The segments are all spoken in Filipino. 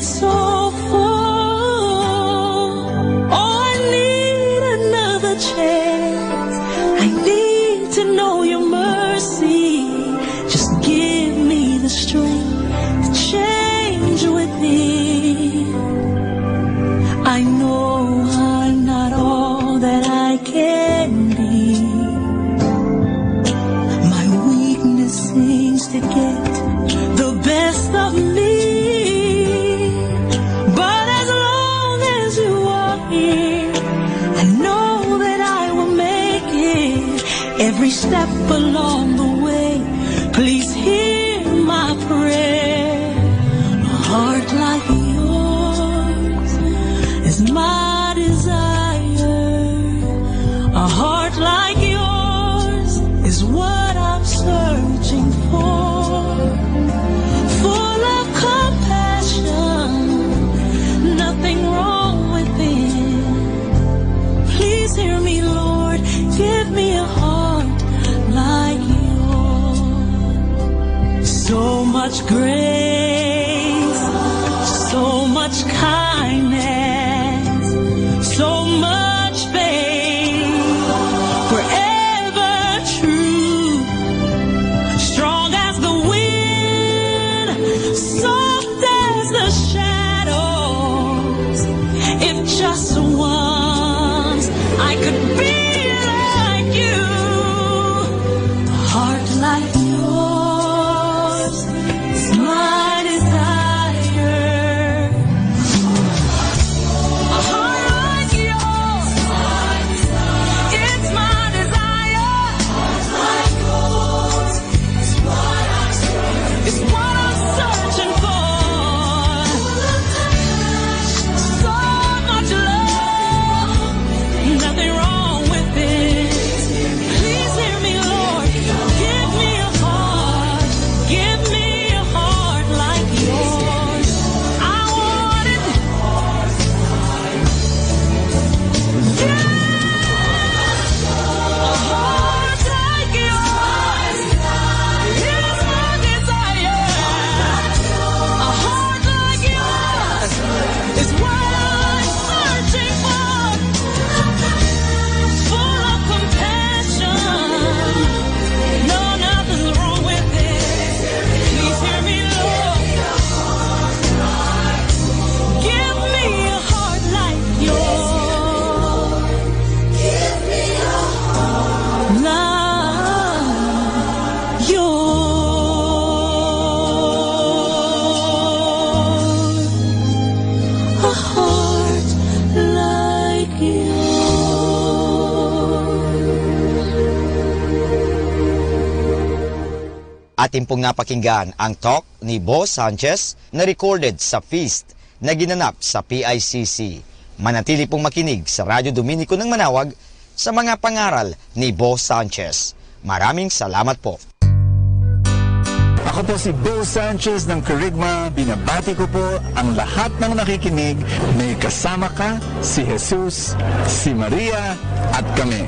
so full. Oh, I need another chance. I need to know your mercy. Just give me the strength to change within. I know I'm not all that I can be. My weakness seems to get the best of me. But as long as you are here, I know that I will make it. Every step along the way, please hear my prayer. A heart like yours is my desire. A heart like yours is what I'm searching for. Full of compassion, nothing wrong within. Please hear me, Lord, give me a heart like yours. So much grace, so much kindness, so much faith, forever true, strong as the wind, soft as the shadows. If just once I could be like you, a heart like yours is my desire. A heart like yours, it's my desire. Like yours is what I'm searching for. So much love, nothing wrong with it. Please hear me, Lord. Give me a heart like yours. I want it. Yeah. A heart like yours is my desire. A heart like yours is what I'm searching for. Full of compassion, no, nothing's wrong with it. Please hear me, Lord. Give me a heart like yours. Give me a heart like yours. A heart like yours. Atin pong napakinggan ang talk ni Bo Sanchez na recorded sa feast na ginanap sa PICC. Manatili pong makinig sa Radyo Dominico ng Manawag sa mga pangaral ni Bo Sanchez. Maraming salamat po. Ako po si Bo Sanchez ng Kerygma. Binabati ko po ang lahat ng nakikinig. May kasama ka, si Jesus, si Maria, at kami.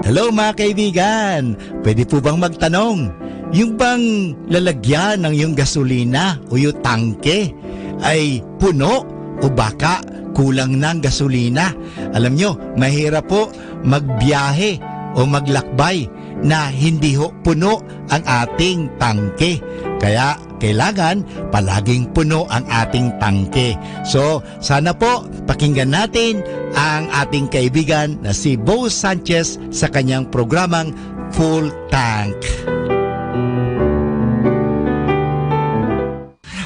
Hello mga kaibigan, pwede po bang magtanong? Yung bang lalagyan ng yung gasolina o yung tangke ay puno o baka kulang ng gasolina? Alam nyo, mahirap po magbiyahe o maglakbay na hindi ho puno ang ating tangke. Kaya kailangan palaging puno ang ating tangke. So sana po pakinggan natin ang ating kaibigan na si Bo Sanchez sa kanyang programang Full Tank.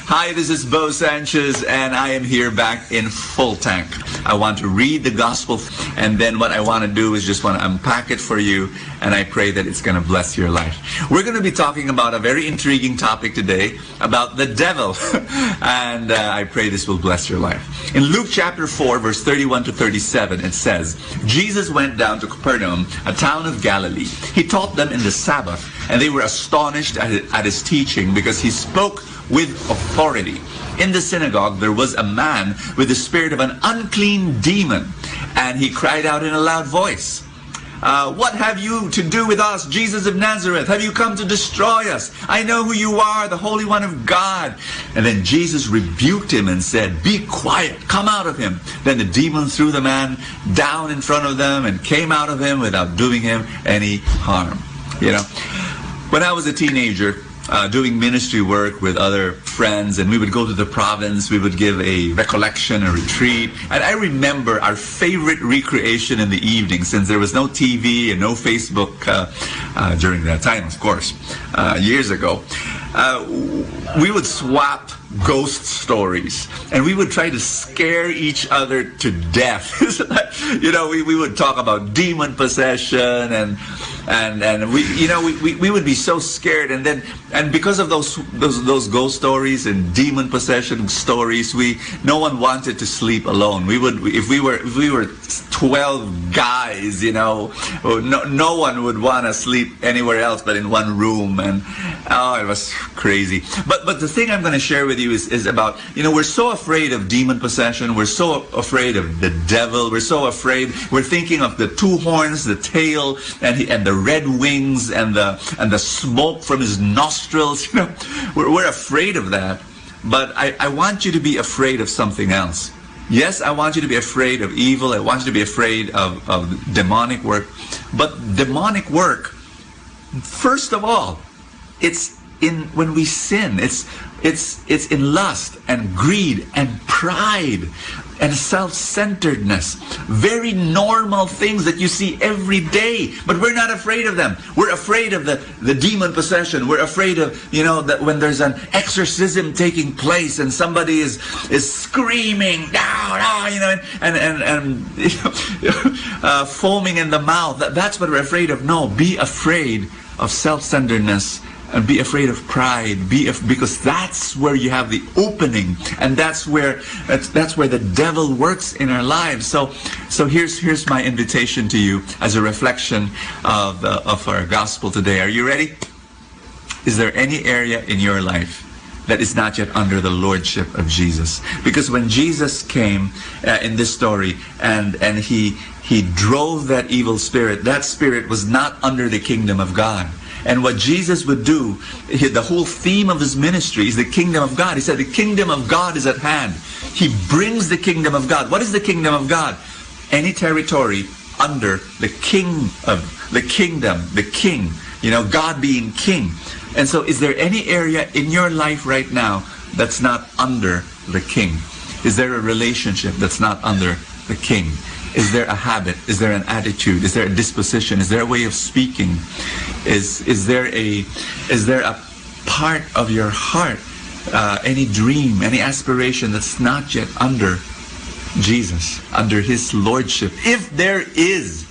Hi, this is Bo Sanchez, and I am here back in Full Tank. I want to read the gospel, and then what I want to do is just want to unpack it for you, and I pray that it's going to bless your life. We're going to be talking about a very intriguing topic today, about the devil, and I pray this will bless your life. In Luke chapter 4, verse 31 to 37, it says, Jesus went down to Capernaum, a town of Galilee. He taught them in the Sabbath, and they were astonished at his teaching because he spoke with authority. In the synagogue there was a man with the spirit of an unclean demon, and he cried out in a loud voice, What have you to do with us, Jesus of Nazareth? Have you come to destroy us? I know who you are, the Holy One of God. And then Jesus rebuked him and said, be quiet, come out of him. Then the demon threw the man down in front of them and came out of him without doing him any harm. You know, when I was a teenager, doing ministry work with other friends, and we would go to the province, we would give a recollection, a retreat, and I remember our favorite recreation in the evening, since there was no TV and no Facebook during that time, of course, years ago. We would swap ghost stories, and we would try to scare each other to death. You know, we would talk about demon possession, and we would be so scared, and because of those ghost stories and demon possession stories, no one wanted to sleep alone. If we were 12 guys, you know, no one would want to sleep anywhere else but in one room, and it was crazy. But the thing I'm going to share with you is about, you know, we're so afraid of demon possession, we're so afraid of the devil, we're so afraid, we're thinking of the two horns, the tail, and the red wings, and the smoke from his nostrils. You know, we're afraid of that. But I want you to be afraid of something else. Yes, I want you to be afraid of evil. I want you to be afraid of demonic work. But demonic work, first of all, it's in when we sin. It's in lust and greed and pride and self-centeredness. Very normal things that you see every day, but we're not afraid of them. We're afraid of the demon possession. We're afraid of, you know, that when there's an exorcism taking place and somebody is screaming, you know, and you know, foaming in the mouth. That's what we're afraid of. No, be afraid of self-centeredness. And be afraid of pride, because that's where you have the opening, and that's where the devil works in our lives. So here's my invitation to you as a reflection of our gospel today. Are you ready? Is there any area in your life that is not yet under the lordship of Jesus? Because when Jesus came in this story and he drove that evil spirit, that spirit was not under the kingdom of God. And what Jesus would do, the whole theme of his ministry is the kingdom of God. He said the kingdom of God is at hand. He brings the kingdom of God. What is the kingdom of God? Any territory under the king of the kingdom, the king, you know, God being king. And so is there any area in your life right now that's not under the king? Is there a relationship that's not under the king? Is there a habit? Is there an attitude? Is there a disposition? Is there a way of speaking? Is there a part of your heart, any dream, any aspiration that's not yet under Jesus, under his lordship? If there is,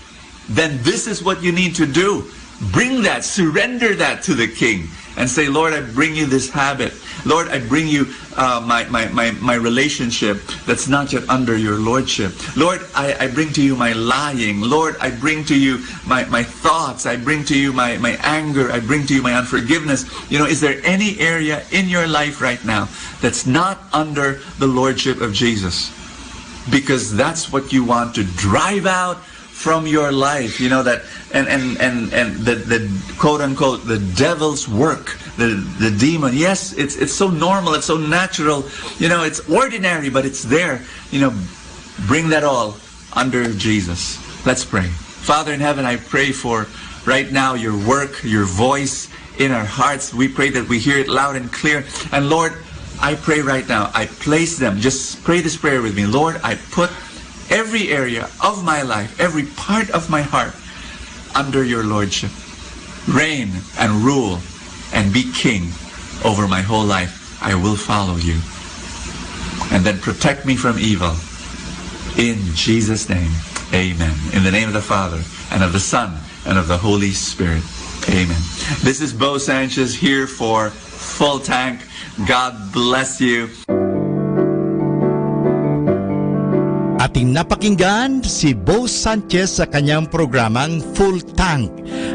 then this is what you need to do. Bring that, surrender that to the king, and say, Lord, I bring you this habit. Lord, I bring you my relationship that's not yet under your lordship. Lord, I bring to you my lying. Lord, I bring to you my thoughts. I bring to you my anger. I bring to you my unforgiveness. You know, is there any area in your life right now that's not under the lordship of Jesus? Because that's what you want to drive out from your life, you know, that and the quote unquote the devil's work, the demon. Yes, it's so normal, it's so natural, you know, it's ordinary, but it's there. You know, bring that all under Jesus. Let's pray. Father in heaven, I pray for right now your work, your voice in our hearts. We pray that we hear it loud and clear. And Lord, I pray right now, I place them. Just pray this prayer with me. Lord, I put every area of my life, every part of my heart under your lordship. Reign and rule and be king over my whole life. I will follow you. And then protect me from evil. In Jesus' name, amen. In the name of the Father, and of the Son, and of the Holy Spirit. Amen. This is Bo Sanchez here for Full Tank. God bless you. Ating napakinggan si Bo Sanchez sa kanyang programang Full Tank.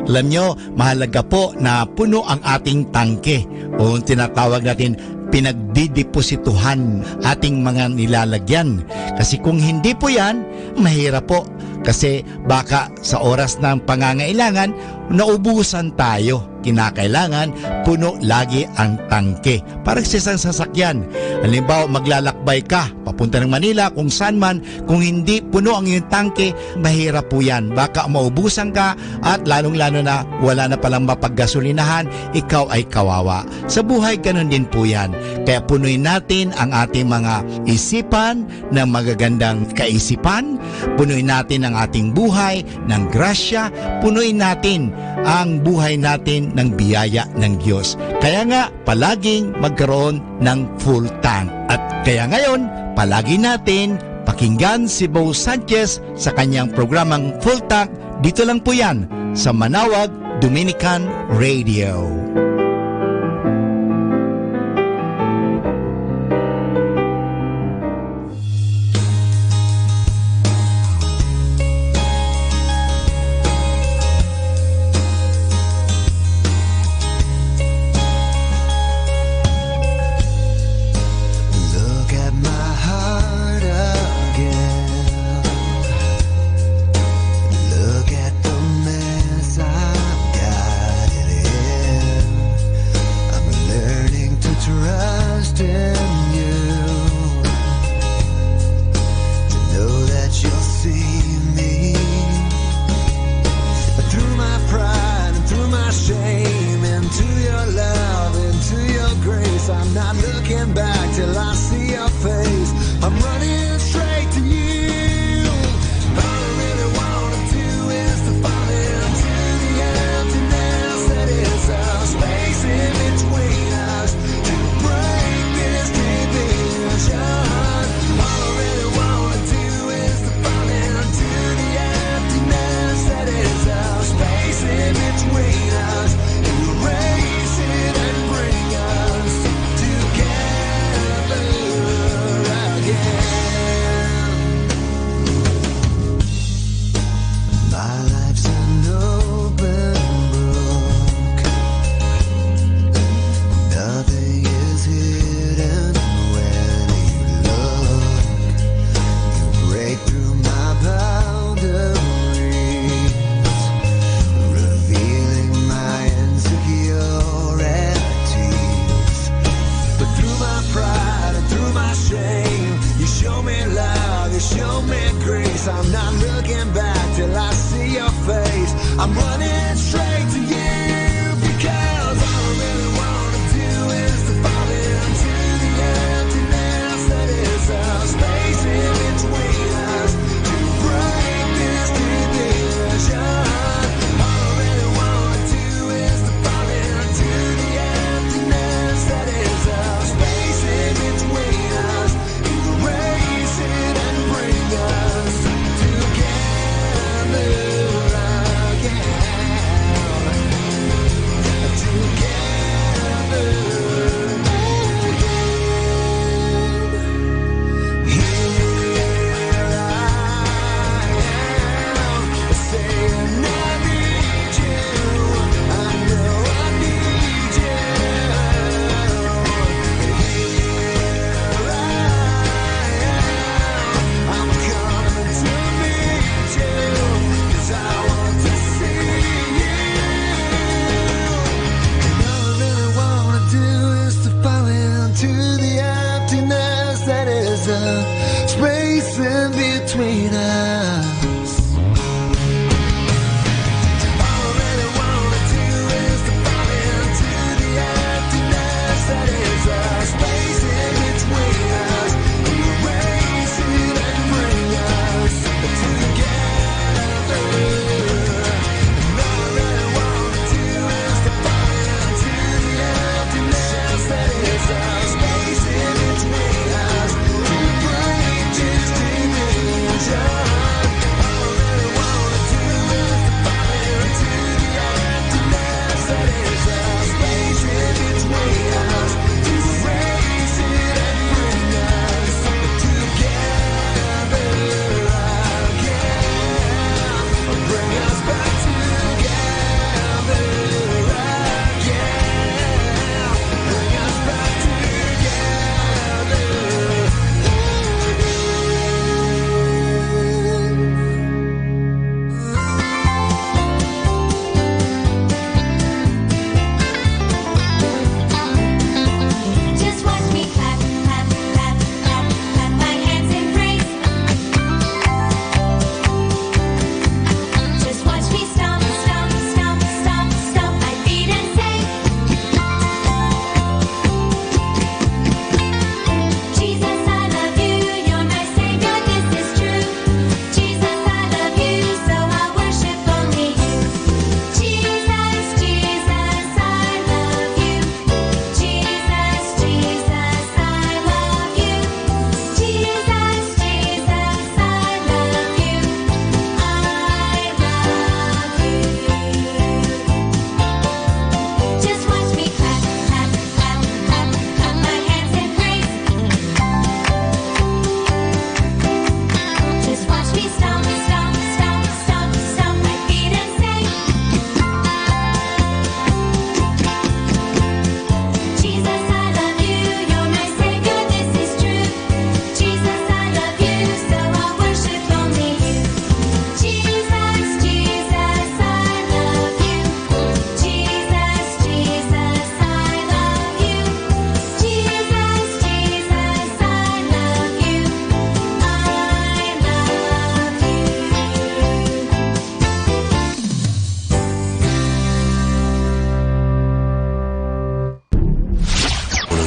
Alam nyo, mahalaga po na puno ang ating tangke o tinatawag natin pinagdideposituhan ating mga nilalagyan. Kasi kung hindi po yan, mahirap po Kasi baka sa oras ng pangangailangan, naubusan tayo. Kinakailangan puno lagi ang tangke. Parang sa isang sasakyan. Halimbawa, maglalakbay ka papunta ng Manila, kung saan man, kung hindi puno ang iyong tangke, mahirap po yan. Baka maubusan ka at lalong-lalo na wala na palang mapaggasolinahan, ikaw ay kawawa. Sa buhay, ganun din po yan. Kaya punuin natin ang ating mga isipan ng magagandang kaisipan, punuin natin ang ating buhay ng grasya, punuin natin ang buhay natin ng biyaya ng Diyos. Kaya nga, palaging magkaroon ng full tank. At kaya ngayon, palagi natin pakinggan si Bo Sanchez sa kanyang programang Full Tank. Dito lang po yan sa Manawag Dominican Radio. Space in between us to break this division.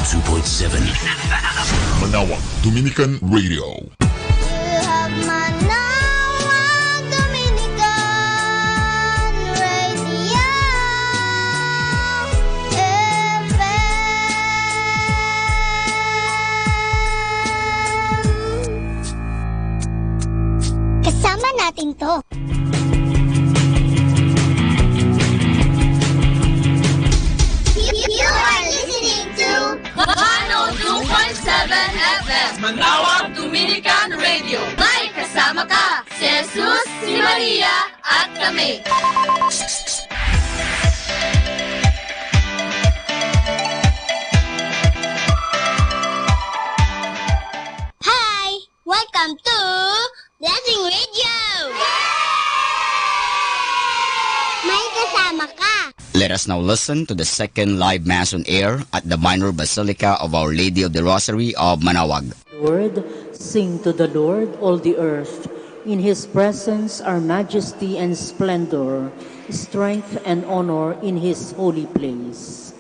102.7 Manawag Dominican Radio. You have Manawag Dominican Radio FM. Kasama natin to. You are listening to 102.7 FM Manawag Dominican Radio. May kasama ka, si Jesus, si Maria, at kami. Hi! Welcome to Blessing Radio! May kasama ka. Let us now listen to the second live Mass on air at the Minor Basilica of Our Lady of the Rosary of Manawag. Lord, sing to the Lord, all the earth. In His presence are majesty and splendor, strength and honor in His holy place.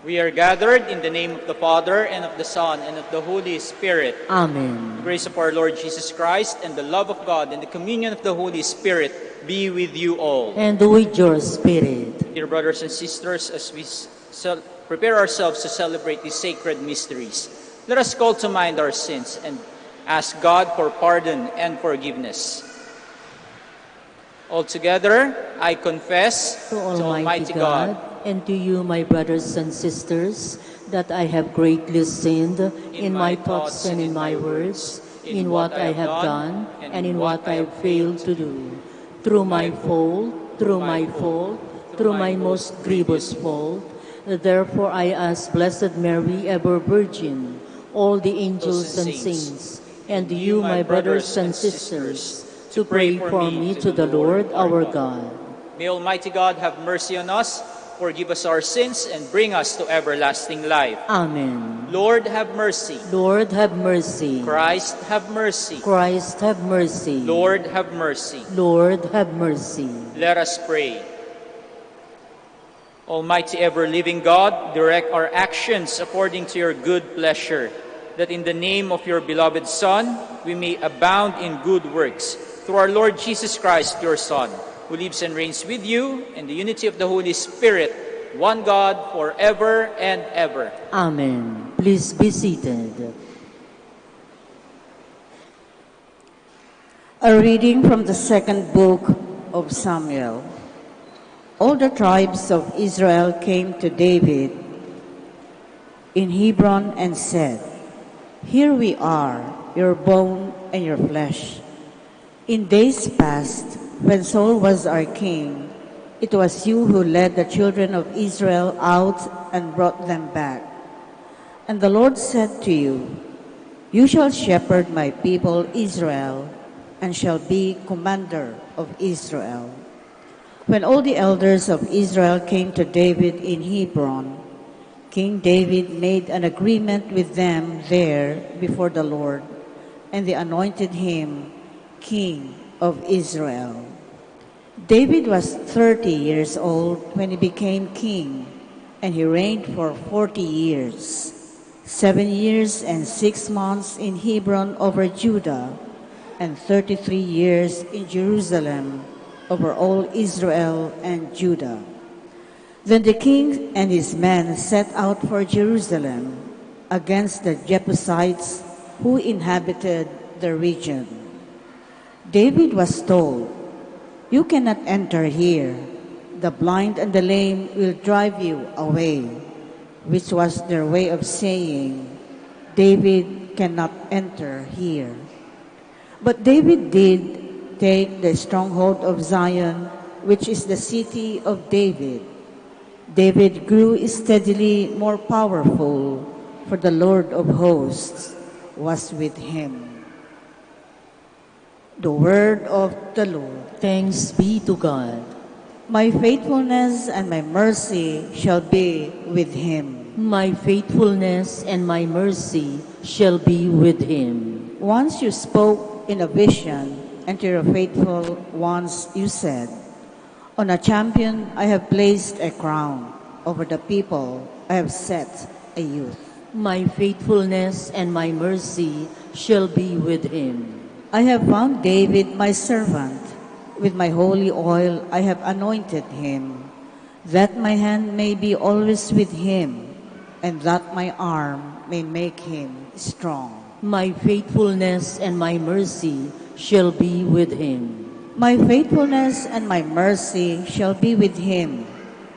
We are gathered in the name of the Father, and of the Son, and of the Holy Spirit. Amen. The grace of our Lord Jesus Christ, and the love of God, and the communion of the Holy Spirit be with you all. And with your spirit. Dear brothers and sisters, as we prepare ourselves to celebrate these sacred mysteries, let us call to mind our sins and ask God for pardon and forgiveness. Altogether, I confess to Almighty God and to you, my brothers and sisters, that I have greatly sinned in my thoughts and in my words, in what I have done and in what I have failed to do. Through my fault, through my most grievous fault. Therefore I ask Blessed Mary, ever Virgin, all the angels and saints, and you, my brothers and sisters, to pray for me to the Lord our God. May Almighty God have mercy on us, forgive us our sins, and bring us to everlasting life. Amen. Lord, have mercy. Lord, have mercy. Christ, have mercy. Christ, have mercy. Lord, have mercy. Lord, have mercy. Let us pray. Almighty ever-living God, direct our actions according to your good pleasure, that in the name of your beloved Son, we may abound in good works. Through our Lord Jesus Christ, your Son, who lives and reigns with you in the unity of the Holy Spirit, one God, forever and ever. Amen. Please be seated. A reading from the second book of Samuel. All the tribes of Israel came to David in Hebron and said, "Here we are, your bone and your flesh. In days past, when Saul was our king, it was you who led the children of Israel out and brought them back. And the Lord said to you, you shall shepherd my people Israel, and shall be commander of Israel." When all the elders of Israel came to David in Hebron, King David made an agreement with them there before the Lord, and they anointed him king of Israel. David was 30 years old when he became king, and he reigned for 40 years, 7 years and 6 months in Hebron over Judah, and 33 years in Jerusalem over all Israel and Judah. Then the king and his men set out for Jerusalem against the Jebusites who inhabited the region. David was told, "You cannot enter here. The blind and the lame will drive you away," which was their way of saying, "David cannot enter here." But David did take the stronghold of Zion, which is the city of David. David grew steadily more powerful, for the Lord of hosts was with him. The word of the Lord. Thanks be to God. My faithfulness and my mercy shall be with him. My faithfulness and my mercy shall be with him. Once you spoke in a vision, and to your faithful ones you said, "On a champion I have placed a crown. Over the people I have set a youth. My faithfulness and my mercy shall be with him. I have found David my servant. With my holy oil I have anointed him, that my hand may be always with him, and that my arm may make him strong. My faithfulness and my mercy shall be with him. My faithfulness and my mercy shall be with him,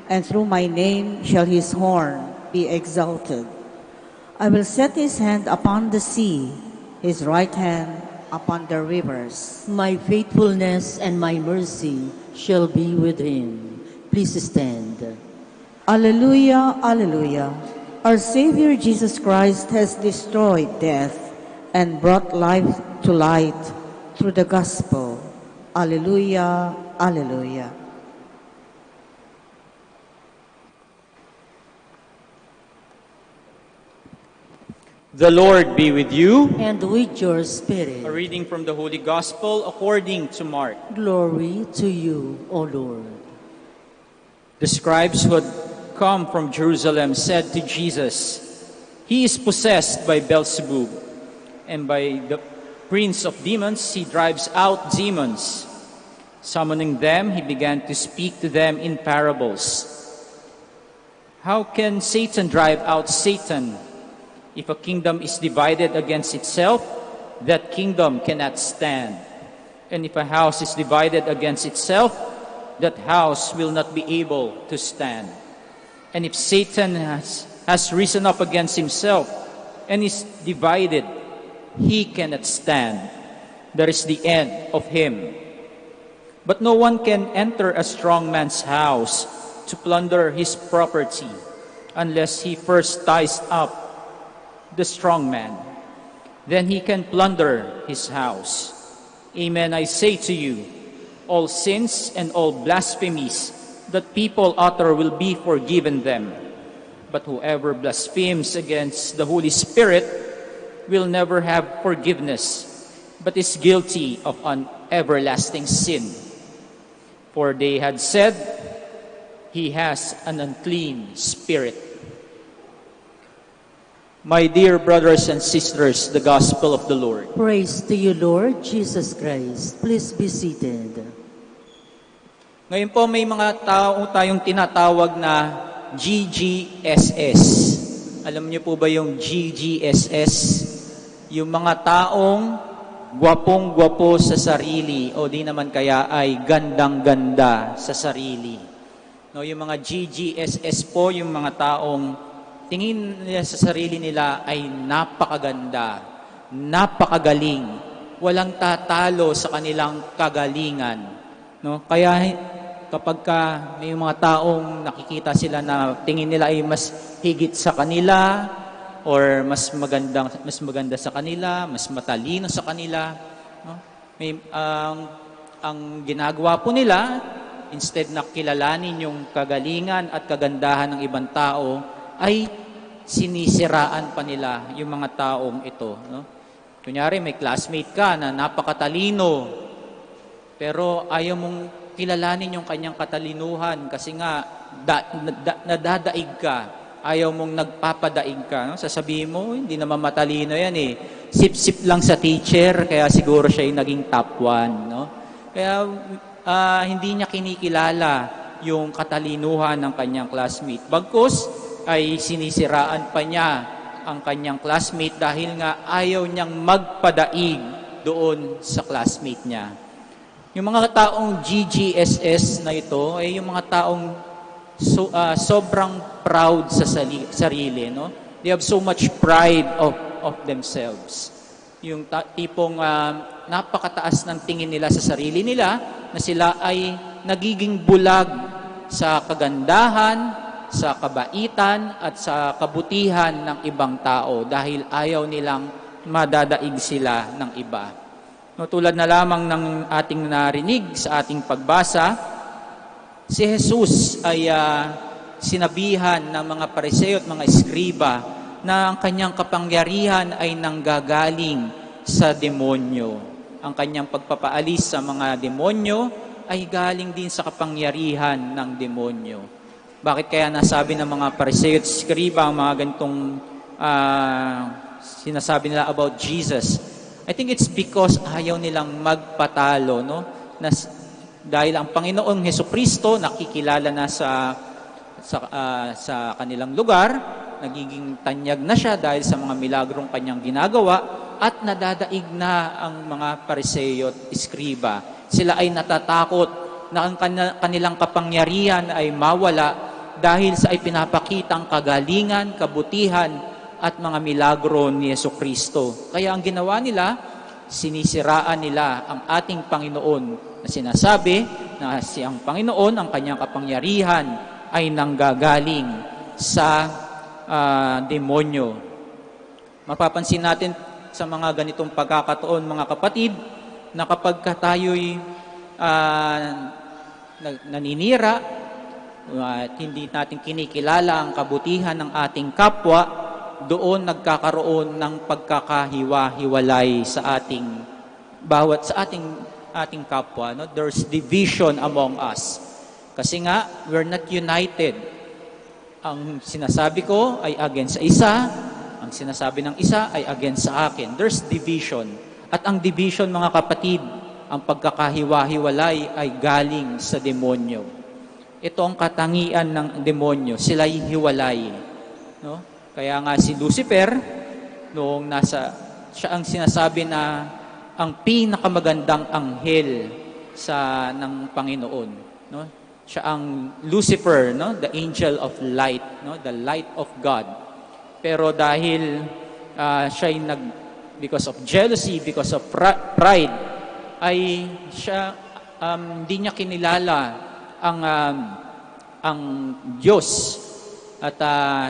and through my name shall his horn be exalted. I will set his hand upon the sea, his right hand upon the rivers. My faithfulness and my mercy shall be with him. Please stand. Alleluia, alleluia. Our Savior Jesus Christ has destroyed death and brought life to light through the gospel. Alleluia, alleluia. The Lord be with you. And with your spirit. A reading from the Holy Gospel according to Mark. Glory to you, O Lord. The scribes who had come from Jerusalem said to Jesus, "He is possessed by Beelzebub, and by the prince of demons he drives out demons." Summoning them, he began to speak to them in parables. "How can Satan drive out Satan? If a kingdom is divided against itself, that kingdom cannot stand. And if a house is divided against itself, that house will not be able to stand. And if Satan has risen up against himself and is divided, he cannot stand. That is the end of him. But no one can enter a strong man's house to plunder his property unless he first ties up the strong man. Then he can plunder his house. Amen, I say to you, all sins and all blasphemies that people utter will be forgiven them. But whoever blasphemes against the Holy Spirit will never have forgiveness, but is guilty of an everlasting sin." For they had said, "He has an unclean spirit." My dear brothers and sisters, the Gospel of the Lord. Praise to you, Lord Jesus Christ. Please be seated. Ngayon po may mga tao tayong tinatawag na GGSS. Alam niyo po ba yung GGSS? Yung mga taong gwapong-gwapo sa sarili o di naman kaya ay gandang-ganda sa sarili. No, yung mga GGSS po, yung mga taong tingin nila sa sarili nila ay napakaganda, napakagaling, walang tatalo sa kanilang kagalingan. No? Kaya kapag may mga taong nakikita sila na tingin nila ay mas higit sa kanila or mas maganda sa kanila, mas matalino sa kanila, no? Ang ginagawa po nila, instead na kilalanin yung kagalingan at kagandahan ng ibang tao, ay sinisiraan pa nila yung mga taong ito. No? Kunyari, may classmate ka na napakatalino, pero ayaw mong kilalanin yung kanyang katalinuhan kasi nga nadadaig ka, ayaw mong nagpapadaig ka. No? Sasabihin mo, hindi naman matalino yan eh. Sip-sip lang sa teacher, kaya siguro siya yung naging top 1. No? Kaya hindi niya kinikilala yung katalinuhan ng kanyang classmate. Bagkus, ay sinisiraan pa niya ang kanyang classmate dahil nga ayaw niyang magpadaig doon sa classmate niya. Yung mga taong GGSS na ito ay yung mga taong sobrang proud sa sarili. No? They have so much pride of themselves. Yung tipong napakataas ng tingin nila sa sarili nila na sila ay nagiging bulag sa kagandahan, sa kabaitan at sa kabutihan ng ibang tao dahil ayaw nilang madadaig sila ng iba. No, tulad na lamang ng ating narinig sa ating pagbasa, si Jesus ay sinabihan ng mga Pariseo at mga Eskriba na ang kanyang kapangyarihan ay nanggagaling sa demonyo. Ang kanyang pagpapaalis sa mga demonyo ay galing din sa kapangyarihan ng demonyo. Bakit kaya nasabi ng mga Pariseo at Skriba ang mga ganitong sinasabi nila about Jesus? I think it's because ayaw nilang magpatalo, no? Dahil ang Panginoong Hesukristo nakikilala na sa kanilang lugar, nagiging tanyag na siya dahil sa mga milagrong kanyang ginagawa, at nadadaig na ang mga Pariseo at Iskriba. Sila ay natatakot na ang kanilang kapangyarihan ay mawala dahil sa ipinapakitang kagalingan, kabutihan, at mga milagro ni Hesukristo. Kaya ang ginawa nila, sinisiraan nila ang ating Panginoon na sinasabi na siyang Panginoon, ang kanyang kapangyarihan ay nanggagaling sa demonyo. Mapapansin natin sa mga ganitong pagkakataon, mga kapatid, na kapag tayo'y naninira at hindi natin kinikilala ang kabutihan ng ating kapwa, doon nagkakaroon ng pagkakahiwa-hiwalay sa ating kapwa, no? There's division among us. Kasi nga, we're not united. Ang sinasabi ko ay against sa isa, ang sinasabi ng isa ay against sa akin. There's division. At ang division, mga kapatid, ang pagkakahiwa-hiwalay ay galing sa demonyo. Ito ang katangian ng demonyo, sila'y hiwalay. No? Kaya nga si Lucifer, noong siya ang sinasabi na ang pinakamagandang anghel ng Panginoon, no? Siya ang Lucifer, no? The angel of light, no? The light of God. Pero dahil siya because of jealousy, because of pride, ay siya hindi niya kinilala ang Diyos. At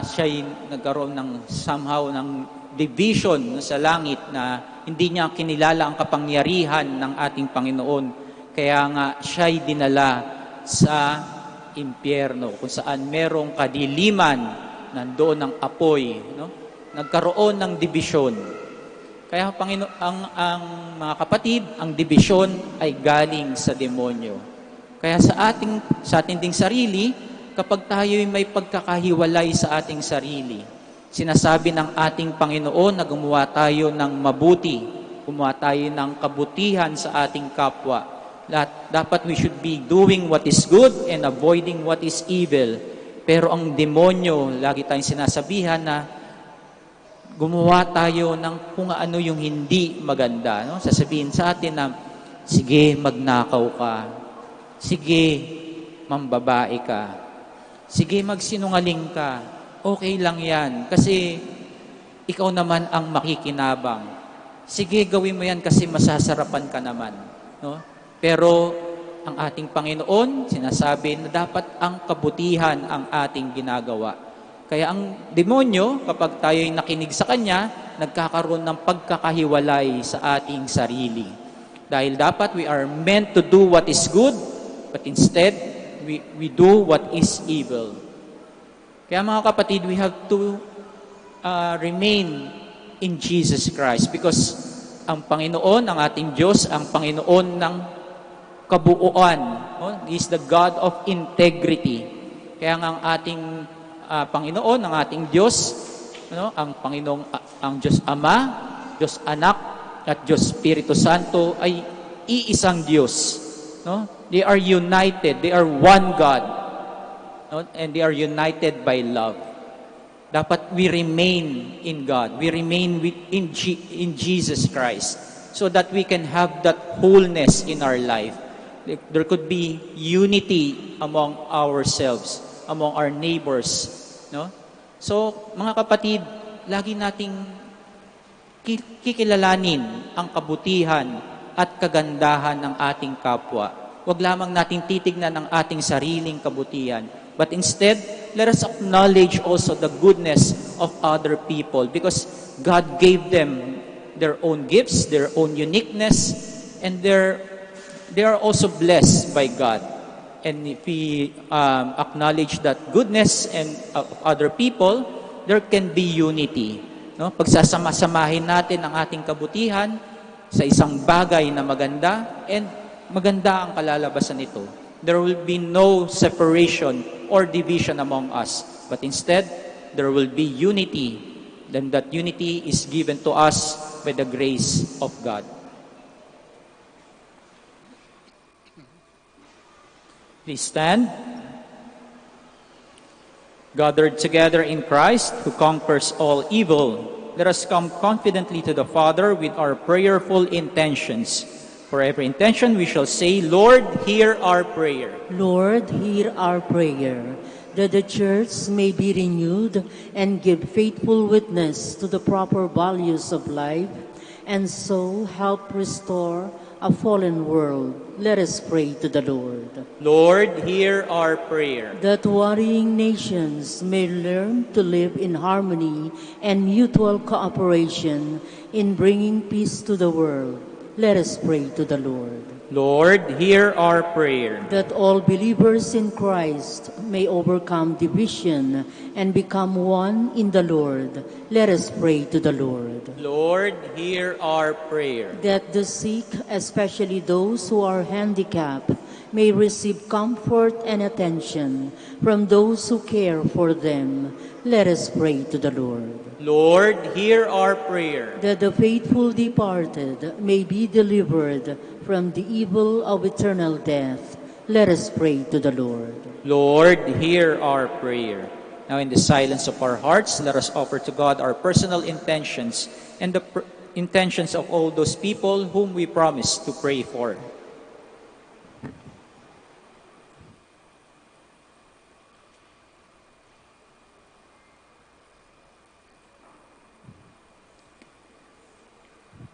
siya'y nagkaroon ng somehow ng division sa langit na hindi niya kinilala ang kapangyarihan ng ating Panginoon. Kaya nga siya'y dinala sa impyerno kung saan merong kadiliman, nandoon ang apoy, no? Nagkaroon ng division. Kaya ang mga kapatid, ang division ay galing sa demonyo. Kaya sa ating ding sarili, kapag tayo'y may pagkakahiwalay sa ating sarili, sinasabi ng ating Panginoon na gumawa tayo ng mabuti, gumawa tayo ng kabutihan sa ating kapwa. Dapat we should be doing what is good and avoiding what is evil. Pero ang demonyo, lagi tayong sinasabihan na gumawa tayo ng kung ano yung hindi maganda. No? Sasabihin sa atin na, sige, magnakaw ka. Sige, mambabae ka. Sige, magsinungaling ka. Okay lang yan. Kasi ikaw naman ang makikinabang. Sige, gawin mo yan kasi masasarapan ka naman. No? Pero ang ating Panginoon, sinasabi na dapat ang kabutihan ang ating ginagawa. Kaya ang demonyo, kapag tayo'y nakinig sa kanya, nagkakaroon ng pagkakahiwalay sa ating sarili. Dahil dapat we are meant to do what is good, but instead, we do what is evil. Kaya mga kapatid, we have to remain in Jesus Christ because ang Panginoon, ang ating Diyos, ang Panginoon ng kabuuan. No? He is the God of integrity. Kaya nga ang ating Panginoon, ang ating Diyos, ano? Ang Panginoong, ang Diyos Ama, Diyos Anak, at Diyos Espiritu Santo ay iisang Diyos. No? They are united. They are one God. No? And they are united by love. Dapat we remain in God. We remain in Jesus Christ so that we can have that wholeness in our life. There could be unity among ourselves, among our neighbors. No? So, mga kapatid, lagi nating kikilalanin ang kabutihan at kagandahan ng ating kapwa. Huwag lamang nating titignan ang ating sariling kabutihan. But instead, let us acknowledge also the goodness of other people because God gave them their own gifts, their own uniqueness, and they are also blessed by God. And if we acknowledge that goodness and of other people, there can be unity. No? Pagsasama-samahin natin ang ating kabutihan sa isang bagay na maganda and maganda ang kalalabasan nito. There will be no separation or division among us, but instead, there will be unity. Then that unity is given to us by the grace of God. Please stand. Gathered together in Christ, who conquers all evil, let us come confidently to the Father with our prayerful intentions. For every intention we shall say, Lord, hear our prayer. Lord, hear our prayer, that the church may be renewed and give faithful witness to the proper values of life, and so help restore a fallen world. Let us pray to the Lord. Lord, hear our prayer. That warring nations may learn to live in harmony and mutual cooperation in bringing peace to the world. Let us pray to the Lord. Lord, hear our prayer. That all believers in Christ may overcome division and become one in the Lord. Let us pray to the Lord. Lord, hear our prayer. That the sick, especially those who are handicapped, may receive comfort and attention from those who care for them. Let us pray to the Lord. Lord, hear our prayer. That the faithful departed may be delivered from the evil of eternal death. Let us pray to the Lord. Lord, hear our prayer. Now in the silence of our hearts, let us offer to God our personal intentions and the intentions of all those people whom we promise to pray for.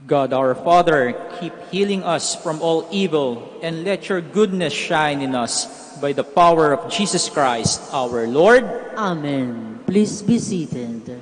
God our Father, keep healing us from all evil, and let your goodness shine in us by the power of Jesus Christ, our Lord. Amen. Please be seated.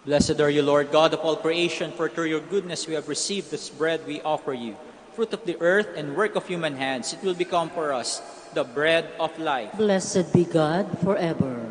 Blessed are you, Lord, God of all creation, for through your goodness we have received this bread we offer you, fruit of the earth and work of human hands. It will become for us the bread of life. Blessed be God forever.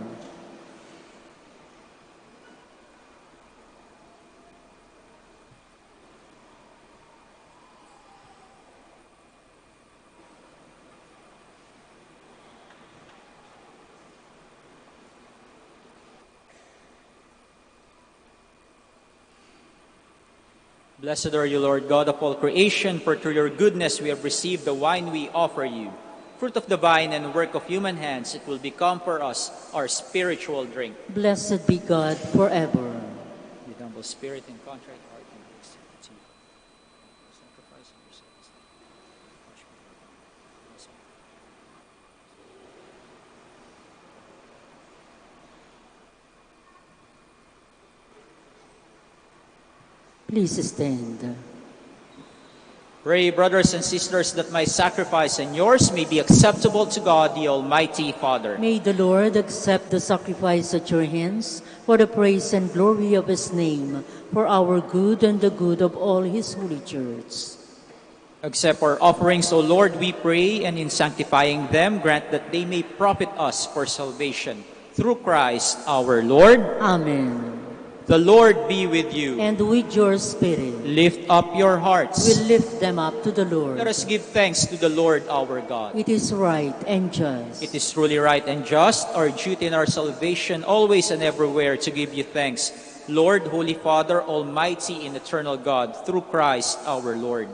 Blessed are you, Lord, God of all creation, for through your goodness we have received the wine we offer you. Fruit of the vine and work of human hands, it will become for us our spiritual drink. Blessed be God forever. With humble spirit and contrite heart, we accept you. Sacrifice of yourselves. Please stand. Pray, brothers and sisters, that my sacrifice and yours may be acceptable to God, the Almighty Father. May the Lord accept the sacrifice at your hands for the praise and glory of his name, for our good and the good of all his holy church. Accept our offerings, O Lord, we pray, and in sanctifying them, grant that they may profit us for salvation. Through Christ our Lord. Amen. The Lord be with you. And with your spirit. Lift up your hearts. We lift them up to the Lord. Let us give thanks to the Lord our God. It is right and just. It is truly right and just, our duty and our salvation, always and everywhere to give you thanks, Lord, Holy Father, Almighty and Eternal God, through Christ our Lord.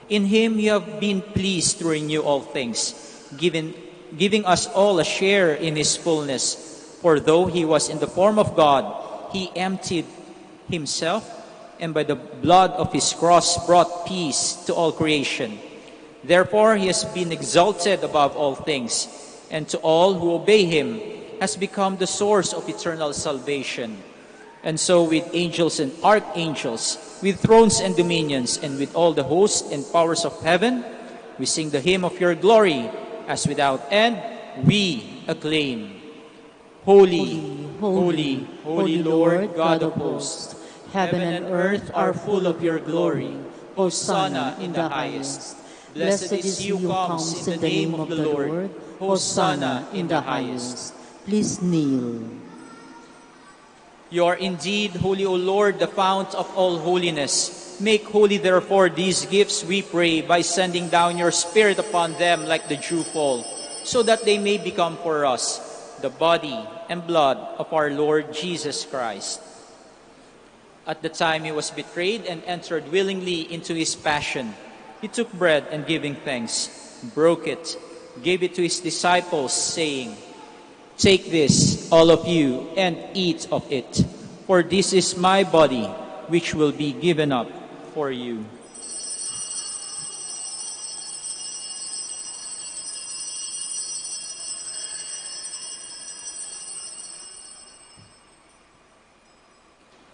In him you have been pleased to renew all things, giving us all a share in his fullness. For though he was in the form of God, he emptied himself, and by the blood of his cross brought peace to all creation. Therefore he has been exalted above all things, and to all who obey him has become the source of eternal salvation. And so with angels and archangels, with thrones and dominions, and with all the hosts and powers of heaven, we sing the hymn of your glory, as without end we acclaim. Holy, holy, holy Lord, God of hosts, heaven and earth are full of your glory. Hosanna in the highest. Blessed is he who comes in the name of the Lord. Hosanna in the highest. Please kneel. You are indeed holy, O Lord, the fount of all holiness. Make holy, therefore, these gifts, we pray, by sending down your Spirit upon them like the dewfall, so that they may become for us the body and blood of our Lord Jesus Christ. At the time he was betrayed and entered willingly into his passion, he took bread and giving thanks, broke it, gave it to his disciples, saying, "Take this, all of you, and eat of it, for this is my body, which will be given up for you."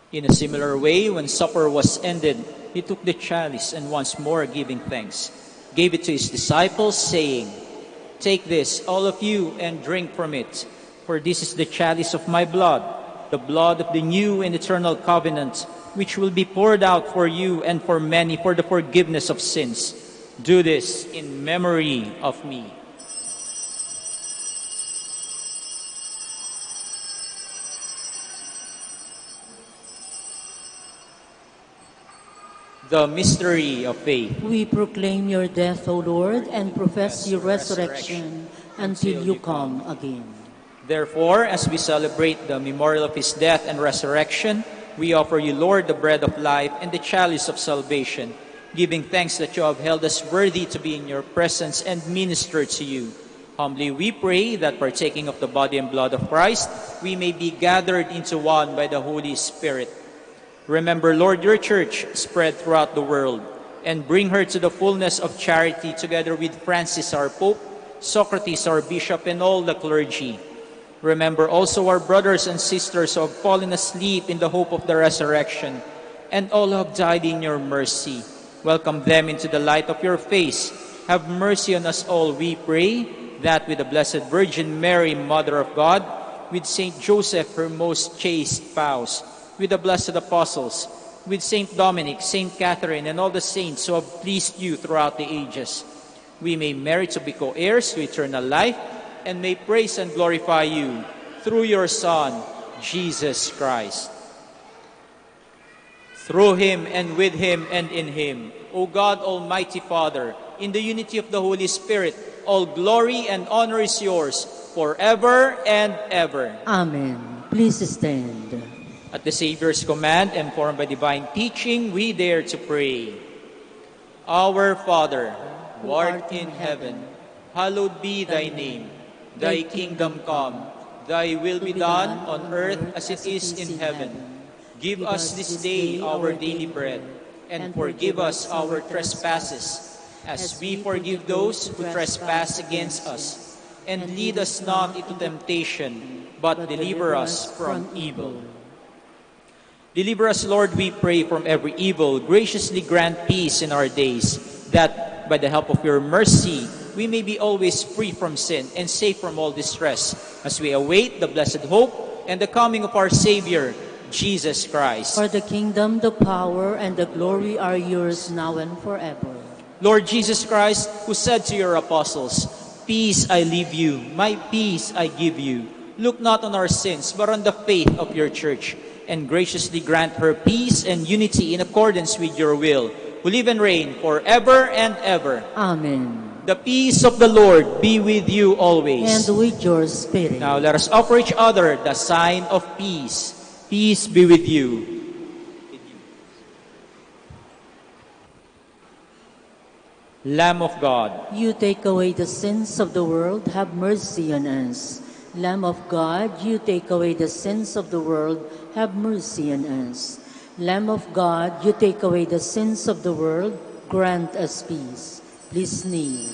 In a similar way, when supper was ended, he took the chalice and once more giving thanks, gave it to his disciples, saying, "Take this, all of you, and drink from it, for this is the chalice of my blood, the blood of the new and eternal covenant, which will be poured out for you and for many for the forgiveness of sins. Do this in memory of me." The mystery of faith. We proclaim your death, O Lord, and profess your resurrection until you come again. Therefore, as we celebrate the memorial of his death and resurrection, we offer you, Lord, the bread of life and the chalice of salvation, giving thanks that you have held us worthy to be in your presence and minister to you. Humbly we pray that, partaking of the body and blood of Christ, we may be gathered into one by the Holy Spirit. Remember, Lord, your church spread throughout the world, and bring her to the fullness of charity, together with Francis our Pope, Socrates our Bishop, and all the clergy. Remember also our brothers and sisters who have fallen asleep in the hope of the resurrection, and all who have died in your mercy. Welcome them into the light of your face. Have mercy on us all, we pray, that with the Blessed Virgin Mary, Mother of God, with Saint Joseph, her most chaste spouse, with the blessed apostles, with Saint Dominic, Saint Catherine, and all the saints who have pleased you throughout the ages, we may merit to be co-heirs to eternal life, and may praise and glorify you through your Son, Jesus Christ. Through him, and with him, and in him, O God, Almighty Father, in the unity of the Holy Spirit, all glory and honor is yours forever and ever. Amen. Please stand. At the Savior's command, informed by divine teaching, we dare to pray. Our Father, who art in heaven, hallowed be thy name. Thy kingdom come, thy will be done on earth as it is in heaven. Give us this day our daily bread, and forgive us our trespasses, as we forgive those who trespass against us. And lead us not into temptation, but deliver us from evil. Deliver us, Lord, we pray, from every evil. Graciously grant peace in our days, that by the help of your mercy, we may be always free from sin and safe from all distress, as we await the blessed hope and the coming of our Savior, Jesus Christ. For the kingdom, the power, and the glory are yours now and forever. Lord Jesus Christ, who said to your apostles, "Peace I leave you, my peace I give you," look not on our sins, but on the faith of your church, and graciously grant her peace and unity in accordance with your will, who live and reign forever and ever. Amen. The peace of the Lord be with you always. And with your spirit. Now let us offer each other the sign of peace. Peace be with you. Lamb of God, you take away the sins of the world, have mercy on us. Lamb of God, you take away the sins of the world, have mercy on us. Lamb of God, you take away the sins of the world, grant us peace. Please kneel.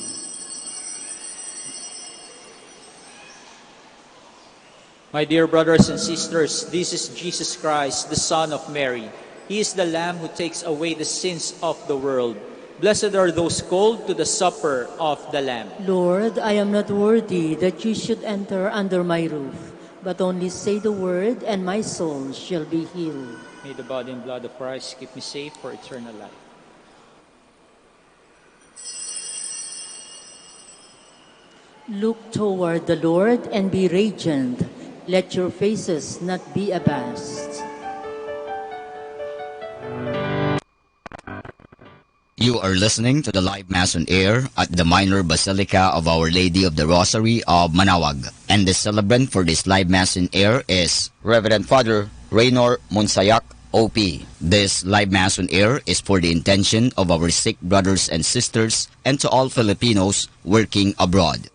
My dear brothers and sisters, this is Jesus Christ, the Son of Mary. He is the Lamb who takes away the sins of the world. Blessed are those called to the supper of the Lamb. Lord, I am not worthy that you should enter under my roof, but only say the word, and my soul shall be healed. May the body and blood of Christ keep me safe for eternal life. Look toward the Lord and be radiant. Let your faces not be abashed. You are listening to the live Mass on air at the Minor Basilica of Our Lady of the Rosary of Manawag. And the celebrant for this live Mass on air is Reverend Father Raynor Monsayak, OP. This live Mass on air is for the intention of our sick brothers and sisters and to all Filipinos working abroad.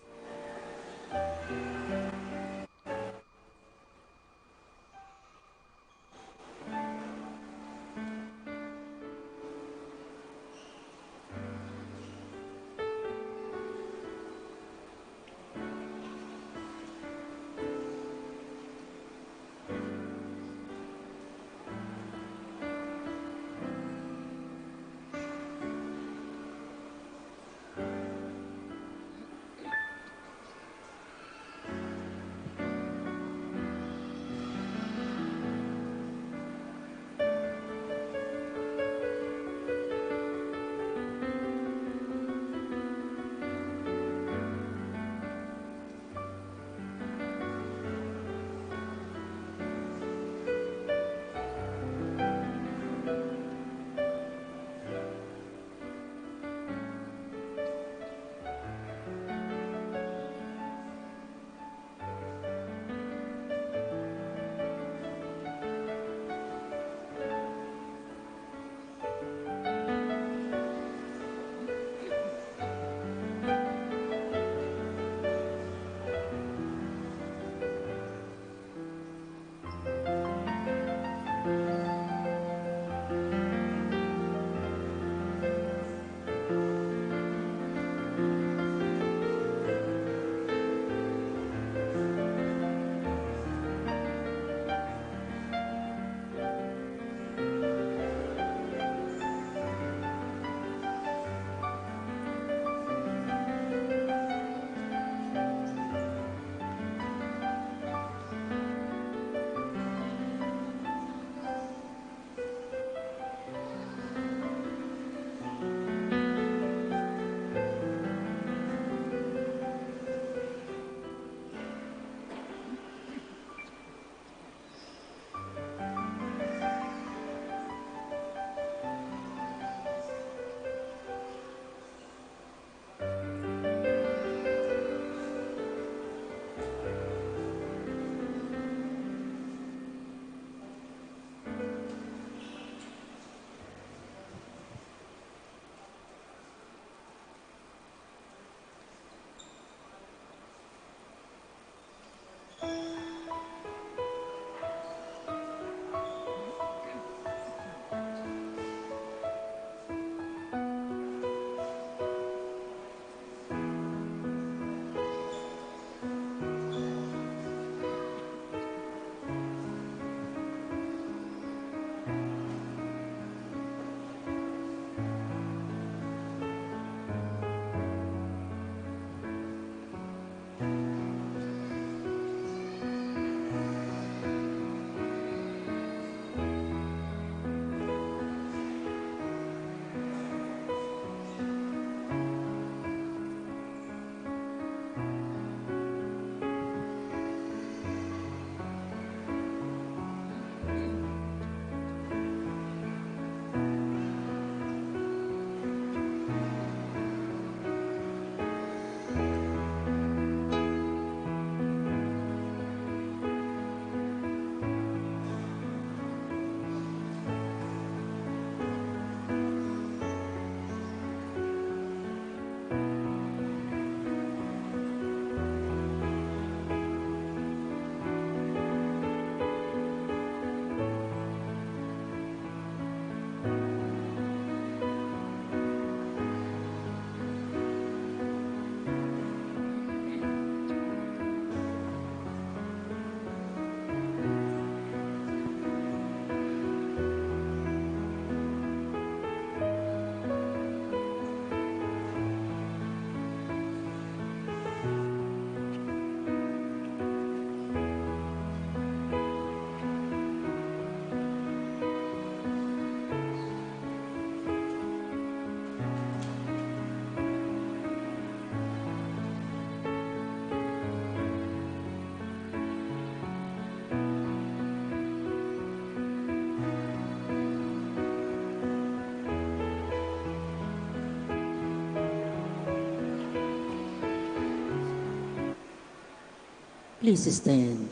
Please stand.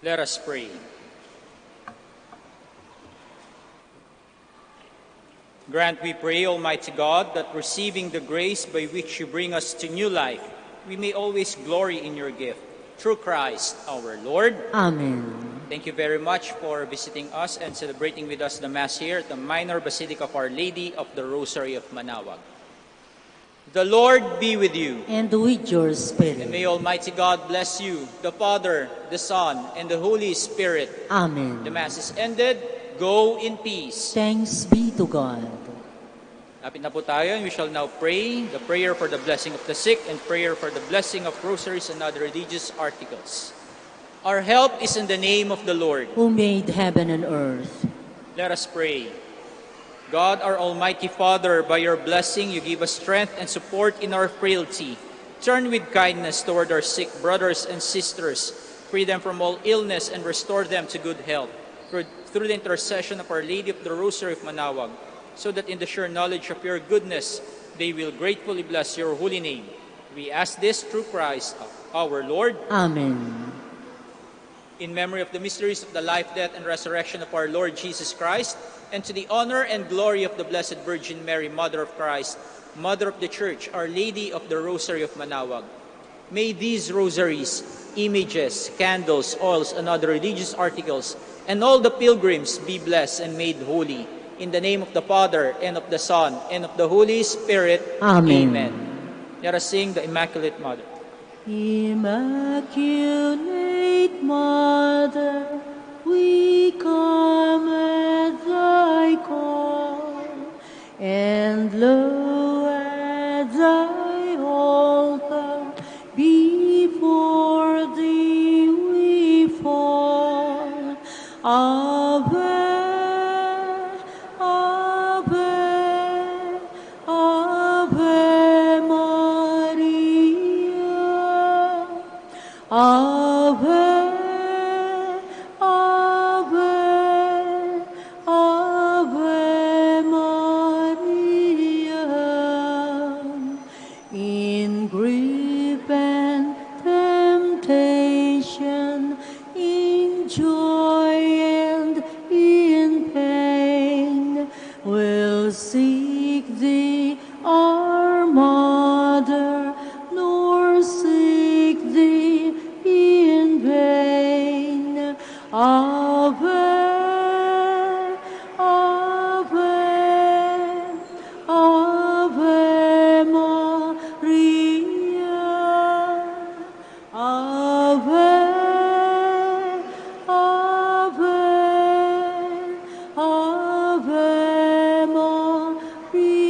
Let us pray. Grant, we pray, Almighty God, that receiving the grace by which you bring us to new life, we may always glory in your gift. Through Christ our Lord. Amen. Thank you very much for visiting us and celebrating with us the Mass here at the Minor Basilica of Our Lady of the Rosary of Manaoag. The Lord be with you. And with your spirit. And may Almighty God bless you, the Father, the Son, and the Holy Spirit. Amen. The Mass is ended. Go in peace. Thanks be to God. Lapit na po tayo, and we shall now pray the prayer for the blessing of the sick and prayer for the blessing of rosaries and other religious articles. Our help is in the name of the Lord, who made heaven and earth. Let us pray. God, our Almighty Father, by your blessing you give us strength and support in our frailty. Turn with kindness toward our sick brothers and sisters. Free them from all illness and restore them to good health. Through the intercession of Our Lady of the Rosary of Manaoag, so that in the sure knowledge of your goodness, they will gratefully bless your holy name. We ask this through Christ our Lord. Amen. In memory of the mysteries of the life, death, and resurrection of our Lord Jesus Christ, and to the honor and glory of the Blessed Virgin Mary, Mother of Christ, Mother of the Church, Our Lady of the Rosary of Manaoag, may these rosaries, images, candles, oils, and other religious articles, and all the pilgrims be blessed and made holy. In the name of the Father, and of the Son, and of the Holy Spirit. Amen. Amen. Let us sing the Immaculate Mother. Immaculate Mother, we come at thy call, and lo, at thy altar, before thee we fall. Ave, Ave, Ave Maria. Ave, Ave, Ave Maria. In grief and temptation, in joy and in pain, we'll seek thee, our Mother, nor seek thee in vain. Ave, Ave, Ave Maria. Ave, Ave, Ave Maria.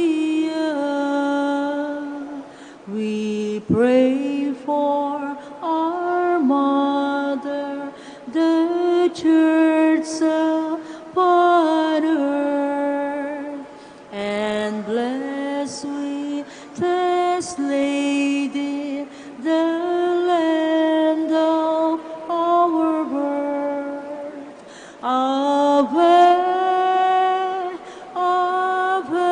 We pray for our Mother, the Church upon earth, and bless we this Lady, the land of our birth. Ave, Ave,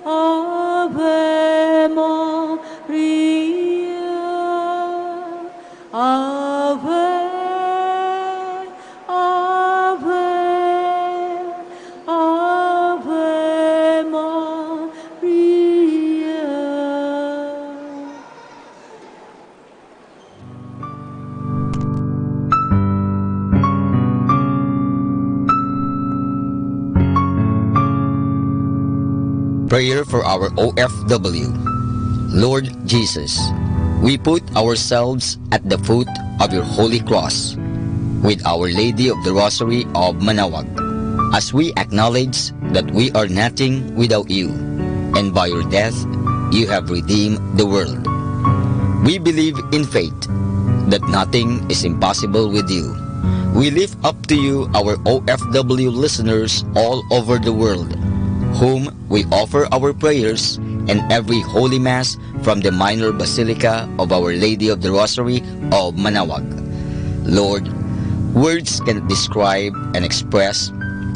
Ave Maria. Ave, Ave, Ave Maria. Prayer for our OFW. Lord Jesus, we put ourselves at the foot of your holy cross with Our Lady of the Rosary of Manaoag, as we acknowledge that we are nothing without you, and by your death you have redeemed the world. We believe in faith that nothing is impossible with you. We lift up to you our OFW listeners all over the world, whom we offer our prayers and every Holy Mass from the Minor Basilica of Our Lady of the Rosary of Manaoag. Lord, words cannot describe and express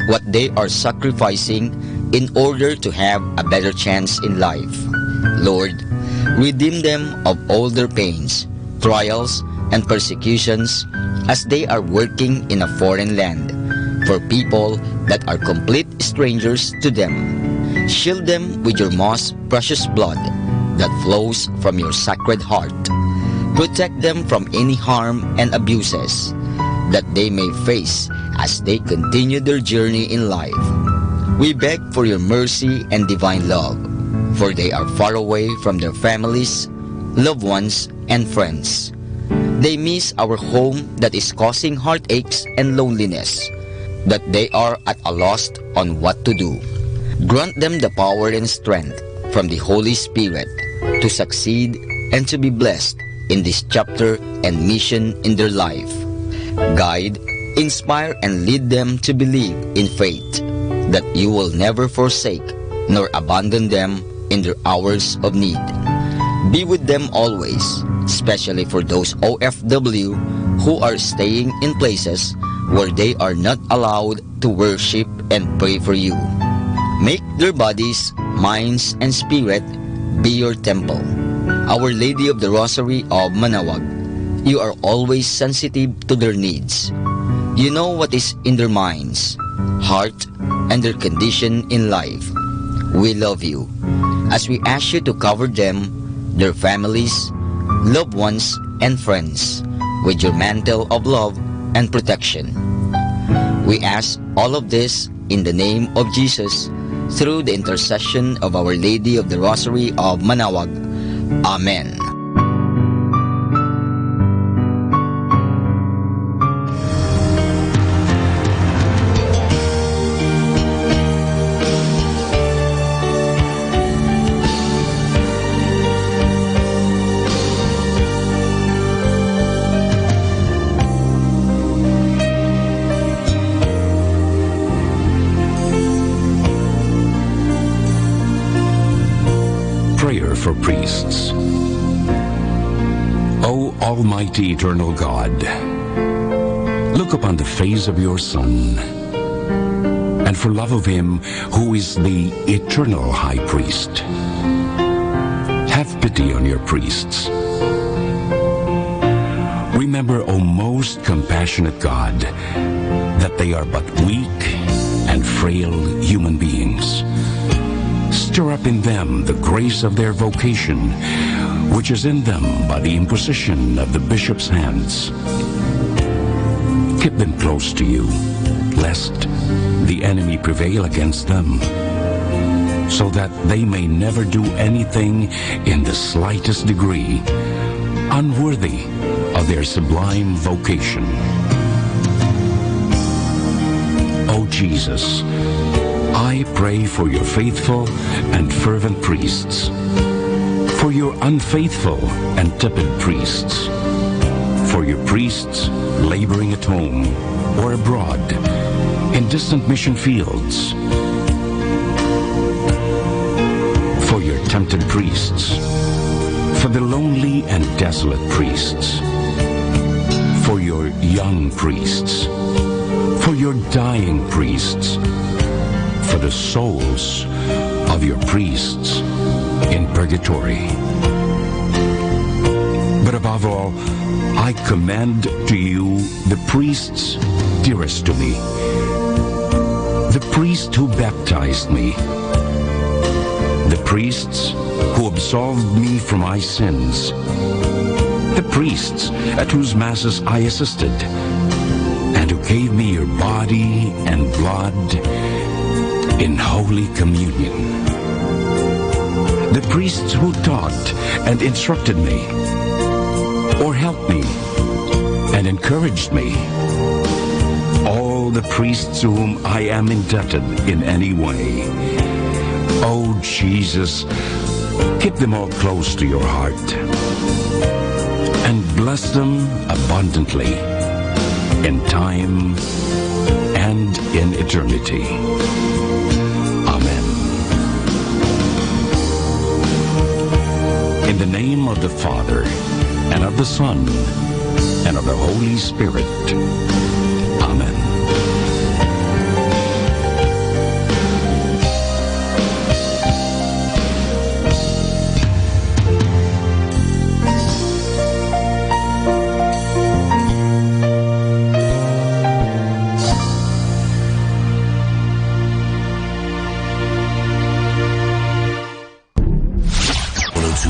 what they are sacrificing in order to have a better chance in life. Lord, Redeem them of all their pains, trials, and persecutions as they are working in a foreign land, for people that are complete strangers to them. Shield them with your most precious blood that flows from your sacred heart. Protect them from any harm and abuses that they may face as they continue their journey in life. We beg for your mercy and divine love, for they are far away from their families, loved ones, and friends. They miss our home that is causing heartaches and loneliness, that they are at a loss on what to do. Grant them the power and strength from the Holy Spirit to succeed and to be blessed in this chapter and mission in their life. Guide, inspire, and lead them to believe in faith that you will never forsake nor abandon them in their hours of need. Be with them always, especially for those OFW who are staying in places where they are not allowed to worship and pray for you. Make their bodies, minds, and spirit be your temple. Our Lady of the Rosary of Manaoag, you are always sensitive to their needs. You know what is in their minds, heart, and their condition in life. We love you as we ask you to cover them, their families, loved ones, and friends with your mantle of love and protection. We ask all of this in the name of Jesus through the intercession of Our Lady of the Rosary of Manaoag. Amen. Prayer for priests. O Almighty Eternal God, look upon the face of your Son, and for love of him who is the eternal High Priest, have pity on your priests. Remember, O most compassionate God, that they are but weak and frail human beings. Stir up in them the grace of their vocation, which is in them by the imposition of the bishop's hands. Keep them close to you, lest the enemy prevail against them, so that they may never do anything in the slightest degree unworthy of their sublime vocation. O Jesus, I pray for your faithful and fervent priests, for your unfaithful and tepid priests, for your priests laboring at home or abroad in distant mission fields, for your tempted priests, for the lonely and desolate priests, for your young priests, for your dying priests, for the souls of your priests in purgatory. But above all, I commend to you the priests dearest to me, the priest who baptized me, the priests who absolved me from my sins, the priests at whose masses I assisted, and who gave me your body and blood in Holy Communion. The priests who taught and instructed me, or helped me and encouraged me. All the priests to whom I am indebted in any way. Oh Jesus, keep them all close to your heart and bless them abundantly in time and in eternity. In the name of the Father, and of the Son, and of the Holy Spirit. Amen.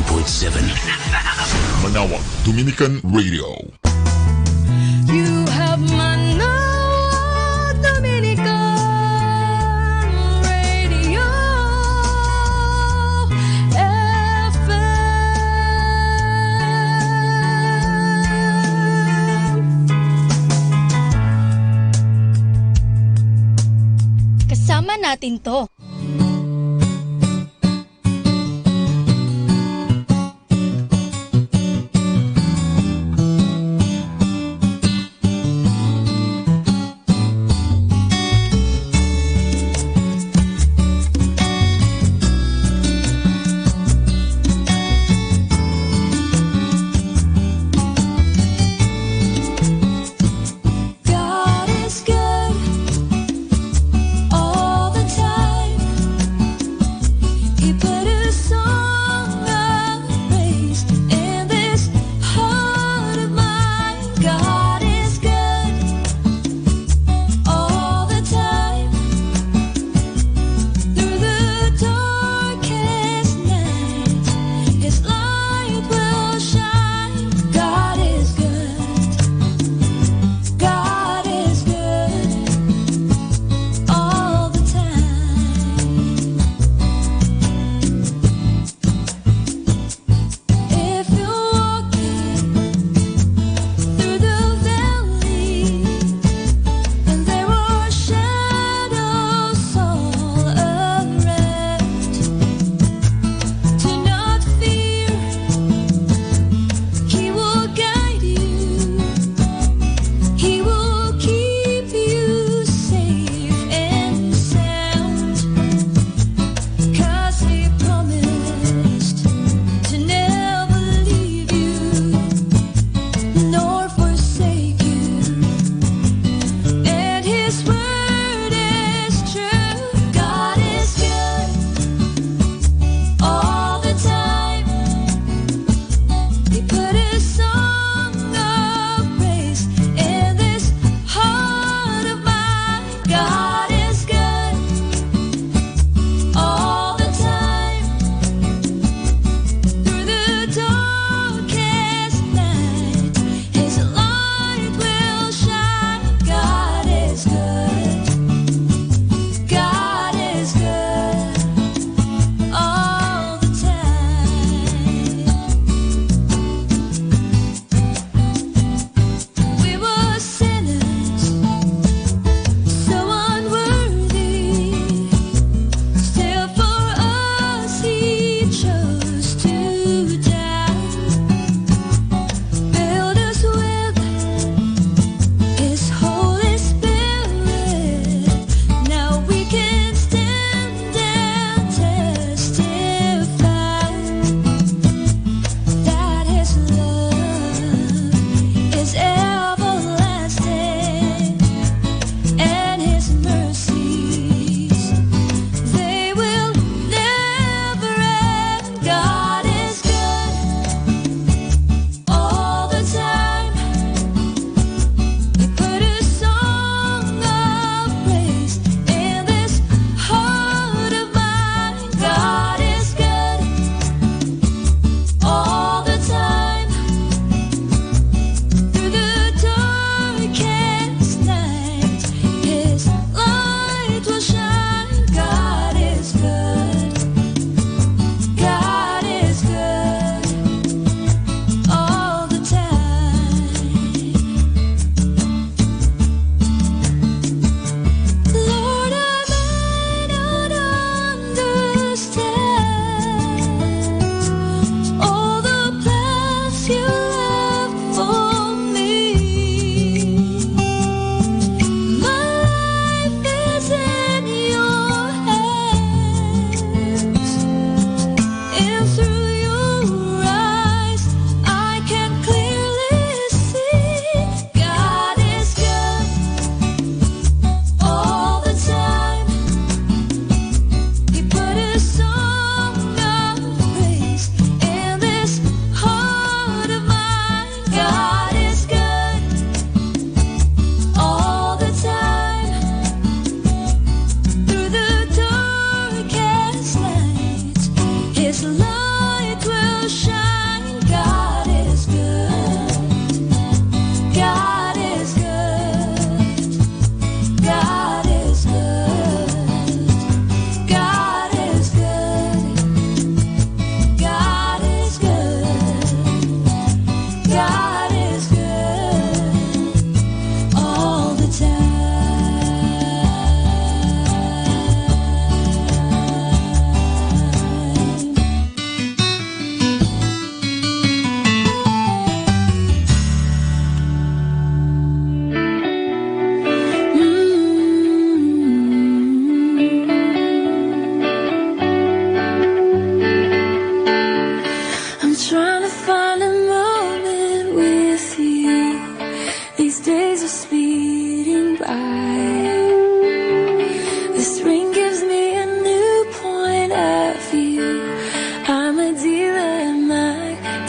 107.7. Manawag Dominican Radio. You have Manawag Dominican Radio FM. Kasama natin to. God is good all the time.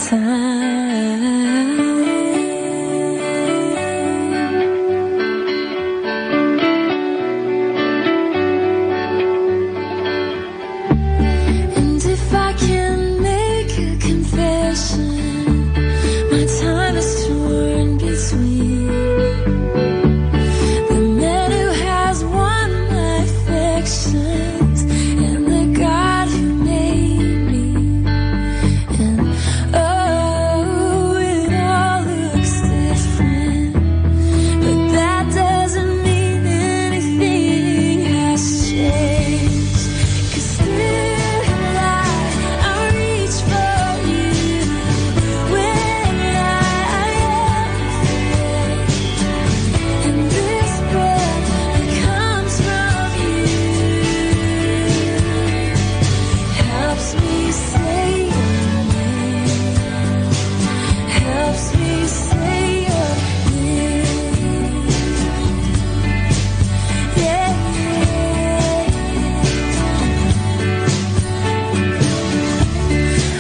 And if I can make a confession, my time is torn between the man who has won my affections and the God who made me. And oh, it all looks different, but that doesn't mean anything has changed. 'Cause still I reach for you when I am afraid. And this breath that comes from you helps me say your name, helps me say your name. Yeah.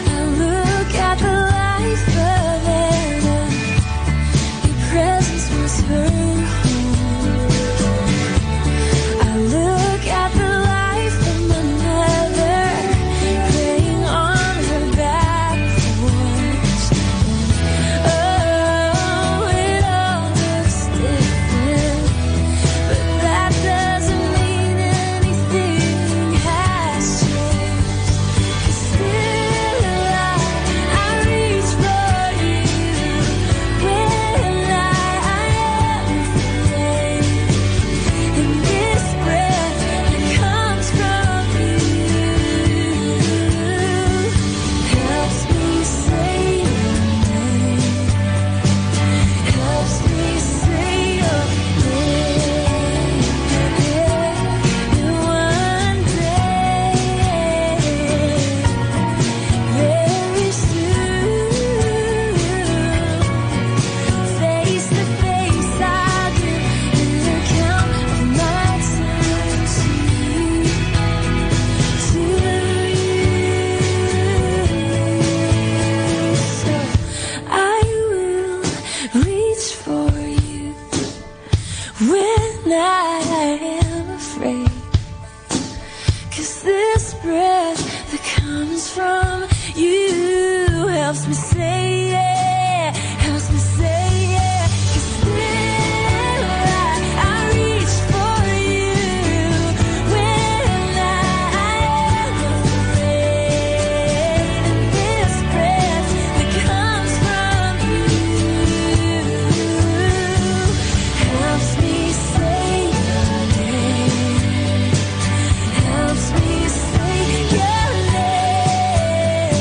I look at the life of Anna, your presence was her home. I look at the life of my mother, praying on her back porch. Oh, it all looks different, but that doesn't mean anything has changed. 'Cause still I reach for you when I am afraid. And this breath that comes from you helps me say your name, helps me say your name. And one day, very soon, face to face, I'll give an account of my time to you. So I will reach for you when I am afraid. 'Cause this breath that comes from you helps me say yeah, helps me say yeah. 'Cause still I reach for you when I am afraid. And this breath that comes from you helps me say your name, helps me say your name,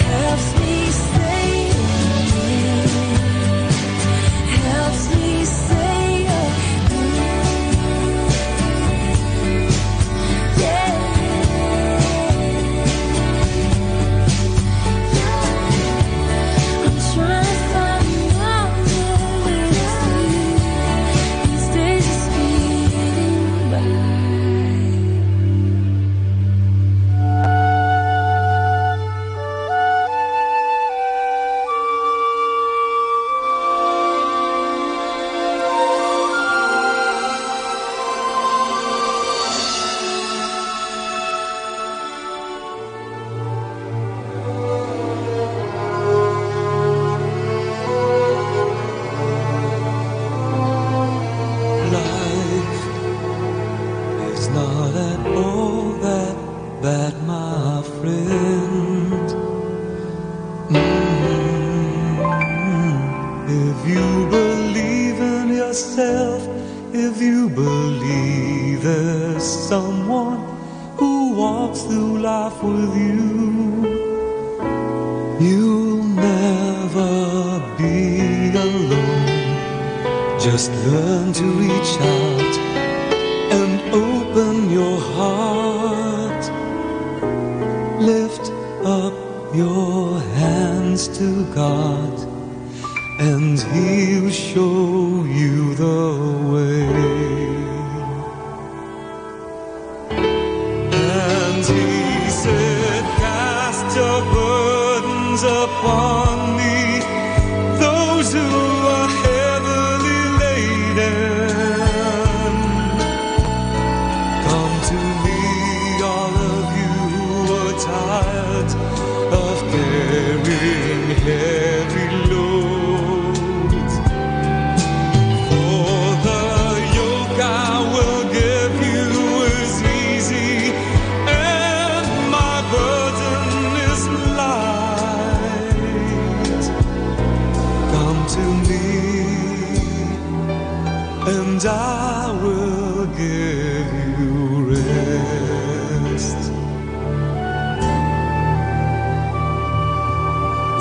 helps me say your name, helps me say your name. Yeah. I'm trying to find out with you. These days are speeding by. Life is not at all that bad, my friend. If you believe in yourself, if you believe there's someone who walks through life with you, you'll never be alone. Just learn to reach out and open your heart. Lift up your hands to God, and He'll show you the way. And He said, cast your burdens upon me, those who are heavily laden. Come to me, all of you who are tired of carrying heavy loads. For the yoke I will give you is easy, and my burden is light. Come to me, and I will give you rest.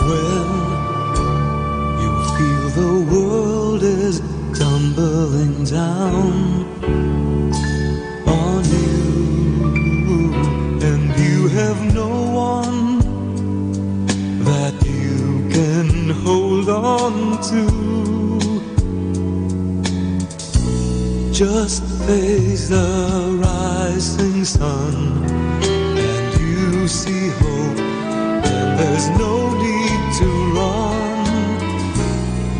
When you feel the world is tumbling down on you, and you have no one that you can hold on to, just face the rising sun, and you see hope, and there's no need to run.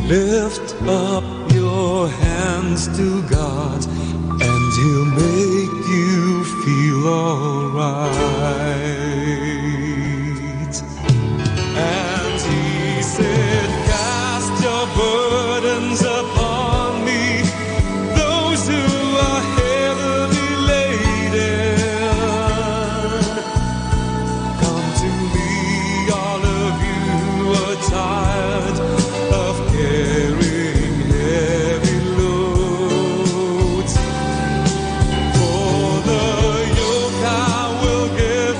Lift up your hands to God, and He'll make you feel alright. And He said, cast your burdens upon me, those who are heavily laden. Come to me, all of you who are tired of carrying heavy loads. For the yoke I will give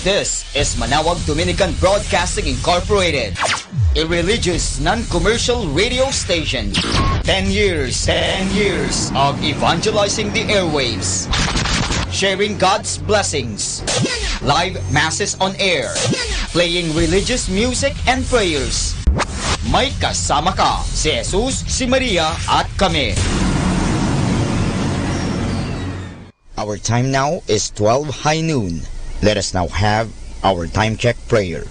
This is Manawag Dominican Broadcasting Incorporated, a religious, non-commercial radio station. 10 years of evangelizing the airwaves, sharing God's blessings, live masses on air, playing religious music and prayers. May kasama ka, si Jesus, si Maria, at kami. Our time now is 12 high noon. Let us now have our time check prayer.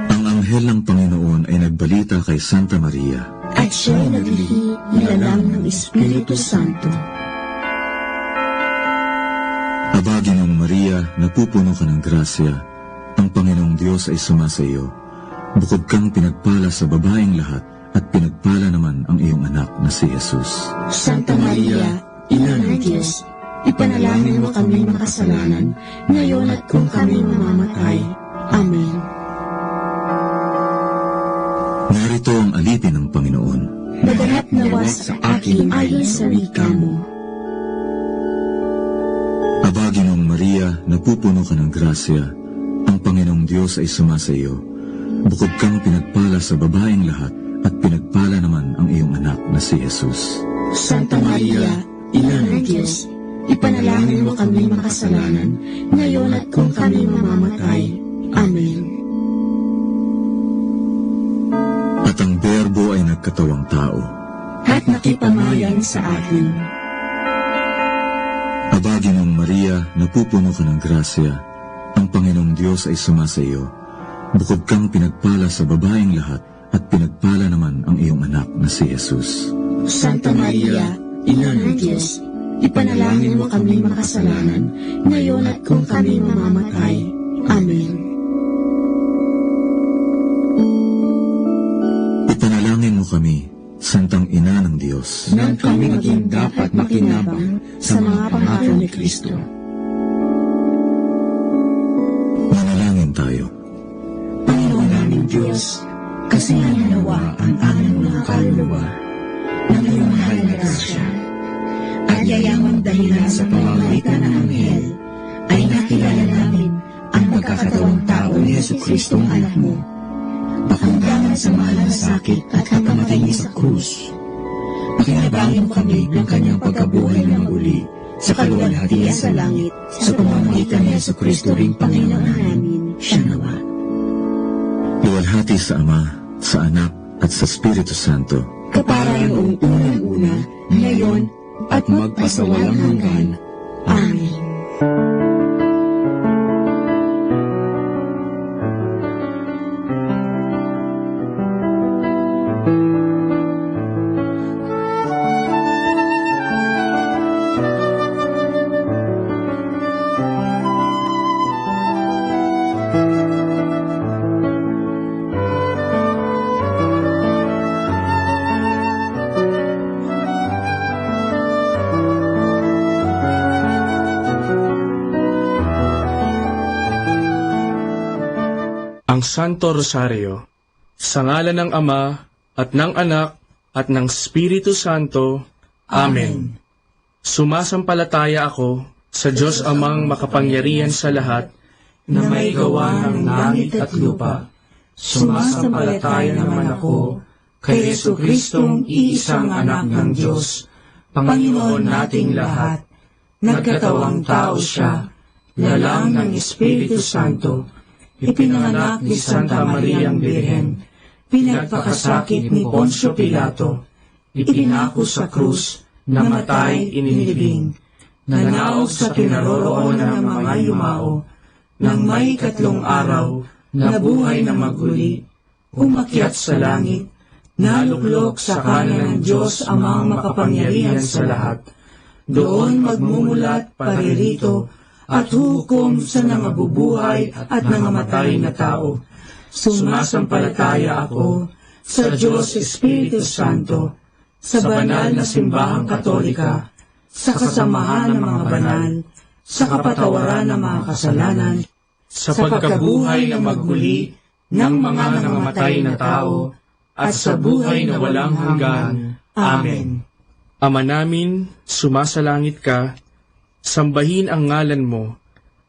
Ang anghel ng Panginoon ay nagbalita kay Santa Maria. At siya'y naglihi nilalang ng Espiritu Santo. Aba, Ginoong Maria, napupuno ka ng grasya. Ang Panginoong Diyos ay sumasa iyo. Bukod kang pinagpala sa babaeng lahat, at pinagpala naman ang iyong anak na si Jesus. Santa Maria, Ina ng Diyos, ipanalangin mo kami makasalanan, ngayon at kung kami mamamatay. Amen. Narito ang alipin ng Panginoon. Maganap nawa sa akin ayon sa wika mo. Aba, Ginoong Maria, napupuno ka ng grasya. Ang Panginoong Diyos ay sumasa iyo. Bukod kang pinagpala sa babaeng lahat, at pinagpala naman ang iyong anak na si Jesus. Santa Maria, Ina ng Diyos, ipanalangin mo kami makasalanan, ngayon at kung kami mamamatay. Amen. At ang Berbo ay nagkatawang tao. At nakipamayan sa atin. Aba, Ginoong Maria, napupuno ka ng grasya. Ang Panginoong Diyos ay sumasa iyo. Bukod kang pinagpala sa babaeng lahat, at pinagpala naman ang iyong anak na si Jesus. Santa Maria, Ina ng Diyos, ipanalangin mo kami makasalanan, ngayon at kung kami mamamatay. Amen. Ipanalangin mo kami, Santang Ina ng Diyos, nang kami maging dapat makinabang sa mga pangako ni Kristo. Manalangin tayo. Panginoon naming Diyos, kasi nawa ang aming mga kaluluwa ng iyong mahal na grasya at yayamang dahilan sa pamamagitan ng anghel ay nakilala namin ang magkakatawang tao ni Jesucristong anak mo, pakundangan sa mahal na sakit at pagkamatay niya sa krus. Pakinabangin mo kami ng kanyang pagkabuhay na muli sa kaluwalhatian sa langit sa pamamagitan ni Jesucristo ring Panginoon namin. Siya nawa. Luwalhati sa Ama, sa Anak, at sa Espiritu Santo. Kapara noong unang-una, ngayon, at magpasawalang hanggan. Amen. Ang Santo Rosario, sa ngalan ng Ama, at ng Anak, at ng Espiritu Santo. Amen. Sumasampalataya ako sa Diyos Amang makapangyarihan sa lahat, na may gawa ng langit at lupa. Sumasampalataya naman ako kay Jesucristong iisang anak ng Diyos, Panginoon nating lahat. Nagkatawang tao siya, lalang ng Espiritu Santo, ipinanganak ni Santa Mariang Birhen, pinagpakasakit ni Poncio Pilato, ipinako sa krus, namatay, inilibing, nanaog sa kinaroroonan ng mga yumao, nang may 3 araw, nabuhay na maguli, umakyat sa langit, naluklok sa kanan ng Diyos Amang makapangyarihan sa lahat, doon magmumulat paririto, at hukom sa nangabubuhay at nangamatay na tao. Sumasampalataya ako sa Diyos Espiritu Santo, sa banal na simbahang Katolika, sa kasamahan ng mga banal, sa kapatawaran ng mga kasalanan, sa pagkabuhay na magmuli ng mga nangamatay na tao, at sa buhay na walang hanggan. Amen. Ama namin, sumasalangit ka, sambahin ang ngalan mo,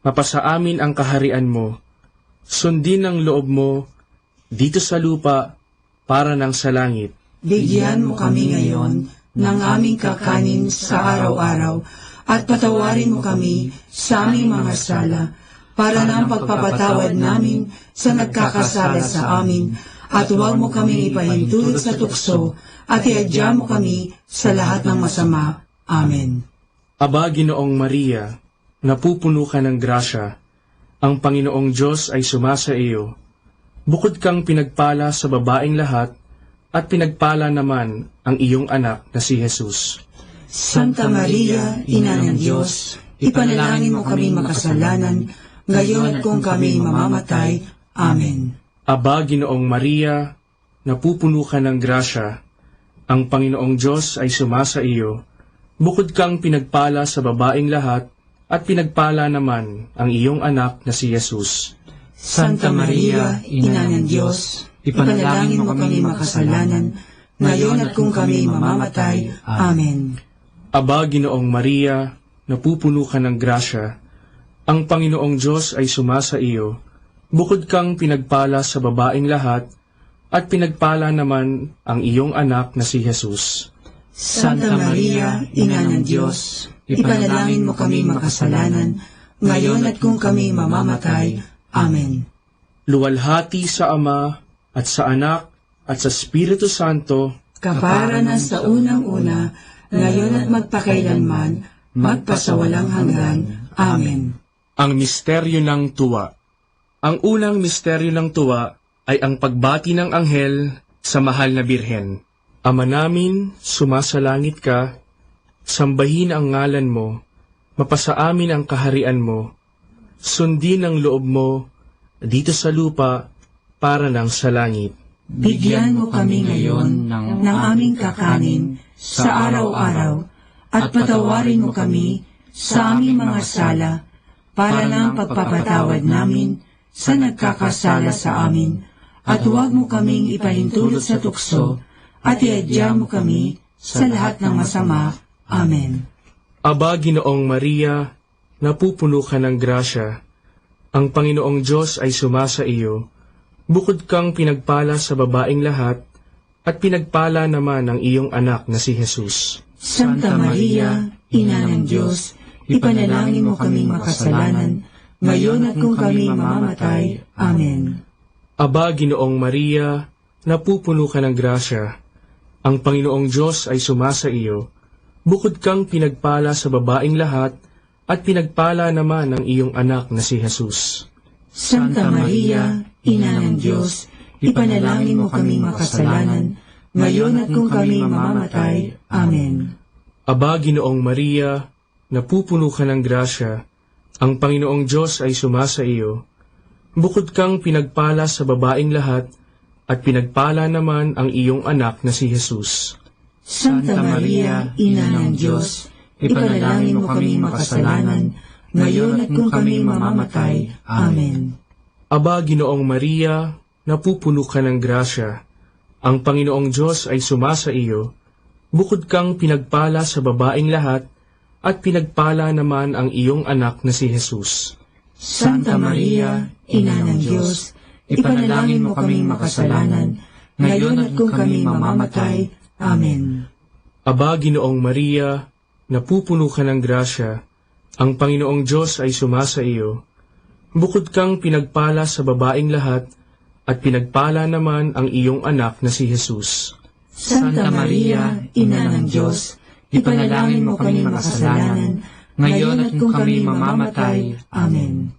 mapasa amin ang kaharian mo, sundin ang loob mo, dito sa lupa, para ng sa langit. Bigyan mo kami ngayon ng aming kakanin sa araw-araw at patawarin mo kami sa aming mga sala para ng pagpapatawad namin sa nagkakasala sa amin at huwag mo kaming ipahintulot sa tukso at iadya mo kami sa lahat ng masama. Amen. Aba, Ginoong Maria, napupuno ka ng grasya, ang Panginoong Diyos ay sumasa iyo. Bukod kang pinagpala sa babaeng lahat, at pinagpala naman ang iyong anak na si Jesus. Santa Maria, Ina ng Diyos, ipanalangin mo kami makasalanan, ngayon at kung kami mamamatay. Amen. Aba, Ginoong Maria, napupuno ka ng grasya, ang Panginoong Diyos ay sumasa iyo. Bukod kang pinagpala sa babaeng lahat, at pinagpala naman ang iyong anak na si Jesus. Santa Maria, Ina ng Diyos, ipanalangin mo kami makasalanan, ngayon at kung kami mamamatay. Amen. Aba, Ginoong Maria, napupuno ka ng grasya, ang Panginoong Diyos ay sumasa iyo. Bukod kang pinagpala sa babaeng lahat, at pinagpala naman ang iyong anak na si Jesus. Santa Maria, Ina ng Diyos, ipanalangin mo kami makasalanan, ngayon at kung kami mamamatay. Amen. Luwalhati sa Ama, at sa Anak, at sa Espiritu Santo, kapara na sa unang-una, ngayon at magpakailanman, magpasawalang hanggan. Amen. Ang misteryo ng tuwa. Ang unang misteryo ng tuwa ay ang pagbati ng anghel sa mahal na birhen. Ama namin, sumasalangit ka, sambahin ang ngalan mo, mapasa amin ang kaharian mo, sundin ang loob mo, dito sa lupa, para ng sa langit. Bigyan mo kami ngayon ng aming kakanin sa araw-araw at patawarin mo kami sa aming mga sala para ng pagpapatawad namin sa nagkakasala sa amin at huwag mo kaming ipahintulot sa tukso at iadya mo kami sa lahat ng masama. Amen. Aba, Ginoong Maria, napupuno ka ng grasya, ang Panginoong Diyos ay sumasa iyo. Bukod kang pinagpala sa babaeng lahat, at pinagpala naman ang iyong anak na si Jesus. Santa Maria, Ina ng Diyos, ipanalangin mo kaming makasalanan, ngayon at kung kami mamamatay. Amen. Aba, Ginoong Maria, napupuno ka ng grasya, ang Panginoong Diyos ay sumasa iyo. Bukod kang pinagpala sa babaeng lahat, at pinagpala naman ang iyong anak na si Jesus. Santa Maria, Ina ng Diyos, ipanalangin mo kaming makasalanan, ngayon at kung kami mamamatay. Amen. Aba, Ginoong Maria, napupuno ka ng grasya, ang Panginoong Diyos ay sumasa iyo. Bukod kang pinagpala sa babaeng lahat, at pinagpala naman ang iyong anak na si Jesus. Santa Maria, Ina ng Diyos, ipanalangin mo kaming makasalanan, ngayon at kung kami mamamatay. Amen. Aba, Ginoong Maria, napupuno ka ng grasya, ang Panginoong Diyos ay sumasa iyo. Bukod kang pinagpala sa babaeng lahat, at pinagpala naman ang iyong anak na si Jesus. Santa Maria, Ina ng Diyos, ipanalangin mo kaming makasalanan, ngayon at kung kami mamamatay. Amen. Aba, Ginoong Maria, napupuno ka ng grasya, ang Panginoong Diyos ay sumasa iyo. Bukod kang pinagpala sa babaeng lahat, at pinagpala naman ang iyong anak na si Jesus. Santa Maria, Ina ng Diyos, ipanalangin mo kaming makasalanan, ngayon at kung kami mamamatay. Amen.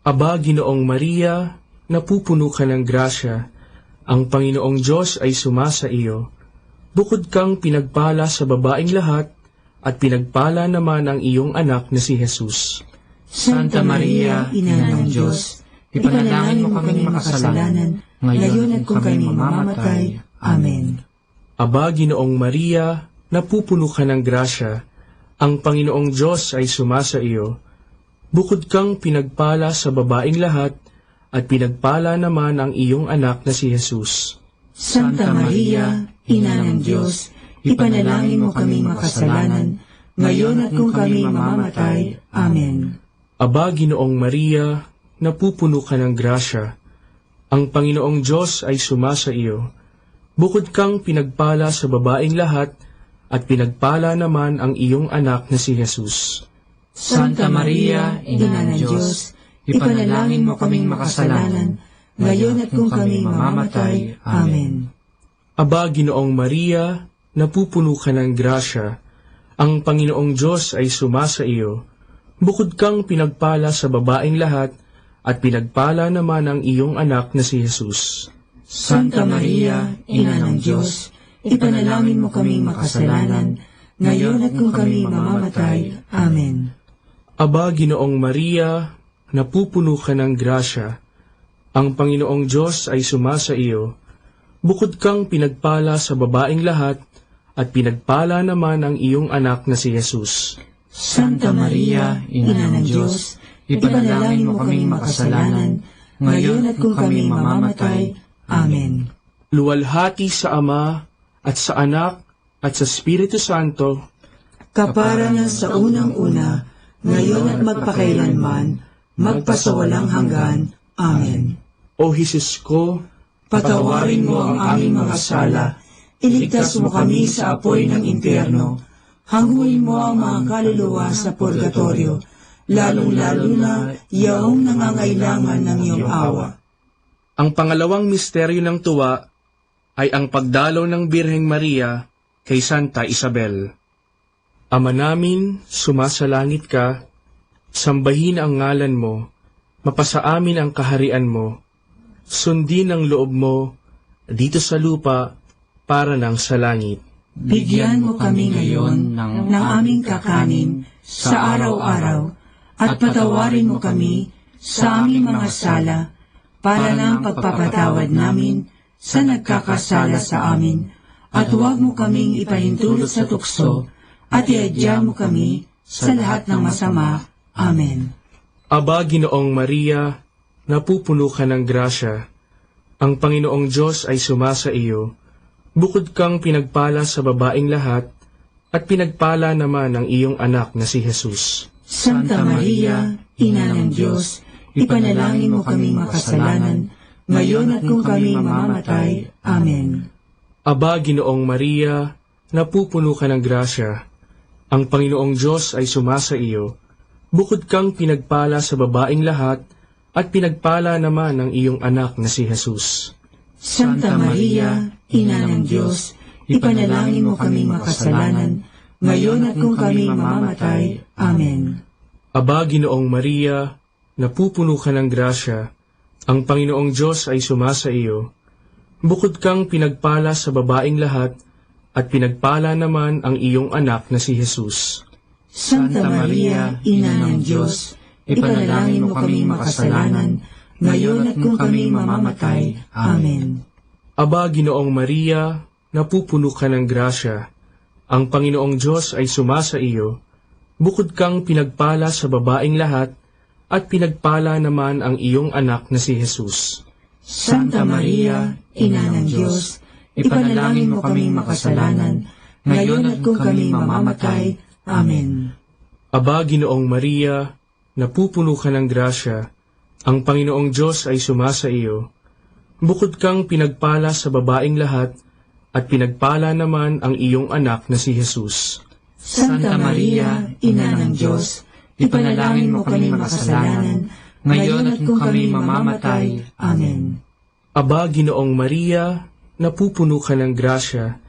Aba, Ginoong Maria, napupuno ka ng grasya, ang Panginoong Diyos ay sumasa iyo. Bukod kang pinagpala sa babaeng lahat, at pinagpala naman ang iyong anak na si Jesus. Santa Maria, Ina ng Diyos, ipanalangin mo kaming makasalanan, ngayon at kung kami mamamatay. Amen. Aba, Ginoong Maria, napupuno ka ng grasya, ang Panginoong Diyos ay sumasa iyo. Bukod kang pinagpala sa babaeng lahat, at pinagpala naman ang iyong anak na si Jesus. Santa Maria, Ina ng Diyos, ipanalangin mo kaming makasalanan, ngayon at kung kami mamamatay. Amen. Aba, Ginoong Maria, napupuno ka ng grasya. Ang Panginoong Diyos ay sumasa iyo. Bukod kang pinagpala sa babaeng lahat, at pinagpala naman ang iyong anak na si Jesus. Santa Maria, Ina ng Diyos, ipanalangin mo kaming makasalanan, ngayon at kung kami mamamatay. Amen. Aba, Ginoong Maria, napupuno ka ng grasya. Ang Panginoong Diyos ay sumasa iyo. Bukod kang pinagpala sa babaeng lahat, at pinagpala naman ang iyong anak na si Jesus. Santa Maria, Ina ng Diyos, ipanalangin mo kaming makasalanan, ngayon at kung kami mamamatay. Amen. Aba, Ginoong Maria, napupuno ka ng grasya. Ang Panginoong Diyos ay sumasa iyo. Bukod kang pinagpala sa babaeng lahat, at pinagpala naman ang iyong anak na si Jesus. Santa Maria, Ina ng Diyos, ipanalangin mo kaming makasalanan, ngayon at kung kami mamamatay. Amen. Luwalhati sa Ama, at sa Anak, at sa Espiritu Santo, kapara na sa unang-una, ngayon at magpakailanman, magpasawalang hanggan. Amen. O Jesus ko, patawarin mo ang aming mga sala, iligtas mo kami sa apoy ng impyerno, hanguin mo ang mga kaluluwa sa purgatorio, lalong-lalo na yaong nangangailangan ng iyong awa. Ang pangalawang misteryo ng tuwa ay ang pagdalaw ng Birheng Maria kay Santa Isabel. Ama namin, sumasalangit ka, sambahin ang ngalan mo, mapasa amin ang kaharian mo, sundin ang loob mo, dito sa lupa, para ng sa langit. Bigyan mo kami ngayon ng aming kakanin sa araw-araw, at patawarin mo kami sa aming mga sala, para ng pagpapatawad namin sa nagkakasala sa amin, at huwag mo kaming ipahintulot sa tukso, at iadya mo kami sa lahat ng masama. Amen. Aba, Ginoong Maria, napupuno ka ng grasya. Ang Panginoong Diyos ay sumasa iyo. Bukod kang pinagpala sa babaeng lahat, at pinagpala naman ang iyong anak na si Jesus. Santa Maria, Ina ng Diyos, ipanalangin mo kaming makasalanan, ngayon at kung kami mamamatay. Amen. Aba, Ginoong Maria, napupuno ka ng grasya. Ang Panginoong Diyos ay sumasa iyo. Bukod kang pinagpala sa babaeng lahat, at pinagpala naman ang iyong anak na si Jesus. Santa Maria, Ina ng Diyos, ipanalangin mo kaming makasalanan, ngayon at kung kami mamamatay. Amen. Aba, Ginoong Maria, napupuno ka ng grasya. Ang Panginoong Diyos ay sumasa iyo. Bukod kang pinagpala sa babaeng lahat, at pinagpala naman ang iyong anak na si Jesus. Santa Maria, Ina ng Diyos, ipanalangin mo kaming makasalanan, ngayon at kung kami mamamatay. Amen. Aba, Ginoong Maria, napupuno ka ng grasya. Ang Panginoong Diyos ay sumasa iyo. Bukod kang pinagpala sa babaeng lahat, at pinagpala naman ang iyong anak na si Jesus. Santa Maria, Ina ng Diyos, ipanalangin mo kaming makasalanan, ngayon at kung kami mamamatay. Amen. Aba, Ginoong Maria, napupuno ka ng grasya. Ang Panginoong Diyos ay sumasa iyo. Bukod kang pinagpala sa babaeng lahat, at pinagpala naman ang iyong anak na si Jesus. Santa Maria, Ina ng Diyos, ipanalangin mo kaming makasalanan, ngayon at kung kami mamamatay. Amen. Aba, Ginoong Maria, napupuno ka ng grasya.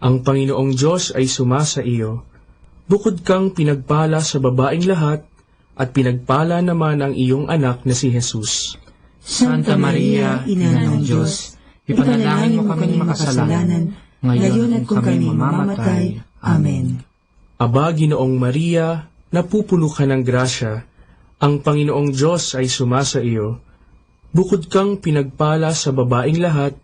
Ang Panginoong Diyos ay sumasa iyo. Bukod kang pinagpala sa babaeng lahat, at pinagpala naman ang iyong anak na si Jesus. Santa Maria, Ina ng Diyos, ipanalangin mo kaming makasalanan, ngayon at kung kami mamamatay. Amen. Aba, Ginoong Maria, napupuno ka ng grasya. Ang Panginoong Diyos ay sumasa iyo. Bukod kang pinagpala sa babaeng lahat,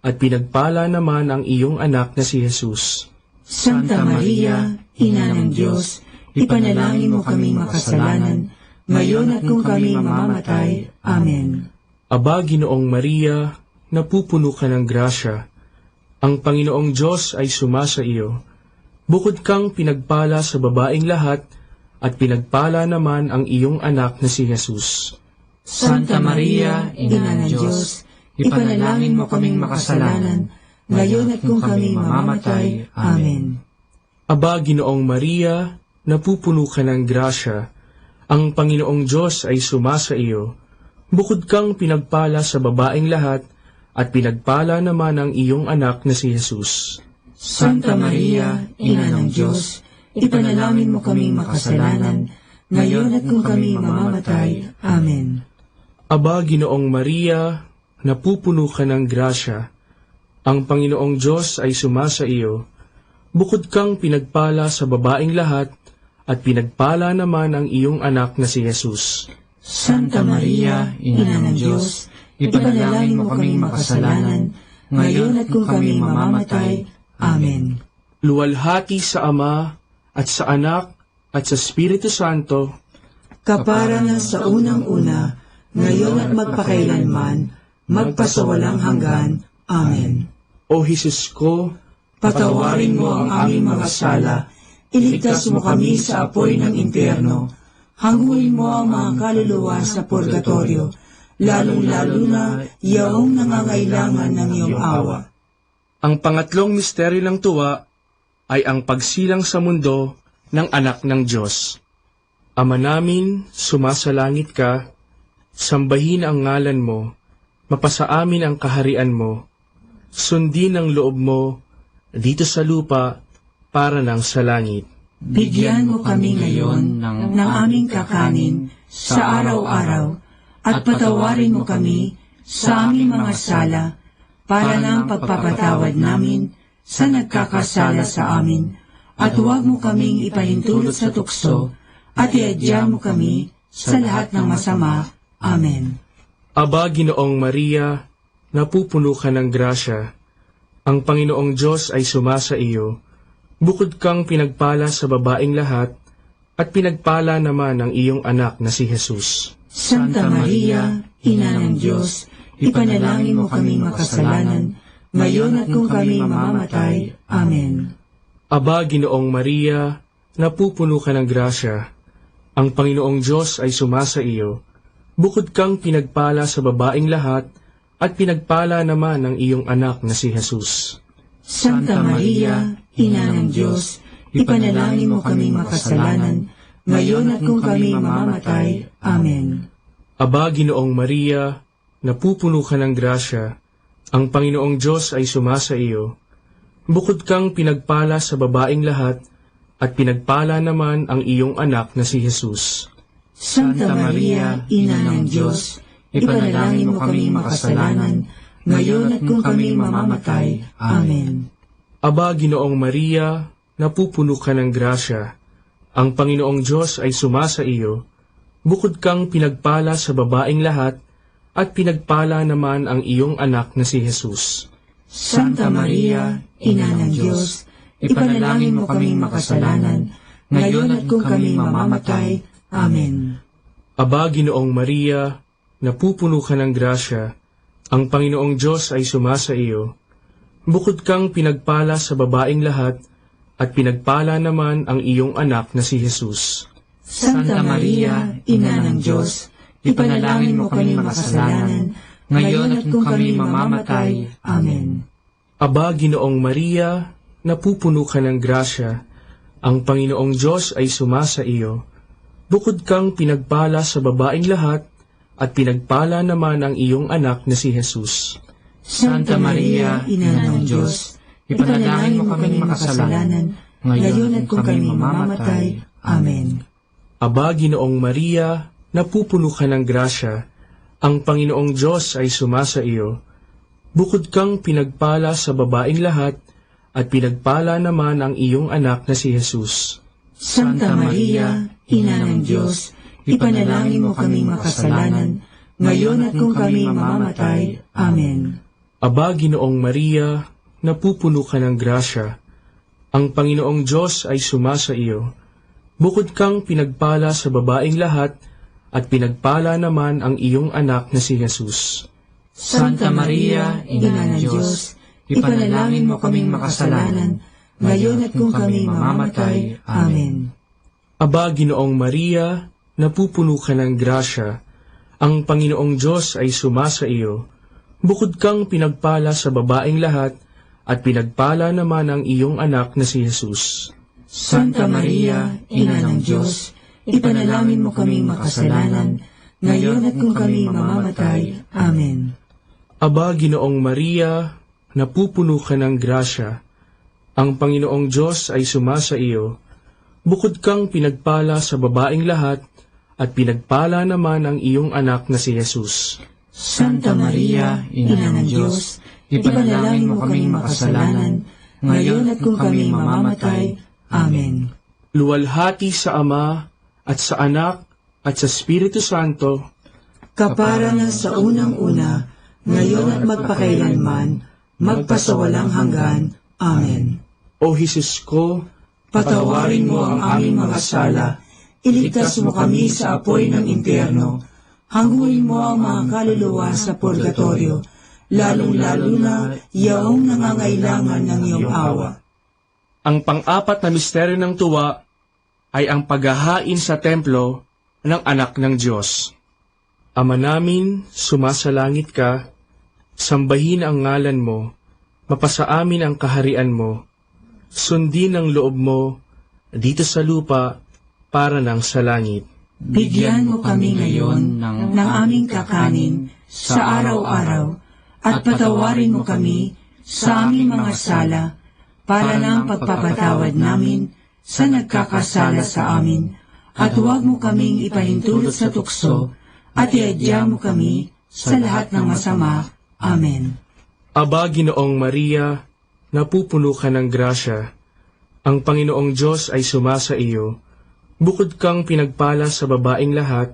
at pinagpala naman ang iyong anak na si Jesus. Santa Maria, Ina ng Diyos, ipanalangin mo kaming makasalanan, ngayon at kung kami mamamatay. Amen. Aba, Ginoong Maria, napupuno ka ng grasya. Ang Panginoong Diyos ay sumasa iyo. Bukod kang pinagpala sa babaing lahat, at pinagpala naman ang iyong anak na si Jesus. Santa Maria, Ina ng Diyos, ipanalangin mo kaming makasalanan, ngayon at kung kami mamamatay. Amen. Aba, Ginoong Maria, napupuno ka ng grasya, ang Panginoong Diyos ay sumasa iyo. Bukod kang pinagpala sa babaing lahat, at pinagpala naman ang iyong anak na si Jesus. Santa Maria, Ina ng Diyos, ipanalangin mo kaming makasalanan, ngayon at kung kami mamamatay. Amen. Aba, Ginoong Maria, napupuno ka ng grasya, ang Panginoong Diyos ay sumasa iyo. Bukod kang pinagpala sa babaing lahat, at pinagpala naman ang iyong anak na si Jesus. Santa Maria, Ina ng Diyos, ipanalangin mo kaming makasalanan, ngayon at kung kami mamamatay. Amen. Luwalhati sa Ama, at sa Anak, at sa Espiritu Santo, kapara na sa unang-una, ngayon at magpakailanman, magpasawalang hanggan. Amen. O Jesus ko, patawarin mo ang aming mga sala, iligtas mo kami sa apoy ng impyerno, hanguin mo ang mga kaluluwa sa purgatorio, lalong-lalo na yaong nangangailangan ng iyong awa. Ang pangatlong misteryo ng tuwa ay ang pagsilang sa mundo ng anak ng Diyos. Ama namin, sumasalangit ka, sambahin ang ngalan mo, mapasa amin ang kaharian mo, sundin ang loob mo, dito sa lupa, para ng sa langit. Bigyan mo kami ngayon ng aming kakanin sa araw-araw, at patawarin mo kami sa aming mga sala, para ng pagpapatawad namin sa nagkakasala sa amin, at huwag mo kaming ipahintulot sa tukso, at iadya mo kami sa lahat ng masama. Amen. Aba, Ginoong Maria, napupuno ka ng grasya, ang Panginoong Diyos ay sumasa iyo. Bukod kang pinagpala sa babaing lahat, at pinagpala naman ang iyong anak na si Jesus. Santa Maria, Ina ng Diyos, ipanalangin mo kaming makasalanan, ngayon at kung kami mamamatay. Amen. Aba, Ginoong Maria, napupuno ka ng grasya, ang Panginoong Diyos ay sumasa iyo. Bukod kang pinagpala sa babaing lahat, at pinagpala naman ang iyong anak na si Jesus. Santa Maria, Ina ng Diyos, ipanalangin mo kaming makasalanan, ngayon at kung kami mamamatay. Amen. Aba, Ginoong Maria, napupuno ka ng grasya, ang Panginoong Diyos ay sumasa iyo. Bukod kang pinagpala sa babaing lahat, at pinagpala naman ang iyong anak na si Jesus. Santa Maria, Ina ng Diyos, ipanalangin mo kaming makasalanan, ngayon at kung kami mamamatay. Amen. Aba, Ginoong Maria, napupuno ka ng grasya, ang Panginoong Diyos ay sumasa iyo. Bukod kang pinagpala sa babaing lahat, at pinagpala naman ang iyong anak na si Jesus. Santa Maria, Ina ng Diyos, ipanalangin mo kaming makasalanan, ngayon at kung kami mamamatay. Amen. Aba, Ginoong Maria, napupuno ka ng grasya, ang Panginoong Diyos ay sumasa iyo. Bukod kang pinagpala sa babaing lahat, at pinagpala naman ang iyong anak na si Jesus. Santa Maria, Ina ng Diyos, ipanalangin mo kaming makasalanan, ngayon at kung kami mamamatay. Amen. Aba, Ginoong Maria, napupuno ka ng grasya, ang Panginoong Diyos ay sumasa iyo. Bukod kang pinagpala sa babaing lahat, at pinagpala naman ang iyong anak na si Jesus. Santa Maria, Ina ng Diyos, ipanalangin mo kaming makasalanan, ngayon at kung kami mamamatay. Amen. Aba, Ginoong Maria, napupuno ka ng grasya, ang Panginoong Diyos ay sumasa iyo. Bukod kang pinagpala sa babaing lahat, at pinagpala naman ang iyong anak na si Jesus. Santa Maria, Ina ng Diyos, ipanalangin mo kaming makasalanan, ngayon at kung kami mamamatay. Amen. Aba, Ginoong Maria, napupuno ka ng grasya, ang Panginoong Diyos ay sumasa iyo. Bukod kang pinagpala sa babaing lahat, at pinagpala naman ang iyong anak na si Jesus. Santa Maria, Ina ng Diyos, ipanalangin mo kaming makasalanan, ngayon at kung kami mamamatay. Amen. Aba, Ginoong Maria, napupuno ka ng grasya, ang Panginoong Diyos ay sumasa iyo. Bukod kang pinagpala sa babaeng lahat, at pinagpala naman ang iyong anak na si Jesus. Santa Maria, Ina ng Diyos, ipanalangin mo kaming makasalanan, ngayon at kung kami mamamatay. Amen. Aba, Ginoong Maria, napupuno ka ng grasya, ang Panginoong Diyos ay sumasa iyo. Bukod kang pinagpala sa babaeng lahat, at pinagpala naman ang iyong anak na si Jesus. Santa Maria, Ina ng Diyos, ipanalangin mo kaming makasalanan, ngayon at kung kami mamamatay. Amen. Luwalhati sa Ama, at sa Anak, at sa Espiritu Santo, kaparangan sa unang-una, ngayon at magpakailanman, magpasawalang hanggan. Amen. O Jesus ko, patawarin mo ang aming mga sala, iligtas mo kami sa apoy ng impyerno, hanguin mo ang mga kaluluwa sa purgatorio, lalong-lalo na yaong nangangailangan ng iyong awa. Ang pang-apat na misteryo ng tuwa ay ang paghahain sa templo ng anak ng Diyos. Ama namin, sumasalangit ka, sambahin ang ngalan mo, mapasa amin ang kaharian mo, sundin ang loob mo dito sa lupa para ng sa langit. Bigyan mo kami ngayon ng aming kakanin sa araw-araw at patawarin mo kami sa aming mga sala para ng pagpapatawad namin sa nagkakasala sa amin, at huwag mo kaming ipahintulot sa tukso at iadya mo kami sa lahat ng masama. Amen. Aba, Ginoong Maria, napupuno ka ng grasya, ang Panginoong Diyos ay sumasa iyo. Bukod kang pinagpala sa babaeng lahat,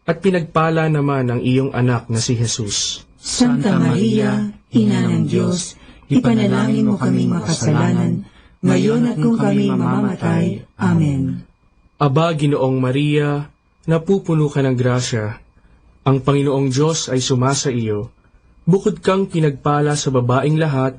at pinagpala naman ang iyong anak na si Jesus. Santa Maria, Ina ng Diyos, ipanalangin mo kaming makasalanan, ngayon at kung kami mamamatay. Amen. Aba, Ginoong Maria, napupuno ka ng grasya, ang Panginoong Diyos ay sumasa iyo. Bukod kang pinagpala sa babaeng lahat,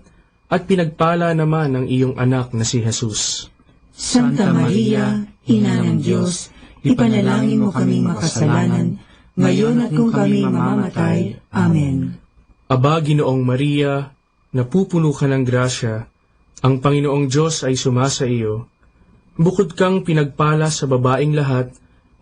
at pinagpala naman ang iyong anak na si Jesus. Santa Maria, Ina ng Diyos, ipanalangin mo kaming makasalanan, ngayon at kung kami mamamatay. Amen. Aba, Ginoong Maria, napupuno ka ng grasya, ang Panginoong Diyos ay sumasa iyo. Bukod kang pinagpala sa babaeng lahat,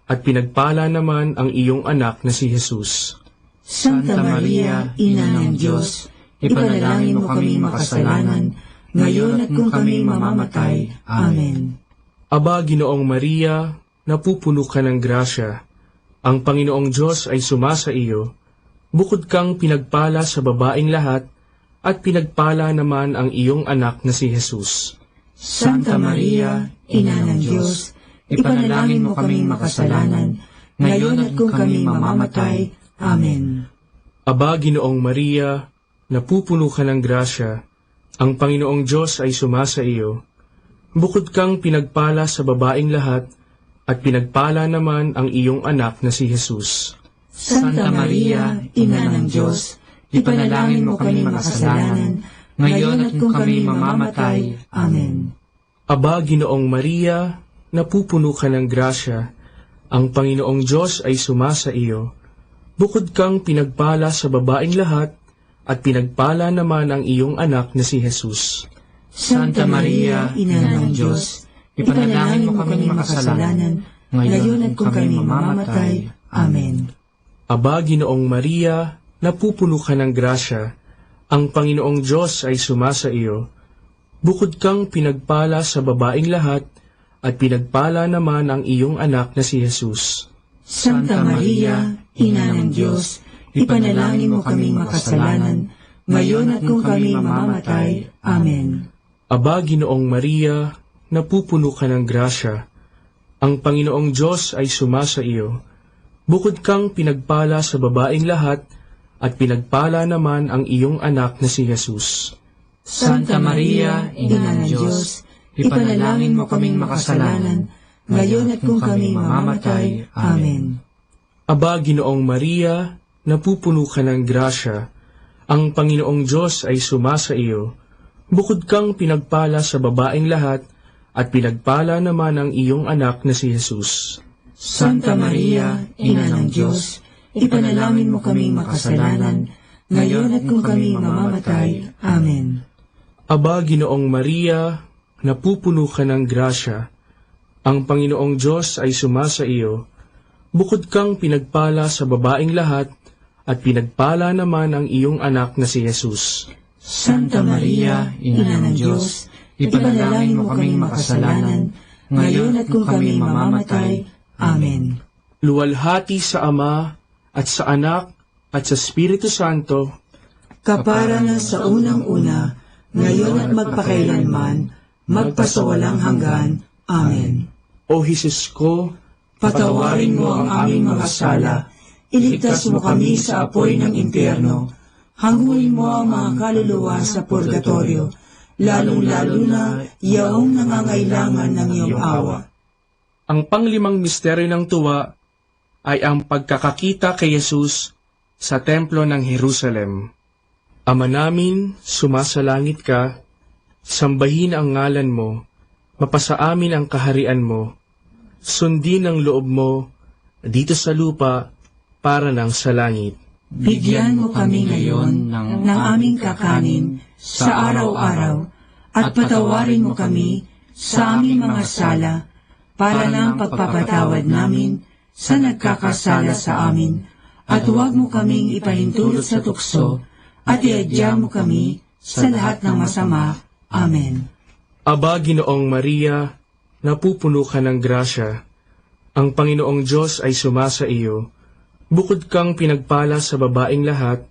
at pinagpala naman ang iyong anak na si Jesus. Santa Maria, Ina ng Diyos, ipanalangin mo kaming makasalanan, ngayon at kung kami mamamatay. Amen. Aba, Ginoong Maria, napupuno ka ng grasya, ang Panginoong Diyos ay sumasa iyo. Bukod kang pinagpala sa babaeng lahat, at pinagpala naman ang iyong anak na si Jesus. Santa Maria, Ina ng Diyos, ipanalangin mo kaming makasalanan, ngayon at kung kami mamamatay. Amen. Aba, Ginoong Maria, napupuno ka ng grasya, ang Panginoong Diyos ay sumasa iyo. Bukod kang pinagpala sa babaeng lahat, at pinagpala naman ang iyong anak na si Jesus. Santa Maria, Ina ng Diyos, ipanalangin mo kaming makasalanan, ngayon at kung kami mamamatay. Amen. Aba, Ginoong Maria, napupuno ka ng grasya, ang Panginoong Diyos ay sumasa iyo. Bukod kang pinagpala sa babaeng lahat, at pinagpala naman ang iyong anak na si Jesus. Santa Maria, Ina ng Diyos, ipanalangin mo kaming makasalanan, ngayon at kung kami mamamatay. Amen. Aba, Ginoong Maria, napupuno ka ng grasya, ang Panginoong Diyos ay sumasa iyo. Bukod kang pinagpala sa babaeng lahat, at pinagpala naman ang iyong anak na si Jesus. Santa Maria, Ina ng Diyos, ipanalangin mo kaming makasalanan, ngayon at kung kami mamamatay. Amen. Aba, Ginoong Maria, napupuno ka ng grasya, ang Panginoong Diyos ay sumasa iyo. Bukod kang pinagpala sa babaeng lahat, at pinagpala naman ang iyong anak na si Jesus. Santa Maria, Ina ng Diyos, ipanalangin mo kaming makasalanan, ngayon at kung kami mamamatay. Amen. Aba, Ginoong Maria, napupuno ka ng grasya, ang Panginoong Diyos ay sumasa iyo. Bukod kang pinagpala sa babaeng lahat, at pinagpala naman ang iyong anak na si Jesus. Santa Maria, Ina ng Diyos, ipanalangin mo kaming makasalanan, ngayon at kung kami mamamatay. Amen. Aba, Ginoong Maria, napupuno ka ng grasya. Ang Panginoong Diyos ay sumasa iyo. Bukod kang pinagpala sa babaeng lahat, at pinagpala naman ang iyong anak na si Jesus. Santa Maria, Ina ng Diyos, ipanalangin mo kaming makasalanan, ngayon at kung kami mamamatay. Amen. Luwalhati sa Ama, at sa Anak, at sa Espiritu Santo, kapara na sa unang-una, ngayon at magpakailanman, magpasawalang hanggan. Amen. O Jesus ko, patawarin mo ang aming mga sala, iligtas mo kami sa apoy ng impyerno, hanguin mo ang mga kaluluwa sa purgatorio, lalong-lalo na yaong nangangailangan ng iyong awa. Ang panglimang misteryo ng tuwa ay ang pagkakakita kay Jesus sa templo ng Jerusalem. Ama namin, sumasalangit ka, sambahin ang ngalan mo, mapasa amin ang kaharian mo, sundin ang loob mo dito sa lupa para ng sa langit. Bigyan mo kami ngayon ng aming kakanin sa araw-araw at patawarin mo kami sa aming mga sala para ng pagpapatawad namin sa nagkakasala sa amin, at huwag mo kaming ipahintulot sa tukso at iadya mo kami sa lahat ng masama. Amen. Aba, Ginoong Maria, napupuno ka ng grasya. Ang Panginoong Diyos ay sumasa iyo. Bukod kang pinagpala sa babaeng lahat,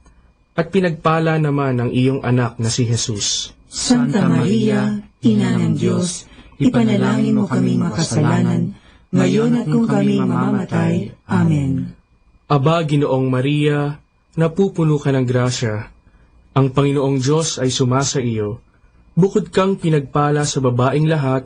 at pinagpala naman ang iyong anak na si Jesus. Santa Maria, Ina ng Diyos, ipanalangin mo kaming makasalanan, ngayon at kung kami mamamatay. Amen. Aba, Ginoong Maria, napupuno ka ng grasya. Ang Panginoong Diyos ay sumasa iyo. Bukod kang pinagpala sa babaeng lahat,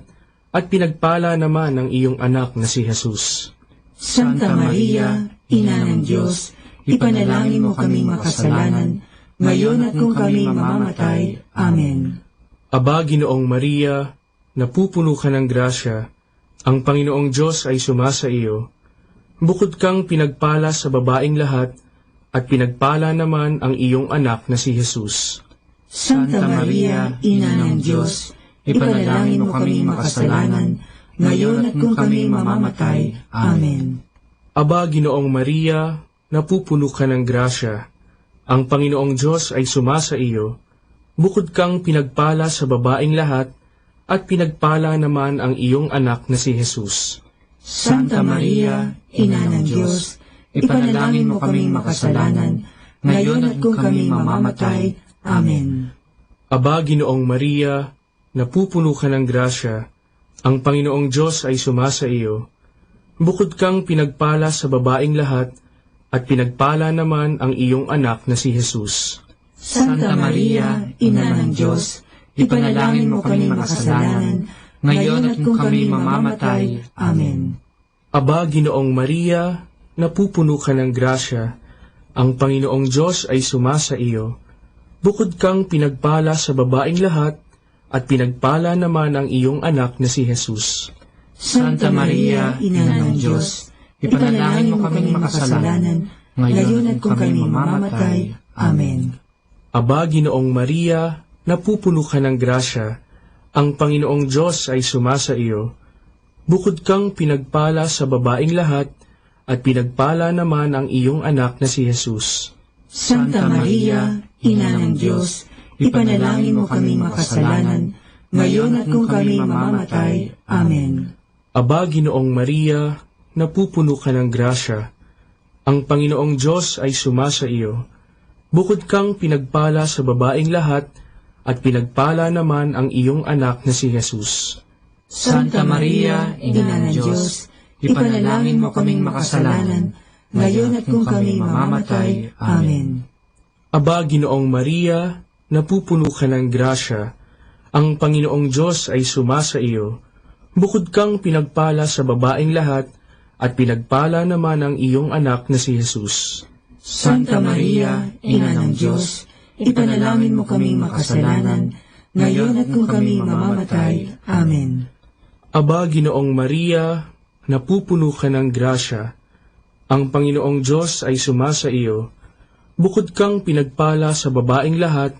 at pinagpala naman ang iyong anak na si Jesus. Santa Maria, Ina ng Diyos, ipanalangin mo kaming makasalanan, ngayon at kung kami mamamatay. Amen. Aba, Ginoong Maria, napupuno ka ng grasya. Ang Panginoong Diyos ay sumasa iyo. Bukod kang pinagpala sa babaeng lahat, at pinagpala naman ang iyong anak na si Jesus. Santa Maria, Ina ng Diyos, ipanalangin mo kaming makasalanan, ngayon at kung kami mamamatay. Amen. Aba, Ginoong Maria, napupuno ka ng grasya. Ang Panginoong Diyos ay sumasa iyo. Bukod kang pinagpala sa babaeng lahat, at pinagpala naman ang iyong anak na si Jesus. Santa Maria, Ina ng Diyos, ipanalangin mo kaming makasalanan, ngayon at kung kami mamamatay. Amen. Aba, Ginoong Maria, napupuno ka ng grasya. Ang Panginoong Diyos ay sumasa iyo. Bukod kang pinagpala sa babaeng lahat, at pinagpala naman ang iyong anak na si Jesus. Santa Maria, Ina ng Diyos, ipanalangin mo kaming makasalanan, ngayon at kung kami mamamatay. Amen. Aba, Ginoong Maria, napupuno ka ng grasya. Ang Panginoong Diyos ay sumasa iyo. Bukod kang pinagpala sa babaeng lahat, at pinagpala naman ang iyong anak na si Jesus. Santa Maria, Ina ng Diyos, ipanalangin mo kaming makasalanan, ngayon at kung kami mamamatay. Amen. Aba, Ginoong Maria, napupuno ka ng grasya. Ang Panginoong Diyos ay sumasa iyo. Bukod kang pinagpala sa babaeng lahat, at pinagpala naman ang iyong anak na si Jesus. Santa Maria, Ina ng Diyos, ipanalangin mo kaming makasalanan, ngayon at kung kami mamamatay. Amen. Aba, Ginoong Maria, napupuno ka ng grasya. Ang Panginoong Diyos ay sumasa iyo. Bukod kang pinagpala sa babaeng lahat, at pinagpala naman ang iyong anak na si Jesus. Santa Maria, Ina ng Diyos, ipanalangin mo kaming makasalanan, ngayon at kung kami mamamatay. Amen. Aba, Ginoong Maria, napupuno ka ng grasya. Ang Panginoong Diyos ay sumasa iyo. Bukod kang pinagpala sa babaeng lahat, at pinagpala naman ang iyong anak na si Jesus. Santa Maria, Ina ng Diyos, ipanalangin mo kaming makasalanan, ngayon at kung kami mamamatay. Amen. Aba, Ginoong Maria, napupuno ka ng grasya, ang Panginoong Diyos ay sumasa iyo. Bukod kang pinagpala sa babaeng lahat,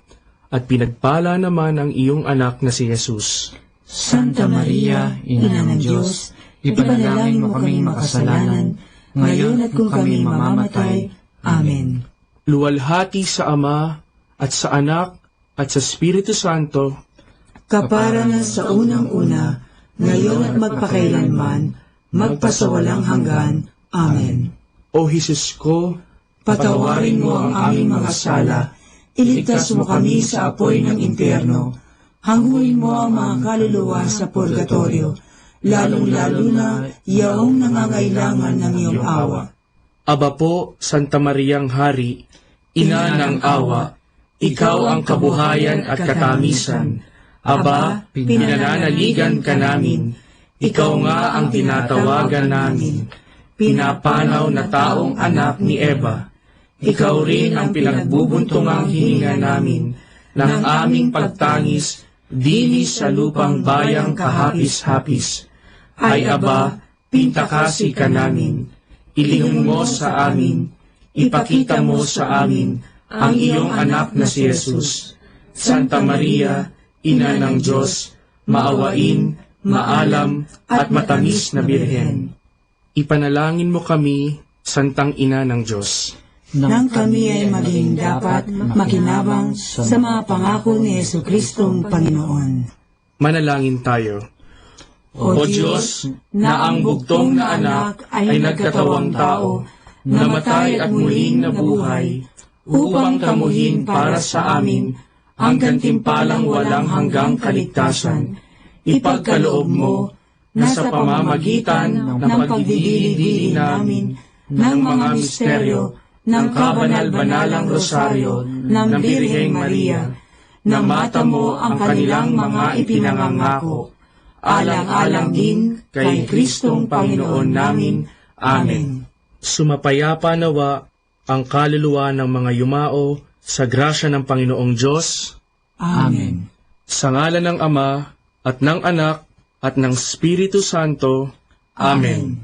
at pinagpala naman ang iyong anak na si Jesus. Santa Maria, Ina ng Diyos, ipanalangin mo kaming makasalanan, ngayon at kung kami mamamatay. Amen. Luwalhati sa Ama, at sa Anak, at sa Espiritu Santo, kapara na sa unang-una, ngayon at magpakailanman, magpasawalang hanggan. Amen. O Jesus ko, patawarin mo ang aming mga sala, iligtas mo kami sa apoy ng impyerno, hanguin mo ang mga kaluluwa sa purgatorio, lalong-lalo na yaong nangangailangan ng iyong awa. Aba po, Santa Mariang Hari, Ina ng awa, ikaw ang kabuhayan at katamisan. Aba, pinananaligan ka namin, ikaw nga ang tinatawagan namin. Pinapanaw na taong anak ni Eva, ikaw rin ang pinagbubuntungang hininga namin ng aming pagtangis dini sa lupang bayang kahapis-hapis. Ay aba, pintakasi ka namin, ilingon mo sa amin, ipakita mo sa amin ang iyong anak na si Jesus. Santa Maria, Ina ng Diyos, maawain, maalam at matamis na Birhen. Ipanalangin mo kami, Santang Ina ng Diyos, nang kami ay maging dapat makinabang sa mga pangako ni Jesucristong Panginoon. Manalangin tayo. O Diyos, na ang bugtong na anak ay nagkatawang tao, namatay at muling nabuhay, upang kamuhin para sa amin ang gantimpalang walang hanggang kaligtasan. Ipagkaloob mo na sa pamamagitan ng pagdidili-dili namin ng mga misteryo ng kabanal-banalang rosaryo ng Birheng Maria, na mata mo ang kanilang mga ipinangangako, alang-alang din kay Kristong Panginoon namin. Amen. Sumapayapa nawa ang kaluluwa ng mga yumao sa grasya ng Panginoong Diyos. Amen. Sa ngalan ng Ama, at ng Anak, at ng Espiritu Santo. Amen.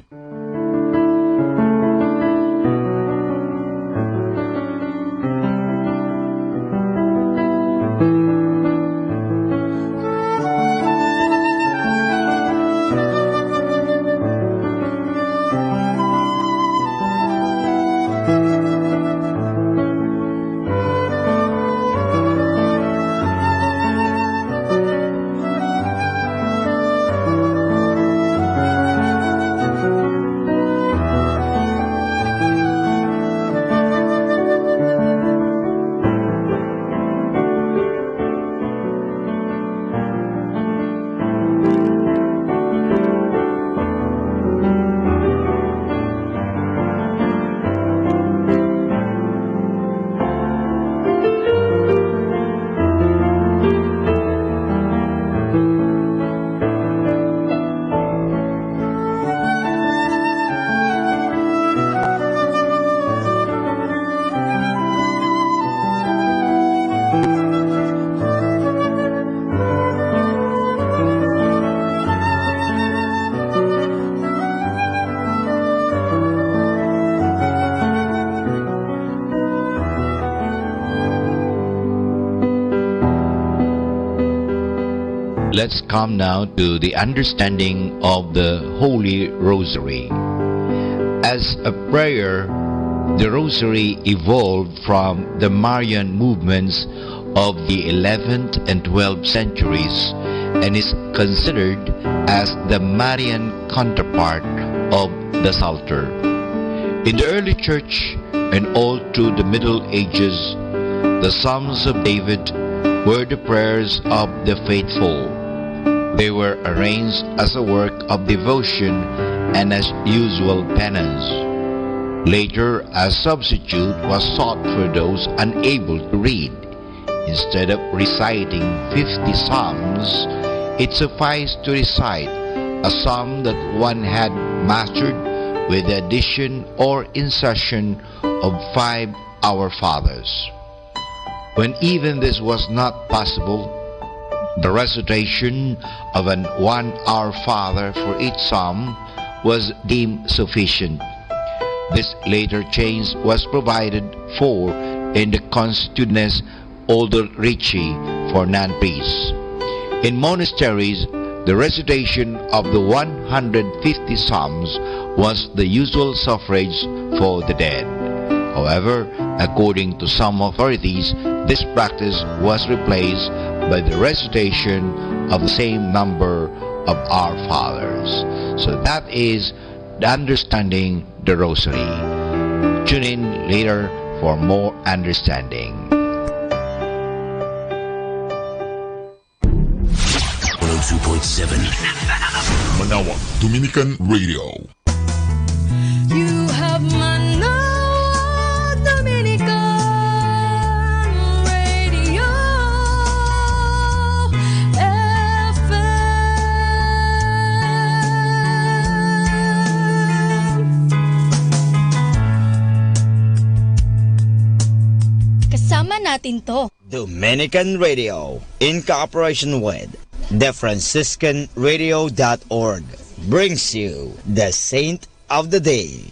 Let's come now to the understanding of the Holy Rosary. As a prayer, the Rosary evolved from the Marian movements of the 11th and 12th centuries and is considered as the Marian counterpart of the Psalter. In the early church and all through the Middle Ages, the Psalms of David were the prayers of the faithful. They were arranged as a work of devotion and as usual penance. Later, a substitute was sought for those unable to read. Instead of reciting 50 psalms, it sufficed to recite a psalm that one had mastered with the addition or insertion of 5 Our Fathers. When even this was not possible, The recitation of an 1 Our Father for each psalm was deemed sufficient. This later change was provided for in the Constitutiones Older-Ricci for non-priests. In monasteries, the recitation of the 150 psalms was the usual suffrage for the dead. However, according to some authorities, this practice was replaced by the recitation of the same number of Our Fathers. So that is the understanding the Rosary. Tune in later for more understanding. 102.7 Manawag Dominican Radio. You have Manawag Dominican Radio FM. Kasama natin to. Dominican Radio, in cooperation with TheFranciscanRadio.org, brings you the Saint of the Day.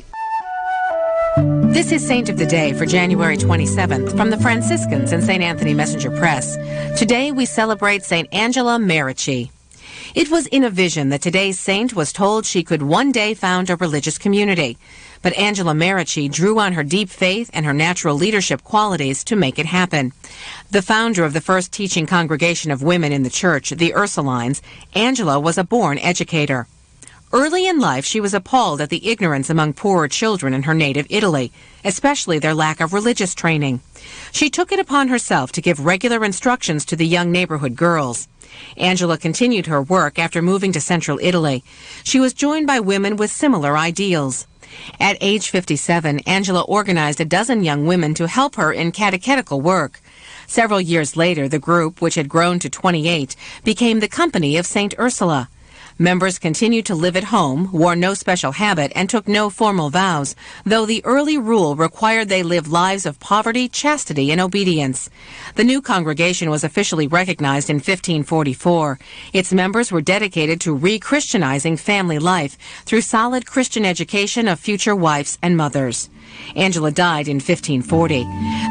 This is Saint of the Day for January 27th from the Franciscans and St. Anthony Messenger Press. Today we celebrate St. Angela Merici. It was in a vision that today's saint was told she could one day found a religious community. But Angela Merici drew on her deep faith and her natural leadership qualities to make it happen. The founder of the first teaching congregation of women in the church, the Ursulines, Angela was a born educator. Early in life, she was appalled at the ignorance among poorer children in her native Italy, especially their lack of religious training. She took it upon herself to give regular instructions to the young neighborhood girls. Angela continued her work after moving to central Italy. She was joined by women with similar ideals. At age 57, Angela organized a dozen young women to help her in catechetical work. Several years later, the group, which had grown to 28, became the Company of St. Ursula. Members continued to live at home, wore no special habit, and took no formal vows, though the early rule required they live lives of poverty, chastity, and obedience. The new congregation was officially recognized in 1544. Its members were dedicated to re-Christianizing family life through solid Christian education of future wives and mothers. Angela died in 1540.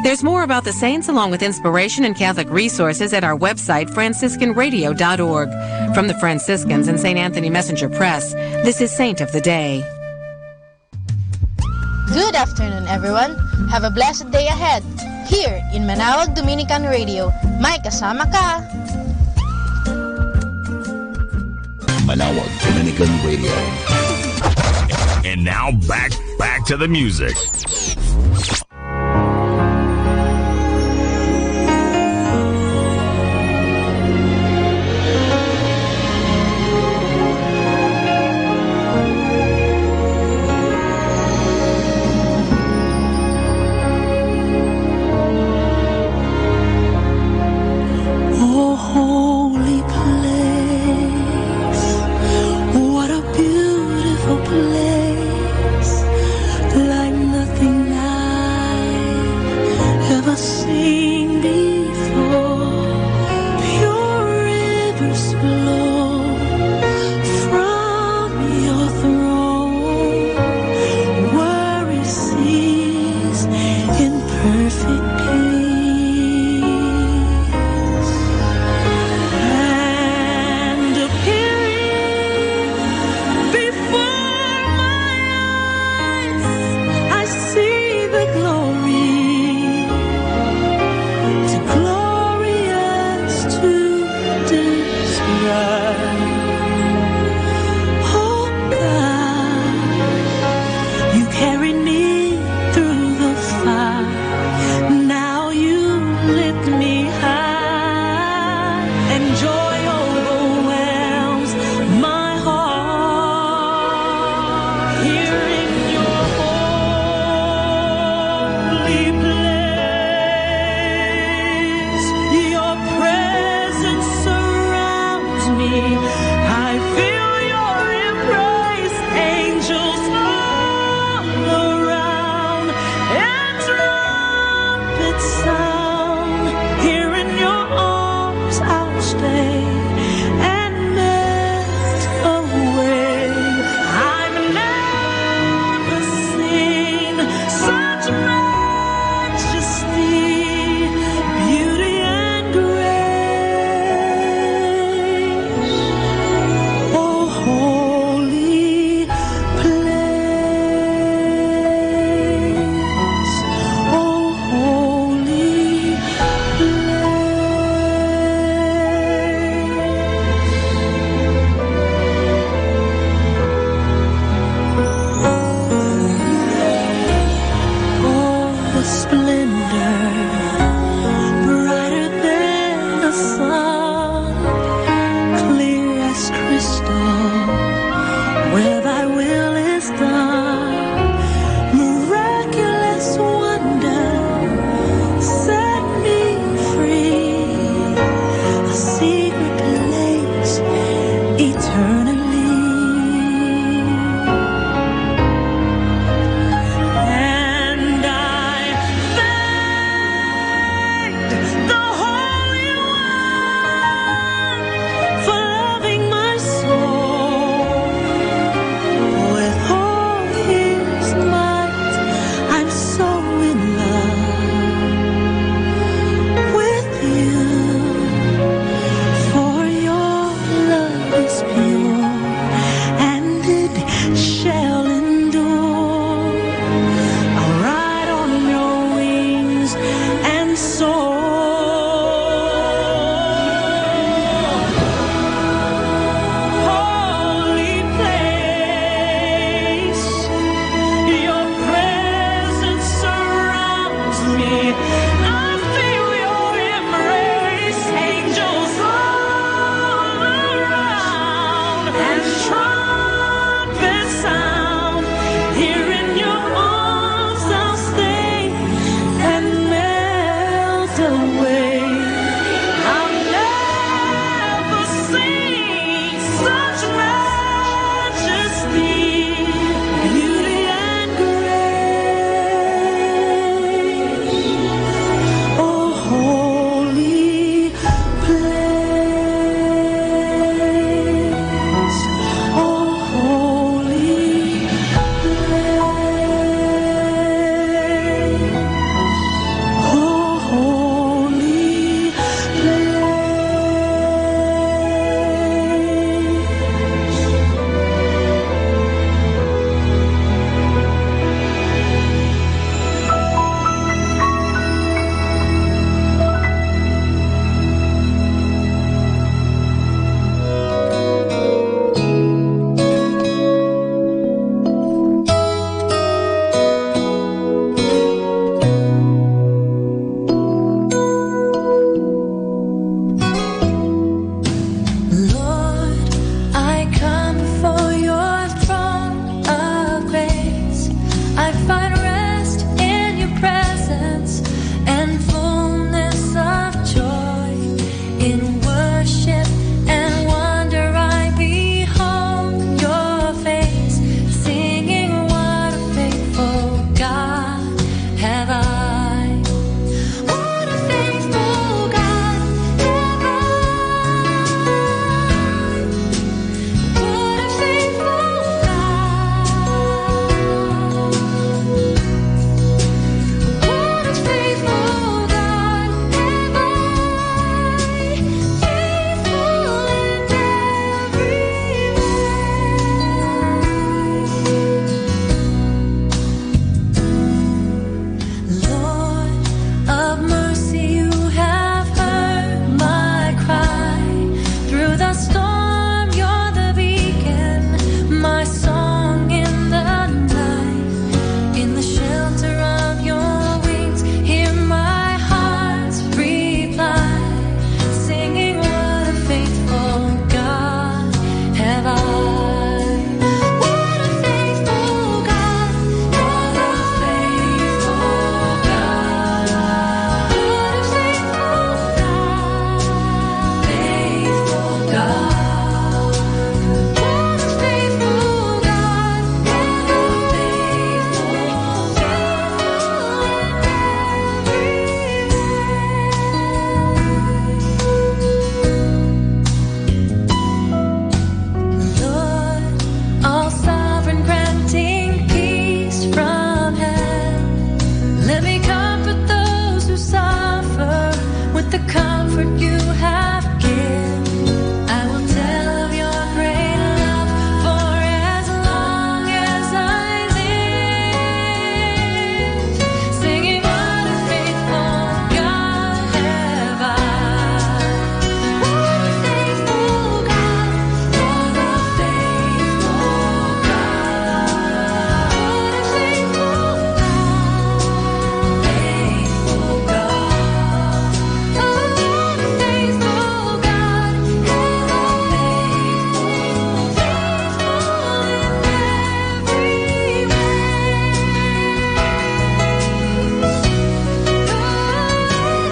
There's more about the saints along with inspiration and Catholic resources at our website, franciscanradio.org. From the Franciscans and St. Anthony Messenger Press, this is Saint of the Day. Good afternoon, everyone. Have a blessed day ahead. Here in Manawag Dominican Radio, may kasama ka. Manawag Dominican Radio. And now back to the music. Oh, holy place, what a beautiful place, like nothing I I find rest in your presence and fullness of joy. In worship and wonder I behold your face, singing what a faithful God have I. What a faithful God have I. What a faithful God. What a faithful God have I. Faithful in every way. Lord of mercy, you have heard my cry. Through the storm, you're the beacon, my song in the night. In the shelter of your wings, hear my heart's reply, singing what a faithful God have I. What a faithful God, what a faithful God, what a faithful God, faithful God, what a faithful God, what a Lord, all sovereign, granting peace from heaven. Let me comfort those who suffer with the comfort you have given. I will tell of your great love for as long as I live, singing what a faithful God have I. What a faithful God, what a faithful God, what a faithful God, faithful God. Oh, what a faithful God, have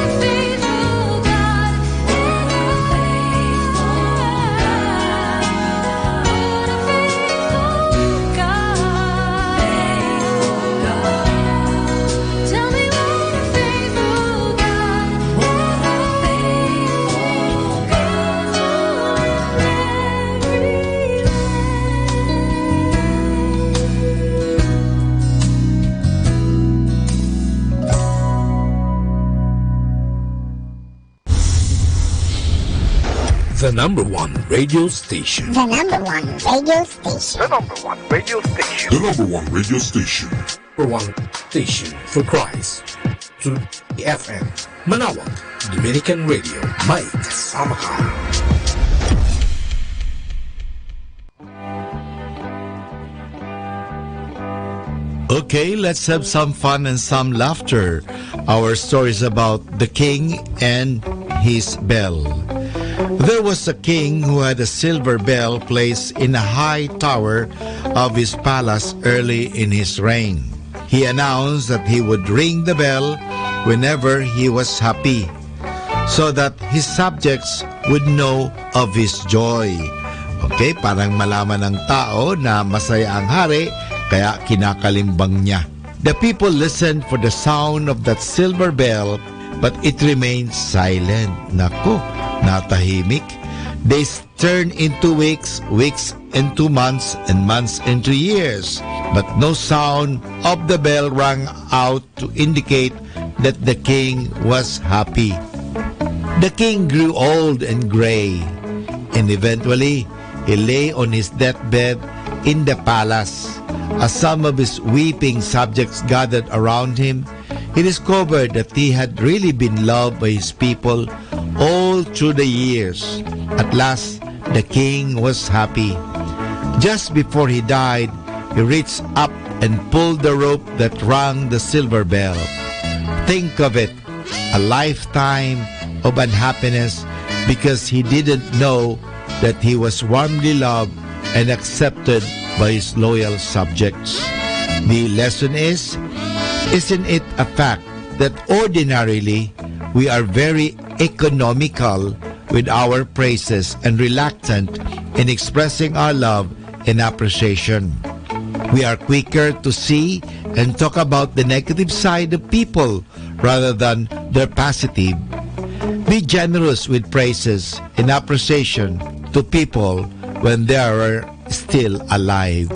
a faithful, faithful in every Tell me what a faithful God, what a faithful The number one radio station. The number one radio station. The number one radio station. The number one radio station. Number one station for Christ. To the FM. Manawag, Dominican Radio. May kasama ka. Okay, let's have some fun and some laughter. Our story is about the king and his bell. There was a king who had a silver bell placed in a high tower of his palace early in his reign. He announced that he would ring the bell whenever he was happy, so that his subjects would know of his joy. Okay, parang malaman ng tao na masaya ang hari, kaya kinakalimbang niya. The people listened for the sound of that silver bell, but it remained silent. Nako, natahimik. Days turned into weeks, weeks into months, and months into years. But no sound of the bell rang out to indicate that the king was happy. The king grew old and gray, and eventually he lay on his deathbed in the palace. As some of his weeping subjects gathered around him, he discovered that he had really been loved by his people all through the years. At last, the king was happy. Just before he died, he reached up and pulled the rope that rang the silver bell. Think of it, a lifetime of unhappiness because he didn't know that he was warmly loved and accepted by his loyal subjects. The lesson is, isn't it a fact that ordinarily we are very economical with our praises and reluctant in expressing our love and appreciation? We are quicker to see and talk about the negative side of people rather than their positive. Be generous with praises and appreciation to people when they are still alive.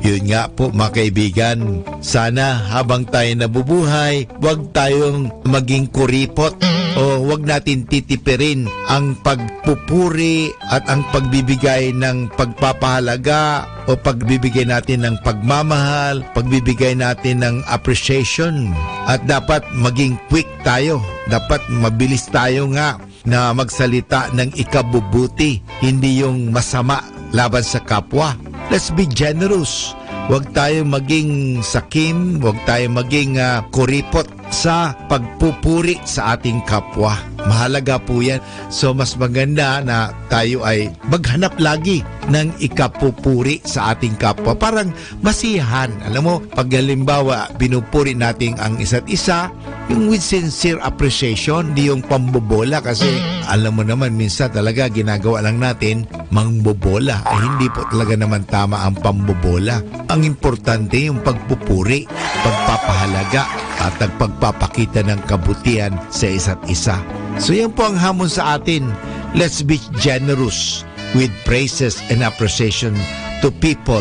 Yun nga po mga kaibigan, sana habang tayo nabubuhay, huwag tayong maging kuripot o huwag natin titipirin ang pagpupuri at ang pagbibigay ng pagpapahalaga o pagbibigay natin ng pagmamahal, pagbibigay natin ng appreciation. At dapat maging quick tayo, dapat mabilis tayo nga na magsalita ng ikabubuti, hindi yung masama laban sa kapwa. Let's be generous. Huwag tayo maging sakim, huwag tayo maging kuripot sa pagpupuri sa ating kapwa. Mahalaga po yan. So mas maganda na tayo ay maghanap lagi ng ikapupuri sa ating kapwa. Parang masiyahan. Alam mo, pag halimbawa binupuri natin ang isa't isa, yung with sincere appreciation, di yung pambobola. Kasi alam mo naman, minsan talaga ginagawa lang natin mangbobola. Hindi po talaga naman tama ang pambobola. Ang importante yung pagpupuri, pagpapahalaga at ang pagpapakita ng kabutihan sa isa't isa. So yan po ang hamon sa atin. Let's be generous with praises and appreciation to people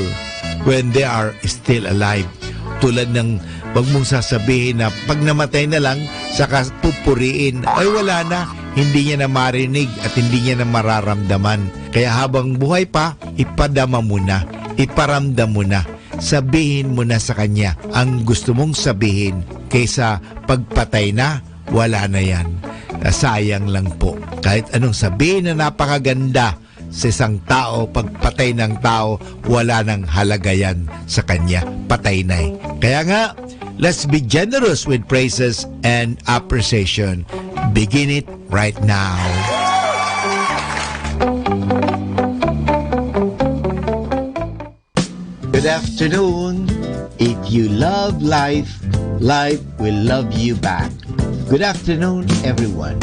when they are still alive. Tulad ng wag mong sasabihin na pag namatay na lang, saka pupuriin, ay wala na, hindi niya na marinig at hindi niya na mararamdaman. Kaya habang buhay pa, ipadama mo na, iparamdam mo na, sabihin mo na sa kanya ang gusto mong sabihin kaysa pagpatay na, wala na yan. Sayang lang po. Kahit anong sabihin na napakaganda sa isang tao, pagpatay ng tao, wala nang halaga yan sa kanya. Patay na eh. Kaya nga, let's be generous with praises and appreciation. Begin it right now. Good afternoon. If you love life, life will love you back. Good afternoon, everyone.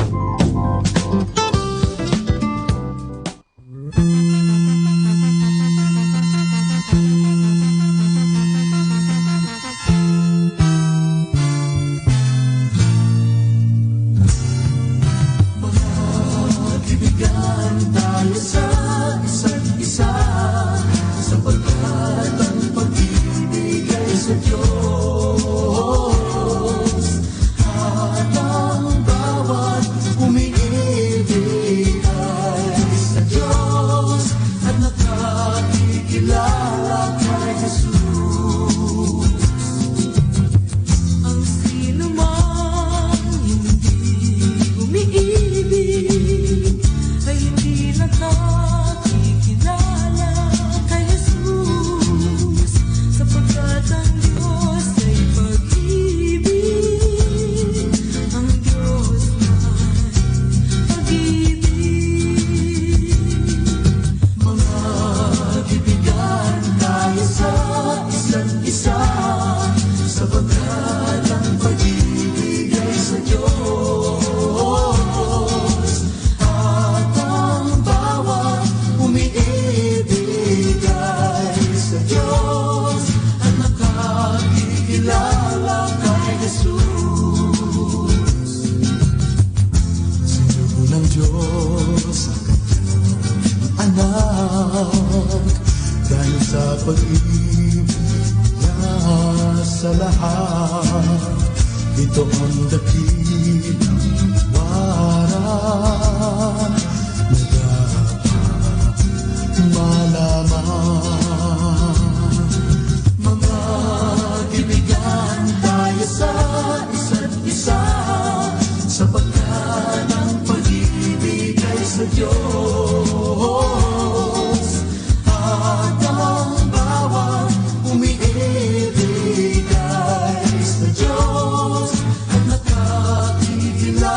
Love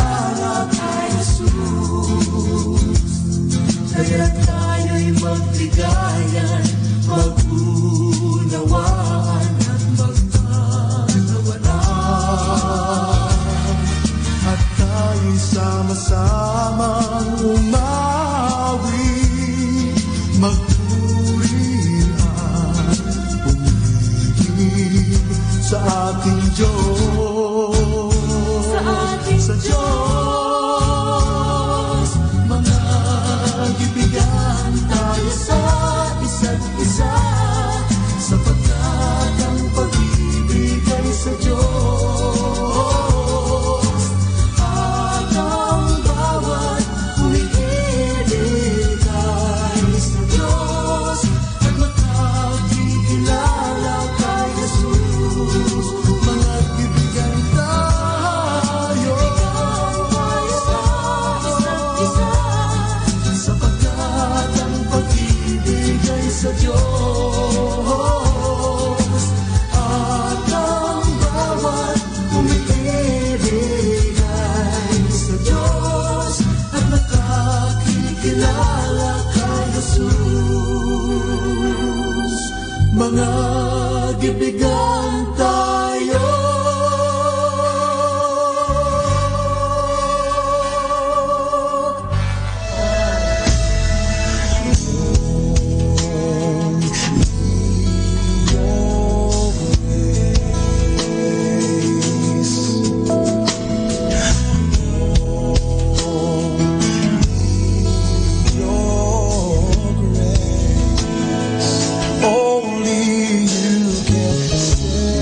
sa ating Diyos. Sa Diyos, mga kaibigan tayo sa isa't isa, sapagkat ang pag-ibig ay sa Diyos. At ang bawat umiibig ay sa Diyos, at makakikilala kay Jesus. Mga kaibigan tayo sa isa't isa, sapagkat ang pag-ibig ay sa Diyos. At ang bawat umiibig ay sa Diyos, at nakakikilala kay Jesus. Mga kaibigan tayo. Only you can save.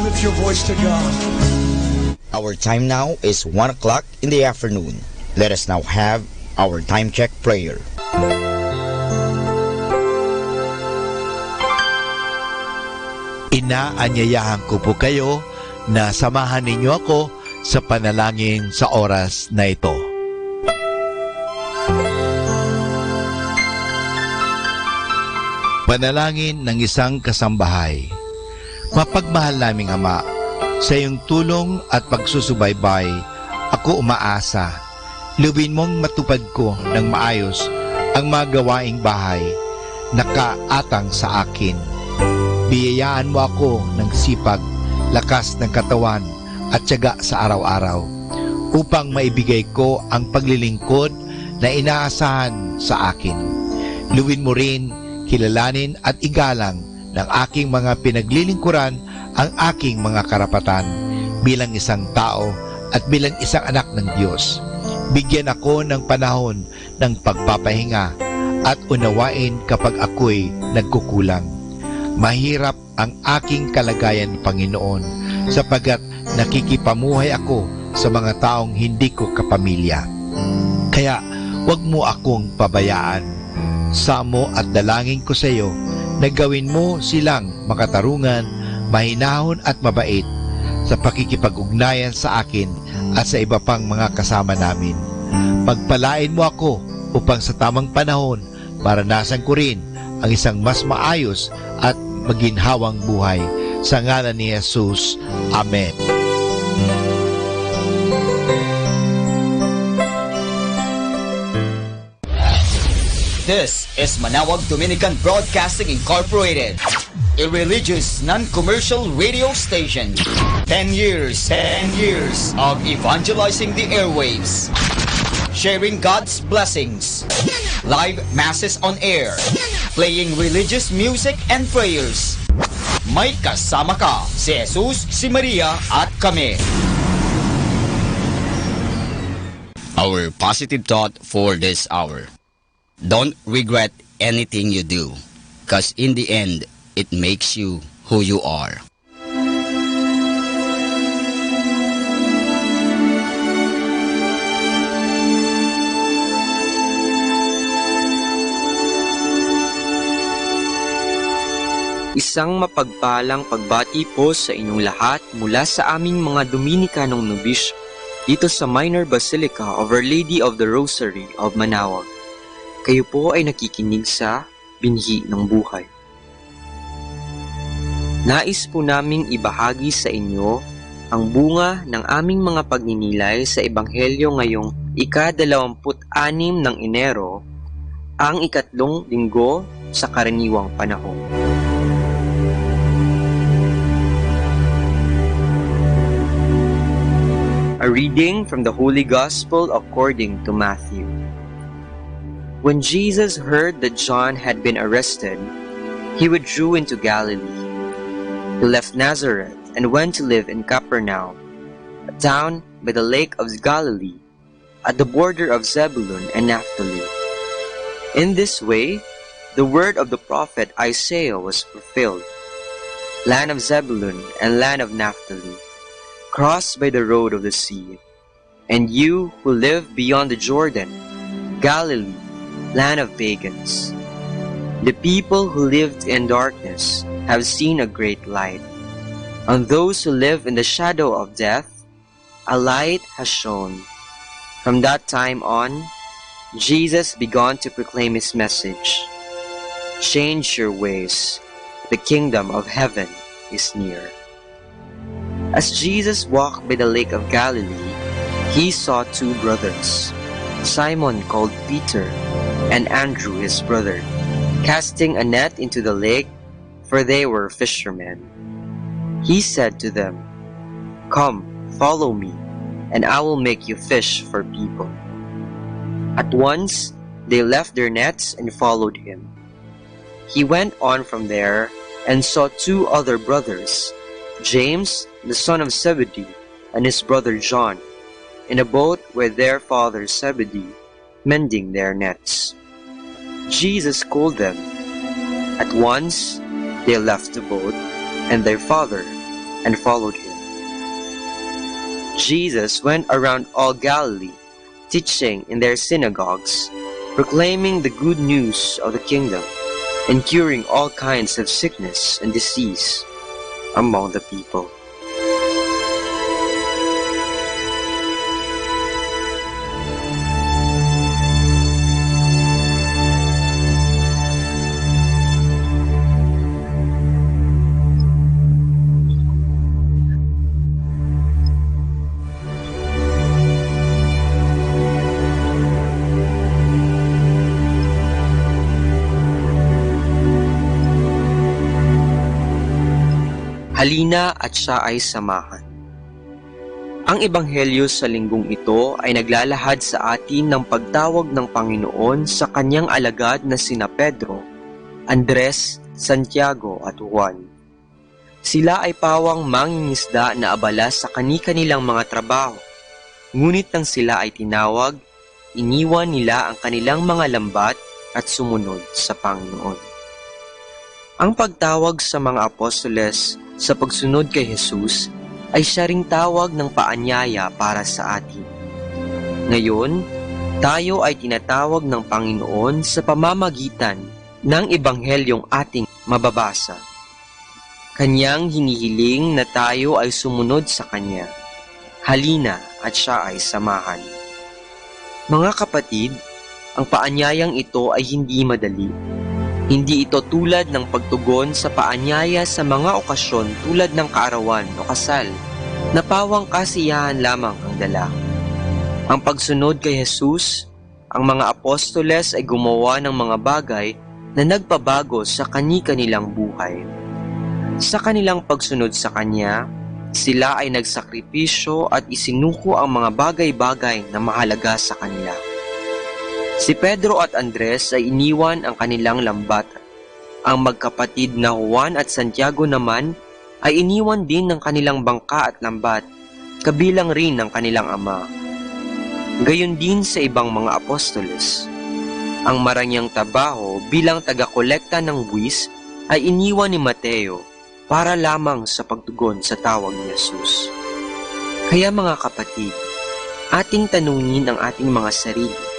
lift your voice to God. Our time now is 1 o'clock in the afternoon. Let us now have our time check prayer. Inaanyayahan ko po kayo na samahan ninyo ako sa panalangin sa oras na ito. Panalangin ng isang kasambahay. Mapagmahal naming Ama, sa iyong tulong at pagsusubaybay, ako umaasa. Luwin mong matupad ko ng maayos ang mga gawaing bahay na kaatang sa akin. Biyayaan mo ako ng sipag, lakas ng katawan at tiyaga sa araw-araw upang maibigay ko ang paglilingkod na inaasahan sa akin. Luwin mo rin, kilalanin at igalang ng aking mga pinaglilingkuran ang aking mga karapatan bilang isang tao at bilang isang anak ng Diyos. Bigyan ako ng panahon ng pagpapahinga at unawain kapag ako'y nagkukulang. Mahirap ang aking kalagayan, Panginoon, sapagkat nakikipamuhay ako sa mga taong hindi ko kapamilya. Kaya huwag mo akong pabayaan. Samo at dalangin ko sa iyo na gawin mo silang makatarungan, mahinahon at mabait sa pakikipag-ugnayan sa akin at sa iba pang mga kasama namin. Pagpalain mo ako upang sa tamang panahon maranasan ko rin ang isang mas maayos at maginhawang buhay. Sa ngalan ni Jesus. Amen. This is Manawag Dominican Broadcasting Incorporated, a religious, non-commercial radio station. 10 years of evangelizing the airwaves, sharing God's blessings, live masses on air, playing religious music and prayers. May kasama ka, si Jesus, si Maria, at kami. Our positive thought for this hour. Don't regret anything you do, because in the end, it makes you who you are. Isang mapagpalang pagbati po sa inyong lahat mula sa aming mga Dominikanong nobisyo dito sa Minor Basilica of Our Lady of the Rosary of Manawag. Kayo po ay nakikinig sa Binhi ng Buhay. Nais po naming ibahagi sa inyo ang bunga ng aming mga pagninilay sa Ebanghelyo ngayong ika-26 ng Enero, ang ikatlong linggo sa karaniwang panahon. A reading from the Holy Gospel according to Matthew. When Jesus heard that John had been arrested, he withdrew into Galilee. He left Nazareth and went to live in Capernaum, a town by the lake of Galilee, at the border of Zebulun and Naphtali. In this way, the word of the prophet Isaiah was fulfilled. Land of Zebulun and land of Naphtali, crossed by the road of the sea, and you who live beyond the Jordan, Galilee, land of pagans. The people who lived in darkness have seen a great light. On those who live in the shadow of death, a light has shone. From that time on, Jesus began to proclaim his message. Change your ways. The kingdom of heaven is near. As Jesus walked by the lake of Galilee, he saw two brothers, Simon called Peter, and Andrew his brother, casting a net into the lake, for they were fishermen. He said to them, "Come, follow me, and I will make you fish for people." At once they left their nets and followed him. He went on from there and saw two other brothers, James, the son of Zebedee, and his brother John, in a boat with their father Zebedee, mending their nets. Jesus called them. At once they left the boat and their father and followed him. Jesus went around all Galilee, teaching in their synagogues, proclaiming the good news of the kingdom, and curing all kinds of sickness and disease among the people. Halina at siya ay samahan. Ang ebanghelyo sa linggong ito ay naglalahad sa atin ng pagtawag ng Panginoon sa kanyang alagad na sina Pedro, Andres, Santiago at Juan. Sila ay pawang mangingisda na abala sa kani-kanilang mga trabaho. Ngunit nang sila ay tinawag, iniwan nila ang kanilang mga lambat at sumunod sa Panginoon. Ang pagtawag sa mga apostoles sa pagsunod kay Jesus ay siya ring tawag ng paanyaya para sa atin. Ngayon, tayo ay tinatawag ng Panginoon sa pamamagitan ng ebanghelyong ating mababasa. Kanyang hinihiling na tayo ay sumunod sa Kanya. Halina at siya ay samahan. Mga kapatid, ang paanyayang ito ay hindi madali. Hindi ito tulad ng pagtugon sa paanyaya sa mga okasyon tulad ng kaarawan o kasal, na pawang kasiyahan lamang ang dala. Ang pagsunod kay Jesus, ang mga apostoles ay gumawa ng mga bagay na nagpabago sa kani-kanilang buhay. Sa kanilang pagsunod sa Kanya, sila ay nagsakripisyo at isinuko ang mga bagay-bagay na mahalaga sa kanila. Si Pedro at Andres ay iniwan ang kanilang lambat. Ang magkapatid na Juan at Santiago naman ay iniwan din ng kanilang bangka at lambat, kabilang rin ng kanilang ama. Gayon din sa ibang mga apostoles. Ang maranyang trabaho bilang taga-kolekta ng buwis ay iniwan ni Mateo para lamang sa pagtugon sa tawag ni Jesus. Kaya mga kapatid, ating tanungin ang ating mga sarili.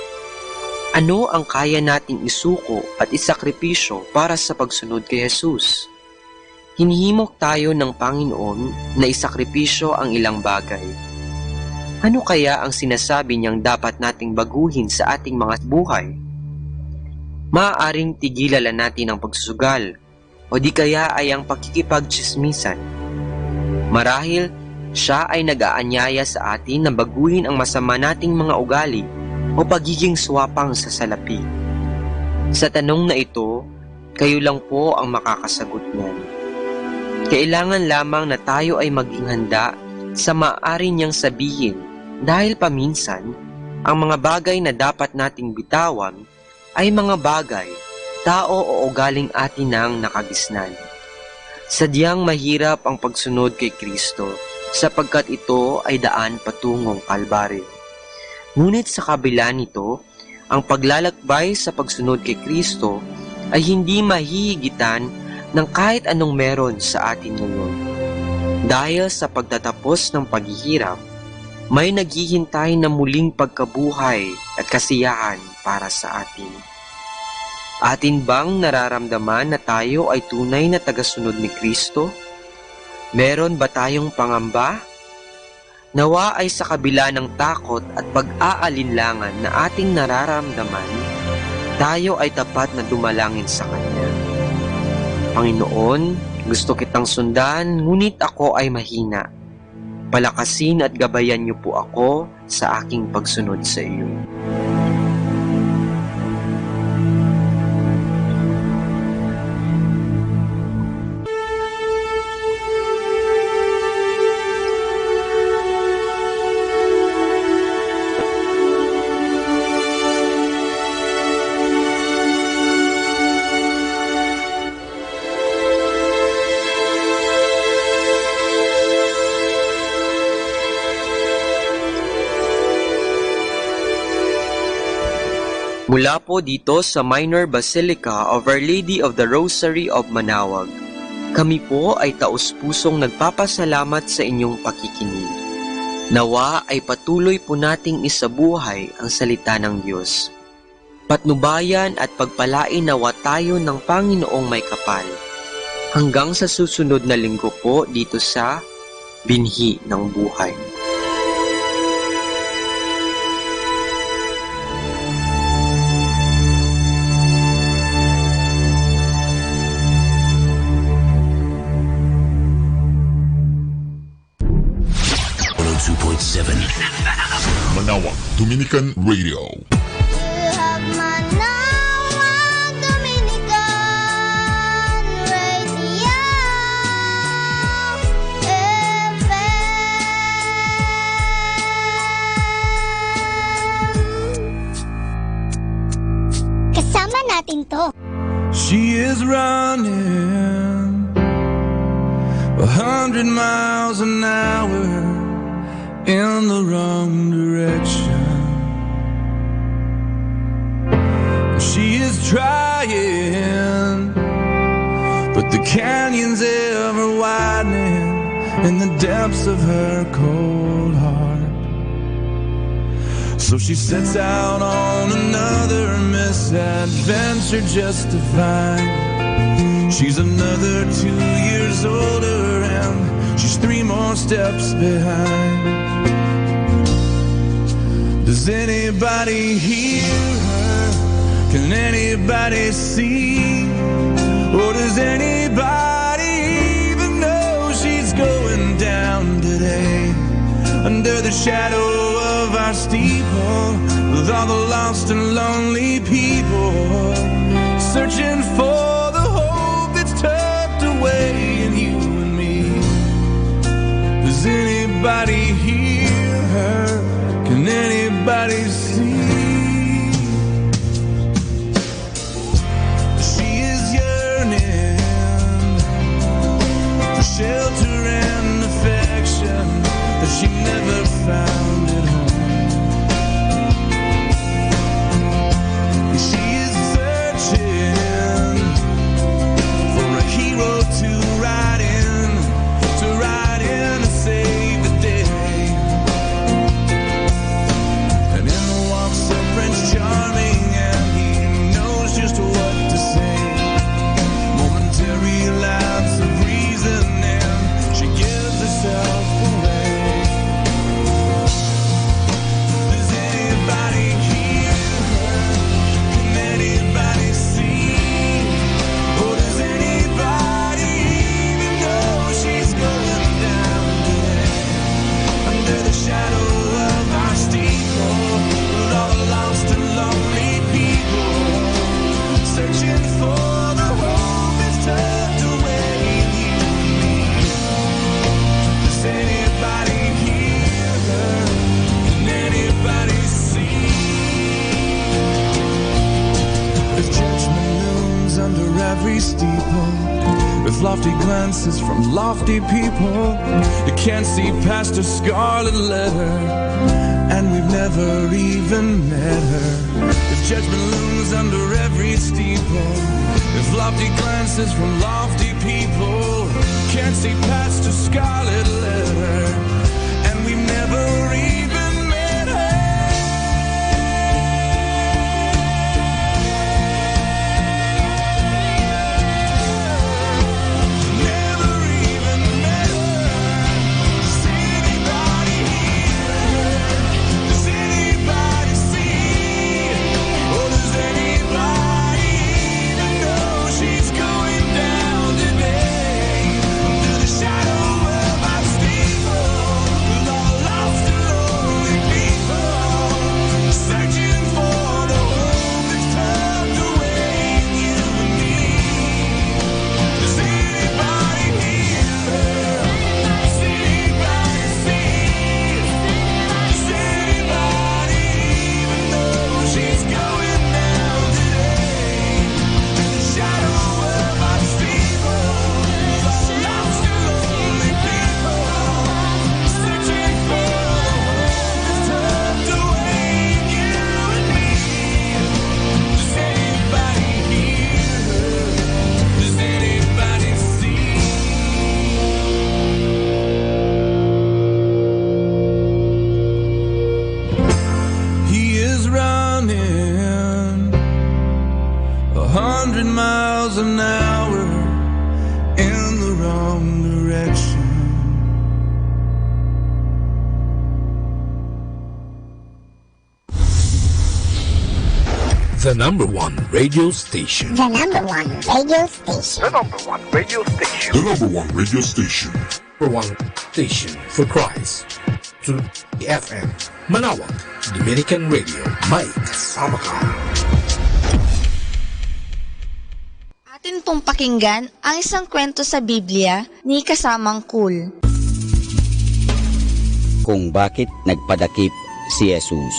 Ano ang kaya nating isuko at isakripisyo para sa pagsunod kay Jesus? Hinihimok tayo ng Panginoon na isakripisyo ang ilang bagay. Ano kaya ang sinasabi niyang dapat nating baguhin sa ating mga buhay? Maaaring tigilan natin ang pagsusugal o di kaya ay ang pakikipagtsismisan. Marahil, siya ay nag-aanyaya sa atin na baguhin ang masama nating mga ugali o pagiging swapang sa salapi. Sa tanong na ito, kayo lang po ang makakasagot niyan. Kailangan lamang na tayo ay maging handa sa maaari niyang sabihin dahil paminsan, ang mga bagay na dapat nating bitawan ay mga bagay, tao o ugaling atin nang nakagisnan. Sadyang mahirap ang pagsunod kay Kristo sapagkat ito ay daan patungong Kalbaryo. Ngunit sa kabila nito, ang paglalakbay sa pagsunod kay Kristo ay hindi mahihigitan ng kahit anong meron sa atin ngayon. Dahil sa pagtatapos ng paghihirap, may naghihintay na muling pagkabuhay at kasiyahan para sa atin. Atin bang nararamdaman na tayo ay tunay na tagasunod ni Kristo? Meron ba tayong pangamba? Nawa ay sa kabila ng takot at pag-aalinlangan na ating nararamdaman, tayo ay tapat na dumalangin sa Kanya. Panginoon, gusto kitang sundan, ngunit ako ay mahina. Palakasin at gabayan niyo po ako sa aking pagsunod sa iyo. Mula po dito sa Minor Basilica of Our Lady of the Rosary of Manaoag, Kami po ay taus-pusong nagpapasalamat sa inyong pakikinig. Nawa ay patuloy po nating isabuhay ang salita ng Diyos. Patnubayan at pagpalain nawa tayo ng Panginoong may kapal. Hanggang sa susunod na linggo po dito sa Binhi ng Buhay. Manawag Dominican Radio. Kasama natin to. She is running 100 miles an hour in the wrong direction. She is trying, but the canyon's ever widening in the depths of her cold heart. So she sets out on another misadventure just to find she's another 2 years older and she's 3 more steps behind. Does anybody hear her? Can anybody see? Or does anybody even know she's going down today? Under the shadow of our steeple, with all the lost and lonely people, searching for the hope that's tucked away in you and me. Does anybody hear her? Can anybody see? She is yearning for shelter and affection that she never found at home. She is searching for a hero to ride in to save the day. And in the walks of Prince Charming, and he knows just what to say. Momentary lapse of reason, and she gives herself away. Does anybody hear her? Can anybody see? Or does anybody even know she's going down today? Under the shadow of our steeple, with all the lost and lonely people, searching for the hope that's tucked away in you and me. Does anybody hear her? Can anybody see? If judgment looms under every steeple, with lofty glances from lofty people, you can't see past her scarlet letter, and we've never even met her. If judgment looms under every steeple, if lofty glances from lofty people, can't see past her scarlet letter, and we've never even met her. Never even met her. Does anybody hear her? Does anybody see? Or does anybody even know she's going down today? Under the shadow of our direction. The number one radio station. The number one radio station. The number one radio station. The number one radio station. Number one station for Christ. To the FM. Manawag, Dominican Radio. May kasama ka. Atin pong pakinggan ang isang kwento sa Biblia ni Kasamang Cool. Kung bakit nagpadakip si Jesus.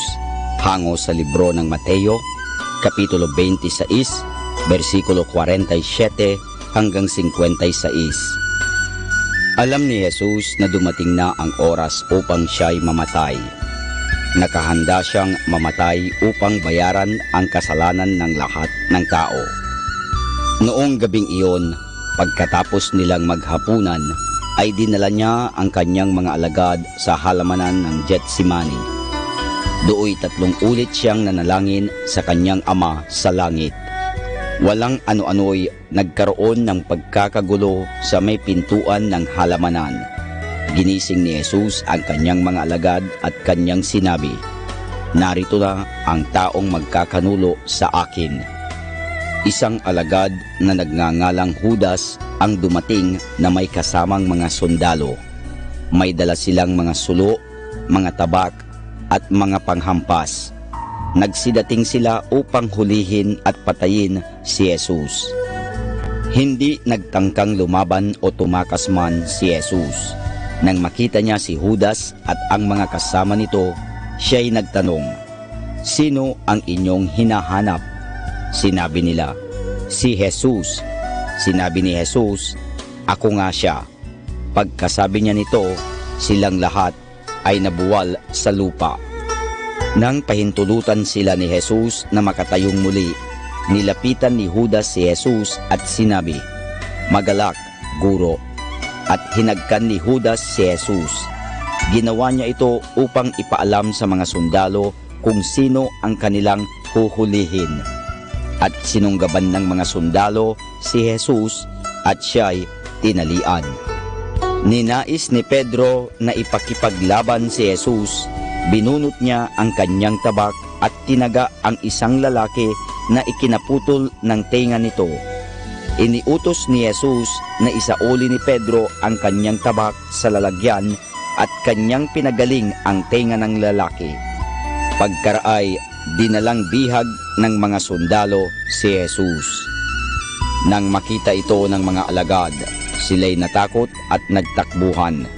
Hango sa libro ng Mateo, Kapitulo 26, versikulo 47 hanggang 56. Alam ni Jesus na dumating na ang oras upang siya'y mamatay. Nakahanda siyang mamatay upang bayaran ang kasalanan ng lahat ng tao. Noong gabing iyon, pagkatapos nilang maghapunan, ay dinala niya ang kanyang mga alagad sa halamanan ng Getsemani. Dooy 3 ulit siyang nanalangin sa kanyang ama sa langit. Walang ano-ano'y nagkaroon ng pagkakagulo sa may pintuan ng halamanan. Ginising ni Jesus ang kanyang mga alagad at kanyang sinabi, "Narito na ang taong magkakanulo sa akin." Isang alagad na nagngangalang Judas ang dumating na may kasamang mga sundalo. May dala silang mga sulo, mga tabak, at mga panghampas. Nagsidating sila upang hulihin at patayin si Jesus. Hindi nagtangkang lumaban o tumakas man si Jesus. Nang makita niya si Judas at ang mga kasama nito, siya'y nagtanong, "Sino ang inyong hinahanap?" Sinabi nila, "Si Jesus." Sinabi ni Jesus, "Ako nga siya." Pagkasabi niya nito, silang lahat ay nabuwal sa lupa. Nang pahintulutan sila ni Jesus na makatayong muli, nilapitan ni Judas si Jesus at sinabi, "Magalak, Guro." At hinagkan ni Judas si Jesus. Ginawa niya ito upang ipaalam sa mga sundalo kung sino ang kanilang huhulihin. At sinunggaban ng mga sundalo si Jesus at siya'y tinalian. Ninais ni Pedro na ipakipaglaban si Jesus. Binunot niya ang kanyang tabak at tinaga ang isang lalaki na ikinaputol ng tenga nito. Iniutos ni Jesus na isauli ni Pedro ang kanyang tabak sa lalagyan at kanyang pinagaling ang tenga ng lalaki. Pagkaraay, dinalang bihag ng mga sundalo si Jesus. Nang makita ito ng mga alagad, sila'y natakot at nagtakbuhan.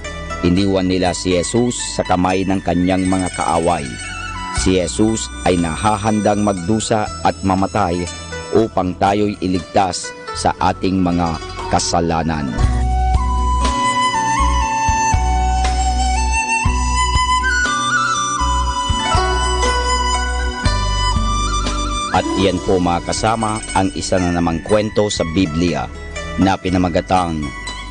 Iniwan nila si Jesus sa kamay ng kanyang mga kaaway. Si Jesus ay nahahandang magdusa at mamatay upang tayo'y iligtas sa ating mga kasalanan. At iyan po mga kasama ang isa na namang kwento sa Biblia na pinamagatang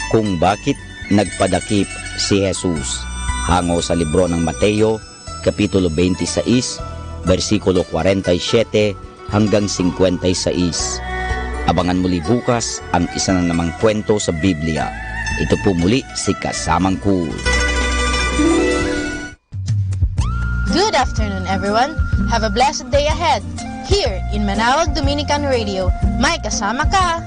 Kung Bakit Nagpadakip si Jesus, hango sa libro ng Mateo, Kapitulo 26, versikulo 47 hanggang 56. Abangan muli bukas ang isa na namang kwento sa Biblia. Ito po muli si Kasamang Cool. Good afternoon, everyone. Have a blessed day ahead. Here in Manawag Dominican Radio, may kasama ka.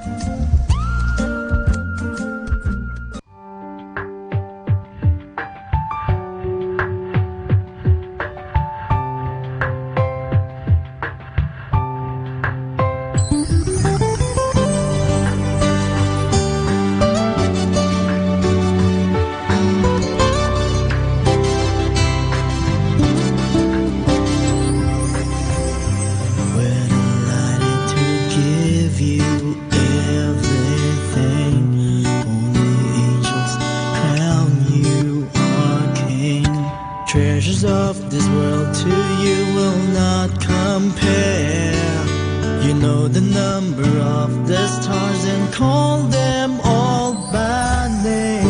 Treasures of this world to you will not compare. You know the number of the stars and call them all by name.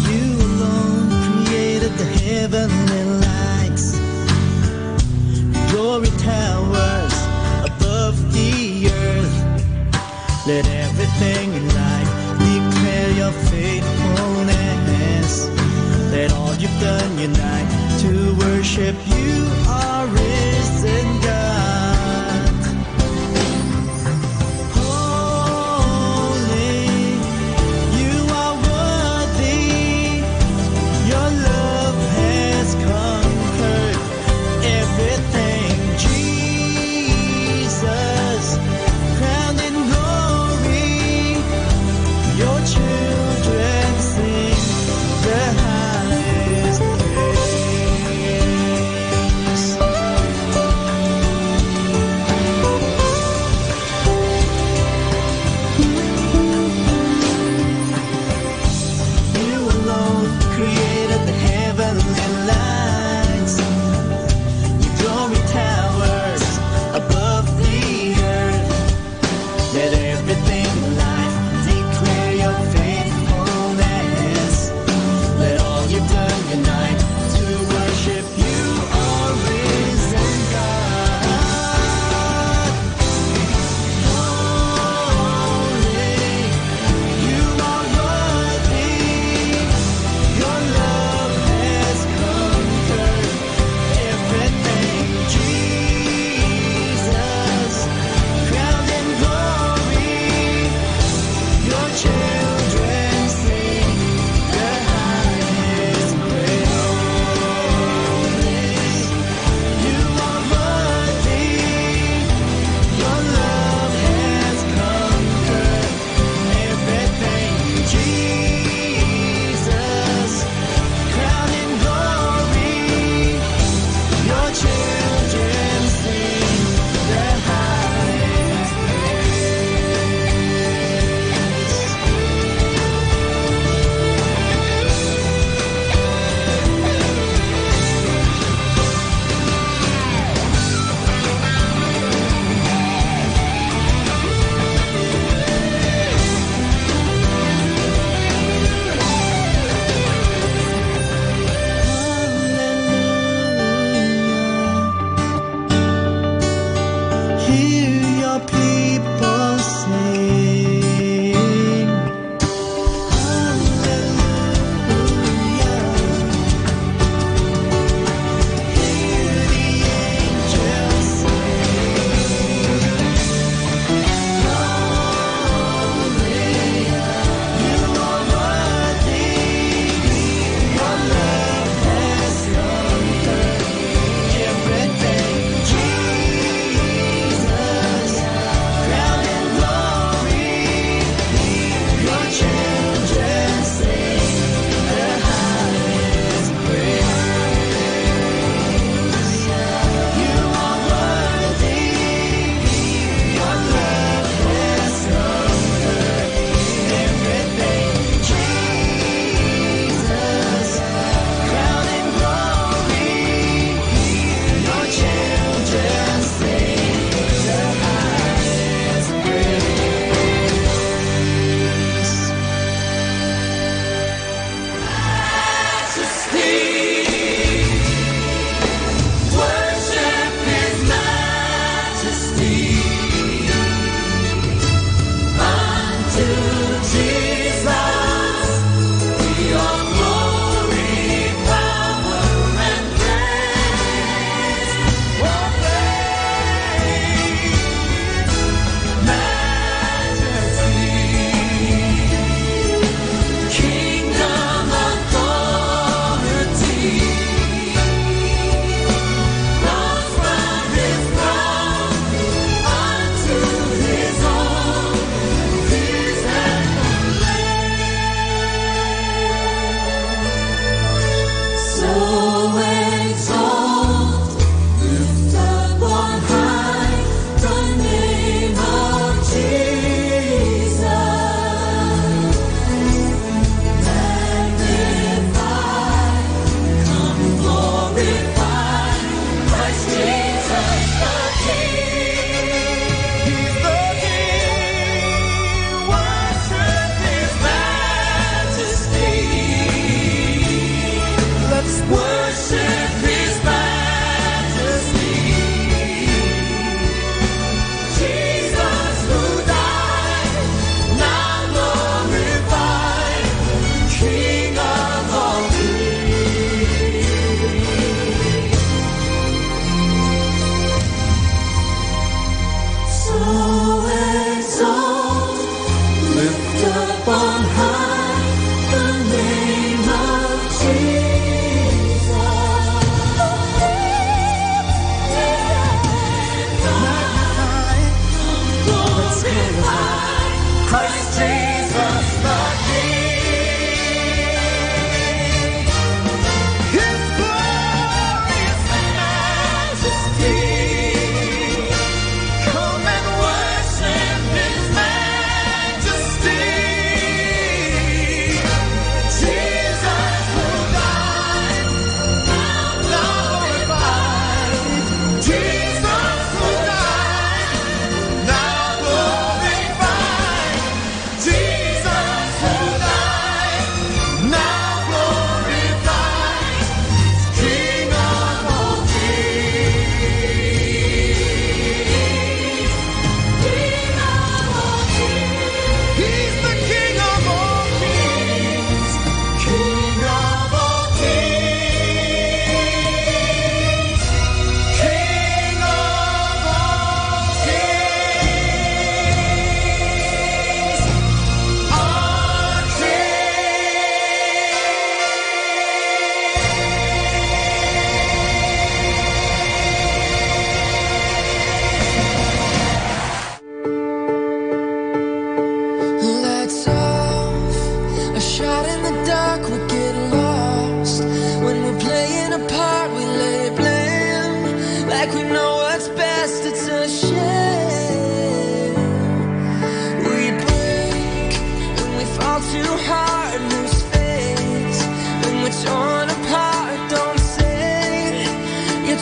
You alone created the heavenly light. Let everything in life declare your faithfulness. Let all you've done unite to worship you, our risen God. Holy, you are worthy. Your love has conquered everything. Jesus, crowned in glory, your children sing the highest praise.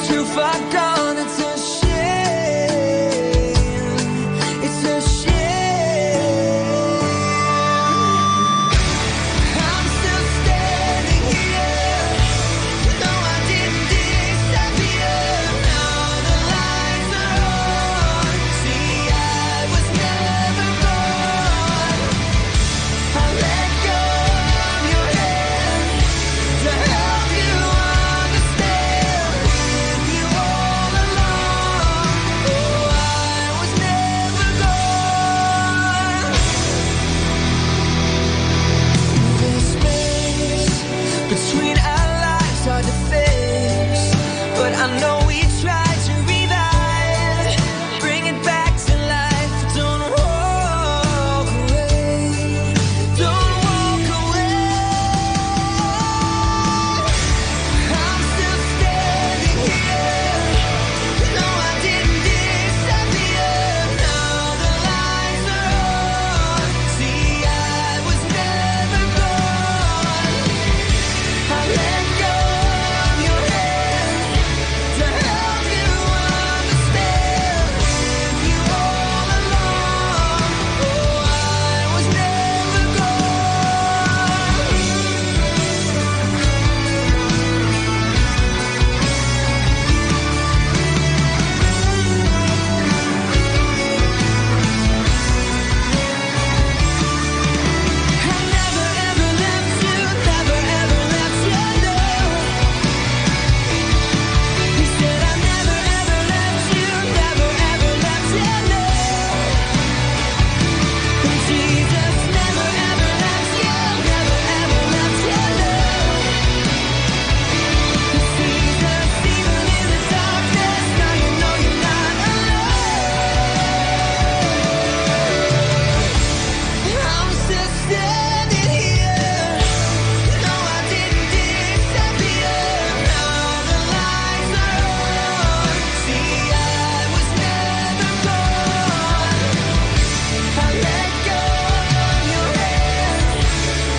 too far gone. It's a shame. It's a shame. I'm still standing here. No, I didn't disappear. Now the lights are on. See, I was never gone. I let go of your hand to help you understand. With you all along, oh, I was never gone. The space between our lives hard to face, but I know we tried to revive, bring it back to life. Don't walk away. Don't walk away. I'm still standing here. No, I didn't disappear. Now the lights are on. See, I was never gone. I let go of your hand to help you understand. With you all along, oh, I was never gone. I never ever left you, never ever left you, no. He said I never ever left you, never ever left you, no. And Jesus never ever left you, never ever left you, no. He sees us even in the darkness, now you know you're not alone. I'm still standing here. No, I didn't disappear. Now the lights are on. See, I was never gone. I let go of your hand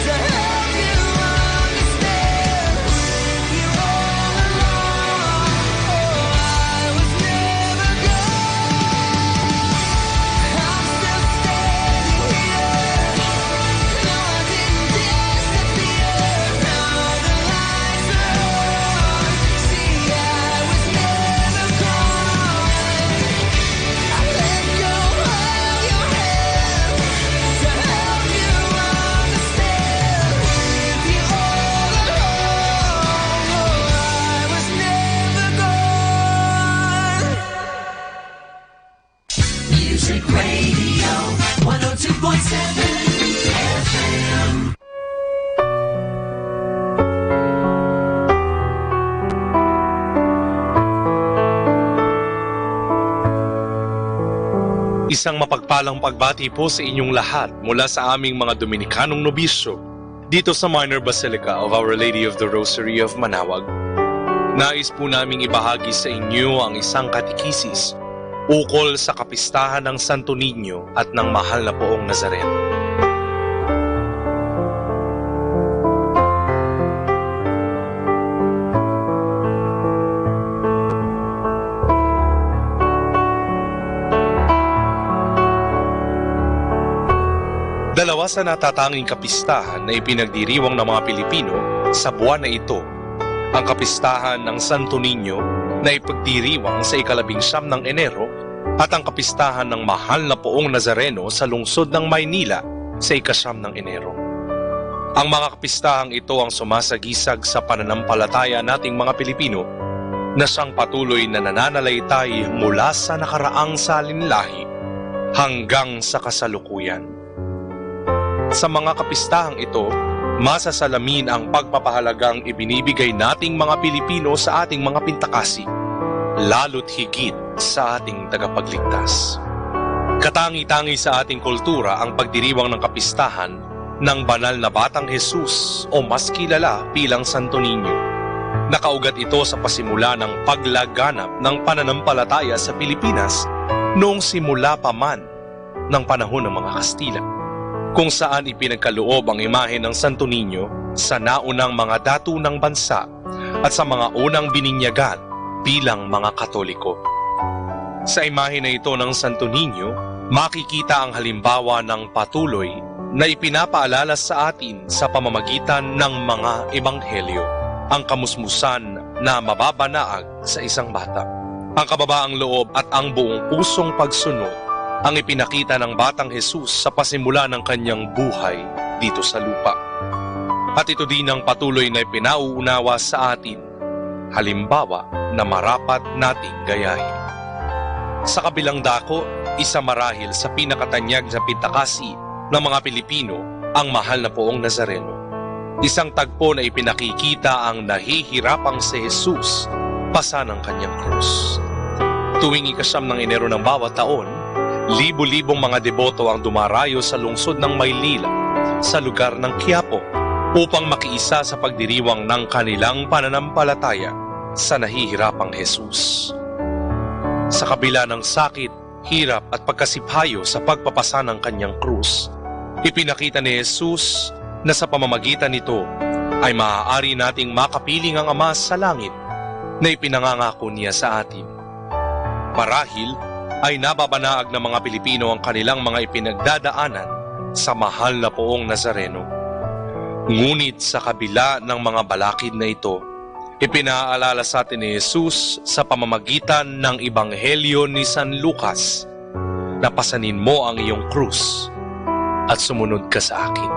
to help you understand. With you all along, oh, I was never gone. I'm still standing here. No, I didn't disappear. Now the lights are on. See, I was never gone. I let go of your hand to help you understand. With you all along, oh, I was never gone. Music Radio 102.7 FM. Isang mapagpalang pagbati po sa inyong lahat mula sa aming mga Dominikanong nobisyo dito sa Minor Basilica of Our Lady of the Rosary of Manawag. Nais po naming ibahagi sa inyo ang isang katekisis ukol sa kapistahan ng Santo Niño at ng Mahal na Poong Nazareno. Dalawa sa natatanging kapistahan na ipinagdiriwang ng mga Pilipino sa buwan na ito, ang kapistahan ng Santo Niño na ipagdiriwang sa ika-19 ng Enero at ang kapistahan ng Mahal na Poong Nazareno sa lungsod ng Maynila sa ika-9 ng Enero. Ang mga kapistahang ito ang sumasagisag sa pananampalataya nating mga Pilipino na siyang patuloy na nananalaytay mula sa nakaraang salinlahi hanggang sa kasalukuyan. Sa mga kapistahang ito, masasalamin ang pagpapahalagang ibinibigay nating mga Pilipino sa ating mga pintakasi, lalo't higit sa ating tagapagligtas. Katangi-tangi sa ating kultura ang pagdiriwang ng kapistahan ng banal na Batang Jesus o mas kilala bilang Santo Niño. Nakaugat ito sa pasimula ng paglaganap ng pananampalataya sa Pilipinas noong simula pa man ng panahon ng mga Kastila, kung saan ipinagkaloob ang imahe ng Santo Niño sa naunang mga datunang bansa at sa mga unang bininyagan bilang mga Katoliko. Sa imahe na ito ng Santo Niño, makikita ang halimbawa ng patuloy na ipinapaalala sa atin sa pamamagitan ng mga ebanghelyo, ang kamusmusan na mababanaag sa isang bata. Ang kababaang loob at ang buong pusong pagsunod ang ipinakita ng batang Jesus sa pasimula ng kanyang buhay dito sa lupa. At ito din ang patuloy na ipinauunawa sa atin, halimbawa na marapat nating gayahin. Sa kabilang dako, isa marahil sa pinakatanyag na pitakasi ng mga Pilipino ang mahal na poong Nazareno. Isang tagpo na ipinakikita ang nahihirapang si Jesus pasa ng kanyang krus. Tuwing ika-9 ng Enero ng bawat taon, libo-libong mga deboto ang dumarayo sa lungsod ng Maynila sa lugar ng Quiapo upang makiisa sa pagdiriwang ng kanilang pananampalataya sa nahihirapang Jesus. Sa kabila ng sakit, hirap at pagkasiphayo sa pagpapasa ng kanyang krus, ipinakita ni Jesus na sa pamamagitan nito ay maaari nating makapiling ang Ama sa langit na ipinangangako niya sa atin. Marahil ay nababanaag ng mga Pilipino ang kanilang mga ipinagdadaanan sa mahal na poong Nazareno. Ngunit sa kabila ng mga balakid na ito, ipinaalala sa atin ni Jesus sa pamamagitan ng Ebanghelyo ni San Lucas na pasanin mo ang iyong krus at sumunod ka sa akin.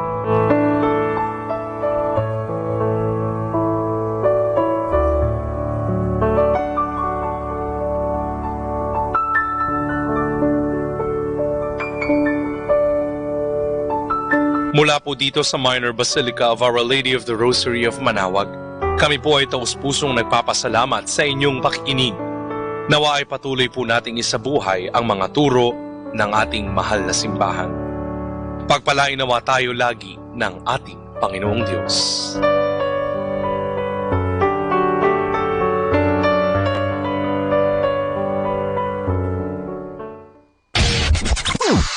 Mula po dito sa Minor Basilica of Our Lady of the Rosary of Manaoag, kami po ay taus-pusong nagpapasalamat sa inyong pakikinig. Nawa ay patuloy po nating isabuhay ang mga turo ng ating mahal na simbahan. Pagpalain nawa tayo lagi ng ating Panginoong Diyos.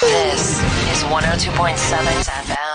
This is 102.7 FM.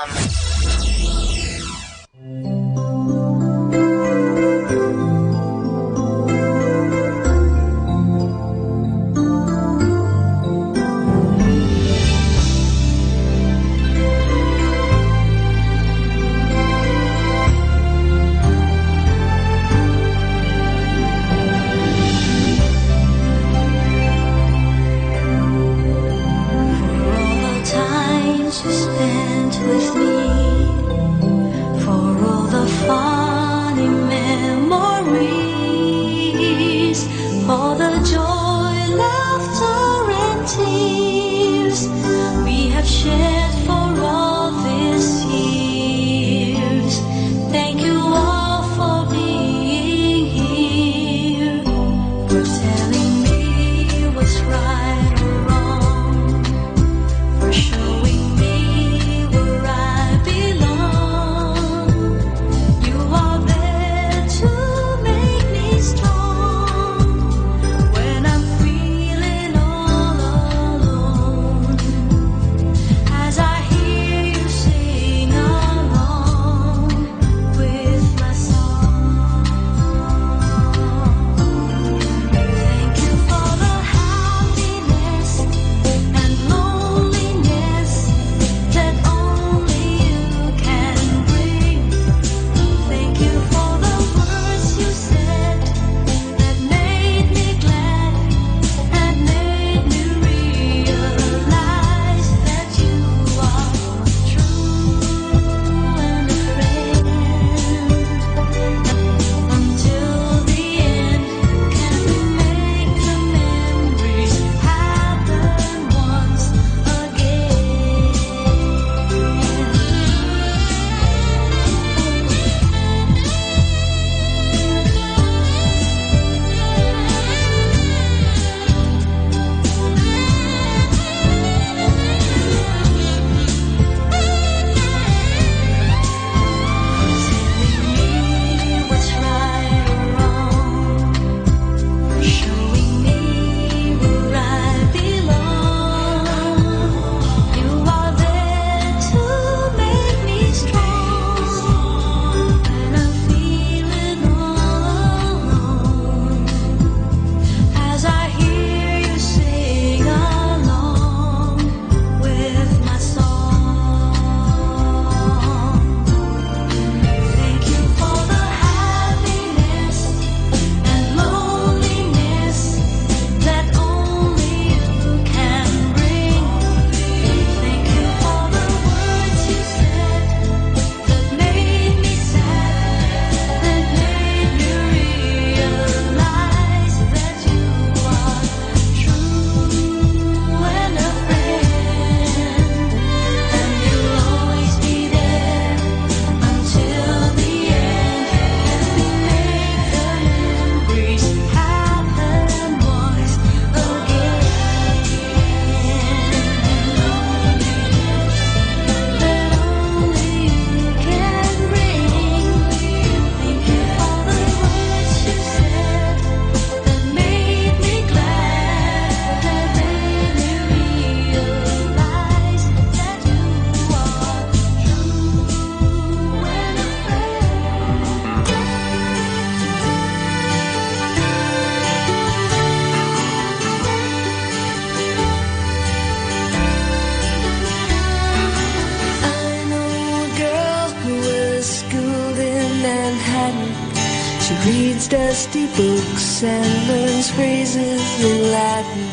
dusty books and learns phrases in Latin.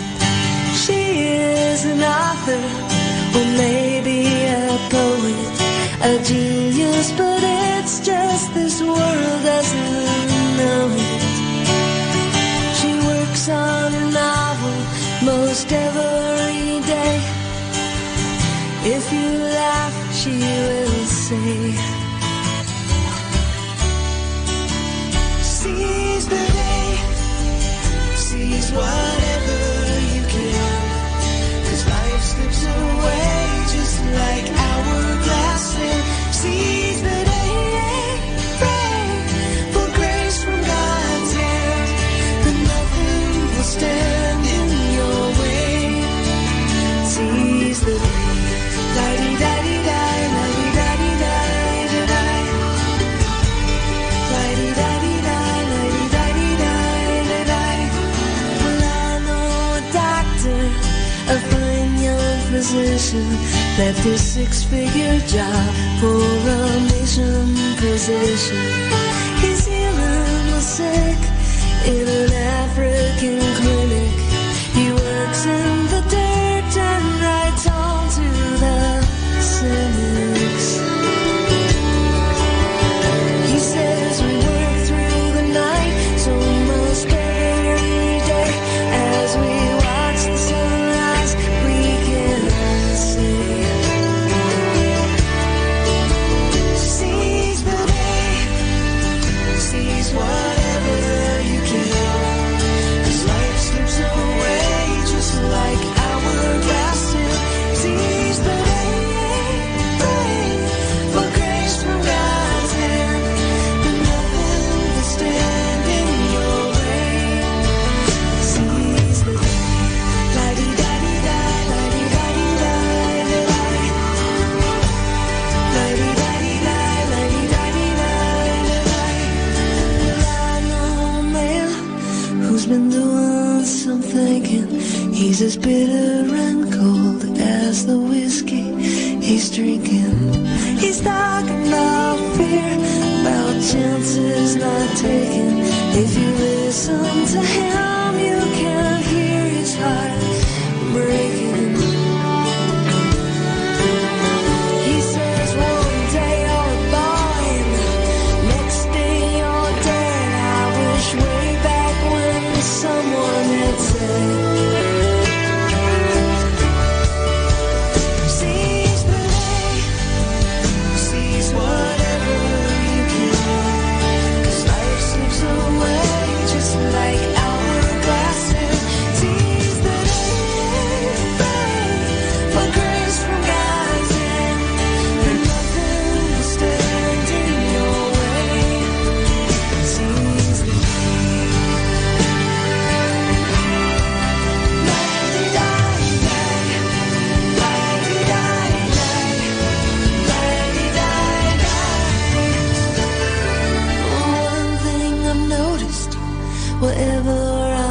She is an author, or maybe a poet, a genius, but it's just this world doesn't know it. She works on a novel most every day. If you laugh, she will say, seize the day, seize whatever you can, 'cause life slips away just like hourglass, and seize the day, pray for grace from God's hand, that nothing will stand in your way. Seize the day, la-di-da-di-da, la-di-da-di-da, la-di-da-di. La-di-da-di-da, la-di-da-di-da, la-di-da. Well, I know a doctor, a fine young physician, left his six-figure job for a mission position. He's healing the sick in an African clinic. He works in the dirt and writes on to the cynics. He says we work through the night so most every day. As we watch the sunrise, we can say, seize the day, seize whatever you can, 'cause life slips away just like hourglass, and seize the day, pray for grace from God's hand, and nothing will stand in your way. Seize the day, la-di-da-di-da, la-di-da-di-da, la-di-da. La-di-da-di-da, la-di-da-di-da, la-di-da. Well, I know a man who's been doing some thinking. He's as bitter and cold as the whiskey he's drinking. He's talking about fear, about chances not taken. If you listen to him, you can hear his heart breaking. He says one day you're a boy and the next day you're dead. I wish way back when someone had said, seize the day, seize whatever you can, 'cause life slips away just like hourglass, and seize the day, pray for grace from God's hand, and nothing will stand in your way. Seize the day. One thing I've noticed, wherever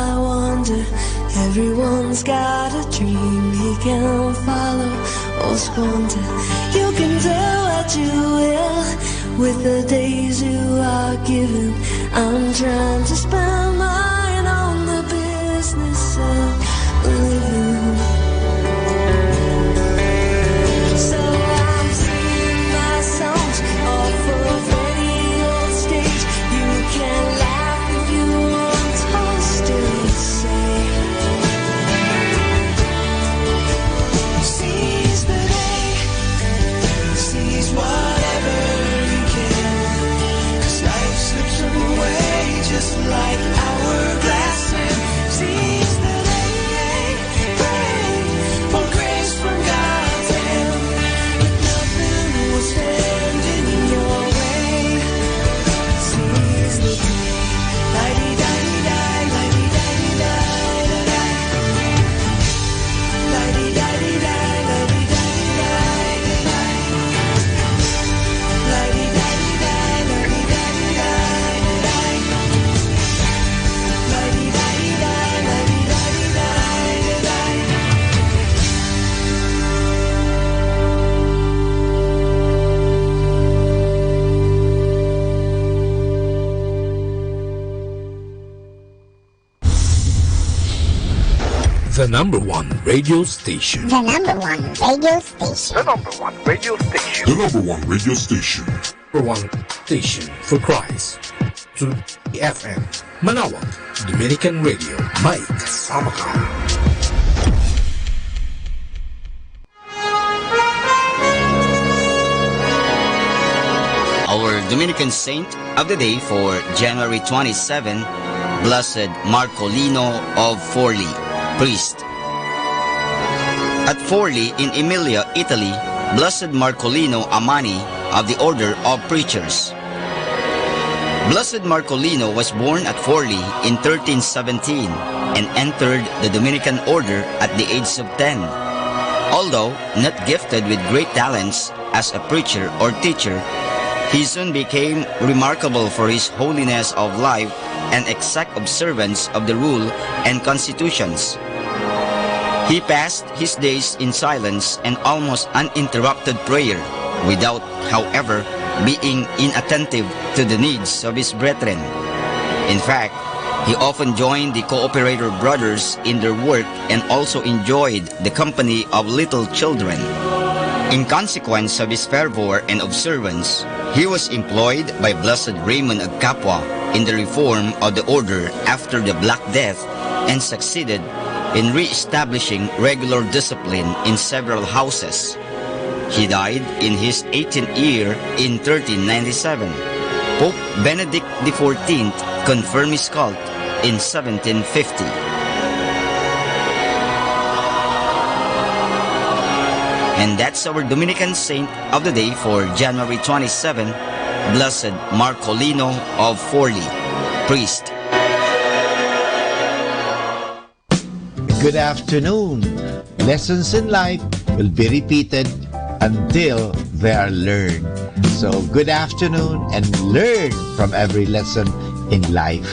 I wander, everyone's got a dream he can follow or squander. You can do what you will with the days you are given. I'm trying to spend mine on the business of living. So I'm singing my songs off of any old stage. You can laugh if you want, I'll still say, seize the day, seize whatever you can, 'cause life slips away just like hours. The number one radio station. The number one radio station. The number one radio station. The number one radio station. Number one station for Christ. To FM. Manawag, Dominican Radio. May kasama ka. Our Dominican saint of the day for January 27, Blessed Marcolino of Forli, priest. At Forli in Emilia, Italy, Blessed Marcolino Amani of the Order of Preachers. Blessed Marcolino was born at Forli in 1317 and entered the Dominican order at the age of 10. Although not gifted with great talents as a preacher or teacher, he soon became remarkable for his holiness of life and exact observance of the rule and constitutions. He passed his days in silence and almost uninterrupted prayer, without, however, being inattentive to the needs of his brethren. In fact, he often joined the cooperator brothers in their work and also enjoyed the company of little children. In consequence of his fervor and observance, he was employed by Blessed Raymond of Capua in the reform of the order after the Black Death and succeeded in re-establishing regular discipline in several houses. He died in his 18th year in 1397. Pope Benedict XIV confirmed his cult in 1750. And that's our Dominican saint of the day for January 27, Blessed Marcolino of Forli, priest. Good afternoon. Lessons in life will be repeated until they are learned. So good afternoon and learn from every lesson in life.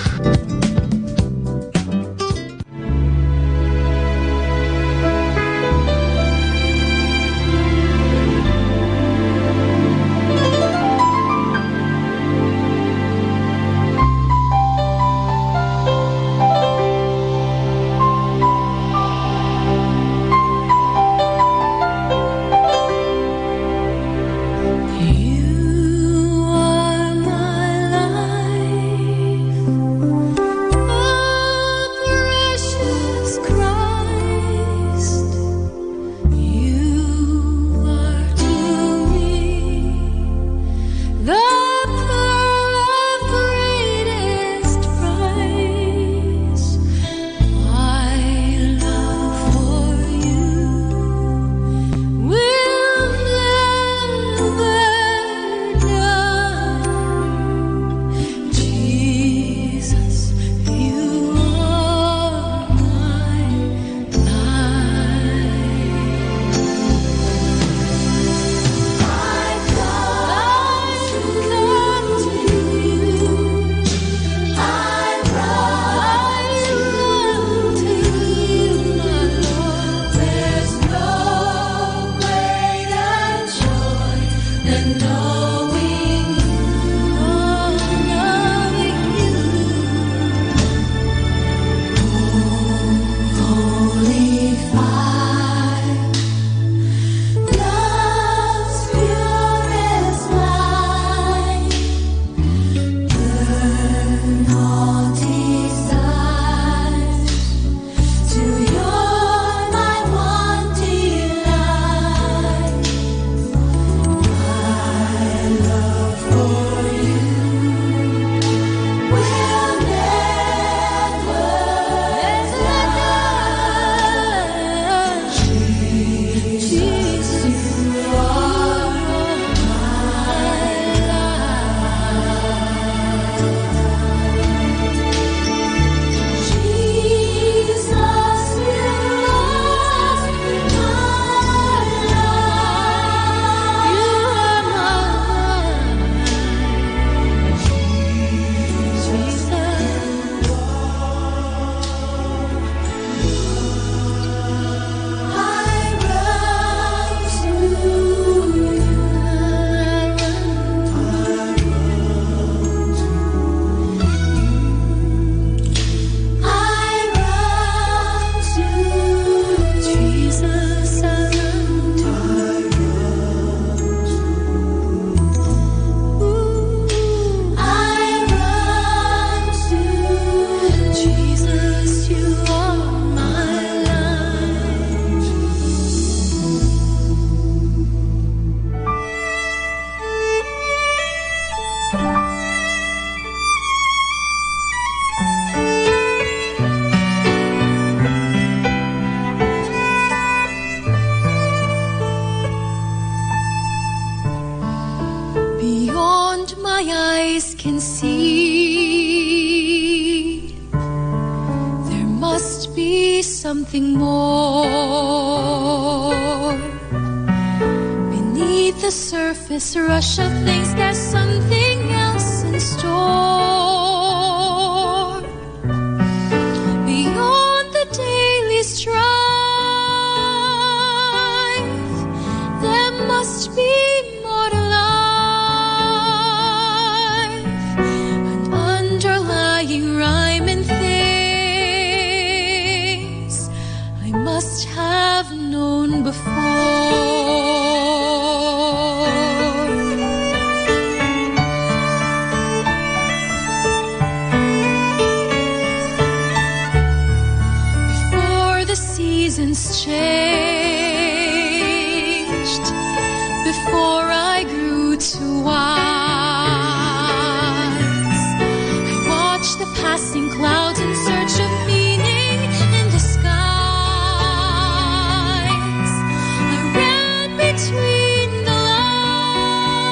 must be something more. Beneath the surface rush of things, there's something else in store. Beyond the daily strife, there must be more to life, an underlying rhyme in things I must have known before. Before the seasons changed, before I grew too wise, I watched the passing clouds in search of meaning in the skies. I read between the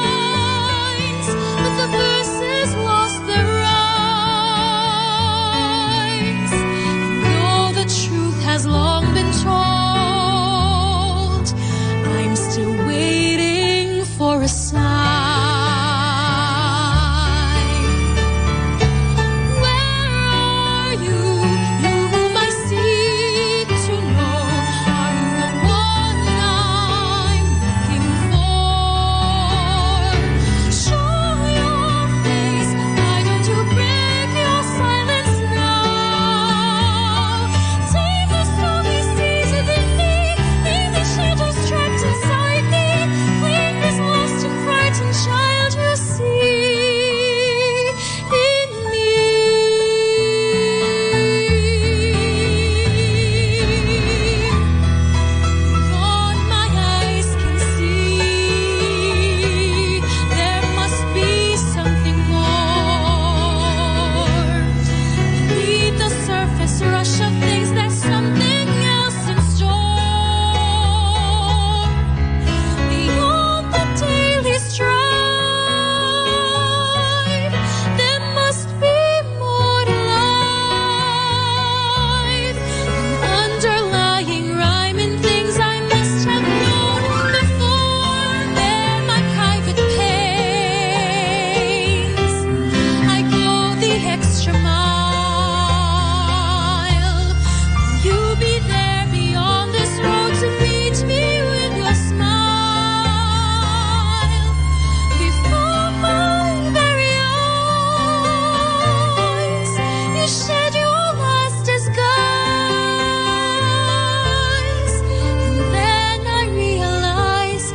lines, but the verses lost their rhymes. And though the truth has long been told, I'm still waiting for a sign. Where are you, you whom I seek to know? Are you the one I'm looking for? Show your face, why don't you break your silence now? Take the stormy seas within me, leave the shadows trapped inside me. Claim this lost and frightened child you see in me. All my eyes can see, there must be something more. Beneath the surface rush of things, there's something else in store. Beyond the daily strife, there must be more to life, an underlying rhyme in things I must have known before. They're my private pains. I go the extra mile. Will you be there beyond this road to meet me with your smile? Before my very eyes, you shed your last disguise. And then I realize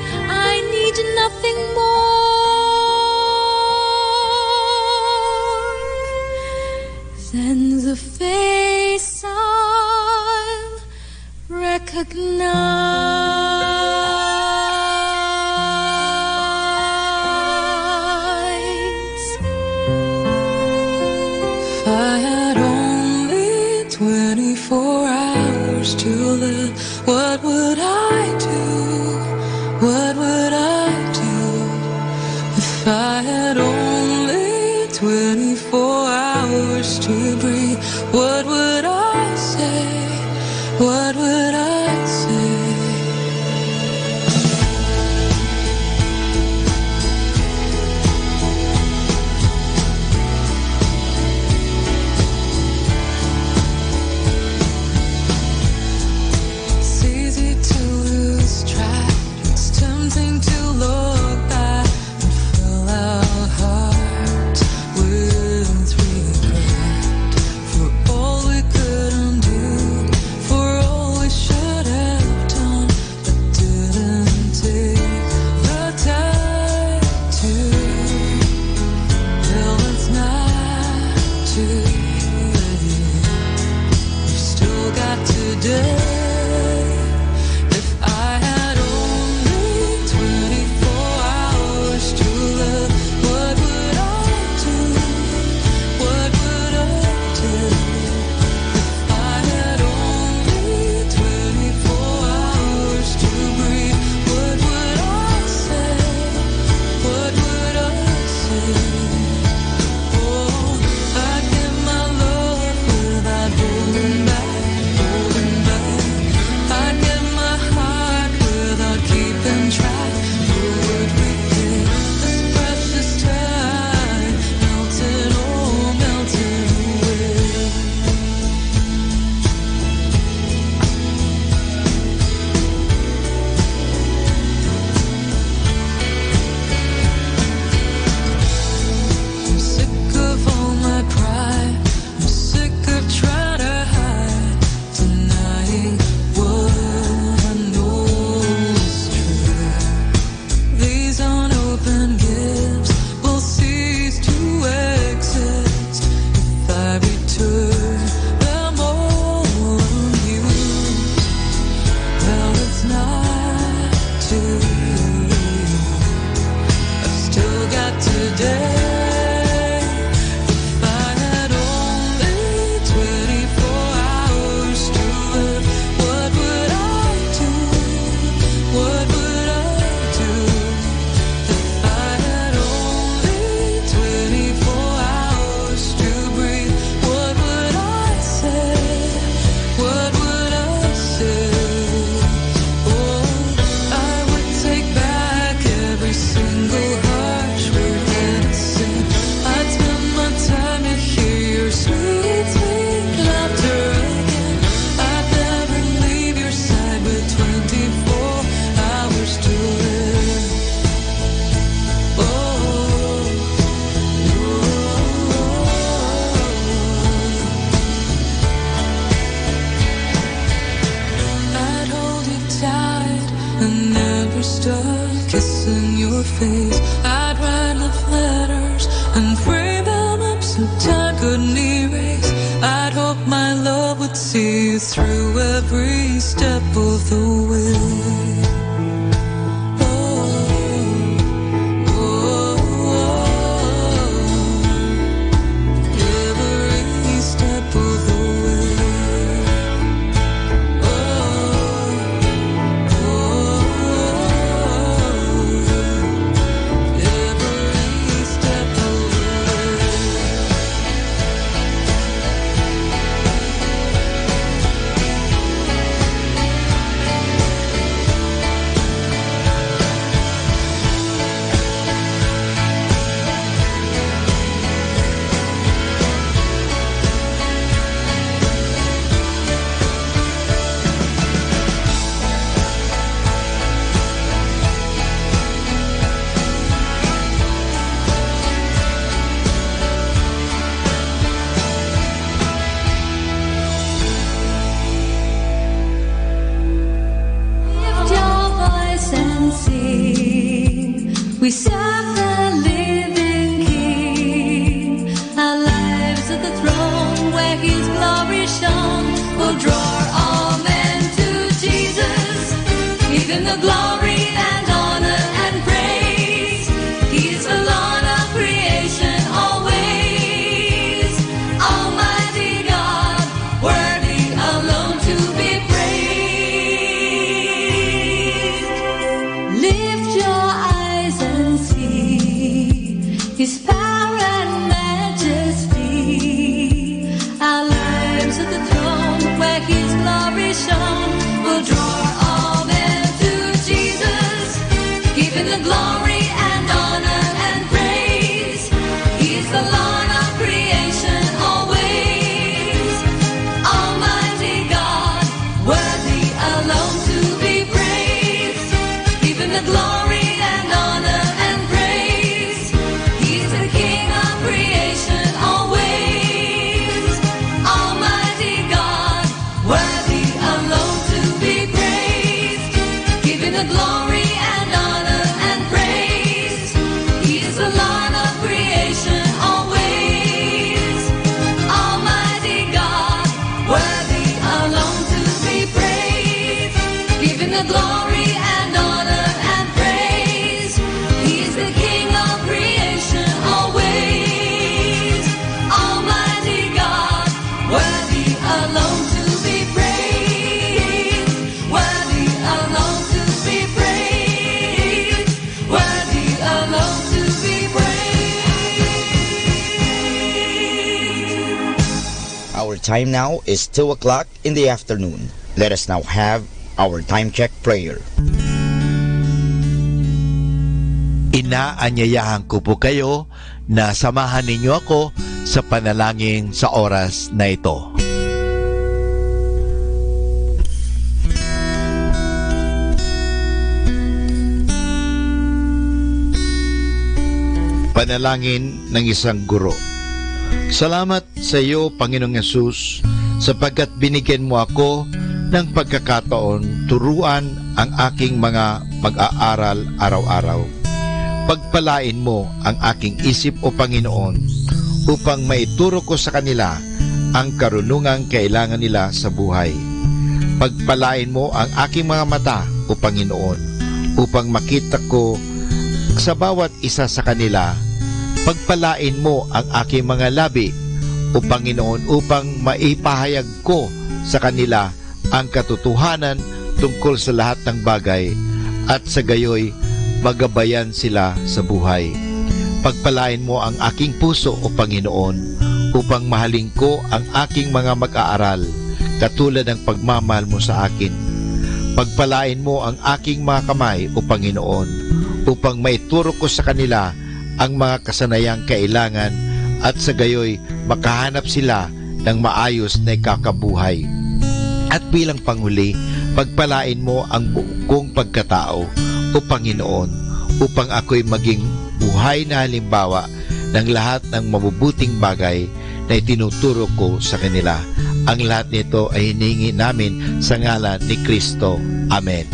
I need nothing more than the face I'll recognize. If I had only 24 hours to live, what would I do? What would I do? If I had only 24 hours to breathe, what would I say? What would I say? It's easy to lose track. It's tempting to look back and fill our hearts with regret for all we couldn't do, for all we should have done but didn't take the time to. Well, it's not too late. We've still got today. If I had only 24 hours to live, what would I do? What would I do? If I had only 24 hours to breathe, what would I say? What would I say? Oh, I'd give my love without holding back. face. I'd write love letters and frame them up so time couldn't erase. I'd hope my love would see you through every step of the way. We serve the living King. Our lives at the throne where His glory shone will draw all men to Jesus. Give Him the glory and honor and praise. He is the Lord of creation always. Almighty God, worthy alone to be praised. Lift your eyes and see His power and majesty. Our lives at the throne where His glory shone will draw all men to Jesus. Give Him the glory and honor and praise. He is the Lord of creation always. Almighty God, worthy alone to be praised. Give Him the glory and honor and praise. He's the King of creation always. Almighty God, worthy alone to be praised. Give Him the glory and honor and praise. He is the Lord of creation always. Almighty God, worthy alone to be praised. Give Him the glory and honor and praise. He is the King of creation always. Almighty God, worthy alone to be praised. Worthy alone to be praised. Worthy alone to be praised. Our time now is 2 o'clock in the afternoon. Let us now have our time check prayer. Inaanyayahan ko po kayo na samahan ninyo ako sa panalangin sa oras na ito. Panalangin ng isang guro. Salamat sa iyo, Panginoong Yesus, sapagkat binigyan mo ako ng pagkakataon turuan ang aking mga pag-aaral araw-araw. Pagpalain mo ang aking isip, O Panginoon, upang maituro ko sa kanila ang karunungang kailangan nila sa buhay. Pagpalain mo ang aking mga mata, O Panginoon, upang makita ko sa bawat isa sa kanila. Pagpalain mo ang aking mga labi, O Panginoon, upang maipahayag ko sa kanila ang katotohanan tungkol sa lahat ng bagay at sa gayoy magabayan sila sa buhay. Pagpalain mo ang aking puso, O Panginoon, upang mahalin ko ang aking mga mag-aaral katulad ng pagmamahal mo sa akin. Pagpalain mo ang aking mga kamay, O Panginoon, upang maituro ko sa kanila ang mga kasanayang kailangan at sa gayoy makahanap sila ng maayos na ikakabuhay. At bilang panghuli, pagpalain mo ang buong kong pagkatao, O Panginoon, upang ako'y maging buhay na halimbawa ng lahat ng mabubuting bagay na itinuturo ko sa kanila. Ang lahat nito ay hiningi namin sa ngalan ni Kristo. Amen.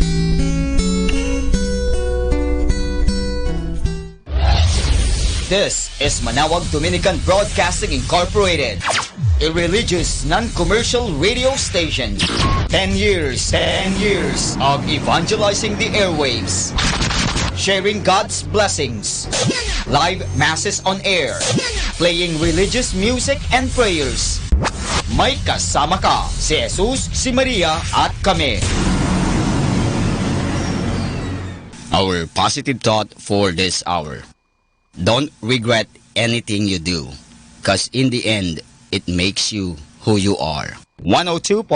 This is Manawag Dominican Broadcasting Incorporated, a religious, non-commercial radio station. 10 years of evangelizing the airwaves, sharing God's blessings, live masses on air, playing religious music and prayers. May kasama ka, si Jesus, si Maria, at kami. Our positive thought for this hour. Don't regret anything you do, because in the end, it makes you who you are. 102.7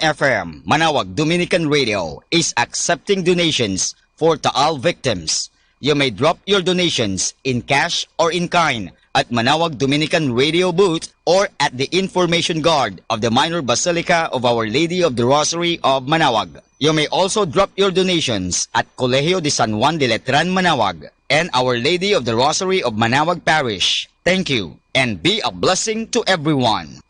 FM, Manawag Dominican Radio is accepting donations for Taal victims. You may drop your donations in cash or in kind at Manawag Dominican Radio booth or at the information guard of the Minor Basilica of Our Lady of the Rosary of Manawag. You may also drop your donations at Colegio de San Juan de Letran, Manawag, and Our Lady of the Rosary of Manawag Parish. Thank you, and be a blessing to everyone.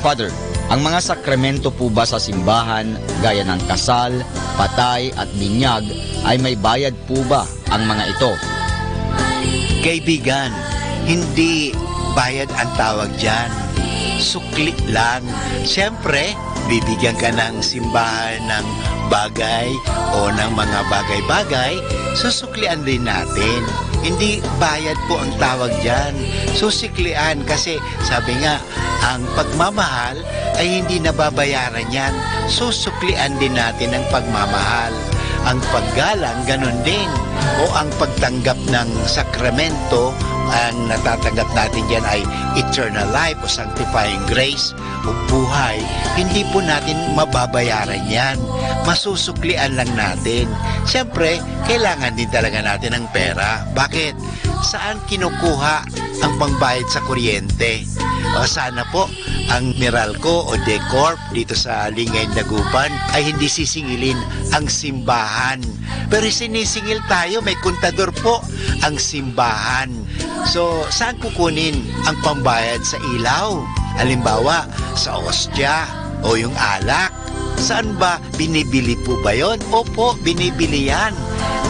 Father, ang mga sakramento po ba sa simbahan, gaya ng kasal, patay at binyag, ay may bayad po ba ang mga ito? Kaibigan, hindi bayad ang tawag dyan. Sukli lang. Siyempre, bibigyan ka ng simbahan ng bagay o ng mga bagay-bagay, susuklian din natin. Hindi bayad po ang tawag dyan. Susiklian kasi sabi nga, ang pagmamahal ay hindi nababayaran yan. Susuklian din natin ang pagmamahal. Ang paggalang, ganun din. O ang pagtanggap ng sakramento, ang natatanggap natin dyan ay eternal life o sanctifying grace o buhay. Hindi po natin mababayaran yan. Masusuklian lang natin. Siyempre, kailangan din talaga natin ng pera. Bakit? Saan kinukuha ang pangbayad sa kuryente? O sana po ang Meralco o Decorp dito sa Lingay, Dagupan ay hindi sisingilin ang simbahan. Pero sinisingil tayo, may kontador po ang simbahan. So, saan kukunin ang pambayad sa ilaw? Halimbawa, sa ostya o yung alak. Saan ba? Binibili po ba yun? Opo, binibili yan.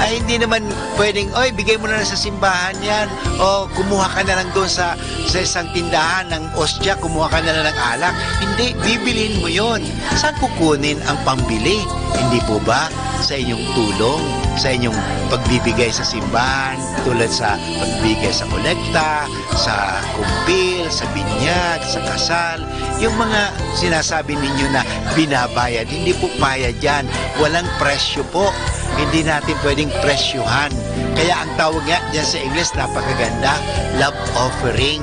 Ay hindi naman pwedeng, oy, bigay mo na lang sa simbahan yan. O kumuha ka na lang doon sa isang tindahan ng ostya, kumuha ka na lang ng alak. Hindi, bibilin mo yon. Saan kukunin ang pambili? Hindi po ba sa inyong tulong, sa inyong pagbibigay sa simbahan, tulad sa pagbibigay sa kolekta, sa kumpil, sa binyag, sa kasal, yung mga sinasabi ninyo na binabayad, hindi po bayad yan. Walang presyo po. Hindi natin pwedeng presyuhan. Kaya ang tawag nga dyan sa English, napakaganda, love offering.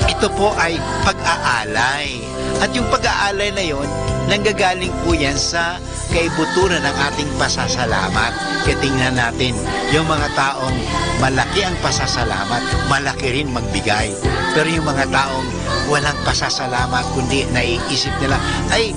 Ito po ay pag-aalay. At yung pag-aalay na yon, nanggagaling po yan sa kaibuturan ng ating pasasalamat. Kaya tingnan natin, yung mga taong malaki ang pasasalamat, malaki rin magbigay. Pero yung mga taong walang pasasalamat, kundi naiisip nila, ay,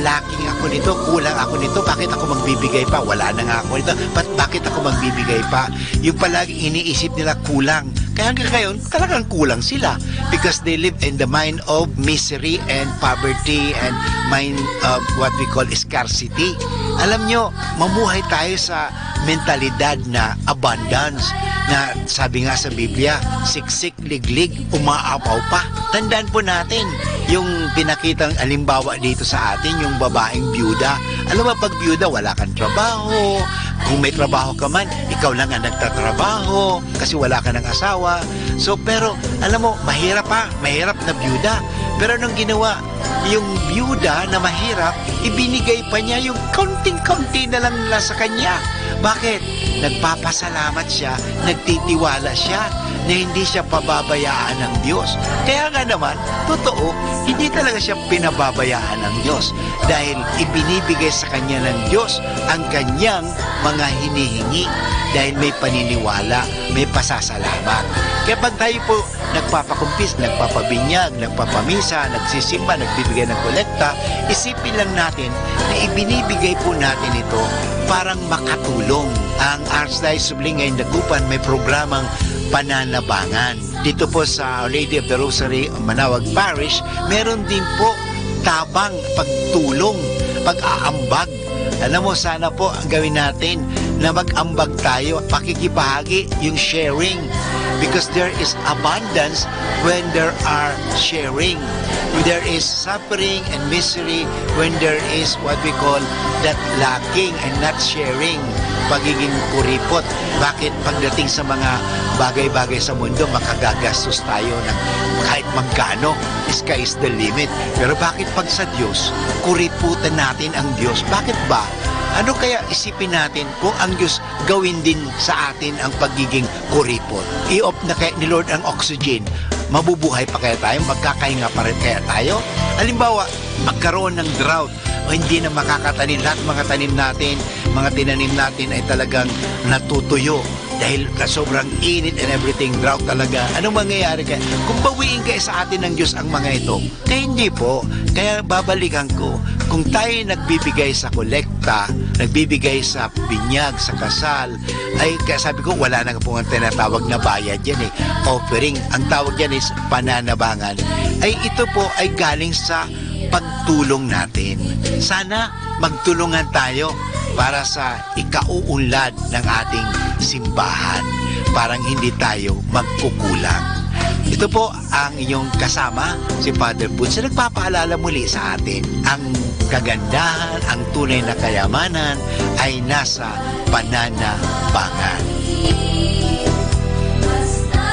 lacking ako nito, kulang ako nito, bakit ako magbibigay pa? Wala na nga ako nito, bakit ako magbibigay pa? Yung palagi iniisip nila kulang. Kaya hanggang ngayon, talagang kulang sila because they live in the mind of misery and poverty and mind of what we call scarcity. Alam nyo, mamuhay tayo sa mentalidad na abundance, na sabi nga sa Biblia, siksik, liglig, umaapaw pa. Tandaan po natin yung pinakitang alimbawa dito sa atin, yung babaeng byuda. Alam mo, pag byuda, wala kang trabaho. Kung may trabaho ka man, ikaw lang ang nagtatrabaho kasi wala ka ng asawa. So, pero, alam mo, mahirap na byuda. Pero anong ginawa? Yung byuda na mahirap, ibinigay pa niya yung kaunting-kaunti na lang nila sa kanya. Bakit? Nagpapasalamat siya, nagtitiwala siya na hindi siya pababayaan ng Diyos. Kaya nga naman, totoo, hindi talaga siya pinababayaan ng Diyos dahil ibinibigay sa kanya ng Diyos ang kanyang mga hinihingi dahil may paniniwala, may pasasalamat. Kaya pag tayo po nagpapakumpis, nagpapabinyag, nagpapamisa, nagsisimba, nagbibigay ng kolekta, isipin lang natin na ibinibigay po natin ito parang makatulong. Ang Archdiocese of Lingay, Dagupan may programang pananabangan. Dito po sa Our Lady of the Rosary, Manawag Parish, meron din po pagtabang, pagtulong, pag-aambag. Alam mo, sana po ang gawin natin na mag-ambag tayo, pakikibahagi, yung sharing. Because there is abundance when there are sharing. There is suffering and misery when there is what we call that lacking and not sharing. Pagiging kuripot. Bakit pagdating sa mga bagay-bagay sa mundo, makagagastos tayo ng kahit magkano? Sky is the limit. Pero bakit pag sa Diyos, kuriputan natin ang Diyos? Bakit ba? Ano kaya isipin natin kung ang Diyos gawin din sa atin ang pagiging kuripot? I-off na kaya ni Lord ang oxygen. Mabubuhay pa kaya tayo? Magkakahinga pa rin kaya tayo? Halimbawa, magkaroon ng drought o hindi na makakatanim. Lahat mga tanim natin, mga tinanim natin ay talagang natutuyo dahil sobrang init and everything, drought talaga. Anong mangyayari kaya? Kung bawiin kaya sa atin ng Diyos ang mga ito, kaya hindi po. Kaya babalikan ko, kung tayo nagbibigay sa kolekta, nagbibigay sa binyag, sa kasal, ay kaya sabi ko, wala na po ang tinatawag na bayad yan eh. Offering, ang tawag yan is pananabangan. Ay ito po ay galing sa pagtulong natin. Sana magtulungan tayo para sa ikauunlad ng ating simbahan. Parang hindi tayo magkukulang. Ito po ang inyong kasama, si Father Bunso, nagpapaalala muli sa atin. Ang kagandahan, ang tunay na kayamanan ay nasa pananabangan. Basta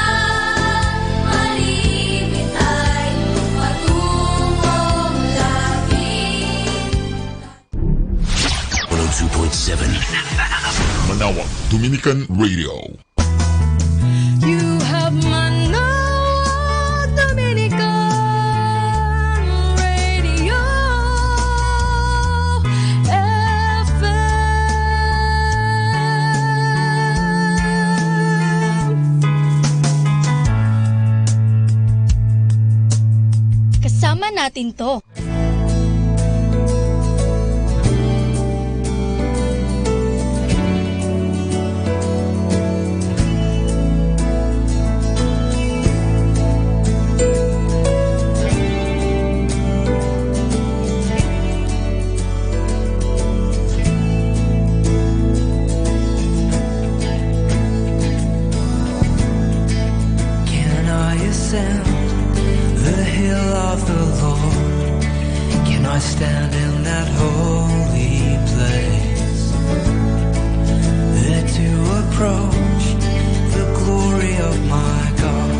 malimit ay matutong langit. 102.7 Manawag Dominican Radio. You have Manawag Dominican Radio FM. Kasama natin to. The hill of the Lord, can I stand in that holy place? There to approach the glory of my God,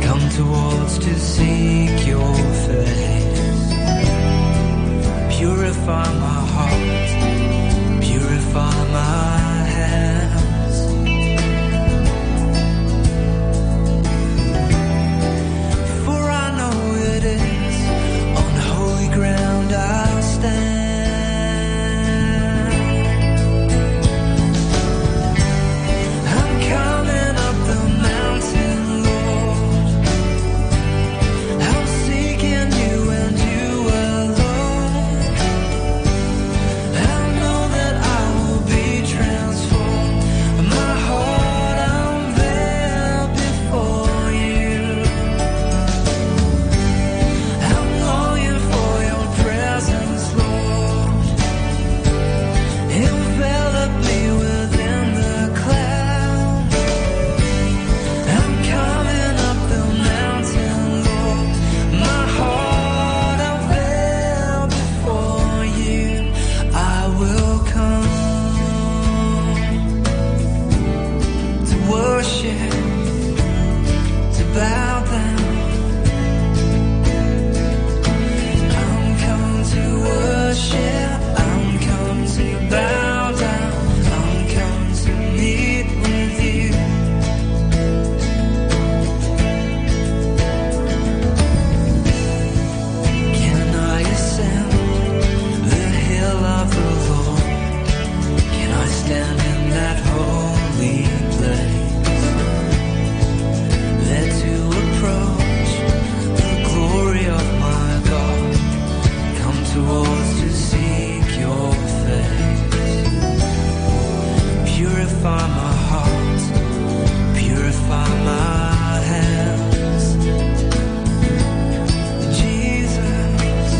come towards to seek your face. Purify my heart, purify my hands. Ground I'll stand. I'm coming up the mountain, Lord. I'm seeking you and you alone. I know that I will be transformed. My heart unveiled before you. I'm longing for your presence, Lord. Envelop me within the clouds. I'm coming up the mountain, Lord. My heart unveiled before you. I will come to worship, to bow down. I'm come to worship, I'm come to bow down, I'm come to meet with you. Can I ascend the hill of the Lord? Can I stand in that holy place? There to approach the glory of my God, come towards to seek your face. Purify my heart, purify my hands. Jesus,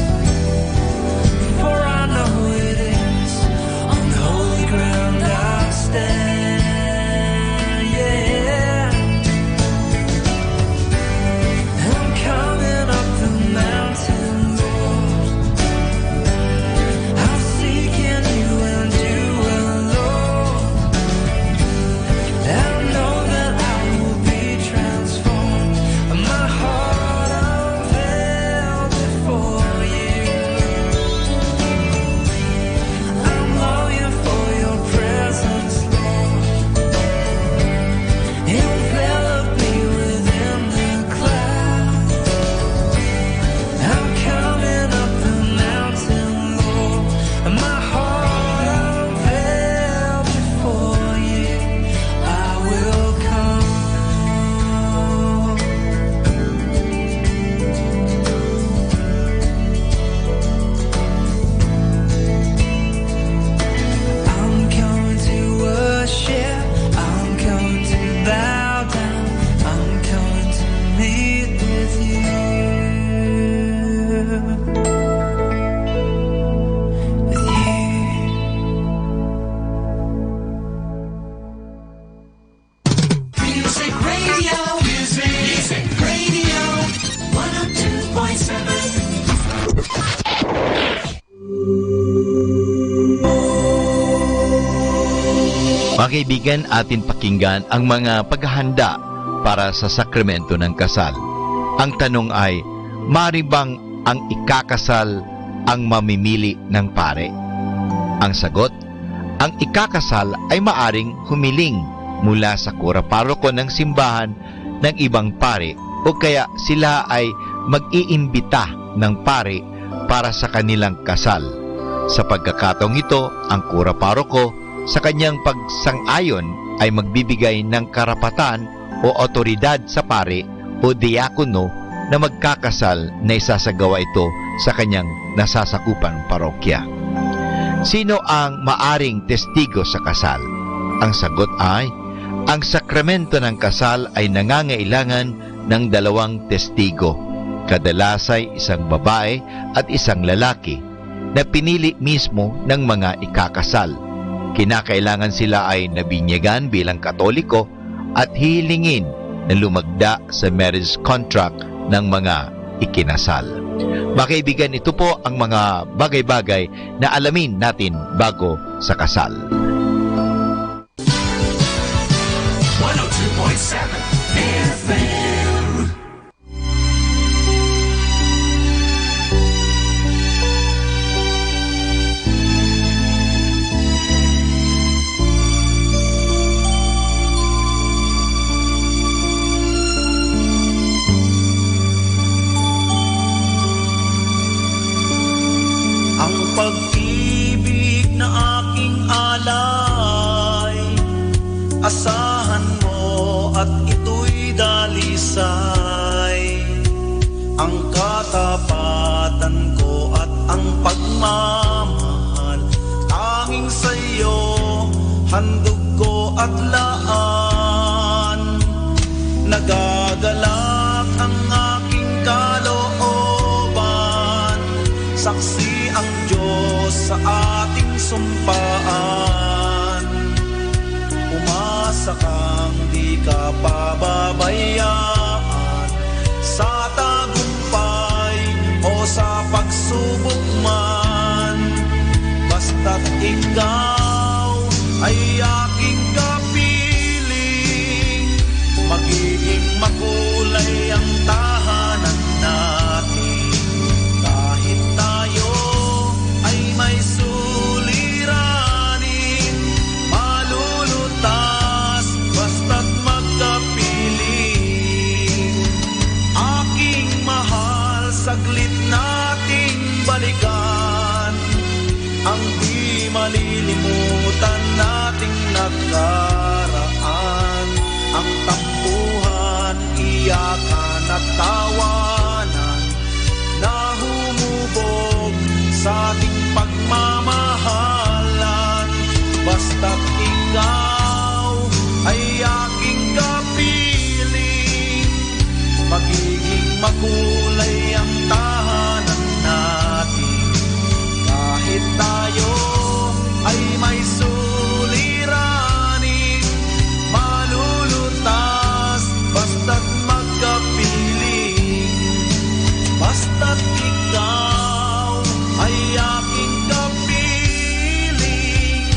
Music Radio. Music Radio. 102.7. Mga kaibigan, atin pakinggan ang mga paghahanda para sa sakramento ng kasal. Ang tanong ay, maaari bang ang ikakasal ang mamimili ng pare? Ang sagot, ang ikakasal ay maaring humiling mula sa kura paroko ng simbahan ng ibang pare o kaya sila ay mag-iimbita ng pare para sa kanilang kasal. Sa pagkakataong ito, ang kura paroko sa kanyang pagsang-ayon ay magbibigay ng karapatan o otoridad sa pare o diakono na magkakasal na isasagawa ito sa kanyang nasasakupang parokya. Sino ang maaring testigo sa kasal? Ang sagot ay, ang sakramento ng kasal ay nangangailangan ng 2 testigo, kadalas ay isang babae at isang lalaki, na pinili mismo ng mga ikakasal. Kinakailangan sila ay nabinyagan bilang Katoliko at hihilingin na lumagda sa marriage contract ng mga ikinasal. Mga kaibigan, ito po ang mga bagay-bagay na alamin natin bago sa kasal. 102.7 FM. Pag-ibig na aking alay, asahan mo at ito'y dalisay. Ang katapatan ko at ang pagmamahal, tanging sa'yo, handog ko at laan. Nagagalak ang aking kalooban, saksi ang Diyos sa ating sumpaan. Umasa kang di ka pababayaan sa tagumpay o sa pagsubok man. Basta't ikaw ay aking kapiling, magiging makulay ang tahanan natin. Kahit tayo ay may suliranin, malulutas basta't magkapiling. Aking mahal, saglit nating balikan ang di malilimutan nating nakaraan. Ang tampuhan, iyakan at tawanan na humubog sa ating pagmamahalan. Basta't ikaw ay aking kapiling, magiging makulay ang tahanan natin. Kahit tayo ay may suliranin, malulutas basta't magkapiling. Basta't ikaw ay aking kapiling,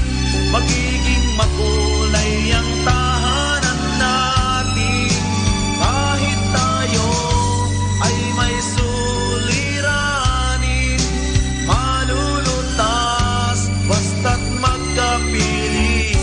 magiging makulay ang tahanan natin. Kahit tayo ay may suliranin, malulutas basta't magkapiling.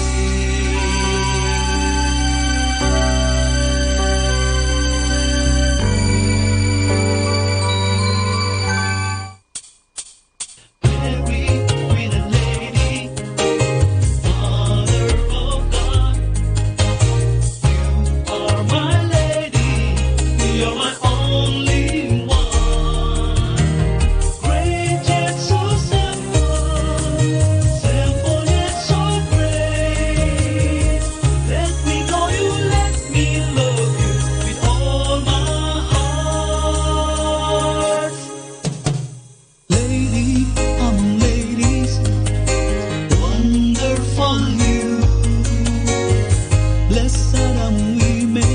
Blessed am we made.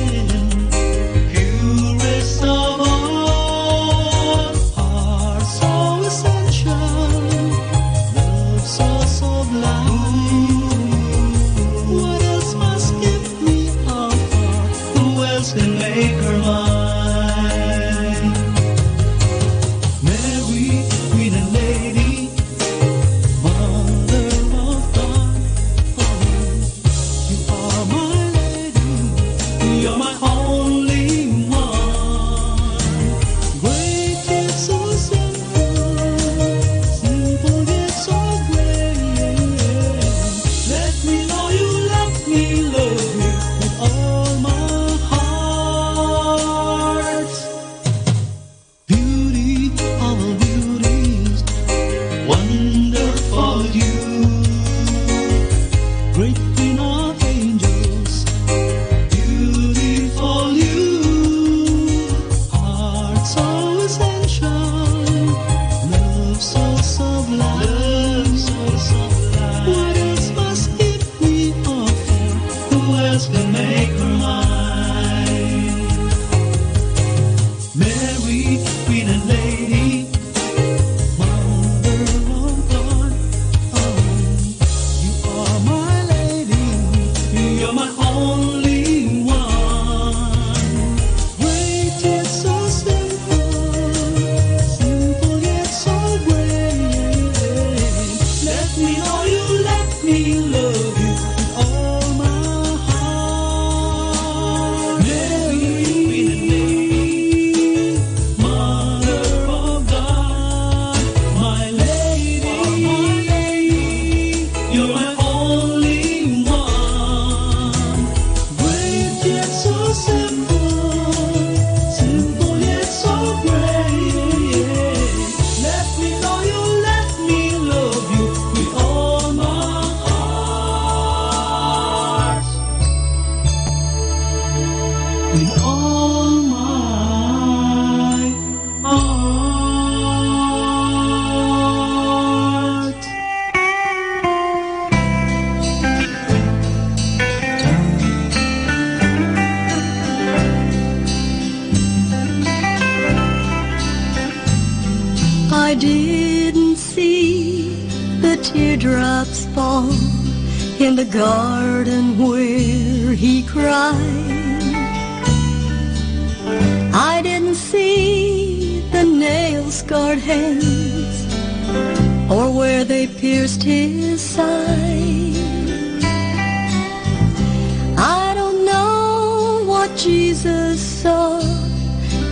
You're my only one. Great yet so simple, simple yet so great. Let me know you let me love you with all my heart. Beauty of all beauties, wonderful you. Great queen of angels, beautiful you. Heart so essential, love so sublime, What else must it be offer? Who else can make her mine? Mary, queen and lady, mother of God, you are my lady, you're my only one. Great yet so simple, simple yet so great. Let me know you, let me love you with all my heart. Mary, queen and lady, mother of God, my lady, you're my only one. Great yet so simple, simple yet so great. Let me know you, let me love you with all my heart. With all my heart. I didn't see the teardrops fall in the garden where he cried. I didn't see the nail-scarred hands or where they pierced his side. I don't know what Jesus saw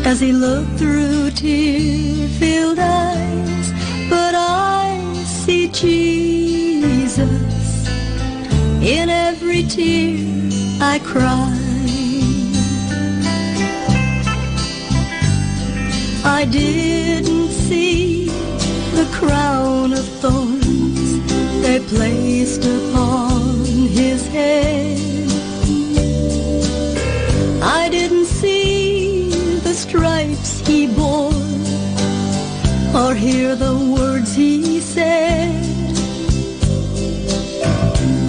as he looked through tear-filled eyes, but I see Jesus in every tear I cry. I didn't see the crown of thorns they placed upon his head. I didn't see the stripes he bore or hear the words he said.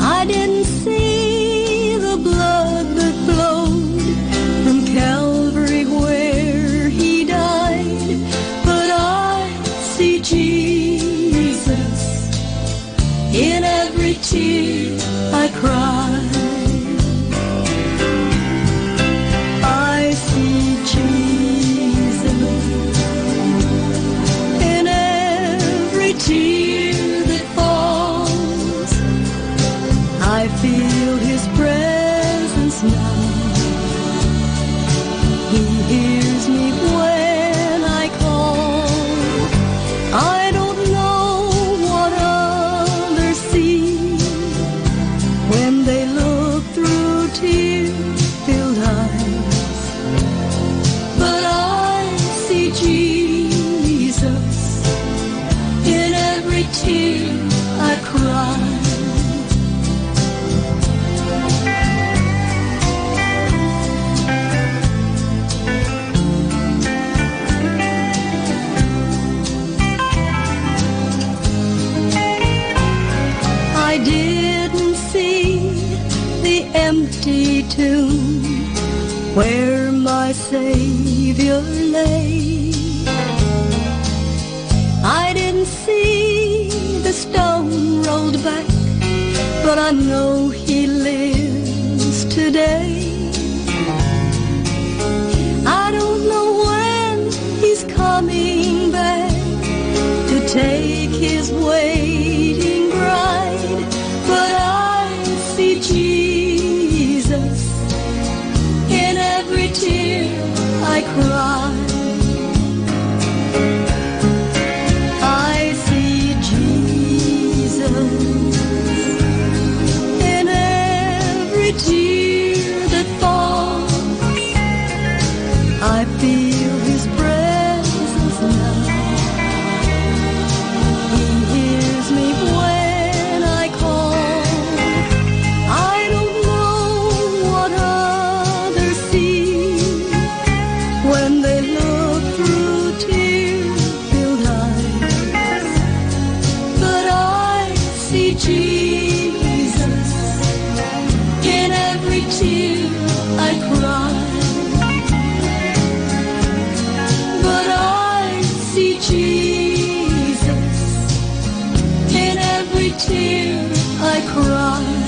I didn't see the blood that flowed from Calvary where he died, but I see Jesus in every tear I cry. I see Jesus in every tear that falls. I feel his presence now. He hears me when I call. I don't know what others see when they look through tear-filled eyes, but I see Jesus in every tear I cry. I didn't see the empty tomb where my Savior lay. I didn't see the stone rolled back, but I know he lives today. I don't know when he's coming back to take his waiting bride, but I see Jesus in tear I cry. But I see Jesus in every tear I cry.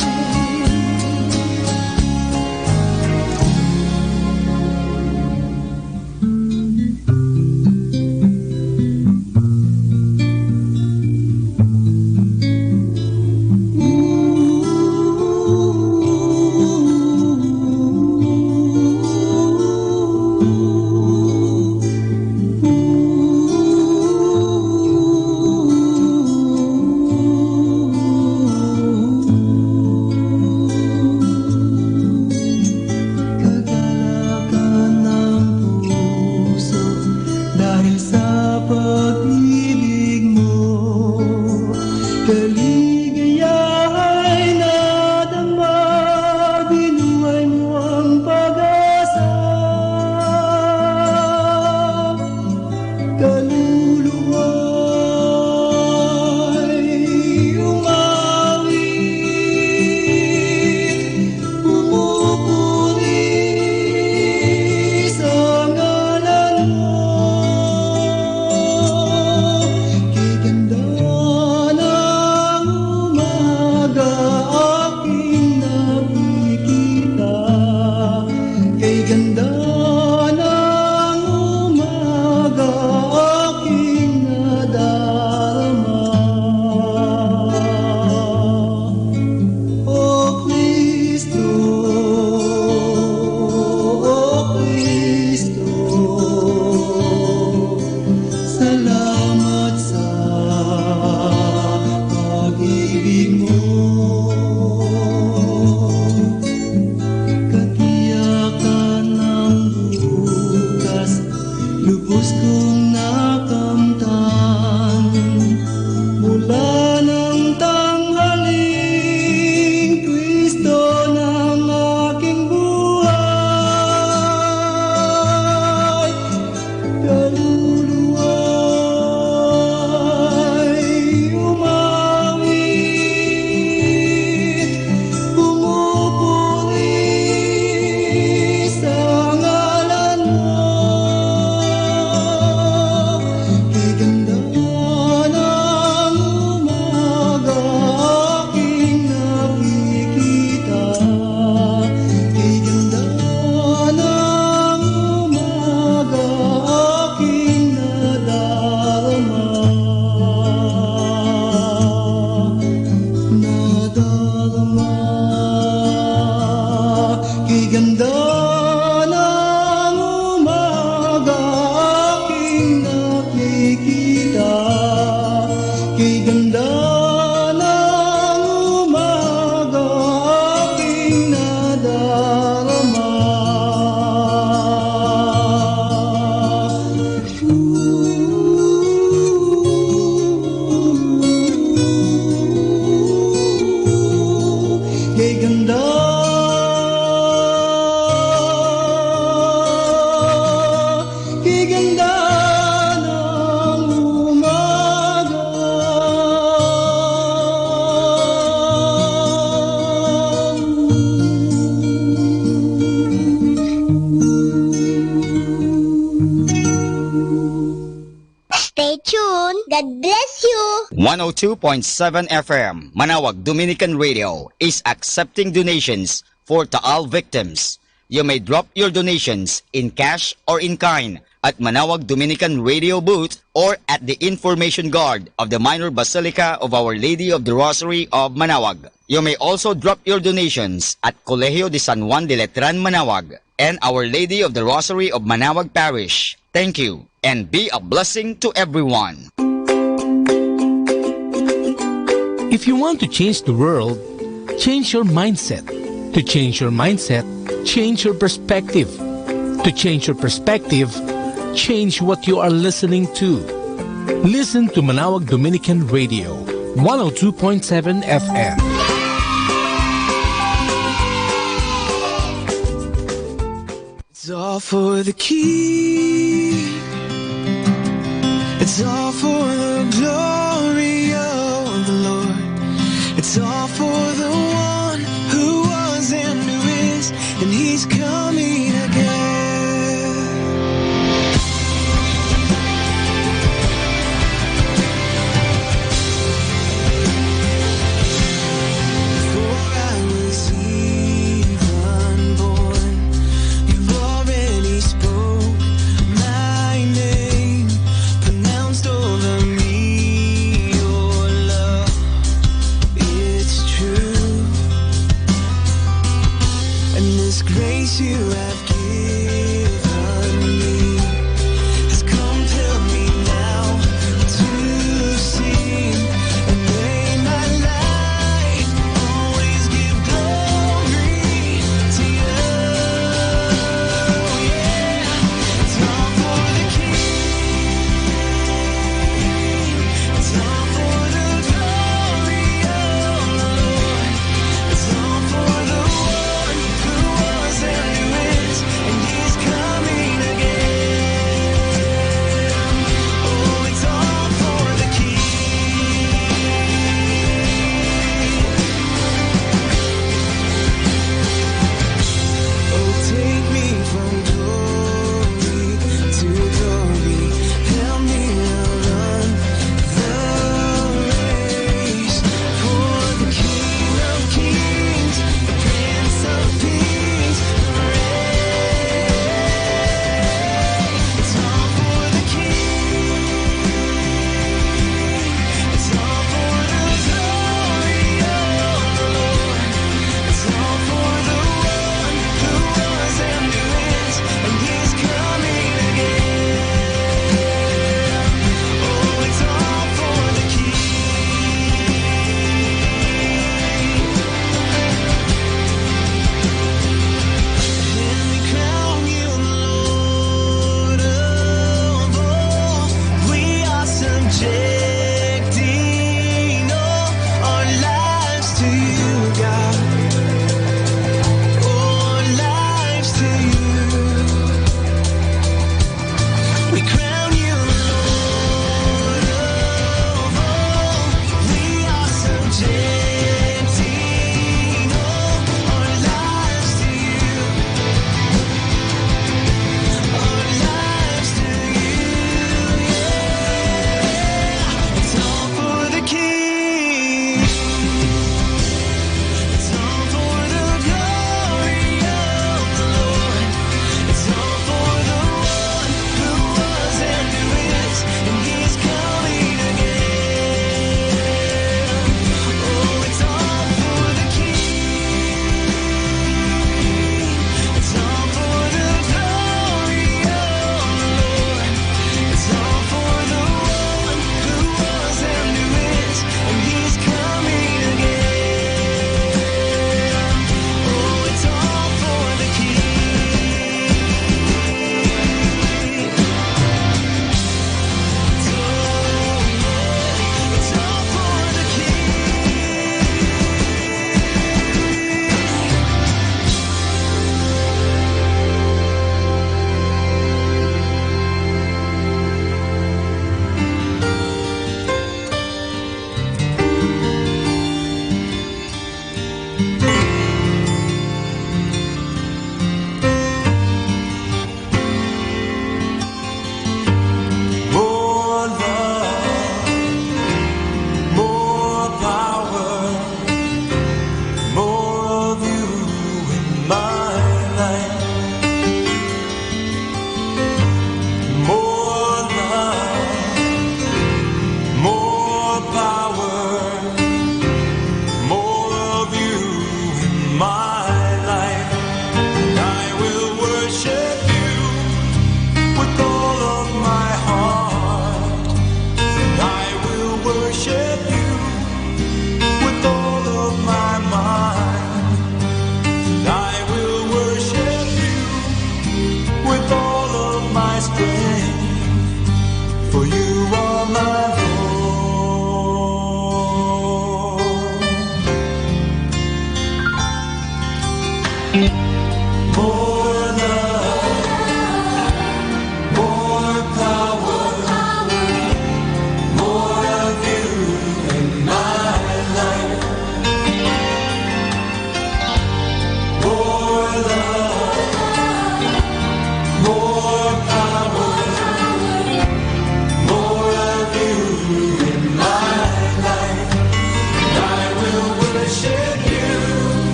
God bless you! 102.7 FM, Manawag Dominican Radio is accepting donations for Taal victims. You may drop your donations in cash or in kind at Manawag Dominican Radio booth or at the information guard of the Minor Basilica of Our Lady of the Rosary of Manawag. You may also drop your donations at Colegio de San Juan de Letran, Manawag, and Our Lady of the Rosary of Manawag Parish. Thank you, and be a blessing to everyone. If you want to change the world, change your mindset. To change your mindset, change your perspective. To change your perspective, change what you are listening to. Listen to Manawag Dominican Radio, 102.7 FM. It's all for the King. It's all for the glory of the Lord. It's all for the one who was and who is days, and he's coming again. You have given me has compelled me now to sing and may my life always give glory to you. Yeah, it's all for the King, it's all for the glory of the Lord, it's all for the one who was and who is, and he's coming.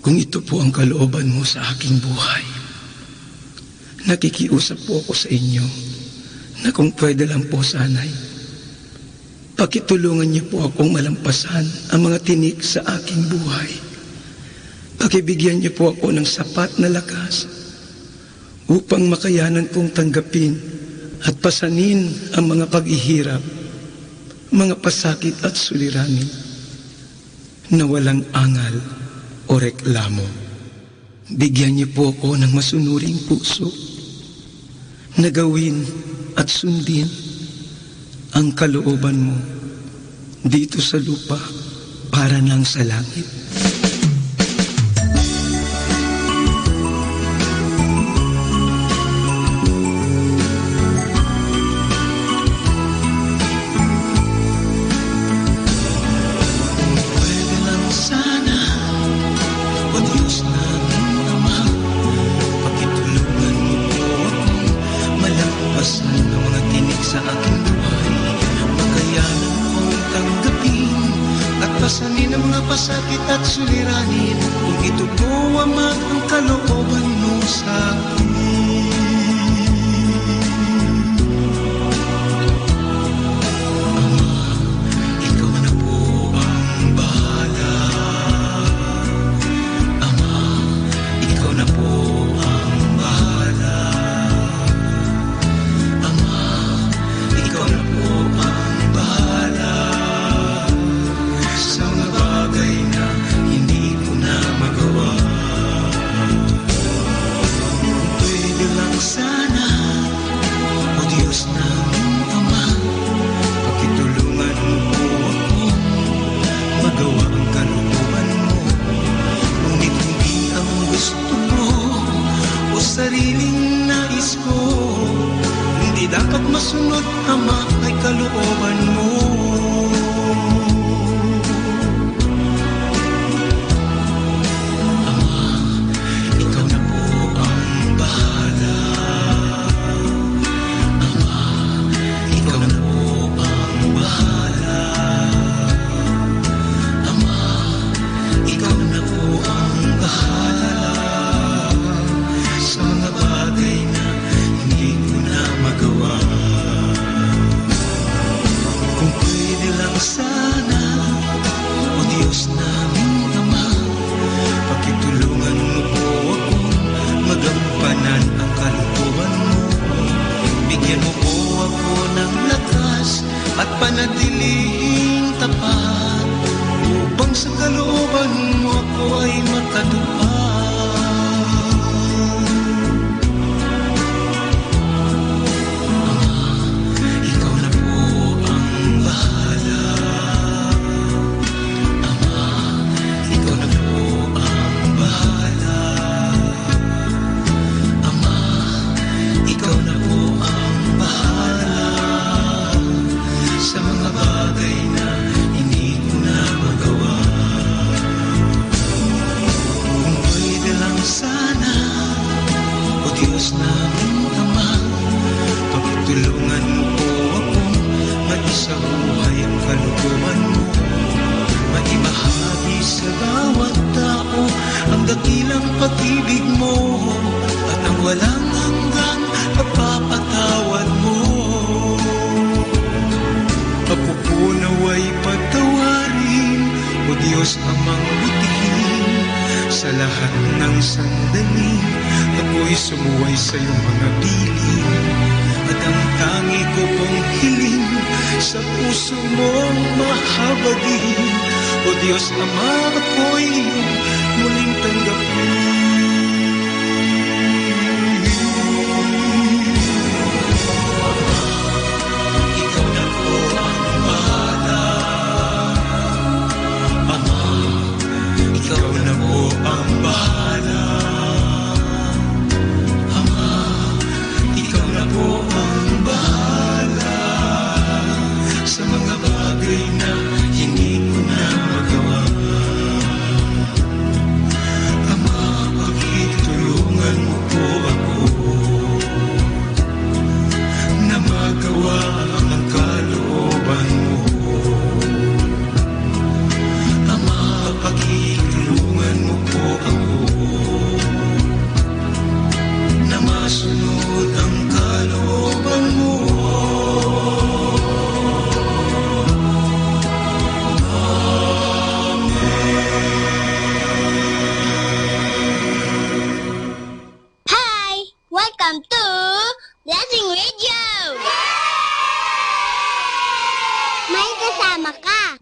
Kung ito po ang kalooban mo sa aking buhay, nakikiusap po ako sa inyo na kung pwede lang po sana'y pakitulungan niyo po akong malampasan ang mga tinik sa aking buhay. Pakibigyan niyo po ako ng sapat na lakas upang makayanan kong tanggapin at pasanin ang mga paghihirap, mga pasakit at suliranin na walang angal o reklamo. Bigyan niyo po ako ng masunuring puso na gawin at sundin ang kalooban mo dito sa lupa para nang sa langit. masakit at suliranin, kung ito po Ama ang kalooban mo sa akin. Sariling nais ko, hindi dapat masunod, Ama, ay kalooban mo. Ama, ikaw na po ang bahala. Ama, ikaw na po ang bahala. Ama, ikaw na po ang bahala sa mga bagay na hindi ko na magawa. Kung pwede lang sana, o Diyos naming Ama, pakitulungan mo po akong magampanan ang kalooban mo. Bigyan mo po ako ng lakas at panatiling tapat, upang sa kalooban mo ako ay makatupad. Pag-ibig mo at ang walang hanggang pagpapatawad mo. Ako po naway patawarin, o Diyos Amang butihin. Sa lahat ng sandali, ako'y sumuway sa iyong mga piling. At ang tangi ko pong hiling, sa puso mong mahabagin. O Diyos Ama, ako'y iyong muling tanggapin.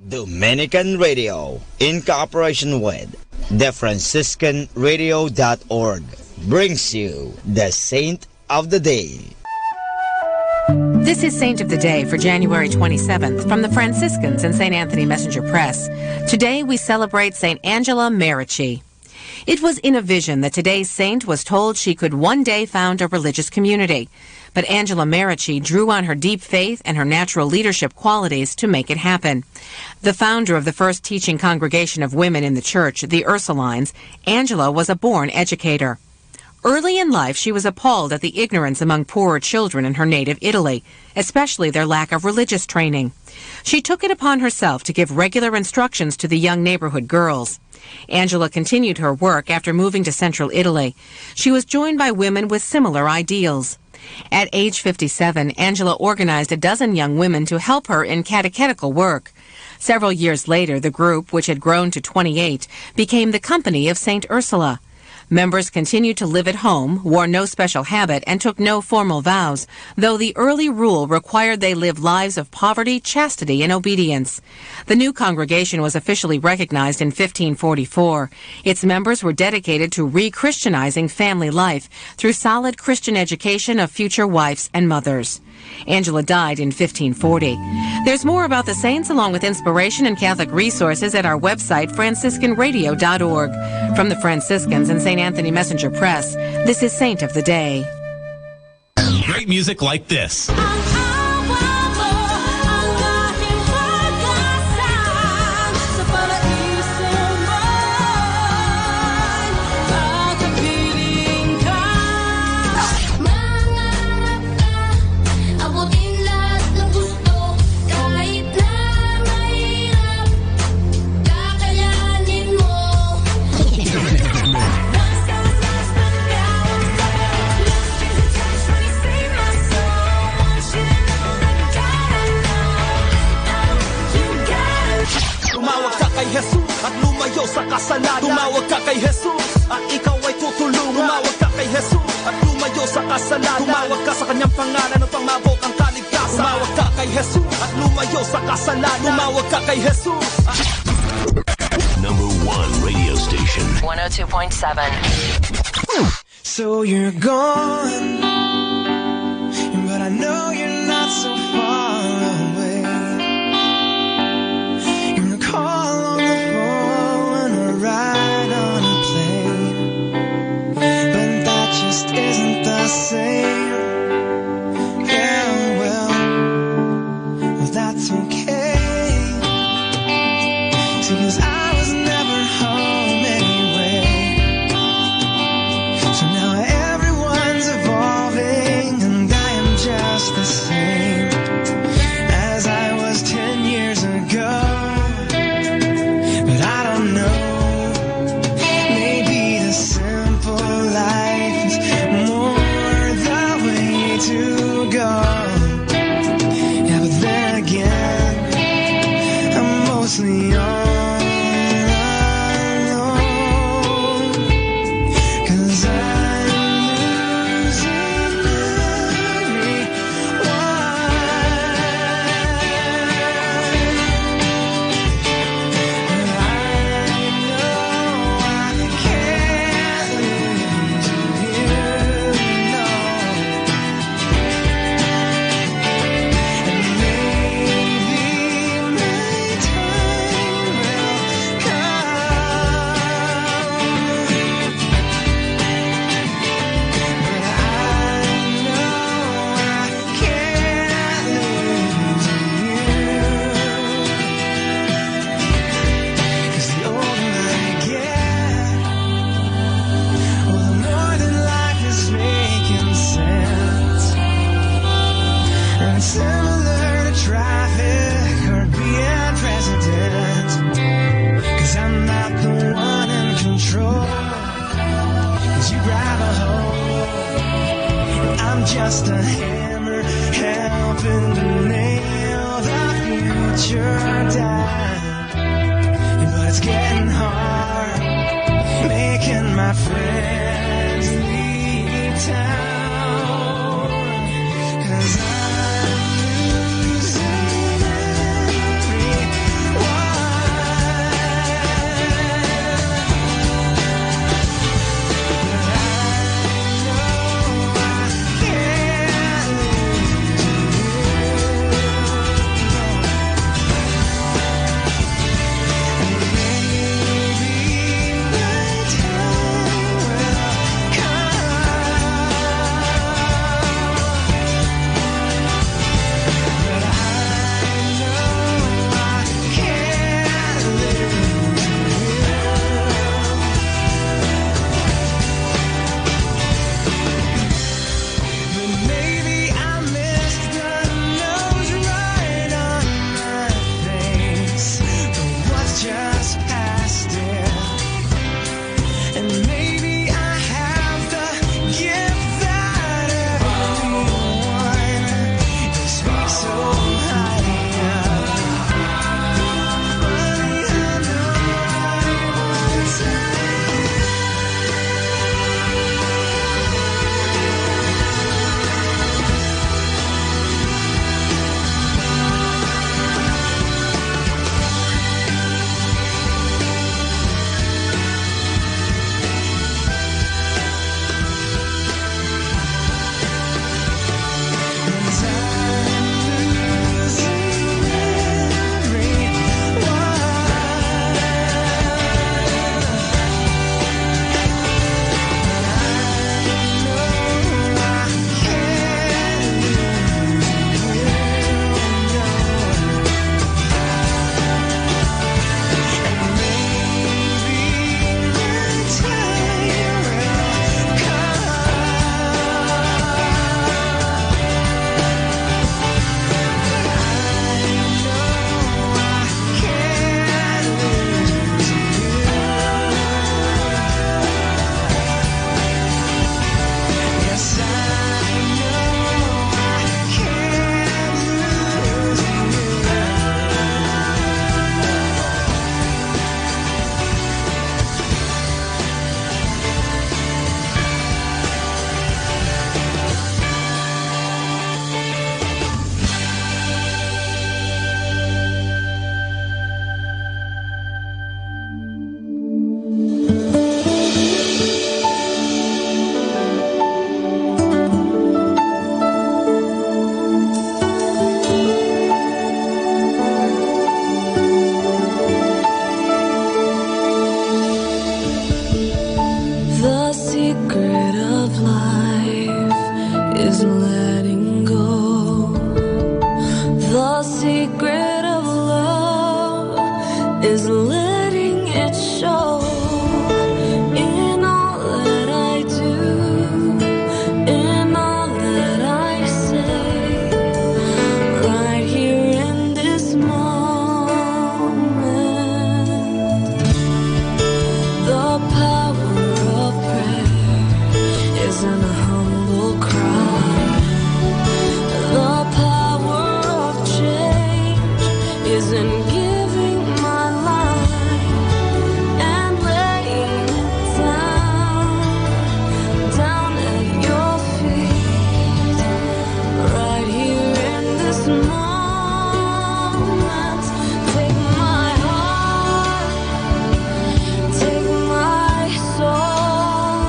Dominican Radio, in cooperation with TheFranciscanRadio.org, brings you the Saint of the Day. This is Saint of the Day for January 27th from the Franciscans and St. Anthony Messenger Press. Today we celebrate St. Angela Merici. It was in a vision that today's saint was told she could one day found a religious community. But Angela Merici drew on her deep faith and her natural leadership qualities to make it happen. The founder of the first teaching congregation of women in the church, the Ursulines, Angela was a born educator. Early in life, she was appalled at the ignorance among poorer children in her native Italy, especially their lack of religious training. She took it upon herself to give regular instructions to the young neighborhood girls. Angela continued her work after moving to central Italy. She was joined by women with similar ideals. At age 57, Angela organized a dozen young women to help her in catechetical work. Several years later, the group, which had grown to 28, became the Company of St. Ursula. Members continued to live at home, wore no special habit, and took no formal vows, though the early rule required they live lives of poverty, chastity, and obedience. The new congregation was officially recognized in 1544. Its members were dedicated to re-Christianizing family life through solid Christian education of future wives and mothers. Angela died in 1540. There's more about the saints along with inspiration and Catholic resources at our website, franciscanradio.org. From the Franciscans and St. Anthony Messenger Press, this is Saint of the Day. Great music like this. Jesus at lumayo sa kasalanan. Tumawag ka kay Jesus at ikaw ay tutulungan. Tumawag ka kay Jesus at lumayo sa kasalanan. Tumawag ka sa kanyang pangalan upang mabok ang kaligtasan. Tumawag ka kay Jesus at lumayo sa kasalanan. Tumawag ka kay Jesus. Number 1 radio station. 102.7. So you're gone, but I know you're not so far away. You're a call on the phone or a ride on a plane, but that just isn't the same. Yeah, well, that's okay. See, 'cause I was never home anyway. So now everyone's evolving and I am just the same as I was 10 years ago. But I don't know, maybe the simple life is more the way to go. Yeah, but then again, I'm mostly on. Similar to traffic or being president, 'cause I'm not the one in control. 'Cause you grab a hold and I'm just a hammer helping to nail the future down. But it's getting hard making my friends leave town, 'cause is letting go. The secret of love is letting it show in all that I do, in all that I say, right here in this moment. The power of prayer is in a humble cry. The power of change is in giving my life and laying it down at your feet, right here in this moment. Take my heart, take my soul,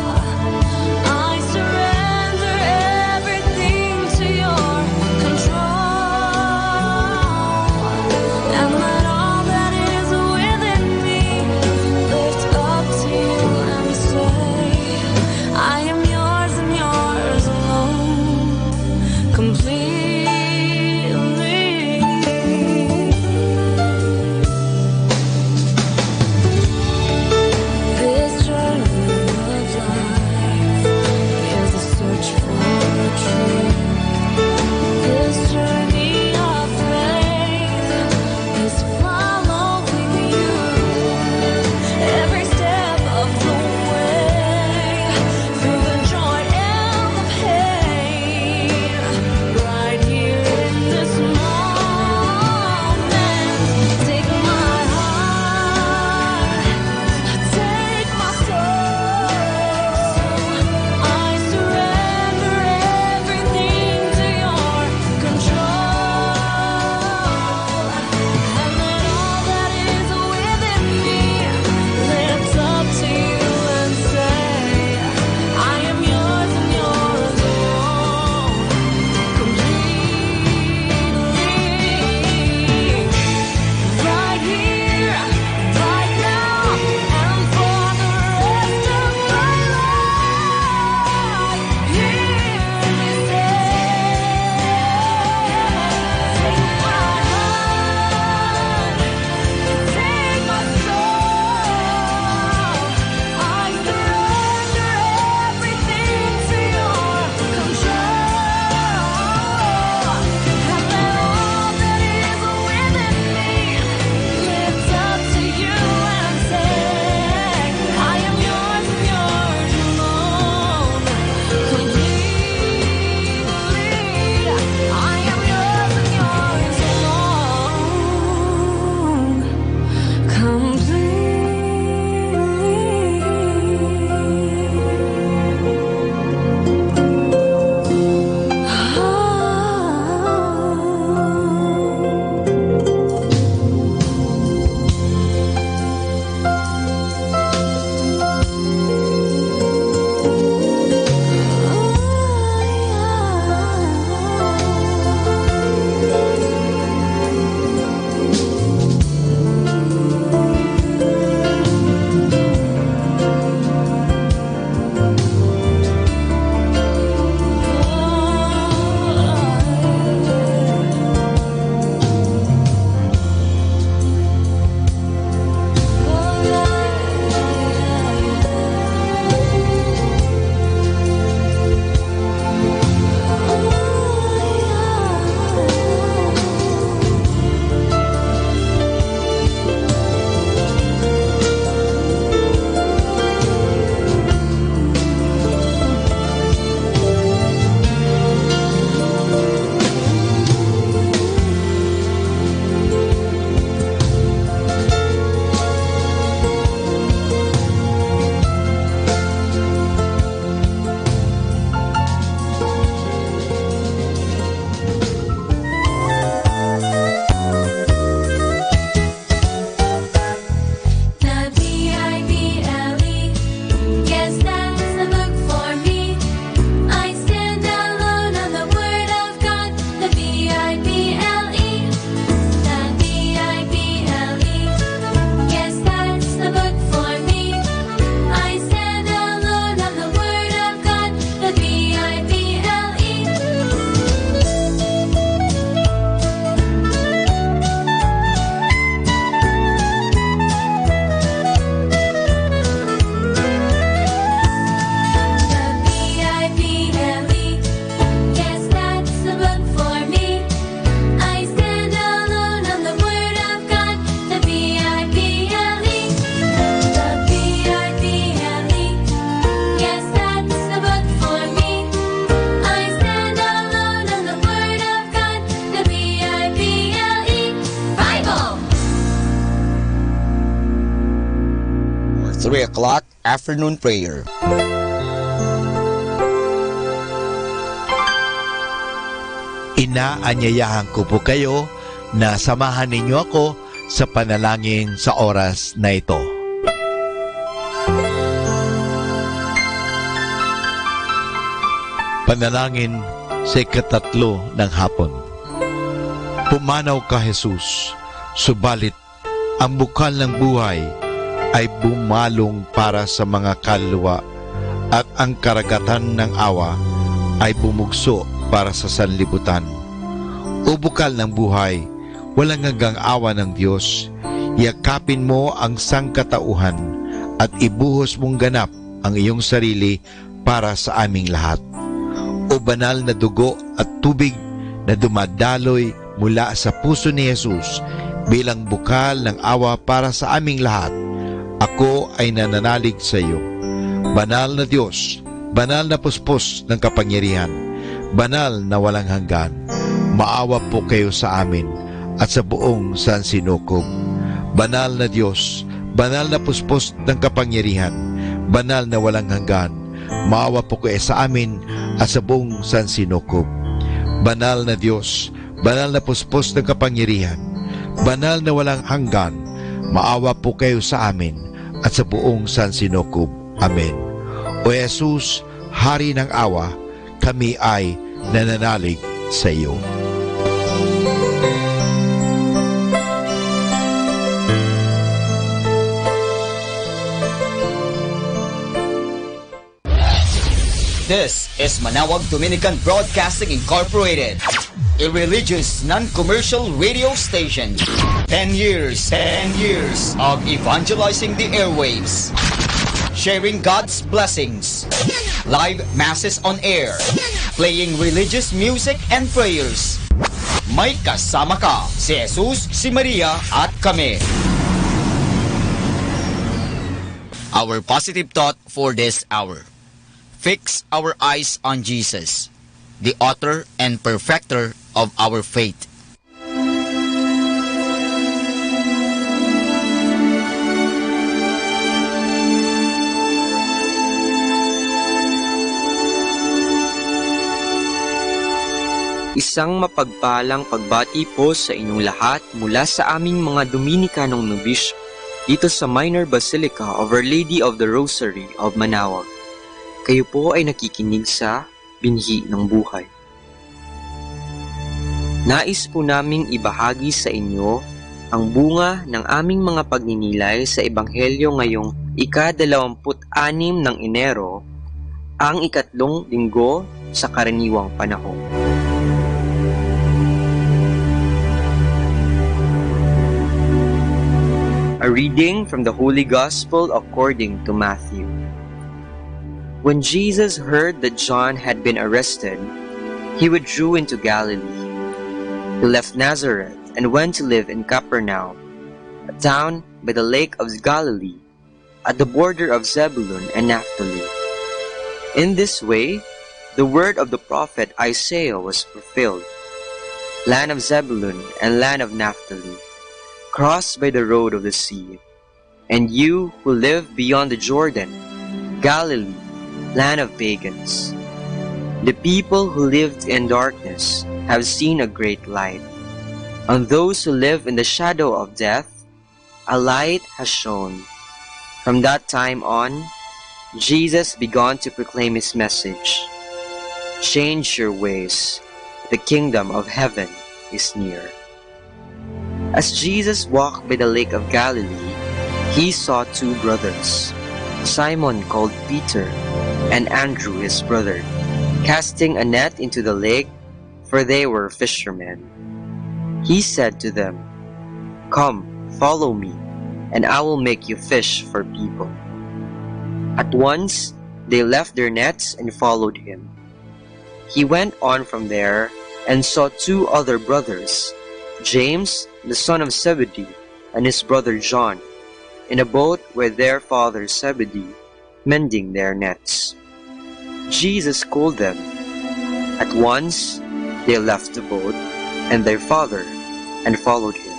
I surrender 3 o'clock afternoon prayer. Inaanyayahan ko po kayo na samahan ninyo ako sa panalangin sa oras na ito. Panalangin sa ikatatlo ng hapon. Pumanaw ka, Jesus, subalit ang bukal ng buhay ay bumalong para sa mga kaluluwa at ang karagatan ng awa ay bumugso para sa sanlibutan. O bukal ng buhay, walang hanggang awa ng Diyos, yakapin mo ang sangkatauhan at ibuhos mong ganap ang iyong sarili para sa aming lahat. O banal na dugo at tubig na dumadaloy mula sa puso ni Jesus bilang bukal ng awa para sa aming lahat, ako ay nananalig sa iyo. Banal na Diyos, banal na puspos ng kapangyarihan, banal na walang hanggan, maawa po kayo sa amin at sa buong sansinukob. Banal na Diyos, banal na puspos ng kapangyarihan, banal na walang hanggan, maawa po kayo sa amin at sa buong sansinukob. Banal na Diyos, banal na puspos ng kapangyarihan, banal na walang hanggan, maawa po kayo sa amin at sa buong sansinukob. Amen. O Jesus, Hari ng awa, kami ay nananalig sa iyo. This is Manawag Dominican Broadcasting Incorporated, a religious non-commercial radio station. 10 years of evangelizing the airwaves, sharing God's blessings, live masses on air, playing religious music and prayers. May kasama ka, si Jesus, si Maria at kami. Our positive thought for this hour. Fix our eyes on Jesus, the author and perfecter of our faith. Isang mapagpalang pagbati po sa inyong lahat mula sa aming mga Dominicanong nobisyo dito sa Minor Basilica of Our Lady of the Rosary of Manawag. Kayo po ay nakikinig sa Binhi ng Buhay. Nais po naming ibahagi sa inyo ang bunga ng aming mga pagninilay sa Ebanghelyo ngayong ika-26 ng Enero, ang ikatlong linggo sa karaniwang panahon. A reading from the Holy Gospel according to Matthew. When Jesus heard that John had been arrested, he withdrew into Galilee. He left Nazareth and went to live in Capernaum, a town by the lake of Galilee, at the border of Zebulun and Naphtali. In this way, the word of the prophet Isaiah was fulfilled. Land of Zebulun and land of Naphtali, crossed by the road of the sea, and you who live beyond the Jordan, Galilee, land of pagans. The people who lived in darkness have seen a great light. On those who live in the shadow of death, a light has shone. From that time on, Jesus began to proclaim his message. Change your ways. The kingdom of heaven is near. As Jesus walked by the lake of Galilee, he saw two brothers, Simon called Peter, and Andrew his brother, casting a net into the lake, for they were fishermen. He said to them, "Come, follow me, and I will make you fish for people." At once they left their nets and followed him. He went on from there and saw two other brothers, James, the son of Zebedee, and his brother John, in a boat with their father Zebedee, mending their nets. Jesus called them. At once they left the boat and their father and followed him.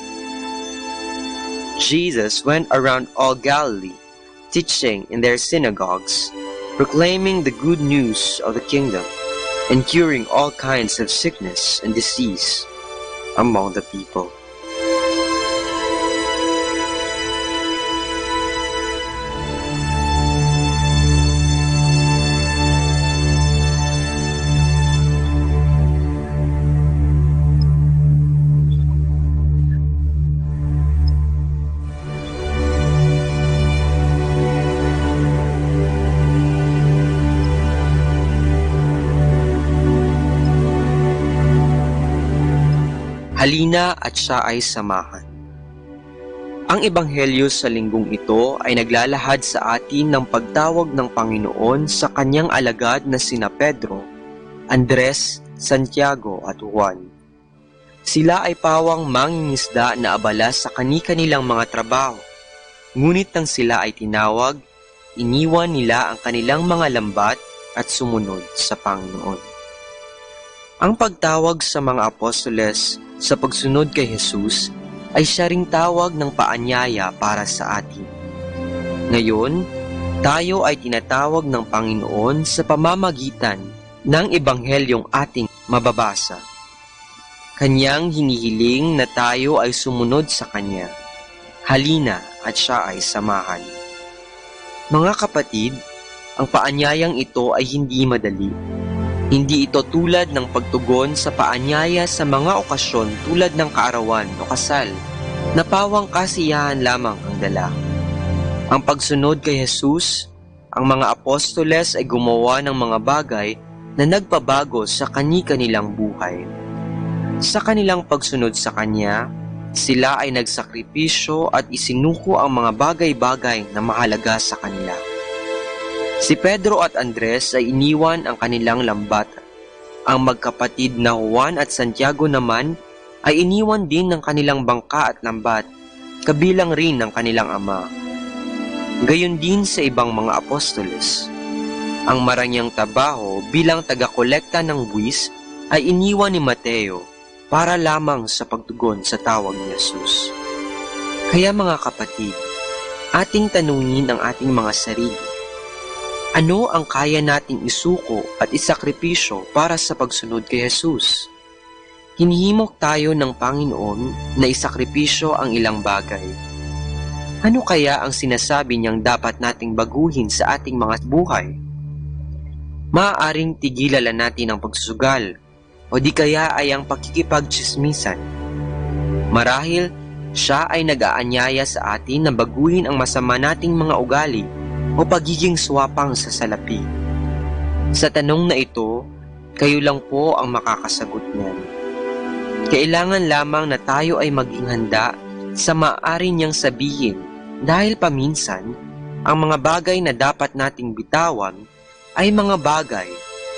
Jesus went around all Galilee, teaching in their synagogues, proclaiming the good news of the kingdom, and curing all kinds of sickness and disease among the people. Halina at siya ay samahan. Ang ebanghelyo sa linggong ito ay naglalahad sa atin ng pagtawag ng Panginoon sa kanyang alagad na sina Pedro, Andres, Santiago at Juan. Sila ay pawang mangingisda na abala sa kani-kanilang mga trabaho. Ngunit nang sila ay tinawag, iniwan nila ang kanilang mga lambat at sumunod sa Panginoon. Ang pagtawag sa mga apostoles sa pagsunod kay Jesus ay siya ring tawag ng paanyaya para sa atin. Ngayon, tayo ay tinatawag ng Panginoon sa pamamagitan ng ebanghelyong ating mababasa. Kanyang hinihiling na tayo ay sumunod sa Kanya. Halina at siya ay samahan. Mga kapatid, ang paanyayang ito ay hindi madali. Hindi ito tulad ng pagtugon sa paanyaya sa mga okasyon tulad ng kaarawan o kasal, na pawang kasiyahan lamang ang dala. Ang pagsunod kay Jesus, ang mga apostoles ay gumawa ng mga bagay na nagpabago sa kani-kanilang buhay. Sa kanilang pagsunod sa Kanya, sila ay nagsakripisyo at isinuko ang mga bagay-bagay na mahalaga sa kanila. Si Pedro at Andres ay iniwan ang kanilang lambat. Ang magkapatid na Juan at Santiago naman ay iniwan din ng kanilang bangka at lambat, kabilang rin ng kanilang ama. Gayon din sa ibang mga apostoles. Ang maranyang trabaho bilang taga-kolekta ng buwis ay iniwan ni Mateo para lamang sa pagtugon sa tawag ni Jesus. Kaya mga kapatid, ating tanungin ang ating mga sarili. Ano ang kaya nating isuko at isakripisyo para sa pagsunod kay Jesus? Hinihimok tayo ng Panginoon na isakripisyo ang ilang bagay. Ano kaya ang sinasabi niyang dapat nating baguhin sa ating mga buhay? Maaaring tigilan natin ang pagsusugal o di kaya ay ang pakikipagtsismisan. Marahil, siya ay nag-aanyaya sa atin na baguhin ang masama nating mga ugali o pagiging swapang sa salapi. Sa tanong na ito, kayo lang po ang makakasagot niyan. Kailangan lamang na tayo ay maging handa sa maaari niyang sabihin dahil paminsan, ang mga bagay na dapat nating bitawan ay mga bagay,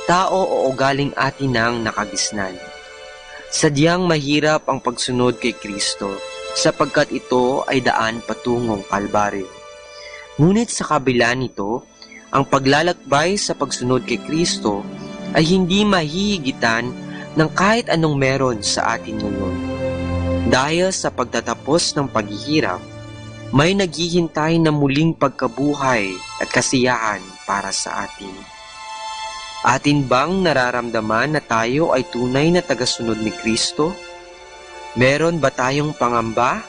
tao o ugaling atin ang nakagisnan. Sadyang mahirap ang pagsunod kay Kristo sapagkat ito ay daan patungong Kalbaryo. Ngunit sa kabila nito, ang paglalakbay sa pagsunod kay Kristo ay hindi mahihigitan ng kahit anong meron sa atin ngayon. Dahil sa pagtatapos ng paghihirap, may naghihintay na muling pagkabuhay at kasiyahan para sa atin. Atin bang nararamdaman na tayo ay tunay na tagasunod ni Kristo? Meron ba tayong pangamba?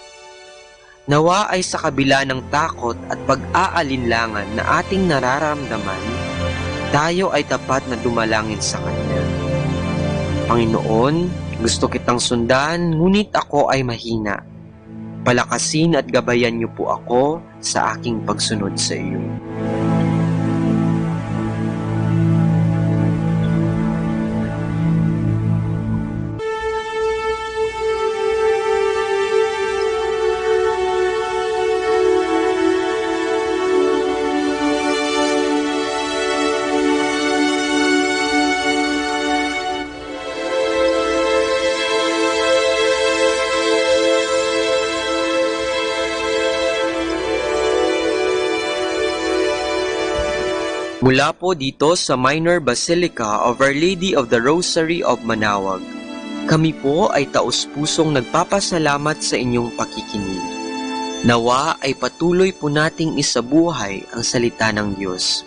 Nawa ay sa kabila ng takot at pag-aalinlangan na ating nararamdaman, tayo ay tapat na dumalangin sa Kanya. Panginoon, gusto kitang sundan, ngunit ako ay mahina. Palakasin at gabayan niyo po ako sa aking pagsunod sa iyo. Mula po dito sa Minor Basilica of Our Lady of the Rosary of Manaoag, kami po ay taus-pusong nagpapasalamat sa inyong pakikinig. Nawa ay patuloy po nating isabuhay ang salita ng Diyos.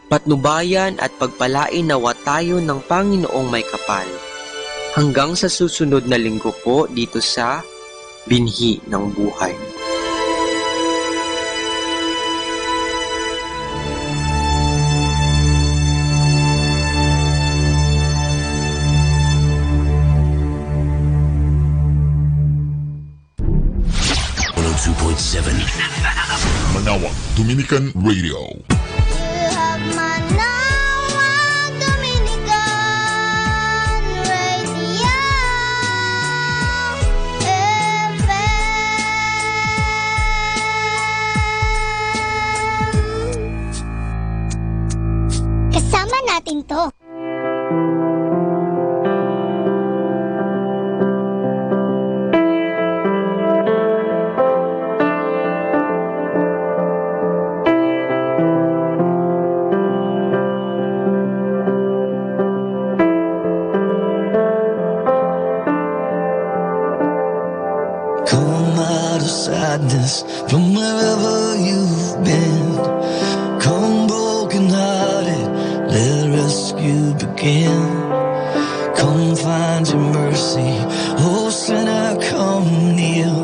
Patnubayan at pagpalain nawa tayo ng Panginoong may kapal. Hanggang sa susunod na linggo po dito sa Binhi ng Buhay. Manawag Dominican Radio. Kasama natin to. Sadness from wherever you've been. Come broken-hearted, let rescue begin. Come find your mercy, oh sinner, come kneel.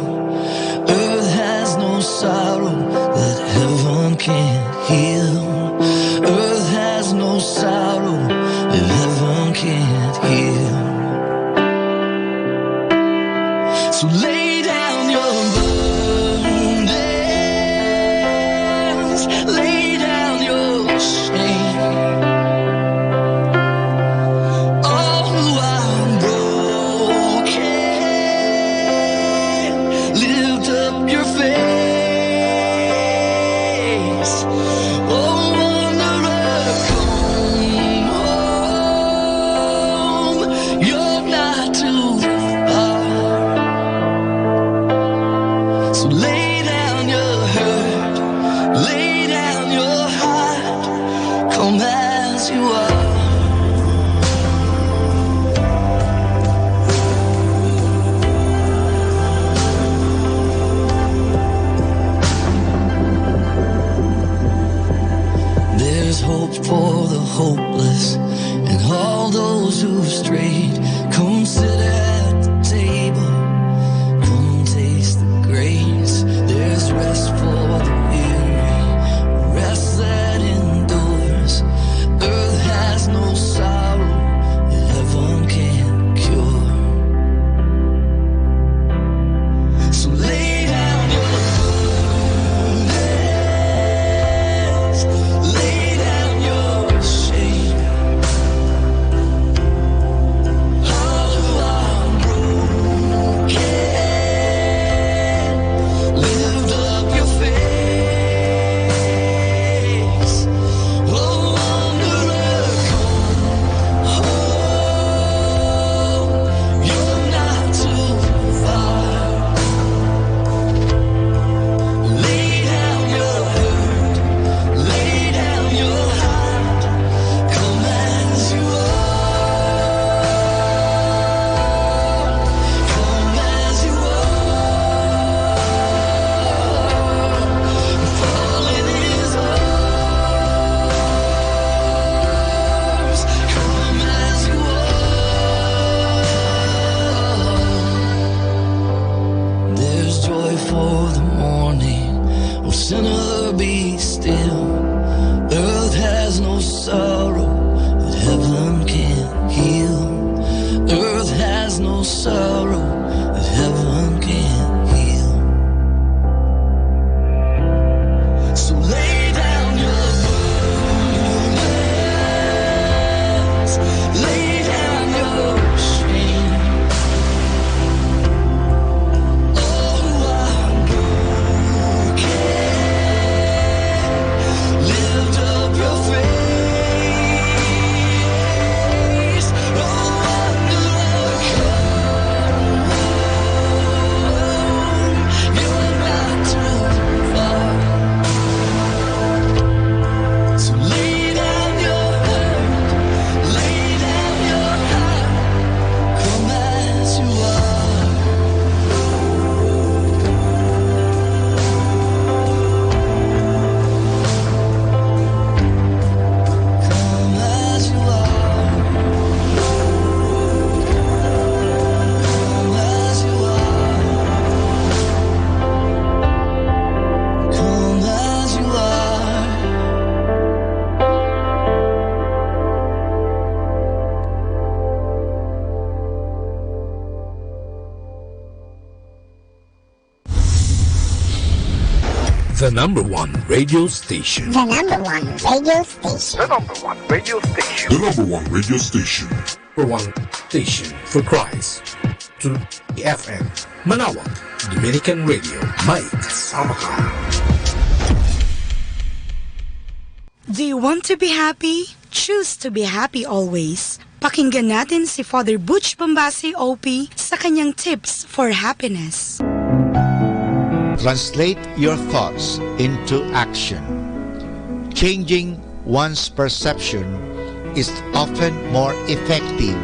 Earth has no sorrow that heaven can't heal. Earth has no sorrow that heaven can't heal. So lay down your lay down your shame. Oh, I'm broken. Lift up your face. Oh, wanderer, come home. You're not too far. So lay down your hurt. Lay down your heart, come as you are. There's hope for the hopeless and all those who've strayed. Come sit at the table, come taste the grace. There's rest for the rest that endures. Earth has no sorrow that heaven can't cure. So lay down your burdens, lay down your shame. Oh, I'm broken. Lift up your face. Oh, wanderer, come home. You're not too far. Lay down your hurt, lay down your heart. Come as you are. Come as you are. Fall in His arms. Come as you are. There's joy for the morning. Oh, sinner, be still. Earth has no sorrow that heaven can't heal. Earth has no sorrow that heaven can't heal. So lay down your burdens, lay down your shame. Oh, I'm broken. Lift up your face. Oh, wanderer, come The number one radio station. The number one radio station. The number one radio station. The number one radio station. Number one station for Christ. To FM. Manawag. Dominican Radio. May kasama ka. Do you want to be happy? Choose to be happy always. Pakinggan natin si Father Butch Bombasi OP sa kanyang tips for happiness. Translate your thoughts into action. Changing one's perception is often more effective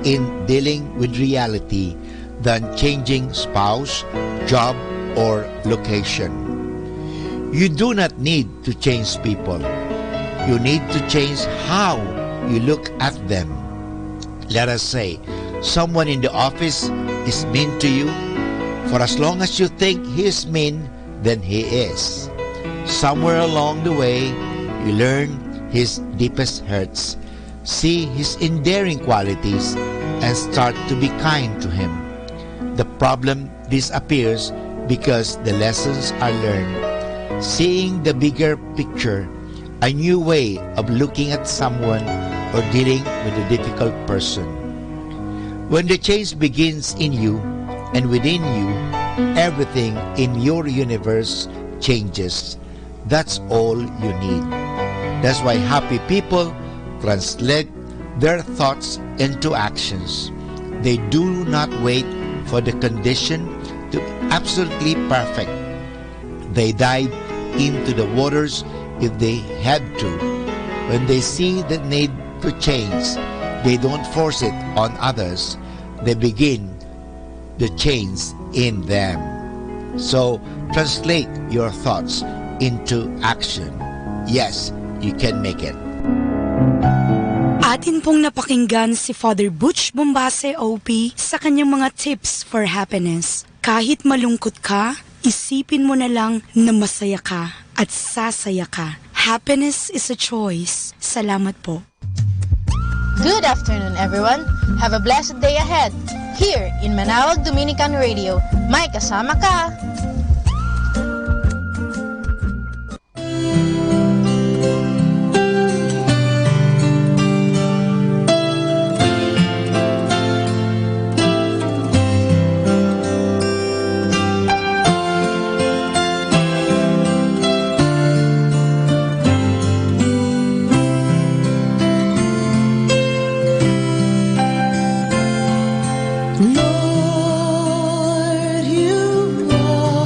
in dealing with reality than changing spouse, job, or location. You do not need to change people. You need to change how you look at them. Let us say, someone in the office is mean to you. For as long as you think he is mean, then he is. Somewhere along the way, you learn his deepest hurts, see his endearing qualities, and start to be kind to him. The problem disappears because the lessons are learned. Seeing the bigger picture, a new way of looking at someone or dealing with a difficult person. When the change begins in you and within you, everything in your universe changes. That's all you need. That's why happy people translate their thoughts into actions. They do not wait for the condition to be absolutely perfect. They dive into the waters if they had to. When they see the need to change, they don't force it on others. They begin the change in them. So, translate your thoughts into action. Yes, you can make it. Atin pong napakinggan si Father Butch Bombase OP sa kanyang mga tips for happiness. Kahit malungkot ka, isipin mo na lang na masaya ka at sasaya ka. Happiness is a choice. Salamat po. Good afternoon, everyone. Have a blessed day ahead. Here in Manawag Dominican Radio, may kasama ka. Lord, you are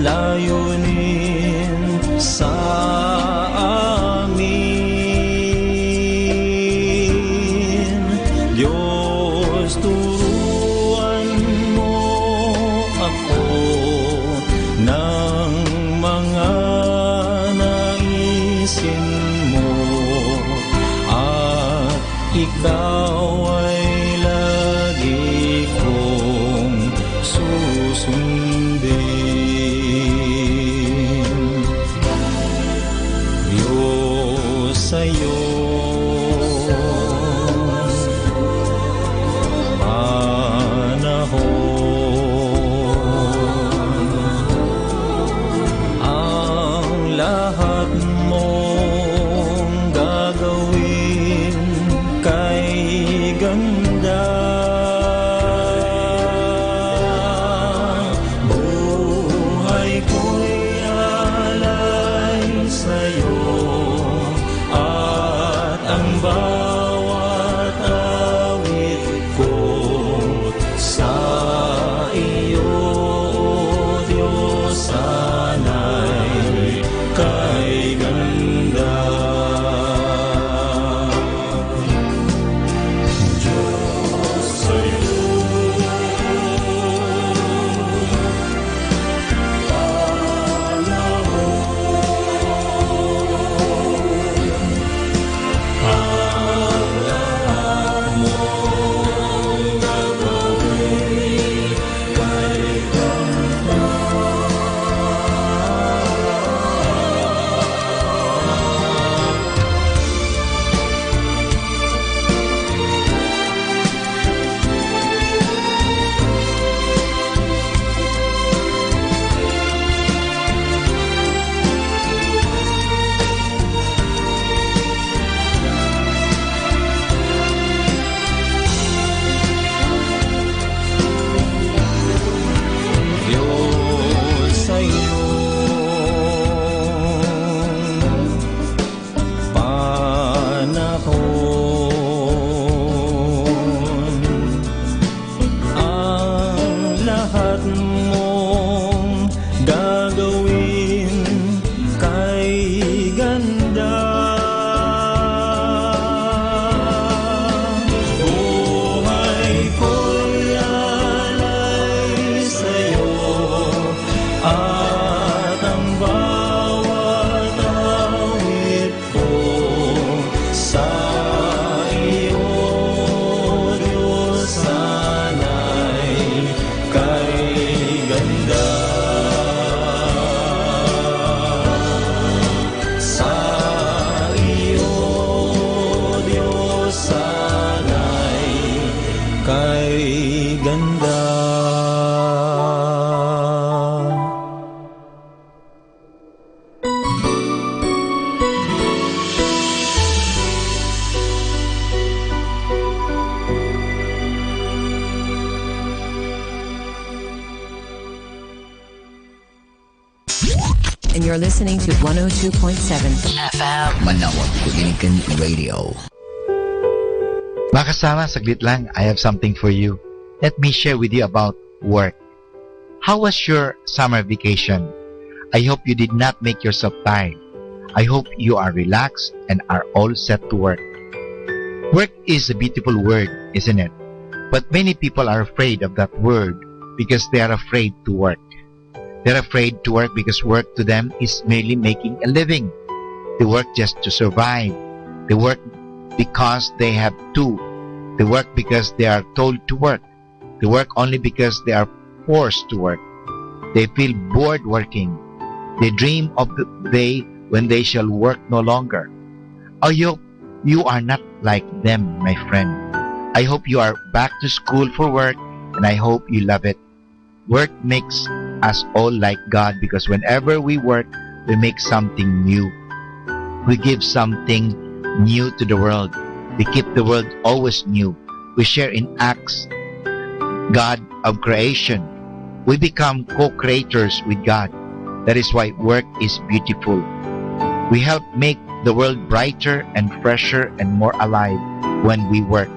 layunin sa amin. Diyos, turuan mo ako ng mga naisin mo, at ikaw ay lagi kong susundin. Diyos, sa'yo lahat mong gagawin kay ganda. Buhay ko'y alay sa'yo, at ang bawat awit ko sa iyo, Diyos, sana'y kay ganda. Diyos, sa'yo ang lahat mong gagawin kay ganda. Diyos, sa'yo panahon, ang lahat mong gagawin kay ganda. Buhay ko'y alay sa'yo, at ang bawat awit ko sa iyo, Diyos, sana'y kay ganda. Sa iyo, Diyos, sana'y kay ganda. And you're listening to 102.7 FM. Manawag Dominican Radio. Mga kasama, saglit lang, I have something for you. Let me share with you about work. How was your summer vacation? I hope you did not make yourself tired. I hope you are relaxed and are all set to work. Work is a beautiful word, isn't it? But many people are afraid of that word because they are afraid to work. They're afraid to work because work to them is merely making a living. They work just to survive. They work because they have to. They work because they are told to work. They work only because they are forced to work. They feel bored working. They dream of the day when they shall work no longer. I hope you are not like them, my friend. I hope you are back to school for work, and I hope you love it. Work makes us all like God because whenever we work, we make something new. We give something new to the world. We keep the world always new. We share in acts, God of creation. We become co-creators with God. That is why work is beautiful. We help make the world brighter and fresher and more alive when we work.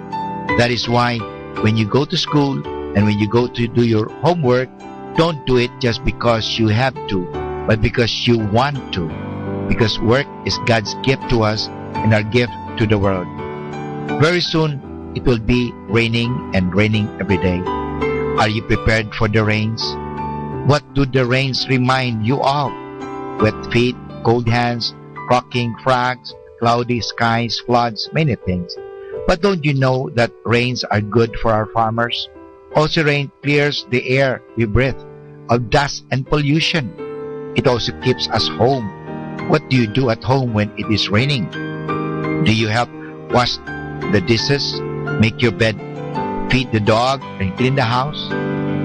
That is why when you go to school and when you go to do your homework, Don't do it just because you have to, but because you want to. Because work is God's gift to us and our gift to the world. Very soon, it will be raining and raining every day. Are you prepared for the rains? What do the rains remind you of? Wet feet, cold hands, rocking frogs, cloudy skies, floods, many things. But don't you know that rains are good for our farmers? Also, rain clears the air we breathe of dust and pollution. It also keeps us home. What do you do at home when it is raining? Do you help wash the dishes, make your bed, feed the dog, and clean the house?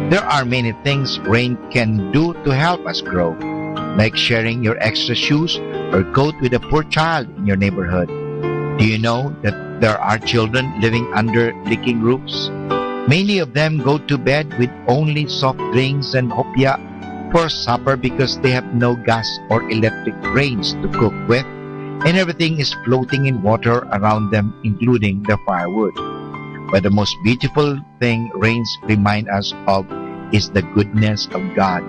There are many things rain can do to help us grow, like sharing your extra shoes or coat with a poor child in your neighborhood. Do you know that there are children living under leaking roofs? Many of them go to bed with only soft drinks and hopya for supper because they have no gas or electric range to cook with, and everything is floating in water around them, including the firewood. But the most beautiful thing rains remind us of is the goodness of God.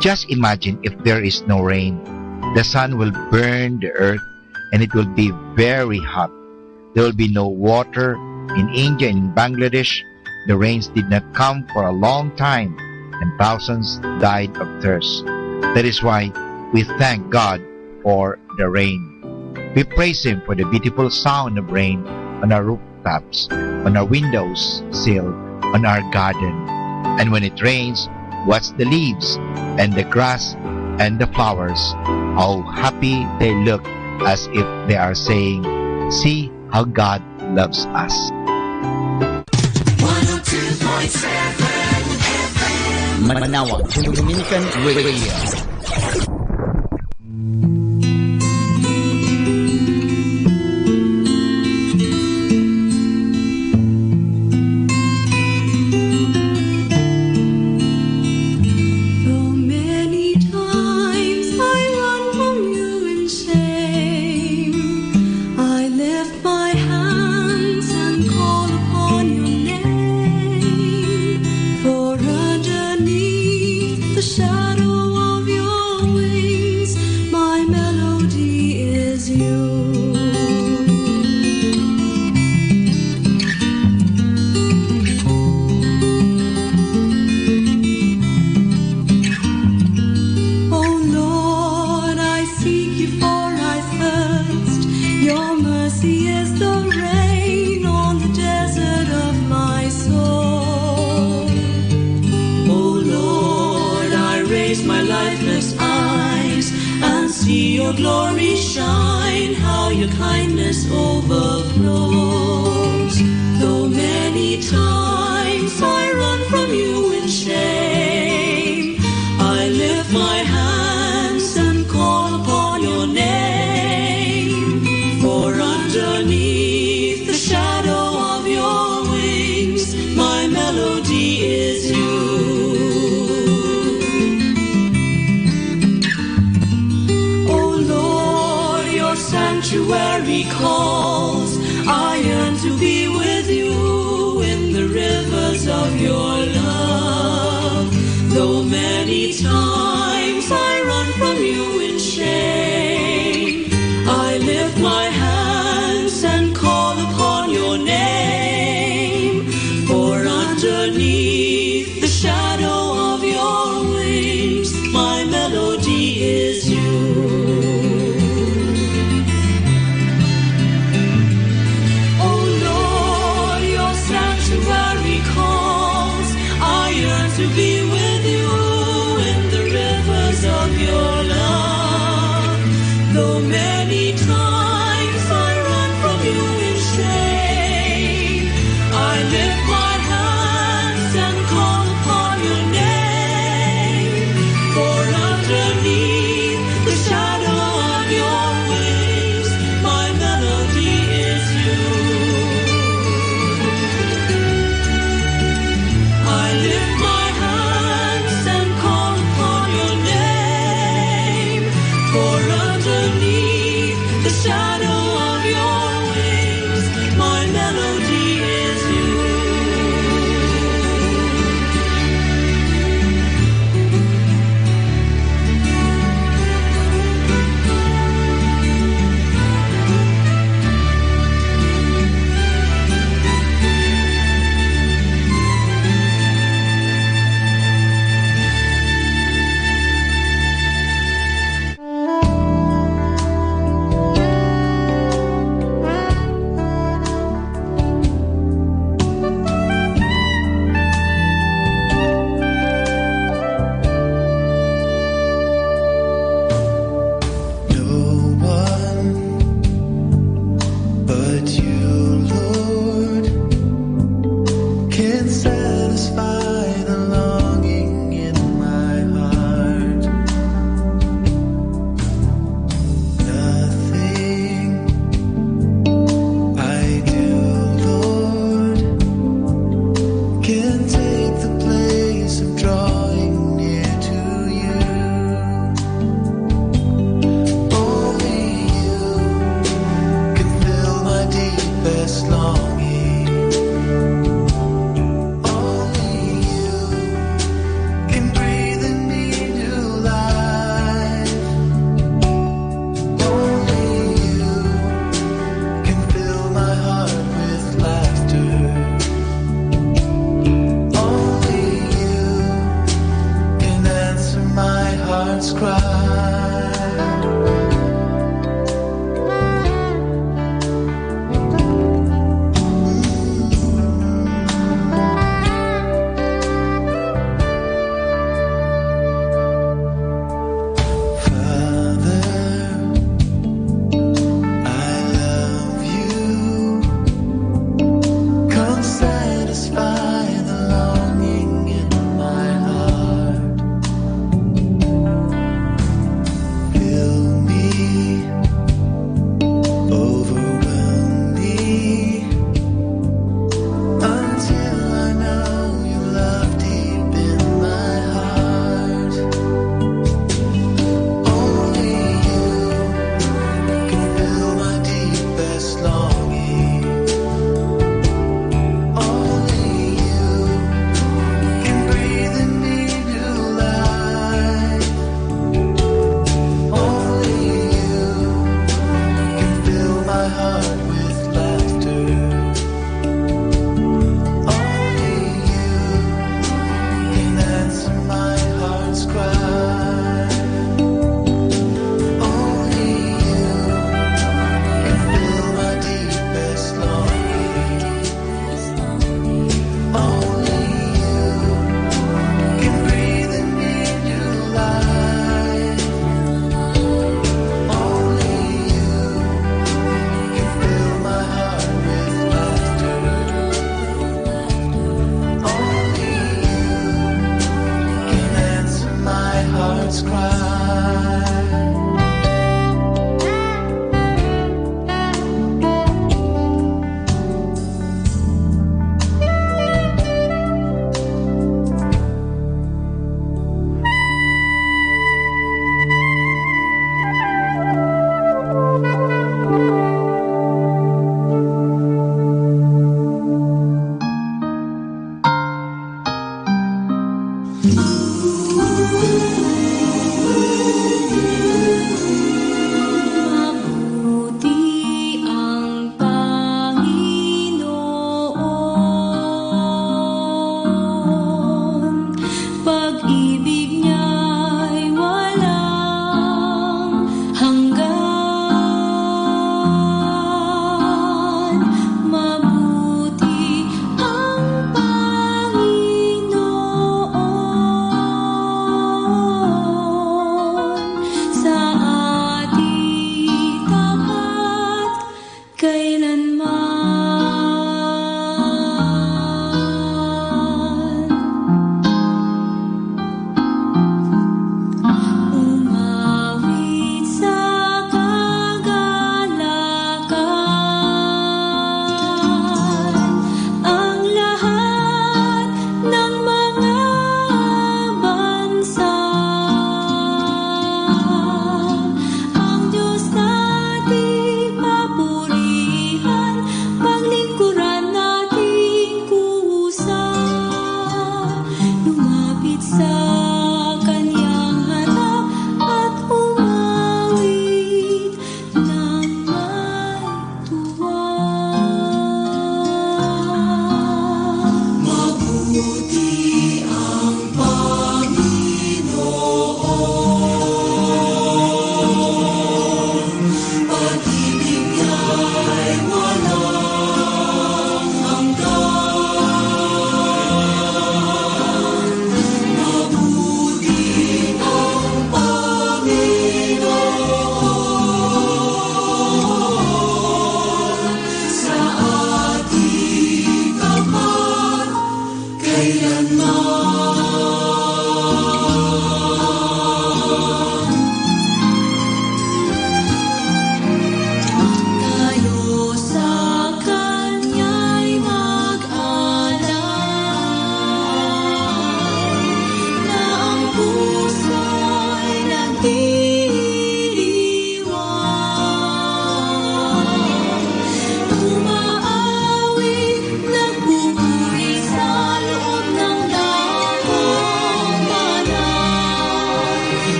Just imagine if there is no rain. The sun will burn the earth and it will be very hot. There will be no water. In India and in Bangladesh, the rains did not come for a long time and thousands died of thirst. That is why we thank God for the rain. We praise Him for the beautiful sound of rain on our rooftops, on our windows sill, on our garden. And when it rains, watch the leaves and the grass and the flowers. How happy they look, as if they are saying, "See how God loves us." 102.7 FM Manawag, Dominican Radio.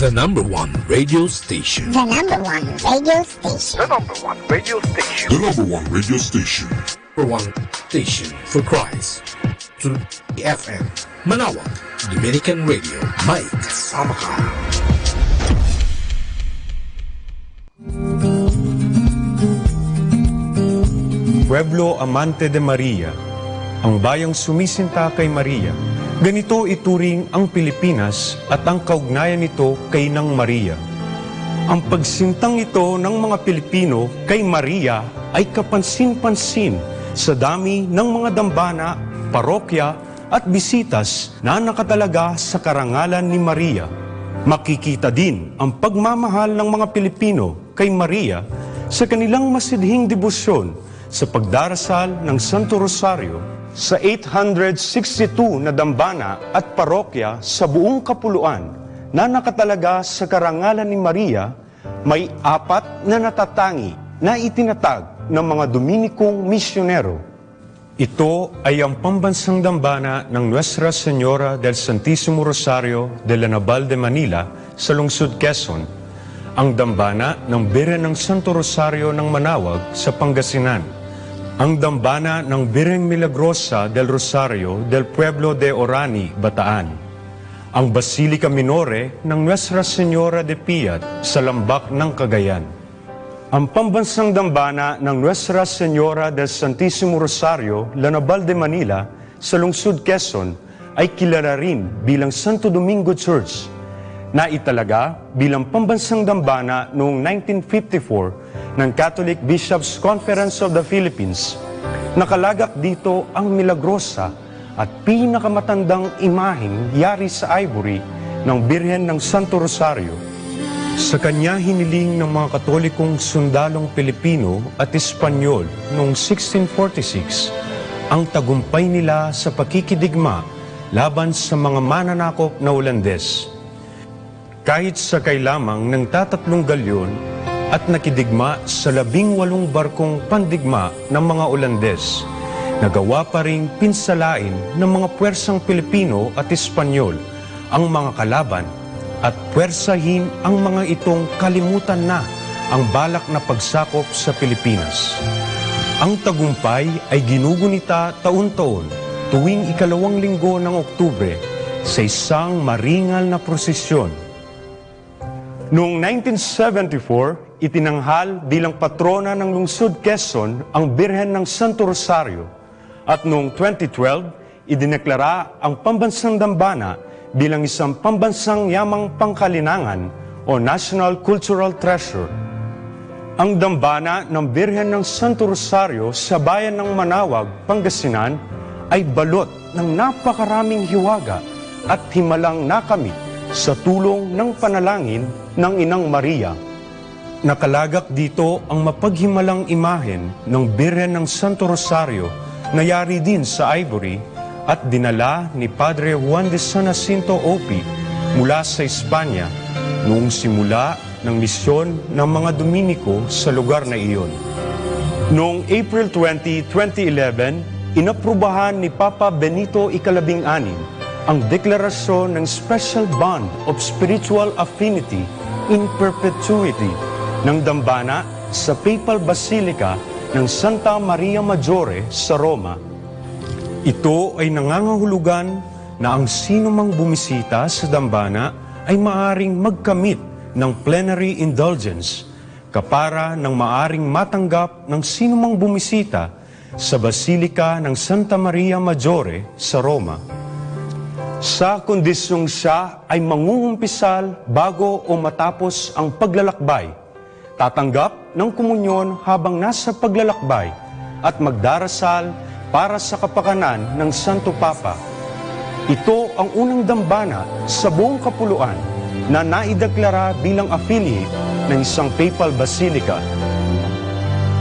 The number one radio station. The number one radio station. The number one radio station. The number one radio station. Number one station for Christ. To FM. Manawag. Dominican Radio. May kasama ka. Pueblo Amante de Maria, ang bayang sumisinta kay Maria. Ganito ituring ang Pilipinas at ang kaugnayan nito kay Nang Maria. Ang pagsintang ito ng mga Pilipino kay Maria ay kapansin-pansin sa dami ng mga dambana, parokya at bisitas na nakatalaga sa karangalan ni Maria. Makikita din ang pagmamahal ng mga Pilipino kay Maria sa kanilang masidhing debosyon sa pagdarasal ng Santo Rosario. Sa 862 na dambana at parokya sa buong kapuluan na nakatalaga sa karangalan ni Maria, may 4 na natatangi na itinatag ng mga Dominikong misyonero. Ito ay ang pambansang dambana ng Nuestra Señora del Santísimo Rosario de la Naval de Manila sa lungsod Quezon, ang dambana ng Birhen ng Santo Rosario ng Manawag sa Pangasinan, ang dambana ng Birheng Milagrosa del Rosario del Pueblo de Orani, Bataan, ang Basilica Minore ng Nuestra Señora de Piat sa Lambak ng Cagayan, ang pambansang dambana ng Nuestra Señora del Santísimo Rosario, La Naval de Manila sa lungsod Quezon ay kilala rin bilang Santo Domingo Church, na italaga bilang pambansang dambana noong 1954 ng Catholic Bishops' Conference of the Philippines. Nakalagak dito ang Milagrosa at pinakamatandang imaheng yari sa ivory ng Birhen ng Santo Rosario. Sa kanya hiniling ng mga Katolikong sundalong Pilipino at Espanyol noong 1646 ang tagumpay nila sa pakikidigma laban sa mga mananakop na Holandes. Kahit sakay lamang ng 3 galyon at nakidigma sa 18 barkong pandigma ng mga Holandes, nagawa pa ring pinsalain ng mga puwersang Pilipino at Espanyol ang mga kalaban at puwersahin ang mga itong kalimutan na ang balak na pagsakop sa Pilipinas. Ang tagumpay ay ginugunita taon-taon tuwing 2 linggo ng Oktubre sa isang maringal na prosesyon. Noong 1974, itinanghal bilang patrona ng lungsod Quezon ang Birhen ng Santo Rosario at noong 2012, idineklara ang pambansang dambana bilang isang pambansang yamang pangkalinangan o National Cultural Treasure. Ang dambana ng Birhen ng Santo Rosario sa bayan ng Manawag, Pangasinan ay balot ng napakaraming hiwaga at himalang nakamit sa tulong ng panalangin ng Inang Maria. Nakalagak dito ang mapaghimalang imahen ng Birhen ng Santo Rosario na yari din sa ivory at dinala ni Padre Juan de San Jacinto Opi mula sa Espanya noong simula ng misyon ng mga Dominiko sa lugar na iyon. Noong April 20, 2011, inaprubahan ni Papa Benito XVI ang deklarasyon ng Special Bond of Spiritual Affinity in Perpetuity ng dambana sa Papal Basilica ng Santa Maria Maggiore sa Roma. Ito ay nangangahulugan na ang sinumang bumisita sa dambana ay maaring magkamit ng plenary indulgence kapara ng maaring matanggap ng sinumang bumisita sa Basilica ng Santa Maria Maggiore sa Roma. Sa kondisyong siya ay mangungumpisal bago o matapos ang paglalakbay, tatanggap ng komunyon habang nasa paglalakbay at magdarasal para sa kapakanan ng Santo Papa. Ito ang unang dambana sa buong kapuluan na naideklara bilang affiliate ng isang Papal Basilica.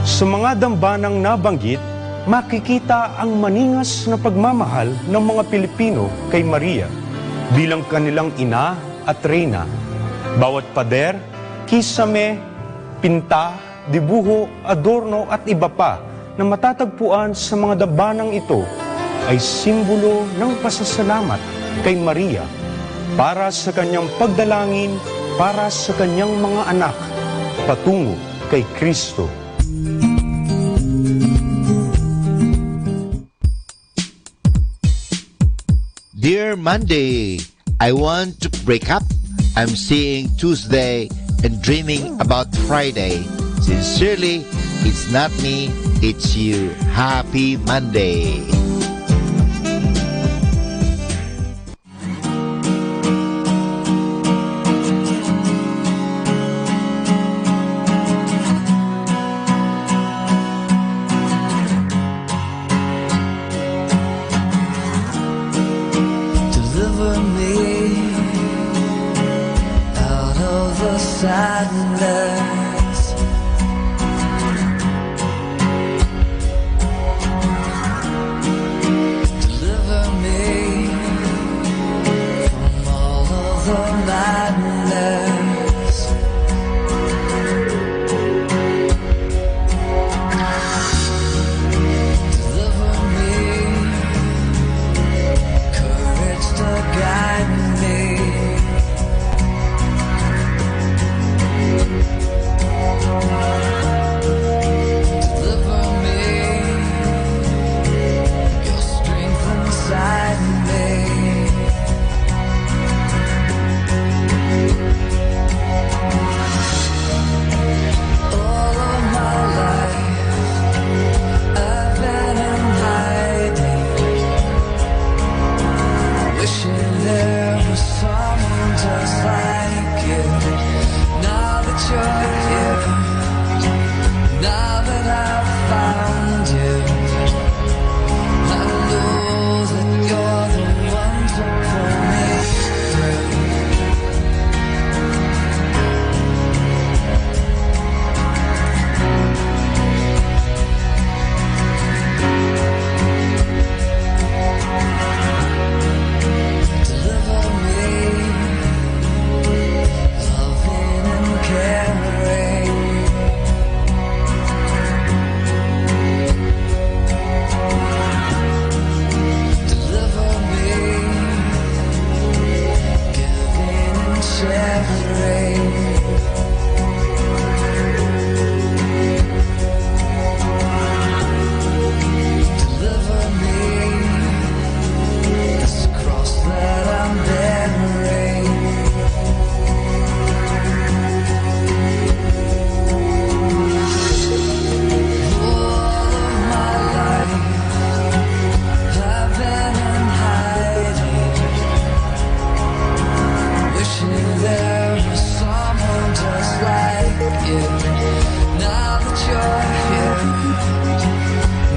Sa mga dambanang nabanggit, makikita ang maningas na pagmamahal ng mga Pilipino kay Maria bilang kanilang ina at reyna. Bawat pader, kisame, pinta, dibuho, adorno at iba pa na matatagpuan sa mga dabanang ito ay simbolo ng pasasalamat kay Maria para sa kanyang pagdalangin para sa kanyang mga anak patungo kay Kristo. Dear Monday, I want to break up. I'm seeing Tuesday and dreaming about Friday. Sincerely, it's not me, it's you. Happy Monday. Deliver me out of the sadness. Deliver me from all of the madness. Deliver me, courage to guide me. Deliver me, your strength inside me. All of my life, I've been in hiding, wishing there was someone just like you. Now that you're here, now that I've found you, I know that you're the one to pull me through. Deliver me, loving and caring. Deliver me, giving and sharing. Deliver me, this cross that I'm bearing. All of my life, I've been in hiding, wishing there was someone just like you. Now that you're here,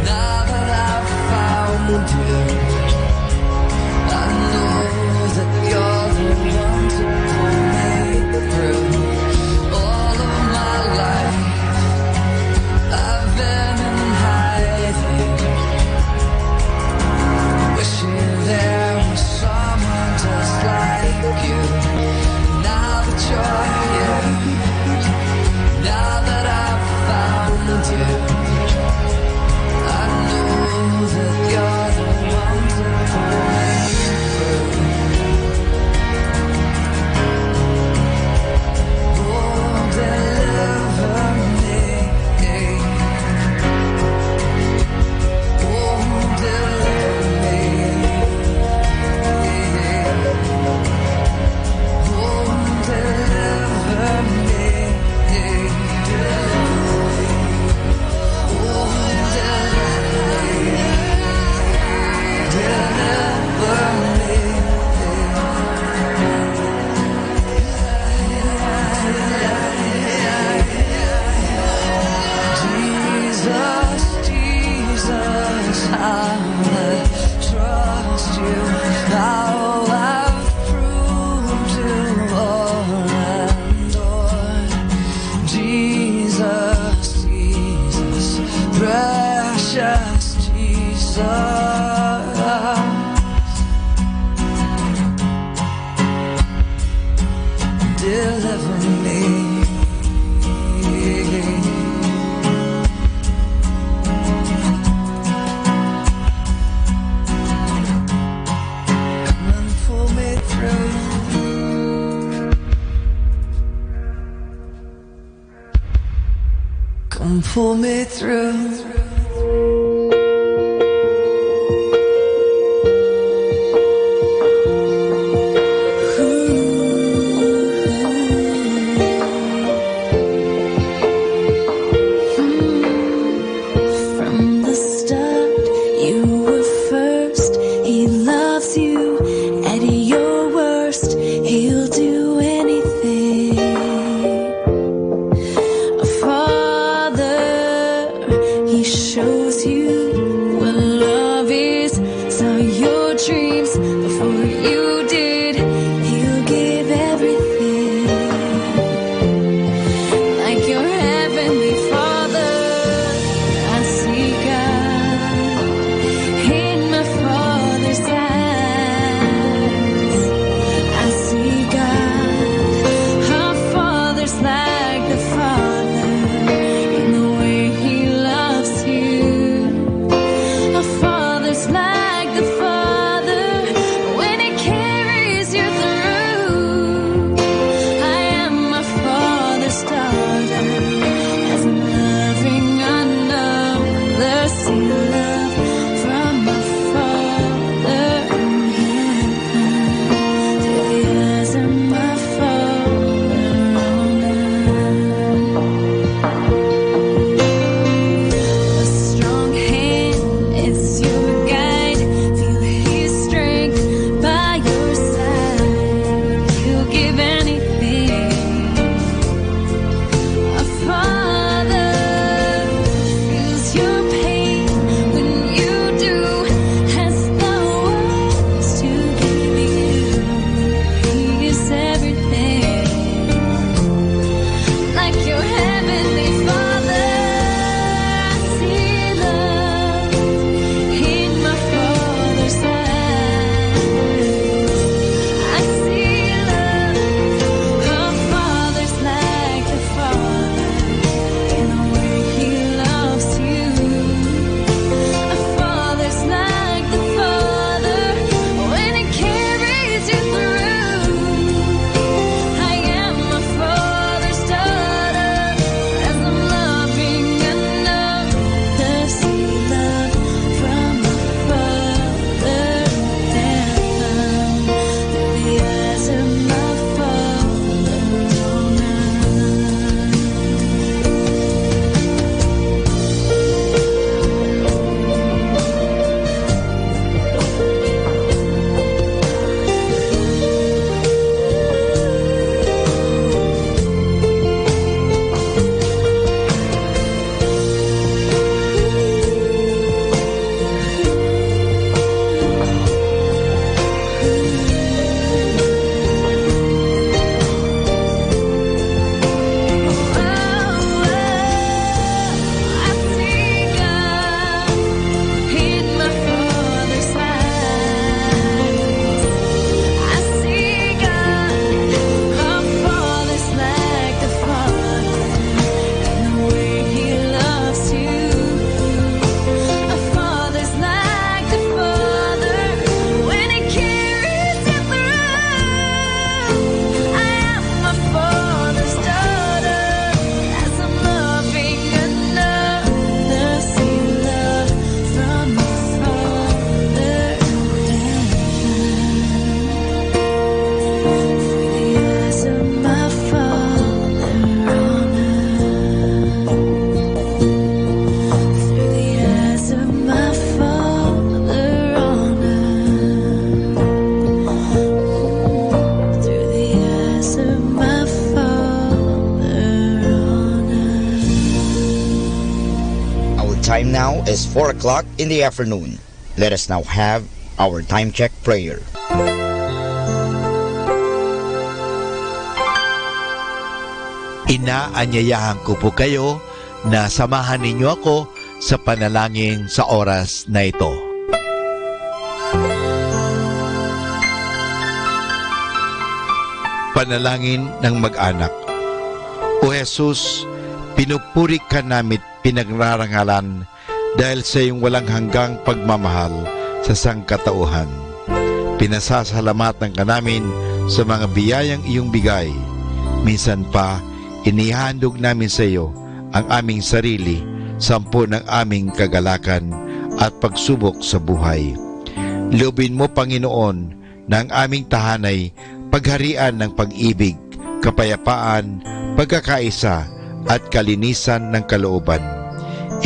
now that I've found you, I know that you're the one to pull me through. All of my life, I've been in hiding, wishing there was someone just like you. Now that you're here, now that I've found you, I know that you're the one to pull me through. Oh, deliver me. Oh, deliver me. Oh, deliver me. Jesus, Jesus, I will trust you. Now I've proved you all and all. Jesus, Jesus, precious Jesus. Deliver me. and pull me through. From the start, you were first. He loves you at your worst. He'll do anything. A father, he shows you what love is. Saw your dreams before you did. He'll give everything. Like your heavenly Father, I see God in my Father's eyes. I see God. Our Father's like the Father in the way He loves you. Our Father's like the Father when He carries you through. I am my Father's daughter. As I'm loving, I know the sea love from my Father in heaven. Through the eyes of my Father on earth. A strong hand is your guide. Feel His strength by your side. He'll give anything. A father feels your pain when you do, has the words to give you. He is everything. Like your heavenly Father, I see love in my Father's eyes. I see love. Our Father's like the Father in the way He loves you. A Father's like the Father when He carries you through. I am my Father's daughter. As I'm loving, I know the sea love from my Father in heaven. Through the eyes of my Father on I see God in my Father's eyes. I see God. Our Father's like the Father in the way He loves you. A Father's like the Father when He carries you through. I am my Father's daughter. As I'm loving another, see love from my Father in heaven. Through the eyes of my Father on earth. Through the eyes of my Father on earth. Through the eyes of my Father on earth. Our time now is 4 o'clock in the afternoon. Let us now have our time check prayer. Inaanyayahan ko po kayo na samahan ninyo ako sa panalangin sa oras na ito. Panalangin ng mag-anak. O Jesus, pinupuri ka namit pinagrarangalan dahil sa iyong walang hanggang pagmamahal sa sangkatauhan. Pinasasalamatan ka namin sa mga biyayang iyong bigay. Minsan pa, inihandog namin sa iyo ang aming sarili, 10 ng aming kagalakan at pagsubok sa buhay. Loobin mo, Panginoon, na ang aming tahanay pagharian ng pag-ibig, kapayapaan, pagkakaisa at kalinisan ng kalooban.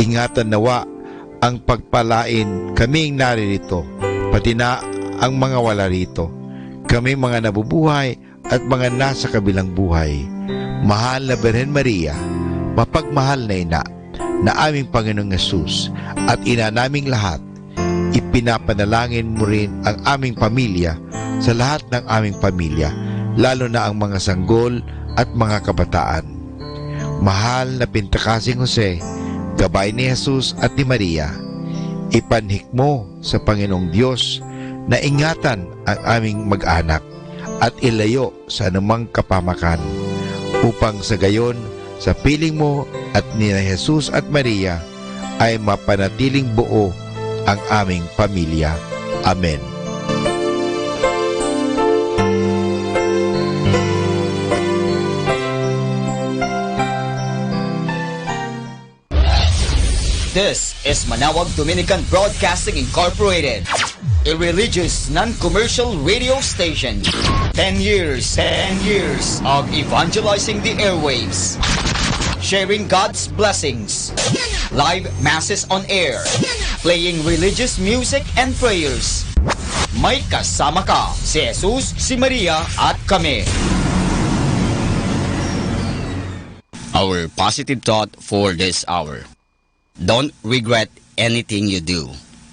Ingatan nawa ang pagpalain kaming naririto, pati na ang mga wala rito, kami mga nabubuhay at mga nasa kabilang buhay. Mahal na Birhen Maria, mapagmahal na ina, na aming Panginoong Yesus at ina naming lahat, ipinapanalangin mo rin ang aming pamilya sa lahat ng aming pamilya, lalo na ang mga sanggol at mga kabataan. Mahal na Pintakasing Jose, gabay ni Jesus at ni Maria, ipanhik mo sa Panginoong Diyos na ingatan ang aming mag-anak at ilayo sa anumang kapamakan, upang sa gayon, sa piling mo at ni Jesus at Maria, ay mapanatiling buo ang aming pamilya. Amen. This is Manawag Dominican Broadcasting Incorporated, a religious, non-commercial radio station. 10 years of evangelizing the airwaves, sharing God's blessings, live masses on air, playing religious music and prayers. May kasama ka, si Jesus, si Maria at kami. Our positive thought for this hour: don't regret anything you do,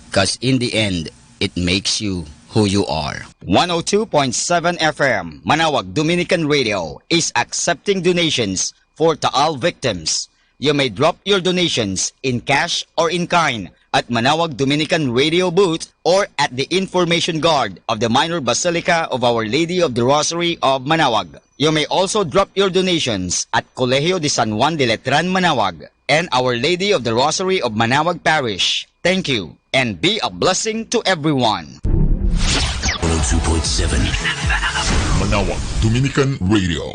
because in the end, it makes you who you are. 102.7 FM, Manawag Dominican Radio, is accepting donations for Taal victims. You may drop your donations in cash or in kind at Manawag Dominican Radio booth or at the information guard of the Minor Basilica of Our Lady of the Rosary of Manawag. You may also drop your donations at Colegio de San Juan de Letran, Manawag, and Our Lady of the Rosary of Manawag Parish. Thank you, and be a blessing to everyone. 102.7 Manawag Dominican Radio.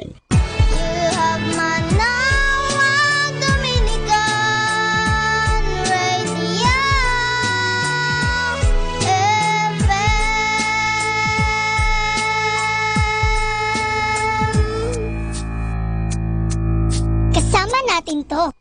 Kasama natin to.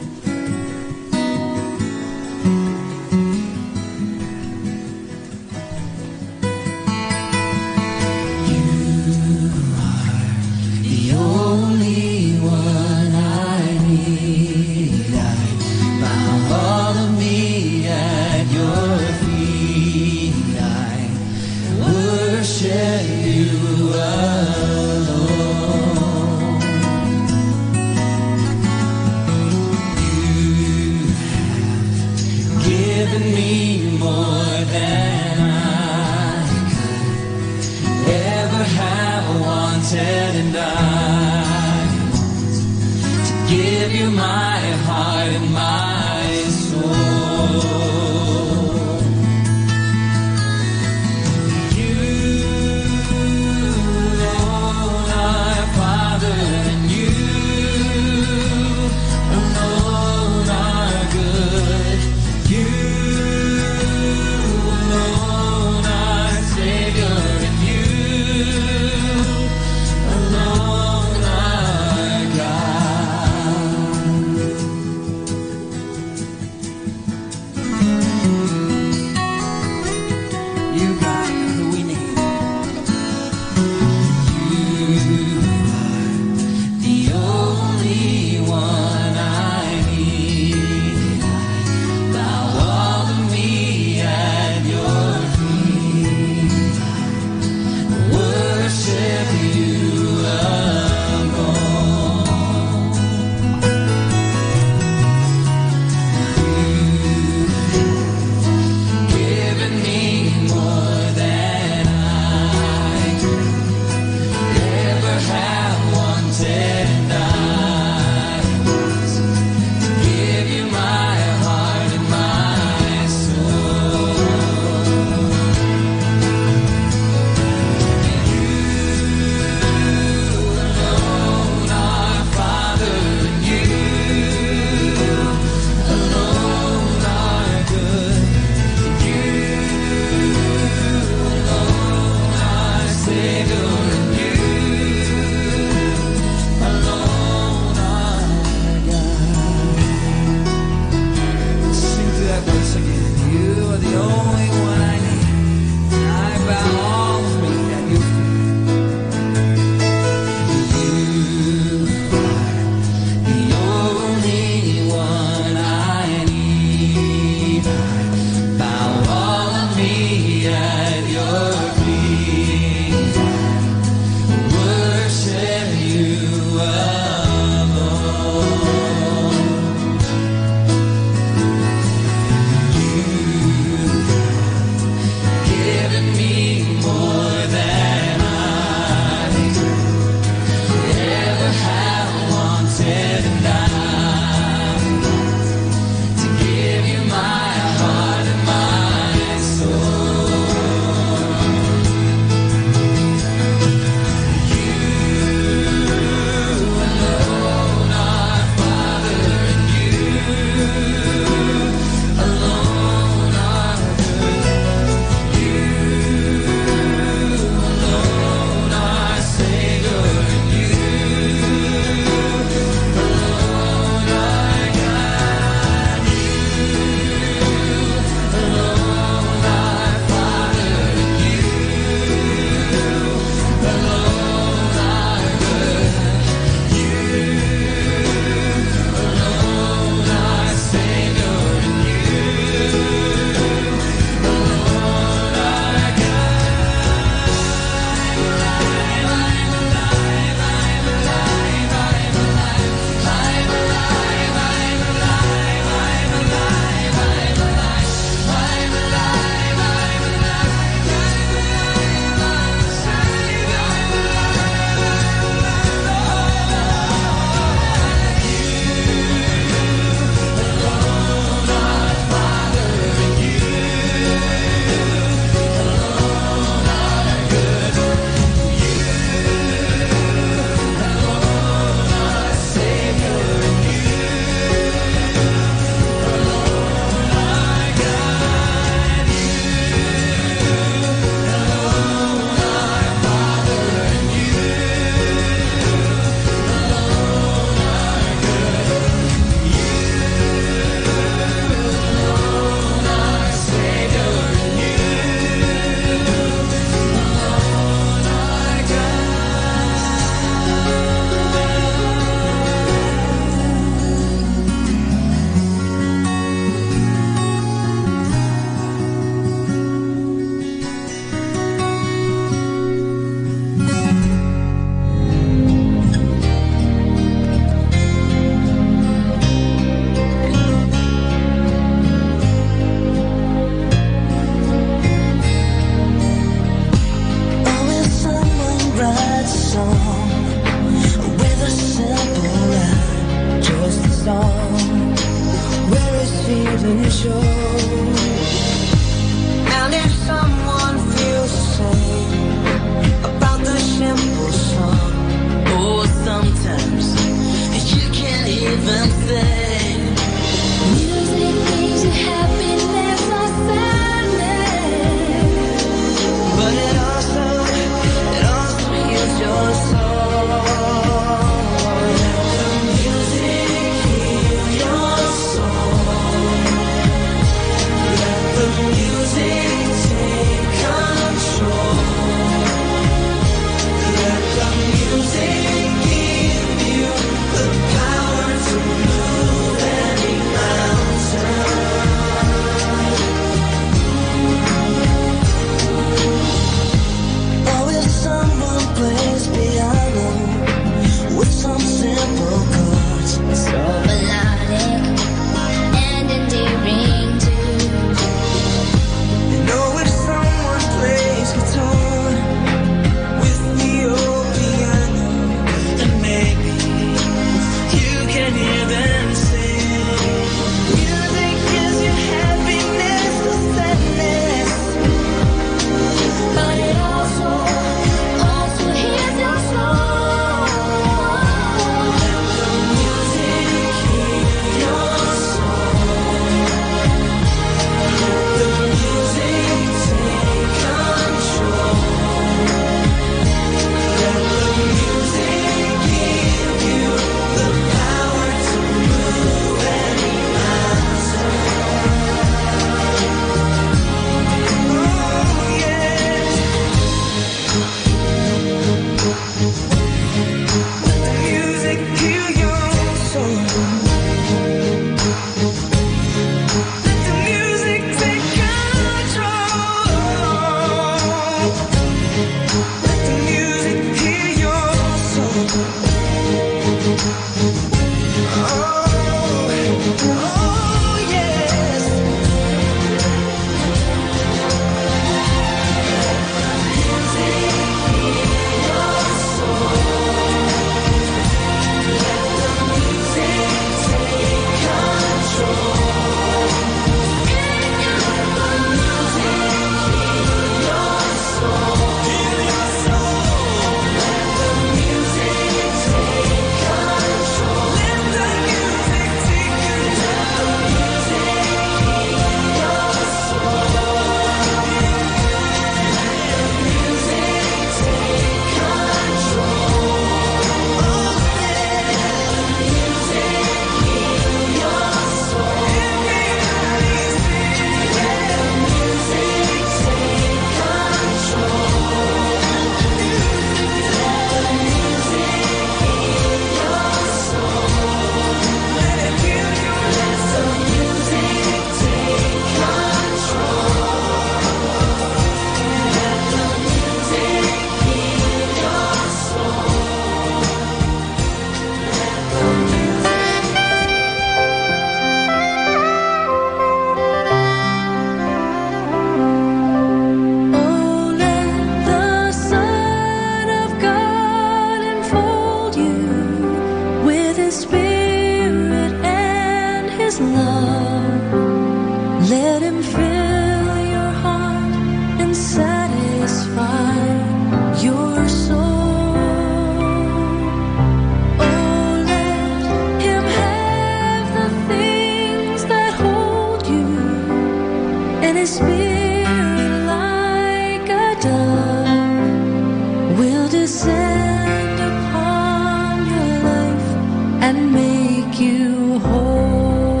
and make you whole.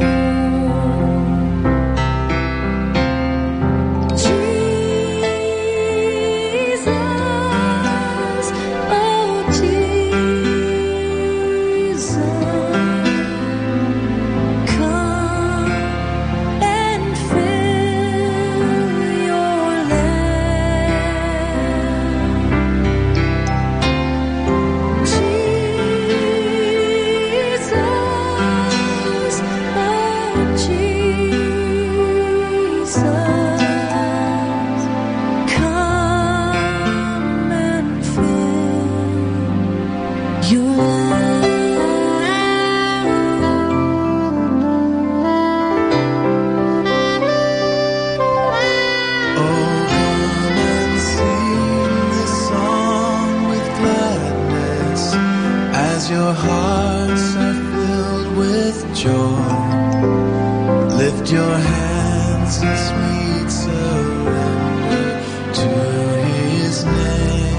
Jesus, oh Jesus, come and fill your land. Jesus, oh Jesus, come and fill your Come and sing this song with gladness as your hearts are filled with joy. Lift your hands in sweet surrender to His name.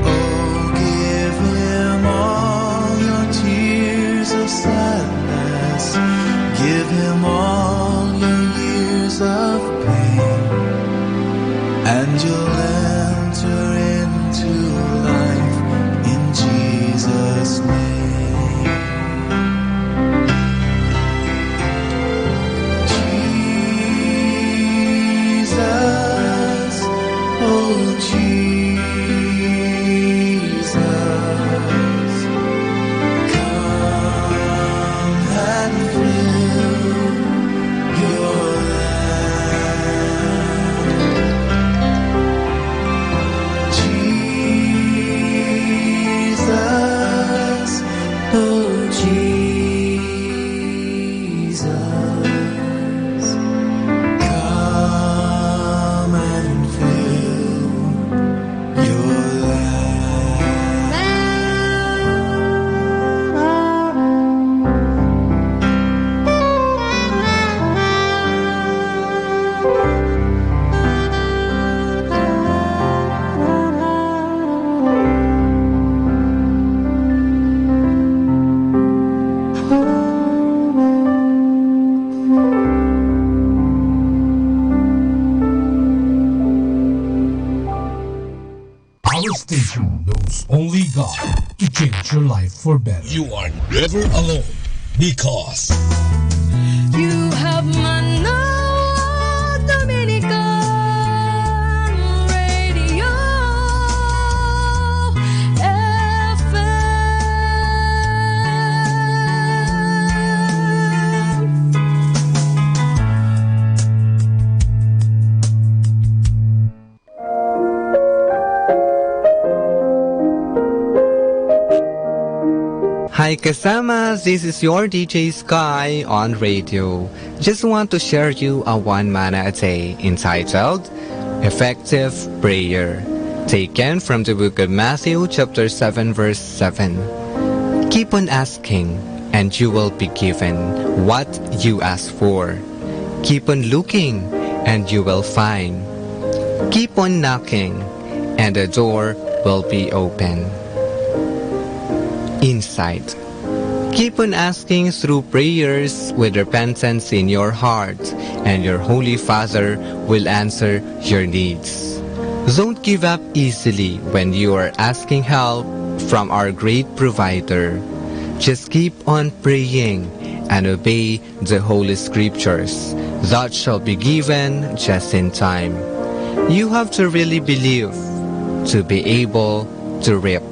Oh, give Him all your tears of sadness. Give Him all your years of pain, and you'll enter into life in Jesus' name. Jesus, oh Jesus, come and fill your land. Jesus, oh Jesus, come and fill your Our station knows only God to change your life for better. You are never alone because You have Manawag Dominican Radio FM. Hi Kasamas, this is your DJ Sky on radio. Just want to share you a one manna a day entitled Effective Prayer, taken from the book of Matthew chapter 7 verse 7. Keep on asking and you will be given what you ask for. Keep on looking and you will find. Keep on knocking and the door will be open. Insight. Keep on asking through prayers with repentance in your heart, and your Holy Father will answer your needs. Don't give up easily when you are asking help from our great provider. Just keep on praying and obey the Holy Scriptures. That shall be given just in time. You have to really believe to be able to reap.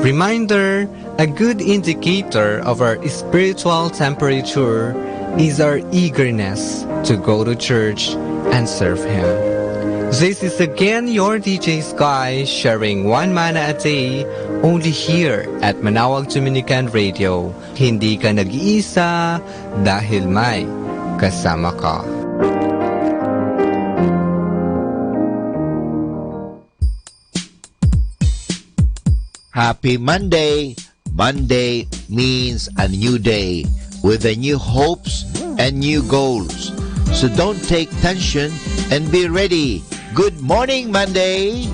Reminder, a good indicator of our spiritual temperature is our eagerness to go to church and serve Him. This is again your DJ Sky sharing one manna a day only here at Manawag Dominican Radio. Hindi ka nag-iisa dahil may kasama ka. Happy Monday! Monday means a new day with the new hopes and new goals. So don't take tension and be ready. Good morning, Monday!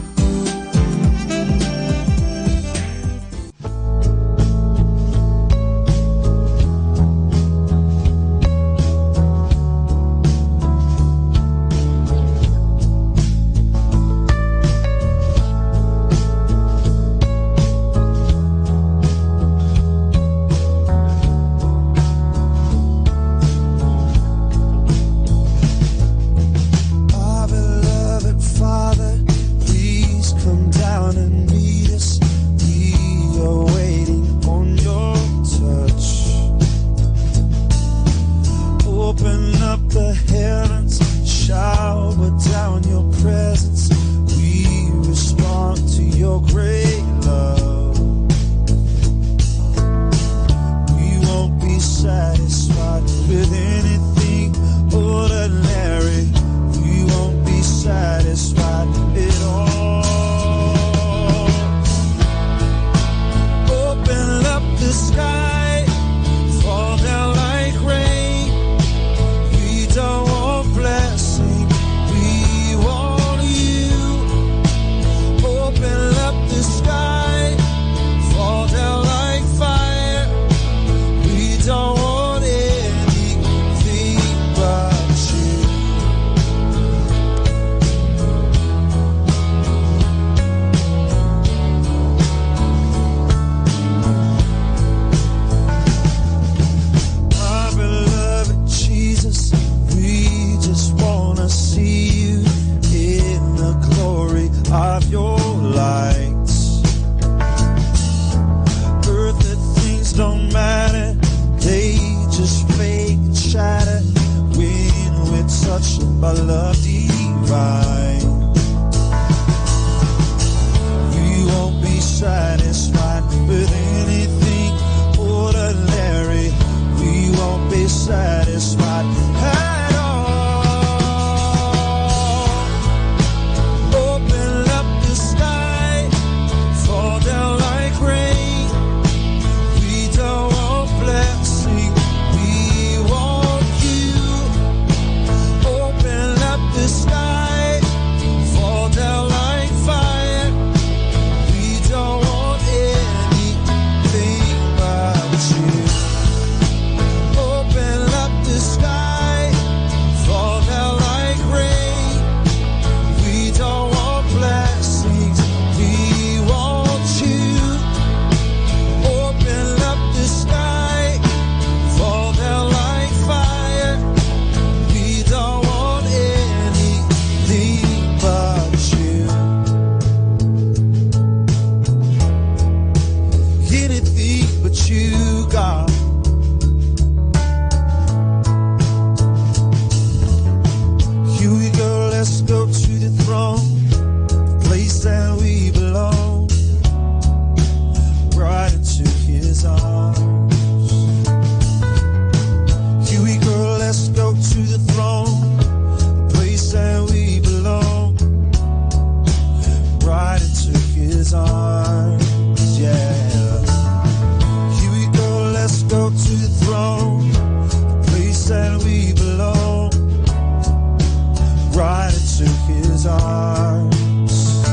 arms.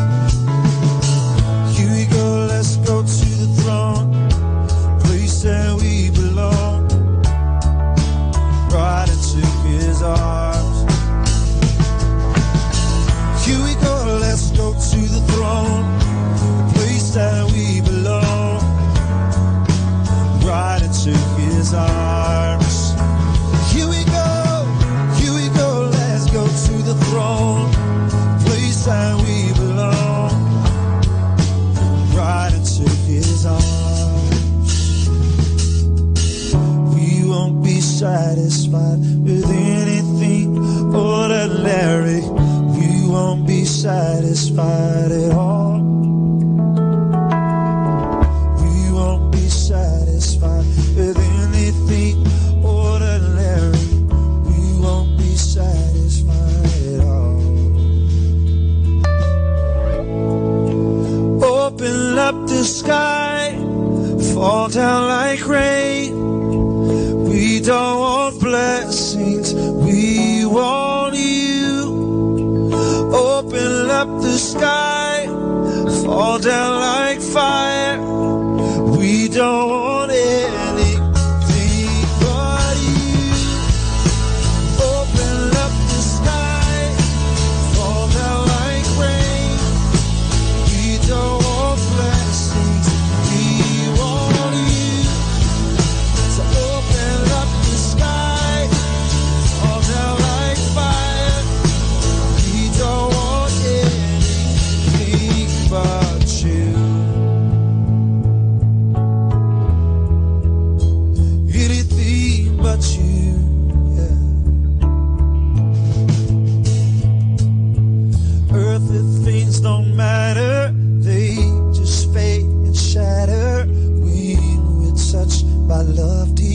Here we go, let's go to the throne, place that we belong, right into his arms. Here we go, let's go to the throne, place that we belong, right into his arms. Here we go, let's go to the throne, place that we belong, right into his arms. We won't be satisfied with anything ordinary. We won't be satisfied at all. We won't be satisfied with anything ordinary. We won't be satisfied at all. Open up the sky, fall down like rain. We don't want blessings, we want you. Open up the sky, fall down like fire. We don't want anything but you. Open up the sky, fall down like rain. We don't want blessings, we want you. So open up the sky, fall down like fire. We don't want anything but you. Anything but you, yeah. Earthly things don't matter, they just fade and shatter when we're touched by love divine.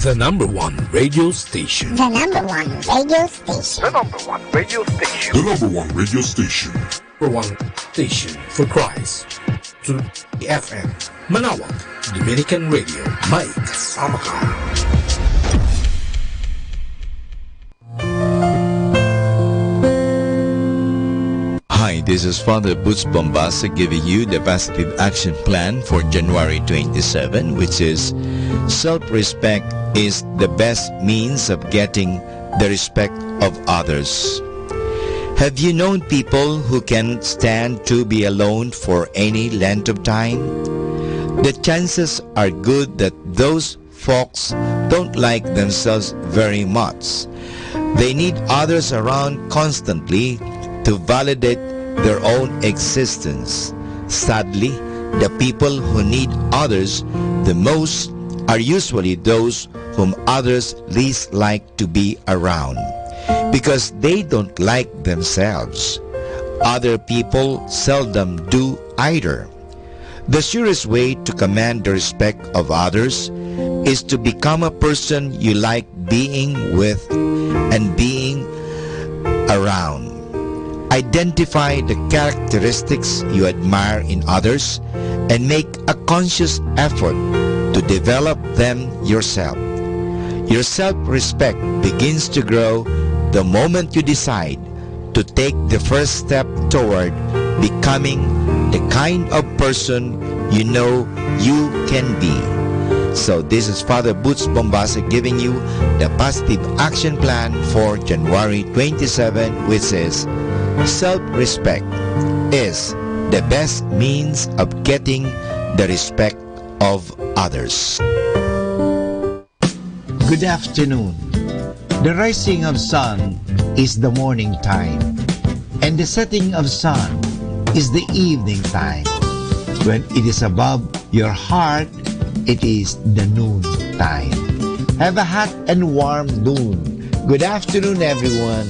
The number one radio station. The number one radio station. The number one radio station. The number one radio station. Number one station for Christ. To FM. Manawag, Dominican Radio. May kasama ka. Hi, this is Father Butch Bombasa giving you the positive action plan for January 27, which is self-respect is the best means of getting the respect of others. Have you known people who can stand to be alone for any length of time? The chances are good that those folks don't like themselves very much. They need others around constantly to validate their own existence. Sadly, the people who need others the most are usually those whom others least like to be around because they don't like themselves. Other people seldom do either. The surest way to command the respect of others is to become a person you like being with and being around. Identify the characteristics you admire in others and make a conscious effort to develop them yourself. Your self-respect begins to grow the moment you decide to take the first step toward becoming the kind of person you know you can be. So this is Father Butch Bombasa giving you the positive action plan for January 27, which is self-respect is the best means of getting the respect of others. Good afternoon. The rising of sun is the morning time, and the setting of sun is the evening time. When it is above your heart, it is the noon time. Have a hot and warm noon. Good afternoon, everyone.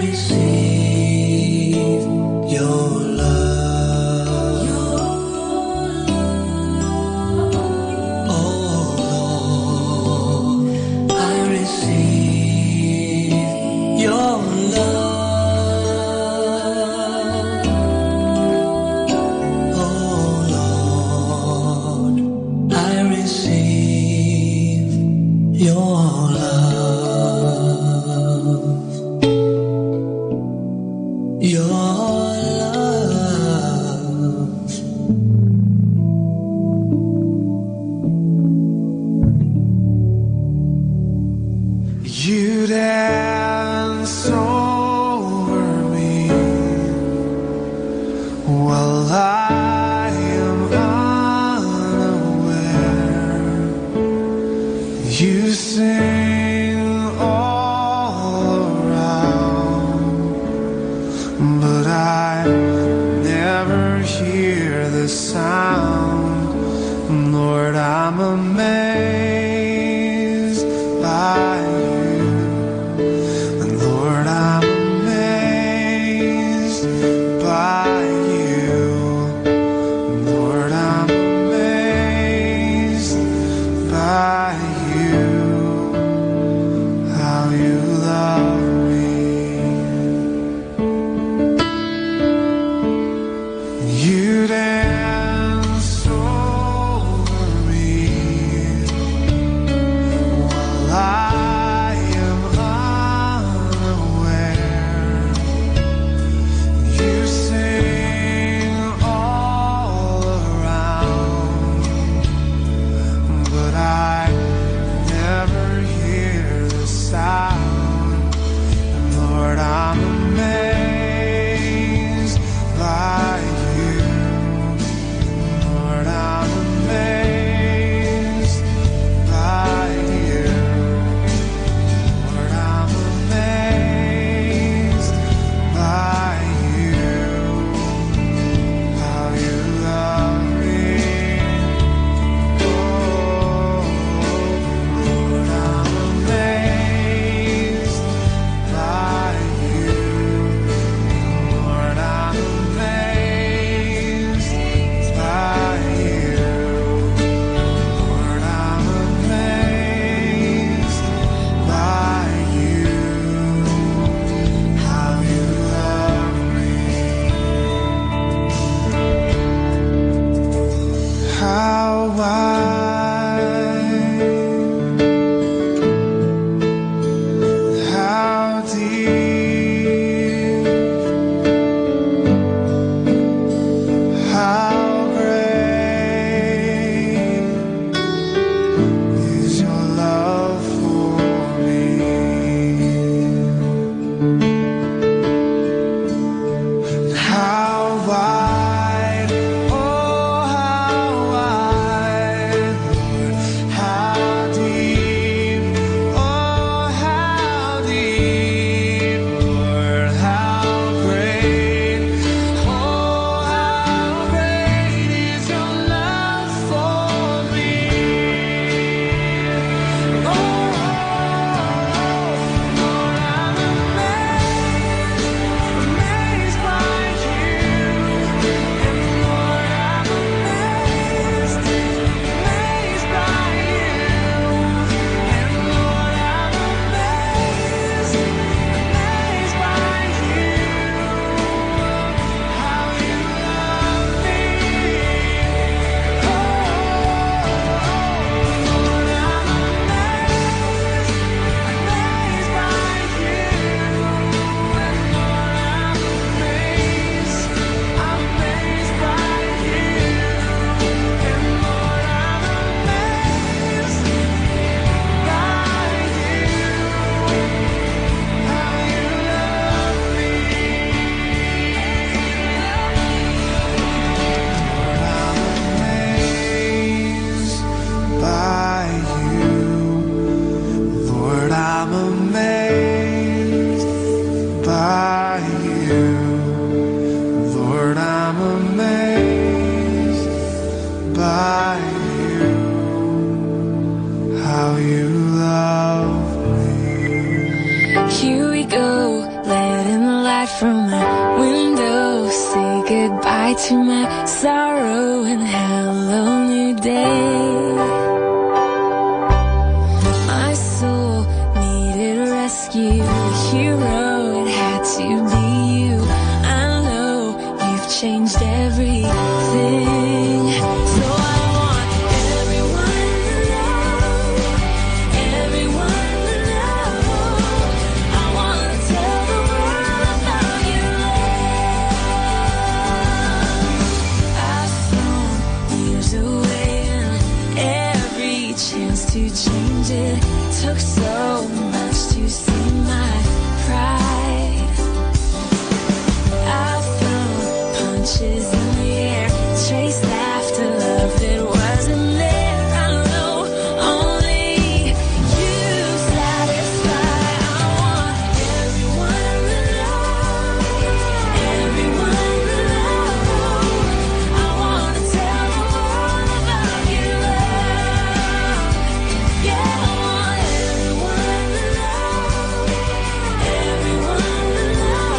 receive your love. Oh Lord, I receive your love. You dance over me while I am unaware. You sing all around, but I never hear the sound. Lord, I'm amazed by you. Lord, I'm amazed by you. Lord, I'm amazed by you. How you love me. You dance over me while I am unaware. You sing all around, but I never hear the sound. Lord, I'm amazed by you. Lord, I'm amazed by you. Lord, I'm amazed by you. How you love me. Oh, Lord, I'm amazed by you. Lord, I'm amazed by you. Lord, I'm amazed by you. How you love me. How wide, how deep, how great is your love for me. How wide, oh how wide, Lord, how deep, oh how deep, Lord, how great, oh how great is your love for me. Oh, Lord, I'm amazed by you. And Lord, I'm amazed by you. And Lord, I'm amazed by you. How you love me. Oh, Lord, I'm amazed by you. And Lord, I'm amazed by you. And Lord, I'm amazed by you. How you love me. Lord, I'm amazed by you. Lord, I'm amazed by you. Lord, I'm amazed by you. How you love me. Here we go, let from my window, say goodbye to my sorrow and hello new day. My soul needed rescue, a hero, it had to be you. I know you've changed everything. So I want everyone to know, everyone to know. I want to tell the world about your love. I've thrown years away and every chance to change it took so much to see my pride. I've thrown punches in the air, chased after love that wasn't there. I know only you satisfy. I want everyone to know, everyone to know. I want to tell the world about your love. Yeah, I want everyone to know, everyone to know.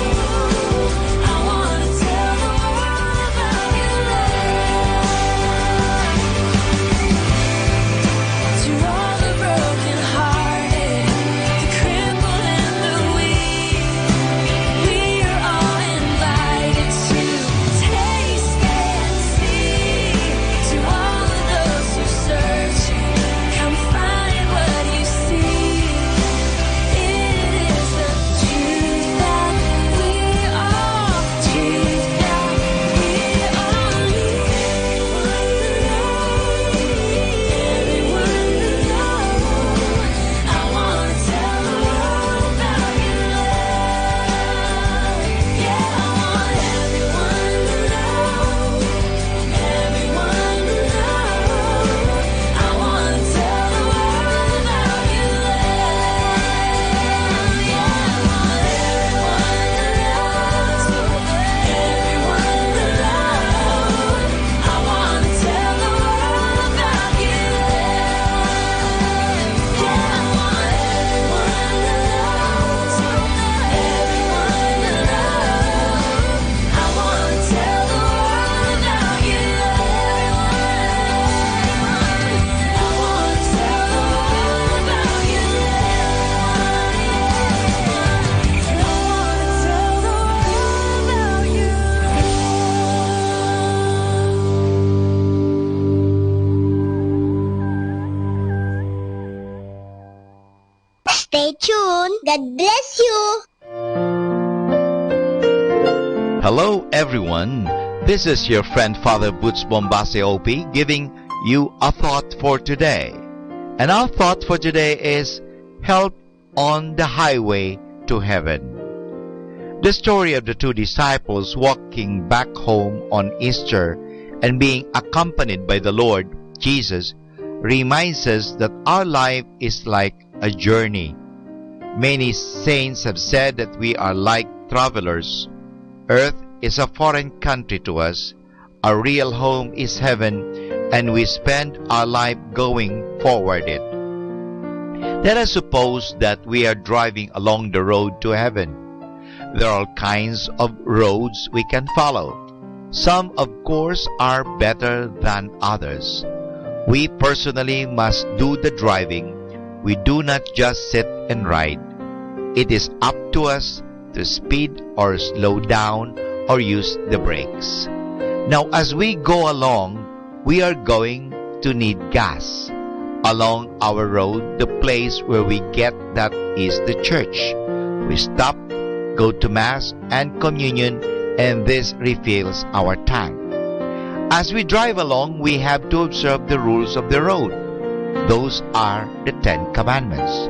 I want to tell the world about your love. To all the broken hearted, the crippled and the weak, we are all invited to taste and see. To all of those who search, come find what you see. It is the truth that we all, truth that we all need. Everyone to know, I want to tell the world about your love. Yeah, I want everyone to know, everyone to know. I want to tell the world about your love. Yeah, I want everyone to know, everyone to know. I want to tell the world about your love. Yeah, I want everyone to know, everyone to know. I want to tell the world about your love. I want to tell the world about your love. I want to tell the world about your Stay tuned. God bless you. Hello everyone, this is your friend Father Butch Bombase OP giving you a thought for today. And our thought for today is help on the highway to heaven. The story of the two disciples walking back home on Easter and being accompanied by the Lord Jesus reminds us that our life is like a journey. Many saints have said that we are like travelers. Earth is a foreign country to us. Our real home is heaven, and we spend our life going forward it. Let us suppose that we are driving along the road to heaven. There are all kinds of roads we can follow. Some, of course, are better than others. We personally must do the driving. We do not just sit and ride. It is up to us to speed or slow down or use the brakes. Now, as we go along, we are going to need gas. Along our road, the place where we get that is the church. We stop, go to Mass and Communion, and this refills our tank. As we drive along, we have to observe the rules of the road. Those are the 10 Commandments.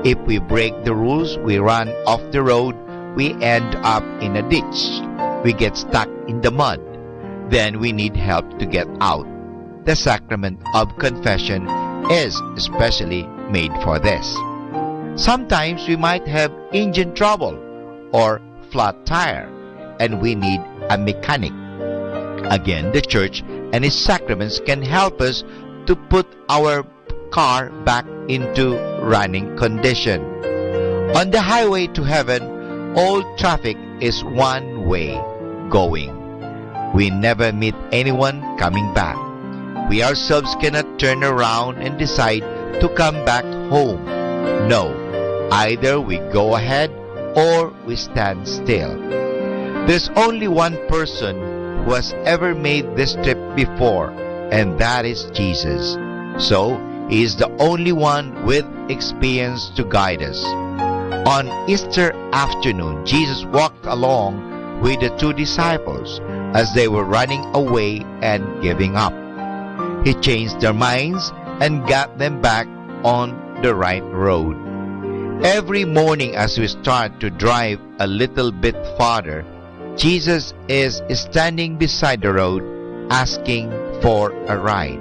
If we break the rules, we run off the road, we end up in a ditch. We get stuck in the mud. Then we need help to get out. The sacrament of confession is especially made for this. Sometimes we might have engine trouble or flat tire, and we need a mechanic. Again, the church and its sacraments can help us to put our car back into running condition. On the highway to heaven, all traffic is one way going. We never meet anyone coming back. We ourselves cannot turn around and decide to come back home. No, either we go ahead or we stand still. There's only one person who has ever made this trip before, and that is Jesus. So, He is the only one with experience to guide us. On Easter afternoon, Jesus walked along with the two disciples as they were running away and giving up. He changed their minds and got them back on the right road. Every morning as we start to drive a little bit farther, Jesus is standing beside the road asking for a ride.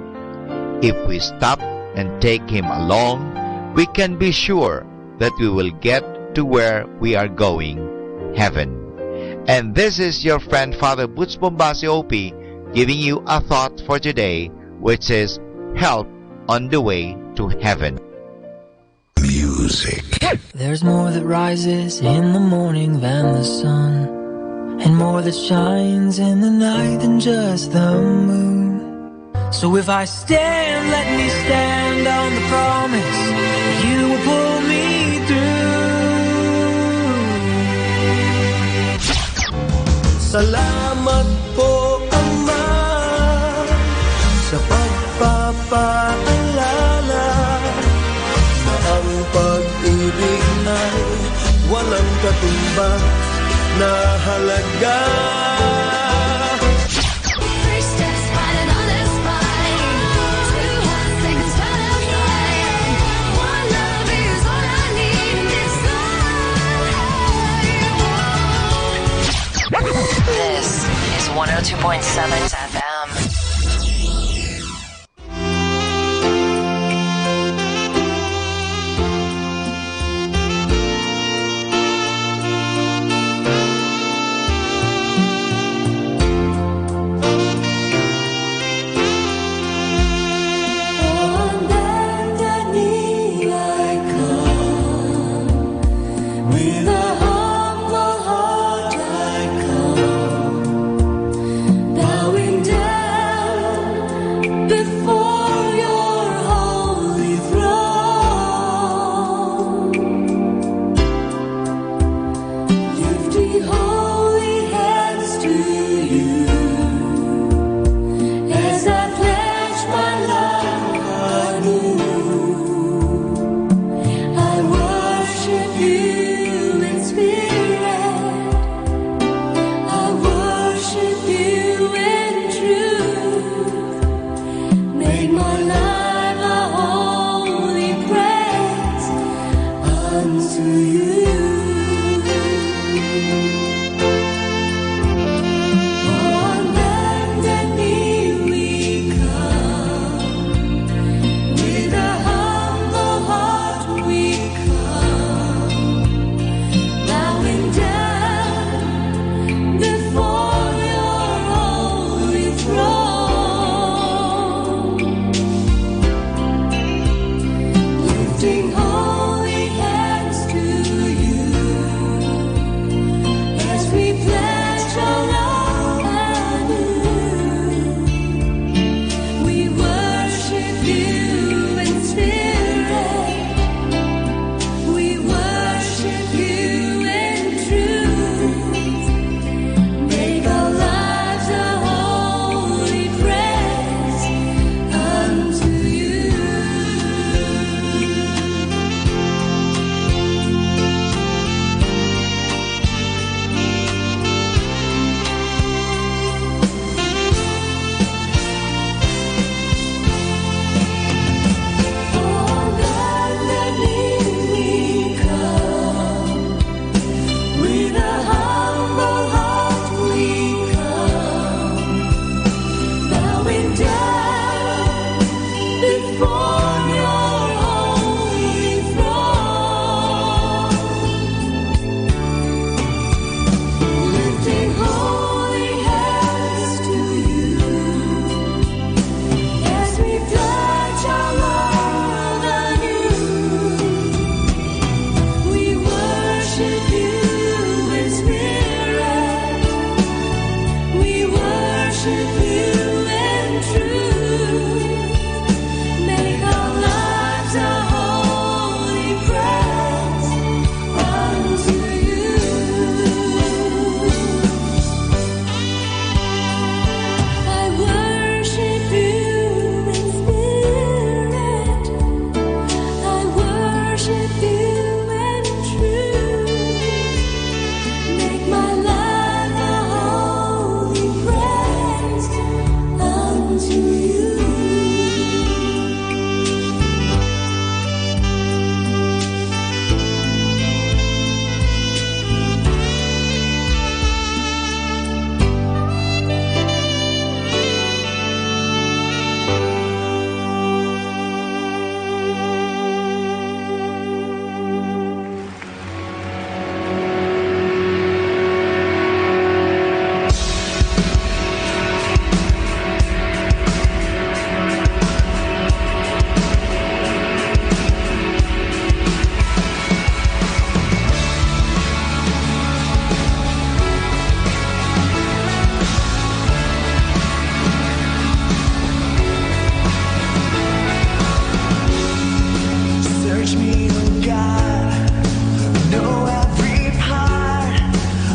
If we stop and take Him along, we can be sure that we will get to where we are going, heaven. And this is your friend Father Butch Bombasi OP giving you a thought for today, which is help on the way to heaven. Music. There's more that rises in the morning than the sun, and more that shines in the night than just the moon. So if I stand, let me stand on the promise You will pull me through. Salamat po, Ama, sa pagpapaalala na ang pag-ibig ay walang katumbas na halaga. This is 102.7 FM.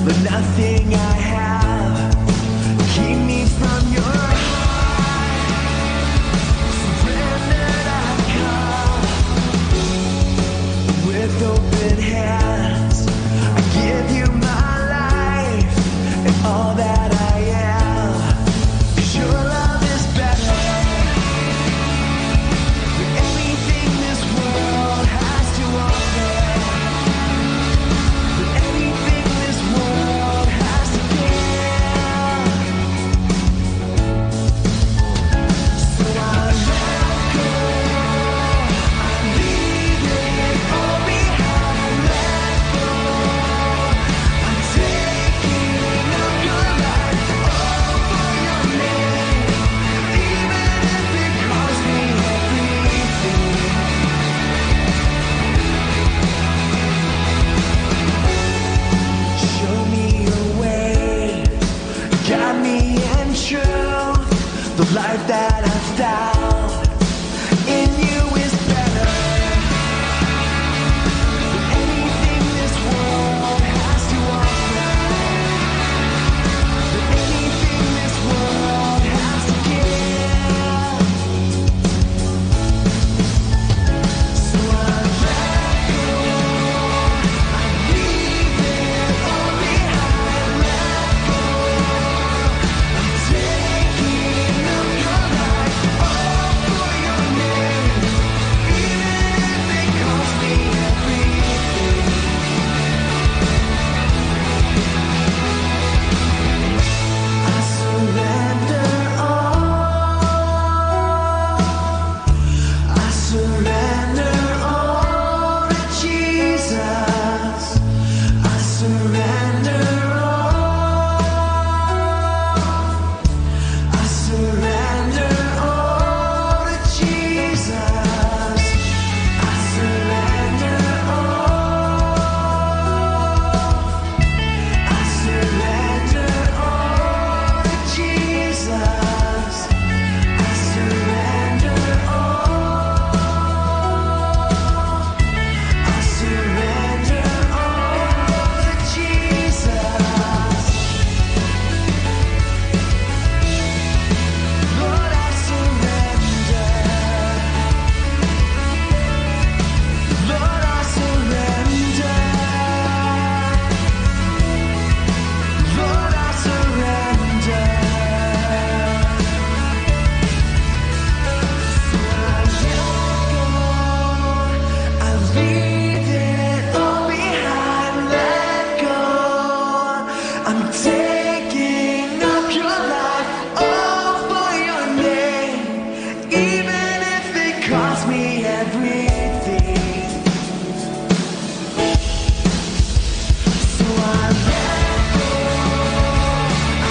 but nothing I have keep me from your heart. Surrendered I come with open hands. I give you my life and all that I am. 'Cause your love is better than anything this world has to offer, than anything this world has to give. So I let go, I leave it all behind. Let go, I'm taking up your life, all for your name, even if it costs me everything. Show me your way, guide me in truth. The life that I found in you is better than anything this world has to offer, than anything this world has to give. So I let go, I leave it all behind. Let go, I'm taking up your life, all for your name, even if it costs me everything. I surrender all. I surrender all to Jesus. I surrender all. I surrender all to Jesus. I surrender all. I surrender all to Jesus. I surrender all. I surrender all to Jesus. Lord, I surrender. Lord, I surrender. Lord, I surrender. So I let go, I leave it all behind. Let go, I'm taking up your life, all for your name, even if it costs me everything. So I let go,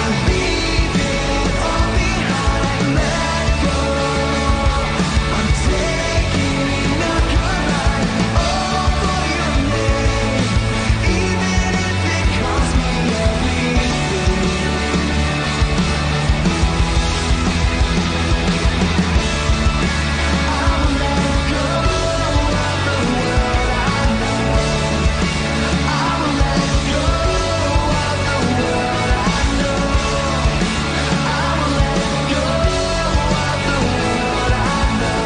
I leave it all behind. Let go, I'm taking up your life, all for your name, even if it costs me everything. I'll let go of the world I know. I'll let go of the world I know. I'll let go of the world I know.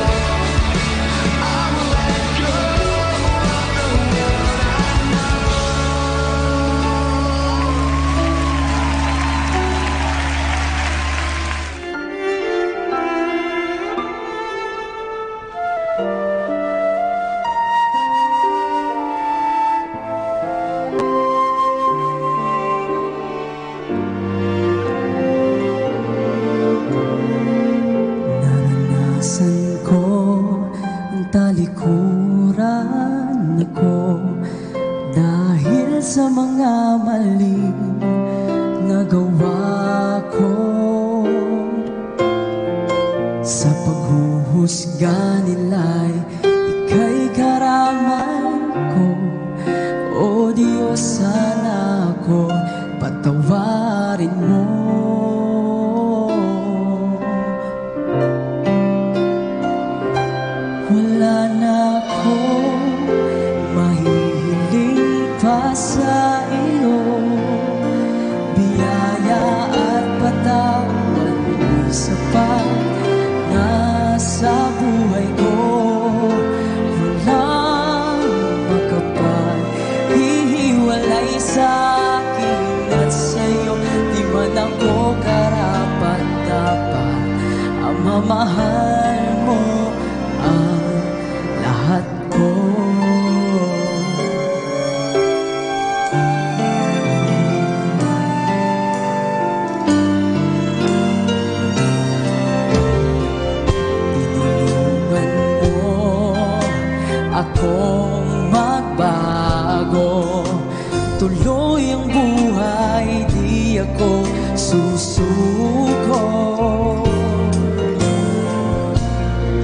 I'll let go of the world I know. Naranasan ko ang talikuran ako dahil sa mga maling nagawa ko. Sa paghuhusga nila'y ika'y karamay ko. O Diyos, sana ako patawarin mo. Wala na akong mahihiling pa sa iyo. ako susuko.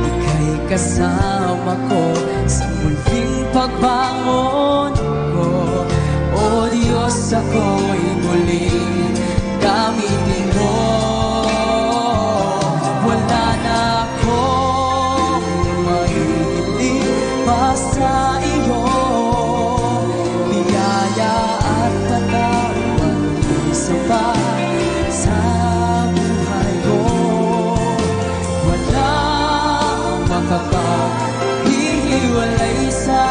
Ika'y kasama ko sa muling pagbangon ko. O Diyos, ako'y muling gamitin mo. Wala na akong mahiling pa sa iyo. Biyaya at patawad isa pa sa buhay ko. Walang makapaghihiwalay sa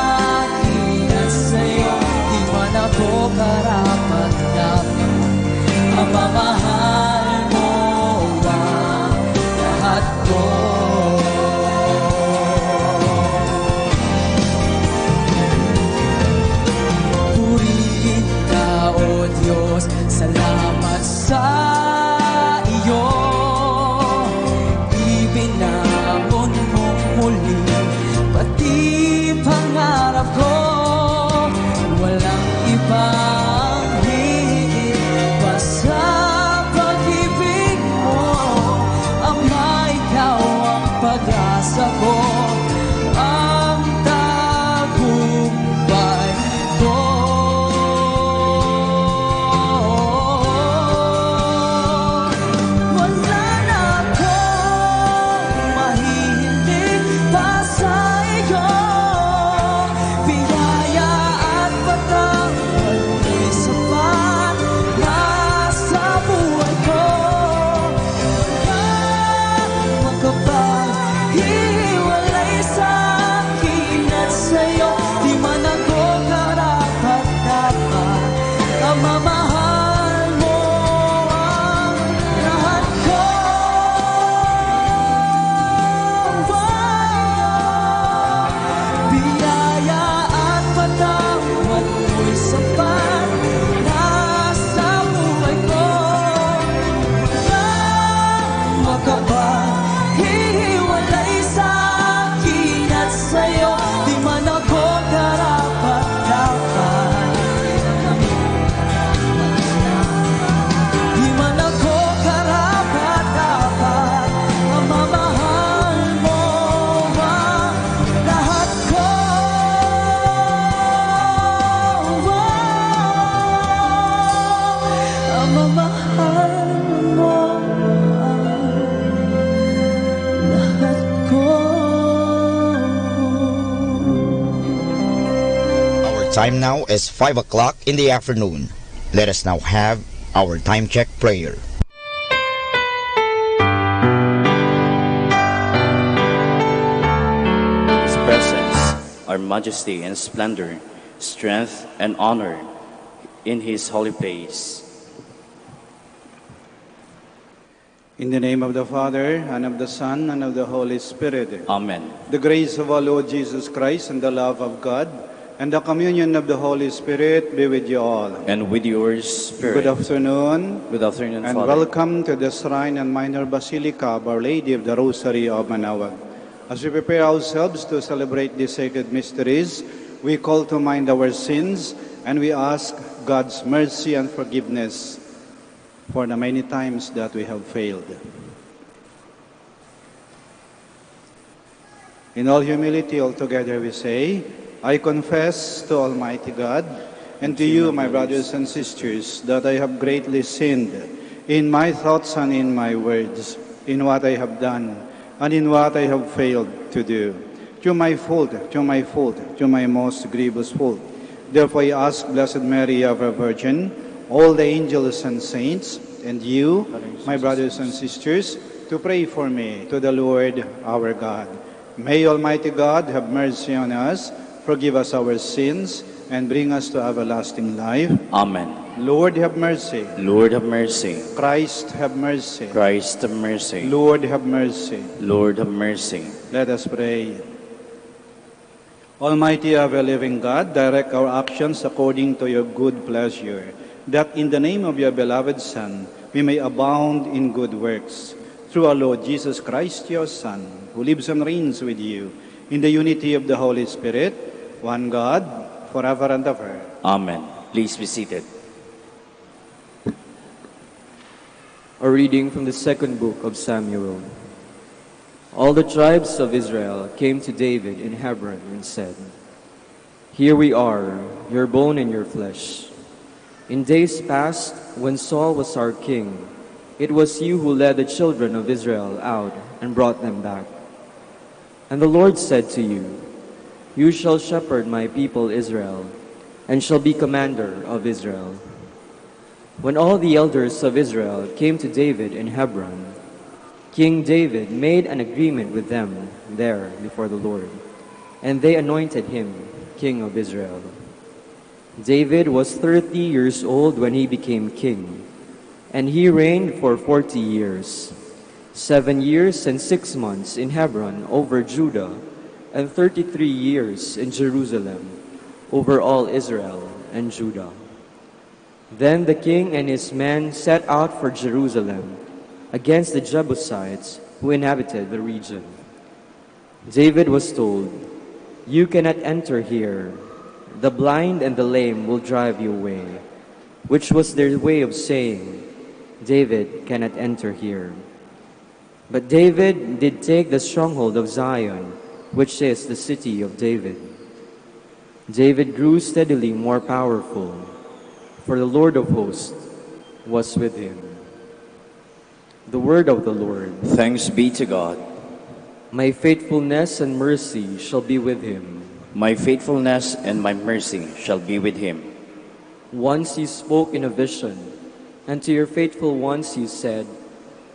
akin at sa'yo. Di man ako karapat-dapat, mamamahal mo ang lahat ko. Purihin ka, O Diyos, salamat sa iyo. Ibinangon mong muli pati pangarap ko. Walang ibang higit pa sa pag-ibig mo. Ama, ikaw ang pag-asa ko, ang tagumpay ko. Wala na akong mahihiling pa sa iyo. Biyaya at patawad mo'y sapat na sa buhay ko. Walang makapaghiwalay sa akin at sa'yo. Di man ako karapat-dapat, mamamahal mo ang lahat ko. Biyaya at patawad mo'y sapat na sa buhay ko. Walang makapaghiwalay sa akin at sa'yo. Di man ako karapat-dapat, di man ako karapat-dapat, mamamahal mo ang lahat ko. Mamamahal mo ang lahat ko. Our time now is 5 o'clock in the afternoon. Let us now have our time check prayer. His presence are majesty and splendor, strength and honor in His holy place. In the name of the Father, and of the Son, and of the Holy Spirit. Amen. The grace of our Lord Jesus Christ, and the love of God, and the communion of the Holy Spirit be with you all. And with your spirit. Good afternoon, Good afternoon, and Father. welcome to the Shrine and Minor Basilica of Our Lady of the Rosary of Manaoag. As we prepare ourselves to celebrate these sacred mysteries, we call to mind our sins, and we ask God's mercy and forgiveness for the many times that we have failed. In all humility, altogether we say, I confess to Almighty God and to you, my brothers and sisters, that I have greatly sinned in my thoughts and in my words, in what I have done and in what I have failed to do. To my fault, to my most grievous fault. Therefore I ask Blessed Mary, ever Virgin, all the angels and saints, and you, my brothers and sisters, to pray for me to the Lord our God. May Almighty God have mercy on us, forgive us our sins, and bring us to everlasting life. Amen. Lord, have mercy. Lord, have mercy. Christ, have mercy. Christ, have mercy. Lord, have mercy. Lord, have mercy. Let us pray. Almighty ever-living God, direct our actions according to your good pleasure, that in the name of your beloved Son, we may abound in good works. Through our Lord Jesus Christ, your Son, who lives and reigns with you, in the unity of the Holy Spirit, one God, forever and ever. Amen. Please be seated. A reading from the second book of Samuel. All the tribes of Israel came to David in Hebron and said, "Here we are, your bone and your flesh. In days past, when Saul was our king, it was you who led the children of Israel out and brought them back. And the Lord said to you, 'You shall shepherd my people Israel, and shall be commander of Israel.'" When all the elders of Israel came to David in Hebron, King David made an agreement with them there before the Lord, and they anointed him king of Israel. David was 30 years old when he became king, and he reigned for 40 years, 7 years and 6 months in Hebron over Judah, and 33 years in Jerusalem over all Israel and Judah. Then the king and his men set out for Jerusalem against the Jebusites who inhabited the region. David was told, "You cannot enter here. The blind and the lame will drive you away," which was their way of saying, "David cannot enter here." But David did take the stronghold of Zion, which is the city of David. David grew steadily more powerful, for the Lord of hosts was with him. The word of the Lord. Thanks be to God. My faithfulness and mercy shall be with him. My faithfulness and my mercy shall be with him. Once you spoke in a vision, and to your faithful ones you said,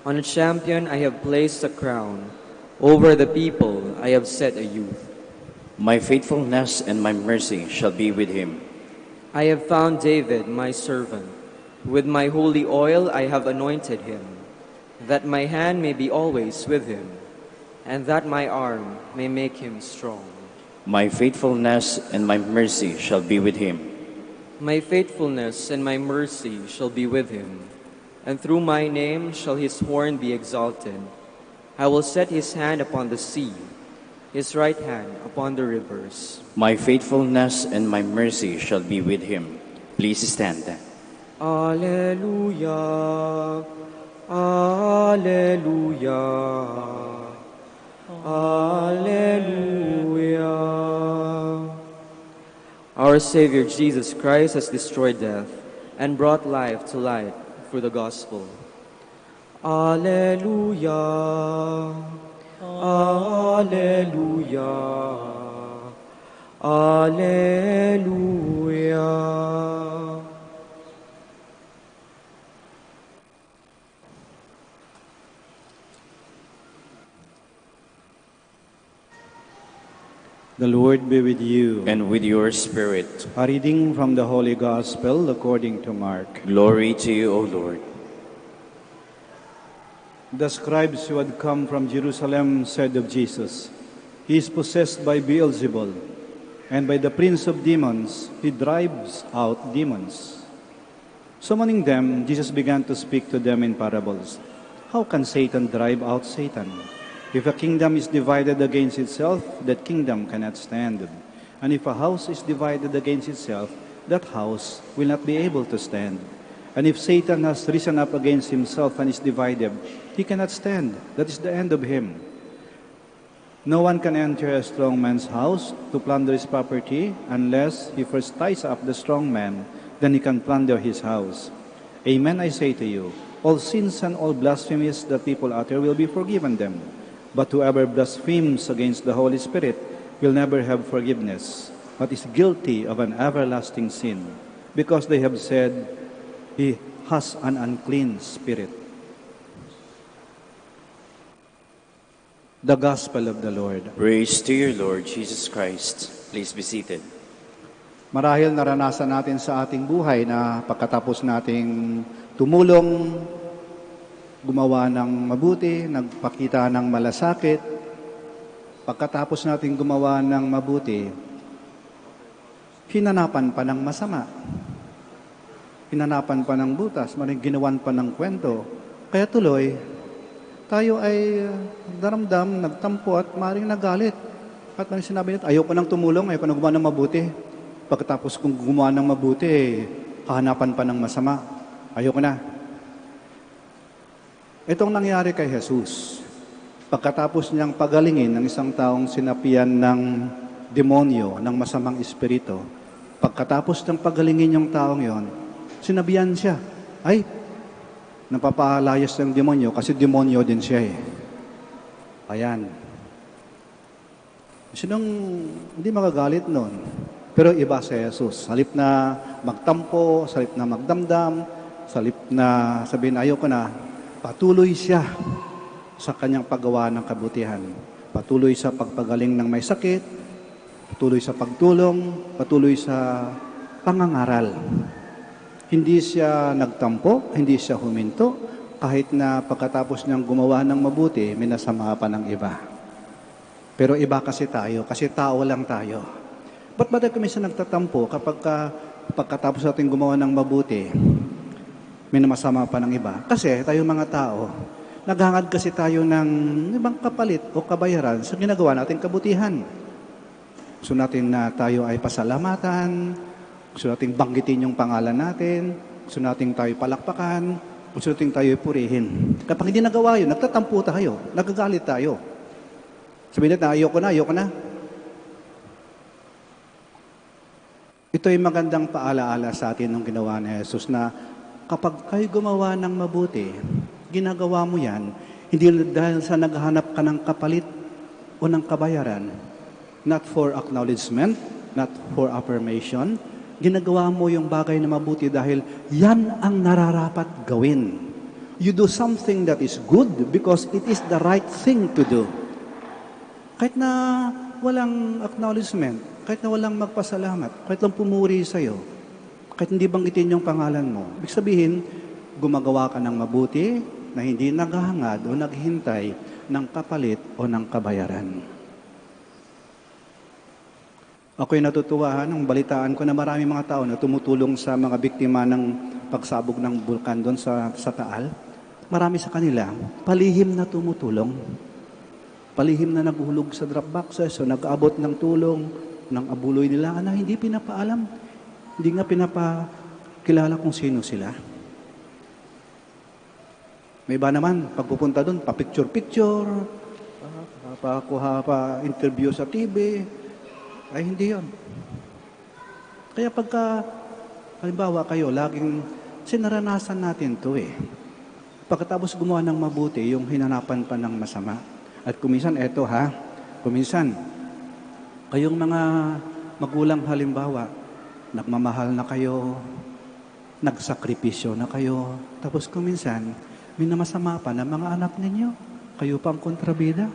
"On a champion I have placed a crown, over the people I have set a youth." My faithfulness and my mercy shall be with him. I have found David my servant. With my holy oil I have anointed him, that my hand may be always with him, and that my arm may make him strong. My faithfulness and my mercy shall be with him. My faithfulness and my mercy shall be with him, and through my name shall his horn be exalted. I will set his hand upon the sea, his right hand upon the rivers. My faithfulness and my mercy shall be with him. Please stand. Alleluia, Alleluia, Alleluia. Our Savior Jesus Christ has destroyed death and brought life to light through the gospel. Alleluia, Alleluia, Alleluia. The Lord be with you. And with your spirit. A reading from the Holy Gospel according to Mark. Glory to you, O Lord. The scribes who had come from Jerusalem said of Jesus, "He is possessed by Beelzebul, and by the prince of demons he drives out demons." Summoning them, Jesus began to speak to them in parables. "How can Satan drive out Satan? If a kingdom is divided against itself, that kingdom cannot stand. And if a house is divided against itself, that house will not be able to stand. And if Satan has risen up against himself and is divided, he cannot stand. That is the end of him. No one can enter a strong man's house to plunder his property unless he first ties up the strong man, then he can plunder his house. Amen, I say to you, all sins and all blasphemies that people utter will be forgiven them. But whoever blasphemes against the Holy Spirit will never have forgiveness, but is guilty of an everlasting sin, because they have said, he has an unclean spirit." The Gospel of the Lord. Praise to you, Lord Jesus Christ. Please be seated. Marahil naranasan natin sa ating buhay na pagkatapos nating tumulong, gumawa ng mabuti, nagpakita ng malasakit, pagkatapos nating gumawa ng mabuti, hinanapan pa ng masama, hinanapan pa ng butas, maring ginawan pa ng kwento. Kaya tuloy, tayo ay daramdam, nagtampo at maring nagalit. At maring sinabi nito, ayoko nang tumulong, ayoko nang gumawa ng mabuti. Pagkatapos kung gumawa ng mabuti, hahanapan pa ng masama. Ayoko na. Itong nangyari kay Jesus, pagkatapos niyang pagalingin ng isang taong sinapian ng demonyo, ng masamang espiritu, pagkatapos ng pagalingin yung taong yon, sinabihan siya, ay, napapalayas ng demonyo kasi demonyo din siya eh. Ayan. Sinong hindi magagalit nun? Pero iba si Jesus. Halip na magtampo, halip na magdamdam, halip na sabihin ayoko na, patuloy siya sa kanyang paggawa ng kabutihan. Patuloy sa pagpagaling ng may sakit, patuloy sa pagtulong, patuloy sa pangangaral. Hindi siya nagtampo, hindi siya huminto, kahit na pagkatapos niyang gumawa ng mabuti, minasama pa ng iba. Pero iba kasi tayo, kasi tao lang tayo. Ba't ba kami siya nagtatampo kapag pagkatapos natin gumawa ng mabuti, minamasama pa ng iba? Kasi tayo mga tao, naghangad kasi tayo ng ibang kapalit o kabayaran sa ginagawa nating kabutihan. Gusto natin na tayo ay pasalamatan, gusto natin banggitin yung pangalan natin, gusto natin tayo palakpakan, gusto natin tayo purihin. Kapag hindi nagawa yun, nagtatampo tayo, nagagalit tayo. Sabihin natin, ayoko na. Ito ay magandang paalaala sa atin ng ginawa ni Jesus na kapag kayo gumawa ng mabuti, ginagawa mo yan, hindi dahil sa naghahanap ka ng kapalit o ng kabayaran, not for acknowledgement, not for affirmation, ginagawa mo yung bagay na mabuti dahil yan ang nararapat gawin. You do something that is good because it is the right thing to do. Kahit na walang acknowledgement, kahit na walang magpasalamat, kahit lang pumuri sa'yo, kahit hindi banggitin yung pangalan mo, ibig sabihin, gumagawa ka ng mabuti na hindi naghahangad o naghihintay ng kapalit o ng kabayaran. Ako'y natutuwa nung balitaan ko na marami mga tao na tumutulong sa mga biktima ng pagsabog ng bulkan doon sa Taal. Marami sa kanila, palihim na tumutulong. Palihim na naghulog sa drop boxes o nag-abot ng tulong ng abuloy nila na hindi pinapaalam. Hindi nga pinapakilala kung sino sila. May iba naman, pagpupunta doon, pa-picture-picture, pakuha pa-interview sa TV, ay hindi yon. Kaya pagka, halimbawa kayo, laging sinaranasan natin to eh. Pagkatapos gumawa ng mabuti, yung hinanapan pa ng masama. At kuminsan, kuminsan, kayong mga magulang halimbawa, nagmamahal na kayo, nagsakripisyo na kayo, tapos kuminsan, minamasama pa ng mga anak ninyo, kayo pang kontrabida.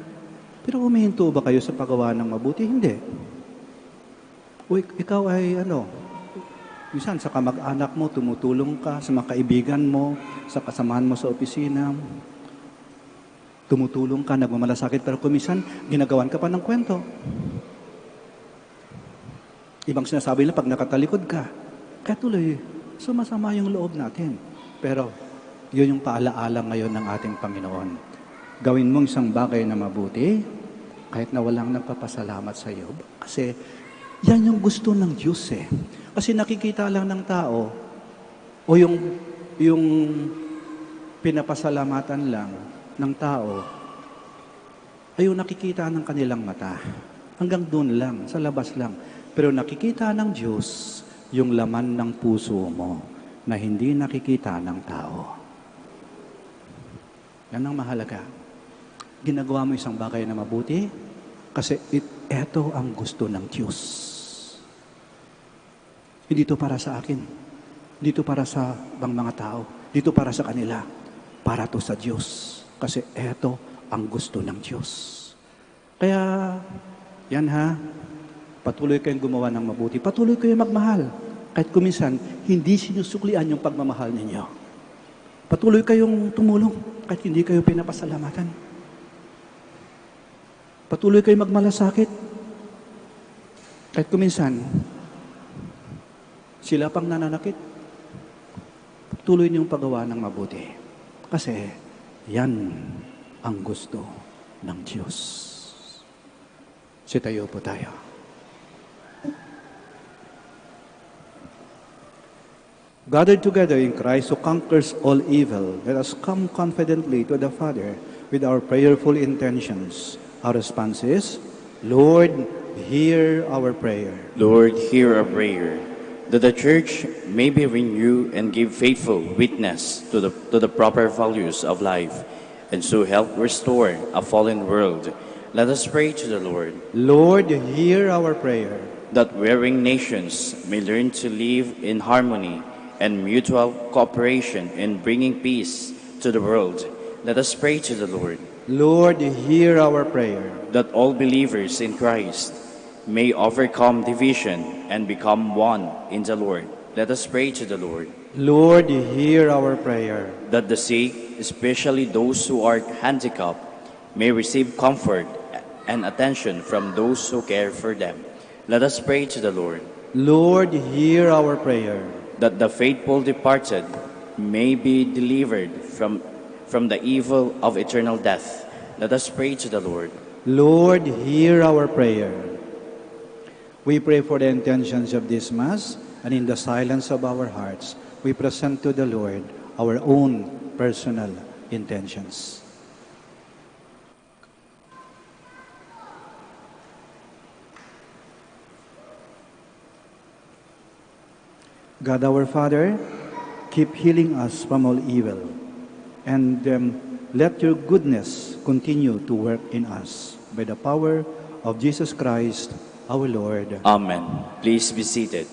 Pero humihinto ba kayo sa paggawa ng mabuti? Hindi. O ikaw ay minsan sa kamag-anak mo, tumutulong ka, sa mga kaibigan mo, sa kasamahan mo sa opisina, tumutulong ka, nagmamalasakit, pero kuminsan, ginagawan ka pa ng kwento. Ibang sinasabi na pag nakatalikod ka, kaya tuloy, sumasama yung loob natin. Pero, yun yung paalaala ngayon ng ating Panginoon. Gawin mong isang bagay na mabuti, kahit na walang nagpapasalamat sa iyo. Kasi, yan yung gusto ng Diyos eh. Kasi nakikita lang ng tao, o yung pinapasalamatan lang ng tao, ay yung nakikita ng kanilang mata. Hanggang doon lang, sa labas lang. Pero nakikita ng Diyos yung laman ng puso mo na hindi nakikita ng tao. Yan ang mahalaga. Ginagawa mo isang bagay na mabuti kasi ito ang gusto ng Diyos. Hindi ito para sa akin. Hindi ito para sa mga tao. Dito para sa kanila. Para to sa Diyos. Kasi ito ang gusto ng Diyos. Kaya, yan patuloy kayong gumawa ng mabuti. Patuloy kayong magmahal. Kahit kuminsan, hindi sinusuklian yung pagmamahal ninyo. Patuloy kayong tumulong kahit hindi kayo pinapasalamatan. Patuloy kayong magmalasakit. Kahit kuminsan, sila pang nananakit. Patuloy niyong paggawa ng mabuti. Kasi, yan ang gusto ng Diyos. Sitayo po tayo. Gathered together in Christ who conquers all evil, let us come confidently to the Father with our prayerful intentions. Our response is, Lord, hear our prayer. Lord, hear our prayer, that the Church may be renewed and give faithful witness to the proper values of life, and so help restore a fallen world. Let us pray to the Lord. Lord, hear our prayer. That warring nations may learn to live in harmony and mutual cooperation in bringing peace to the world. Let us pray to the Lord. Lord, hear our prayer. That all believers in Christ may overcome division and become one in the Lord. Let us pray to the Lord. Lord, hear our prayer. That the sick, especially those who are handicapped, may receive comfort and attention from those who care for them. Let us pray to the Lord. Lord, hear our prayer. That the faithful departed may be delivered from the evil of eternal death. Let us pray to the Lord. Lord, hear our prayer. We pray for the intentions of this Mass, and in the silence of our hearts, we present to the Lord our own personal intentions. God our Father, keep healing us from all evil, and let your goodness continue to work in us by the power of Jesus Christ, our Lord. Amen. Please be seated.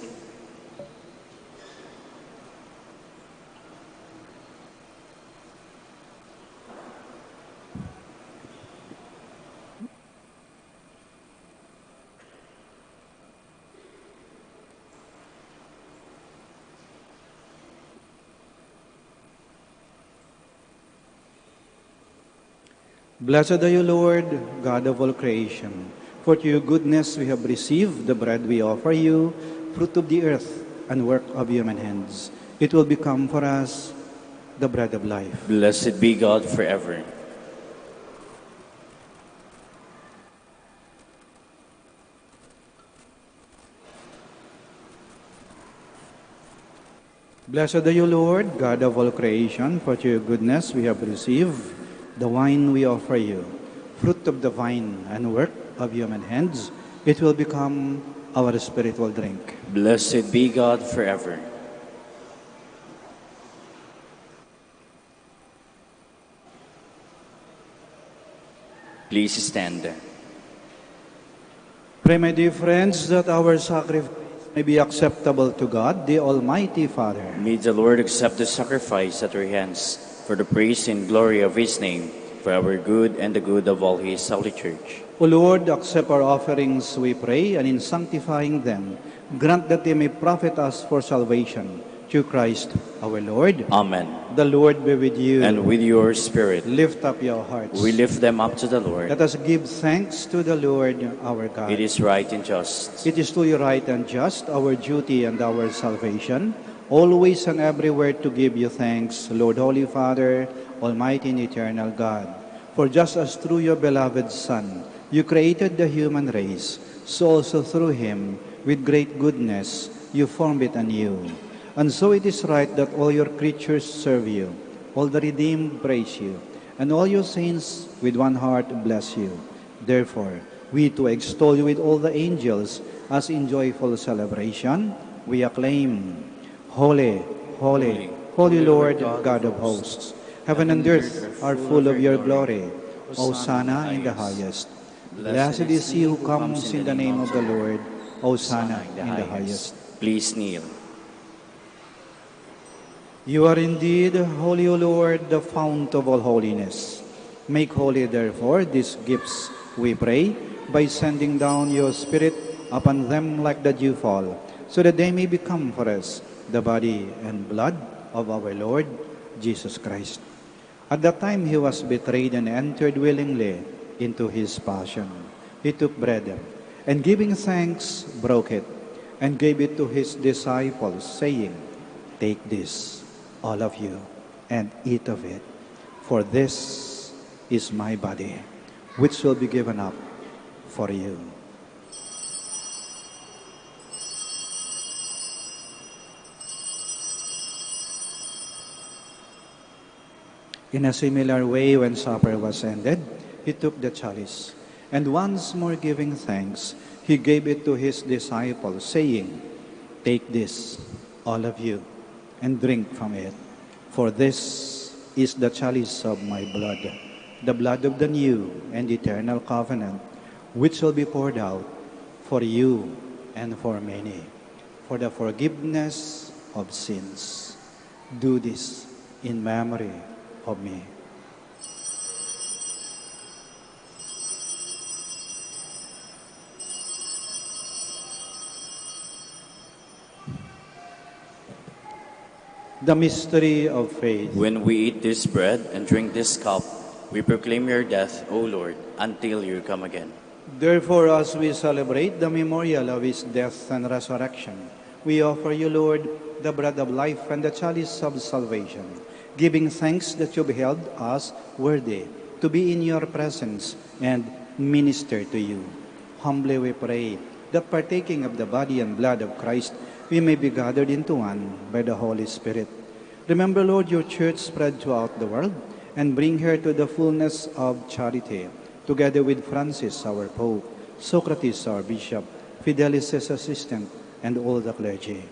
Blessed are you, Lord, God of all creation. For to your goodness we have received the bread we offer you, fruit of the earth and work of human hands. It will become for us the bread of life. Blessed be God forever. Blessed are you, Lord, God of all creation. For to your goodness we have received the wine we offer you, fruit of the vine and work of human hands. It will become our spiritual drink. Blessed be God forever. Please stand. Pray, my dear friends, that our sacrifice may be acceptable to God, the Almighty Father. May the Lord accept the sacrifice at our hands for the praise and glory of His name, for our good and the good of all His holy Church. O Lord, accept our offerings, we pray, and in sanctifying them, grant that they may profit us for salvation. Through Christ our Lord. Amen. The Lord be with you. And with your spirit. Lift up your hearts. We lift them up to the Lord. Let us give thanks to the Lord our God. It is right and just. It is truly right and just, our duty and our salvation, always and everywhere to give you thanks, Lord, Holy Father, Almighty and eternal God. For just as through your beloved Son, you created the human race, so also through him, with great goodness, you formed it anew. And so it is right that all your creatures serve you, all the redeemed praise you, and all your saints with one heart bless you. Therefore, we too extol you with all the angels, as in joyful celebration, we acclaim, Holy, holy, holy Lord, God of hosts. Heaven and earth are full of your glory. Hosanna in the highest. Blessed is he who comes in the name of the Lord. Hosanna in the highest. Please kneel. You are indeed holy, O Lord, the fount of all holiness. Make holy, therefore, these gifts, we pray, by sending down your Spirit upon them like the dewfall, so that they may become for us the body and blood of our Lord Jesus Christ. At the time he was betrayed and entered willingly into his passion, he took bread, and giving thanks, broke it, and gave it to his disciples, saying, Take this, all of you, and eat of it, for this is my body, which will be given up for you. In a similar way, when supper was ended, he took the chalice, and once more giving thanks, he gave it to his disciples, saying, "Take this, all of you, and drink from it. For this is the chalice of my blood, the blood of the new and eternal covenant, which will be poured out for you and for many, for the forgiveness of sins. Do this in memory of me." The mystery of faith. When we eat this bread and drink this cup, we proclaim your death, O Lord, until you come again. Therefore, as we celebrate the memorial of his death and resurrection, we offer you, Lord, the bread of life and the chalice of salvation, giving thanks that you beheld us worthy to be in your presence and minister to you. Humbly we pray that partaking of the body and blood of Christ, we may be gathered into one by the Holy Spirit. Remember, Lord, your church spread throughout the world, and bring her to the fullness of charity, together with Francis, our Pope, Socrates, our Bishop, Fidelis, his assistant, and all the clergy.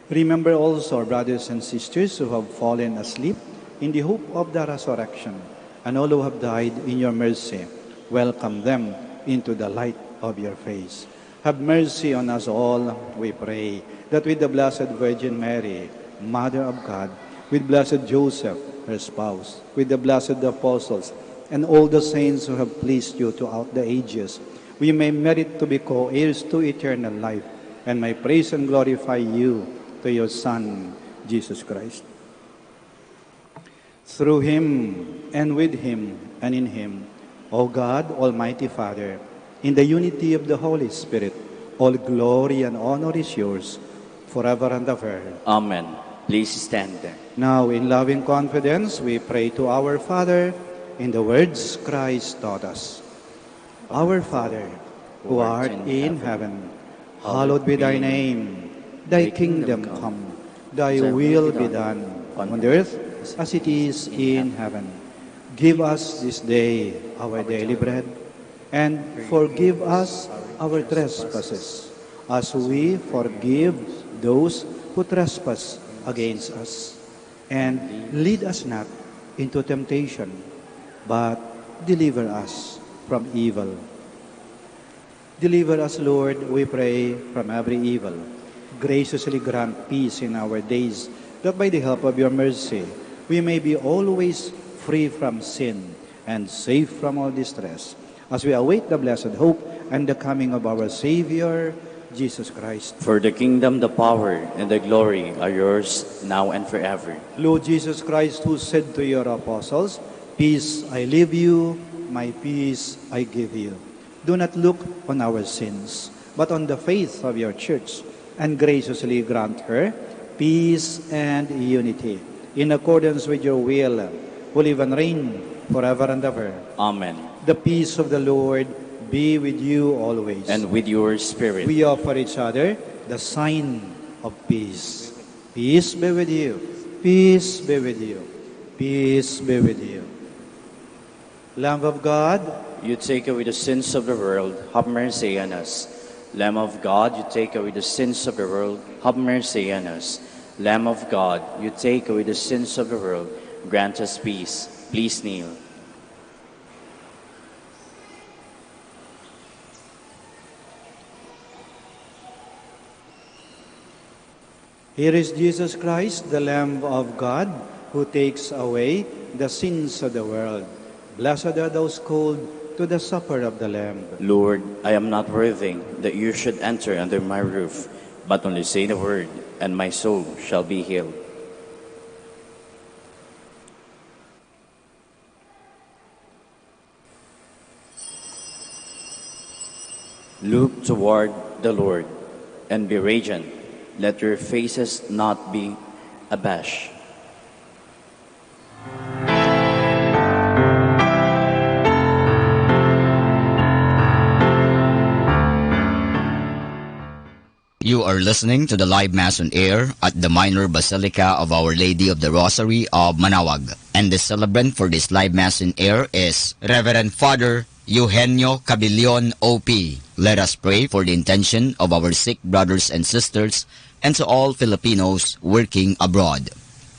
Remember also our brothers and sisters who have fallen asleep in the hope of the resurrection, and all who have died in your mercy. Welcome them into the light of your face. Have mercy on us all, we pray, that with the Blessed Virgin Mary, Mother of God, with Blessed Joseph, her spouse, with the blessed apostles, and all the saints who have pleased you throughout the ages, we may merit to be co-heirs to eternal life, and may praise and glorify you to your Son, Jesus Christ. Through him, and with him, and in him, O God, Almighty Father, in the unity of the Holy Spirit, all glory and honor is yours, forever and ever. Amen. Please stand there. Now, in loving confidence, we pray to our Father in the words Christ taught us. Our Father, who art in heaven, hallowed be thy name. Thy kingdom come, thy will be done, on earth as it is in heaven. Give us this day our daily bread, and forgive us our trespasses, as we forgive those who trespass against us. And lead us not into temptation, but deliver us from evil. Deliver us, Lord, we pray, from every evil. Graciously grant peace in our days, that by the help of your mercy, we may be always free from sin and safe from all distress, as we await the blessed hope and the coming of our Savior, Jesus Christ. For the kingdom, the power, and the glory are yours now and forever. Lord Jesus Christ, who said to your apostles, "Peace I leave you, my peace I give you," do not look on our sins, but on the faith of your church, and graciously grant her peace and unity, in accordance with your will, who live and reign forever and ever. Amen. The peace of the Lord be with you always. And with your spirit. We offer each other the sign of peace. Peace be with you. Peace be with you. Peace be with you. Lamb of God, you take away the sins of the world, have mercy on us. Lamb of God, you take away the sins of the world, have mercy on us. Lamb of God, you take away the sins of the world, grant us peace. Please kneel. here is Jesus Christ, the Lamb of God, who takes away the sins of the world. Blessed are those called to the supper of the Lamb. Lord, I am not worthy that you should enter under my roof, but only say the word, and my soul shall be healed. Look toward the Lord and be radiant. Let your faces not be abashed. You are listening to the live Mass on air at the Minor Basilica of Our Lady of the Rosary of Manaoag. And the celebrant for this live Mass in air is Reverend Father Eugenio Cabilion OP. Let us pray for the intention of our sick brothers and sisters and to all Filipinos working abroad.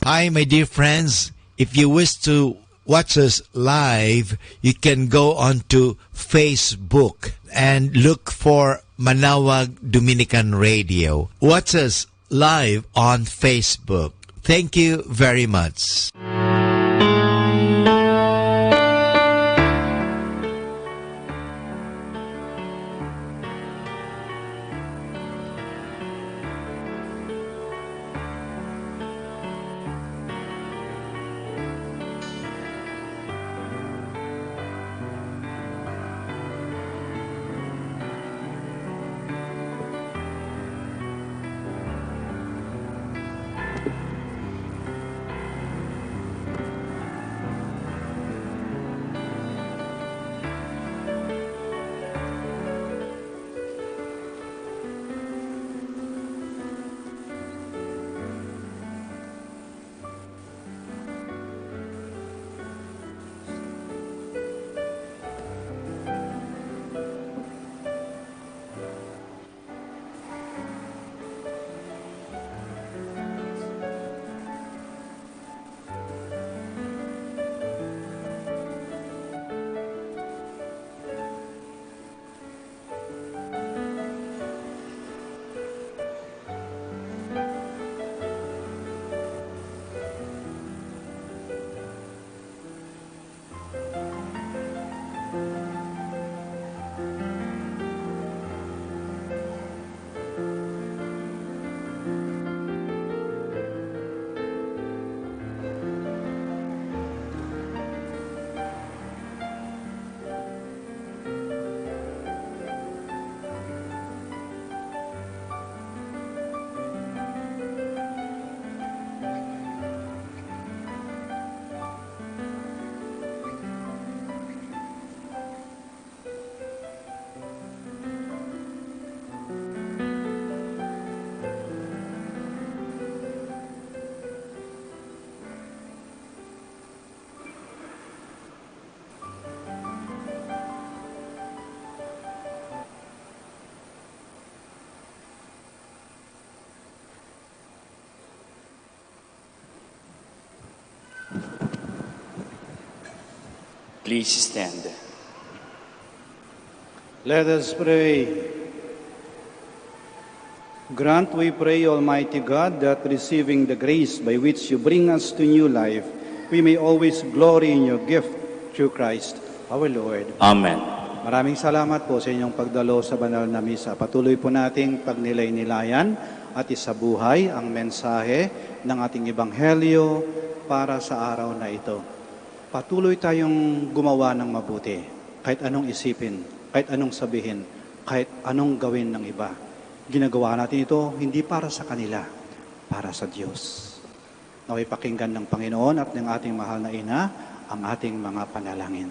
Hi, my dear friends. If you wish to watch us live, you can go on to Facebook and look for Manawag Dominican Radio. Watch us live on Facebook. Thank you very much. Please stand. Let us pray. Grant, we pray, Almighty God, that receiving the grace by which you bring us to new life, we may always glory in your gift through Christ our Lord. Amen. Maraming salamat po sa inyong pagdalo sa banal na misa. Patuloy po nating pagnilay-nilayan at isabuhay ang mensahe ng ating ebanghelyo para sa araw na ito. Patuloy tayong gumawa ng mabuti, kahit anong isipin, kahit anong sabihin, kahit anong gawin ng iba. Ginagawa natin ito hindi para sa kanila, para sa Diyos. Naway pakinggan ng Panginoon at ng ating mahal na Ina ang ating mga panalangin.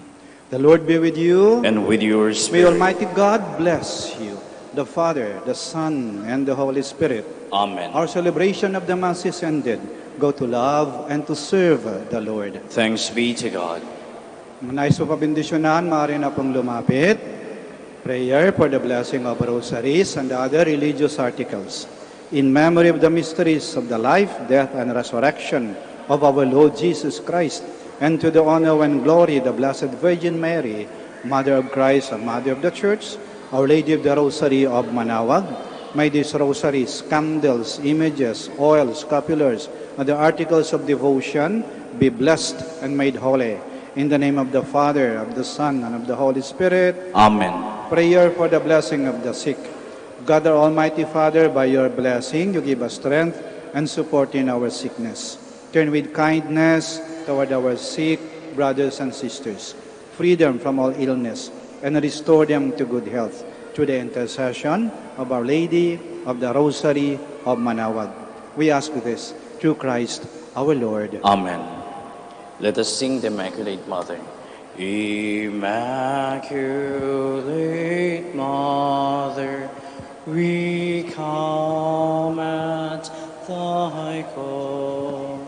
The Lord be with you. And with your May spirit. Almighty God bless you, the Father, the Son, and the Holy Spirit. Amen. Our celebration of the Mass is ended. Go to love and to serve the Lord. Thanks be to God. Nais po pabindisyonan, maaari na pong lumapit. Prayer for the blessing of rosaries and other religious articles. In memory of the mysteries of the life, death, and resurrection of our Lord Jesus Christ, and to the honor and glory of the Blessed Virgin Mary, Mother of Christ and Mother of the Church, Our Lady of the Rosary of Manawag, may these rosaries, candles, images, oils, scapulars, and the articles of devotion be blessed and made holy. In the name of the Father, of the Son, and of the Holy Spirit. Amen. Prayer for the blessing of the sick. God, our Almighty Father, by your blessing, you give us strength and support in our sickness. Turn with kindness toward our sick brothers and sisters. Free them from all illness and restore them to good health through the intercession of Our Lady of the Rosary of Manawag. We ask this through Christ our Lord. Amen. Let us sing the Immaculate Mother. Immaculate Mother, we come at thy call,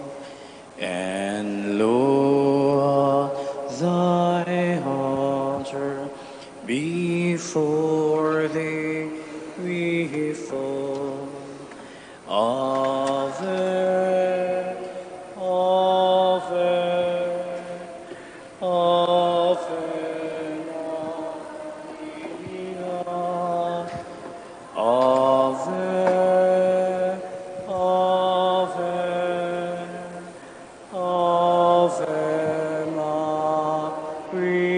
and Lord, before thee we fall. Ave, Ave, Ave Maria. Ave, Ave, Ave Maria.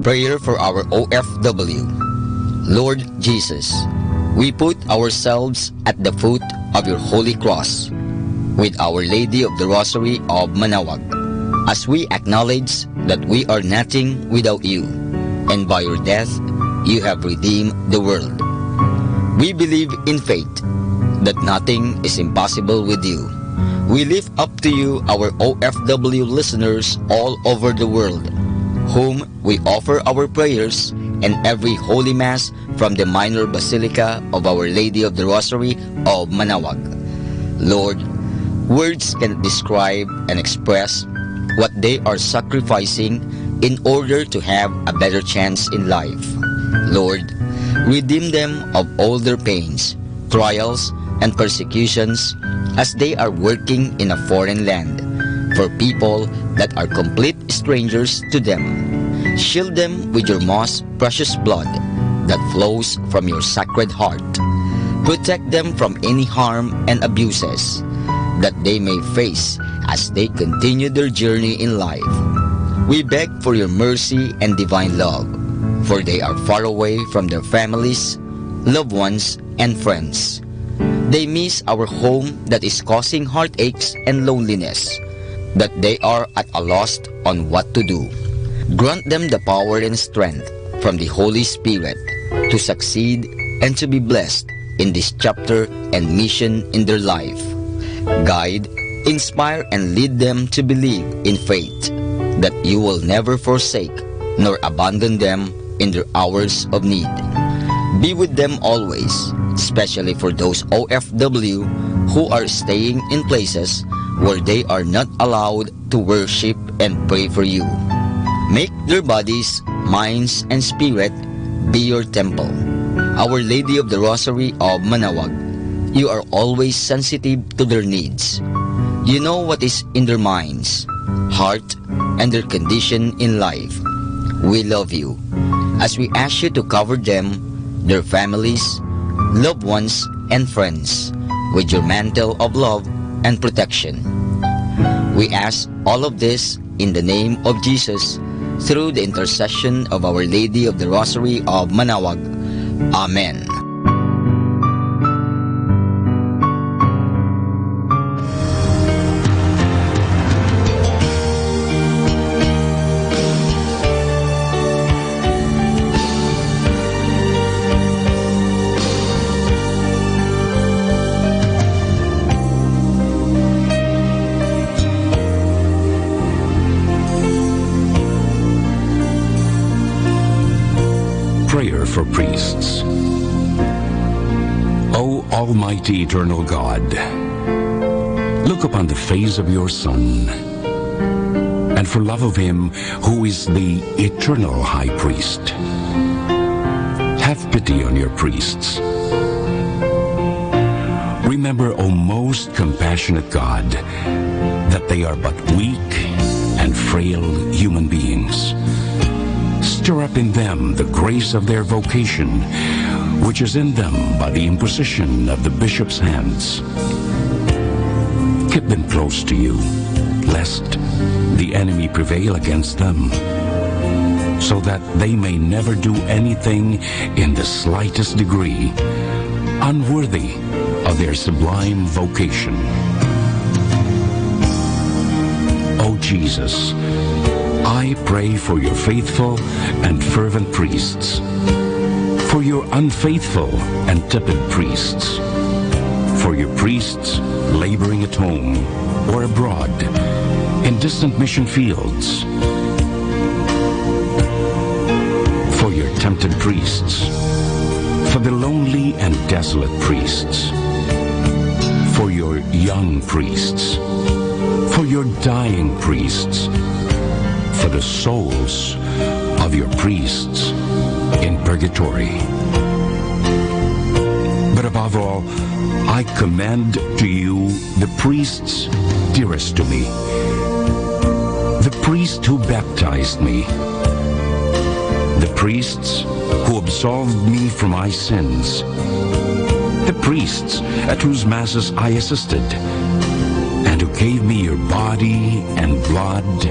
Prayer for our OFW. Lord Jesus, we put ourselves at the foot of your holy cross with Our Lady of the Rosary of Manaoag, as we acknowledge that we are nothing without you, and by your death you have redeemed the world. We believe in faith that nothing is impossible with you. We lift up to you our OFW listeners all over the world, whom we offer our prayers and every Holy Mass from the Minor Basilica of Our Lady of the Rosary of Manaoag. Lord, words cannot describe and express what they are sacrificing in order to have a better chance in life. Lord, redeem them of all their pains, trials, and persecutions as they are working in a foreign land for people that are complete strangers to them. Shield them with your most precious blood that flows from your sacred heart. Protect them from any harm and abuses that they may face as they continue their journey in life. We beg for your mercy and divine love, for they are far away from their families, loved ones, and friends. They miss our home that is causing heartaches and loneliness, that they are at a loss on what to do. Grant them the power and strength from the Holy Spirit to succeed and to be blessed in this chapter and mission in their life. Guide, inspire, and lead them to believe in faith that you will never forsake nor abandon them in their hours of need. Be with them always, especially for those OFW who are staying in places where they are not allowed to worship and pray for you. Make their bodies, minds, and spirit be your temple. Our Lady of the Rosary of Manaoag, you are always sensitive to their needs. You know what is in their minds, heart, and their condition in life. We love you as we ask you to cover them, their families, loved ones, and friends with your mantle of love and protection. We ask all of this in the name of Jesus, through the intercession of Our Lady of the Rosary of Manaoag. Amen. Prayer for priests. O Almighty Eternal God, look upon the face of your Son, and for love of him who is the eternal High Priest, have pity on your priests. Remember, O most compassionate God, that they are but weak and frail human beings. Stir up in them the grace of their vocation, which is in them by the imposition of the bishop's hands. Keep them close to you, lest the enemy prevail against them, so that they may never do anything in the slightest degree unworthy of their sublime vocation. O Jesus, I pray for your faithful and fervent priests, for your unfaithful and tepid priests, for your priests laboring at home or abroad in distant mission fields, for your tempted priests, for the lonely and desolate priests, for your young priests, for your dying priests, for the souls of your priests in purgatory. But above all, I commend to you the priests dearest to me, the priest who baptized me, the priests who absolved me from my sins, the priests at whose masses I assisted, and who gave me your body and blood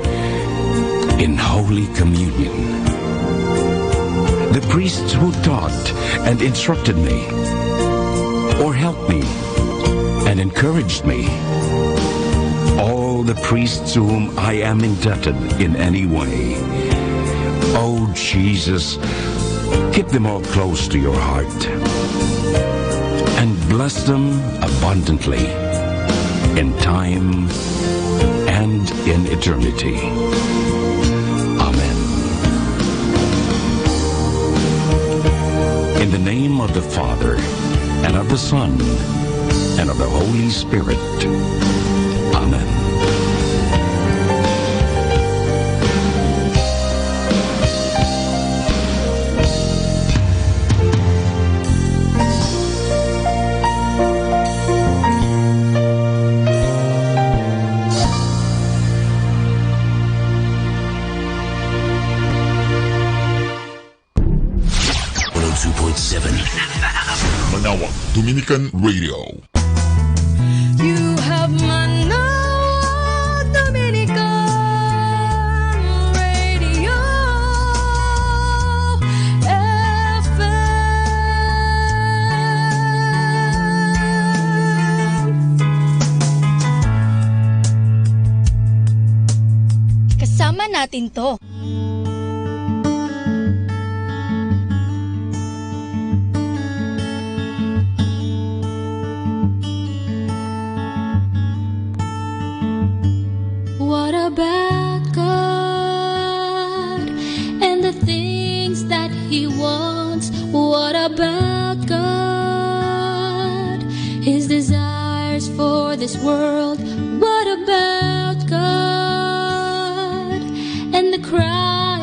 in Holy Communion, the priests who taught and instructed me, or helped me and encouraged me, all the priests to whom I am indebted in any way. Oh, Jesus, keep them all close to your heart and bless them abundantly in time and in eternity. Amen. In the name of the Father, and of the Son, and of the Holy Spirit. Amen. Manawag Dominican Radio. You have Manawag Dominican Radio FM. Kasama natin to. What about God and the things that He wants? What about God, His desires for this world? What about God and the cry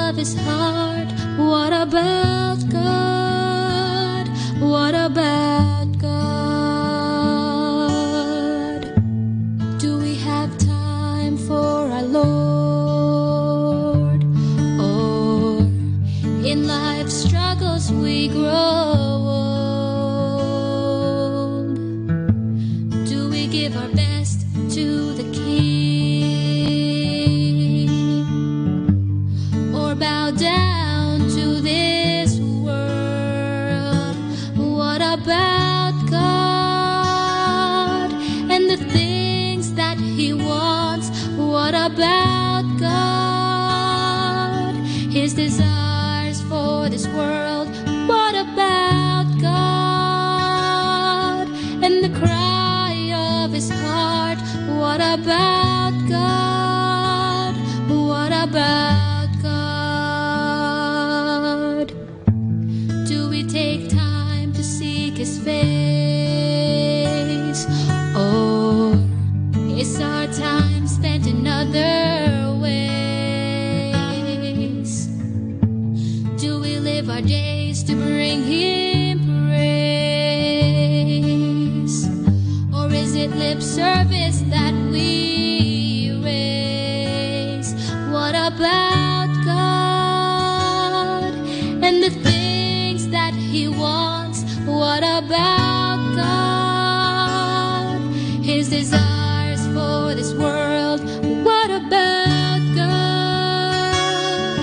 of His heart? What about God? What about God? Do we have time for our Lord? Or in life's struggles we grow old? Do we give our best to the King? Or bow down to this world? What about God and the things that He wants? What about God, His desires for this world? What about God and the cry of His heart? What about God? What about God? Do we take time to seek His face? Or is our time spent in other ways? Do we live our days to bring Him praise? Or is it lip service that we raise? What about God and the things that He wants? What about God, His desires for this world? What about God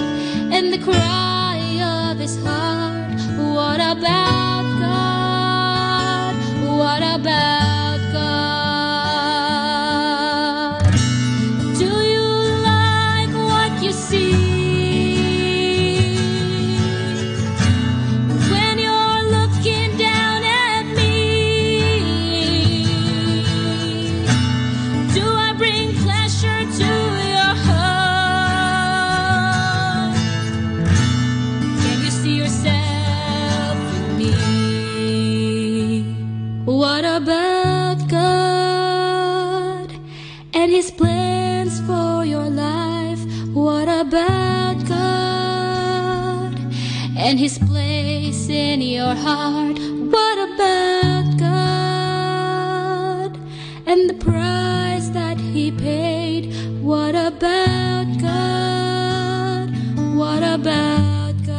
and the cry of His heart? What about God? What about God? Do you like what you see when you're looking down at me? Do I bring pleasure to your heart? Can you see yourself in me? and His place in your heart. What about God and the price that He paid? What about God? What about God?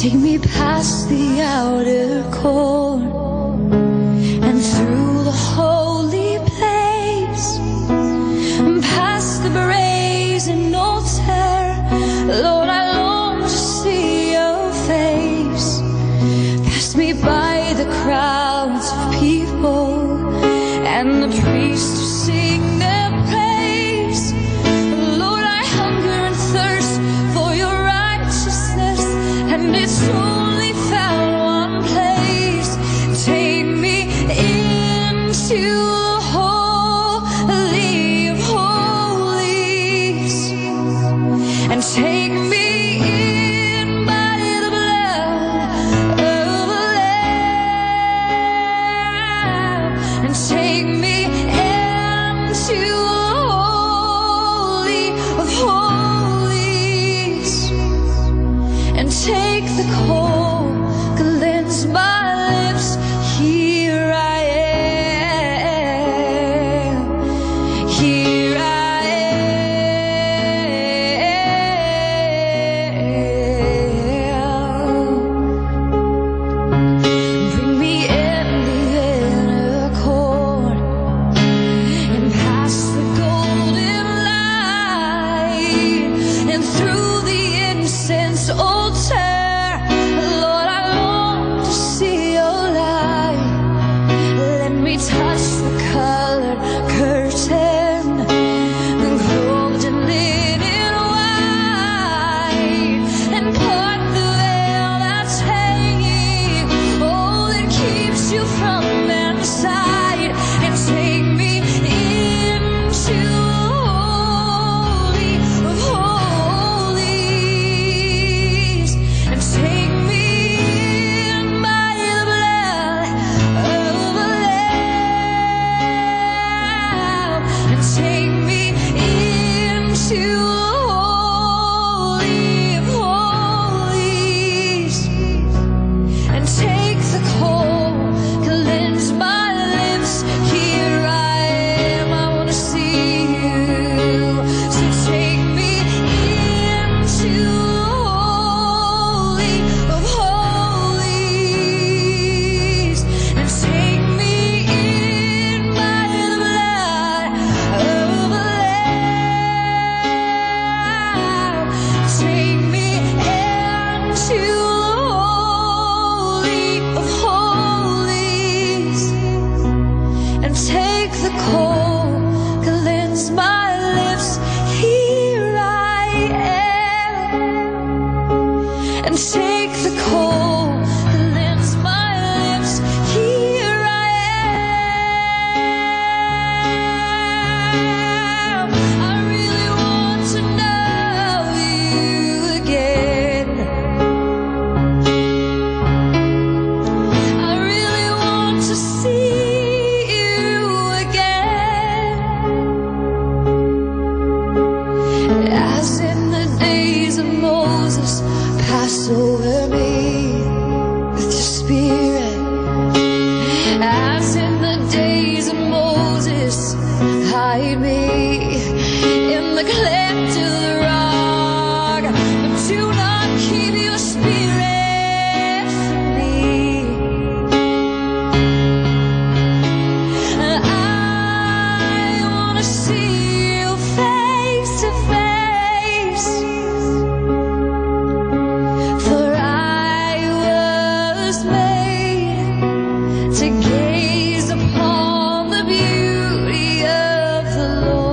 Take me past the outer court and through the holy place, past the brazen altar. Lord, I long to see your face. Pass me by the crowds of people and the priests who sing their praise. Lord, I hunger and thirst for your righteousness, and it's only found one place. Take me into the holy of holies, and take me in by the blood of the Lamb, and take me into the holy of holies, and take the coal, cleanse my lips. Here I am, here I am. Bring me in the inner court and past the golden light and through the incense altar. Lord, I long to see your light. Let me touch the colored curtain, clothed in linen white, and part the veil that's hanging, oh, that keeps you from man's sight, and take me into the holy of holies, and take me in by the blood of the Lamb, and take me into the holy of holies, and take the coal, cleanse my lips. Here I am, I want to see you. So take me into the holy of holies, and take me in by the blood of the Lamb. Take me into the holy of holies, and take the coal, cleanse my lips. Here I am, and take the coal, cleanse my lips. Here I am. I really want to know you again. I really want to see you again. As in the days of Moses, pass over me with your spirit. As in the days of Moses, hide me in the cleft of the rock, but do not keep your spirit from me. I want to see you face to face, for I was made to gaze upon the beauty of the Lord.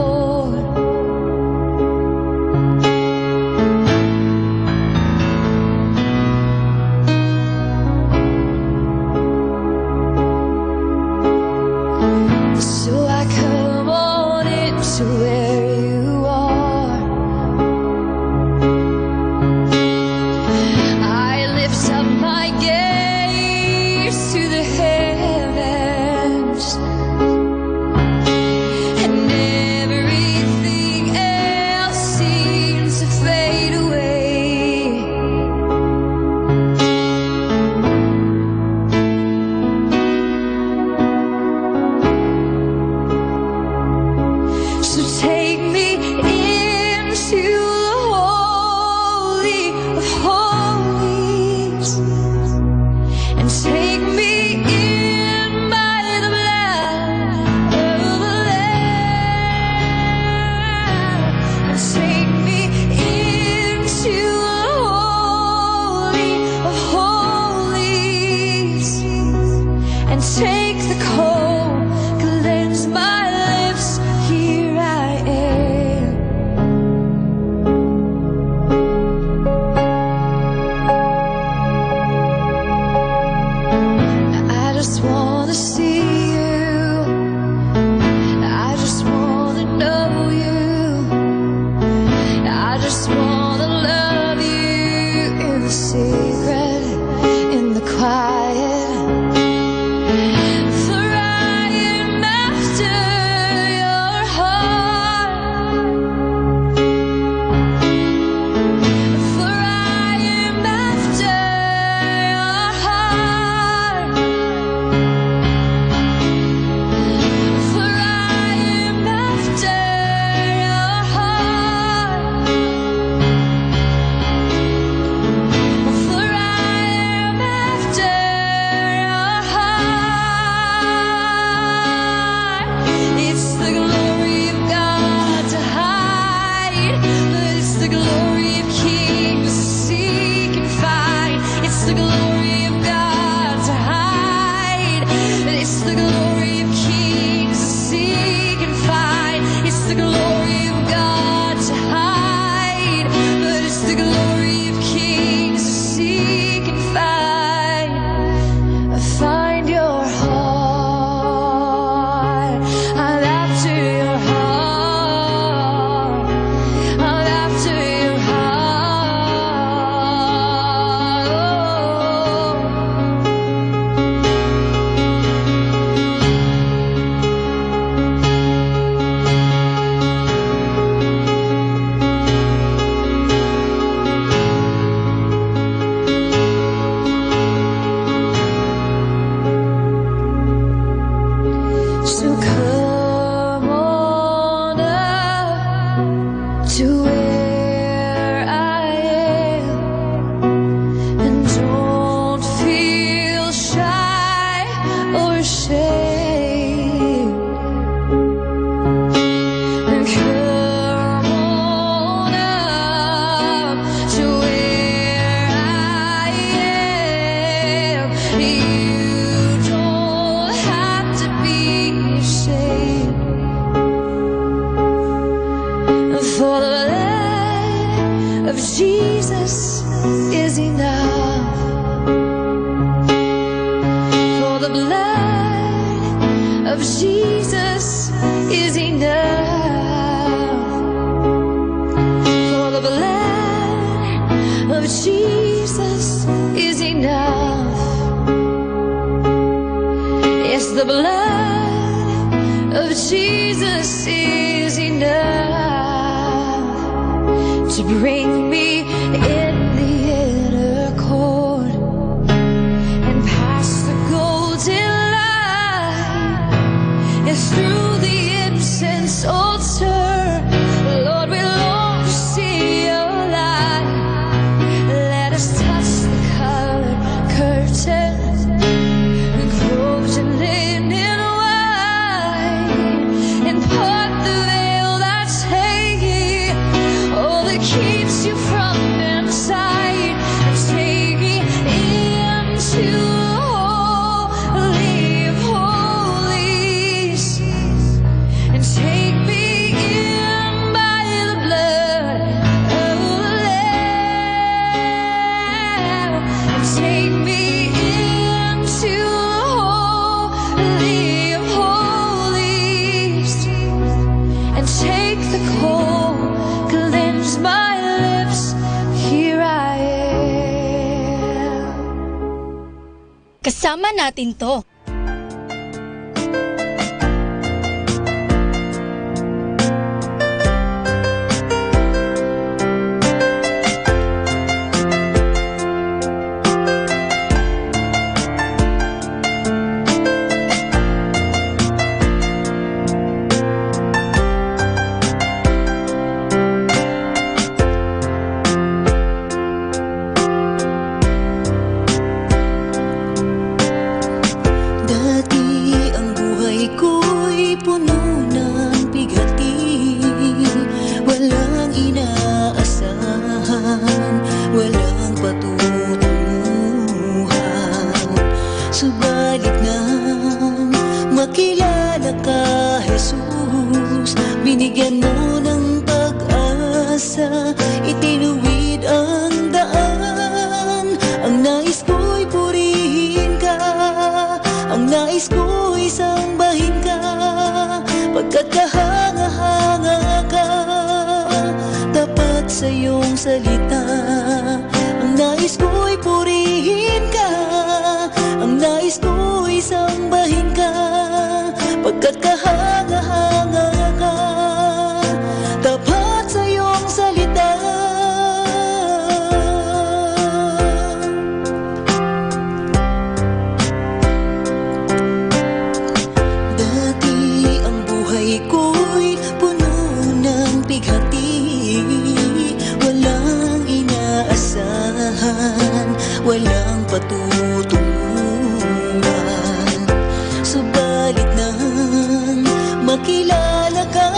Jesus is enough. For the blood of Jesus is enough. Yes, the blood of Jesus is enough to bring me in the inner court and past the golden line. It's through the incense altar, Lord, we long to see your light. Let us touch the colored curtains and clothes in linen white, and part the veil that's hanging, oh, that keeps you from inside, and take me into holy of holies, and take me in by the blood of the Lamb, and take me into holy of holies, and take the coal, cleanse my lips, here I am. Kasama natin to. Dati ang buhay ko'y puno ng bigati, walang inaasahan, walang patutunguhan. Subalit nang makilala ka, Jesus, binigyan mo ng pag-asa, itinuwid ang daan. Ang nais ko'y purihin ka, ang nais ko'y sambahin ka, pagkat kahanga-hanga ka, tapat sa iyong salita. Ang nais ko'y purihin ka, ang nais ko'y sambahin ka, pagkat kahanga-hanga ka, tapat sa iyong salita. Dati ang buhay ko'y puno ng bighati, walang inaasahan, walang patutunguhan. Subalit nang makilala ka,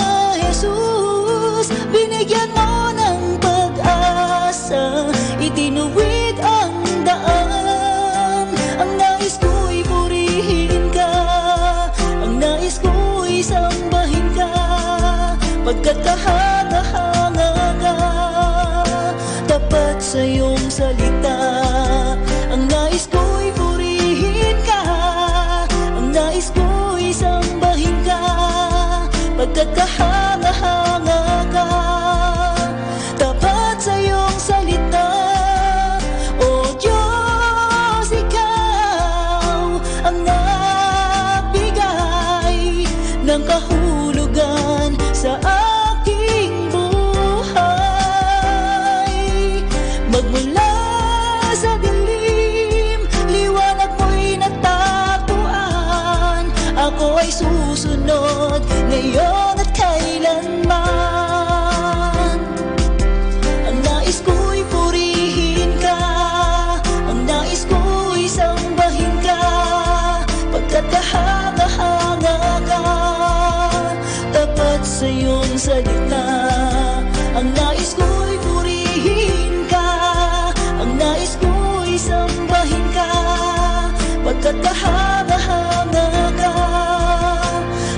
Jesus, binigyan mo ng pag-asa, itinuwid ang daan. Ang nais ko'y purihin ka, ang nais ko'y sambahin ka, pagkat kahanga-hanga ka, tapat sa iyong salita. Ang nais ko'y purihin ka, ang nais ko'y sambahin ka, pagkat kahanga-hanga ka, tapat sa iyong salita. O Diyos, ikaw ang nagbigay ng kahulugan sa aking buhay. Magmula sa dilim, liwanag mo'y natagpuan. Ako ay susunod ngayon at kailanman. Ang nais ko'y purihin ka, ang nais ko'y sambahin ka, pagkat kahanga-hanga ka, tapat sa iyong salita. Ang nais ko'y purihin ka, ang nais ko'y sambahin ka, pagkat kahanga-hanga ka,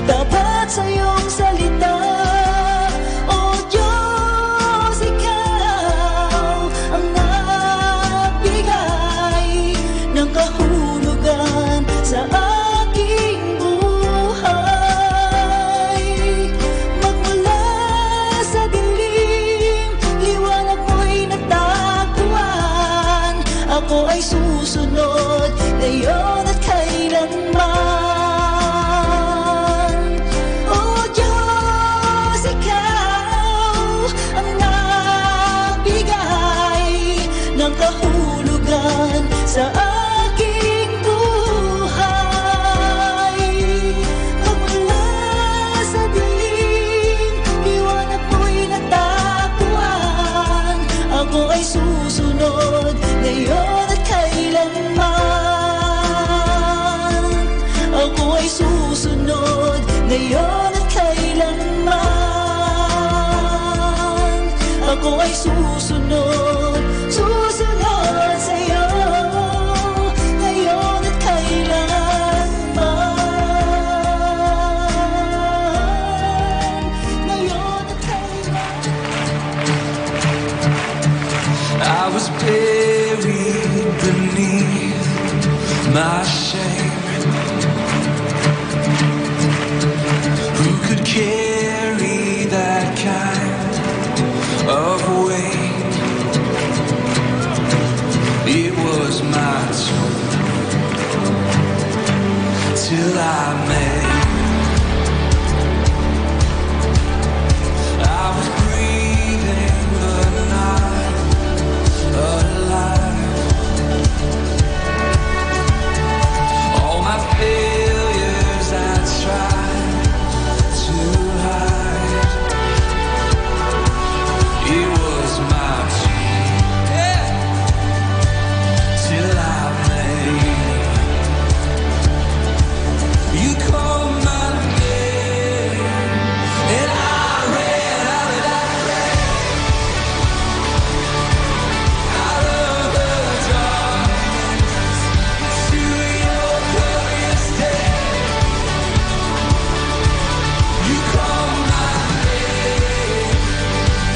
tapat sa iyong salita. O Diyos, ikaw ang nagbigay ng kahulugan sa aking buhay. ako ay susunod, susunod sa'yo, ngayon at kailanman, ngayon at kailanman. I was buried beneath my shame. Who could carry that kind of weight? It was my turn till I met. I was breathing but not alive. All my failures I tried to hide. It was my turn till I met. You called my name and I ran out of that grave, out of the darkness to your glorious day. You called my name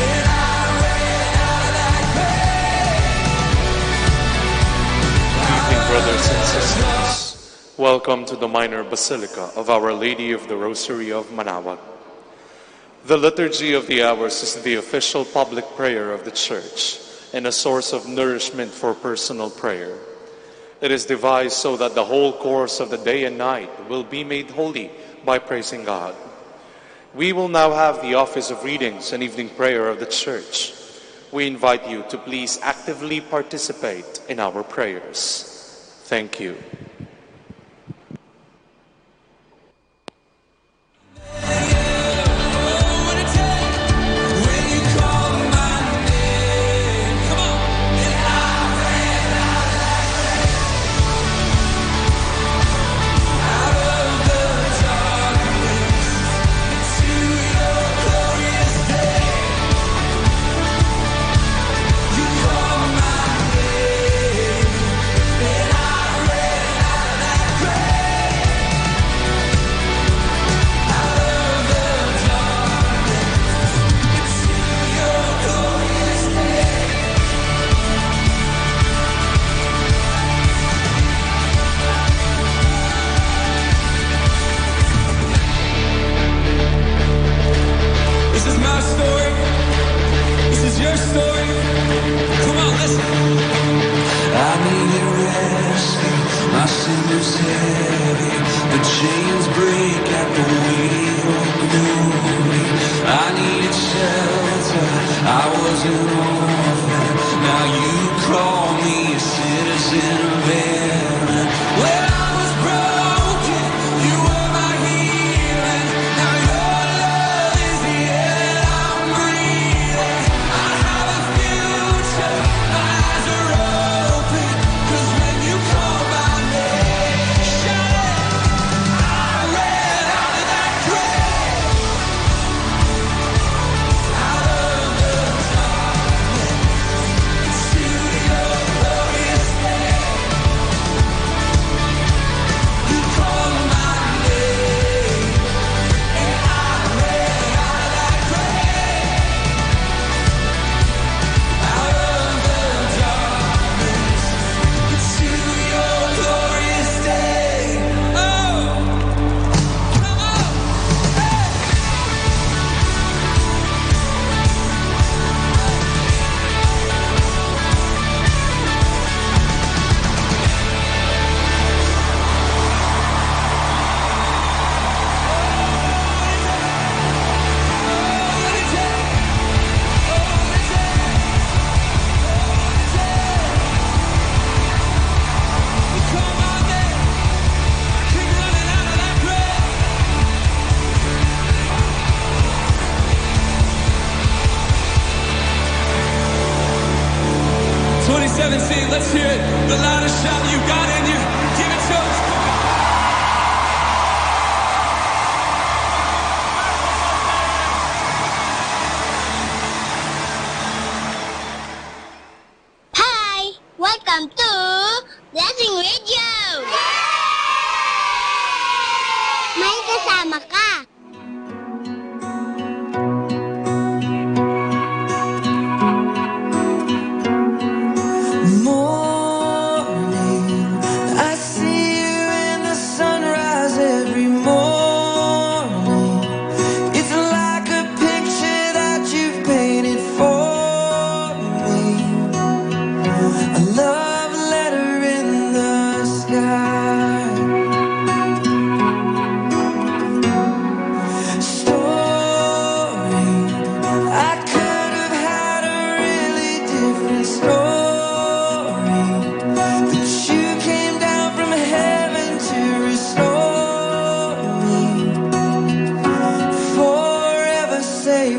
and I ran out of that grave. Good evening, brothers and sisters. Welcome to the Minor Basilica of Our Lady of the Rosary of Manaoag. The Liturgy of the Hours is the official public prayer of the Church and a source of nourishment for personal prayer. It is devised so that the whole course of the day and night will be made holy by praising God. We will now have the office of readings and evening prayer of the Church. We invite you to please actively participate in our prayers. Thank you. This is my story. This is your story. Come on, listen. I needed rescue. My sin was heavy. The chains break at the weight of glory. I needed shelter. I was an orphan. Now you call me a citizen of heaven. When I was broken, you were my healing. Now your love is the air I'm breathing. I have a future. My eyes are open. 'Cause when you call my name, shout it. I ran out of that grave, out of the darkness to your glorious day.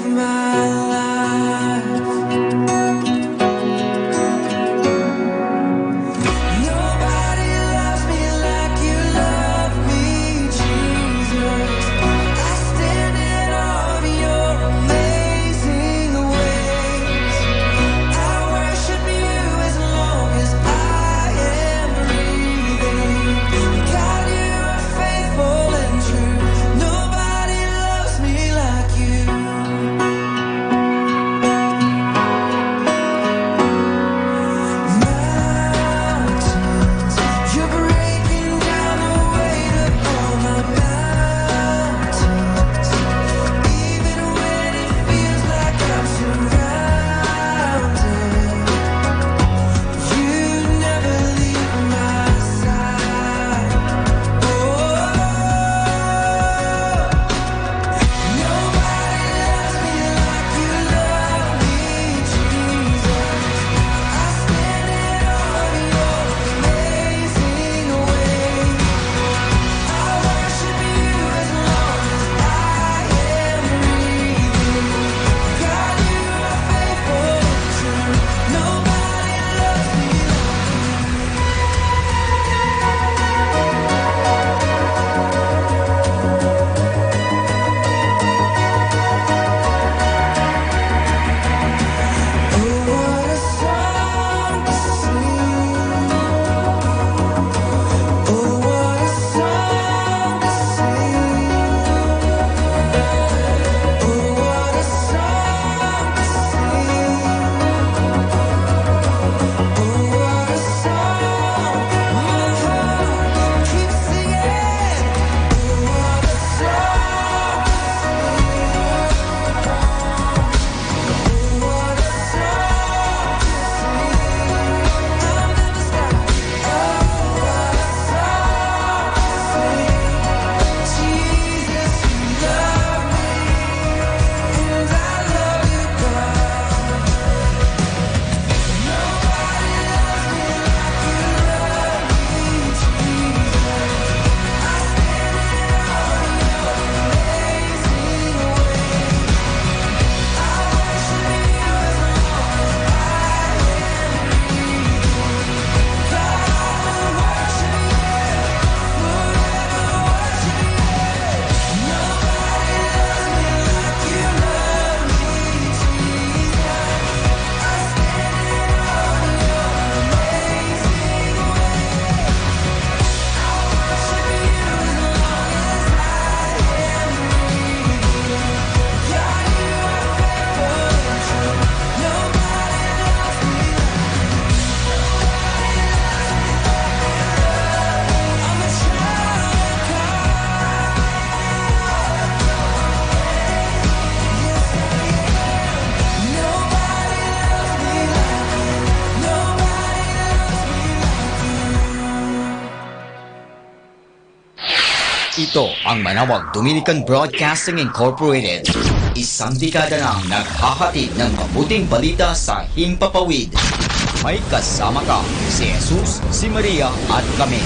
leave my life. Nobody loves me like you love me, Jesus. I stand in awe of your amazing ways. I worship you as long as I am breathing. God, you are faithful and true. Nobody loves me like you. Mountains, you're breaking down the weight of all my mountains. Even when it feels like I'm surrounded, you never leave my side. Oh, nobody loves me like you love me, Jesus. I stand in awe of your amazing ways. I worship you as long as I am breathing. God, you are faithful and true. Nobody loves me like oh, what a song to sing. Oh, what a song to sing. Oh, what a song to sing. Oh, what a song my heart keeps singing. Oh, what a song to sing. Oh, what a song to sing. I'll never stop. Oh, what a song to sing. Jesus, you love me, and I love you, God. Nobody loves me like you love me, Jesus. I stand in awe of your amazing ways. I worship you as long as I am breathing. God, I will worship you, forever worship you. Nobody loves me like you love me, Jesus. I stand in awe of your amazing ways. I worship you as long as I am breathing. God, you are faithful and true. Nobody loves me like I'm a child of God. Yes, I am. Nobody loves me like you. Nobody loves me like you. Ito ang Manawag Dominican Broadcasting Incorporated. Isang dekada nang naghahatid ng mabuting balita sa Himpapawid. May kasama ka, si Jesus, si Maria at kami.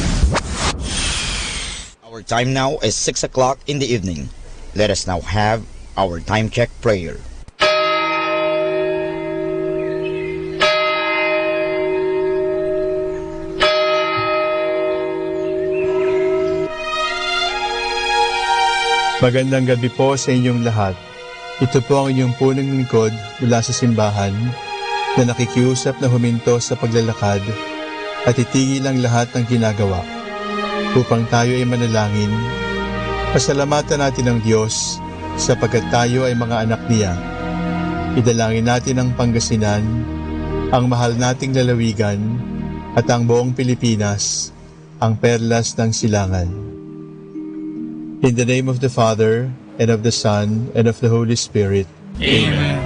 Our time now is 6 o'clock in the evening. Let us now have our time check prayer. Magandang gabi po sa inyong lahat. Ito po ang inyong punong lingkod mula sa simbahan na nakikiusap na huminto sa paglalakad at itigil ang lahat ng ginagawa upang tayo ay manalangin. Pasalamatan natin ang Diyos sapagkat tayo ay mga anak niya. Idalangin natin ang Pangasinan, ang mahal nating lalawigan at ang buong Pilipinas, ang perlas ng silangan. In the name of the Father, and of the Son, and of the Holy Spirit. Amen.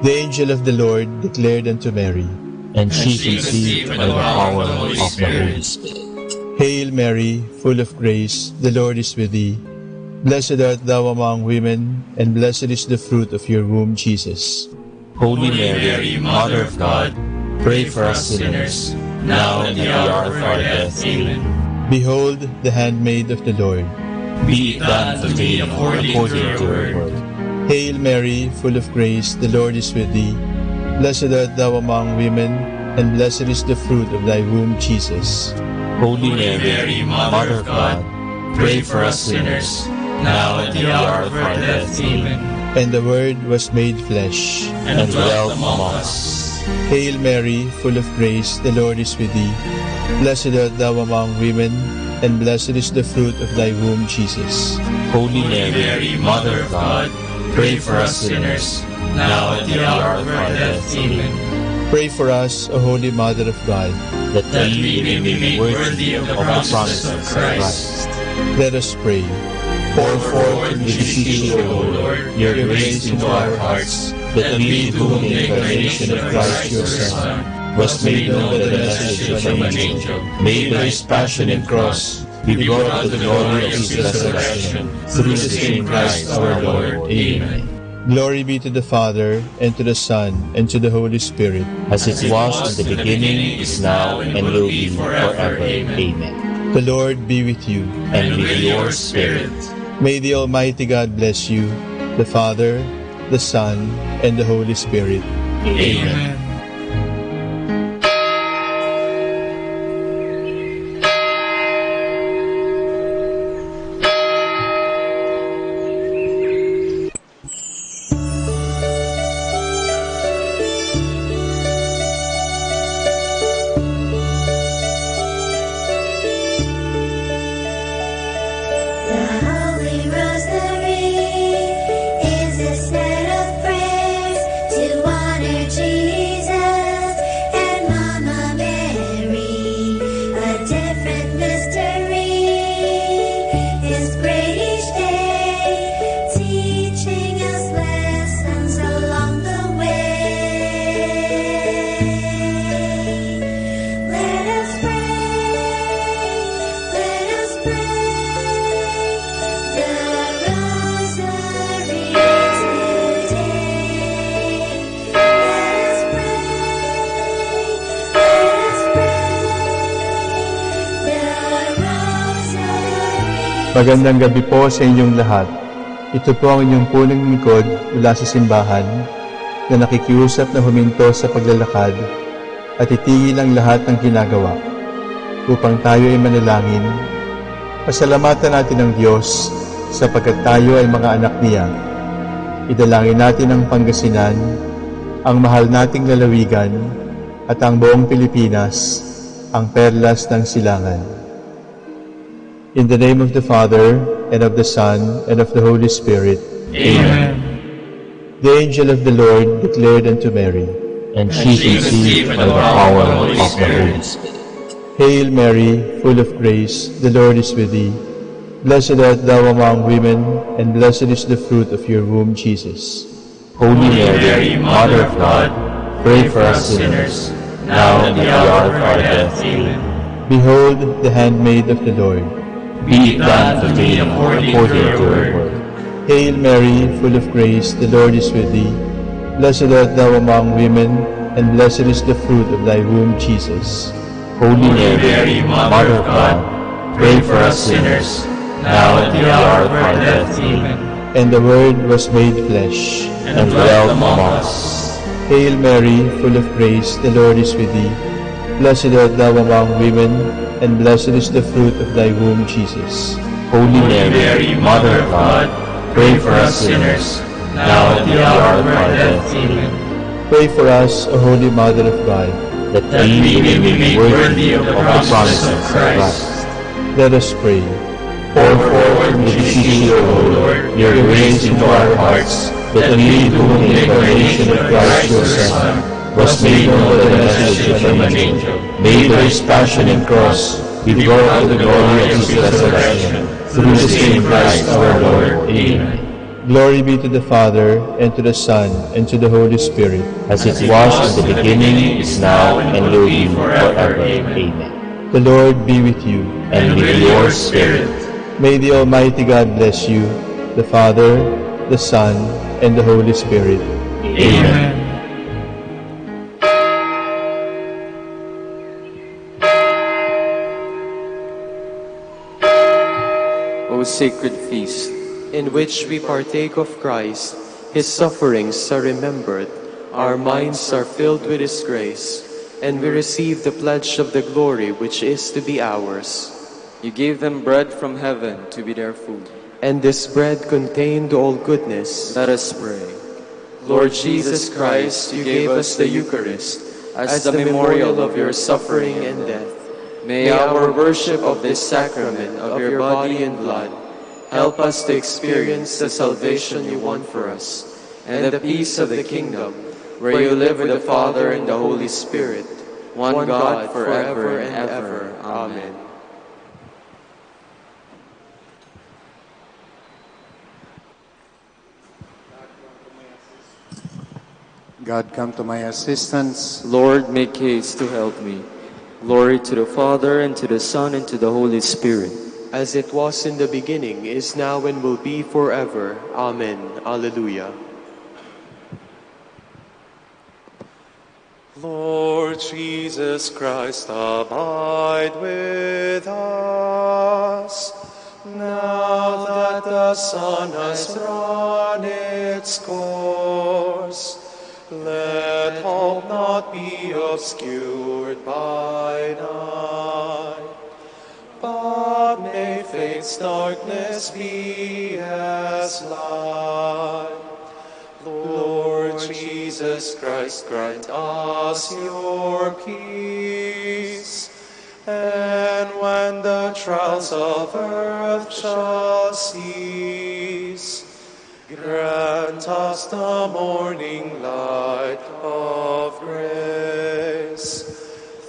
The angel of the Lord declared unto Mary, And she conceived by the power of the Holy Spirit. Hail Mary, full of grace, the Lord is with thee. Blessed art thou among women, and blessed is the fruit of your womb, Jesus. Holy Mary, Mother of God, pray for us sinners, now and at the hour of our death. Amen. Behold, the handmaid of the Lord. Be it done to me according to your word. Hail Mary, full of grace, the Lord is with thee. Blessed art thou among women, and blessed is the fruit of thy womb, Jesus. Holy Mary, Mother of God, pray for us sinners, now and at the hour of our death. Amen. And the Word was made flesh, and dwelt among us. Hail Mary, full of grace, the Lord is with thee. Blessed art thou among women, and blessed is the fruit of thy womb, Jesus. Holy Mary, Mother of God, pray for us sinners, now and at the hour of our death. Amen. Pray for us, O Holy Mother of God, that we may be made worthy of the promises of Christ. Let us pray. Pour forth, we beseech you, O Lord, your grace into our hearts, that we, to whom the incarnation of Christ your Son was made known by the message from an angel, may by his passion and cross be brought to the glory of his resurrection, through the same Christ our Lord. Amen. Glory be to the Father, and to the Son, and to the Holy Spirit. As it was in the beginning, is now, and will be forever. Amen. The Lord be with you. And with your spirit. May the Almighty God bless you, the Father, the Son, and the Holy Spirit. Amen. Magandang gabi po sa inyong lahat. Ito po ang inyong punong lingkod mula sa simbahan na nakikiusap na huminto sa paglalakad at itigil ang lahat ng ginagawa upang tayo ay manalangin. Pasalamatan natin ang Diyos sapagkat tayo ay mga anak niya. Idalangin natin ang Pangasinan, ang mahal nating lalawigan at ang buong Pilipinas, ang perlas ng silangan. In the name of the Father, and of the Son, and of the Holy Spirit. Amen. The angel of the Lord declared unto Mary, and she conceived by the power of the Holy Spirit. Hail Mary, full of grace, the Lord is with thee. Blessed art thou among women, and blessed is the fruit of your womb, Jesus. Holy Mary, Mother of God, pray for us sinners, now and at the hour of our death. Amen. Behold the handmaid of the Lord. Be it done to me according to your word. Hail Mary, full of grace, the Lord is with thee. Blessed art thou among women, and blessed is the fruit of thy womb, Jesus. Holy Mary, Mother of God, pray for us sinners, now at the hour of our death. Amen. And the Word was made flesh, and dwelt among us. Hail Mary, full of grace, the Lord is with thee. Blessed art thou among women, and blessed is the fruit of thy womb, Jesus. Holy Mary, Mother of God, pray for us sinners, now at the hour of our death. Amen. Pray for us, O Holy Mother of God, that we may be made worthy of the promises of Christ. Let us pray. Pour forth, we beseech you, O Lord, your grace into our hearts, that we, to whom the incarnation of Christ your Son was made known by the message from an angel, may by his passion and cross be brought to the glory of his resurrection, through the same Christ our Lord. Amen. Glory be to the Father, and to the Son, and to the Holy Spirit. As it was in the beginning, is now, and will be forever. Amen. The Lord be with you. And with your spirit. May the Almighty God bless you, the Father, the Son, and the Holy Spirit. Amen. O sacred feast, in which we partake of Christ, His sufferings are remembered, our minds are filled with His grace, and we receive the pledge of the glory which is to be ours. You gave them bread from heaven to be their food. And this bread contained all goodness. Let us pray. Lord Jesus Christ, you gave us the Eucharist as the memorial of your suffering and death. May our worship of this sacrament of your body and blood help us to experience the salvation you won for us and the peace of the kingdom, where you live with the Father and the Holy Spirit, one God forever and ever. Amen. God, come to my assistance. Lord, make haste to help me. Glory to the Father, and to the Son, and to the Holy Spirit. As it was in the beginning, is now, and will be forever. Amen. Alleluia. Lord Jesus Christ, abide with us. Now that the sun has run its course, let hope not be obscured by night, but may faith's darkness be as light. Lord Jesus Christ, grant us your peace, and when the trials of earth shall cease, grant us the morning light of grace,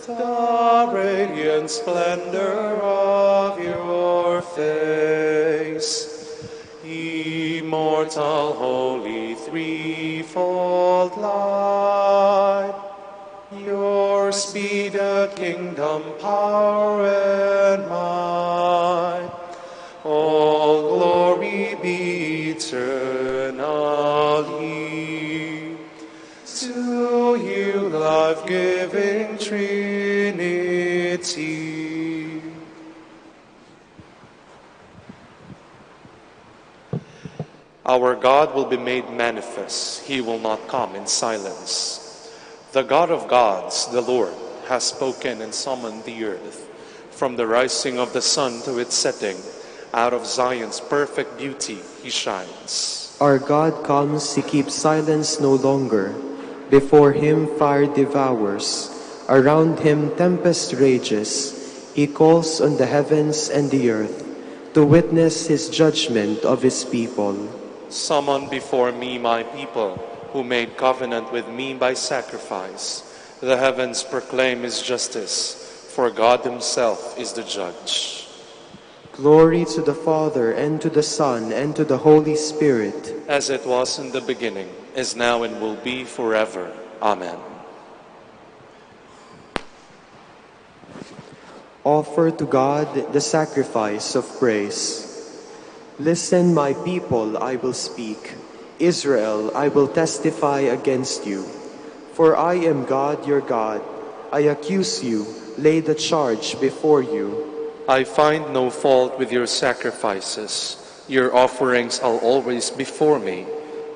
the radiant splendor of your face. Immortal, holy, threefold light, yours be the kingdom, power, and might. All glory be eternally to you, life-giving Trinity. Our God will be made manifest. He will not come in silence. The God of gods, the Lord, has spoken and summoned the earth. From the rising of the sun to its setting, out of Zion's perfect beauty he shines. Our God comes, he keeps silence no longer. Before him fire devours. Around him tempest rages. He calls on the heavens and the earth to witness his judgment of his people. Summon before me my people, who made covenant with me by sacrifice. The heavens proclaim his justice, for God himself is the judge. Glory to the Father, and to the Son, and to the Holy Spirit. As it was in the beginning, is now, and will be forever. Amen. Offer to God the sacrifice of praise. Listen, my people, I will speak. Israel, I will testify against you. For I am God, your God. I accuse you, lay the charge before you. I find no fault with your sacrifices. Your offerings are always before me.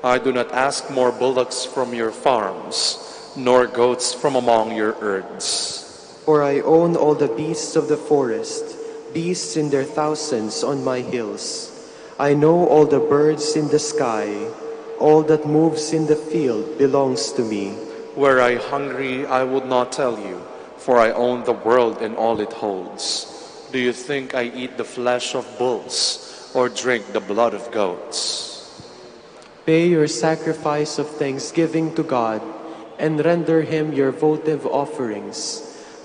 I do not ask more bullocks from your farms, nor goats from among your herds. For I own all the beasts of the forest, beasts in their thousands on my hills. I know all the birds in the sky. All that moves in the field belongs to me. Were I hungry, I would not tell you, for I own the world and all it holds. Do you think I eat the flesh of bulls or drink the blood of goats? Pay your sacrifice of thanksgiving to God and render him your votive offerings.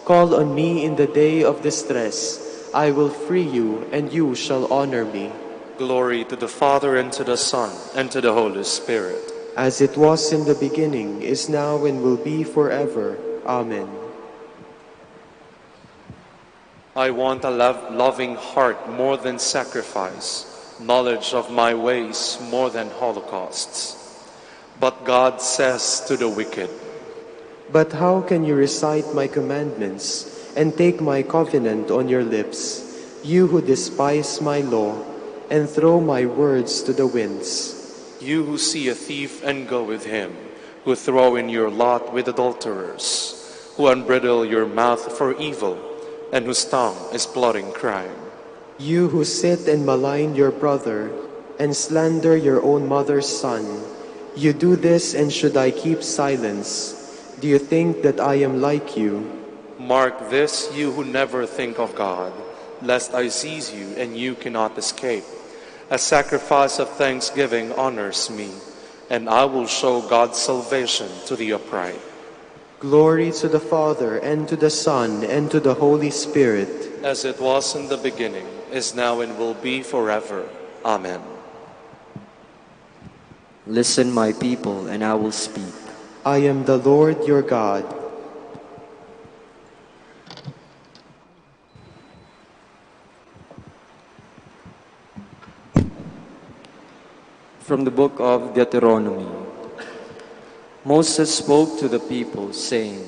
Call on me in the day of distress. I will free you, and you shall honor me. Glory to the Father, and to the Son, and to the Holy Spirit. As it was in the beginning, is now, and will be forever. Amen. I want a loving heart more than sacrifice, knowledge of my ways more than holocausts. But God says to the wicked, But how can you recite my commandments and take my covenant on your lips, you who despise my law and throw my words to the winds? you who see a thief and go with him, who throw in your lot with adulterers, who unbridle your mouth for evil, and whose tongue is plotting crime. You who sit and malign your brother, and slander your own mother's son, you do this, and should I keep silence? Do you think that I am like you? Mark this, you who never think of God, lest I seize you and you cannot escape. A sacrifice of thanksgiving honors me, and I will show God's salvation to the upright. Glory to the Father, and to the Son, and to the Holy Spirit. As it was in the beginning, is now, and will be forever. Amen. Listen, my people, and I will speak. I am the Lord your God. From the book of Deuteronomy. Moses spoke to the people, saying,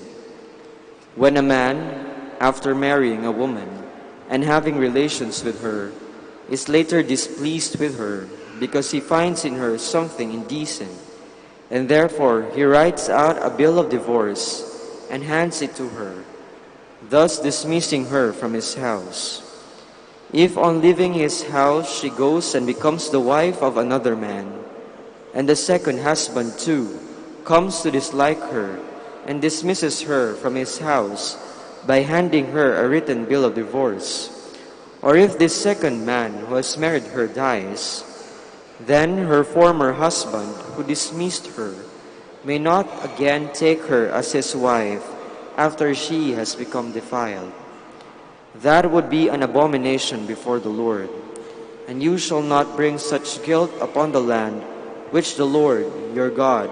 When a man, after marrying a woman and having relations with her, is later displeased with her because he finds in her something indecent, and therefore he writes out a bill of divorce and hands it to her, thus dismissing her from his house. If on leaving his house she goes and becomes the wife of another man, and the second husband too comes to dislike her and dismisses her from his house by handing her a written bill of divorce, or if this second man who has married her dies, then her former husband who dismissed her may not again take her as his wife after she has become defiled. That would be an abomination before the Lord, and you shall not bring such guilt upon the land which the Lord your God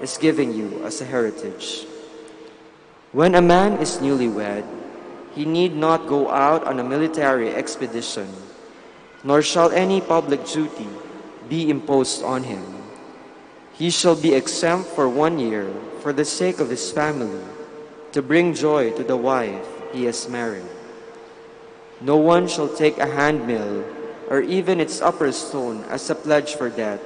is giving you as a heritage. When a man is newlywed, he need not go out on a military expedition, nor shall any public duty be imposed on him. He shall be exempt for 1 year for the sake of his family, to bring joy to the wife he has married. No one shall take a handmill or even its upper stone as a pledge for debt,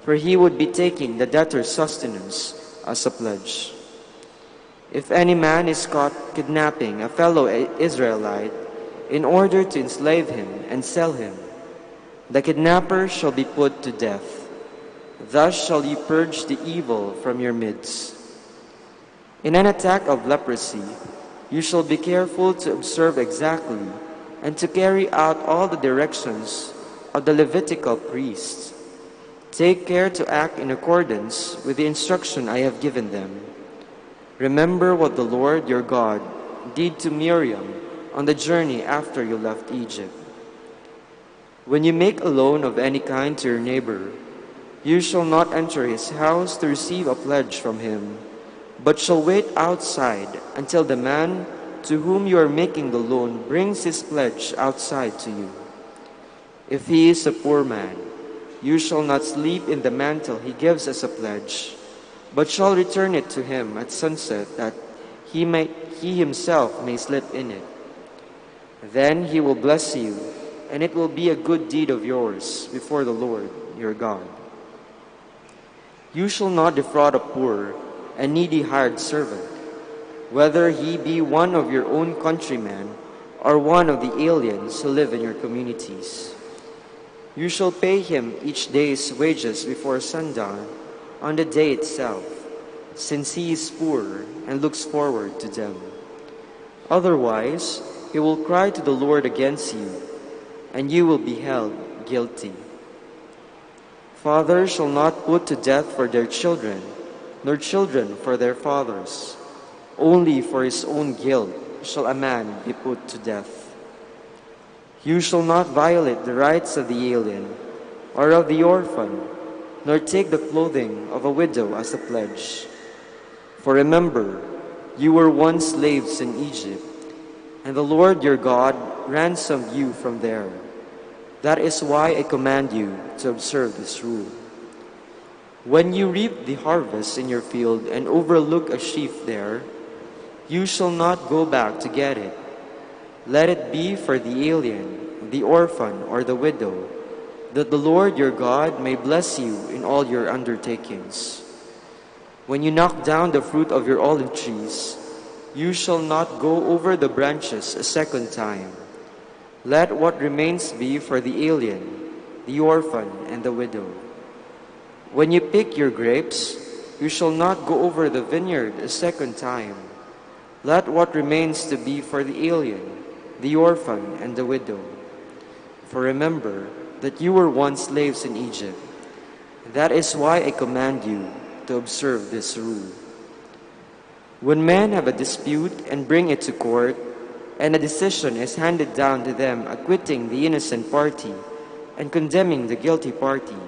for he would be taking the debtor's sustenance as a pledge. If any man is caught kidnapping a fellow Israelite in order to enslave him and sell him, the kidnapper shall be put to death. Thus shall you purge the evil from your midst. In an attack of leprosy, you shall be careful to observe exactly and to carry out all the directions of the Levitical priests. Take care to act in accordance with the instruction I have given them. Remember what the Lord your God did to Miriam on the journey after you left Egypt. When you make a loan of any kind to your neighbor, you shall not enter his house to receive a pledge from him, but shall wait outside until the man to whom you are making the loan brings his pledge outside to you. If he is a poor man, you shall not sleep in the mantle he gives as a pledge, but shall return it to him at sunset, that he himself may sleep in it. Then he will bless you, and it will be a good deed of yours before the Lord your God. You shall not defraud a poor and needy hired servant, whether he be one of your own countrymen or one of the aliens who live in your communities. You shall pay him each day's wages before sundown on the day itself, since he is poor and looks forward to them. Otherwise, he will cry to the Lord against you, and you will be held guilty. Fathers shall not put to death for their children, nor children for their fathers. Only for his own guilt shall a man be put to death. You shall not violate the rights of the alien or of the orphan, nor take the clothing of a widow as a pledge. For remember, you were once slaves in Egypt, and the Lord your God ransomed you from there. That is why I command you to observe this rule. When you reap the harvest in your field and overlook a sheaf there, you shall not go back to get it. Let it be for the alien, the orphan, or the widow, that the Lord your God may bless you in all your undertakings. When you knock down the fruit of your olive trees, you shall not go over the branches a second time. Let what remains be for the alien, the orphan, and the widow. When you pick your grapes, you shall not go over the vineyard a second time. Let what remains to be for the alien, the orphan, and the widow. For remember that you were once slaves in Egypt. That is why I command you to observe this rule. When men have a dispute and bring it to court, and a decision is handed down to them acquitting the innocent party and condemning the guilty party,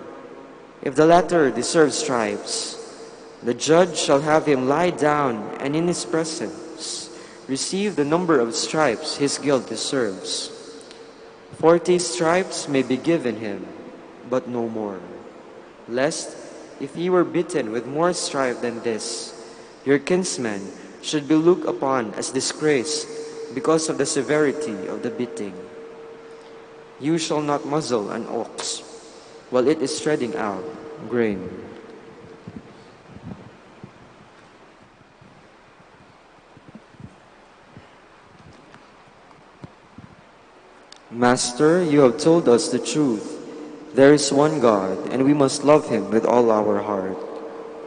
if the latter deserves stripes, the judge shall have him lie down and in his presence receive the number of stripes his guilt deserves. 40 stripes may be given him, but no more, lest, if he were bitten with more stripe than this, your kinsman should be looked upon as disgraced because of the severity of the beating. You shall not muzzle an ox while it is treading out grain. Master, you have told us the truth. There is one God, and we must love him with all our heart.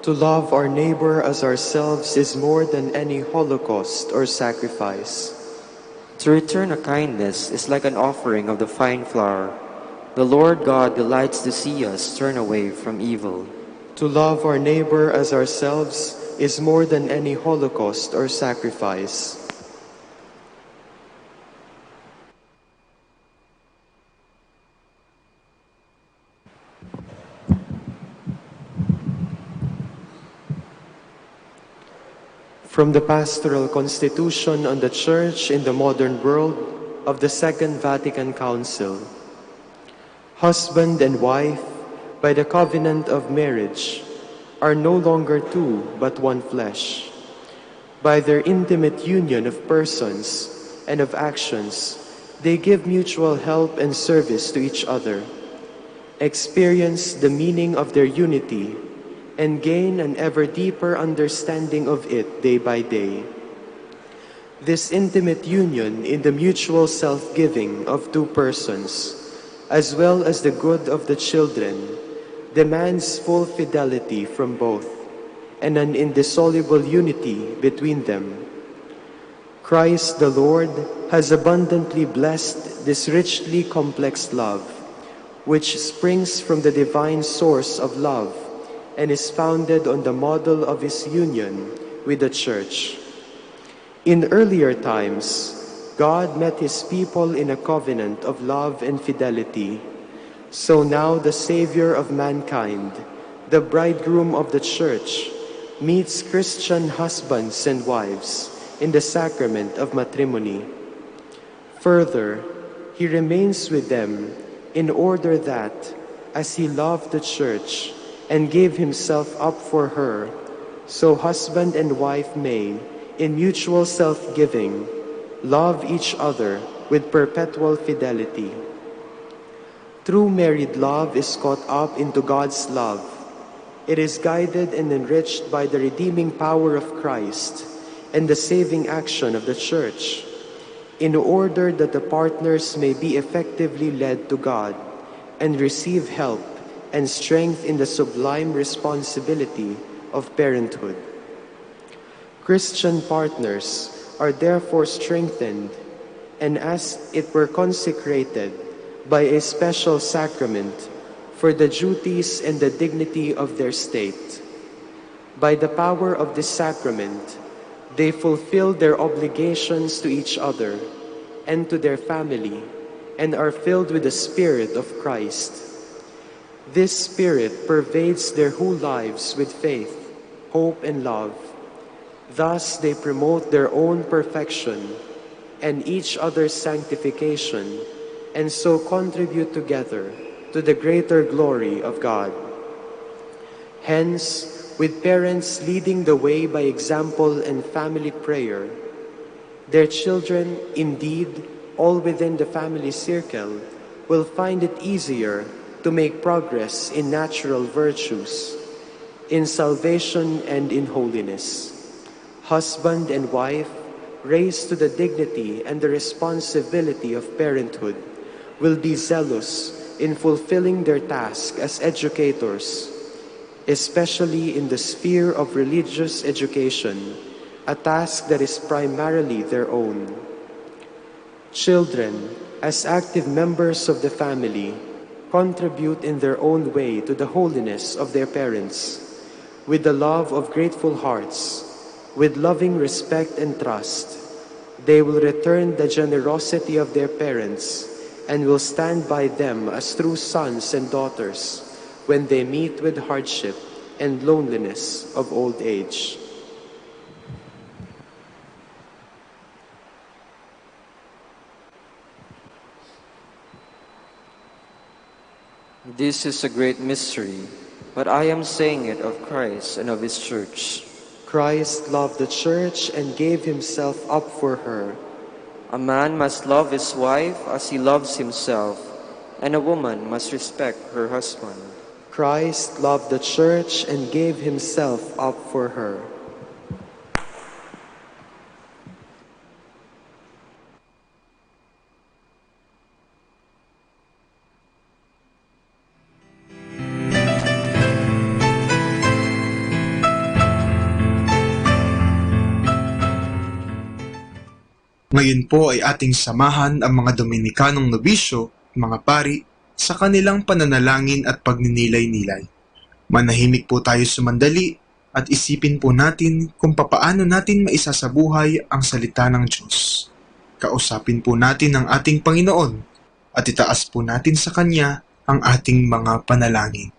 To love our neighbor as ourselves is more than any holocaust or sacrifice. To return a kindness is like an offering of the fine flour. The Lord God delights to see us turn away from evil. To love our neighbor as ourselves is more than any holocaust or sacrifice. From the Pastoral Constitution on the Church in the Modern World of the Second Vatican Council, husband and wife, by the covenant of marriage, are no longer two but one flesh. By their intimate union of persons and of actions, they give mutual help and service to each other, experience the meaning of their unity, and gain an ever deeper understanding of it day by day. This intimate union in the mutual self-giving of two persons, as well as the good of the children, demands full fidelity from both and an indissoluble unity between them. Christ the Lord has abundantly blessed this richly complex love, which springs from the divine source of love and is founded on the model of his union with the Church. In earlier times, God met his people in a covenant of love and fidelity. So now the Savior of mankind, the bridegroom of the Church, meets Christian husbands and wives in the sacrament of matrimony. Further, he remains with them in order that, as he loved the Church and gave himself up for her, so husband and wife may, in mutual self-giving, love each other with perpetual fidelity. True married love is caught up into God's love. It is guided and enriched by the redeeming power of Christ and the saving action of the Church, in order that the partners may be effectively led to God and receive help and strength in the sublime responsibility of parenthood. Christian partners are therefore strengthened and as it were consecrated by a special sacrament for the duties and the dignity of their state. By the power of this sacrament, they fulfill their obligations to each other and to their family and are filled with the Spirit of Christ. This Spirit pervades their whole lives with faith, hope, and love. Thus they promote their own perfection and each other's sanctification, and so contribute together to the greater glory of God. Hence, with parents leading the way by example and family prayer, their children, indeed, all within the family circle, will find it easier to make progress in natural virtues, in salvation and in holiness. Husband and wife, raised to the dignity and the responsibility of parenthood, will be zealous in fulfilling their task as educators, especially in the sphere of religious education, a task that is primarily their own. Children, as active members of the family, contribute in their own way to the holiness of their parents, with the love of grateful hearts, with loving respect and trust. They will return the generosity of their parents and will stand by them as true sons and daughters when they meet with hardship and loneliness of old age. This is a great mystery, but I am saying it of Christ and of His church. Christ loved the church and gave Himself up for her. A man must love his wife as he loves himself, and a woman must respect her husband. Christ loved the church and gave Himself up for her. Ngayon po ay ating samahan ang mga Dominikanong nobisyo, mga pari, sa kanilang pananalangin at pagninilay-nilay. Manahimik po tayo sumandali at isipin po natin kung papaano natin maisasabuhay ang salita ng Diyos. Kausapin po natin ang ating Panginoon at itaas po natin sa Kanya ang ating mga panalangin.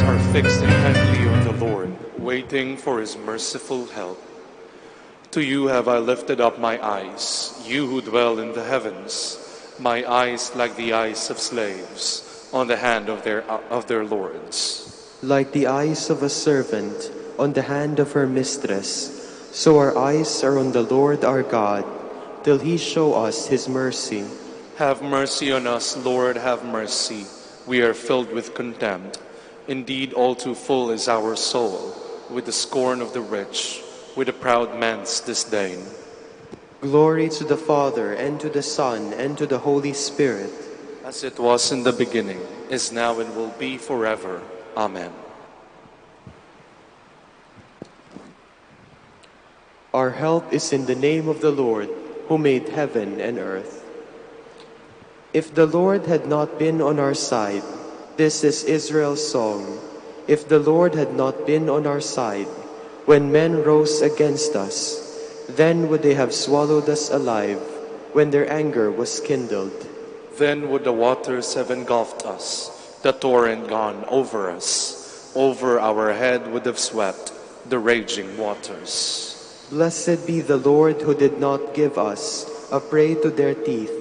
hearts are fixed intently on the Lord, waiting for his merciful help. To you have I lifted up my eyes, you who dwell in the heavens, my eyes like the eyes of slaves on the hand of their lords. Like the eyes of a servant on the hand of her mistress, so our eyes are on the Lord our God, till he show us his mercy. Have mercy on us, Lord, have mercy. We are filled with contempt. Indeed, all too full is our soul, with the scorn of the rich, with the proud man's disdain. Glory to the Father, and to the Son, and to the Holy Spirit. As it was in the beginning, is now, and will be forever. Amen. Our help is in the name of the Lord, who made heaven and earth. If the Lord had not been on our side, this is Israel's song. If the Lord had not been on our side, when men rose against us, then would they have swallowed us alive, when their anger was kindled. Then would the waters have engulfed us, the torrent gone over us. Over our head would have swept the raging waters. Blessed be the Lord who did not give us a prey to their teeth.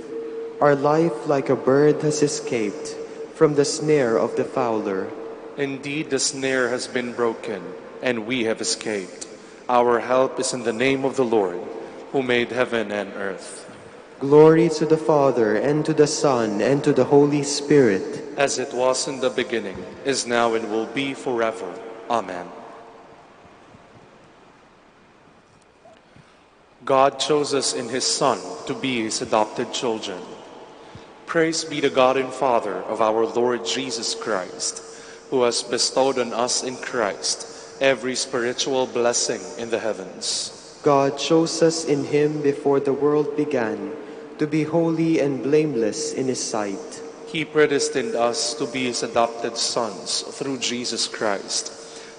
Our life like a bird has escaped from the snare of the fowler. Indeed, the snare has been broken, and we have escaped. Our help is in the name of the Lord, who made heaven and earth. Glory to the Father, and to the Son, and to the Holy Spirit. As it was in the beginning, is now, and will be forever. Amen. God chose us in his Son to be his adopted children. Praise be to God and Father of our Lord Jesus Christ, who has bestowed on us in Christ every spiritual blessing in the heavens. God chose us in him before the world began, to be holy and blameless in his sight. He predestined us to be his adopted sons through Jesus Christ.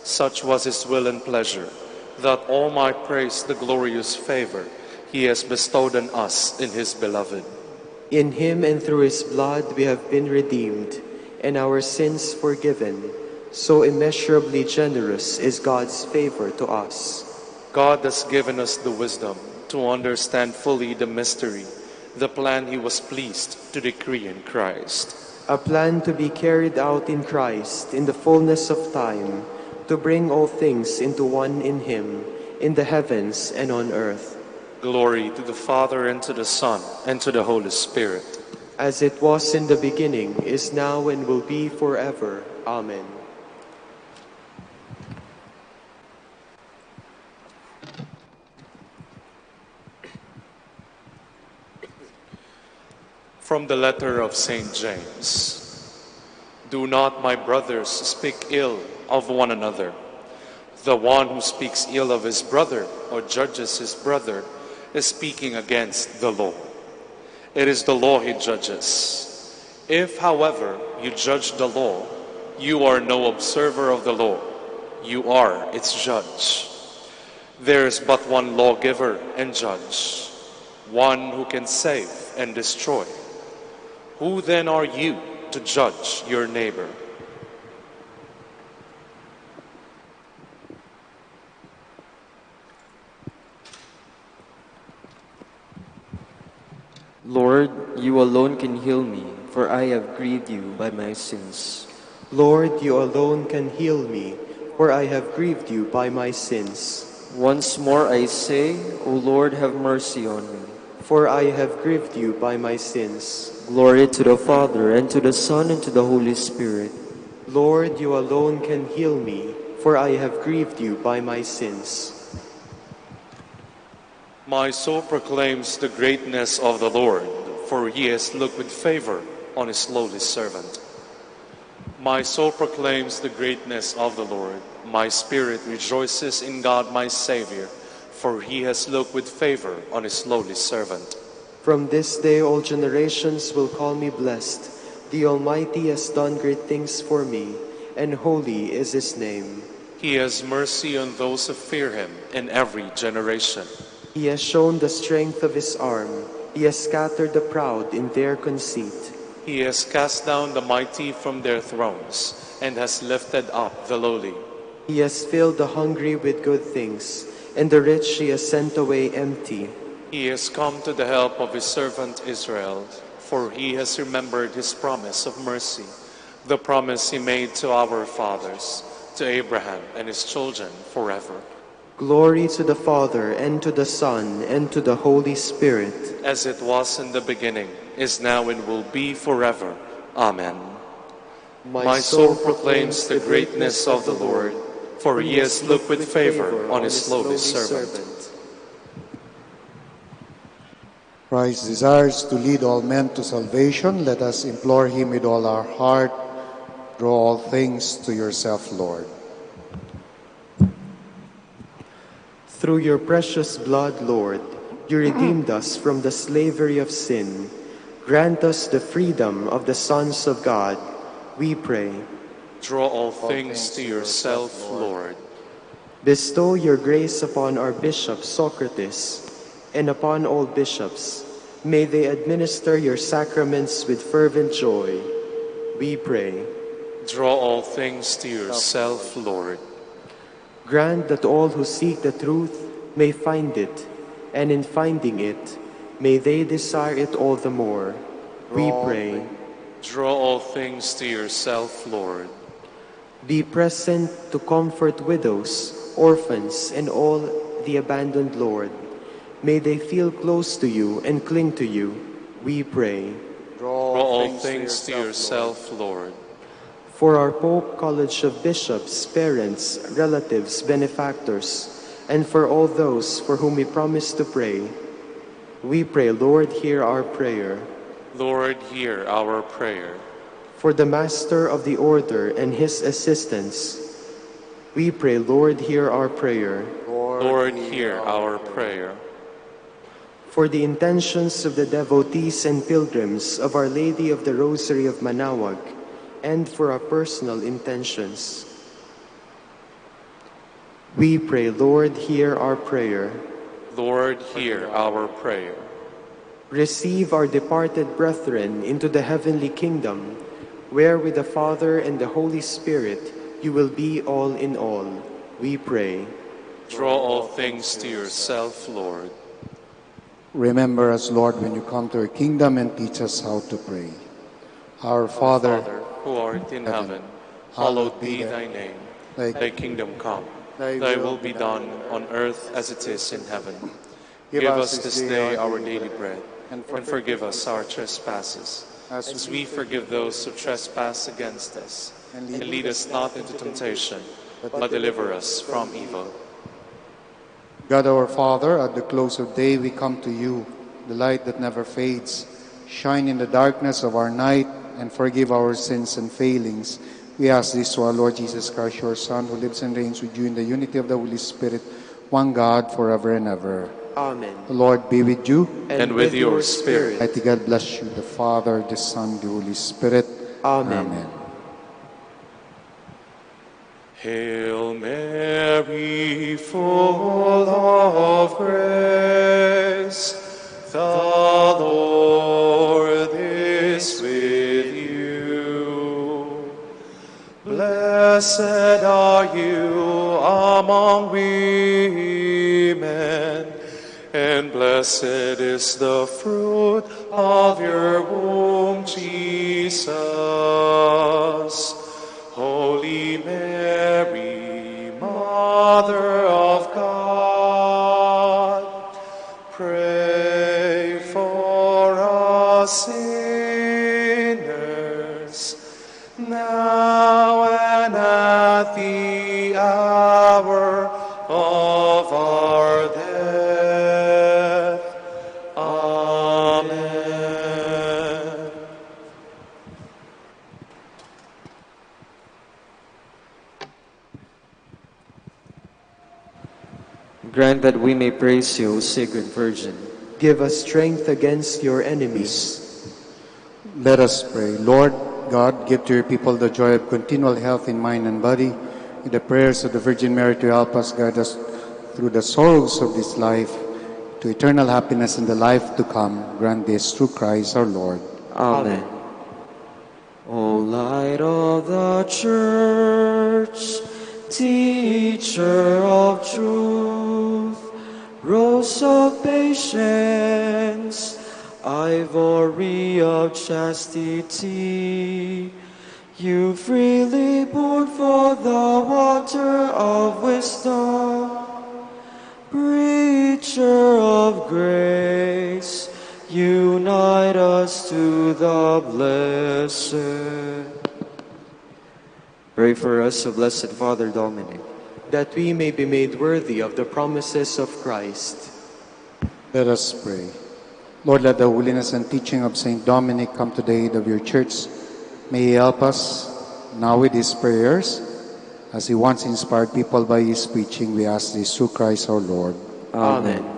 Such was his will and pleasure, that all might praise the glorious favor he has bestowed on us in his beloved. In him and through his blood we have been redeemed, and our sins forgiven. So immeasurably generous is God's favor to us. God has given us the wisdom to understand fully the mystery, the plan he was pleased to decree in Christ. A plan to be carried out in Christ in the fullness of time, to bring all things into one in him, in the heavens and on earth. Glory to the Father, and to the Son, and to the Holy Spirit. As it was in the beginning, is now, and will be forever. Amen. From the letter of St. James. Do not, my brothers, speak ill of one another. The one who speaks ill of his brother or judges his brother is speaking against the law. It is the law he judges. If, however, you judge the law, you are no observer of the law. You are its judge. There is but one lawgiver and judge, one who can save and destroy. Who then are you to judge your neighbor? Lord, you alone can heal me, for I have grieved you by my sins. Lord, you alone can heal me, for I have grieved you by my sins. Once more I say, O Lord, have mercy on me. For I have grieved you by my sins. Glory to the Father, and to the Son, and to the Holy Spirit. Lord, you alone can heal me, for I have grieved you by my sins. My soul proclaims the greatness of the Lord, for he has looked with favor on his lowly servant. My soul proclaims the greatness of the Lord. My spirit rejoices in God my Savior, for he has looked with favor on his lowly servant. From this day all generations will call me blessed. The Almighty has done great things for me, and holy is his name. He has mercy on those who fear him in every generation. He has shown the strength of his arm. He has scattered the proud in their conceit. He has cast down the mighty from their thrones and has lifted up the lowly. He has filled the hungry with good things, and the rich he has sent away empty. He has come to the help of his servant Israel, for he has remembered his promise of mercy, the promise he made to our fathers, to Abraham and his children forever. Glory to the Father, and to the Son, and to the Holy Spirit. As it was in the beginning, is now, and will be forever. Amen. My soul proclaims the greatness of the Lord, for he has looked with favor on his lowly servant. Christ desires to lead all men to salvation. Let us implore him with all our heart. Draw all things to yourself, Lord. Through your precious blood, Lord, you redeemed us from the slavery of sin. Grant us the freedom of the sons of God, we pray. Draw all things to yourself, Lord. Bestow your grace upon our Bishop Socrates and upon all bishops. May they administer your sacraments with fervent joy, we pray. Draw all things to yourself, Lord. Grant that all who seek the truth may find it, and in finding it, may they desire it all the more. We pray. Draw all things to yourself, Lord. Be present to comfort widows, orphans, and all the abandoned, Lord. May they feel close to you and cling to you, we pray. Draw all things to yourself, Lord. For our Pope, College of Bishops, parents, relatives, benefactors, and for all those for whom we promise to pray, we pray, Lord, hear our prayer. Lord, hear our prayer. For the Master of the Order and his assistants, we pray, Lord, hear our prayer. Lord, hear our prayer. For the intentions of the devotees and pilgrims of Our Lady of the Rosary of Manaoag, and for our personal intentions, we pray, Lord, hear our prayer. Lord, hear our prayer. Receive our departed brethren into the heavenly kingdom, where with the Father and the Holy Spirit you will be all in all, we pray. Draw all things to yourself, Lord. Remember us, Lord, when you come to your kingdom, and teach us how to pray. Our Father, who art in heaven, hallowed be thy name. Thy kingdom come. Thy will be done on earth as it is in heaven. Give us this day our daily bread, and forgive us our trespasses, as we forgive those who trespass against us. And lead us not into temptation, but deliver us from evil. God our Father, at the close of day we come to you, the light that never fades. Shine in the darkness of our night and forgive our sins and failings. We ask this through our Lord Jesus Christ, your Son, who lives and reigns with you in the unity of the Holy Spirit, one God, forever and ever. Amen. The Lord be with you. And with your spirit. Mighty God bless you, the Father, the Son, the Holy Spirit. Amen. Amen. Hail Mary, full of grace, the Lord is with you. Blessed are you among women, and blessed is the fruit of your womb, Jesus. Holy Mary, Mother of God, pray for us sinners, now and at the hour of our death. Amen. Grant that we may praise you, O Sacred Virgin. Give us strength against your enemies. Let us pray. Lord God, give to your people the joy of continual health in mind and body. In the prayers of the Virgin Mary to help us, guide us through the sorrows of this life to eternal happiness in the life to come. Grant this through Christ our Lord. Amen. O light of the church, teacher of truth, rose of patience, ivory of chastity, you freely poured forth the water of wisdom, preacher of grace, unite us to the blessed. Pray for us, O Blessed Father Dominic, that we may be made worthy of the promises of Christ. Let us pray. Lord, let the holiness and teaching of Saint Dominic come to the aid of your church. May he help us now with his prayers, as he once inspired people by his preaching. We ask this through Christ our Lord. Amen.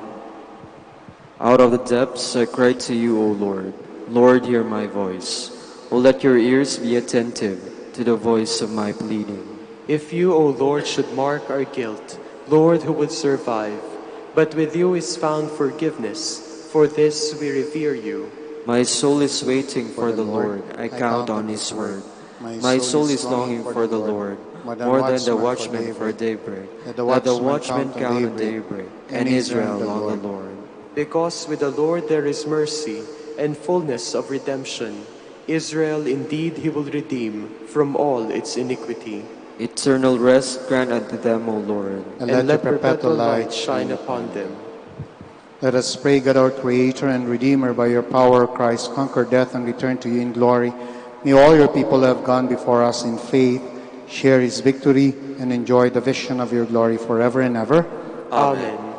Out of the depths I cry to you, O Lord. Lord, hear my voice. O let your ears be attentive to the voice of my pleading. If you, O Lord, should mark our guilt, Lord, who would survive? But with you is found forgiveness. For this we revere you. My soul is waiting for the Lord. I count on his word. My soul is longing for the Lord, more than the watchman for daybreak. Let the watchman count on daybreak, and Israel on the Lord. Because with the Lord there is mercy and fullness of redemption. Israel indeed he will redeem from all its iniquity. Eternal rest grant unto them, O Lord, and let perpetual light shine upon them. Let us pray, God, our Creator and Redeemer, by your power, Christ, conquer death and return to you in glory. May all your people who have gone before us in faith share his victory and enjoy the vision of your glory forever and ever. Amen.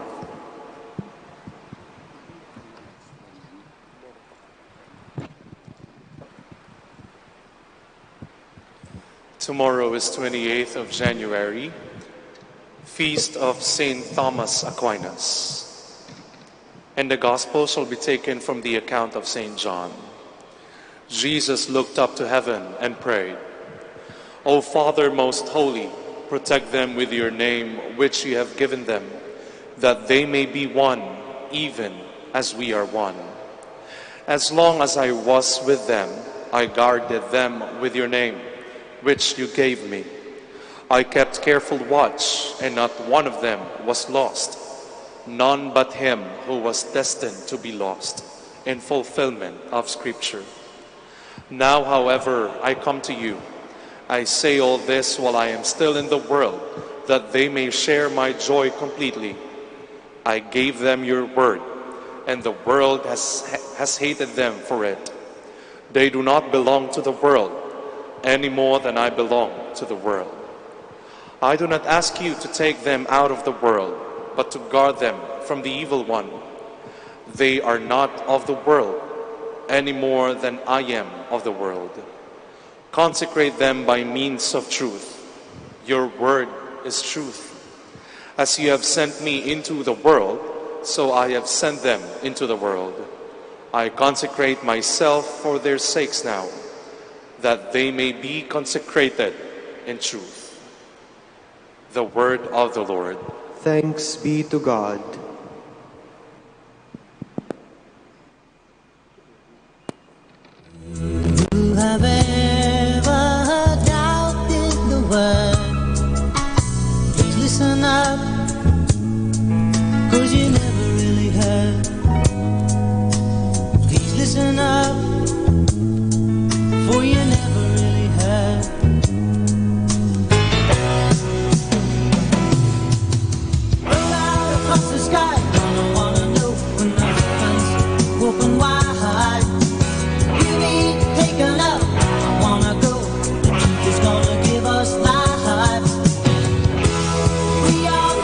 Tomorrow is 28th of January, Feast of Saint Thomas Aquinas. And the Gospel shall be taken from the account of Saint John. Jesus looked up to heaven and prayed, O Father most holy, protect them with your name which you have given them, that they may be one, even as we are one. As long as I was with them, I guarded them with your name, which you gave me. I kept careful watch, and not one of them was lost, none but him who was destined to be lost, in fulfillment of Scripture. Now, however, I come to you. I say all this while I am still in the world, that they may share my joy completely. I gave them your word, and the world has hated them for it. They do not belong to the world, any more than I belong to the world. I do not ask you to take them out of the world, but to guard them from the evil one. They are not of the world, any more than I am of the world. Consecrate them by means of truth. Your word is truth. As you have sent me into the world, so I have sent them into the world. I consecrate myself for their sakes now, that they may be consecrated in truth. The word of the Lord. Thanks be to God. You have ever doubted the word? Please listen up, 'cause you never really heard. Please listen up, for you never really heard. Roll out across the sky, gonna wanna know when the heavens open wide. You need taken up, I wanna go, the truth is gonna give us life. We are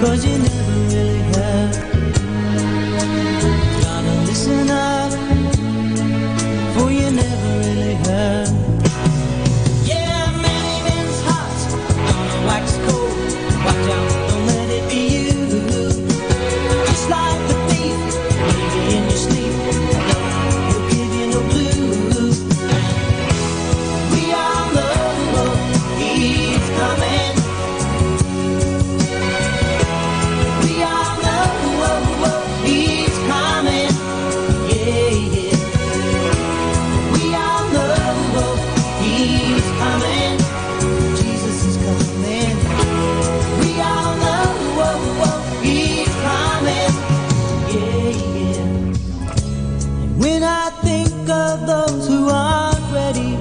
'cause you never really have. Gotta listen up, for you never really have. Yeah, many men's hearts gonna wax cold. Watch out, don't let it be you. Just like the thief, maybe in your sleep, he'll give you no clue. We all know he's coming. We all know he's coming. Yeah, yeah. We all know he's coming. Jesus is coming. We all know he's coming. Yeah, yeah. And when I think of those who aren't ready,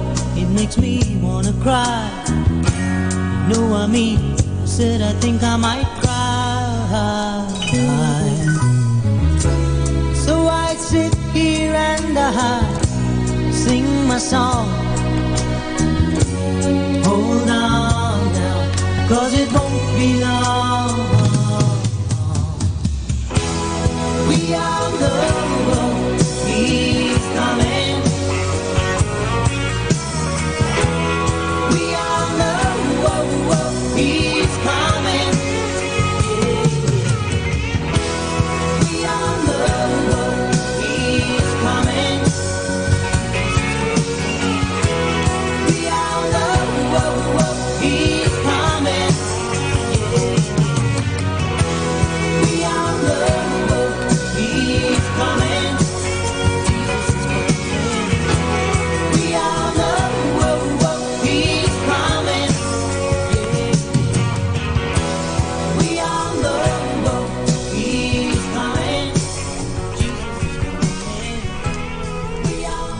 it makes me wanna cry. You know what I mean? I said I think I might cry. So I sit here and I sing my song. Hold on now, 'cause it won't be long. We all know he's coming. We all know he's coming. We all know he's coming. We all know he's coming. We all know he's coming. Jesus is coming. We all know he's coming. We all know he's coming. Jesus is coming. We all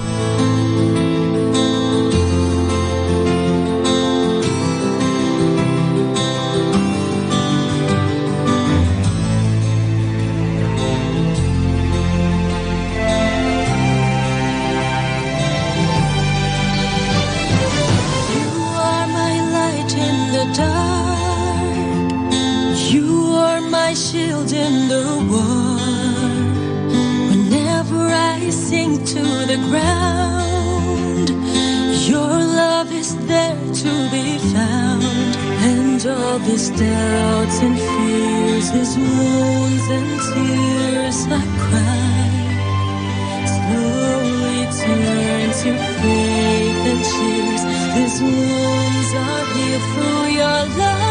You are my light in the dark. You are my shield in the war. Whenever I sink to the ground, your love is there to be found. And all these doubts and fears, these wounds and tears I cry, slowly turn to faith and cheers. These wounds are healed through your love.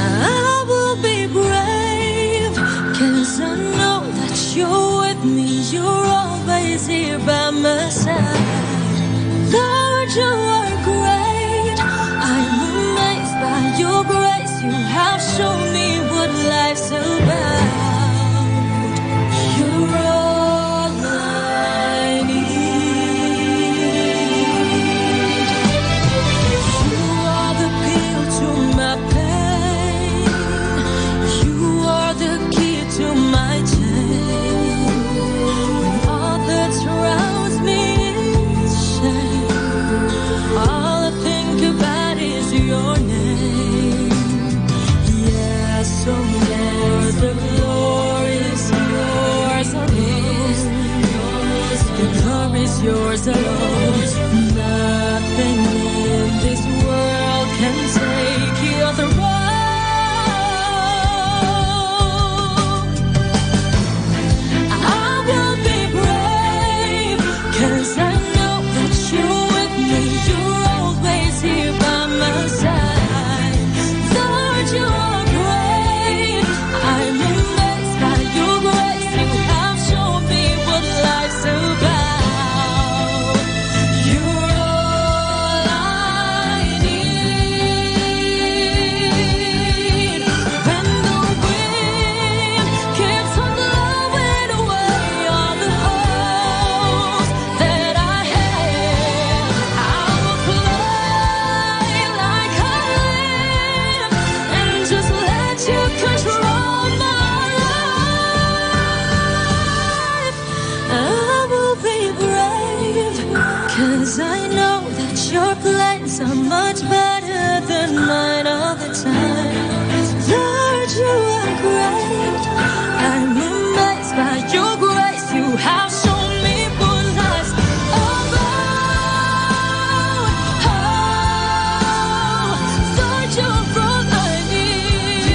I will be brave, 'cause I know that you're with me. You're always here by my side. Lord, you are great. I'm amazed by your grace. You have shown me what life's about. You're all I need. 'cause I know that your plans are much better than mine all the time. Lord, you are great. I'm amazed by your grace. You have shown me what life's about. Oh, Lord, you're all I need.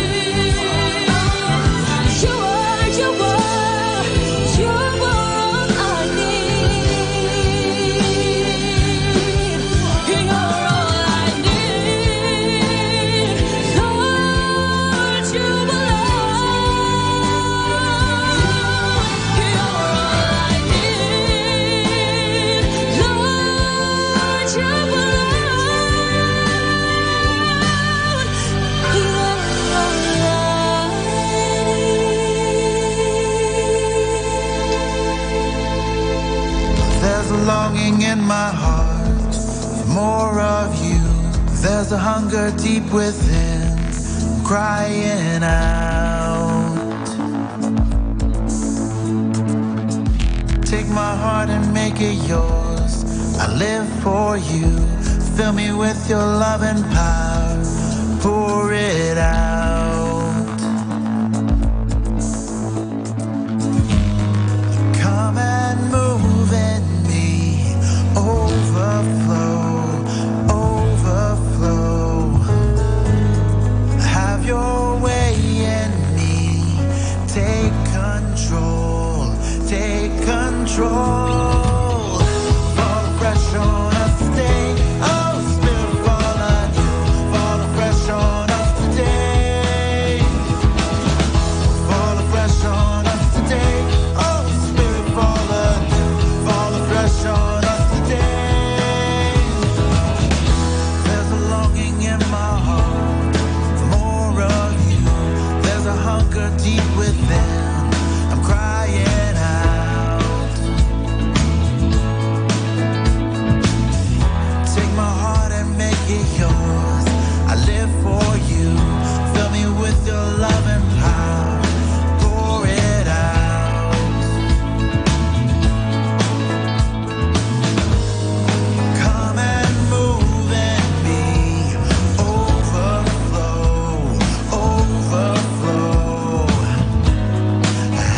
You are all I need. You're all I need. Lord, you There's a longing in my heart for more of you. There's a hunger deep within, crying out. Take my heart and make it yours. I live for you. Fill me with your love and power. Pour it out. Come and move in me. Overflow, overflow. Have your way in me. Take control, take control. Fall fresh on us today. Oh, Spirit, fall on you. Fall fresh on us today. Fall fresh on us today. Oh, Spirit, fall on you. Fall fresh on us today. There's a longing in my heart for more of you. There's a hunger deep within. I'm crying out. Take my heart and make it yours. I live for you. Fill me with your love and power. Pour it out. Come and move in me. Overflow, overflow.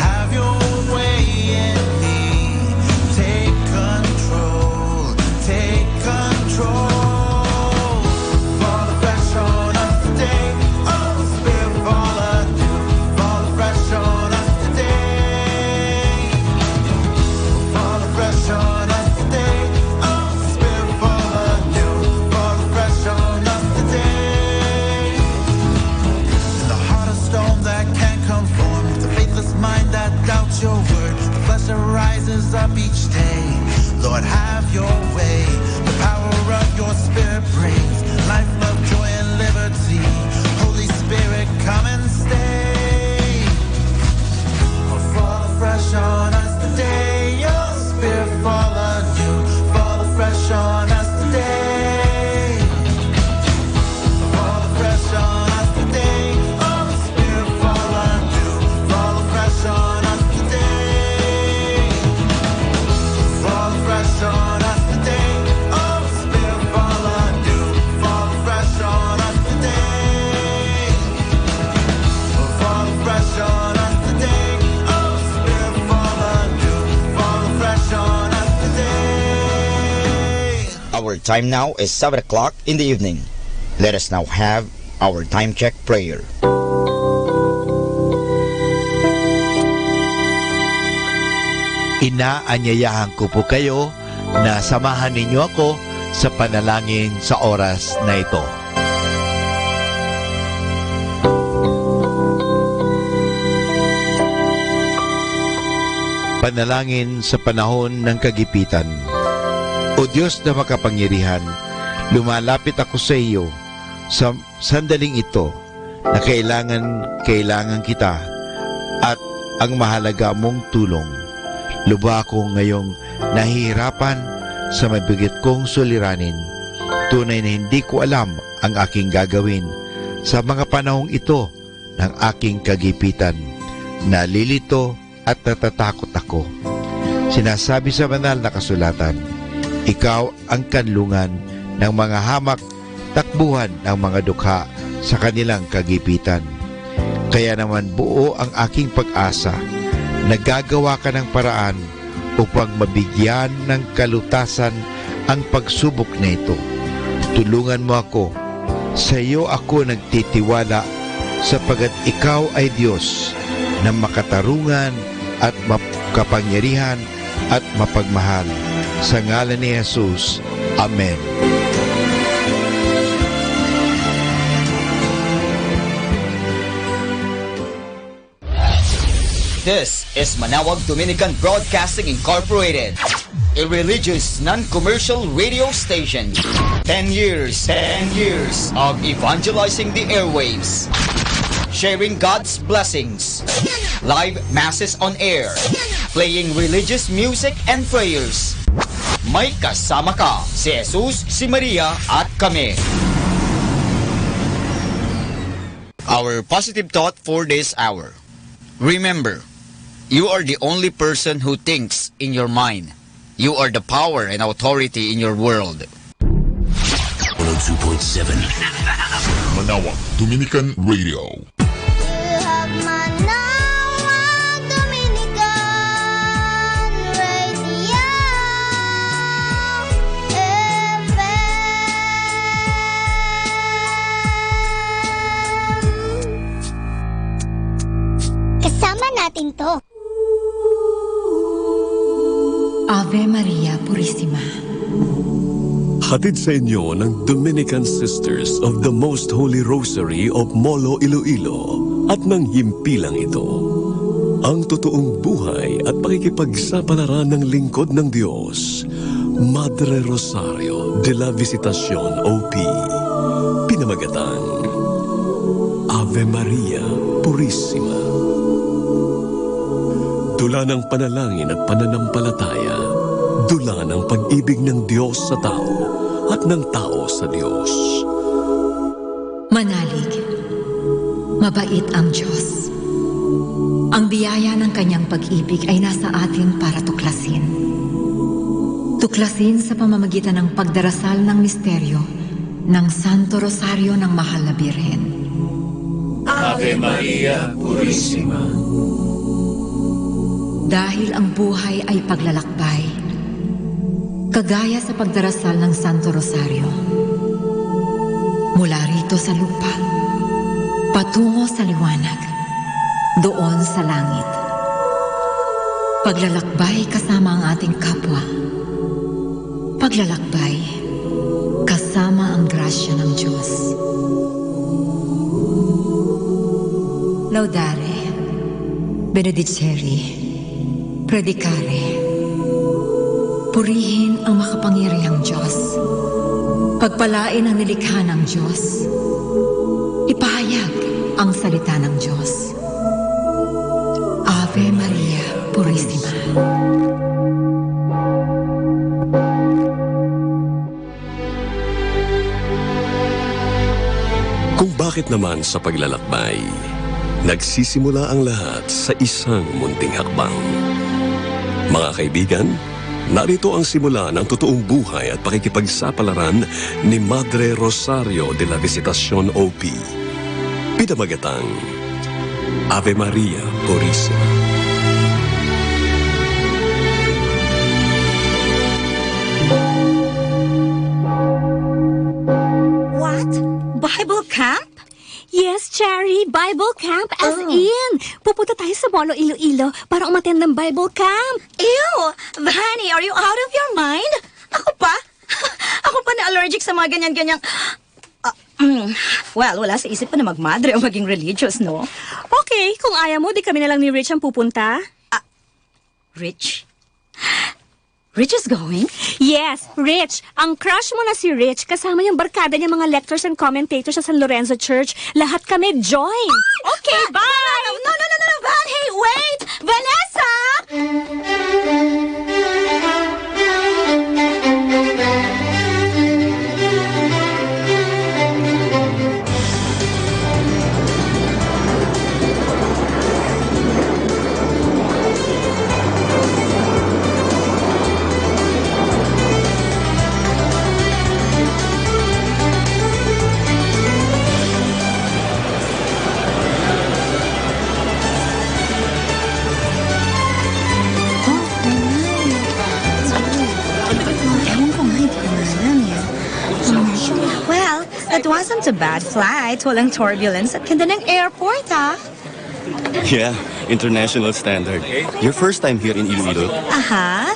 Have your way in me. Take control, take control. Fall fresh on us today. Oh, Spirit, fall anew. Fall fresh on us today. Fall fresh on us today. Oh, Spirit, fall anew. Fall fresh on us today. The heart of stone that can't conform, the faithless mind that doubts your word, the flesh that rises up each day. Lord, have your way. The power of your Spirit brings life, love, joy, and liberty. Holy Spirit, come and stay. Fall fresh on us today. Your Spirit, fall anew. Fall fresh on us today. Fall fresh on us today. Oh, Spirit, fall anew. Fall fresh on us today. Fall fresh on us today. Oh, Spirit, fall anew. Fall fresh on us today. Fall fresh on us today. Oh, Spirit, fall anew. Fall fresh on us today. Our time now is 7 o'clock in the evening. Let us now have our time check prayer. Inaanyayahan ko po kayo na samahan ninyo ako sa panalangin sa oras na ito. Panalangin sa panahon ng kagipitan. O Diyos na makapangyarihan, lumalapit ako sa iyo sa sandaling ito na kailangan kita at ang mahalaga mong tulong. Luba ako ngayong nahihirapan sa mabigat kong suliranin. Tunay na hindi ko alam ang aking gagawin sa mga panahong ito ng aking kagipitan. Nalilito at natatakot ako. Sinasabi sa banal na kasulatan, Ikaw ang kanlungan ng mga hamak, takbuhan ng mga dukha sa kanilang kagipitan. Kaya naman buo ang aking pag-asa. Nagagawa ka ng paraan upang mabigyan ng kalutasan ang pagsubok na ito. Tulungan mo ako. Sa iyo ako nagtitiwala sapagat ikaw ay Diyos na makatarungan at makapangyarihan at mapagmahal. Sa ngalan ni Jesus. Amen. This is Manawag Dominican Broadcasting Incorporated, a religious non-commercial radio station. 10 years of evangelizing the airwaves, sharing God's blessings, live masses on air, playing religious music and prayers. May kasama ka, si Jesus, si Maria, at kami. Our positive thought for this hour. Remember, you are the only person who thinks in your mind. You are the power and authority in your world. 102.7 Manawag Dominican Radio. Kasama natin to. Ave Maria Purissima. Hatid sa inyo ng Dominican Sisters of the Most Holy Rosary of Molo, Iloilo at ng himpilang ito. Ang totoong buhay at pakikipagsapalaran ng lingkod ng Diyos, Madre Rosario de la Visitacion OP. Pinamagatang Ave Maria Purissima. Dula ng panalangin at pananampalataya, dula ng pag-ibig ng Diyos sa tao at ng tao sa Diyos. Manalig, mabait ang Diyos. Ang biyaya ng kanyang pag-ibig ay nasa atin para tuklasin. Tuklasin sa pamamagitan ng pagdarasal ng misteryo ng Santo Rosario ng Mahal na Birhen. Ave Maria Purissima. Dahil ang buhay ay paglalakbay, kagaya sa pagdarasal ng Santo Rosario. Mula rito sa lupa, patungo sa liwanag, doon sa langit. Paglalakbay kasama ang ating kapwa. Paglalakbay kasama ang grasya ng Diyos. Laudare, benedicere, predicare. Purihin ang makapangyarihang Diyos. Pagpalain ang nilikha ng Diyos. Ipahayag ang salita ng Diyos. Ave Maria Purissima. Kung bakit naman sa paglalakbay, nagsisimula ang lahat sa isang munting hakbang. Mga kaibigan, narito ang simula ng totoong buhay at pakikipagsapalaran ni Madre Rosario de la Visitacion OP. Pinamagatang Ave Maria Purissima. What? Bible camp? Yes, Cherry, Bible camp as in. Pupunta tayo sa Molo, Iloilo para umattend ng Bible camp. Ew! Vanny, are you out of your mind? Ako pa? Ako pa na allergic sa mga ganyan-ganyang... Well, wala sa isip pa na magmadre o maging religious, no? Okay, kung ayaw mo, di kami na lang ni Rich ang pupunta. Rich? Rich is going? Yes, Rich. Ang crush mo na si Rich, kasama yung barkada niya mga lectors and commentators sa San Lorenzo Church. Lahat kami join. Okay, bye! No, Van! Hey, wait! Vanessa! It wasn't a bad flight. Walang turbulence at ganda ng airport, ha? Yeah, international standard. Your first time here in Iloilo? Aha.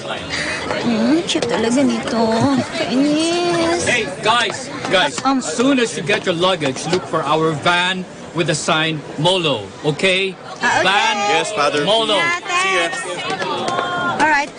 Cute talaga nito. Kainis. Hey, guys, as soon as you get your luggage, look for our van with the sign Molo, okay? Van, Yes, Father. Molo. See ya. All right.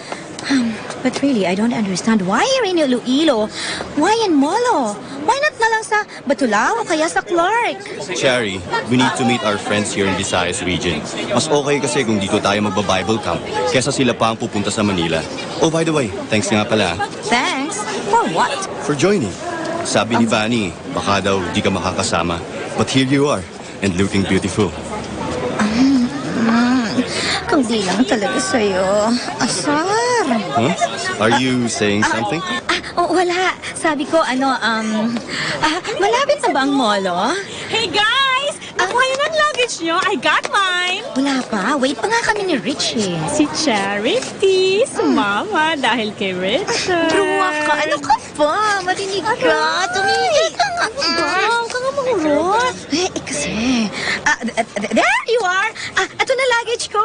But really, I don't understand. Why here in Iloilo? Why in Molo? Why not na lang sa Batulao o kaya sa Clark? Cherry, we need to meet our friends here in Visayas region. Mas okay kasi kung dito tayo magba-Bible camp kesa sila pa ang pupunta sa Manila. Oh, by the way, thanks nga pala. Thanks? For what? For joining. Sabi ni Vanny, baka daw di ka makakasama. But here you are, and looking beautiful. Kung di lang talaga sa'yo. Asar. Huh? Are you saying something? Wala. Sabi ko, malapit na ba ang molo? Hey guys! Nakuha yun ang luggage nyo. I got mine. Wala pa. Wait pa nga kami ni Richie. Si Charity, sumama dahil kay Richard. Bruwa ka. Ano ka ba? Marinig ka. Tumigil ka nga. Huwag ka nga mahurot. Kasi. There you are. Ito na luggage ko.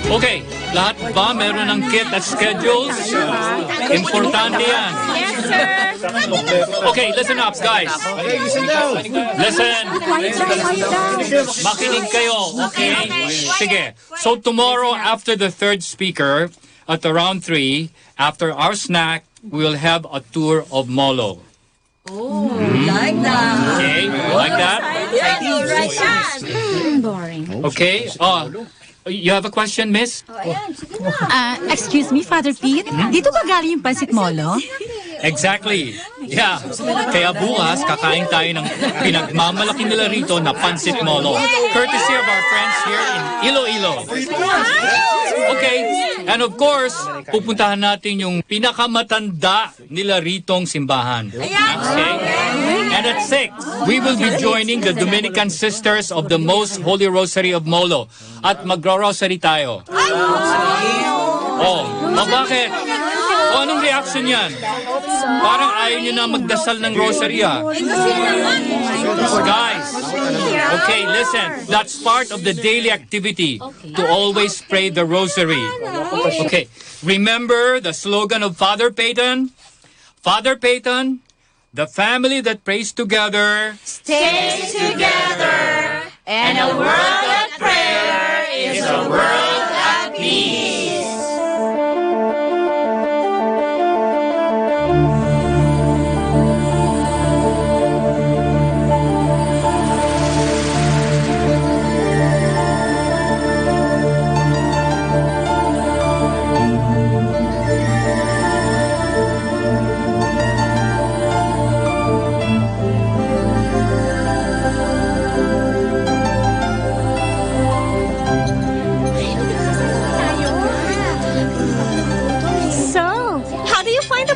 Okay, lahat ba meron ng kit at schedules? Importante yan. Yes, sir. Okay, listen up, guys. Listen. Makinig kayo, okay? Sige. So tomorrow, after the third speaker, at around 3, after our snack, we'll have a tour of Molo. Like that. Okay, like that? Boring. Okay. You have a question, miss? Excuse me, Father Pete. Dito ba galing yung pansit molo? Exactly. Yeah. Kaya bukas, kakain tayo ng pinagmamalaki nila rito na pansit molo. Courtesy of our friends here in Iloilo. Okay. And of course, pupuntahan natin yung pinakamatanda nila ritong simbahan. Okay? And at 6, we will be joining the Dominican Sisters of the Most Holy Rosary of Molo. At magro-rosary tayo. Bakit? Anong reaction yan? Parang ayaw nyo na magdasal ng rosary, Guys, okay, listen. That's part of the daily activity to always pray the rosary. Okay, remember the slogan of Father Peyton? Father Peyton, the family that prays together Stays together. And a world of prayer is a world at peace.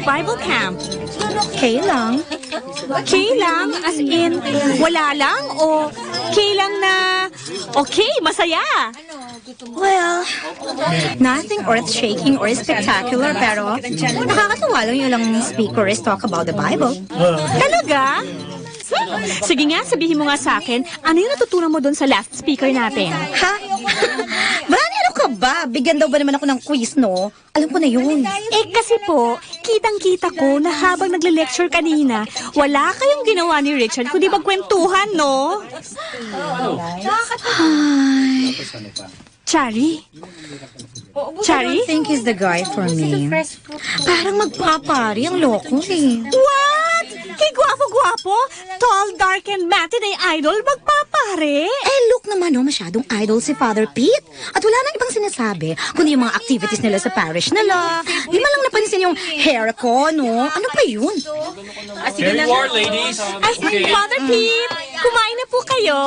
Bible camp. Kailang? Kailang as in wala lang o kailang na okay, masaya? Well, nothing earth-shaking or spectacular pero nakakatuwa lang yung lang speakers talk about the Bible. Talaga? Sige nga, sabihin mo nga sa akin, ano yung natutunan mo doon sa last speaker natin? Ha? Brani, ano ka ba? Bigyan daw ba naman ako ng quiz, no? Alam ko na yun. Kasi po, kitang-kita ko na habang nagle-lecture kanina, wala kayong ginawa ni Richard kundi magkwentuhan, no? Ay. Chari? Chari? I don't think he's the guy for me. Parang magpapari ang loko eh. What? Kay gwapo-gwapo? Tall, dark, and matinee idol, magpapare? Look naman, masyadong idol si Father Pete. At wala nang ibang sinasabi, kundi yung mga activities nila sa parish nila. Di man lang napansin yung hair ko, no? Ano pa yun? Here you are, ladies. Ay, Father Pete, kumain na po kayo?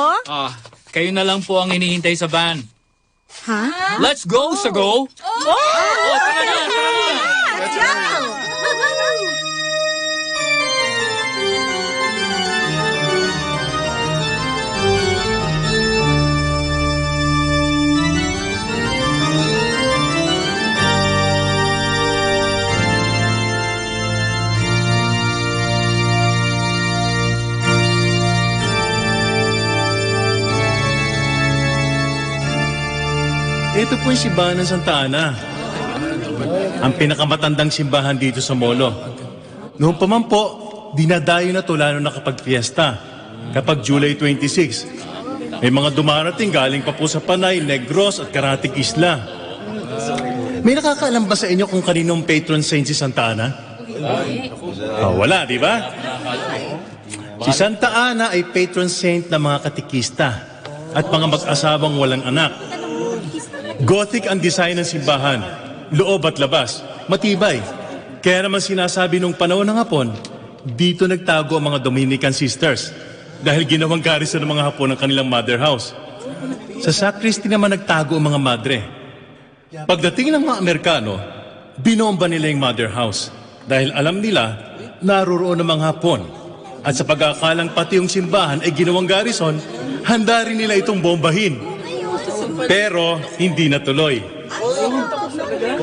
Kayo na lang po ang hinihintay sa van. Ha? Let's go, Sago! Oh, tara na, tara na! Let's go! Ito po yung simbahan ng Santa Ana. Ang pinakamatandang simbahan dito sa Molo. Noon pa man po, dinadayo na to lalo na kapag fiesta. Kapag July 26. May mga dumarating galing pa po sa Panay, Negros at Karatig Isla. May nakakaalam ba sa inyo kung kaninong patron saint si Santa Ana? Wala, di ba? Si Santa Ana ay patron saint ng mga katikista at mga mag-asawang walang anak. Gothic ang design ng simbahan, loob at labas, matibay. Kaya naman sinasabi nung panahon ng Hapon, dito nagtago ang mga Dominican sisters dahil ginawang garrison ng mga Hapon ang kanilang mother house. Sa sacristy naman nagtago ang mga madre. Pagdating ng mga Amerikano, binomba nila yung mother house dahil alam nila naroroon ang mga Hapon. At sa pag-aakalang pati yung simbahan ay ginawang garrison, handa rin nila itong bombahin. Pero hindi natuloy.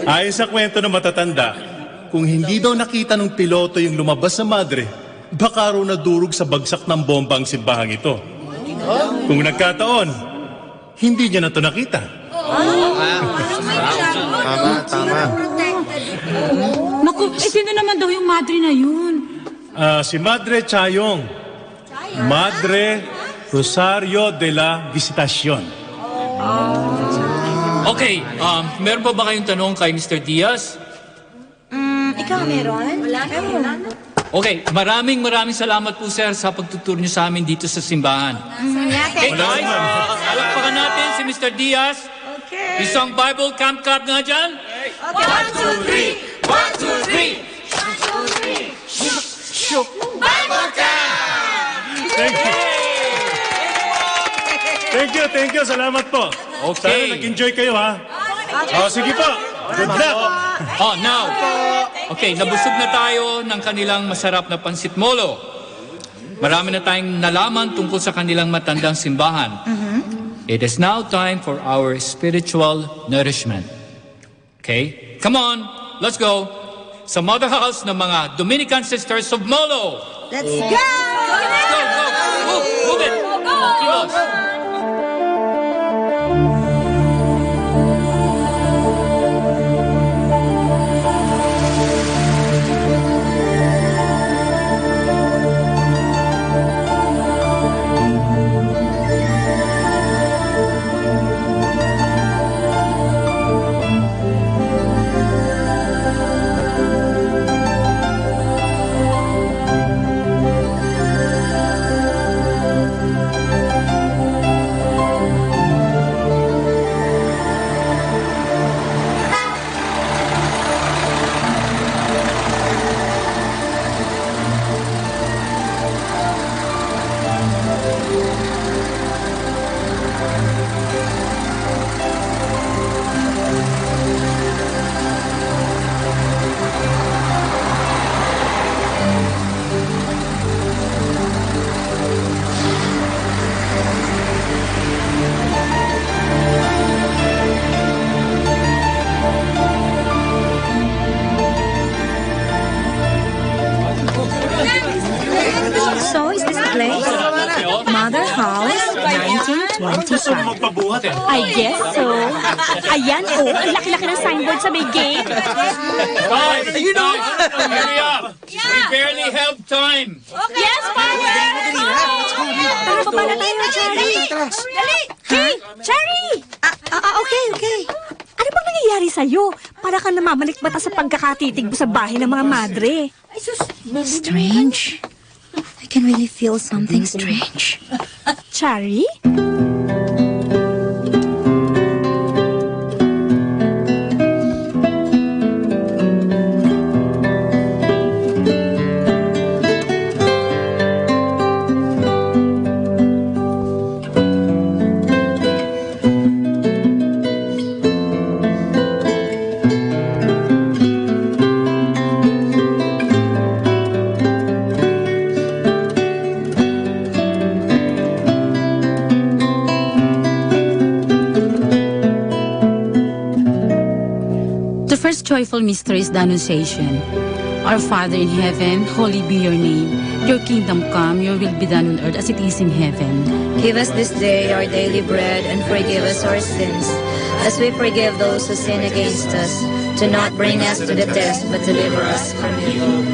Ayon sa kwento ng matatanda, kung hindi daw nakita ng piloto yung lumabas sa madre, baka raw nadurog sa bagsak ng bomba ang simbahang ito. Kung nagkataon, hindi niya na ito nakita. Tama. Naku, sino naman daw yung madre na yun? Si Madre Chayong. Madre Rosario de la Visitacion. Okay, meron pa ba kayong tanong kay Mr. Diaz? Ikaw meron? Wala na. Okay, maraming salamat po sir sa pagtuturo niyo sa amin dito sa simbahan. Okay guys, palakpakan natin si Mr. Diaz. Okay. Isang Bible Camp Cup nga dyan. Okay. 1, 2, 3! 1, 2, 3! 1, 2, 3! Bible Camp! Thank you. Thank you. Salamat po. Okay. Sana nag-enjoy kayo, ha? Sige po. Good luck. Now. Okay, nabusog na tayo ng kanilang masarap na pansit molo. Marami na tayong nalaman tungkol sa kanilang matandang simbahan. It is now time for our spiritual nourishment. Okay? Come on, let's go. Sa mother house ng mga Dominican Sisters of Molo. Let's go! Let's go. Move it. Kilos. So, is this the place? Mother House, 1925. I guess so. Ayan, ang laki-laki ng signboard sa may gate. Guys, hurry up. We barely have time. Yes, Father! Tara, baba na tayo, Cherry. Dali! Hey, Cherry! Okay. Ano bang nangyayari sa'yo? Para ka namamalikbata sa pagkakatitig mo sa bahay ng mga madre. Strange. I can really feel something strange. Cherry? most joyful mystery is the Annunciation. Our Father in heaven, holy be your name. Your kingdom come, your will be done on earth as it is in heaven. Give us this day our daily bread and forgive us our sins, as we forgive those who sin against us. Do not bring us to the test, but deliver us from evil.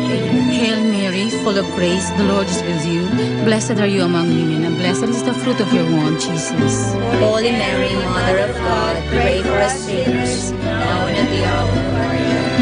Hail Mary, full of grace, the Lord is with you. Blessed are you among women, and blessed is the fruit of your womb, Jesus. Holy Mary, Mother of God, pray for us sinners, now and at the hour of our death.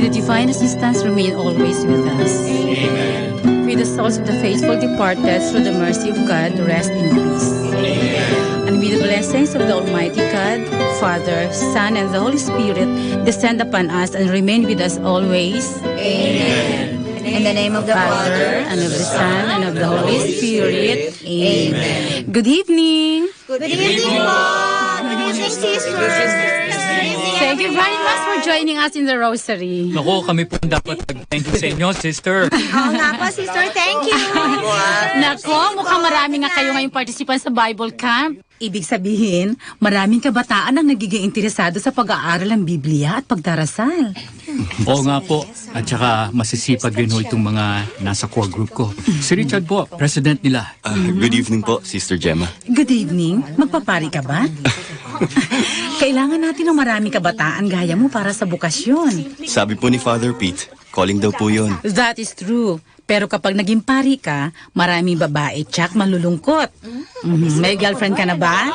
Divine assistance remain always with us. Amen. May the souls of the faithful departed through the mercy of God rest in peace. Amen. And may the blessings of the Almighty God, Father, Son, and the Holy Spirit descend upon us and remain with us always. Amen. In the name of the Father, and of the Son, and of the Holy Spirit. Amen. Good evening. Good evening, Mom. Good evening, sisters. Thank you very much for joining us in the Rosary. Nako, kami po dapat thank you sa inyo, sister. Oo nga po, sister. Thank you. Nako, mukhang marami nga kayo ngayong participant sa Bible Camp. Ibig sabihin, maraming kabataan ang nagiging interesado sa pag-aaral ng Biblia at pagdarasal. Oo nga po. At saka masisipag rin ho itong mga nasa core group ko. Si Richard po, president nila. Good evening po, Sister Gemma. Good evening. Magpapari ka ba? Kailangan natin ng maraming kabataan gaya mo para sa bukasyon. Sabi po ni Father Pete, calling daw po yun. That is true. Pero kapag naging pari ka, maraming babae tsak malulungkot. May girlfriend ka na ba?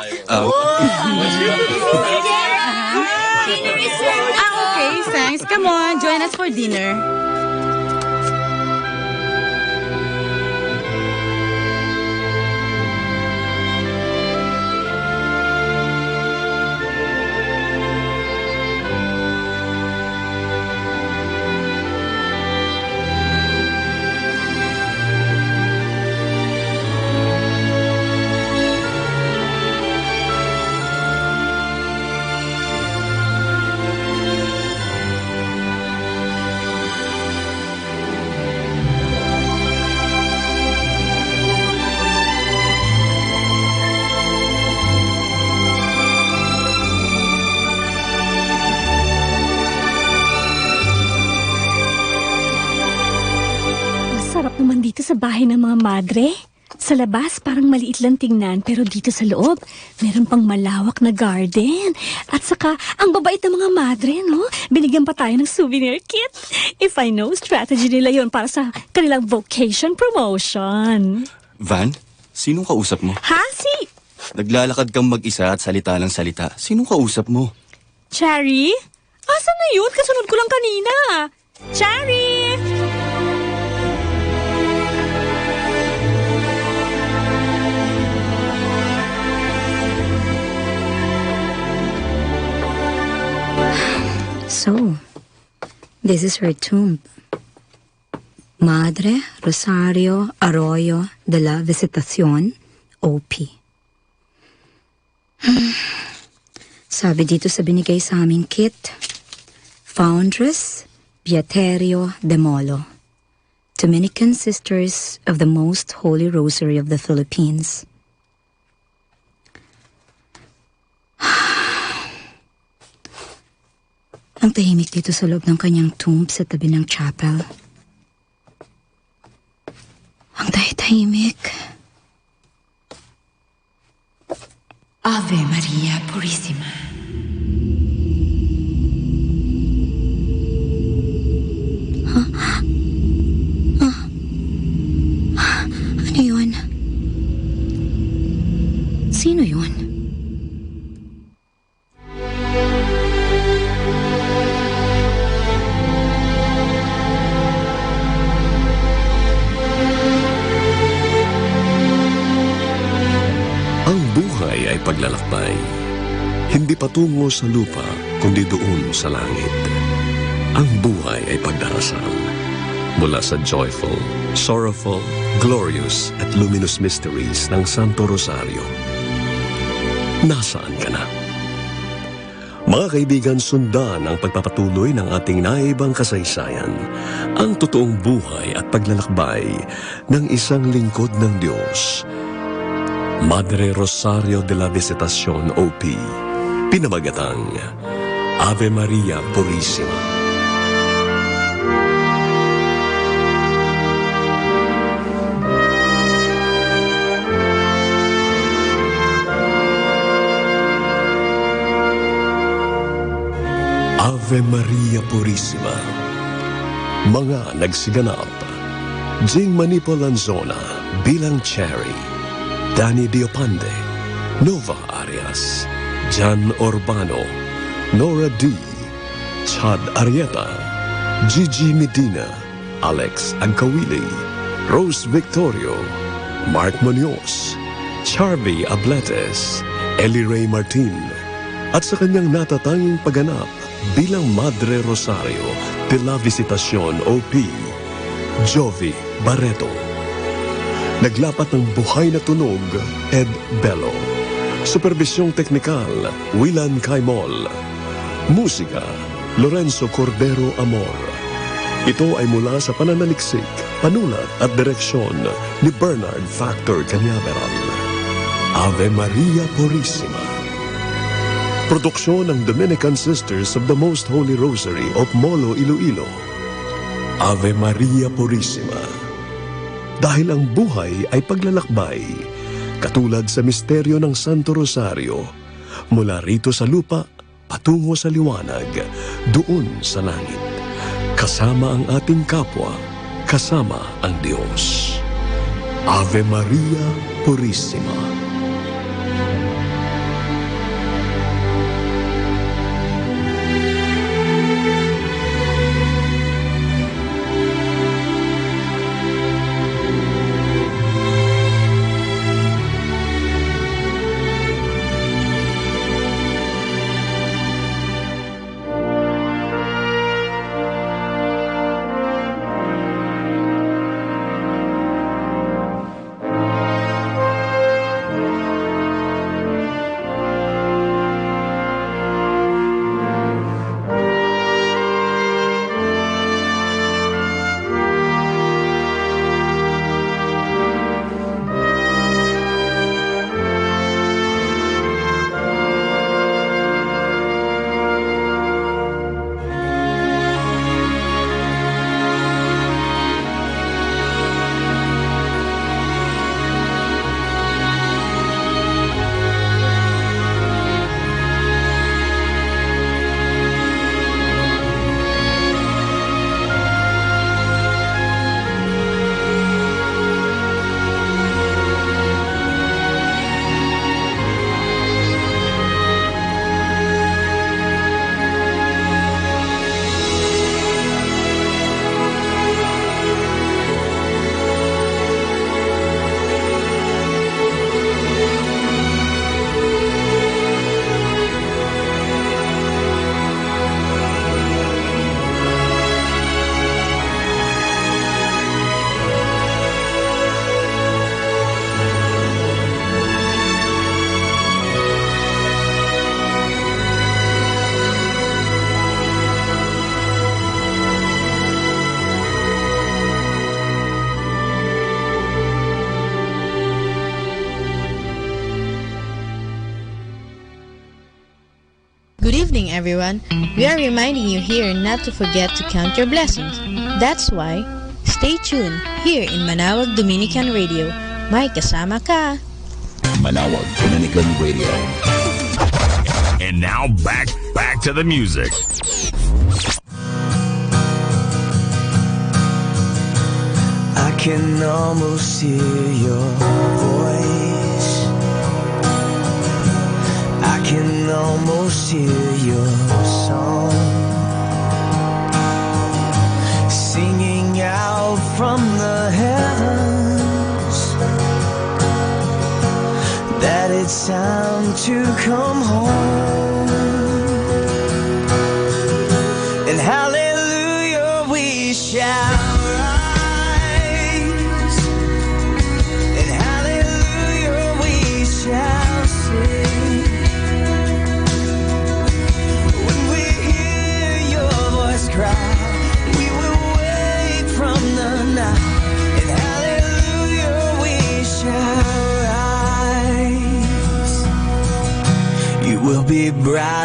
Okay, thanks. Come on, join us for dinner. Sarap naman dito sa bahay ng mga madre. Sa labas, parang maliit lang tingnan, pero dito sa loob, meron pang malawak na garden. At saka, ang babait ng mga madre, no? Binigyan pa tayo ng souvenir kit. If I know, strategy nila yon para sa kanilang vocation promotion. Van, sinong kausap mo? Ha? Si Naglalakad kang mag-isa at salita ng salita. Sinong kausap mo? Cherry? Asan na yun? Kasunod ko lang kanina. Cherry! So, this is her tomb. Madre Rosario Arroyo de la Visitación, OP. Sabi dito sa binigay sa aming kit, Foundress Beaterio de Molo, Dominican Sisters of the Most Holy Rosary of the Philippines. Ang tahimik dito sa loob ng kanyang tomb sa tabi ng chapel. Ang tahimik. Ave Maria Purissima. Ano yun? Sino yun? patungo sa lupa, kundi doon sa langit. Ang buhay ay pagdarasal. Mula sa joyful, sorrowful, glorious at luminous mysteries ng Santo Rosario. Nasaan ka na? Mga kaibigan, sundan ang pagpapatuloy ng ating naibang kasaysayan, ang totoong buhay at paglalakbay ng isang lingkod ng Diyos. Madre Rosario de la Visitacion OP, pinamagatang Ave Maria Purissima. Ave Maria Purissima. Mga nagsiganap: Jing Manipo Lanzona bilang Cherry, Danny Diopande, Nova Arias, Jan Urbano, Nora D, Chad Arieta, Gigi Medina, Alex Ancawili, Rose Victorio, Mark Munoz, Charvy Abletes, Ellie Ray Martin, at sa kanyang natatanging pagganap bilang Madre Rosario de la Visitacion OP, Jovi Barreto. Naglapat ng buhay na tunog, Ed Bello. Supervisyong teknikal, Willan Caimol. Musika, Lorenzo Cordero Amor. Ito ay mula sa pananaliksik, panulat at direksyon ni Bernard Factor Cañaveral. Ave Maria Purissima. Produksyon ng Dominican Sisters of the Most Holy Rosary of Molo, Iloilo. Ave Maria Purissima. Dahil ang buhay ay paglalakbay, katulad sa misteryo ng Santo Rosario, mula rito sa lupa, patungo sa liwanag, doon sa langit. Kasama ang ating kapwa, kasama ang Diyos. Ave Maria Purissima. Good evening, everyone. We are reminding you here not to forget to count your blessings. That's why, stay tuned here in Manawag Dominican Radio. May kasama ka. Manawag Dominican Radio. And now back to the music. I can almost hear your voice. I can almost hear your song singing out from the heavens that it's time to come home.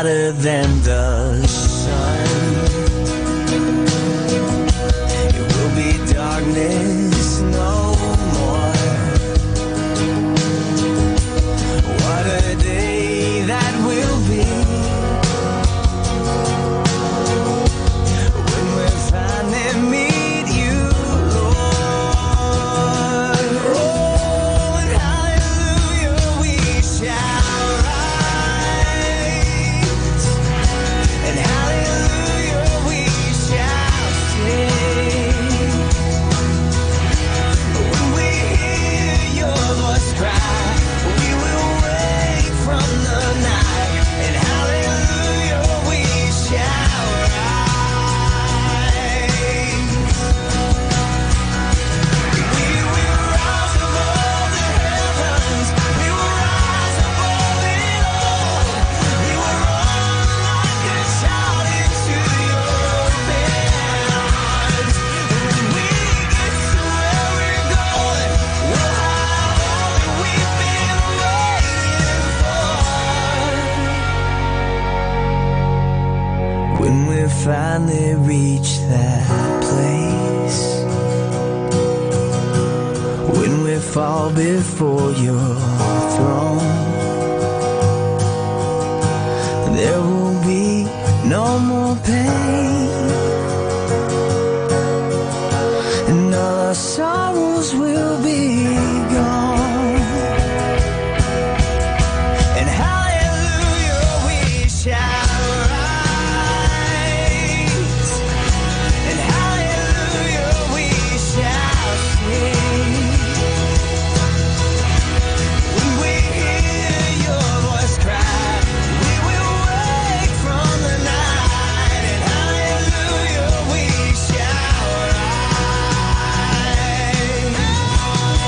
brighter than the sun. It will be darkness no more. What a day that will be when we finally meet you, Lord. Oh, and hallelujah we shall rise, and hallelujah we shall sing. When we hear your voice cry, we will wake from the night, and hallelujah we shall rise. We will rise above the heavens, we will rise above it all. We will run like a child into your open arms. When we get to where we're going, we'll have all that we've been waiting for. When we finally reach that place, when we fall before your throne, there will be no more pain, and all our sorrows will be gone. And hallelujah we shall rise, and hallelujah we shall sing. When we hear your voice cry, we will wake from the night, and hallelujah we shall rise,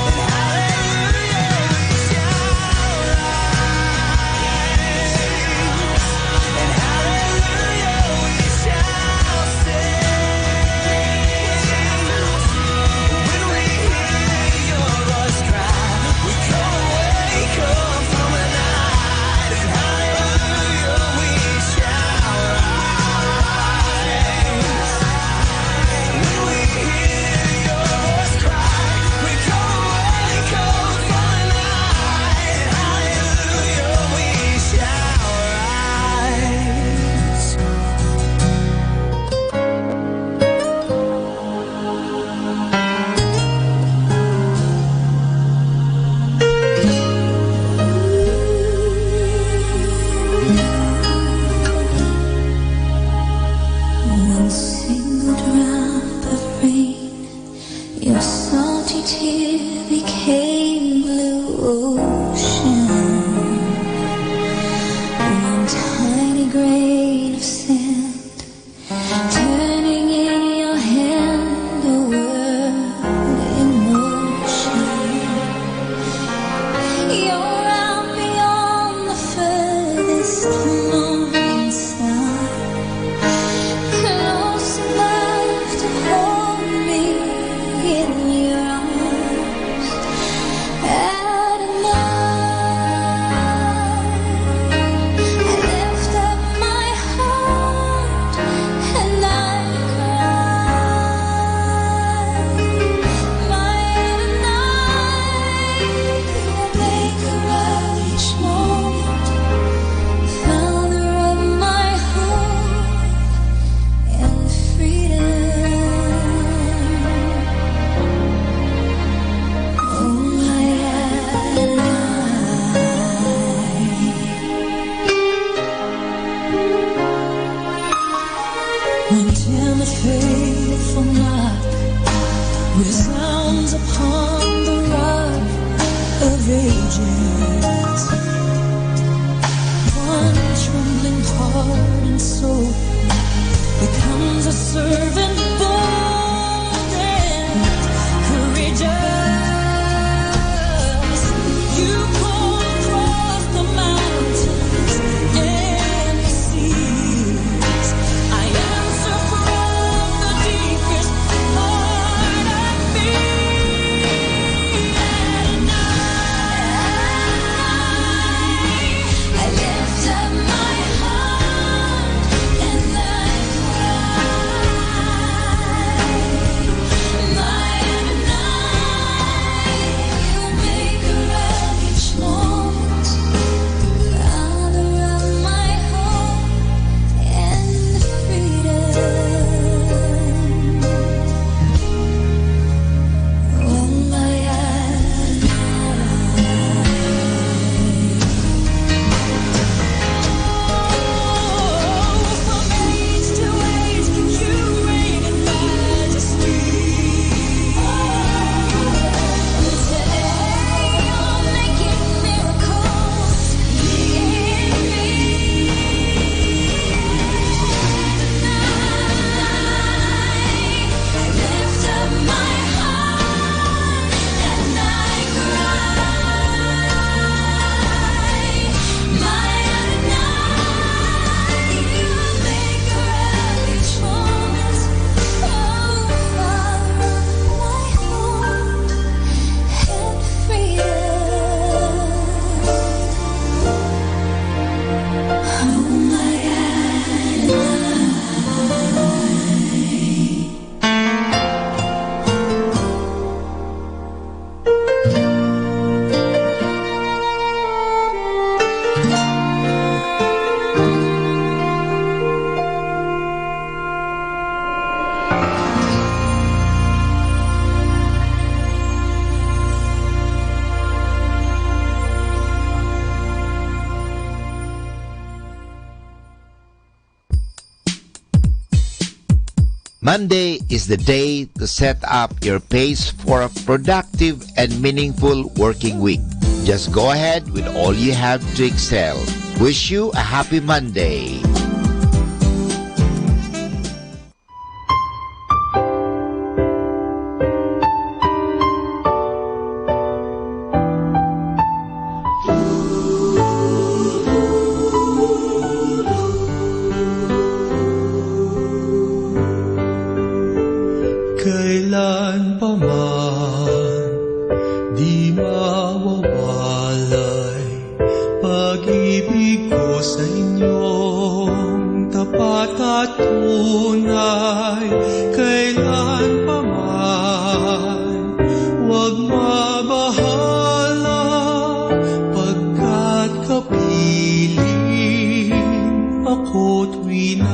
and hallelujah we shall rise, and hallelujah we shall sing. When we hear your voice cry, we come wake up from the night, and hallelujah we shall rise. When we hear your voice cry, we come wake up from the night, and hallelujah we shall rise. One single drop of rain, your salty tear became blue ocean. One tiny grain of sand, turning in your hand a world in motion. You're out beyond the furthest morning sun, close enough to hold me in your arms. At night, I lift up my heart and I cry. My night will make her each moment, founder of my hope and freedom. Oh, my until the faithful knock resounds upon the rock of ages. One trembling heart and soul becomes a servant bold and courageous. You call across the mountains and the seas. I answer from the deepest part of me. At night, I lift up my heart. Monday is the day to set up your pace for a productive and meaningful working week. Just go ahead with all you have to excel. Wish you a happy Monday. Kailan pa man di mawawalay pag-ibig ko sa inyong tapat at tunay. Kailan pa man huwag mabahala pagkat kapiling ako tuwi na.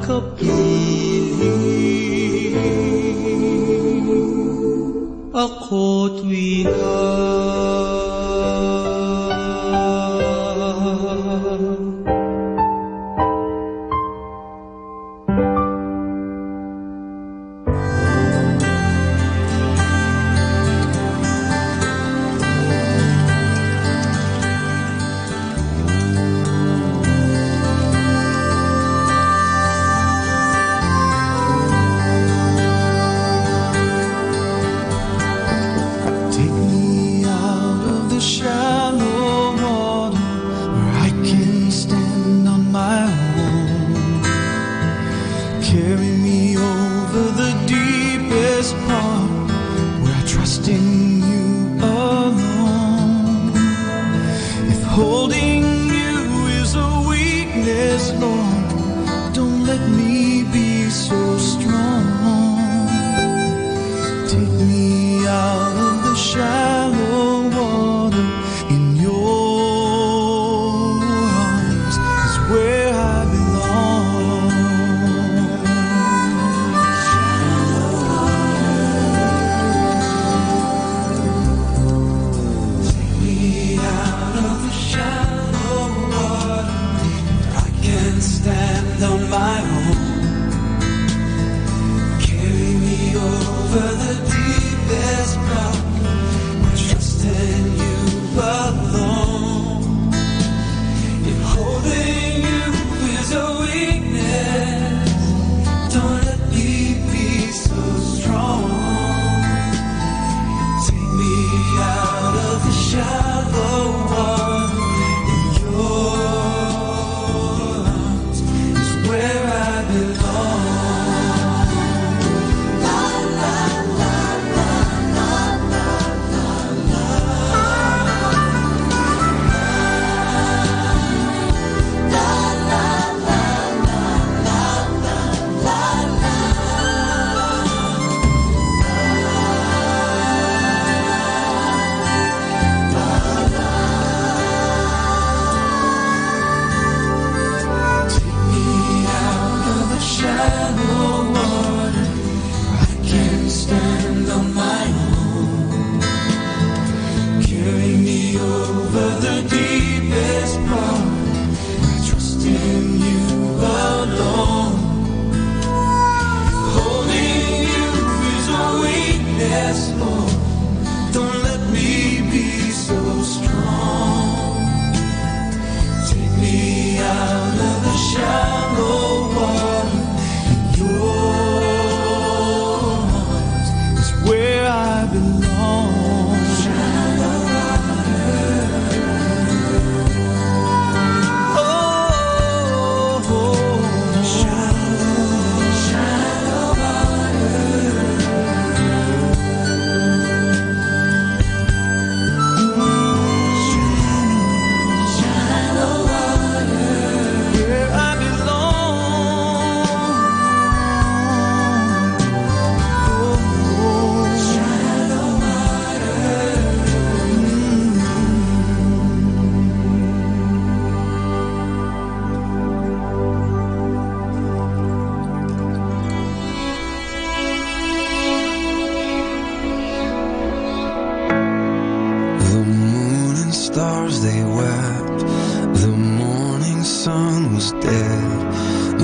Kapiling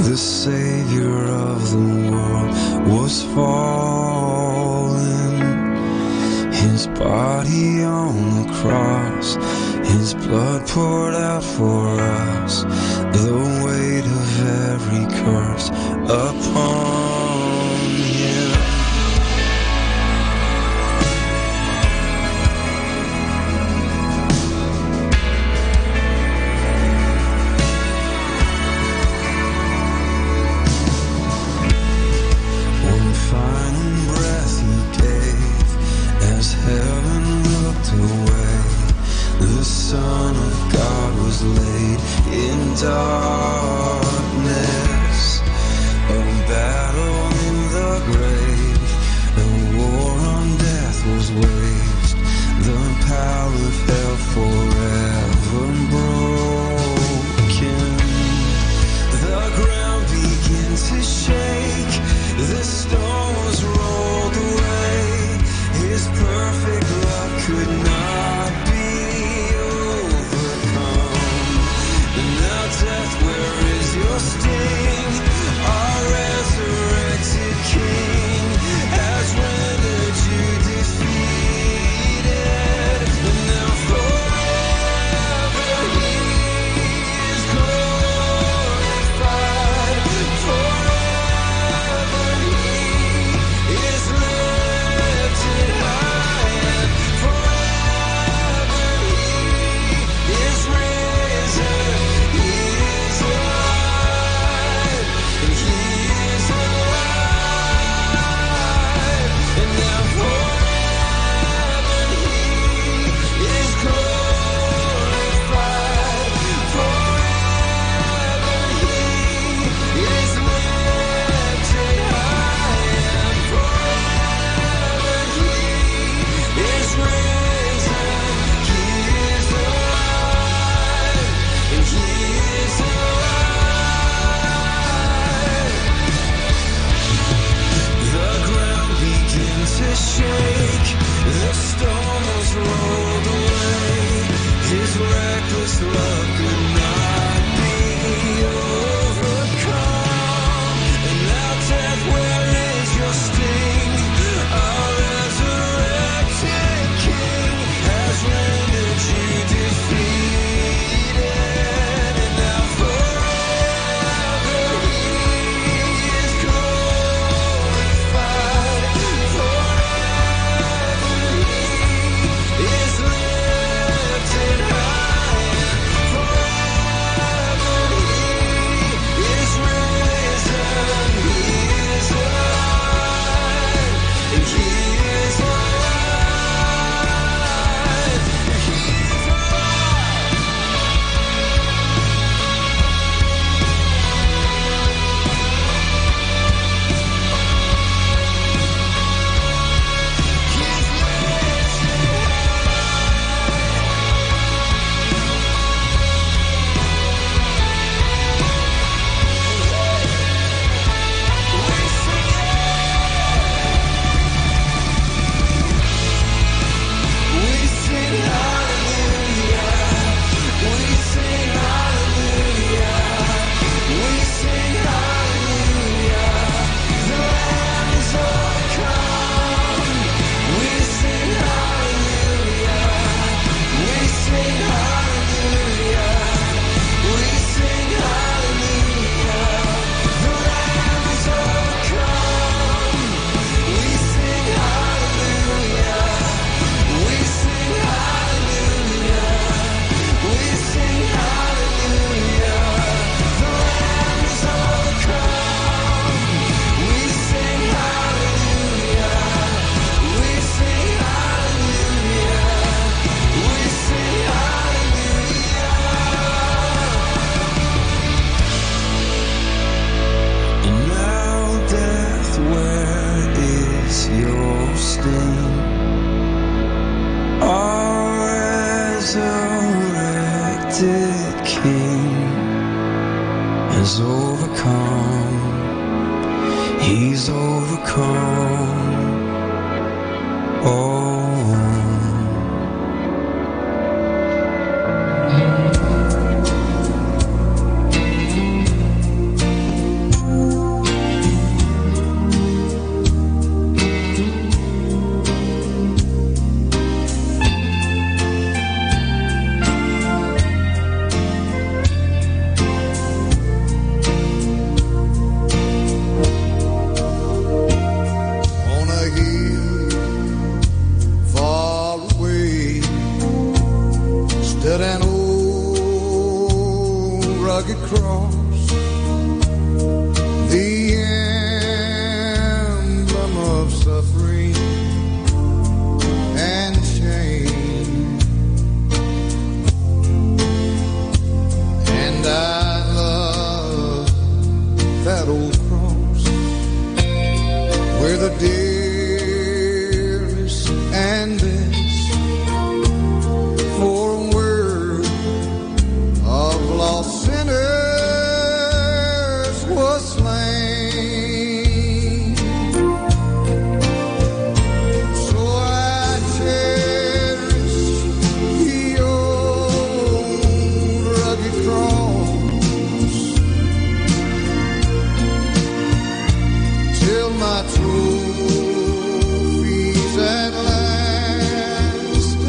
the Savior of the world was falling. His body on the cross, His blood poured out for us, the weight of every curse upon Him. One final breath He gave as heaven looked away. The Son of God was laid in darkness. A battle in the grave, a war on death was waged. The power of hell forever broken. The ground began to shake, the stone was rolled away. His perfect love could not be overcome. And now death, where is your sting? Our resurrected King has rendered you defeated. And now forever He is glorified. Forever He is lifted high. And forever He is risen. He is alive. And He is alive. And now forever He is glorified. Forever He is lifted high. And forever He is risen. He is alive. And He is alive. The ground began to shake, the stone was rolled away. His reckless love could not be overcome. And now death, where is your sting? Our resurrected King has rendered you defeated. And now forever He is glorified. Forever He is lifted high. Forever He is risen. He is alive. And He is alive. He is We sing hallelujah. We sing hallelujah. We sing hallelujah. The Lamb is overcome. We sing hallelujah. We sing hallelujah. We sing hallelujah. The Lamb is overcome. We sing hallelujah. We sing hallelujah. We sing hallelujah. The Lamb is overcome. We sing hallelujah. We sing hallelujah. We sing hallelujah. And now death, where is your sting? Our resurrected King has overcome. He's overcome. Oh. that old cross where the dearest and best for a world of lost sinners was slain. So I cherish the old rugged cross till my trophies at last I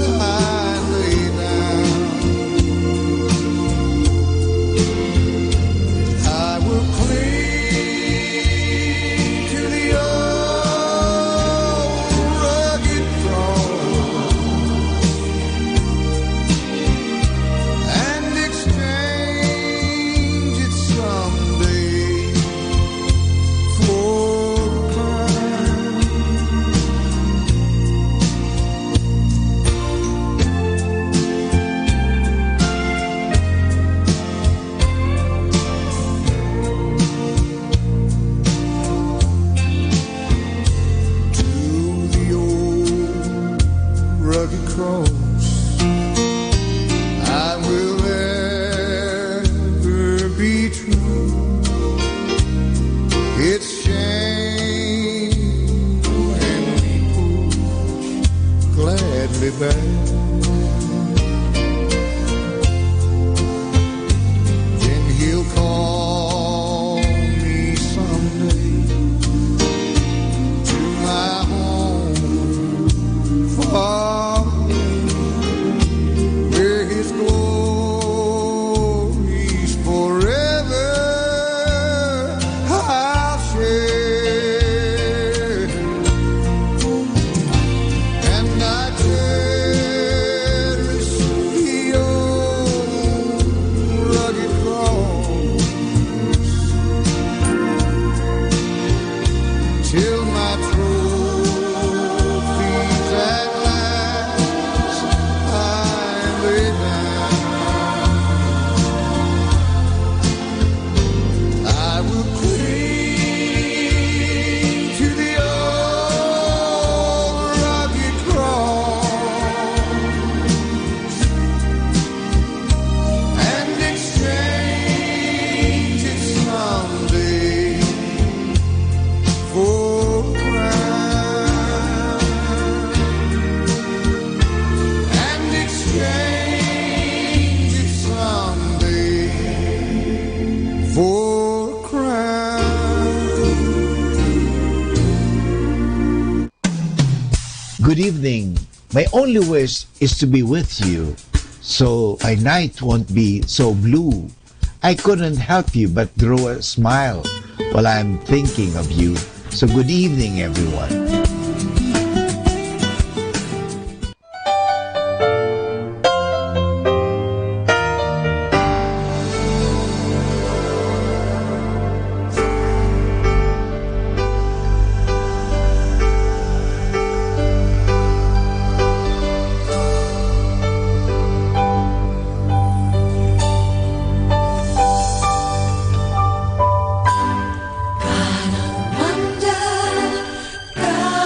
lay down. I will cling to the old rugged cross and exchange it someday for a crown. To the old rugged cross I will ever be true. Its shame and reproach gladly bear. Then he'll call me someday to my home far away, where his glories forever I'll share. And I cherish the old rugged cross till my trophies at last I lay down. I will cling to the old rugged cross and exchange it someday for a crown. And exchange it someday for a crown. Good evening. My only wish is to be with you, so my night won't be so blue. I couldn't help you but draw a smile while I'm thinking of you. So good evening, everyone. God of wonder, God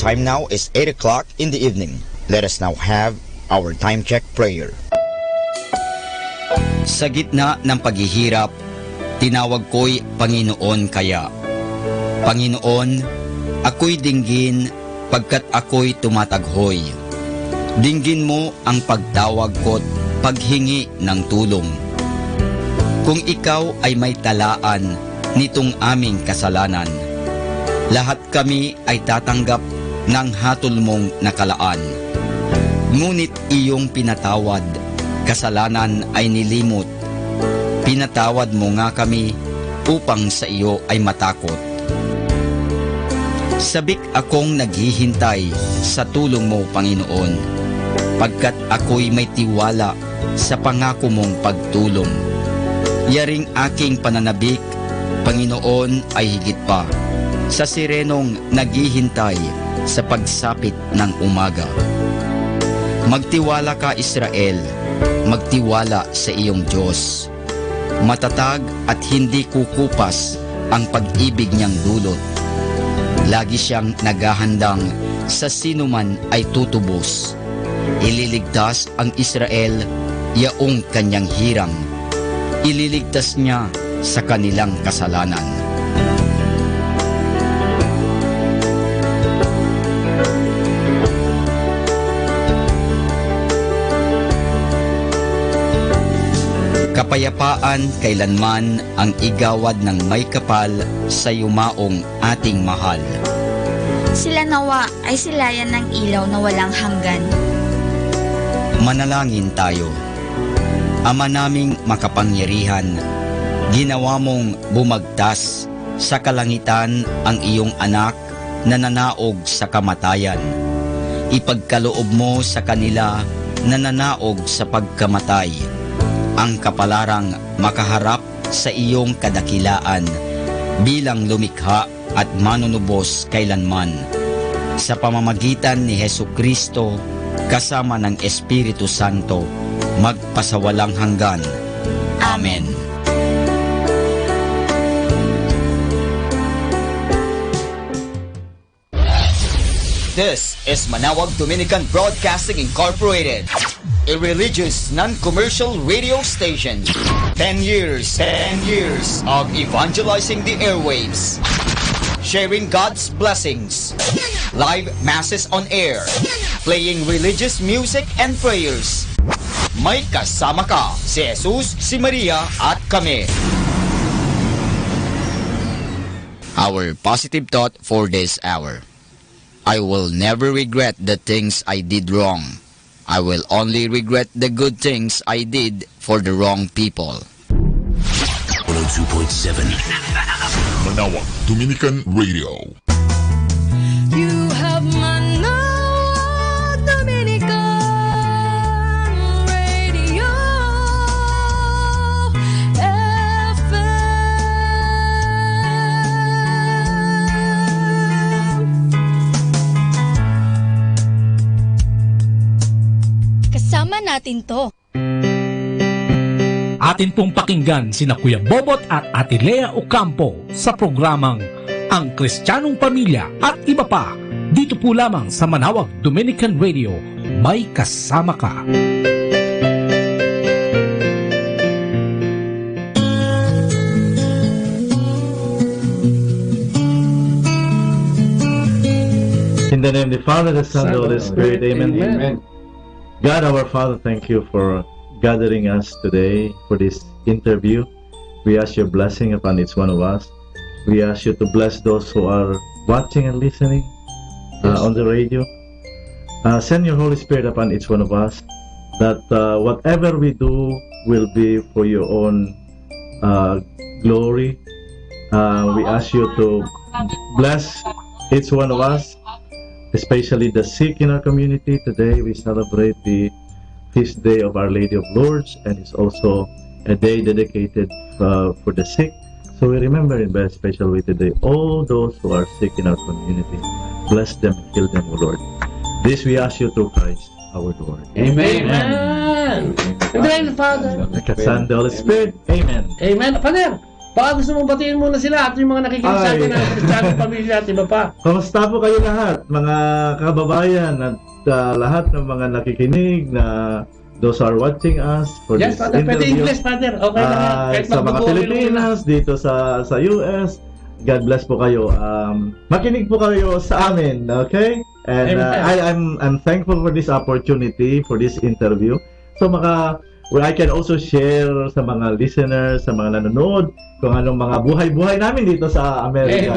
time now is 8 o'clock in the evening. Let us now have our time check prayer. Sa gitna ng paghihirap, tinawag ko'y Panginoon kaya. Panginoon, ako'y dinggin pagkat ako'y tumataghoy. Dinggin mo ang pagtawag ko't paghingi ng tulong. Kung ikaw ay may talaan nitong aming kasalanan, lahat kami ay tatanggap ng hatol mong nakalaan. Ngunit iyong pinatawad, kasalanan ay nilimot. Pinatawad mo nga kami upang sa iyo ay matakot. Sabik akong naghihintay sa tulong mo, Panginoon, pagkat ako'y may tiwala sa pangako mong pagtulong. Yaring aking pananabik, Panginoon, ay higit pa sa sirenong naghihintay sa pagsapit ng umaga. Magtiwala ka, Israel, magtiwala sa iyong Diyos. Matatag at hindi kukupas ang pag-ibig niyang dulot. Lagi siyang naghahandang sa sinuman ay tutubos. Ililigtas ang Israel, yaong kanyang hirang. Ililigtas niya sa kanilang kasalanan. Kapayapaan kailanman ang igawad ng may kapal sa yumaong ating mahal. Sila nawa ay silayan ng ilaw na walang hanggan. Manalangin tayo. Ama naming makapangyarihan, ginawa mong bumagtas sa kalangitan ang iyong anak na nanaog sa kamatayan. Ipagkaloob mo sa kanila na nanaog sa pagkamatay ang kapalarang makaharap sa iyong kadakilaan bilang lumikha at manunubos kailanman. Sa pamamagitan ni Hesukristo kasama ng Espiritu Santo, magpasawalang hanggan. Amen. This is Manawag Dominican Broadcasting Incorporated, a religious, non-commercial radio station. 10 years of evangelizing the airwaves, sharing God's blessings, live masses on air, playing religious music and prayers. May kasama ka, si Jesus, si Maria, at kami. Our positive thought for this hour. I will never regret the things I did wrong. I will only regret the good things I did for the wrong people. 102.7 Manawag Dominican Radio. You have Manawag Dominican Radio FM. Kasama natin to. Atin pong pakinggan sina Kuya Bobot at Ate Lea Ocampo sa programang Ang Kristiyanong Pamilya at iba pa. Dito po lamang sa Manawag Dominican Radio. May kasama ka. In the name of the Father, the Son, and the Holy Spirit. Amen. Amen. God, our Father, thank you for gathering us today for this interview. We ask your blessing upon each one of us. We ask you to bless those who are watching and listening on the radio. Send your Holy Spirit upon each one of us, that whatever we do will be for your own glory. We ask you to bless each one of us, especially the sick in our community. Today we celebrate the feast day of Our Lady of Lourdes, and it's also a day dedicated for the sick. So we remember in a very special way today all those who are sick in our community. Bless them and heal them, O Lord. This we ask you through Christ our Lord. Amen. Amen. In the name of the Father, the Son, the Holy Spirit. Amen. Amen. Father, Baka gusto mong batiin muna sila at yung mga nakikinig sa atin ng Kristyanong Pamilya at iba pa. Kamusta po kayo lahat, mga kababayan at lahat ng mga nakikinig na those are watching us for yes, this Father, interview. pwede English, Father. Okay na yan. Kahit Sa mga Pilipinas, dito sa US, God bless po kayo. Makinig po kayo sa amin, okay? And I'm thankful for this opportunity, for this interview. So I can also share sa mga listeners, sa mga nanonood, kung anong mga buhay-buhay namin dito sa Amerika.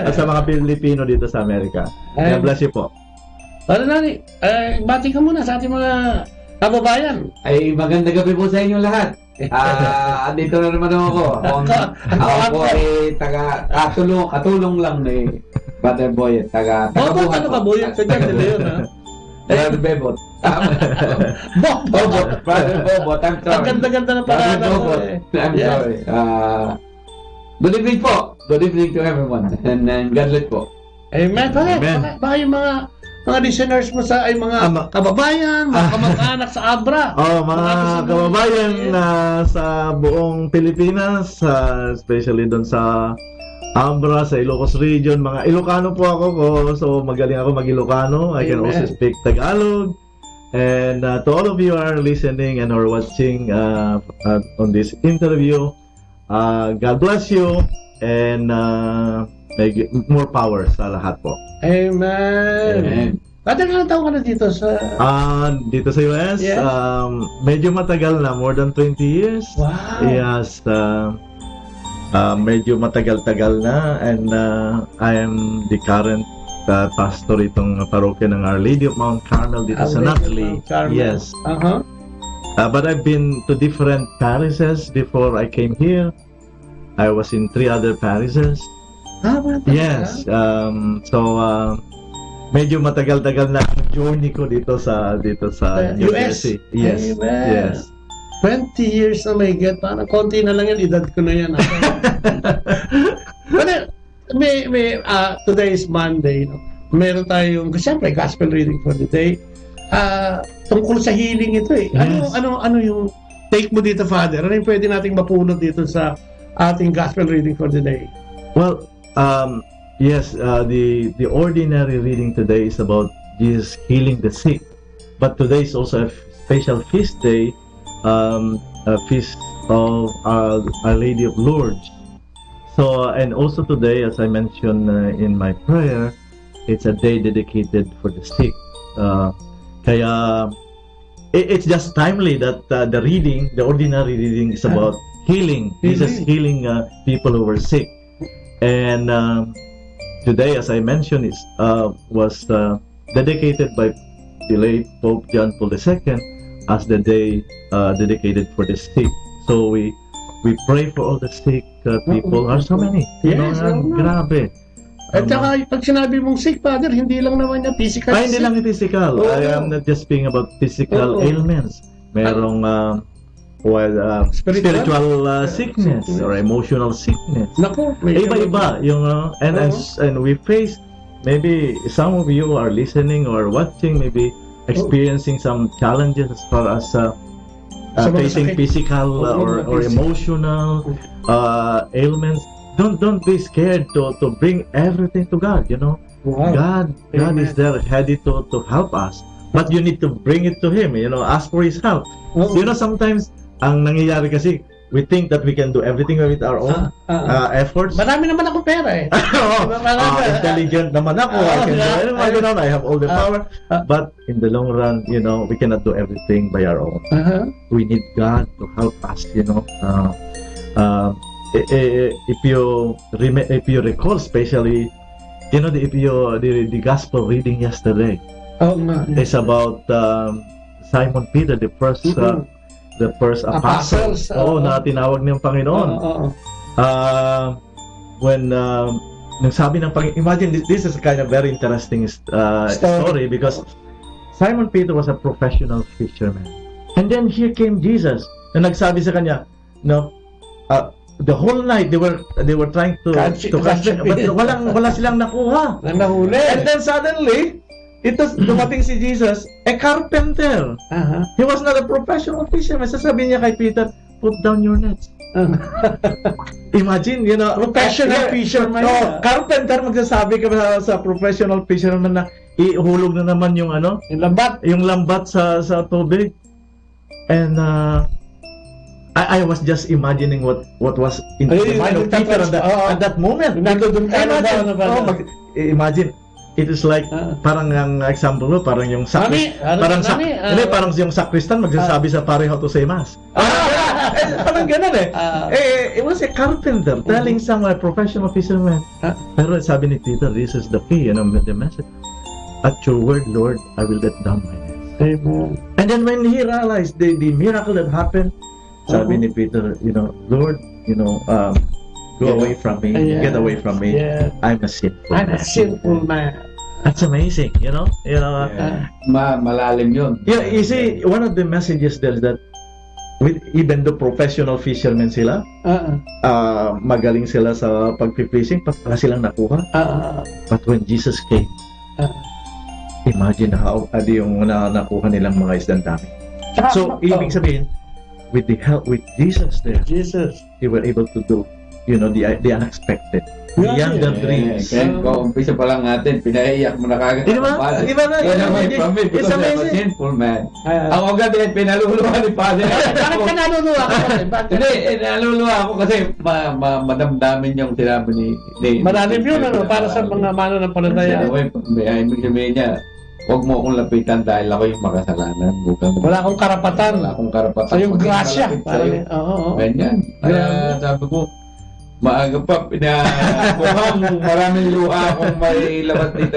At sa mga Pilipino dito sa Amerika. God bless you po. Ano nani, bati ka muna sa ating mga kababayan. Ay, magandang gabi po sa inyo lahat. Dito na naman ako. Ako po ay katulong lang ni Brother Boy. Tagabuhat. Ano ka, Boy? Sadya nila yun, ha? Brother Bebot. Bobot. Brother Bobot. I'm sorry. Ang ganda-ganda na pangalan mo. I'm sorry. Good evening po. Good evening to everyone. And God bless po. Amen. Baka yung mga listeners mo sa ay mga kababayan, mga kamag-anak sa Abra. Mga kababayan na sa buong Pilipinas, especially doon sa Abra, sa Ilocos region, mga Ilocano po ako, so magaling ako mag-Ilocano. I can also speak Tagalog. And to all of you are listening and are watching on this interview, God bless you and may more power sa lahat po. Amen. Pati ilang taon ka na dito sa... dito sa US? Yes. Medyo matagal na, more than 20 years. Wow. Yes. Medyo matagal-tagal na and I am the current pastor itong parokya ng Our Lady of Mount Carmel dito sa Nutley. Yes. But I've been to different parishes before I came here. I was in 3 other parishes. Yes. Medyo matagal-tagal na ang journey ko dito sa New Jersey. Yes. Amen. Yes. 20 years na may get. Parang konti na lang yan. Edad ko na yan. But today is Monday. No? Meron tayong, siyempre, gospel reading for the day. Tungkol sa healing ito eh. Ano yung take mo dito, Father? Ano yung pwede nating mapulot dito sa ating gospel reading for the day? Well, yes, the ordinary reading today is about Jesus healing the sick. But today is also a special feast day, a feast of Our Lady of Lourdes. So, and also today, as I mentioned in my prayer, it's a day dedicated for the sick. Kaya it's just timely that the ordinary reading is about healing. Jesus healing people who were sick. And today, as I mentioned, was dedicated by the late Pope John Paul II as the day dedicated for the sick. So we pray for all the sick people. Are so many. Yes, grabe. At saka, pag sinabi mong sick, Father, hindi lang naman niya physical. Hindi lang physical. I am not just speaking about physical ailments. Merong spiritual sickness or emotional sickness. Naku, iba-iba yung and we face, maybe some of you are listening or watching, maybe experiencing some challenges as far as facing physical or emotional ailments. Don't be scared to bring everything to God, you know. Wow. God is there ready to help us. But you need to bring it to Him, you know, ask for His help. You know, sometimes ang nangyayari kasi, we think that we can do everything with our own efforts. Marami naman akong pera eh. Intelligent naman ako. I have all the power. But in the long run, you know, we cannot do everything by our own. We need God to help us, you know. If you recall, especially, you know, the gospel reading yesterday is about Simon Peter, the first apostles na tinawag ng Panginoon. When nagsabi ng Panginoon, imagine this is kind of very interesting story because Simon Peter was a professional fisherman, and then here came Jesus and nagsabi sa kanya, no, the whole night they were trying to catch but wala silang nakuha. Nahuli. And then suddenly dumating si Jesus, a carpenter. He was not a professional fisherman. Sasabihin niya kay Peter, put down your nets. Imagine, you know, Professional fisherman. Carpenter magsasabi ka sa professional fisherman na ihulog na naman yung ano, yung lambat sa tubig. And I was just imagining what was in the mind of Peter at that moment. Imagine, it is like parang ang example mo, parang yung parang yung sacristan magsasabi sa pare how to say mass. Parang ganun eh. It was a carpenter telling some professional fisherman. Pero sabi ni Peter, this is the key, you know, the message. At your word, Lord, I will let down my net. Amen. And then when he realized the miracle that happened, sabi ni Peter, you know, Lord, you know, go away from me, get away from me. I'm a sinful man. That's amazing, you know. Malalim yun. Yeah, you see, one of the messages there is that even though professional fishermen sila, magaling sila sa pag-fishing, wala silang nakuha. But when Jesus came, imagine how yung nakuha nilang mga isdang dami. So, ibig sabihin, with the help with Jesus there, they were able to do, you know, the unexpected, beyond their dreams. Umpisa pa lang natin, pinaiyak mo na kagad. It's amazing. Sinful man. Ako agad pinaluluha ni Father. Bakit ka naluluha ka? Hindi, naluluha ako kasi madamdamin yung sinabi ni Malalim yun, ano, para sa mga mananampalataya. Ibig sabihin niya, huwag mo akong lapitan dahil ako yung makasalanan. Wala akong karapatan. So yung grasya. Ganyan. Kaya sabi ko, maaga pa, mukhang maraming luha akong may labas dito.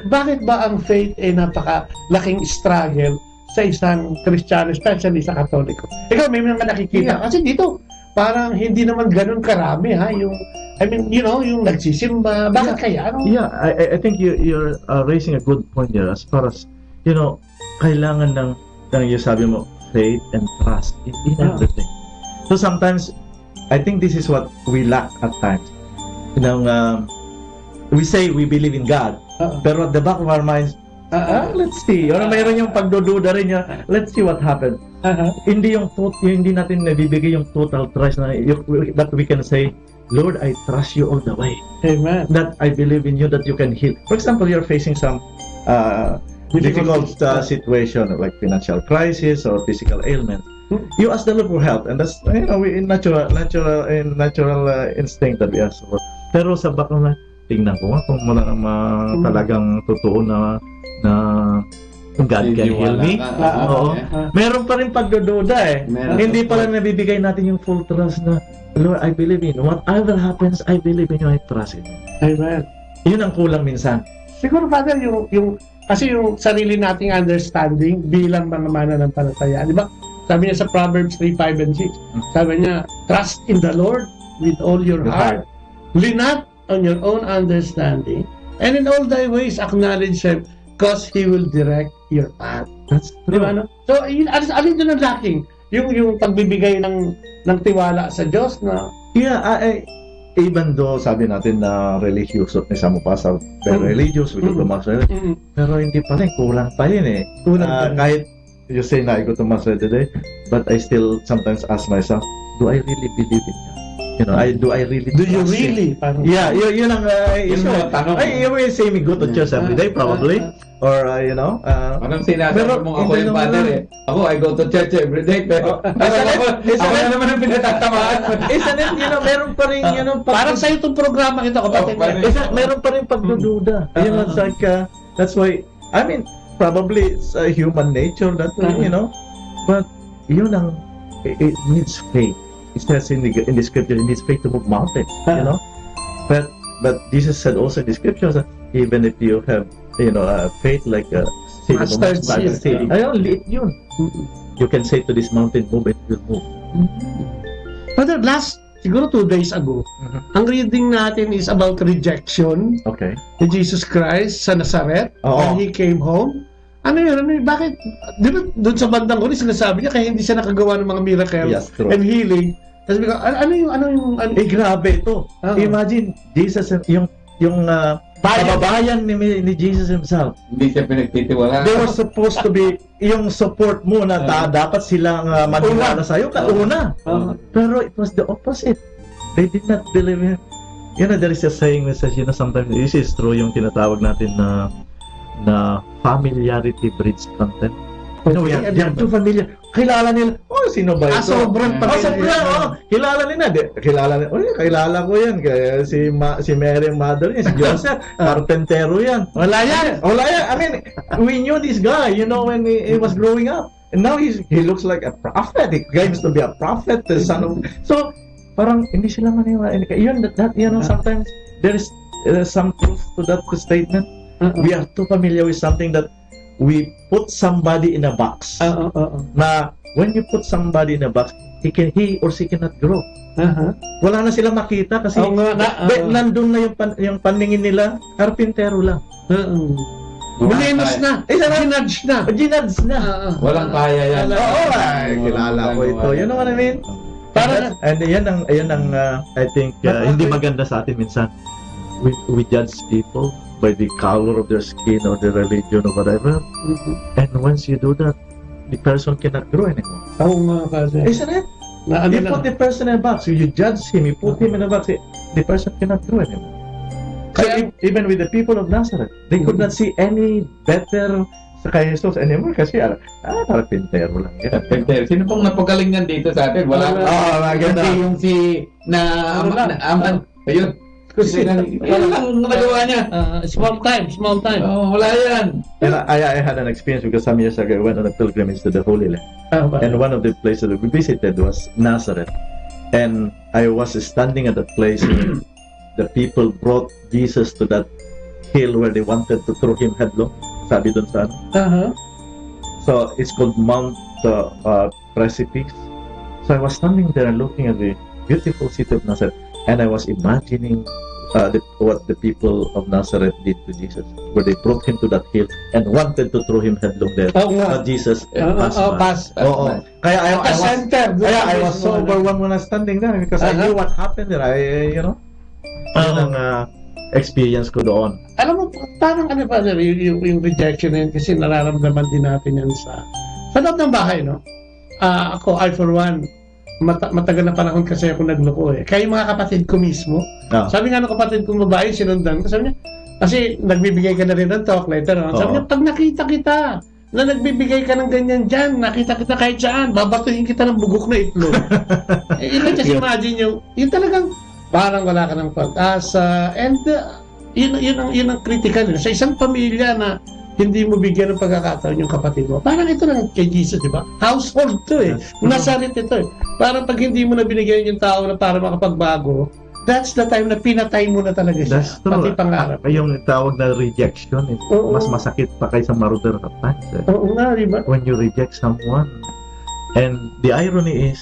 Bakit ba ang faith ay napakalaking struggle sa isang Kristiyano, especially sa Katoliko? Ikaw, may mga nakikita. Kasi dito, parang hindi naman ganun karami, ha? Yung, I mean, you know, yung nagsisimba. Bakit kaya? No? Yeah, I think you're raising a good point here as far as, you know, kailangan ng yung sabi mo, faith and trust in everything. So sometimes, I think this is what we lack at times. You know, we say we believe in God, pero at the back of our minds, let's see. Or mayroon yung pagdududa rin niya, let's see what happened. Hindi natin nabibigay yung total trust na that we can say, Lord, I trust you all the way. Amen. That I believe in you, that you can heal. For example, you're facing some difficult situation like financial crisis or physical ailment. You ask the Lord for help, and that's, you know, in natural instinct that we ask for. Pero sa back na tingnan ko kung talagang totoo na God can heal me. Meron pa rin pagdududa eh. Hindi pala nabibigay natin yung full trust na, Lord, I believe in you. Whatever happens, I believe in you. I trust in you. Amen. Yun ang kulang minsan. Siguro, Father, kasi yung sarili nating understanding bilang mga mananampalataya, di ba? Sabi niya sa Proverbs 3:5 and 6, sabi niya, trust in the Lord with all your heart. Lean not on your own understanding, and in all thy ways acknowledge Him, because He will direct your path. That's true. Di ba, no? So, alin doon ang lacking? Yung pagbibigay ng tiwala sa Diyos na... Yeah, even though sabi natin na religious at isa mo pa sa very religious, we go to mass religion, pero hindi pa rin, kulang pa yun eh. Kahit you say na I go to mass today, but I still sometimes ask myself, do I really believe in God? You know, do I really? Do you really? Yeah, yun ang you will say me go to church every day probably, or you know. Parang sinasabi mo ako yung father eh. Ako, I go to church every day, pero ako na naman ang pinatatamaan. Isn't it, you know, meron pa rin, you know, parang sa itong programa ito, kapatid. Meron pa rin pagdududa. You know, it's like, that's why, I mean, probably it's a human nature that, you know, but yun ang, it needs faith. It says in the scripture, it needs faith to move mountains, you know. But Jesus said also in the scriptures that even if you have, you know, faith like a mustard seed, liit yun. You can say to this mountain, move, it will move. Father, siguro 2 days ago, ang reading natin is about rejection ni Jesus Christ sa Nazareth when He came home. Ano yun? Bakit? Di ba doon sa bandang huli, sinasabi niya kaya hindi siya nakagawa ng mga miracles and healing. Tapos ano yung grabe ito. Imagine, Jesus, yung kababayan ni Jesus himself. Hindi siya pinagtitiwalaan. They were supposed to be yung support mo na dapat silang maniwala sa'yo. Una. Pero it was the opposite. They did not believe in. You know, there is a saying that says, you know, sometimes this is true, yung tinatawag natin na familiarity breeds contempt. You know, they're too familiar. Kilala nila, sino ba ito? Sobrang familiar. Kilala nila. Kilala ko yan. Kaya si Mary, mother niya, si Joseph, carpentero yan. Wala yan. I mean, we knew this guy, you know, when he was growing up. And now he looks like a prophet. He claims to be a prophet, the son of... So, parang hindi sila maniwala. That, you know, sometimes there is some truth to that statement. We are too familiar with something that we put somebody in a box. Na when you put somebody in a box, he or she cannot grow. Wala na sila makita kasi nandun na yung paningin nila, karpintero lang. Malinos na. Ginudge na. Walang kaya yan. Kilala ko ito. You know what I mean? And yan ang I think hindi maganda sa atin minsan. We judge people by the color of their skin or their religion or whatever. And once you do that, the person cannot grow anymore. Isn't it? You put the person in a box, you judge him, you put him in a box, the person cannot grow anymore. So even with the people of Nazareth, they could not see any better sa kay Jesus anymore kasi karpintero lang. Karpintero. Sino pong napagaling yan dito sa atin? Wala. Maganda. Yung si Aman. Ayun. Kasi yan lang nagawa niya. Small time. Wala yan. And I had an experience because some years ago I went on a pilgrimage to the Holy Land. And one of the places that we visited was Nazareth. And I was standing at that place and the people brought Jesus to that hill where they wanted to throw him headlong. Sabi dun sa So it's called Mount Precipice. So I was standing there and looking at the beautiful city of Nazareth. And I was imagining what the people of Nazareth did to Jesus, where they brought him to that hill and wanted to throw him headlong there. But Jesus passed by. I was so overwhelmed when I was standing there because I knew what happened there. Yun ang experience ko doon. Alam mo, parang yung rejection na yun kasi nararamdaman din natin yan sa loob ng bahay, no? Ako, I for one, matagal na panahon kasi ako nagloko eh. Kaya yung mga kapatid ko mismo, sabi nga ng kapatid kong babae, sinundan ko, sabi niya, kasi nagbibigay ka na rin ng talk later, no? Sabi niya, pag nakita kita na nagbibigay ka ng ganyan dyan, nakita kita kahit saan, babatuhin kita ng bugok na itlog. Just imagine yung talagang parang wala ka ng pag-asa, and yun ang critical sa isang pamilya na hindi mo bigyan ng pagkakataon yung kapatid mo. Parang ito lang kay Jesus, di ba? Household to eh. Nasarit ito eh. Parang pag hindi mo na binigyan yung tao na para makapagbago, that's the time na pinatay mo na talaga siya. That's true. Pati pangarap. Yung tawag na rejection, mas masakit pa kaysa murder of cancer. Oo nga, di ba? When you reject someone. And the irony is,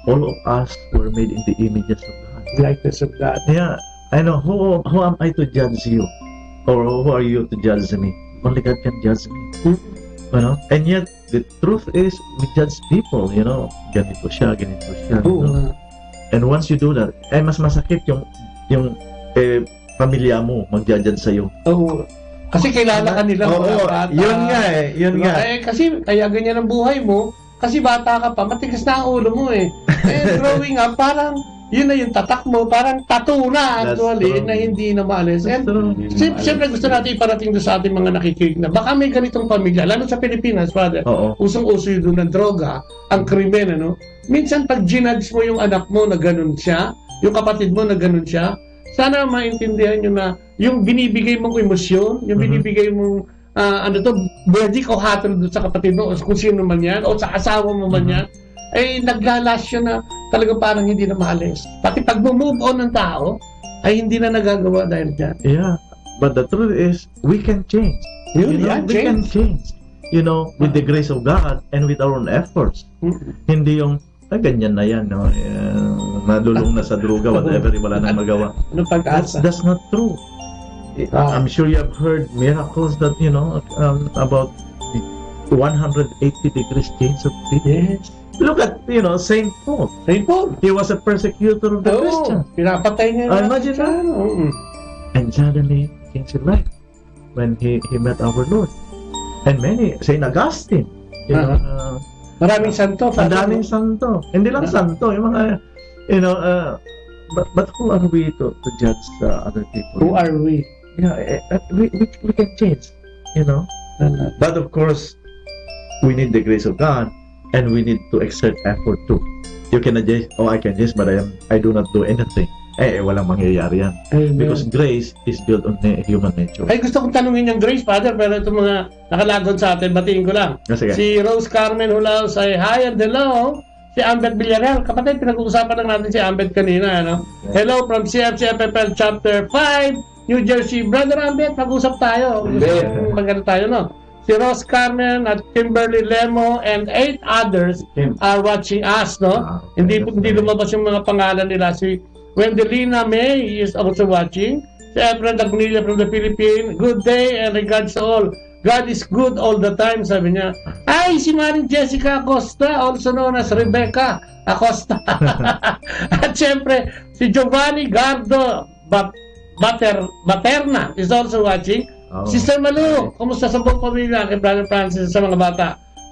all of us were made in the images of God. Likeness of God. Yeah. I know. Who am I to judge you? Or who are you to judge me? Only God can judge me. You know? And yet, the truth is, we judge people, you know. Ganito siya. You know? And once you do that, mas masakit yung pamilya mo mag-judge sa'yo. Kasi kilala ka nila. Yun nga. Kasi kaya ganyan ang buhay mo. Kasi bata ka pa, matigas na ang ulo mo eh. Growing up, parang yun na yung tatak mo, parang tattoo na actually, na hindi na maalis. And siyempre gusto natin iparating doon sa ating mga nakikinig na baka may ganitong pamilya, lalo sa Pilipinas, Father, usong-uso yun doon ng droga, ang krimen, ano? Minsan pag ginudge mo yung anak mo na ganun siya, yung kapatid mo na ganun siya, sana maintindihan nyo na yung binibigay mong emosyon, yung binibigay mong verdict o hatred doon sa kapatid mo, o kung sino man yan, o sa asawa mo man yan, ay naglalas siya na talagang parang hindi na maalis. Pati pag move on ng tao, ay hindi na nagagawa dahil dyan. Yeah, but the truth is, we can change. We can change. You know, with the grace of God and with our own efforts. Hindi yung, ganyan na yan, no? Nadulong na sa droga, whatever, wala nang magawa. That's not true. I'm sure you have heard miracles that, you know, about 180 degrees change of faith. Yes. Look at, you know, Saint Paul. He was a persecutor of the Christians. Pinapatay niya. Imagine that. And suddenly, changed his life when he met our Lord. And many, Saint Augustine, maraming santo. Ang daming santo. Hindi lang santo, yung mga, but who are we to judge other people? Who are we? We can change, But of course, we need the grace of God, and we need to exert effort too. You cannot just, I can just, but I do not do anything. Walang mangyayari yan. Amen. Because grace is built on human nature. Ay, gusto kong tanungin yung Grace, Father, pero itong mga nakalagon sa atin, batiin ko lang. Sige. Si Rose Carmen Hulao say hi and hello. Si Ambet Villarreal, kapatid, pinag-uusapan lang natin si Ambet kanina, Hello from CFCFFL Chapter 5, New Jersey. Brother Ambet, mag-usap tayo. Maganda tayo, no? Si Rose Carmen at Kimberly Lemo and 8 others are watching us, no? Hindi lumabas yung mga pangalan nila. Si Wendelina May is also watching. Si Efren Dagnilla from the Philippines. Good day and regards to all. God is good all the time, sabi niya. Ay, si Maring Jessica Acosta, also known as Rebecca Acosta. At syempre, si Giovanni Gardo Baterna is also watching. Sister Malu, kumusta sa buong pamilya kay Brother Francis sa mga bata?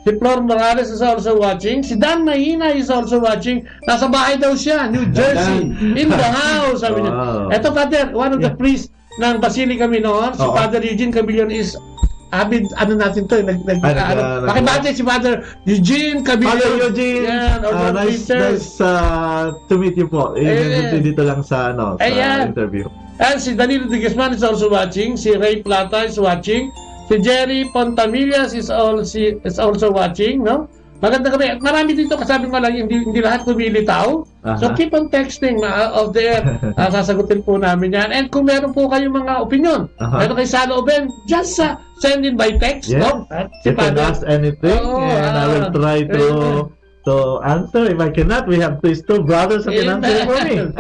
Si Flor Morales is also watching. Si Dan Mahina is also watching. Nasa bahay daw siya, New Jersey. In the house, sabi niya. Eto, Father, one of the priests ng Basilica Minor, si Father Eugene Cabillon is avid, natin to, pakibati si Father Eugene Cabillon. Father Eugene, nice to meet you po. Dito lang sa interview. And si Danilo de Guzman is also watching. Si Ray Plata is watching. Si Jerry Pontamillas is also watching, no? Magandang gabi. Marami dito, kasabi mo lang, hindi lahat lumilitaw. So keep on texting out there. Sasagutin po namin yan. And kung meron po kayong mga opinion, meron kayo sa looben, just send in by text, no? You can ask anything, and I will try to answer. If I cannot, we have these two brothers who can answer for me.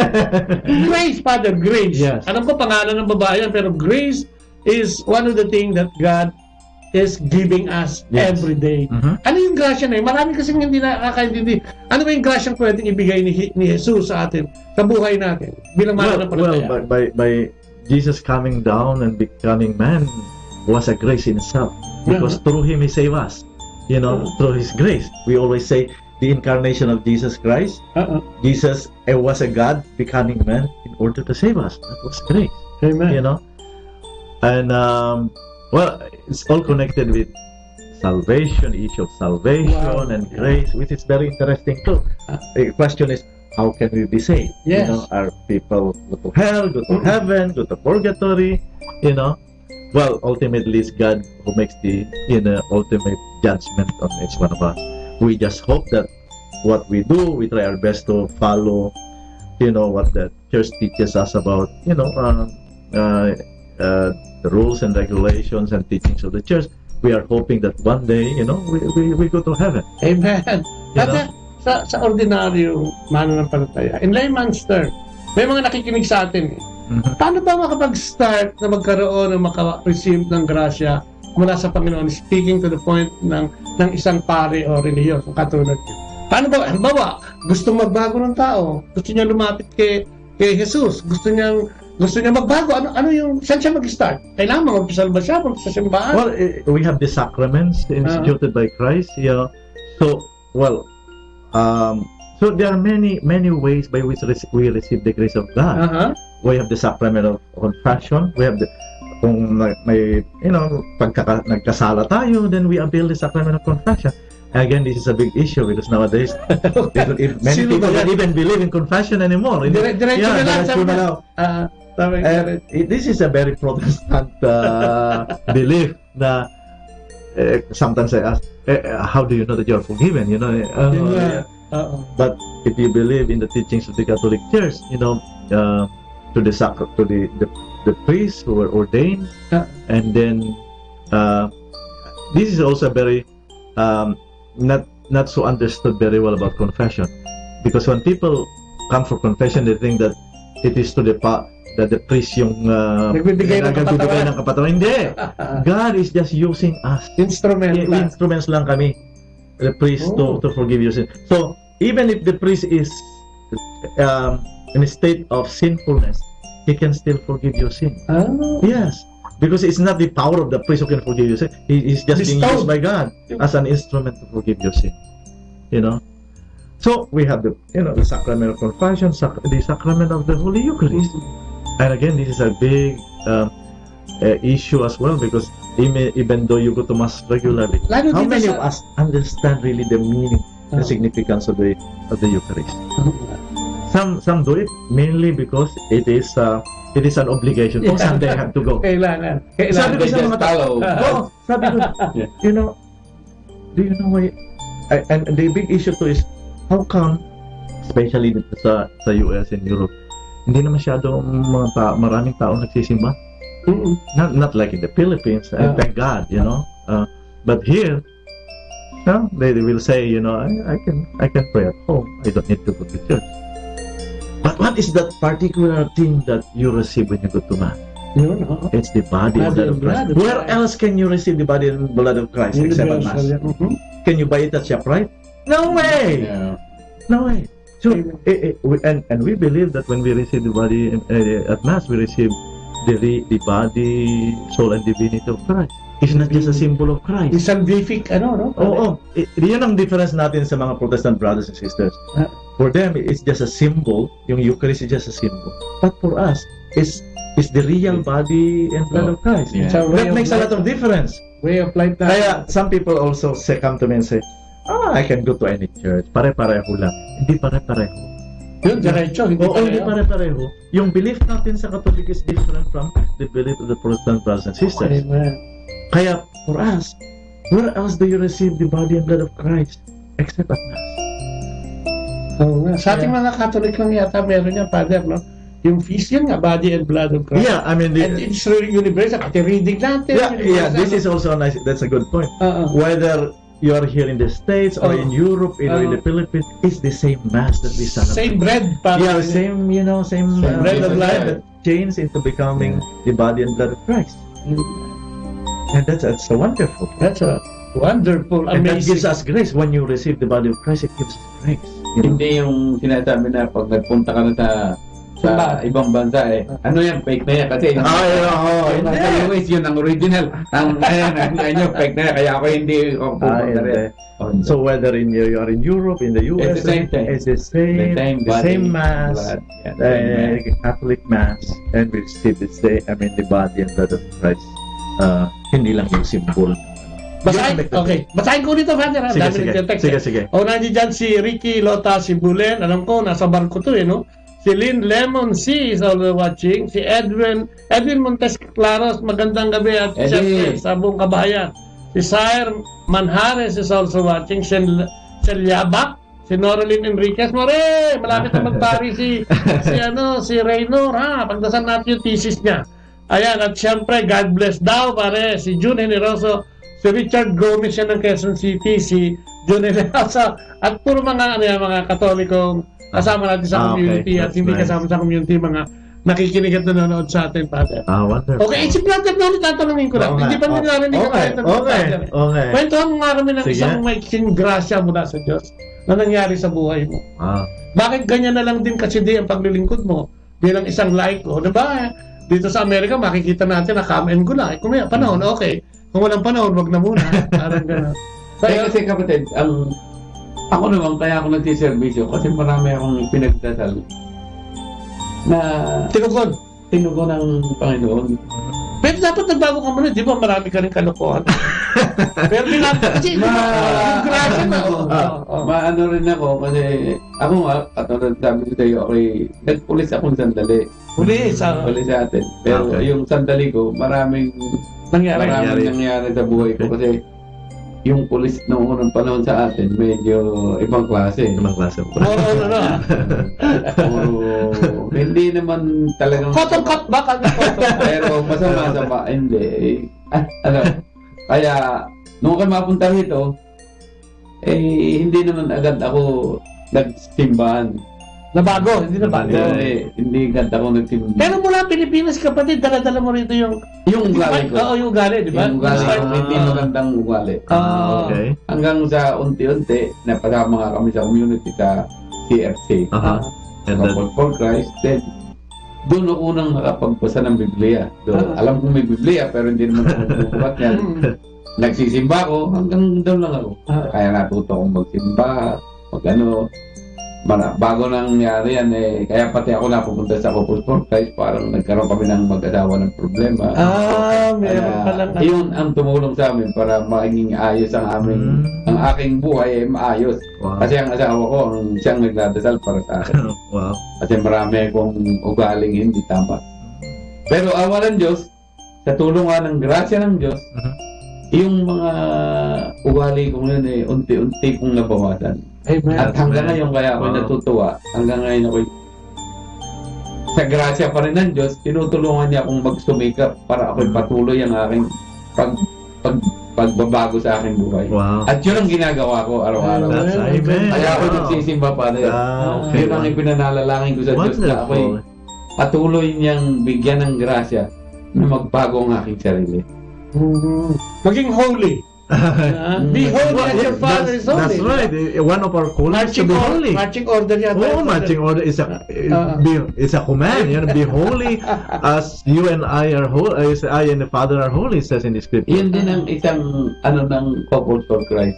Grace, Father, Grace. Yes. Alam ko pangalan ng babae yan, pero Grace is one of the things that God is giving us every day. Ano yung grasya na yun? Marami kasing hindi nakakaintindi. Ano ba yung grasya pwedeng ibigay ni Jesus sa atin, sa buhay natin, bilang mananampalataya? By Jesus coming down and becoming man was a grace in itself. Because through Him He saved us. Through His grace. We always say, the incarnation of Jesus Christ. Jesus was a God becoming man in order to save us. That was grace. Amen. And it's all connected with salvation, issue of salvation and grace, which is very interesting too. The question is, how can we be saved? Yes. Are people go to hell, go to heaven, go to purgatory? Well, ultimately, it's God who makes the ultimate judgment on each one of us. We just hope that what we do, we try our best to follow, what the church teaches us about, the rules and regulations and teachings of the church. We are hoping that one day, we go to heaven. Amen. At sa ordinaryong mananampalataya, in layman's term, may mga nakikinig sa atin. Paano ba makapag-start na magkaroon o maka-receive ng grasya mula sa Panginoon, speaking to the point ng isang pare o relihiyon, katulad niyo? Paano ba, halimbawa, gustong magbago ng tao, gusto niya lumapit kay Jesus, gusto niya magbago, ano yung, saan siya mag-start? Kailangan magpasalba siya, sa simbahan? Well, we have the sacraments instituted by Christ. So there are many ways by which we receive the grace of God. We have the sacrament of confession. We have kung may, nagkasala tayo, then we avail the sacrament of confession. Again, this is a big issue because nowadays many people don't even believe in confession anymore. This is a very Protestant belief. Sometimes I ask, how do you know that you are forgiven? But if you believe in the teachings of the Catholic Church, to the priests who were ordained, and then this is also very not so understood very well about confession, because when people come for confession, they think that it is to the priest yung nagbibigay ng kapatawan. Hindi. God is just using us. Instruments lang kami. The priest to forgive your sin. So even if the priest is in a state of sinfulness, he can still forgive your sin. Yes. Because it's not the power of the priest who can forgive your sin. He is just being used by God as an instrument to forgive your sin. You know. So we have the sacrament of confession, the sacrament of the Holy Eucharist. And again, this is a big issue as well, because even though you go to Mass regularly, how many of us understand really the meaning, the significance of the Eucharist? Some do it mainly because it is an obligation. Oh, Sunday I have to go. Kailangan. Sabi ko sa mga tao, sabi ko, do you know why? And the big issue too is, how come, especially dito sa US and Europe, hindi na masyadong maraming tao nagsisimba? Not like in the Philippines, and thank God, but here, they will say, I can pray at home. I don't need to go to church. But what is that particular thing that you receive when you go to Mass? It's the body and blood of Christ. Where else can you receive the body and blood of Christ except at Mass? Can you buy it at ShopRite? No way! No way. So, and we believe that when we receive the body at Mass, we receive the body, soul, and divinity of Christ. It's not just a symbol of Christ. It's salvific, Yan ang difference natin sa mga Protestant brothers and sisters. For them, it's just a symbol. Yung Eucharist is just a symbol. But for us, it's the real body and blood of Christ. That makes a lot of difference. Way of life. Kaya some people also come to me and say, I can go to any church. Pare-pareho lang. Hindi pare-pareho. Yun, diretso. Hindi pare-pareho. Yung belief natin sa Catholic is different from the belief of the Protestant brothers and sisters. Amen. Kaya for us, where else do you receive the body and blood of Christ except at Mass? Sa ating mga Catholic lang yata meron yan, Father, no? Yung feast yun nga, body and blood of Christ. Yeah, I mean, and it's really universal. Pati reading natin. Yeah, this is also nice. That's a good point. Whether you are here in the States or in Europe, in the Philippines, it's the same Mass that we celebrate. Same bread, Father. Yeah, same bread of life that changed into becoming the body and blood of Christ. And that's so wonderful. That's a wonderful, amazing. And that gives us grace. When you receive the body of Christ, it gives us grace. Hindi yung sinasabi na pag nagpunta ka na sa ibang bansa ano yan, fake na yan kasi yung nasa US yun ang original, ang fake na yan, kaya ako hindi pupunta rin. So whether you are in Europe, in the US, it's the same Mass, Catholic Mass, and we receive the body and blood of Christ. Hindi lang yung symbol. Basahin ko dito, Father. Sige. Nandiyan dyan si Ricky Lota Sibulen. Alam ko, nasa barko to no? Si Lynn Lemon C is also watching. Si Edwin Montes Claros, magandang gabi at siyempre sa buong kabayan. Si Sire Manjares is also watching. Si Yabak, si Noraline Enriquez. Malapit na magpari si Raynor, pagdasal natin yung thesis niya. Ayan, at siyempre, God bless daw, pare. Si June Generoso, si Richard Gomez yan ng Quezon City, si June Generoso, at puro mga Katolikong kasama natin sa community at hindi kasama sa community, mga nakikinig at nanonood sa atin, Father. Wonderful. Okay, si Brother Noli, tatanungin ko lang. Hindi pa narinig ka kahit ng Father. Kwentuhan mo nga kami ng isang maiksing grasya mula sa Diyos na nangyari sa buhay mo. Bakit ganyan na lang din kasi ang paglilingkod mo bilang isang laiko? Diba? Dito sa Amerika, makikita natin na come and go lang. Kung may panahon, okay. Kung walang panahon, wag na muna. Parang gano'n. Kasi kapatid, ako naman, kaya ako nagsiservisyo kasi marami akong pinagdasal na tinugon ng Panginoon. Pero dapat nagbago ka muna, di ba marami ka rin kalokohan? Pero kasi yung grasya na. Maano rin ako kasi ako nga, katulad sabi ko sa'yo, nagpulis akong sandali. Pulis sa atin. Pero yung sandali ko, maraming nangyari sa buhay ko kasi yung pulis noong unang panahon sa atin, medyo ibang klase. Hindi naman talagang Cotton ba? pero masama, hindi. Kaya, nung ako mapunta rito, hindi naman agad ako nagsimbahan. Nabago, hindi nabago. Hindi agad ako nagsimbahan. Pero mula Pilipinas, kapatid, dala-dala mo rito yung ugali ko. Oo, yung ugali, di ba? Yung ugali, hindi magandang ugali. Okay. Hanggang sa unti-unti, napasama nga kami sa community sa CFC. And then, for Christ, then doon ako nang nakapagbasa ng Biblia. Alam kong may Biblia, pero hindi naman ako bubukat yan. Nagsisimba ako, hanggang doon lang ako. Kaya natuto akong magsimba, bago nangyari yan kaya pati ako napupunta sa Corpus Christi, parang nagkaroon kami ng mag-asawa ng problema. Meron palang yun ang tumulong sa amin para maging ayos ang aking buhay ay maayos. Wow. Kasi ang asawa ko ang siyang nagdadasal para sa akin. Wow. Kasi marami akong ugaling hindi tama. Pero awa ng Diyos, sa tulungan ng grasya ng Diyos, yung mga ugali kong yun unti-unti kong nabawasan. Amen. At hanggang ngayon kaya ako natutuwa. Hanggang ngayon ako sa grasya pa rin ng Diyos, tinutulungan niya akong magsumikap para ako'y patuloy ang aking pagbabago sa aking buhay. Wow. At yun ang ginagawa ko araw-araw. Amen. Kaya ako nagsisimba pa rin. Yun ang ipinanalalangin ko sa Diyos na ako'y patuloy niyang bigyan ng grasya na magbago ang aking sarili. Maging holy. Be holy as your Father is holy. That's right. One of our callings is to be holy. Marching order yata. Oh, marching order is a command. Be holy as you and I are holy, as I and the Father are holy, says in the Scripture. Yun din ang isang ng Corpus Christi.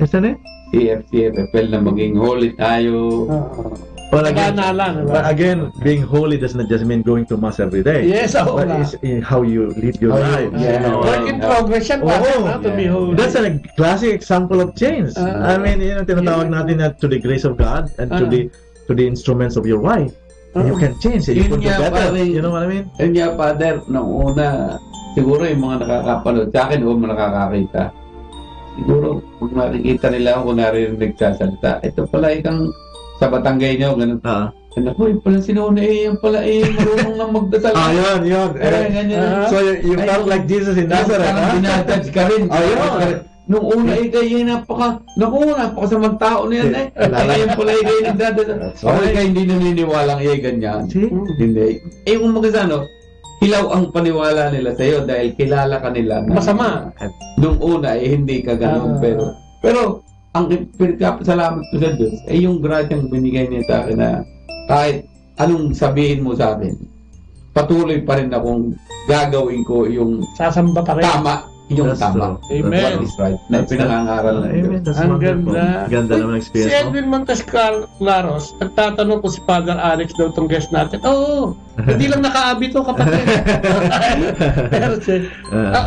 Isn't it? CFCFL na maging holy tayo. But again, being holy does not just mean going to mass every day. Yes, but it's in how you live your life. Work in progress yan, to be holy. That's a classic example of change. I mean, tinatawag natin na to the grace of God and to the instruments of your wife. And you can change it. You can do better. You know what I mean? Yun nga, Father, nung una, siguro yung mga nakakapanood sa akin o mga nakakakita, siguro, kung makikita nila ako, kung narinig nagsasalita, ito pala ikang sa Batanggay nyo, ganun. Anak ko, yung pala sinuna yung pala marunong lang magdasal. Yun. So you felt like Jesus in Nazareth, ha? Dinadjudge ka rin. Nung una, kayo napakasamang tao na yan, Ngayon pala, kayo nagdadasal. Ako, kayo hindi naniniwalang ganyan. Hindi. Kung magkasano, hilaw ang paniwala nila sa'yo dahil kilala ka nila. Masama. Nung una, hindi ka ganun. Pero, ang pinagkapasalamat ko sa Diyos ay yung grasyang binigay niya sa akin na kahit anong sabihin mo sa akin, patuloy pa rin akong gagawin ko yung sasamba pa rin. Tama. Yung tama. Amen. What is right. Na pinangangaral ng Diyos. Ang ganda. Ganda naman experience. Si Edwin Montes Claros, nagtatanong ko si Father Alex daw itong guest natin. Hindi lang nakaabi to, kapatid.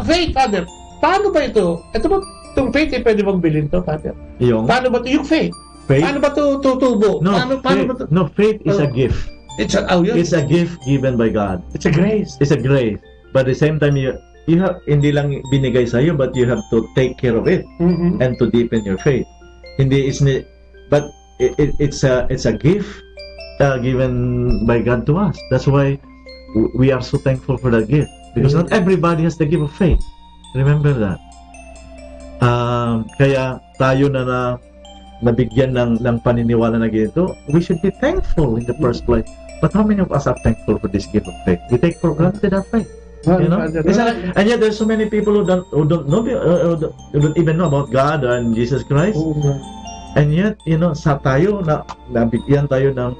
Faith, Father, paano ba ito? Ito ba itong faith pwede bang bilhin to, Father? Paano ba ito? Yung faith? Paano ba ito tutubo? No, faith is a gift. It's a gift given by God. It's a grace. It's a grace. But at the same time, you have, hindi lang binigay sa iyo, but you have to take care of it and to deepen your faith. But it's a gift given by God to us. That's why we are so thankful for that gift, because not everybody has the gift of faith. Remember that. Kaya tayo na nabigyan ng paniniwala na ganito, we should be thankful in the first place. But how many of us are thankful for this gift of faith? We take for granted our faith. You know? And yet there's so many people who don't even know about God and Jesus Christ. And yet, sa tayo na nabigyan tayo ng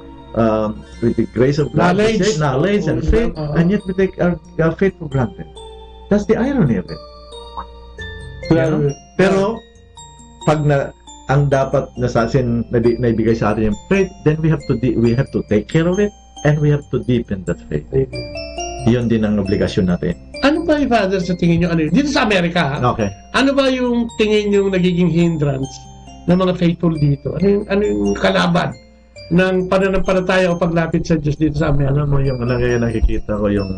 with the grace of God, knowledge and faith, and yet we take our faith for granted. That's the irony of it. Pero pag ang dapat naibigay sa atin yung faith, then we have to take care of it and we have to deepen that faith. Yun din ang obligasyon natin. Ano ba, Father, sa tingin nyo? Dito sa Amerika, okay. Ano ba yung tingin nyo nagiging hindrance ng mga faithful dito? Ano yung kalaban ng pananampalataya o paglapit sa Diyos dito sa Amerika? Alam mo, yung nakikita ko yung,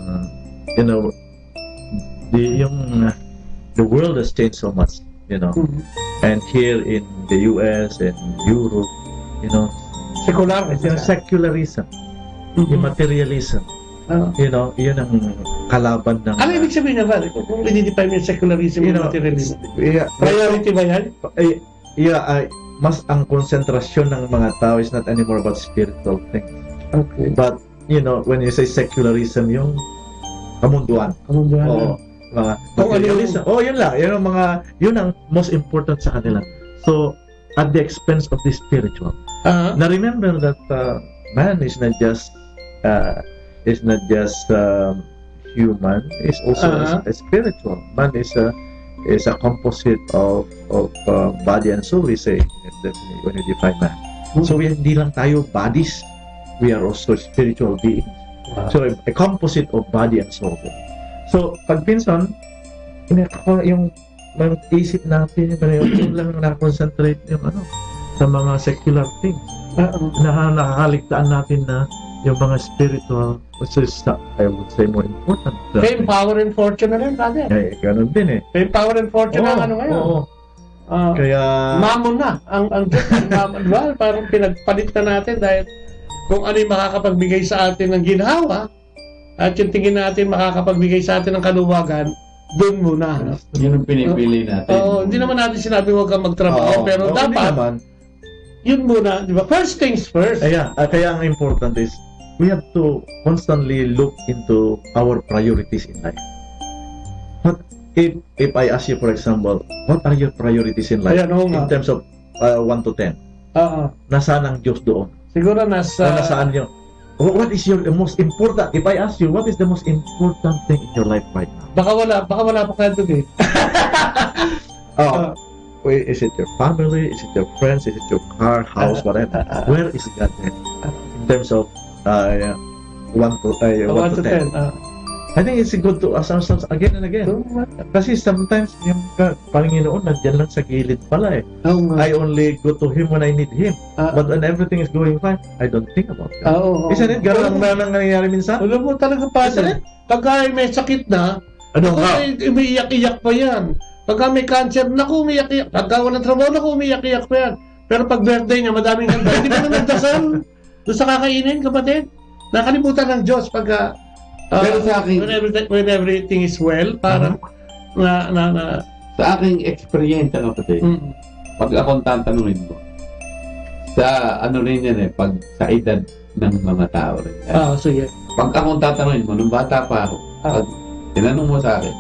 the world has changed so much, and here in the US and Europe, secularism, yung materialism, yun ang kalaban ng... Ano ibig sabihin niya ba? Kung i-define yung secularism and materialism, priority ba yan? Mas ang konsentrasyon ng mga tao is not anymore about spiritual things. Okay. But, when you say secularism, yung kamunduan. Mga materialism. Yun lang. Yun ang most important sa kanila. So, at the expense of the spiritual. Now remember that man is not just is not just human; it's also a spiritual. Man is a composite of body and soul. We say when you define man. So hindi lang tayo bodies; we are also spiritual beings. So a composite of body and soul. So pag pinsan, yung isip natin yung lang na-concentrate yung sa mga secular things. Nakakaligtaan natin na yung mga spiritual, which is, I would say, more important. Fame, power, and fortune na rin, brother. Ganun din Fame, power, and fortune ang ngayon. Kaya... Mamon na. Ang mamon, diba? Parang pinagpalit na natin dahil kung ano yung makakapagbigay sa atin ng ginhawa at yung tingin natin makakapagbigay sa atin ng kaluwagan, doon muna. Yun ang pinipili natin. Hindi naman natin sinabi huwag kang magtrabaho, pero dapat yun muna, di ba? First things first. Kaya ang important is we have to constantly look into our priorities in life. What if I ask you, for example, what are your priorities in life in terms of 1 to 10? Nasaan ang Diyos doon? Siguro nasaan yung what is your most important? If I ask you, what is the most important thing in your life right now? Baka wala pa ka doon eh. Is it your family? Is it your friends? Is it your car, house, whatever? Where is God then? In terms of 1 to 10. I think it's good to ask ourselves again and again. Kasi sometimes yung Panginoon nandiyan lang sa gilid pala eh. I only go to Him when I need Him. But when everything is going fine, I don't think about God. Isn't it? Ganun ang nangyayari minsan? Alam mo talaga pa. Pagka may sakit na, umiiyak-iyak pa yan. Pagka may cancer, naku, umiyak-iyak. Pagka walang trabaho, naku, umiyak-iyak pa yan. Pero pag birthday niya, madaming handa. Hindi mo na nagdasal. Doon sa kakainin, kapatid. Nakalimutan ng Diyos pagka pero sa akin, when everything is well, parang sa aking experience, kapatid, pag akong tatanungin mo, sa rin yan pag sa edad ng mga tao rin. Sige. Pag akong tatanungin mo, nung bata pa ako, pag tinanong mo sa akin,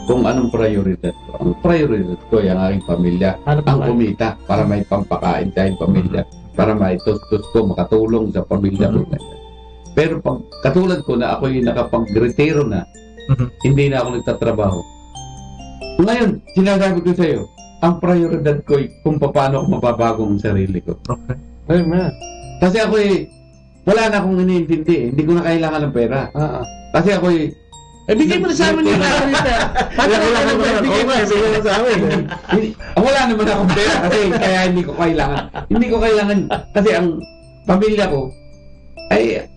kung anong prioridad ko. Ang prioridad ko ay ang aking pamilya, ang kumita, para may pampakain sa aking pamilya, para may tustos ko, makatulong sa pamilya ko. Pero pag katulad ko na ako yung nakapag-retiro na, hindi na ako nagtatrabaho. Ngayon, sinasabi ko sa iyo, ang prioridad ko ay kung paano ako mababago ang sarili ko. Okay. Kasi ako wala na akong iniintindi. Hindi ko na kailangan ng pera. Kasi ako bigay mo na sa amin yung pera. Bigay mo na sa amin. Wala naman akong pera kasi kaya hindi ko kailangan. Hindi ko kailangan kasi ang pamilya ko ay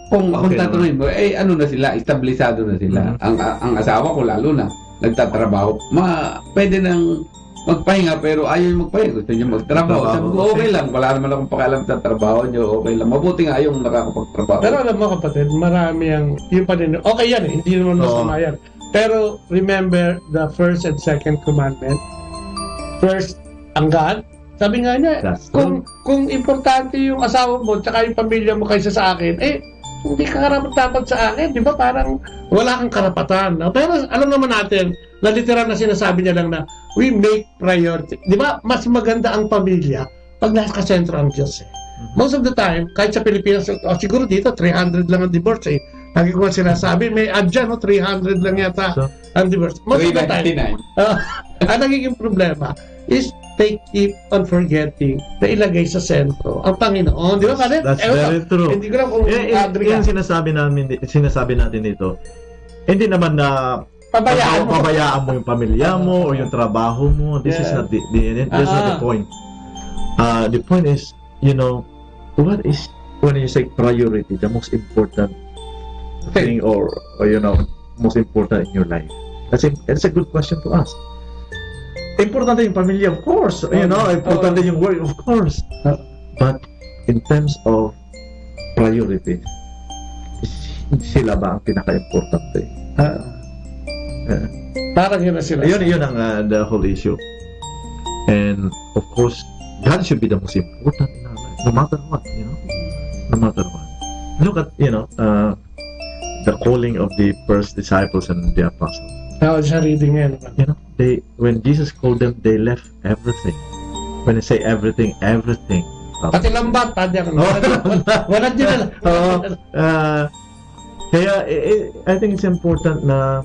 kung akong tatanungin mo, ano na sila, establisado na sila. Ang asawa ko lalo na, nagtatrabaho. Pwede nang magpahinga pero ayaw yung magpahinga. Gusto niyo magtrabaho. Sabi ko, okay lang. Wala naman akong pakialam sa trabaho niyo. Okay lang. Mabuti nga yung nakakapagtrabaho. Pero alam mo kapatid, marami ang, yung panin, okay yan hindi naman masama yan. Pero remember the first and second commandment. First, ang God. Sabi nga niya, kung importante yung asawa mo tsaka yung pamilya mo kaysa sa akin, hindi ka karapat-dapat sa akin, di ba? Parang wala kang karapatan. No? Pero alam naman natin, na literal na sinasabi niya lang na we make priority. Di ba? Mas maganda ang pamilya pag nasa sentro ang Diyos. Most of the time, kahit sa Pilipinas, siguro dito, 300 lang ang divorce. Lagi ko nga sinasabi, may ad dyan, 300 lang yata ang divorce. Most of the time, ang nagiging problema is they keep on forgetting na ilagay sa sentro ang Panginoon. Di ba, Kalit? That's very true. Hindi ko lang kung yung sinasabi natin dito, hindi naman na pabayaan mo yung pamilya mo or yung trabaho mo. This is not that's not the point. The point is, what is, when you say priority, the most important thing or most important in your life? That's a good question to ask. Importante yung pamilya, of course. Importante yung work, of course. But in terms of priority, sila ba ang pinaka-importante? Parang yun na sila. Yun ang the whole issue. And of course, God should be the most important in our life, no matter what, no matter what. Look at, the calling of the first disciples and the apostles. Siya reading yan. When Jesus called them, they left everything. When I say everything. Pati lambat, wala din. Kaya, I think it's important na,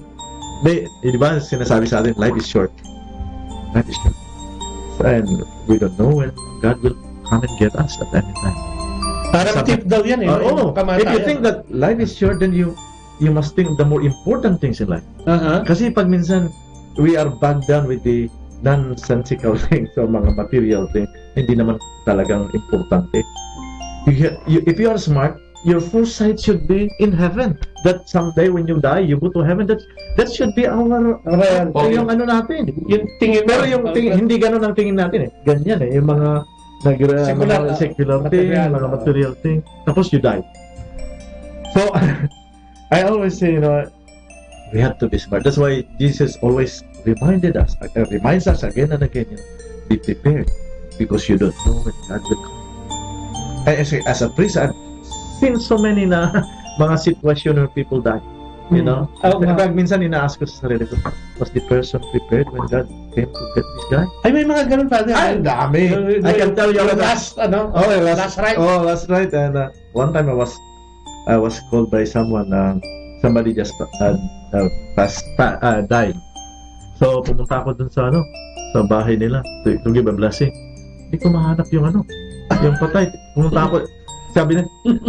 di ba, sinasabi sa atin, life is short. Life is short. And we don't know when God will come and get us at any time. Parang tip daw yan eh. If you think that life is short, then you must think the more important things in life. Kasi pag minsan, we are bogged down with the nonsensical things or mga material things, hindi naman talagang importante. If you are smart, your foresight should be in heaven. That someday when you die, you go to heaven. That should be our yung ano natin. Yung tingin pero yung tingin, hindi ganun ang tingin natin eh. Ganyan eh. Yung mga secular thing, mga material thing. Tapos you die. So, I always say, we have to be smart. That's why Jesus always reminds us again and again, be prepared because you don't know when God will come. As a priest, I've seen so many na mga situation where people die. You know? Pag minsan ina-ask ko sa sarili ko, was the person prepared when God came to get this guy? Ay, may mga ganun pa. Ay, dami. I can tell you last rite. Oh, last rite. And one time I was called by someone, somebody just died. So, pumunta ako dun sa bahay nila to give a blessing. Hindi ko mahanap yung patay. Pumunta ako, sabi niya,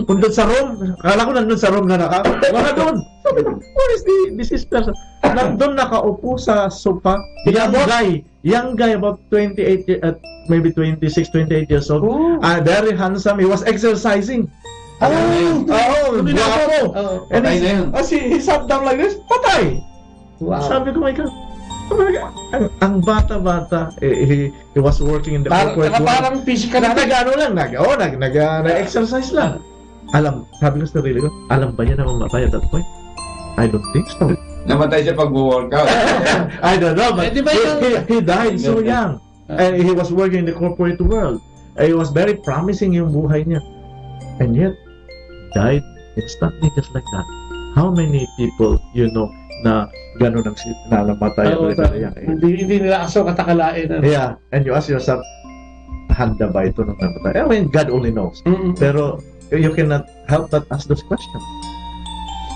kung doon sa room, akala ko nandun sa room na wala doon. Sabi ko, where is this person? Nandun nakaupo sa sofa, young guy about 28, maybe 26, 28 years old. Very handsome, he was exercising. Bravo! And he sat down like this, patay! Wow. Sabi ko, my God. Ang bata-bata, he was working in the corporate world. Parang physical nag-exercise lang. Sabi ko sa sarili ko, alam ba niya na mamatay at that point? I don't think so. Namatay siya pag-workout. I don't know, but he died so young. And he was working in the corporate world. He was very promising yung buhay niya. And yet, died instantly just like that. How many people na gano'n ang namatay? Hindi nila aso katakalain. Yeah, and you ask yourself, handa ba ito nung namatay? I mean, God only knows. Pero you cannot help but ask those questions.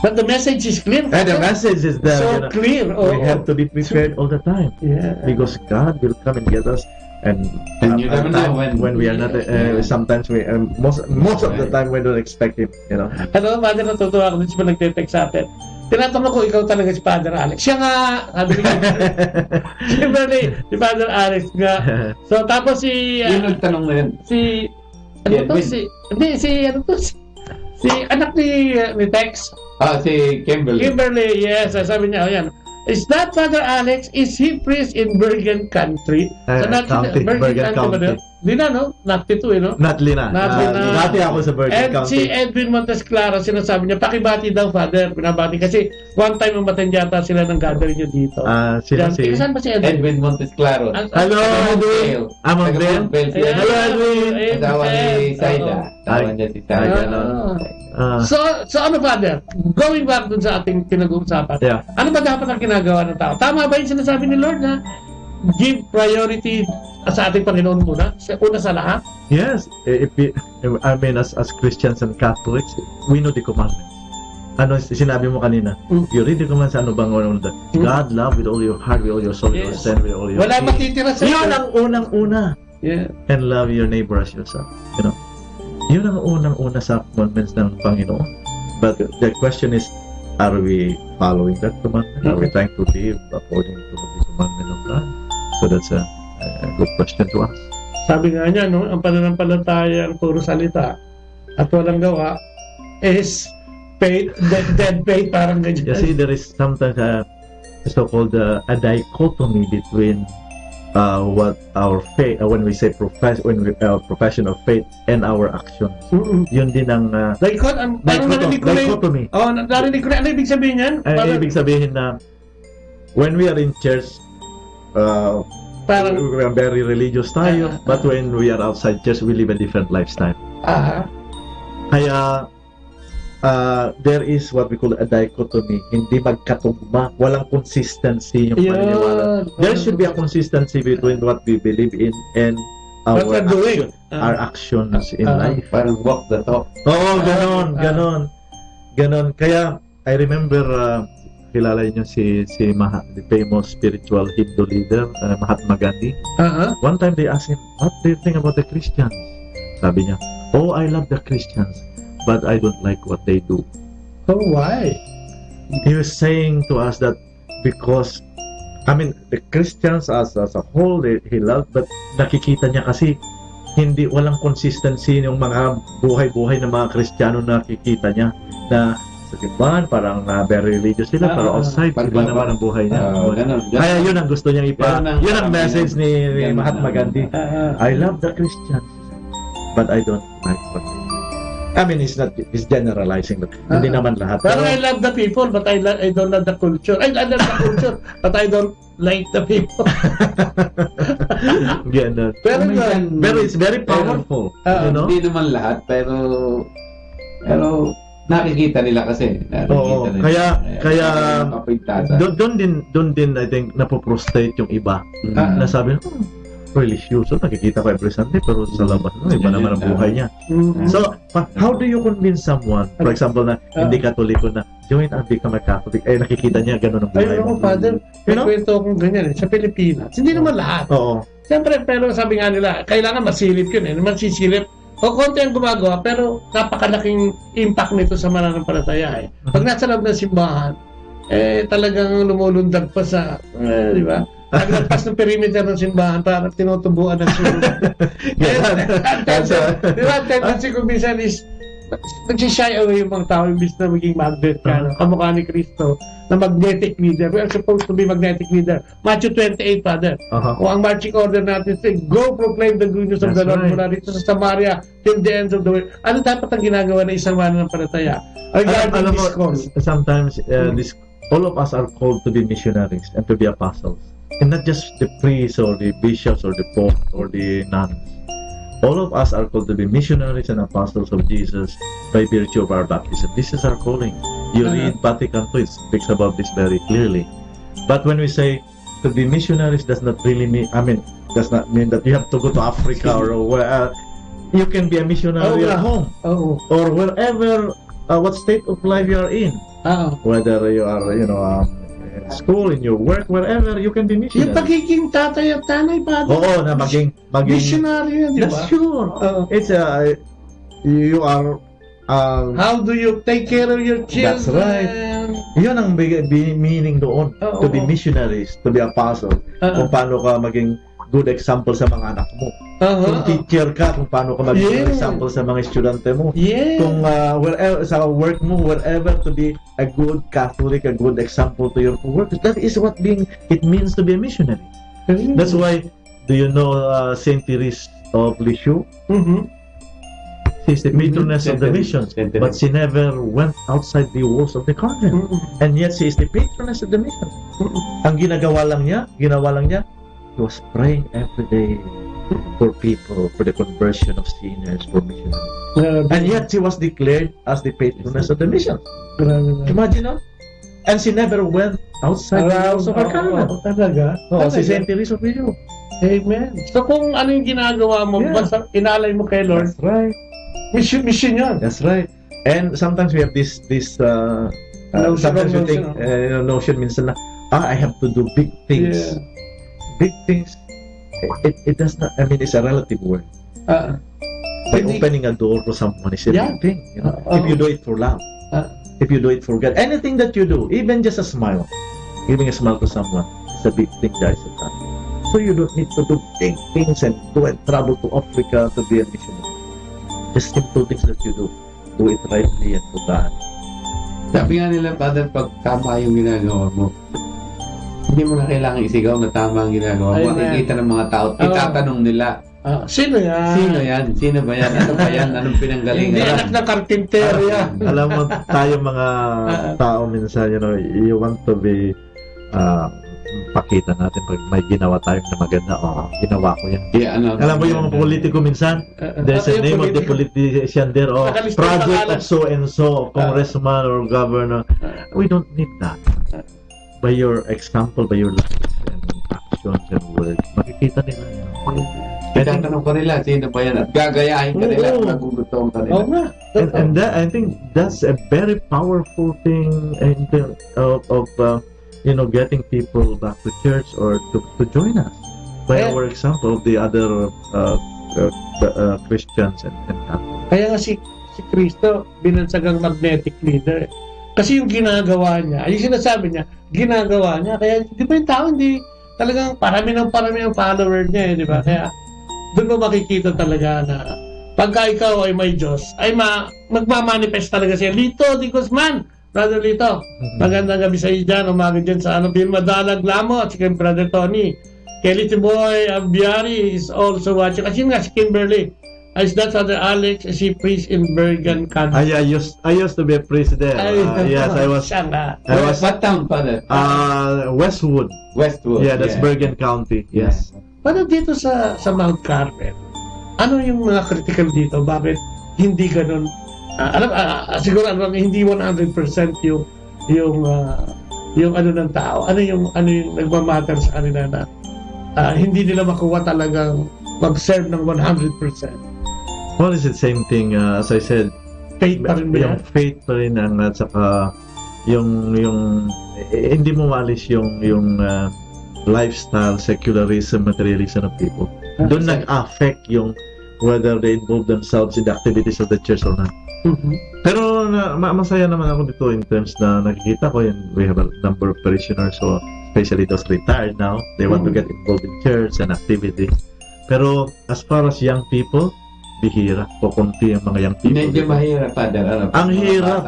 But the message is clear. And the message is there. So clear. We have to be prepared all the time. Yeah. Because God will come and get us. And you never know when we are not. Sometimes we most of the time we don't expect Him. Father, natutuwa ako dito sa nagte-text sa atin. Tinatanong ko, ikaw talaga si Father Alex. Siya nga, sabi niya, si Father Alex nga. So, tapos si... Yung nagtanong na yun? Si anak ni Tex. Si Kimberly. Kimberly, yes. Sabi niya, yan. Is that Father Alex? Is he priest in Bergen Country? Bergen County. Hindi na, no? Not ito, no? Not Lina. Dati ako sa Bergen Si County. Edwin Montes Clara, sinasabi niya, pakibati daw, Father. Pinabati. Kasi one time umattend yata sila ng gathering nyo dito. Saan ba si Edwin? Edwin Montes Clara. Hello, Edwin. Amon Ben. Hello, Edwin. Asawa ni Saida. Asawa niya si Saida. So ano, Father? Going back dun sa ating pinag-uusapan. Ano ba dapat ang ginagawa ng tao? Tama ba yung sinasabi ni Lord na give priority sa ating Panginoon muna? Una sa lahat? Yes. As Christians and Catholics, we know the commandments. Ano sinabi mo kanina? You read the commandments, ano bang unang God love with all your heart, with all your soul, with all your strength, with all your... Wala matitira sa... Yun ang unang-una. Yeah. And love your neighbor as yourself. Yun ang unang-una sa commandments ng Panginoon. But the question is, are we following that commandment? Are we trying to live according to the commandment of God? So that's a good question to ask. Sabi nga niya, ang pananampalataya ang puro salita at walang gawa is faith, dead faith, parang ganyan. You see, there is sometimes a so-called a dichotomy between what our faith, when we say profession of faith and our actions. Yun din ang dichotomy. Narinig ko na. Ano ibig sabihin yan? Ibig sabihin na when we are in church, we are very religious tayo, but when we are outside church, we live a different lifestyle. Kaya there is what we call a dichotomy. Hindi magkatugma. Walang consistency yung paniniwala. There should be a consistency between what we believe in and our actions in life. Parang walk the talk. Oo, ganon. Kaya I remember, kilala niyo si the famous spiritual Hindu leader, Mahatma Gandhi. One time they asked him, what do you think about the Christians? Sabi niya, oh, I love the Christians, but I don't like what they do. Oh, why? He was saying to us that because, I mean, the Christians as a whole, he loved, but nakikita niya kasi walang consistency yung mga buhay-buhay ng mga Kristiyano na nakikita niya na sa simbahan, parang very religious sila, pero outside, iba naman ang buhay niya. Kaya yun ang gusto niyang yun ang message ni Mahatma Gandhi. I love the Christians, but I don't like what they do. I mean, he's generalizing, but hindi naman lahat. Pero I love the people, but I don't love the culture. I love the culture, but I don't like the people. Ganun. Pero it's very powerful. Hindi naman lahat, pero nakikita nila kasi. Oo, kaya doon din I think napoprostrate yung iba. Nasabi, religyoso, nakikita ko every Sunday, pero sa labas, iba naman ang buhay niya. So, how do you convince someone, for example, na hindi Katoliko na, join and become a Catholic, nakikita niya ganun ang buhay mo. Father, may kwento akong ganyan sa Pilipinas. Hindi naman lahat. Oo. Siyempre, pero sabi nga nila, kailangan masilip yun masisilip. O konti ang gumagawa, pero napakalaking impact nito sa mananampalataya. Pag nasa loob ng simbahan, talagang lumulundag pa sa, di ba? Naglalpas ng perimeter ng simbahan para tinutubuan ng simbahan. Di ba, tendency ko minsan is nagsishy away yung mga tao imbis na maging magnet ka, kamukha ni Cristo na magnetic leader. We are supposed to be magnetic leader. Matthew 28, Father. Kung ang marching order natin say, go proclaim the good news of the Lord mula dito sa Samaria till the ends of the world. Ano dapat ang ginagawa ng isang mananampalataya? Alam mo, sometimes all of us are called to be missionaries and to be apostles. And not just the priests or the bishops or the pope or the nuns. All of us are called to be missionaries and apostles of Jesus by virtue of our baptism. This is our calling. You read Vatican II, it speaks about this very clearly. But when we say to be missionaries does not really mean, does not mean that you have to go to Africa or where you can be a missionary at home or wherever, what state of life you are in. Whether you are, in school, in your work, wherever, you can be missionary. Yung pagiging tatay at tanay, Father. Oo, na maging missionary yan, di ba? That's sure. It's you are how do you take care of your children? That's right. Yun ang meaning doon, to be missionaries, to be apostles. Kung paano ka maging good example sa mga anak mo. Kung teacher ka, kung paano ka maging good example sa mga estudyante mo. Kung wherever, sa work mo, wherever, to be a good Catholic, a good example to your work. That is what it means to be a missionary. That's why, do you know Saint Therese of Lisieux? She's the patroness of the mission, but she never went outside the walls of the convent. And yet, she is the patroness of the mission. Ang ginawa lang niya, he was praying every day for people, for the conversion of sinners, for missionaries. And yet, she was declared as the patroness of the mission. Imagine, no? And she never went outside the walls of her convent. Talaga? Si Saint Therese of Lisieux. Amen. So kung ano yung ginagawa mo, basta inalay mo kay Lord. That's right. Mission yun. That's right. And sometimes we have this sometimes we think notion minsan na I have to do big things. Big things, it does not, it's a relative word. By opening a door to someone is a big thing. If you do it for love, if you do it for God, anything that you do, even just a smile, giving a smile to someone, is a big thing that is done. So you don't need to do big things and travel to Africa to be a missionary. Just simple things that you do it rightly and for God. Sabi nga nila, Father, pag tama yung ginagawa mo, hindi mo na kailangan isigaw na tama ang ginagawa mo. Makikita ng mga tao, itatanong nila, sino yan? Sino yan? Sino ba yan? Ano ba yan? Anong pinanggalingan? Hindi anak na karpintero yan. Alam mo, tayo mga tao minsan, you want to be pakita natin pag may ginawa tayong na maganda, ginawa ko yan. Alam mo yung mga politiko minsan, there's a name of the politician there, project of so and so, congressman or governor. We don't need that. By your example, by your life and action, actions and words, makikita nila yan. Tatanong ko nila, sino ba yan? At gagayahin ka nila kung nagugutom ka nila. And that, I think that's a very powerful thing in terms of getting people back to church or to join us by our example of the other Christians and Catholics. Kaya nga si Kristo binansagang magnetic leader. Kasi yung ginagawa niya, yung sinasabi niya, ginagawa niya. Kaya di ba yung tao hindi talagang parami ng follower niya, di ba? Kaya doon mo makikita talaga na pagka ikaw ay may Diyos, ay magmamanifest talaga siya. Lito Di Guzman, Brother Lito, magandang gabi sa iyo dyan, umaga dyan sa Madalag Lamo, at si Brother Tony. Kelly Tiboy Abiari is also watching. Kasi nga si Kimberly, is that Father Alex, is he priest in Bergen County? I used to be a priest there. Yes, I was. What town, Father? Westwood. Yeah, that's Bergen County. Yes. Pero dito sa Mount Carmel, ano yung mga critical dito? Bakit hindi ganun? Siguro hindi 100% yung ano ng tao. Ano yung nagmamatter sa kanila na hindi nila makuha talagang mag-serve ng 100%. Well, it's the same thing as I said. Faith pa rin ba yan? Faith pa rin at saka yung hindi mo maalis yung lifestyle, secularism, materialism of people. Doon nag-affect yung whether they involve themselves in the activities of the church or not. Pero masaya naman ako dito in terms na nakikita ko yun, we have a number of parishioners, so especially those retired now, they want to get involved in church and activity. Pero as far as young people, bihira o konti ang mga young people. Medyo mahirap, Father. Ang hirap.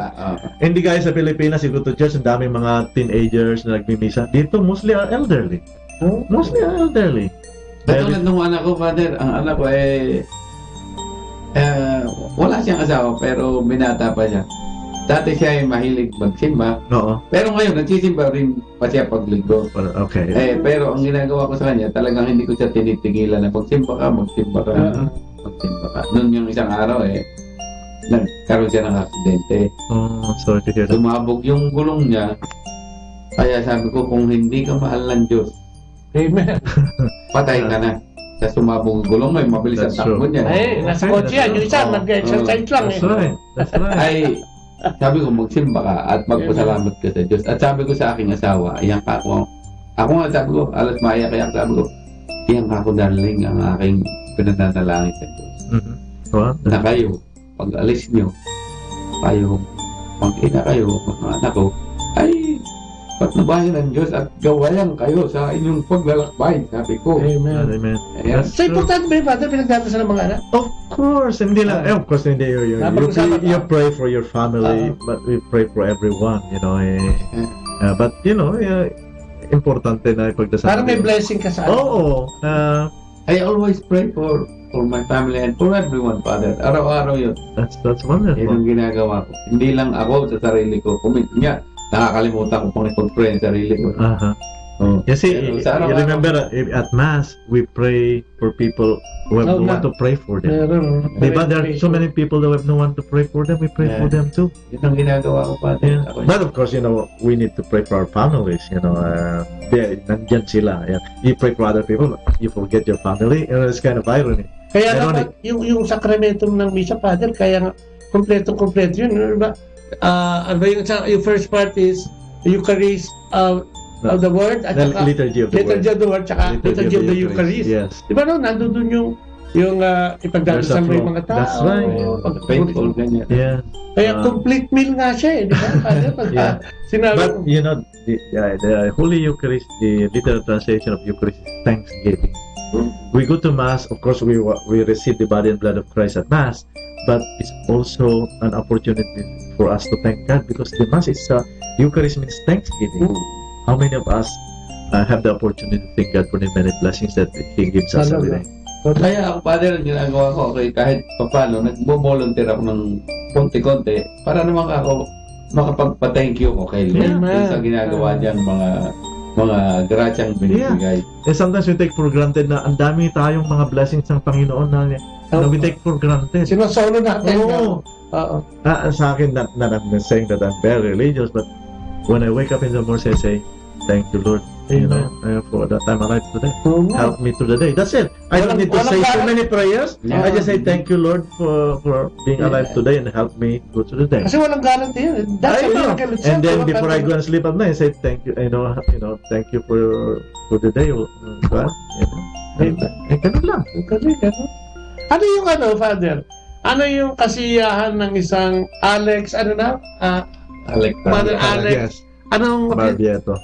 Hindi guys sa Pilipinas, you go to church, ang daming mga teenagers na nagmimisa. Dito, mostly are elderly. Mostly are elderly. Katulad nung anak ko, Father, ang anak ko wala siyang asawa, pero binata pa siya. Dati siya ay mahilig magsimba. Oo. Pero ngayon, nagsisimba rin pa siya paglinggo. Okay. Pero ang ginagawa ko sa kanya, talagang hindi ko siya tinitigilan na magsimba ka. Magsimba ka. Noon yung isang araw nagkaroon siya ng aksidente. Sorry to hear that. Sumabog yung gulong niya. Kaya sabi ko, kung hindi ka mahal ng Diyos, amen, patay ka na. Sa sumabog yung gulong, may mabilis ang takbo niya. Nasa kotse yan. Yung isa, nag-exercise lang. That's right. Sabi ko, magsimba ka at magpasalamat ka sa Diyos. At sabi ko sa aking asawa, iyan ka ako. Ako nga sabi ko, alas maya kaya sabi ko, iyan ka ako, darling, ang aking pinananalangin sa Diyos. Na kayo, pag alis nyo, kayo, mag-ina kayo, mga anak ko, ay, patnubayan ng Diyos at gawayan kayo sa inyong paglalakbay, sabi ko. Amen. So, importante ba yung Father, pinagdadasal ng mga anak? Of course, hindi lang. Of course, hindi. You pray for your family, but we pray for everyone, but, importante na ipagdasal. Parang may blessing ka sa anak. Oo. I always pray for my family and for everyone, Father. Araw-araw yun. That's wonderful. Yan ang ginagawa ko. Hindi lang ako sa sarili ko. Nga, nakakalimutan ko pang ipag-pray sa sarili ko. You see, you remember at Mass, we pray for people who have no one to pray for them. Diba? There are so many people who have no one to pray for them. We pray for them too. Yan ang ginagawa ko, Father. But of course, we need to pray for our families. Nandyan sila. You pray for other people, you forget your family. It's kind of irony. Kaya dapat yung sakramentum ng misa, Father, kaya nga kompleto yun. Diba? Yung first part is Eucharist of the Word at the liturgy of the Word tsaka liturgy of the Eucharist. Yes. Diba nandun yung ipagdadasal mo yung mga tao. That's right. Faithful, ganyan. Yeah. Kaya complete meal nga siya diba? But the Holy Eucharist, the literal translation of Eucharist is thanksgiving. We go to Mass, of course we receive the body and blood of Christ at Mass, but it's also an opportunity for us to thank God because the Mass is Eucharist means thanksgiving. How many of us have the opportunity to thank God for the many blessings that He gives us every day? Kaya ako, Father, ang ginagawa ko, kahit papalo, nagbo-volunteer ako ng konti-konti para naman ako makapagpa-thank you ko kay Lord sa ginagawa niyang mga grasyang binibigay. Sometimes we take for granted na ang dami tayong mga blessings ng Panginoon na we take for granted. Sinasolo natin. Sa akin, not I'm saying that I'm very religious, but when I wake up in the morning, I say, thank you, Lord, for that I'm alive today. Help me through the day. That's it. I don't need to say so many prayers. I just say thank you, Lord, for being alive today and help me go through the day. Kasi walang guarantee yun. That's a miracle itself. And then before I go and sleep at night, I say thank you. Thank you for the day, God. Ganun lang. Ano yung Father? Ano yung kasiyahan ng isang Alex, Mother Alex? Anong Barbieto.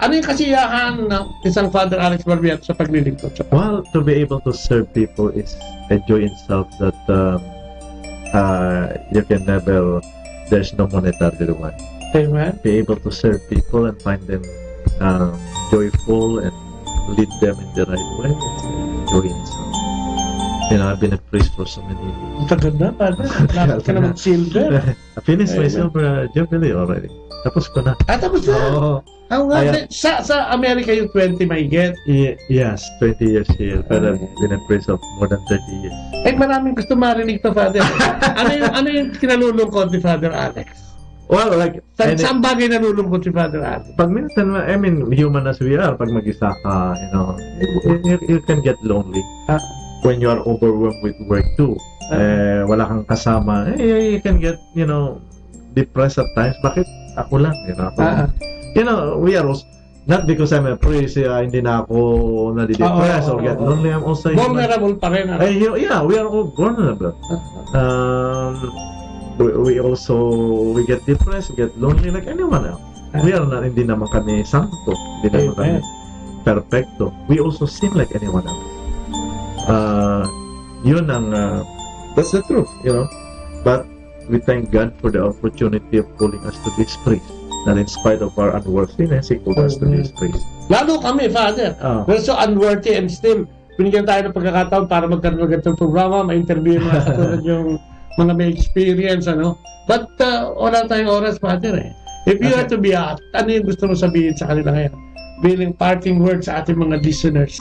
Ano yung kasiyahan ng isang Father Alex Barbieto sa paglilingkod? Well, to be able to serve people is a joy in itself that you can never, there's no monetary reward. Amen. Be able to serve people and find them joyful and lead them in the right way is joy in itself. I've been a priest for so many years. Tagal na, Father. Lapit ka na mag-silver. I finished my silver jubilee already. Tapos ko na. Tapos na? Sa Amerika yung 20 may get? Yes, 20 years here. But I've been a priest of more than 30 years. Maraming gusto marinig to, Father. ano yung kinalulungkot ni Father Alex? Well, like... Saan bagay nalulungkot si Father Alex? Pag minsan, human as we are, pag mag-isa ka, you can get lonely. When you are overwhelmed with work too. Wala kang kasama. You can get, depressed at times. Bakit? Ako lang, we are also, not because I'm a priest, hindi na ako nadidepress or get lonely. I'm also vulnerable pa rin. Yeah, we are all vulnerable. We get depressed, we get lonely like anyone else. We are not, hindi naman kami santo, hindi naman kami perfecto. We also sin like anyone else. That's the truth, but we thank God for the opportunity of calling us to this priest, that in spite of our unworthiness, He called us to this priest. Lalo kami, Father, we're so unworthy and still binigyan tayo ng pagkakataon para magkaroon ng ganitong programa, ma-interview mga katulad yung mga may experience, but wala tayong oras, Father, If you had to be asked, ano yung gusto mo sabihin sa kanila ngayon bilang parting words sa ating mga listeners?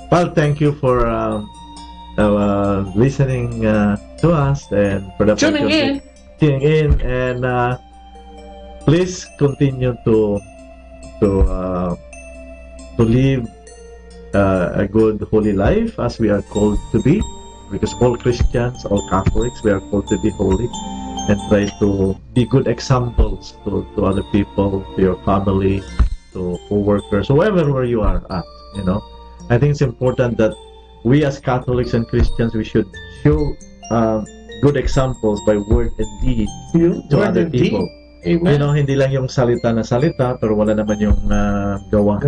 Well, thank you for listening to us and for the tuning in, and please continue to live a good holy life as we are called to be, because all Christians, all Catholics, we are called to be holy, and try to be good examples to other people, to your family, to co-workers, wherever where you are at. I think it's important that we as Catholics and Christians, we should show good examples by word and deed to other people. Amen. Hindi lang yung salita na salita, pero wala naman yung gawa.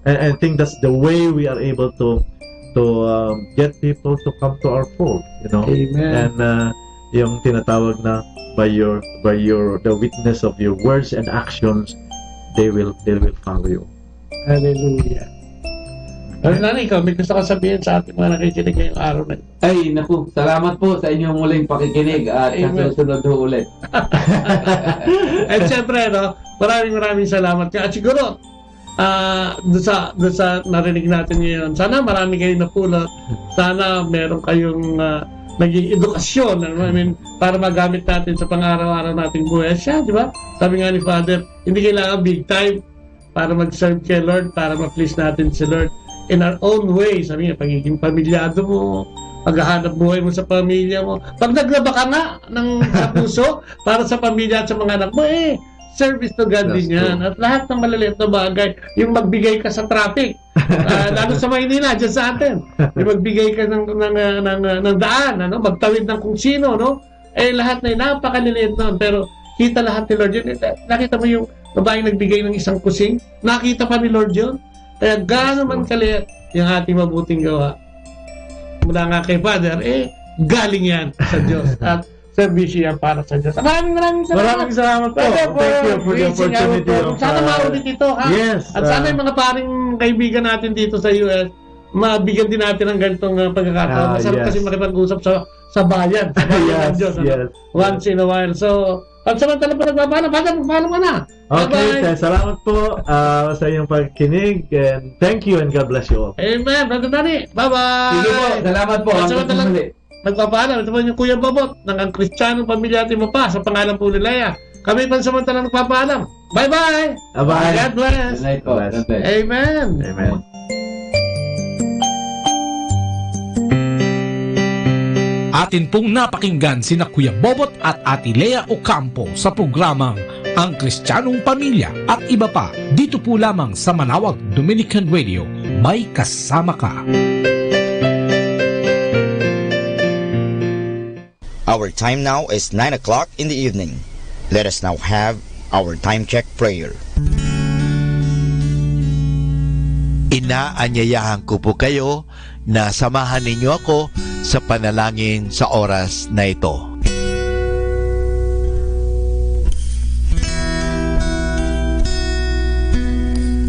And I think that's the way we are able to get people to come to our fold. Amen. And yung tinatawag na by the witness of your words and actions, they will follow you. Hallelujah. Nanay, ikaw, may gusto ka sabihin sa ating mga nakikinig ngayong araw na ito. Ay, naku, salamat po sa inyong muling pakikinig at kasunod ho ulit. At syempre, maraming salamat ka. At siguro, doon sa narinig natin ngayon, sana marami kayong napulot. Sana meron kayong naging edukasyon, para magamit natin sa pang-araw-araw nating buhay. Siya, di ba? Sabi nga ni Father, hindi kailangan big time para mag-serve kay Lord, para ma-please natin si Lord in our own way. Sabi nga, pagiging pamilyado mo, paghahanap buhay mo sa pamilya mo. Pag naglaba ka nga ng puso para sa pamilya at sa mga anak mo, service to God din yan. At lahat ng maliliit na bagay, yung magbigay ka sa traffic, lalo sa Maynila, dyan sa atin, yung magbigay ka ng daan, magtawid ng kung sino, lahat na yun, napakaliliit nun, pero kita lahat ni Lord yun. Nakita mo yung babaeng nagbigay ng isang kusing, nakita pa ni Lord yun. Kaya gaano man kaliit yung ating mabuting gawa mula nga kay Father, galing yan sa Diyos at servisyo yan para sa Diyos. Maraming salamat. Maraming salamat po. Thank you for the opportunity. Sana maulit ito, ha? Yes. At sana yung mga paring kaibigan natin dito sa US, mabigyan din natin ng ganitong pagkakataon. Masarap kasi makipag-usap sa bayan. Sa bayan ng Diyos. Once in a while. So, pagsamantala pa nagpapaalam, magpaalam ka na. Okay, salamat po sa iyong pagkinig, and thank you and God bless you all. Amen, Brother Danny. Bye-bye. Sige po, salamat po. Pagsamantala nagpapaalam, ito po yung Kuya Bobot ng Ang Kristiyanong Pamilya at Iba Pa sa pangalan po ni Lea. Kami pansamantala nagpapaalam. Bye-bye! Bye-bye. God bless! Good night po. God bless. Amen! Amen. Atin pong napakinggan sina Kuya Bobot at Ate Lea Ocampo sa programang Ang Kristiyanong Pamilya at iba pa dito po lamang sa Manawag Dominican Radio. May kasama ka. Our time now is 9 o'clock in the evening. Let us now have our time check prayer. Inaanyayahan ko po kayo na samahan ninyo ako sa panalangin sa oras na ito.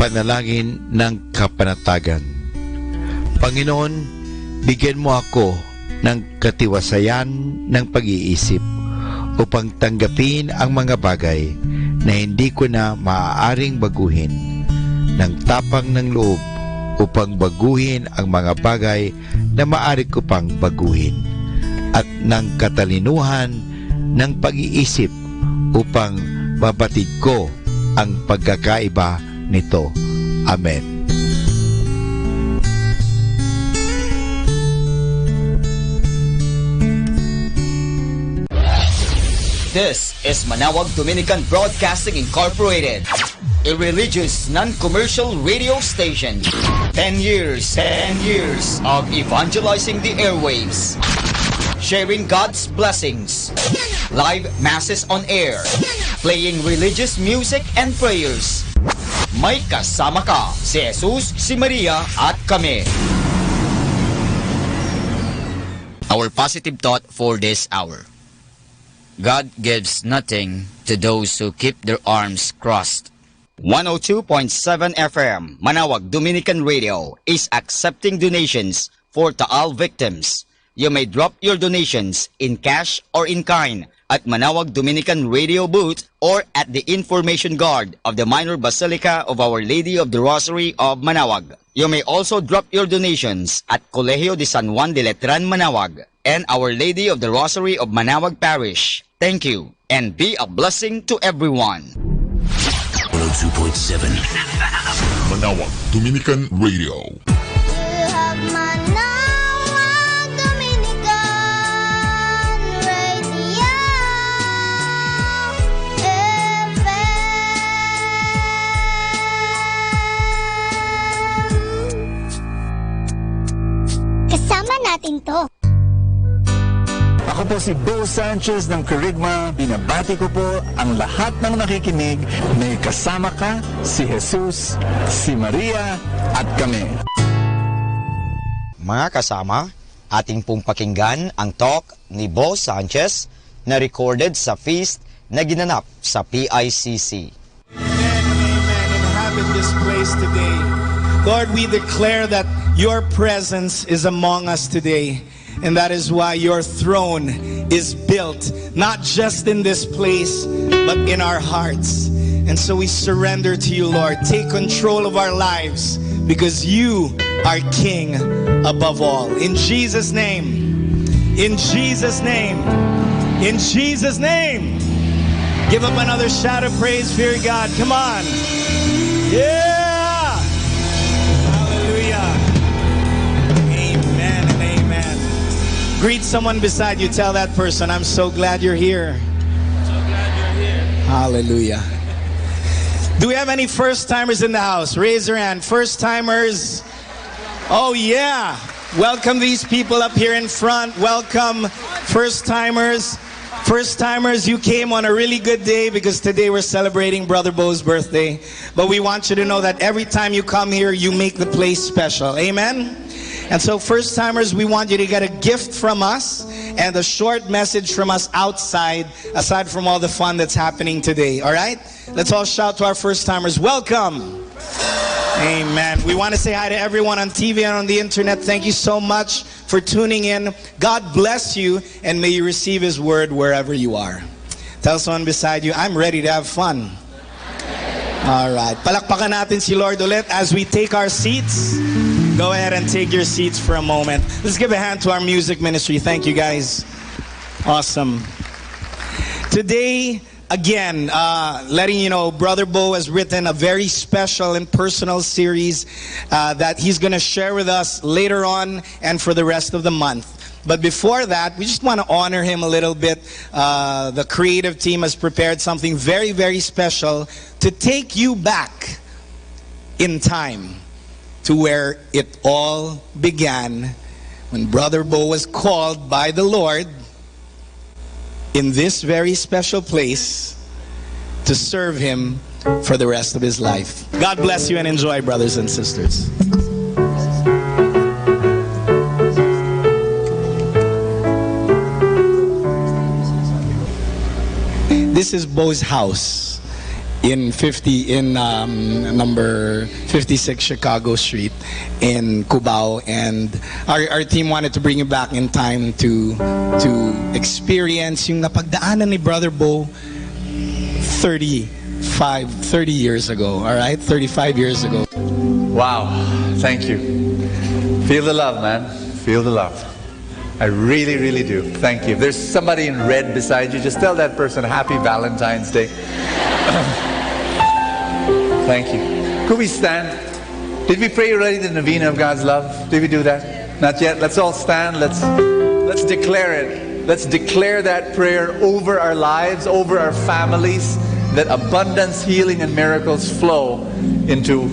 Panalangin ng kapanatagan. Panginoon, bigyan mo ako ng katiwasayan ng pag-iisip upang tanggapin ang mga bagay na hindi ko na maaaring baguhin, ng tapang ng loob upang baguhin ang mga bagay na maaari ko pang baguhin, at ng katalinuhan ng pag-iisip upang mabatid ko ang pagkakaiba nito. Amen. This is Manawag Dominican Broadcasting Incorporated, a religious, non-commercial radio station. 10 years of evangelizing the airwaves, sharing God's blessings, live masses on air, playing religious music and prayers. May kasama ka, si Jesus, si Maria, at kami. Our positive thought for this hour. God gives nothing to those who keep their arms crossed. 102.7 FM, Manawag Dominican Radio is accepting donations for Taal victims. You may drop your donations in cash or in kind at Manawag Dominican Radio booth or at the information guard of the Minor Basilica of Our Lady of the Rosary of Manawag. You may also drop your donations at Colegio de San Juan de Letran, Manawag, and Our Lady of the Rosary of Manawag Parish. Thank you, and be a blessing to everyone. 102.7 Manawag Dominican Radio. Kasama natin to. Ako po si Bo Sanchez ng Kerygma. Binabati ko po ang lahat ng nakikinig. May kasama ka, si Jesus, si Maria, at kami. Mga kasama, ating pong pakinggan ang talk ni Bo Sanchez na recorded sa feast na ginanap sa PICC. Inhabit this place today. Lord, we declare that your presence is among us today. And that is why your throne is built, not just in this place, but in our hearts. And so we surrender to you, Lord. Take control of our lives because you are King above all. In Jesus' name, in Jesus' name, in Jesus' name. Give up another shout of praise, fear God. Come on. Yeah. Greet someone beside you. Tell that person, I'm so glad you're here. So glad you're here. Hallelujah. Do we have any first-timers in the house? Raise your hand. First-timers. Oh, yeah. Welcome these people up here in front. Welcome, first-timers. First-timers, you came on a really good day because today we're celebrating Brother Bo's birthday. But we want you to know that every time you come here, you make the place special. Amen? And so first-timers, we want you to get a gift from us and a short message from us outside, aside from all the fun that's happening today. All right? Let's all shout to our first-timers. Welcome. Amen. We want to say hi to everyone on TV and on the internet. Thank you so much for tuning in. God bless you, and may you receive His word wherever you are. Tell someone beside you, I'm ready to have fun. All right. Palakpakan natin si Lord ulit as we take our seats. Go ahead and take your seats for a moment. Let's give a hand to our music ministry. Thank you, guys. Awesome. Today, again, letting you know, Brother Bo has written a very special and personal series that he's going to share with us later on and for the rest of the month. But before that, we just want to honor him a little bit. The creative team has prepared something very, very special to take you back in time to where it all began when Brother Bo was called by the Lord in this very special place to serve him for the rest of his life. God bless you and enjoy, brothers and sisters. This is Bo's house in number 56 Chicago Street in Cubao, and our team wanted to bring you back in time to experience yung napagdaanan ni Brother Bo 30 years ago, all right? 35 years ago. Wow, thank you. Feel the love, man. Feel the love. I really, really do. Thank you. If there's somebody in red beside you, just tell that person Happy Valentine's Day. Thank you. Could we stand? Did we pray already the novena of God's love? Did we do that? Not yet. Let's all stand. Let's declare it. Let's declare that prayer over our lives, over our families, that abundance, healing, and miracles flow into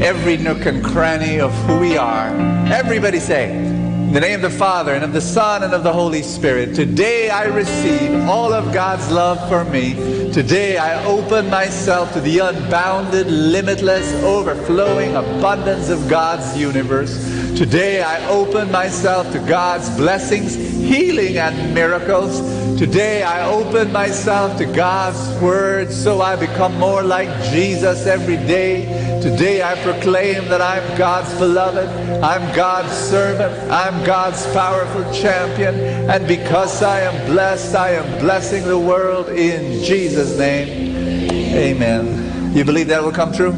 every nook and cranny of who we are. Everybody say, in the name of the Father, and of the Son, and of the Holy Spirit, today I receive all of God's love for me. Today I open myself to the unbounded, limitless, overflowing abundance of God's universe. Today I open myself to God's blessings, healing, and miracles. Today I open myself to God's Word so I become more like Jesus every day. Today I proclaim that I'm God's beloved, I'm God's servant, I'm God's powerful champion, and because I am blessed, I am blessing the world in Jesus' name. Amen. You believe that will come true?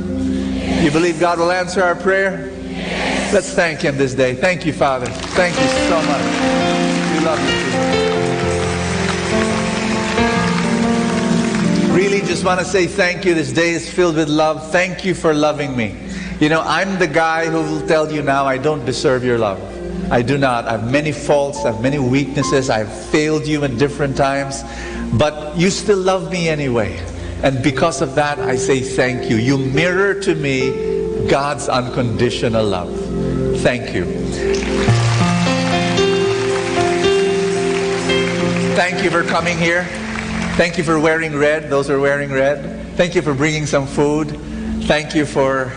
You believe God will answer our prayer? Let's thank Him this day. Thank you, Father. Thank you so much. We love you too. Really just want to say thank you. This day is filled with love. Thank you for loving me. You know, I'm the guy who will tell you now I don't deserve your love. I do not. I have many faults. I have many weaknesses. I've failed you in different times. But you still love me anyway. And because of that, I say thank you. You mirror to me God's unconditional love. Thank you. Thank you for coming here. Thank you for wearing red, those who are wearing red. Thank you for bringing some food. Thank you for,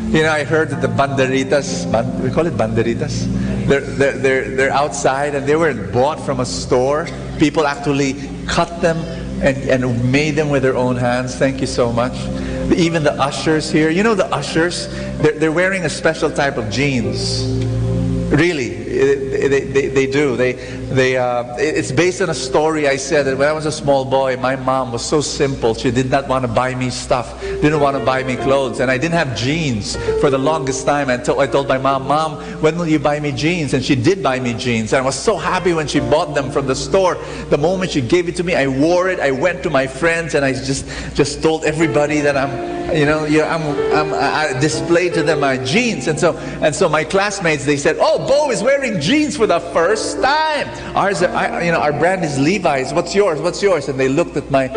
you know, I heard that the banderitas, we call it banderitas, they're outside and they were bought from a store. People actually cut them and made them with their own hands. Thank you so much. Even the ushers here, you know the ushers, they're wearing a special type of jeans. Really, they do. It's based on a story I said that when I was a small boy, my mom was so simple. She did not want to buy me stuff, didn't want to buy me clothes, and I didn't have jeans for the longest time. I told my mom, "Mom, when will you buy me jeans?" And she did buy me jeans. And I was so happy when she bought them from the store. The moment she gave it to me, I wore it. I went to my friends and I just told everybody that I displayed to them my jeans. And so my classmates, they said, "Oh, Bo is wearing jeans for the first time. Our brand is Levi's. What's yours? What's yours?" And they looked at my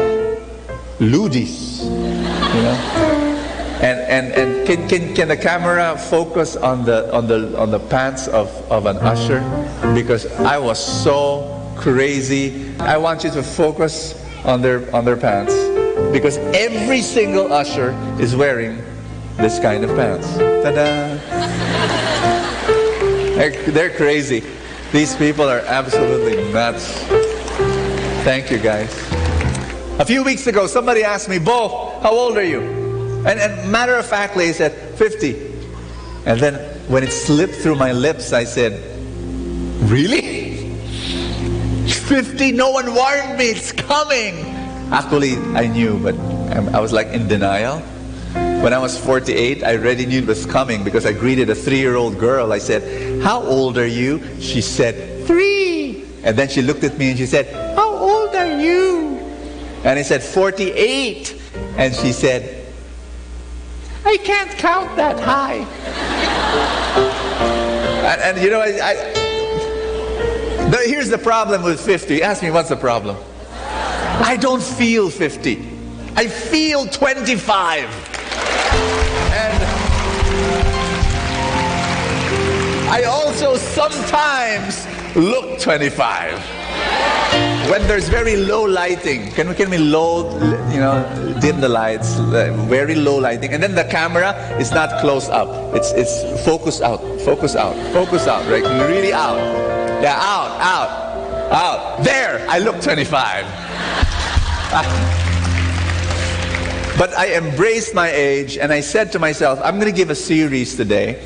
Ludis, you know. And can the camera focus on the pants of an usher? Because I was so crazy. I want you to focus on their pants. Because every single usher is wearing this kind of pants. Ta-da! They're crazy. These people are absolutely nuts. Thank you, guys. A few weeks ago, somebody asked me, "Bo, how old are you?" And matter of factly, I said, 50. And then when it slipped through my lips, I said, "Really? 50? No one warned me. It's coming." Actually, I knew, but I was like in denial. When I was 48, I already knew it was coming because I greeted a 3-year-old girl. I said, "How old are you?" She said, 3. And then she looked at me and she said, "How old are you?" And I said, 48. And she said, I can't count that high. and you know, here's the problem with 50. Ask me, what's the problem? I don't feel 50. I feel 25. And I also sometimes look 25. When there's very low lighting, can we low, you know, dim the lights, very low lighting, and then the camera is not close up. It's focus out, right? Really out. Yeah, out. There, I look 25. But I embraced my age, and I said to myself, I'm going to give a series today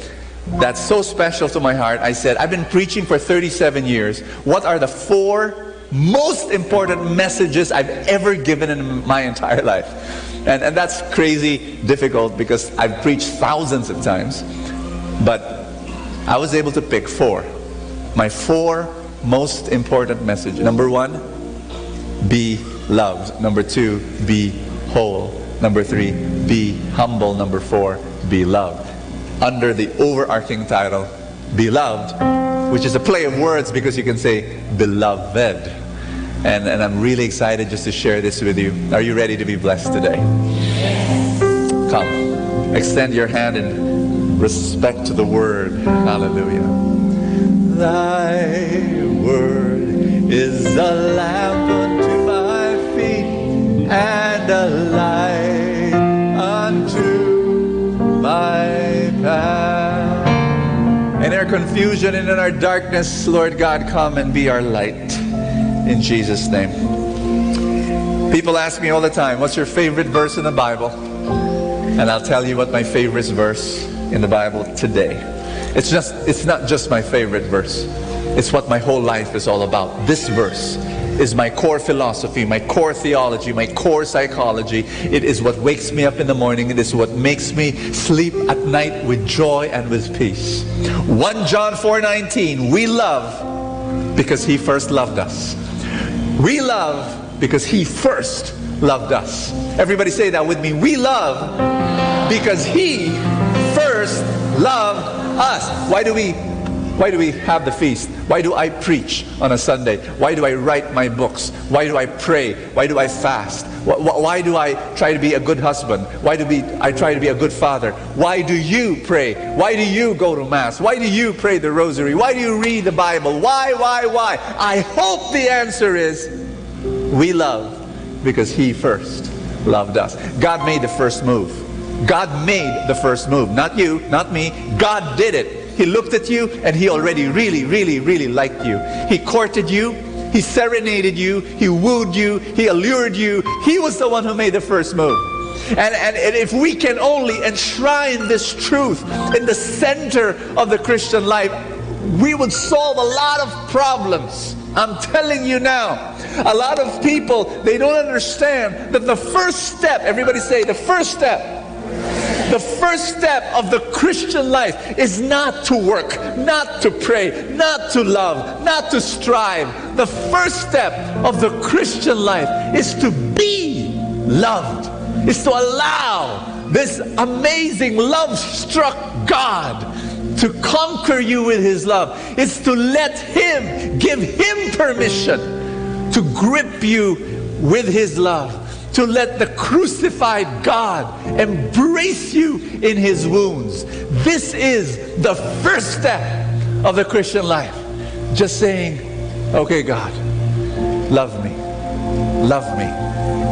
that's so special to my heart. I said, I've been preaching for 37 years. What are the 4 most important messages I've ever given in my entire life? And that's crazy difficult because I've preached thousands of times. But I was able to pick 4. My 4 most important messages. Number 1, be loved. Number 2, be whole. Number 3, be humble. Number 4, be loved. Under the overarching title, Be Loved, which is a play of words because you can say beloved. And I'm really excited just to share this with you. Are you ready to be blessed today? Come, extend your hand in respect to the word. Hallelujah. Thy word is a lamp unto my feet and a light unto my path. In our confusion and in our darkness, Lord God, come and be our light. In Jesus' name. People ask me all the time, what's your favorite verse in the Bible? And I'll tell you what my favorite verse in the Bible today. It's not just my favorite verse. It's what my whole life is all about. This verse is my core philosophy, my core theology, my core psychology. It is what wakes me up in the morning. It is what makes me sleep at night with joy and with peace. 1 John 4:19, we love because He first loved us. We love because He first loved us. Everybody say that with me. We love because He first loved us. Why do we have the feast? Why do I preach on a Sunday? Why do I write my books? Why do I pray? Why do I fast? Why do I try to be a good husband? Why do I try to be a good father? Why do you pray? Why do you go to Mass? Why do you pray the Rosary? Why do you read the Bible? Why? I hope the answer is we love because He first loved us. God made the first move. God made the first move. Not you, not me. God did it. He looked at you and He already really liked you. He courted you. He serenaded you. He wooed you. He allured you. He was the one who made the first move. And if we can only enshrine this truth in the center of the Christian life, we would solve a lot of problems. I'm telling you now, a lot of people, they don't understand that the first step, everybody say the first step of the Christian life is not to work, not to pray, not to love, not to strive. The first step of the Christian life is to be loved, is to allow this amazing love-struck God to conquer you with His love. It's to let Him, give Him permission to grip you with His love. To let the crucified God embrace you in His wounds. This is the first step of the Christian life. Just saying, okay God, love me.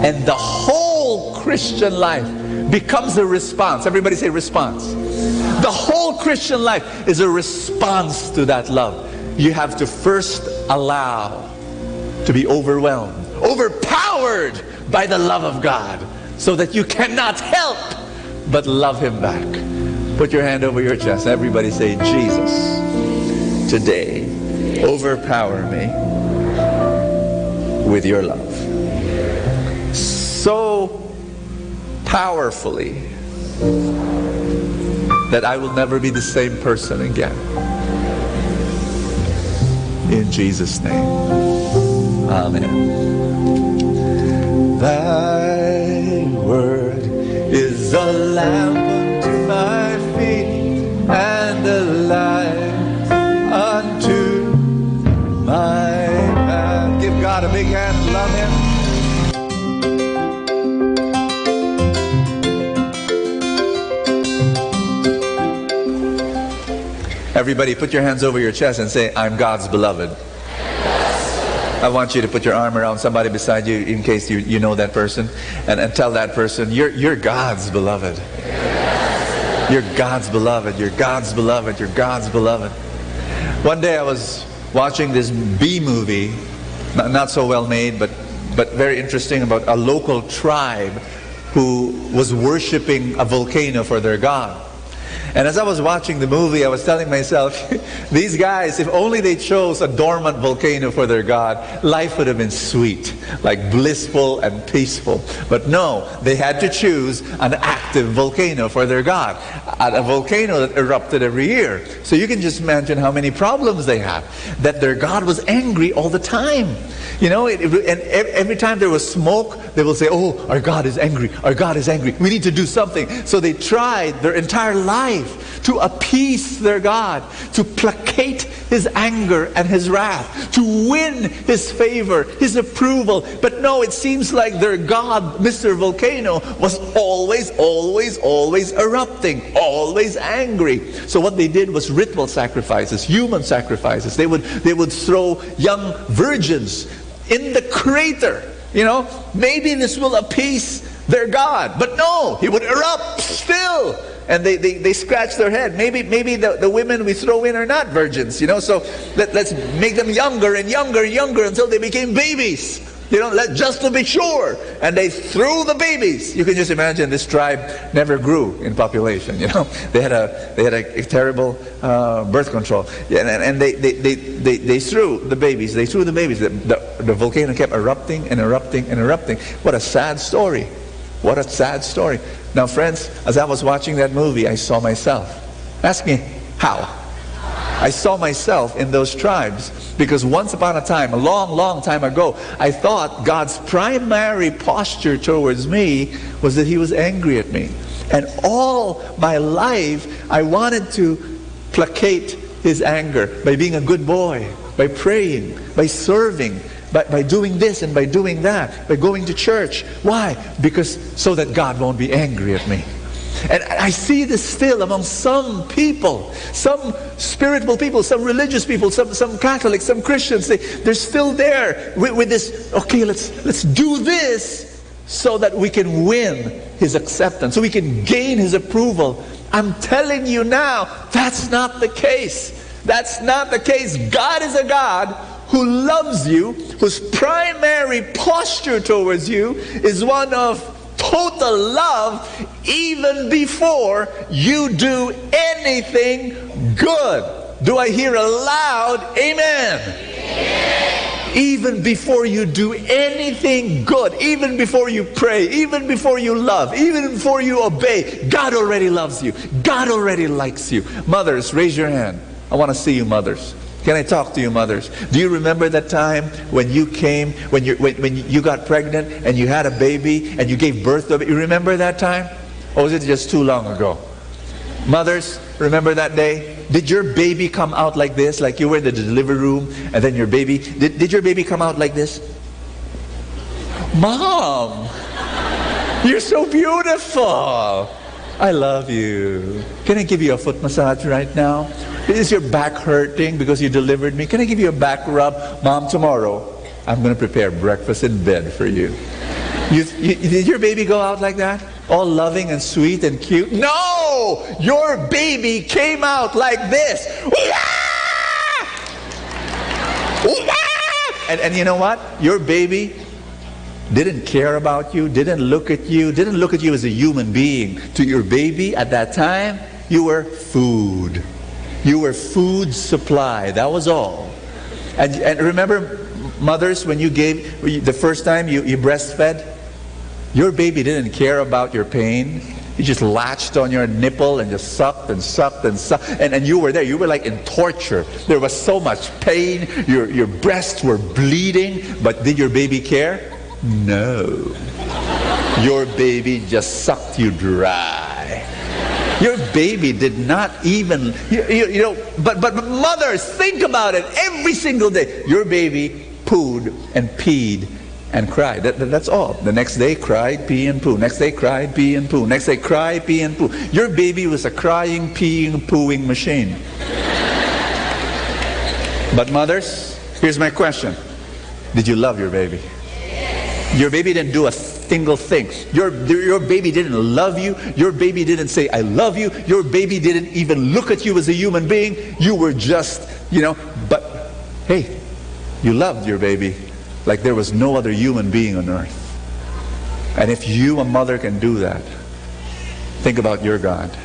And the whole Christian life becomes a response. Everybody say response. The whole Christian life is a response to that love. You have to first allow to be overwhelmed, overpowered by the love of God, so that you cannot help but love Him back. Put your hand over your chest. Everybody say, Jesus, today, overpower me with your love. So powerfully that I will never be the same person again. In Jesus' name, amen. Thy word is a lamp unto my feet and a light unto my path. Give God a big hand and love Him. Everybody put your hands over your chest and say, I'm God's beloved. I want you to put your arm around somebody beside you in case you know that person and tell that person, you're God's beloved. You're God's beloved. You're God's beloved. You're God's beloved. One day I was watching this B movie, not so well made, but very interesting, about a local tribe who was worshiping a volcano for their god. And as I was watching the movie, I was telling myself, these guys, if only they chose a dormant volcano for their god, life would have been sweet, like blissful and peaceful. But no, they had to choose an active volcano for their god, a volcano that erupted every year. So you can just imagine how many problems they have, that their god was angry all the time. You know, and every time there was smoke, they will say, oh, our God is angry, our God is angry, we need to do something. So they tried their entire life to appease their God, to placate His anger and His wrath, to win His favor, His approval. But no, it seems like their God, Mr. Volcano, was always erupting, always angry. So what they did was ritual sacrifices, human sacrifices. They would throw young virgins in the crater. You know, maybe this will appease their God. But no, He would erupt still. And they scratch their head. Maybe the women we throw in are not virgins, you know. So let's make them younger and younger and younger until they became babies. You know, just to be sure. And they threw the babies. You can just imagine this tribe never grew in population. You know, they had a terrible birth control. And they threw the babies. They threw the babies. The volcano kept erupting and erupting and erupting. What a sad story. What a sad story. Now, friends, as I was watching that movie, I saw myself. Ask me how. I saw myself in those tribes because once upon a time, a long time ago, I thought God's primary posture towards me was that He was angry at me. And all my life, I wanted to placate His anger by being a good boy, by praying, by serving, by doing this and by doing that, by going to church. Why? Because so that God won't be angry at me. And I see this still among some people, some spiritual people, some religious people, some Catholics, some Christians. They're still there with this, okay, let's do this so that we can win His acceptance, so we can gain His approval. I'm telling you now, that's not the case. That's not the case. God is a God who loves you, whose primary posture towards you is one of total love, even before you do anything good. Do I hear a loud amen? Amen. Even before you do anything good, even before you pray, even before you love, even before you obey, God already loves you. God already likes you. Mothers, raise your hand. I want to see you, mothers. Can I talk to you, mothers? Do you remember that time when you came, when you got pregnant and you had a baby and you gave birth to it? You remember that time? Or was it just too long ago? Mothers, remember that day? Did your baby come out like this? Like you were in the delivery room and then your baby, did your baby come out like this? Mom, you're so beautiful. I love you. Can I give you a foot massage right now? Is your back hurting because you delivered me? Can I give you a back rub? Mom, tomorrow I'm going to prepare breakfast in bed for you. Did your baby go out like that? All loving and sweet and cute? No! Your baby came out like this. And you know what? Your baby didn't care about you, didn't look at you as a human being. To your baby at that time, you were food. You were food supply. That was all. And remember, mothers, when you gave, the first time you breastfed, your baby didn't care about your pain. He just latched on your nipple and just sucked and sucked and sucked. And you were there. You were like in torture. There was so much pain. Your breasts were bleeding. But did your baby care? No. Your baby just sucked you dry. Your baby did not even, but mothers, think about it every single day. Your baby pooed and peed and cried. That's all. The next day, cried, pee, and poo. Next day, cried, pee, and poo. Next day, cry, pee, and poo. Your baby was a crying, peeing, pooing machine. But mothers, here's my question. Did you love your baby? Your baby didn't do a single thing. Your baby didn't love you. Your baby didn't say, I love you. Your baby didn't even look at you as a human being. You were just, but hey, you loved your baby like there was no other human being on earth. And if you, a mother, can do that, think about your God.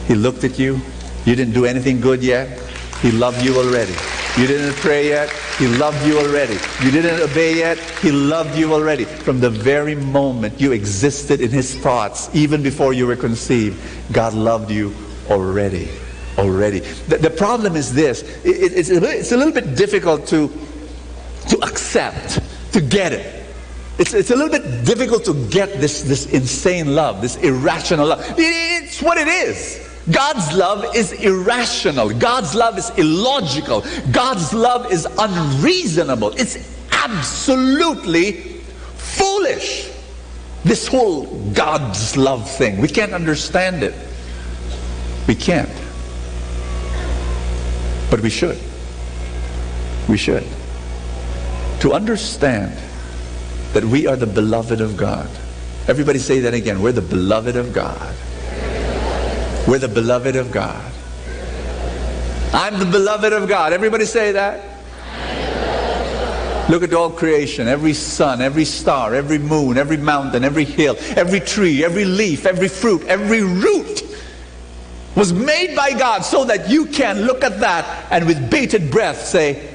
He looked at you. You didn't do anything good yet. He loved you already. You didn't pray yet. He loved you already. You didn't obey yet. He loved you already. From the very moment you existed in His thoughts, even before you were conceived, God loved you already. Already. The problem is this. It's a little bit difficult to accept, to get it. It's a little bit difficult to get this insane love, this irrational love. It's what it is. God's love is irrational. God's love is illogical. God's love is unreasonable. It's absolutely foolish. This whole God's love thing. We can't understand it. We can't. But we should. We should. To understand that we are the beloved of God. Everybody say that again. We're the beloved of God. We're the beloved of God. I'm the beloved of God. Everybody say that. Look at all creation. Every sun, every star, every moon, every mountain, every hill, every tree, every leaf, every fruit, every root was made by God so that you can look at that and with bated breath say,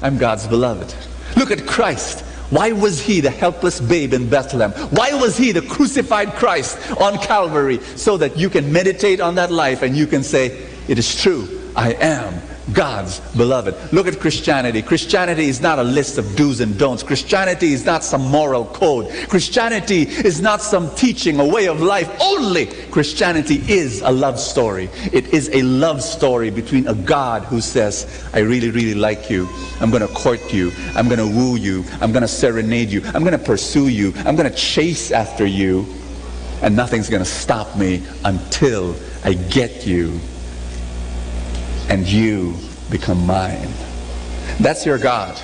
I'm God's beloved. Look at Christ. Why was He the helpless babe in Bethlehem? Why was He the crucified Christ on Calvary? So that you can meditate on that life and you can say, it is true, I am God's beloved. Look at Christianity. Christianity is not a list of do's and don'ts. Christianity is not some moral code. Christianity is not some teaching, a way of life only. Christianity is a love story. It is a love story between a God who says, I really, really like you. I'm going to court you. I'm going to woo you. I'm going to serenade you. I'm going to pursue you. I'm going to chase after you. And nothing's going to stop me until I get you. And you become mine. That's your God.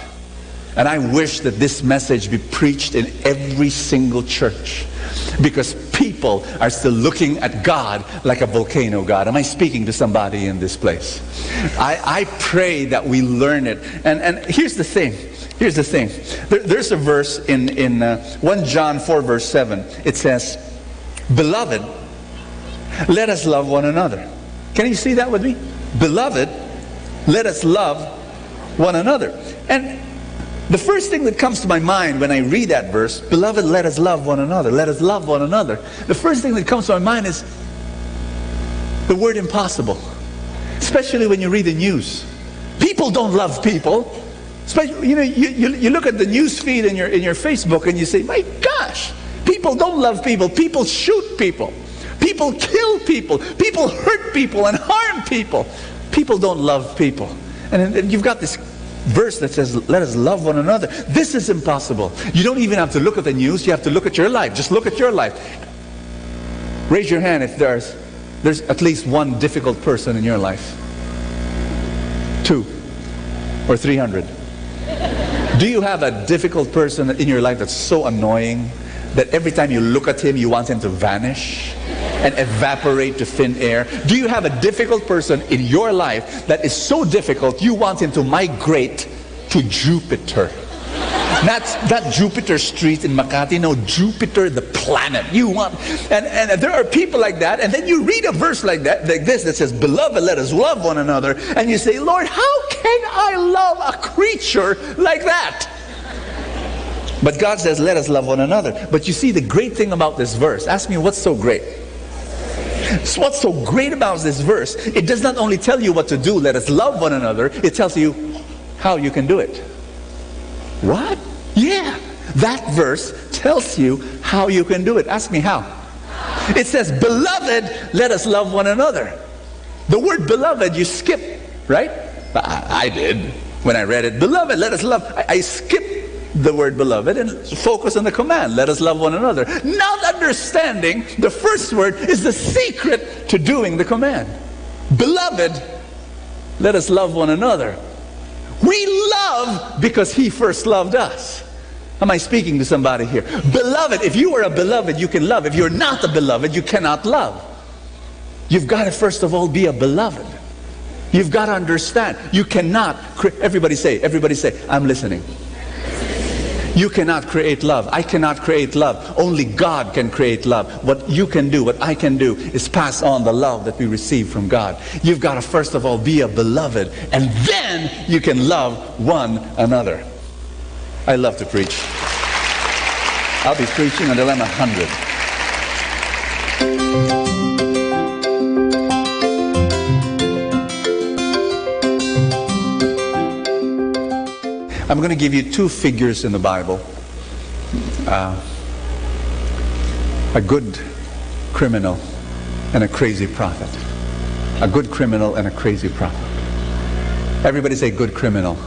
And I wish that this message be preached in every single church. Because people are still looking at God like a volcano God. Am I speaking to somebody in this place? I pray that we learn it. And here's the thing. Here's the thing. There's a verse in 1 John 4 verse 7. It says, Beloved, let us love one another. Can you see that with me? Beloved, let us love one another. And the first thing that comes to my mind when I read that verse, beloved, let us love one another. Let us love one another. The first thing that comes to my mind is the word impossible. Especially when you read the news. People don't love people. Especially, you look at the news feed in your Facebook and you say, my gosh, people don't love people. People shoot people. People kill people. People hurt people and harm people. People don't love people. And you've got this verse that says, let us love one another. This is impossible. You don't even have to look at the news. You have to look at your life. Just look at your life. Raise your hand if there's at least one difficult person in your life. 2 or 300. Do you have a difficult person in your life that's so annoying that every time you look at him, you want him to vanish and evaporate to thin air? Do you have a difficult person in your life that is so difficult you want him to migrate to Jupiter? Not Jupiter Street in Makati, no, Jupiter the planet. You want, and there are people like that, and then you read a verse like this that says, Beloved, let us love one another, and you say, Lord, how can I love a creature like that? But God says, let us love one another. But you see, the great thing about this verse, ask me what's so great? So what's so great about this verse? It does not only tell you what to do, let us love one another, it tells you how you can do it. What? Yeah. That verse tells you how you can do it. Ask me how. It says, beloved, let us love one another. The word beloved, you skip, right? I did when I read it. Beloved, let us love. I skipped the word beloved and focus on the command, let us love one another, not understanding the first word is the secret to doing the command. Beloved, let us love one another. We love because he first loved us. Am I speaking to somebody here? Beloved, if you are a beloved, you can love. If you're not a beloved, you cannot love. You've got to first of all be a beloved. You've got to understand. You cannot, everybody say, I'm listening. You cannot create love. I cannot create love. Only God can create love. What you can do, what I can do, is pass on the love that we receive from God. You've got to first of all be a beloved, and then you can love one another. I love to preach. I'll be preaching until I'm 100. I'm going to give you two figures in the Bible. A good criminal and a crazy prophet. A good criminal and a crazy prophet. Everybody say good criminal.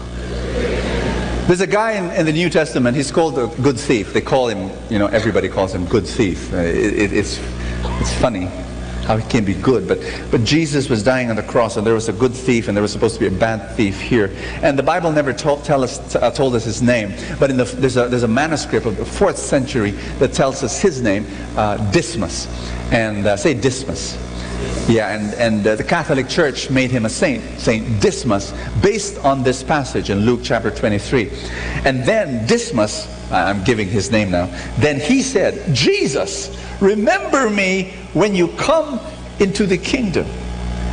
There's a guy in the New Testament, he's called a good thief. They call him, everybody calls him good thief. It's funny how he can be good, but Jesus was dying on the cross, and there was a good thief and there was supposed to be a bad thief here, and the Bible never told us his name, but there's a manuscript of the 4th century that tells us his name, Dismas, and say Dismas. Yeah, and the Catholic Church made him a saint, Saint Dismas, based on this passage in Luke chapter 23. And then Dismas, I'm giving his name now, then he said, Jesus, remember me when you come into the kingdom.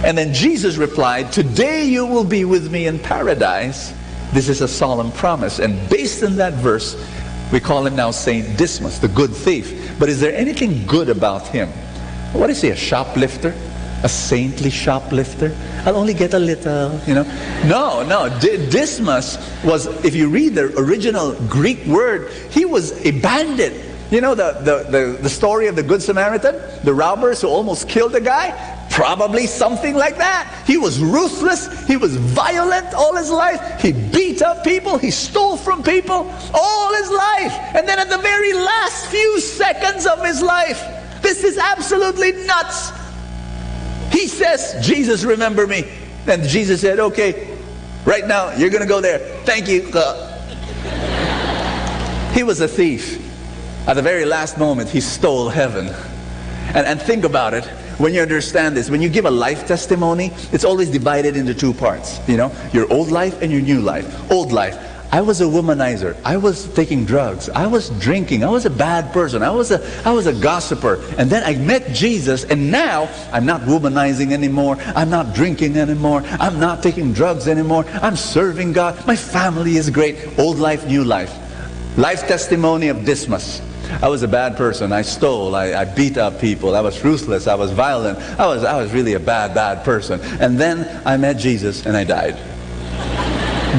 And then Jesus replied, today you will be with me in paradise. This is a solemn promise. And based on that verse, we call him now Saint Dismas, the good thief. But is there anything good about him? What is he, a shoplifter? A saintly shoplifter? I'll only get a little, No, Dismas was, if you read the original Greek word, he was a bandit. You know the story of the Good Samaritan? The robbers who almost killed the guy? Probably something like that. He was ruthless. He was violent all his life. He beat up people. He stole from people all his life. And then at the very last few seconds of his life, this is absolutely nuts. He says, Jesus, remember me. And Jesus said, okay, right now, you're going to go there. Thank you. He was a thief. At the very last moment, he stole heaven. And think about it. When you understand this, when you give a life testimony, it's always divided into two parts. Your old life and your new life. Old life. I was a womanizer. I was taking drugs. I was drinking. I was a bad person. I was a gossiper. And then I met Jesus, and now I'm not womanizing anymore. I'm not drinking anymore. I'm not taking drugs anymore. I'm serving God. My family is great. Old life, new life. Life testimony of Dismas. I was a bad person. I stole. I beat up people. I was ruthless. I was violent. I was really a bad person. And then I met Jesus and I died.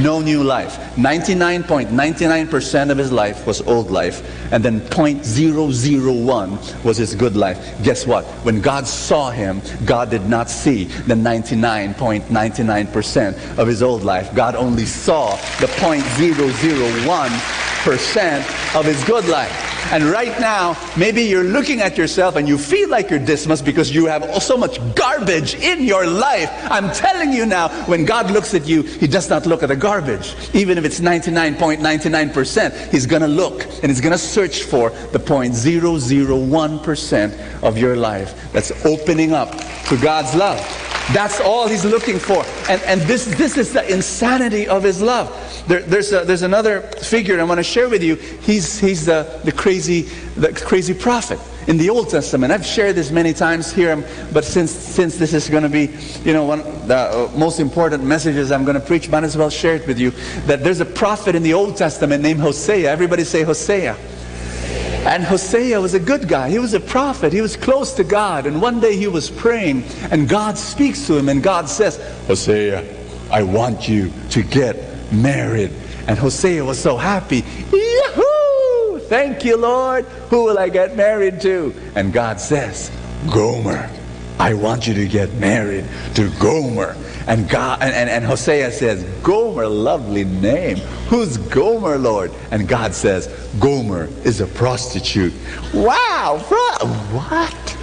No new life. 99.99% of his life was old life, and then 0.001 was his good life. Guess what? When God saw him, God did not see the 99.99% of his old life. God only saw the 0.001% of his good life. And right now, maybe you're looking at yourself and you feel like you're Dismas because you have so much garbage in your life. I'm telling you now, when God looks at you, He does not look at the garbage. Even if it's 99.99%, He's going to look and He's going to search for the 0.001% of your life that's opening up to God's love. That's all He's looking for. And this is the insanity of His love. There's another figure I want to share with you. He's the crazy prophet in the Old Testament. I've shared this many times here, but since this is going to be one of the most important messages I'm going to preach, might as well share it with you. That there's a prophet in the Old Testament named Hosea. Everybody say Hosea. And Hosea was a good guy. He was a prophet. He was close to God. And one day he was praying, and God speaks to him, and God says, Hosea, I want you to get married. And Hosea was so happy. Yahoo! Thank you, Lord. Who will I get married to? And God says, Gomer. I want you to get married to Gomer. And God and Hosea says, Gomer, lovely name. Who's Gomer, Lord? And God says, Gomer is a prostitute. Wow, what?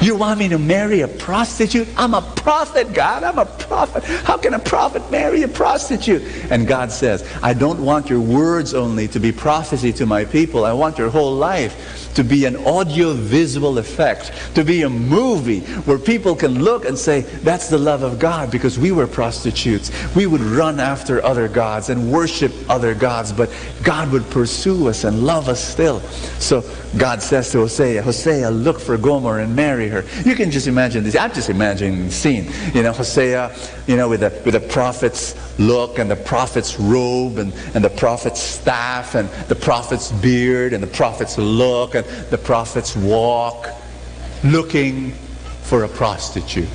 You want me to marry a prostitute? I'm a prophet, God. I'm a prophet. How can a prophet marry a prostitute? And God says, I don't want your words only to be prophecy to my people. I want your whole life to be an audio-visual effect, to be a movie where people can look and say, that's the love of God, because we were prostitutes. We would run after other gods and worship other gods, but God would pursue us and love us still. So God says to Hosea, Hosea, look for Gomer and marry her. You can just imagine this. I'm just imagining the scene. You know, Hosea, you know, with the prophet's look and the prophet's robe and the prophet's staff and the prophet's beard and the prophet's look and the prophet's walk, looking for a prostitute.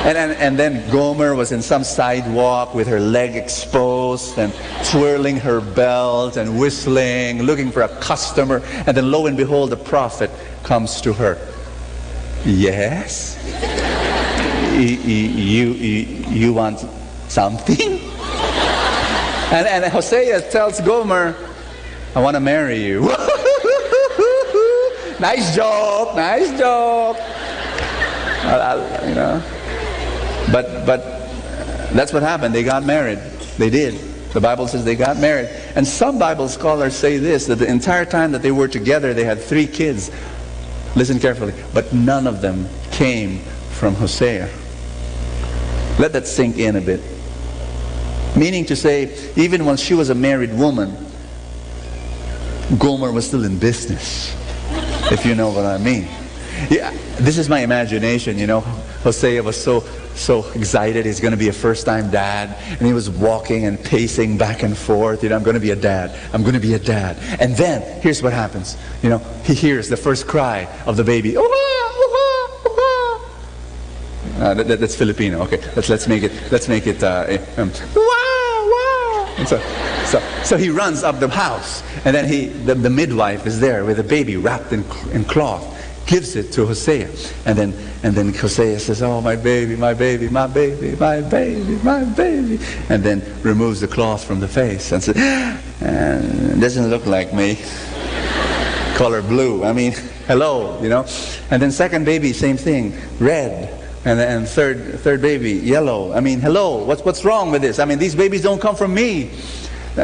And then Gomer was in some sidewalk with her leg exposed and twirling her belt and whistling, looking for a customer. And then lo and behold, the prophet comes to her. Yes? You want something? And Hosea tells Gomer, I want to marry you. Nice joke, nice joke. You know. But that's what happened. They got married. They did. The Bible says they got married. And some Bible scholars say this, that the entire time that they were together, they had 3 kids. Listen carefully. But none of them came from Hosea. Let that sink in a bit. Meaning to say, even when she was a married woman, Gomer was still in business, if you know what I mean. Yeah, this is my imagination, you know. Hosea was so excited. He's going to be a first-time dad, and he was walking and pacing back and forth. You know, I'm going to be a dad. I'm going to be a dad. And then here's what happens. You know, he hears the first cry of the baby. That's Filipino. Okay, let's make it. And so he runs up the house, and then the midwife is there with the baby wrapped in cloth. Gives it to Hosea, and then Hosea says, oh, my baby, my baby, my baby, my baby, my baby, and then removes the cloth from the face and says, it doesn't look like me. Color blue. I mean, hello, you know. And then second baby, same thing, red, and then third baby, yellow. I mean, hello, what's wrong with this? I mean, these babies don't come from me.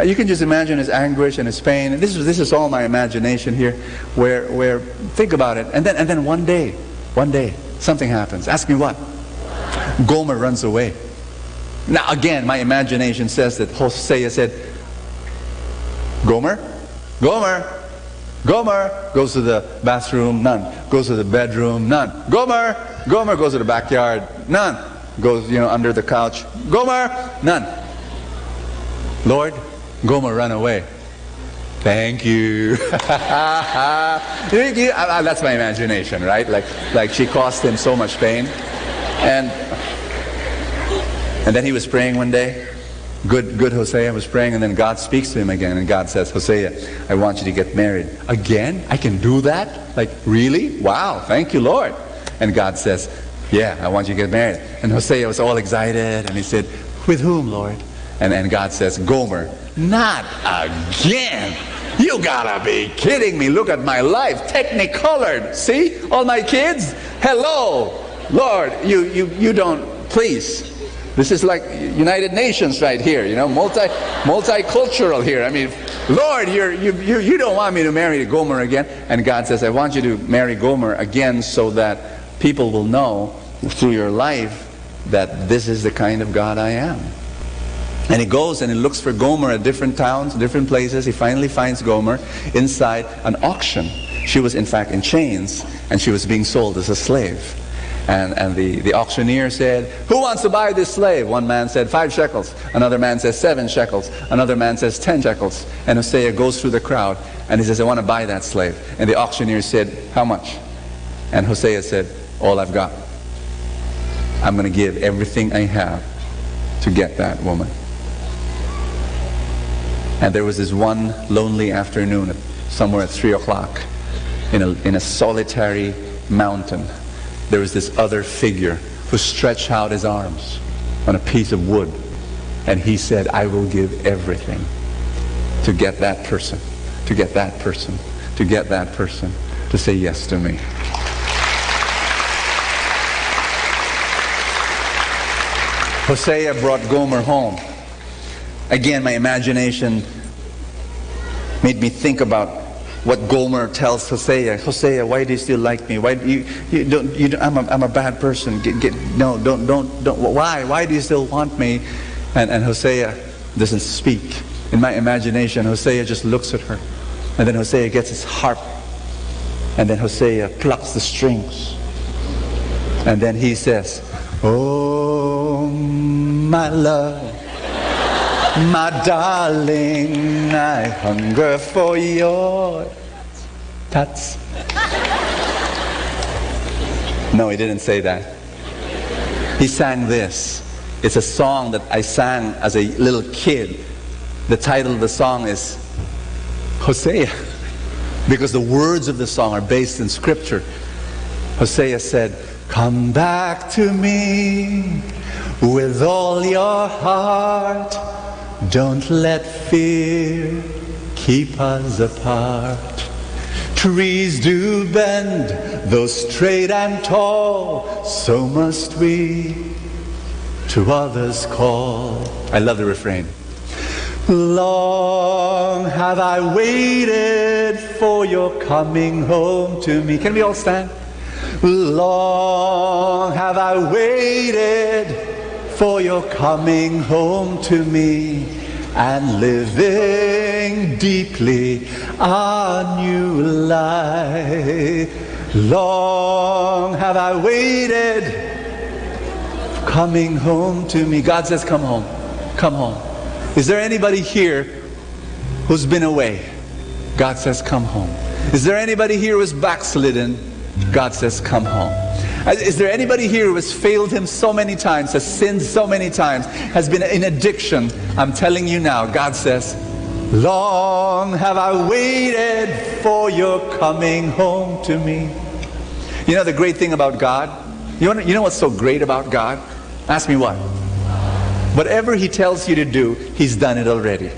You can just imagine his anguish and his pain. And this is all my imagination here. Where think about it. And then one day, something happens. Ask me what? Gomer runs away. Now again, my imagination says that Hosea said, Gomer, goes to the bathroom, none. Goes to the bedroom, none. Gomer goes to the backyard, none. Goes, you know, under the couch, Gomer, none. Lord, Gomer ran away. Thank you. That's my imagination, right? Like she caused him so much pain. And then he was praying one day. Good Hosea was praying, and then God speaks to him again, and God says, Hosea, I want you to get married. Again? I can do that? Like, really? Wow, thank you, Lord. And God says, yeah, I want you to get married. And Hosea was all excited, and he said, with whom, Lord? And God says, Gomer. Not again. You gotta be kidding me. Look at my life, technicolored. See, all my kids. Hello, Lord. You don't. Please. This is like United Nations right here. You know, multicultural here. I mean, Lord, you don't want me to marry Gomer again. And God says, I want you to marry Gomer again, so that people will know through your life that this is the kind of God I am. And he goes and he looks for Gomer at different towns, different places. He finally finds Gomer inside an auction. She was in fact in chains, and she was being sold as a slave. And the auctioneer said, who wants to buy this slave? One man said 5 shekels. Another man says 7 shekels. Another man says 10 shekels. And Hosea goes through the crowd and he says, I want to buy that slave. And the auctioneer said, how much? And Hosea said, all I've got. I'm going to give everything I have to get that woman. And there was this one lonely afternoon, somewhere at 3 o'clock, in a solitary mountain. There was this other figure who stretched out his arms on a piece of wood. And he said, I will give everything to get that person, to get that person, to get that person to say yes to me. Hosea brought Gomer home. Again, my imagination made me think about what Gomer tells Hosea. Hosea, why do you still like me? Why do you don't? I'm a bad person. Don't. Why do you still want me? And Hosea doesn't speak. In my imagination, Hosea just looks at her, and then Hosea gets his harp, and then Hosea plucks the strings, and then he says, "Oh, my love, my darling, I hunger for your touch." No, he didn't say that. He sang this. It's a song that I sang as a little kid. The title of the song is Hosea, because the words of the song are based in scripture. Hosea said, "Come back to me with all your heart. Don't let fear keep us apart. Trees do bend, though straight and tall, so must we to others call." I love the refrain. Long have I waited for your coming home to me. Can we all stand? Long have I waited for your coming home to me, and living deeply a new life. Long have I waited, coming home to me. God says, come home, come home. Is there anybody here who's been away? God says, come home. Is there anybody here who's backslidden? God says, come home. Is there anybody here who has failed him so many times, has sinned so many times, has been in addiction? I'm telling you now, God says, long have I waited for your coming home to me. You know the great thing about God? You know what's so great about God? Ask me what? Whatever he tells you to do, he's done it already.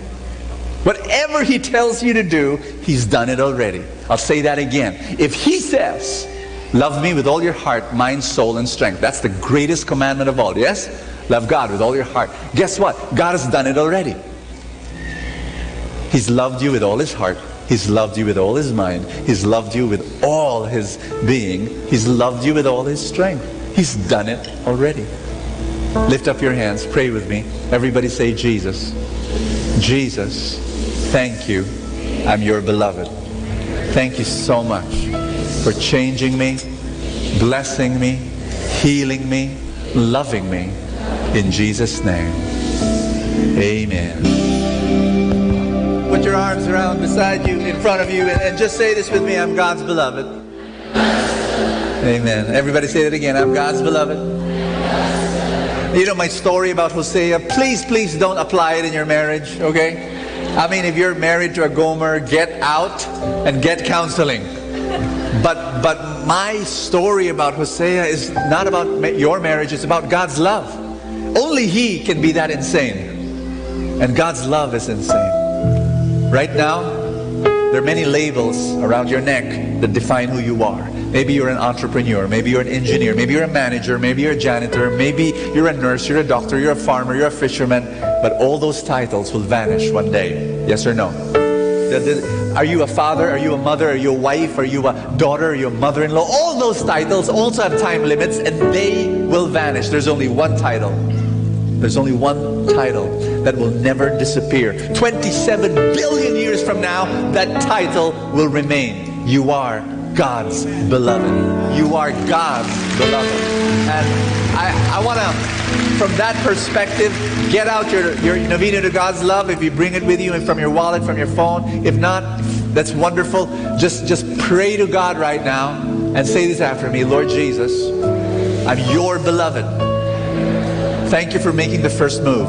Whatever he tells you to do, he's done it already. I'll say that again. If he says, love me with all your heart, mind, soul, and strength. That's the greatest commandment of all. Yes? Love God with all your heart. Guess what? God has done it already. He's loved you with all his heart. He's loved you with all his mind. He's loved you with all his being. He's loved you with all his strength. He's done it already. Lift up your hands. Pray with me. Everybody say, Jesus. Jesus, thank you. I'm your beloved. Thank you so much for changing me, blessing me, healing me, loving me. In Jesus' name, amen. Put your arms around beside you, in front of you, and just say this with me. I'm God's beloved. Amen. Everybody say it again. I'm God's beloved. You know my story about Hosea. Please don't apply it in your marriage, okay? I mean, if you're married to a Gomer, get out and get counseling. But my story about Hosea is not about your marriage, it's about God's love. Only he can be that insane. And God's love is insane. Right now, there are many labels around your neck that define who you are. Maybe you're an entrepreneur, maybe you're an engineer, maybe you're a manager, maybe you're a janitor, maybe you're a nurse, you're a doctor, you're a farmer, you're a fisherman. But all those titles will vanish one day. Yes or no? Are you a father? Are you a mother? Are you a wife? Are you a daughter? Are you a mother-in-law? All those titles also have time limits, and they will vanish. There's only one title. There's only one title that will never disappear. 27 billion years from now, that title will remain. You are God's beloved. You are God's beloved. And I want to, from that perspective, get out your novena to God's love. If you bring it with you and from your wallet, from your phone. If not, that's wonderful. Just pray to God right now and say this after me. Lord Jesus, I'm your beloved. Thank you for making the first move.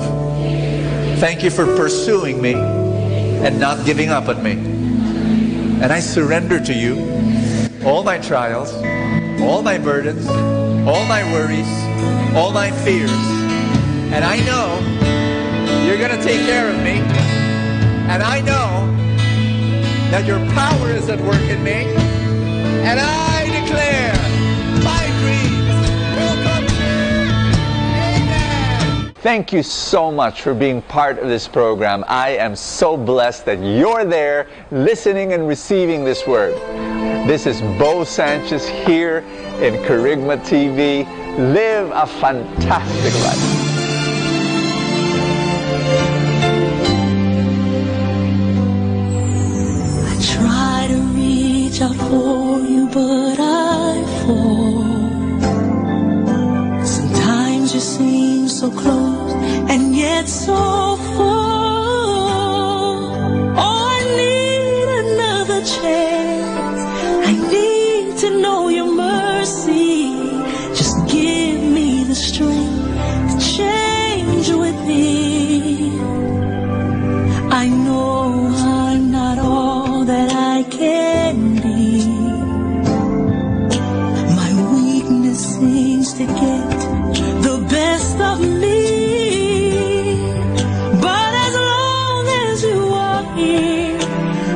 Thank you for pursuing me and not giving up on me. And I surrender to you all my trials, all my burdens, all my worries, all my fears. And I know you're going to take care of me. And I know that your power is at work in me. And I declare my dreams will come true. Amen. Thank you so much for being part of this program. I am so blessed that you're there listening and receiving this word. This is Bo Sanchez here in Kerygma TV. Live a fantastic life. Try to reach out for you, but I fall. Sometimes you seem so close and yet so far. Oh, I need another chance. I need to know your mercy. Just give me the strength to change within. I know I'm not all that I can be. My weakness seems to get the best of me. But as long as you are here,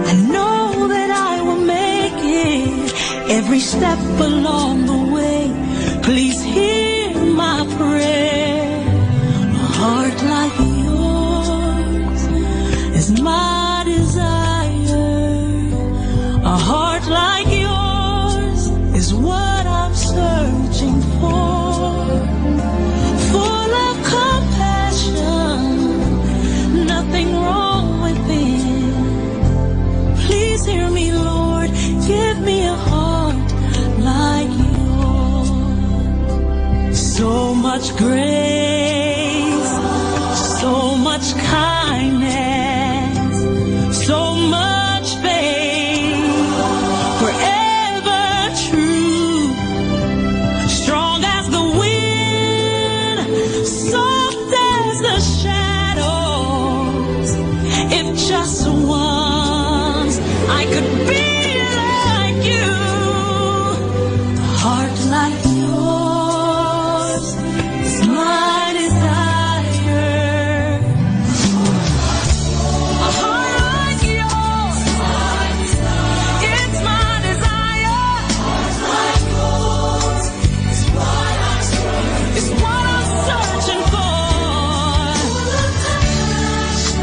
I know that I will make it. Every step along the way, please hear my prayer. A heart like yours is my desire. A heart like yours is what I'm searching for. Full of compassion, nothing wrong within. Please hear me, Lord, give me a heart like yours. So much grace, so much kindness, so much faith, forever true, strong as the wind, soft as the shadows. If just once I could be like you, a heart like yours is my desire. A heart like yours, it's my desire. It's what I'm searching for.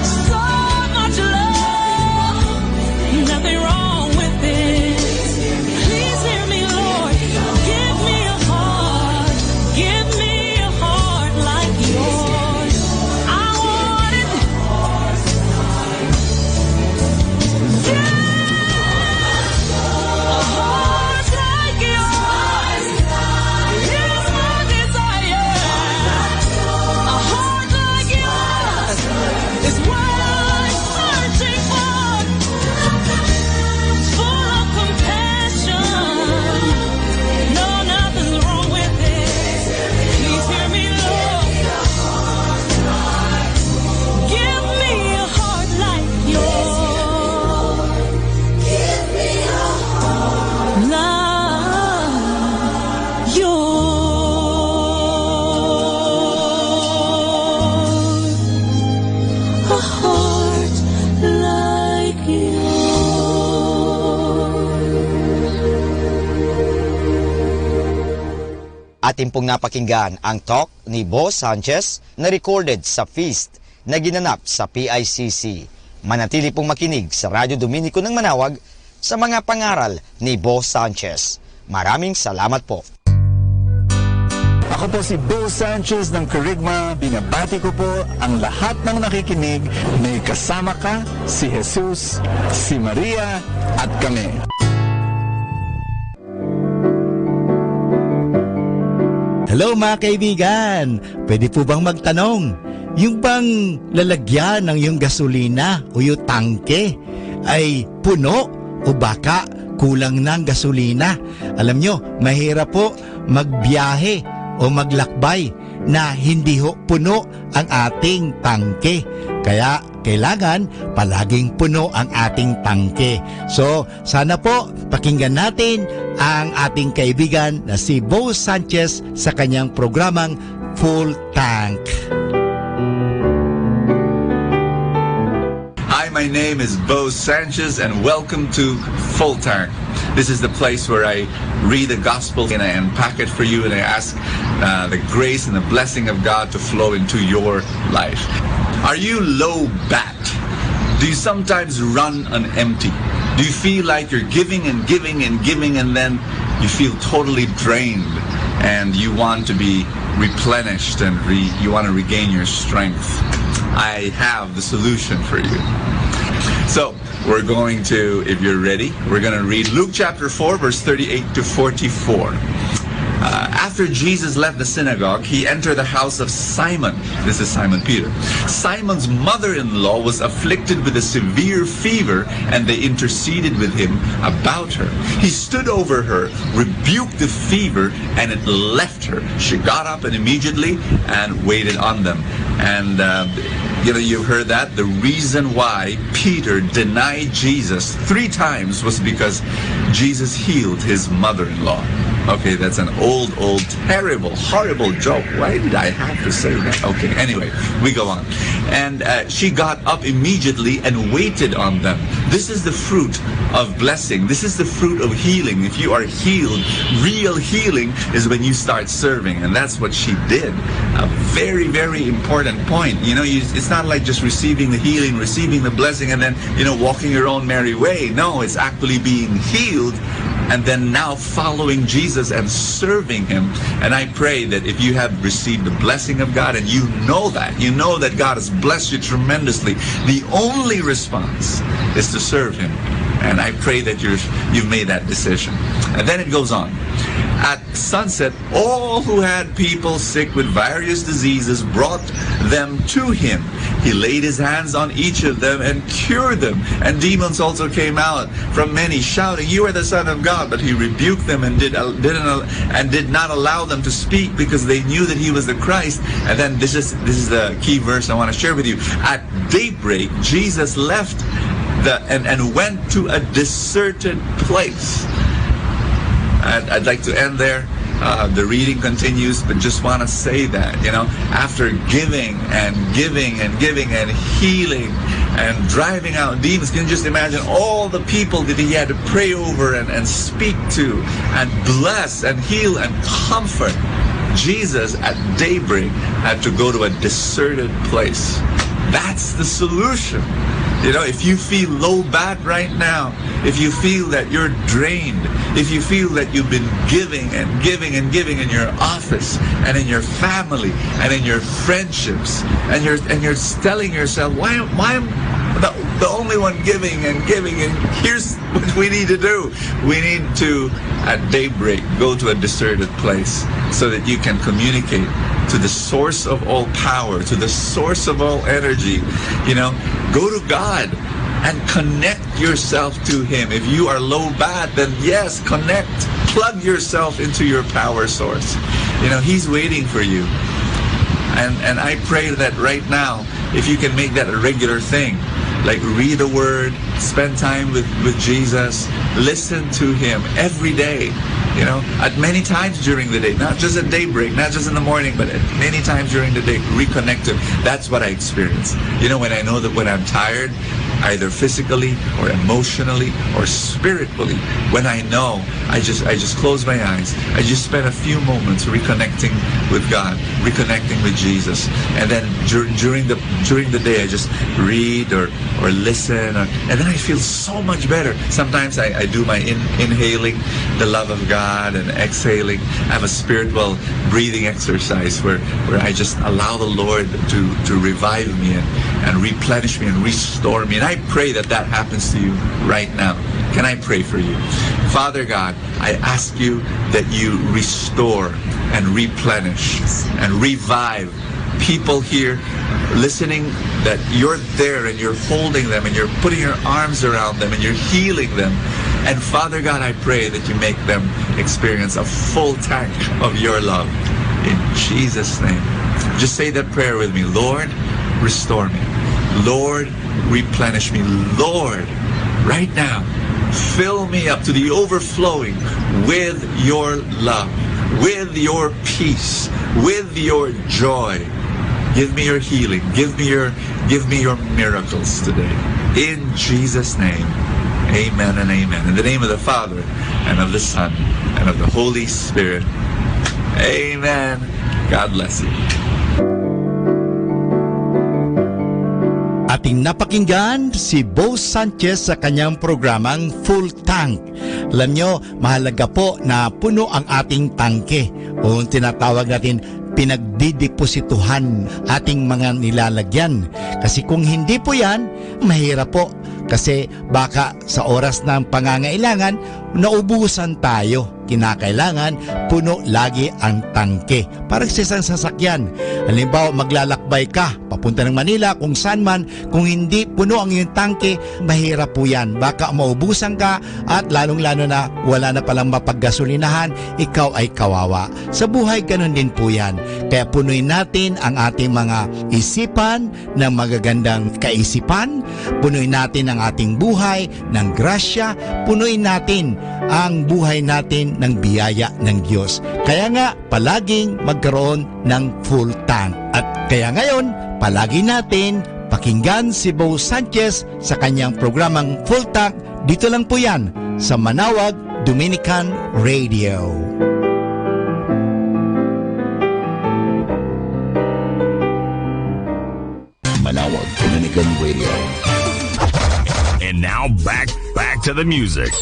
So much love, nothing wrong with it. Please hear me, Lord. Give me a heart. Give me a heart like yours. I want it. A heart like yours is my desire. A heart like yours is what I'm searching for. Full of compassion, no, nothing's wrong with it. Please hear me, Lord. Give me a heart like yours. Give me a heart like yours. A heart like Atin pong napakinggan ang talk ni Bo Sanchez na recorded sa feast na ginanap sa PICC. Manatili pong makinig sa Radyo Dominico ng Manawag sa mga pangaral ni Bo Sanchez. Maraming salamat po. Ako po si Bo Sanchez ng Kerygma. Binabati ko po ang lahat ng nakikinig. May kasama ka, si Jesus, si Maria, at kami. Hello mga kaibigan! Pwede po bang magtanong? Yung bang lalagyan ng yung gasolina o yung tangke ay puno o baka kulang ng gasolina? Alam nyo, mahirap po magbiyahe o maglakbay na hindi ho puno ang ating tangke. Kaya kailangan palaging puno ang ating tangke. So sana po pakinggan natin ang ating kaibigan na si Bo Sanchez sa kanyang programang Full Tank. Hi, my name is Bo Sanchez and welcome to Full Tank. This is the place where I read the gospel and I unpack it for you and I ask the grace and the blessing of God to flow into your life. Are you low bat? Do you sometimes run on empty? Do you feel like you're giving and giving and giving and then you feel totally drained and you want to be replenished and you want to regain your strength? I have the solution for you. So we're going to, if you're ready, we're going to read Luke chapter 4, verse 38 to 44. After Jesus left the synagogue, he entered the house of Simon. This is Simon Peter. Simon's mother-in-law was afflicted with a severe fever, and they interceded with him about her. He stood over her, rebuked the fever, and it left her. She got up and immediately and waited on them. And you've heard that. The reason why Peter denied Jesus 3 times was because Jesus healed his mother-in-law. Okay, that's an old, terrible, horrible joke. Why did I have to say that? Okay, anyway, we go on. And she got up immediately and waited on them. This is the fruit of blessing. This is the fruit of healing. If you are healed, real healing is when you start serving. And that's what she did. A very, very important point. It's not like just receiving the healing, receiving the blessing, and then, walking your own merry way. No, it's actually being healed and then now following Jesus and serving him. And I pray that if you have received the blessing of God and you know that God has blessed you tremendously, the only response is to serve him. And I pray that you've made that decision. And then it goes on. At sunset, all who had people sick with various diseases brought them to him. He laid his hands on each of them and cured them. And demons also came out from many, shouting, "You are the Son of God." But he rebuked them and did not allow them to speak because they knew that he was the Christ. And then this is the key verse I want to share with you. At daybreak, Jesus left and went to a deserted place. I'd like to end there. The reading continues, but just want to say that, after giving and giving and giving and healing and driving out demons, can you just imagine all the people that he had to pray over and speak to and bless and heal and comfort? Jesus at daybreak had to go to a deserted place. That's the solution. If you feel low bat right now, if you feel that you're drained, if you feel that you've been giving and giving and giving in your office and in your family and in your friendships, and you're telling yourself, why am the only one giving and giving? And here's what we need to do. We need to, at daybreak, go to a deserted place so that you can communicate to the source of all power, to the source of all energy. Go to God and connect yourself to him. If you are low bat, then yes, connect. Plug yourself into your power source. He's waiting for you. And I pray that right now, if you can make that a regular thing, like read the word, spend time with Jesus, listen to him every day, at many times during the day, not just at daybreak, not just in the morning, but at many times during the day, reconnect to him. That's what I experience. When I know that when I'm tired, either physically or emotionally or spiritually, when I know, I just close my eyes. I just spend a few moments reconnecting with God, reconnecting with Jesus, and then during the day I just read or listen, and then I feel so much better. Sometimes I do my inhaling the love of God and exhaling. I have a spiritual breathing exercise where I just allow the Lord to revive me and replenish me and restore me. And I pray that happens to you right now. Can I pray for you? Father God, I ask you that you restore and replenish and revive people here listening, that you're there and you're holding them and you're putting your arms around them and you're healing them. And Father God, I pray that you make them experience a full tank of your love. In Jesus' name. Just say that prayer with me. Lord, restore me. Lord, replenish me. Lord, right now, fill me up to the overflowing with your love, with your peace, with your joy. Give me your healing. Give me your miracles today. In Jesus' name, amen and amen. In the name of the Father, and of the Son, and of the Holy Spirit. Amen. God bless you. Ating napakinggan si Bo Sanchez sa kanyang programang Full Tank. Alam nyo, mahalaga po na puno ang ating tangke o tinatawag natin pinagdideposituhan ating mga nilalagyan. Kasi kung hindi po yan, mahirap po. Kasi baka sa oras ng pangangailangan, naubusan tayo. Kinakailangan, puno lagi ang tangke. Parang sa isang sasakyan. Halimbawa, maglalakbay ka, papunta ng Manila, kung saan man, kung hindi puno ang iyong tangke, mahirap po yan. Baka maubusan ka at lalong-lalo na wala na palang mapaggasolinahan, ikaw ay kawawa. Sa buhay, ganun din po yan. Kaya punuin natin ang ating mga isipan ng magagandang kaisipan, punuin natin ang ating buhay ng grasya, punuin natin ang buhay natin ng biyaya ng Diyos. Kaya nga, palaging magkaroon ng full tank. At kaya ngayon, palagi natin pakinggan si Bo Sanchez sa kanyang programang Full Tank. Dito lang po yan sa Manawag Dominican Radio. Manawag Dominican Radio. And now back to the music.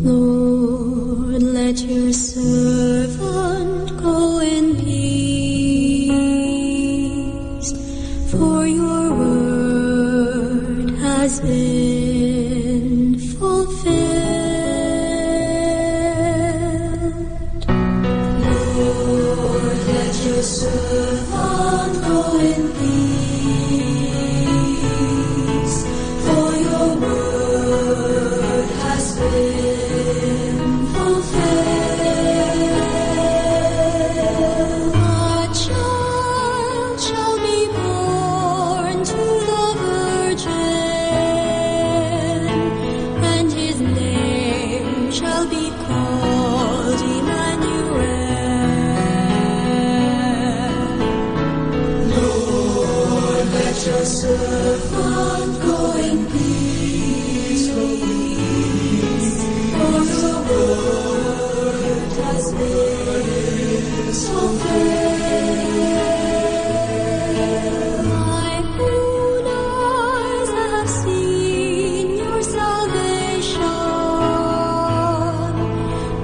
Lord, let your servant go in peace, for your word has been fulfilled. Lord, let your servant go in peace, for your word has been fulfilled. A child shall be born to the Virgin, and his name shall be called Emmanuel. Lord, let your servant go in peace, for your word has been fulfilled. My own eyes have seen your salvation,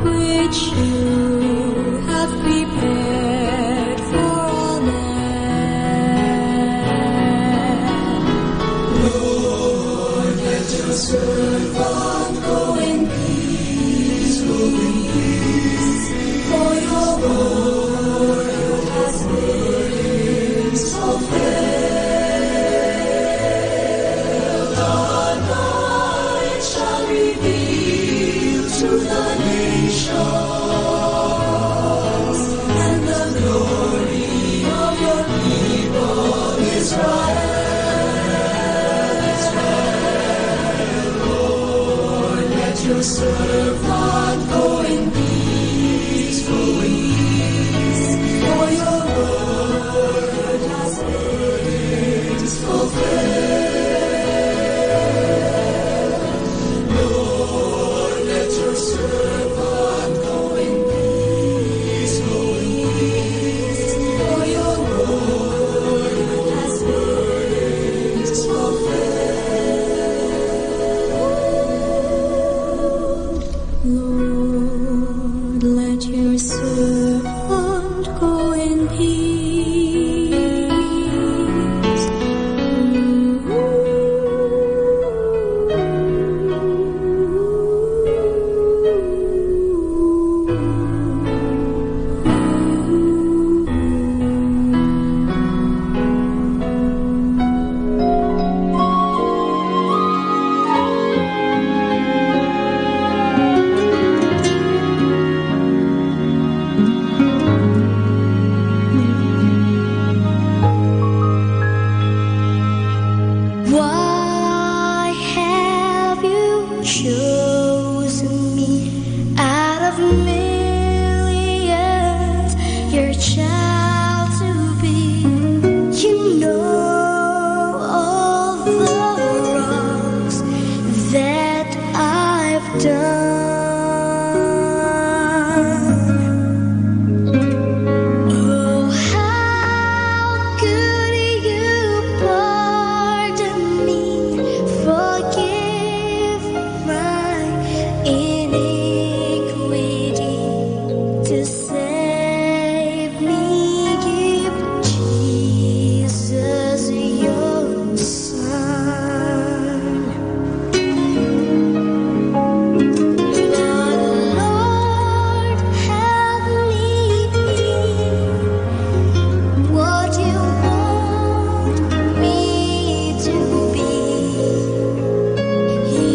which you have prepared for all men. Lord, let your servant go in peace, for your word has been fulfilled. The light shall reveal to the nations, and the glory of your people Israel. Lord, let your servant go in peace, for your word has been fulfilled. Lord, let your servant go in peace, for your word has been fulfilled. Lord, let your servant go in peace, of millions, your child to be. You know all the wrongs that I've done. Oh, how could you pardon me, forgive my iniquity, to save me, give Jesus your Son. Lord, help me be what you want me to be.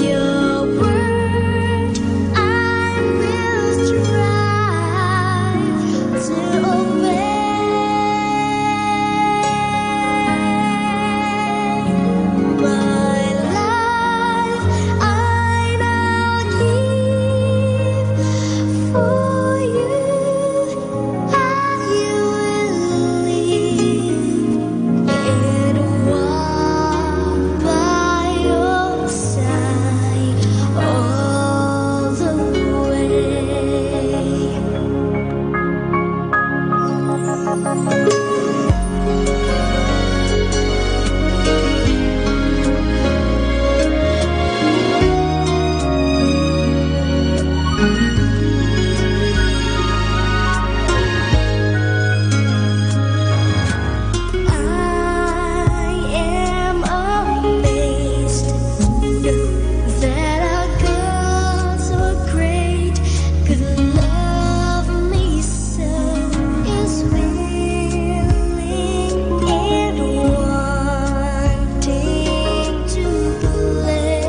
Your word I will strive to obey. My life I now give for you. I will live and walk by your side all the I am amazed that our God so great could love me so, is willing and wanting to bless.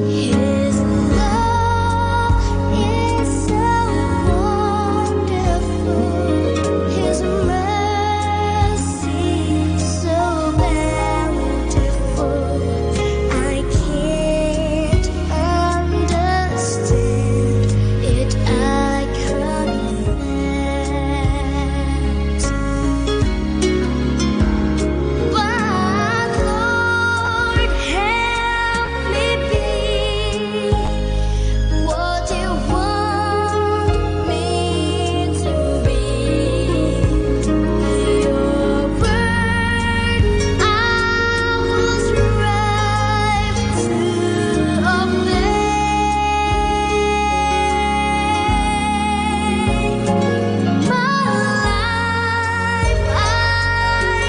His love is so wonderful, His mercy so bountiful. I can't understand it, I confess. But Lord, help me be what you want me to be. Your word I will strive to obey. My life I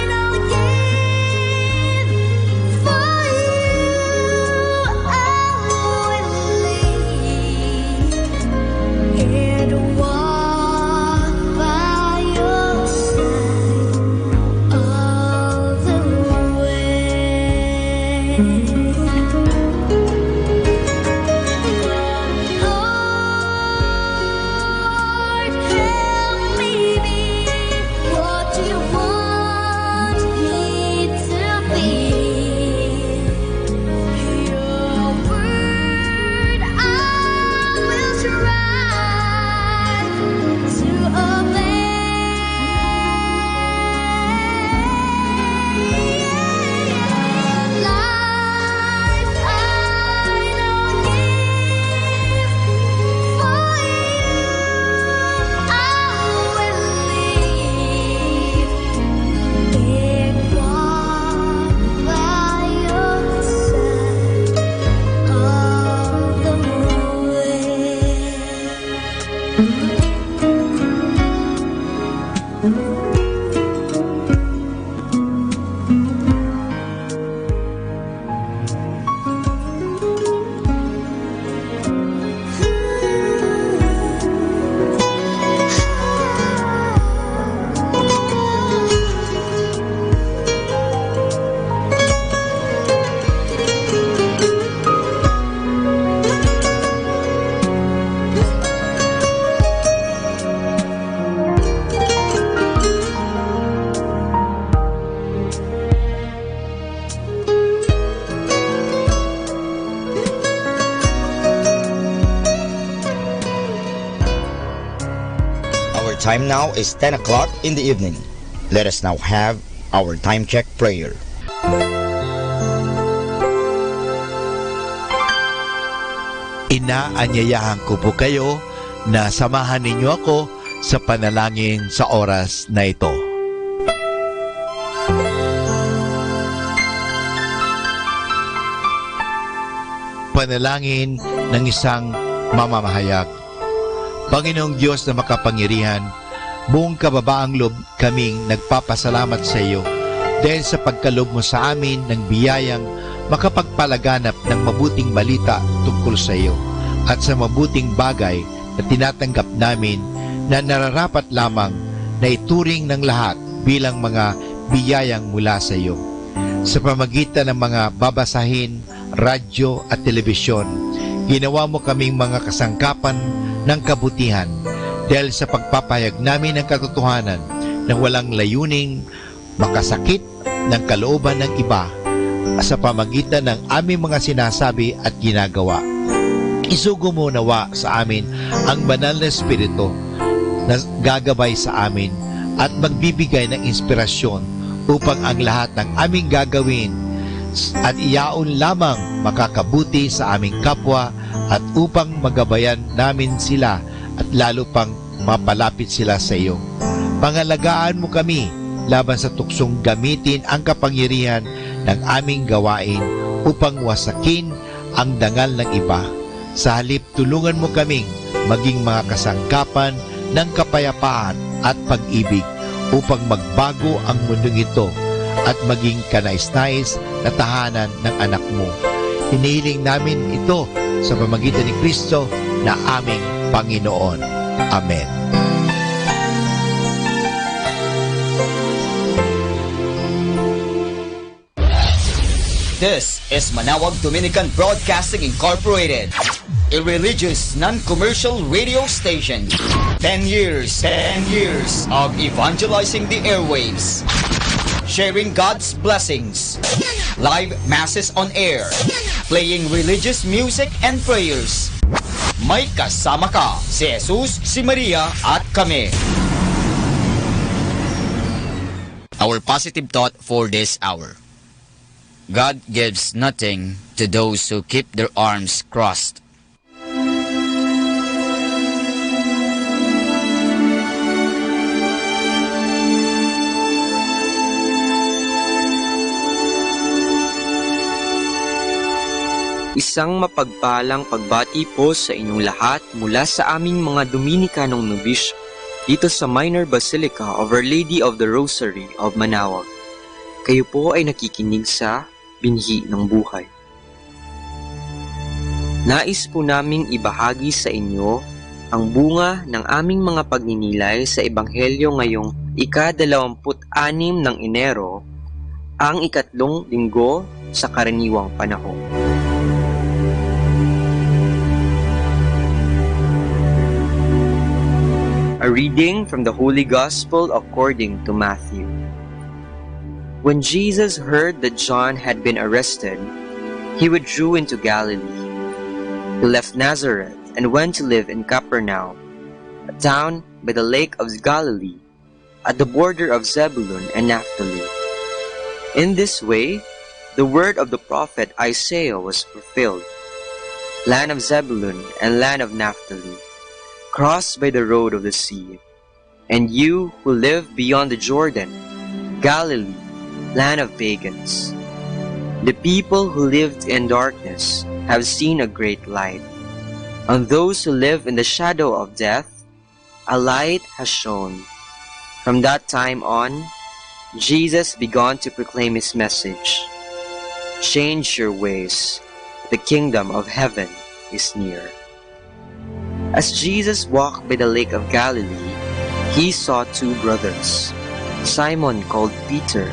now give for you. I will live and walk by your side all the way. Lord, help me be what you want me to be. Your word I will strive to obey. time now is 10 o'clock in the evening. Let us now have our time check prayer. Inaanyayahan ko po kayo na samahan ninyo ako sa panalangin sa oras na ito. Panalangin ng isang mamamahayag. Panginoong Diyos na makapangyarihan, buong kababaang loob kaming nagpapasalamat sa iyo dahil sa pagkalob mo sa amin ng biyayang makapagpalaganap ng mabuting balita tungkol sa iyo at sa mabuting bagay na tinatanggap namin na nararapat lamang na ituring ng lahat bilang mga biyayang mula sa iyo. Sa pamagitan ng mga babasahin, radyo at telebisyon, ginawa mo kaming mga kasangkapan ng kabutihan dahil sa pagpapahayag namin ng katotohanan na walang layuning makasakit ng kalooban ng iba sa pamagitan ng aming mga sinasabi at ginagawa. Isugo mo nawa sa amin ang banal na Espiritu na gagabay sa amin at magbibigay ng inspirasyon upang ang lahat ng aming gagawin at iyaon lamang makakabuti sa aming kapwa at upang magabayan namin sila at lalo pang mapalapit sila sa iyo. Pangalagaan mo kami laban sa tuksong gamitin ang kapangyarihan ng aming gawain upang wasakin ang dangal ng iba. Sa halip, tulungan mo kaming maging mga kasangkapan ng kapayapaan at pag-ibig upang magbago ang mundong ito at maging kanais-nais na tahanan ng anak mo. Hinihiling namin ito sa pamamagitan ni Kristo na aming Panginoon. Amen. This is Manawag Dominican Broadcasting Incorporated, a religious, non-commercial radio station. 10 years of evangelizing the airwaves, sharing God's blessings, live masses on air, playing religious music and prayers. May kasama ka, si Jesus, si Maria, at kami. Our positive thought for this hour. God gives nothing to those who keep their arms crossed. Isang mapagpalang pagbati po sa inyong lahat mula sa aming mga Dominicanong nobisyo dito sa Minor Basilica of Our Lady of the Rosary of Manawag. Kayo po ay nakikinig sa Binhi ng Buhay. Nais po naming ibahagi sa inyo ang bunga ng aming mga pagninilay sa Ebanghelyo ngayong ika-26 ng Enero, ang ikatlong linggo sa karaniwang panahon. A reading from the Holy Gospel according to Matthew. When Jesus heard that John had been arrested, he withdrew into Galilee. He left Nazareth and went to live in Capernaum, a town by the lake of Galilee, at the border of Zebulun and Naphtali. In this way, the word of the prophet Isaiah was fulfilled. Land of Zebulun and land of Naphtali, crossed by the road of the sea. And you who live beyond the Jordan, Galilee, land of pagans. The people who lived in darkness have seen a great light. On those who live in the shadow of death, a light has shone. From that time on, Jesus began to proclaim his message. Change your ways. The kingdom of heaven is near. As Jesus walked by the lake of Galilee, he saw two brothers, Simon called Peter,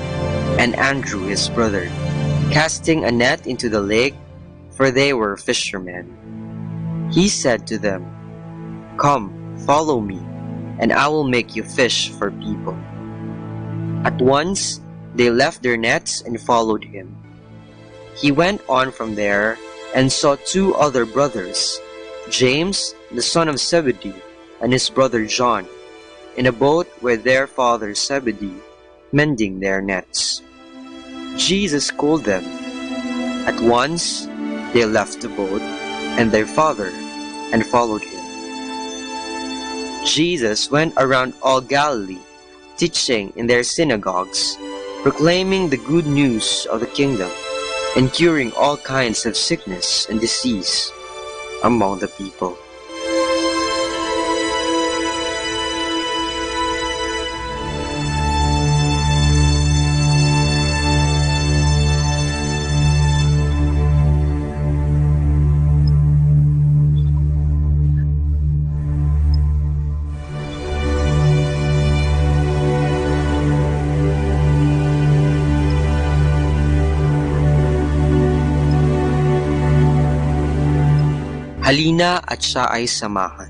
and Andrew his brother, casting a net into the lake, for they were fishermen. He said to them, "Come, follow me, and I will make you fish for people." At once they left their nets and followed him. He went on from there and saw two other brothers, James, the son of Zebedee, and his brother John, in a boat with their father Zebedee, mending their nets. Jesus called them. At once they left the boat and their father and followed him. Jesus went around all Galilee, teaching in their synagogues, proclaiming the good news of the kingdom, and curing all kinds of sickness and disease among the people. Halina at siya ay samahan.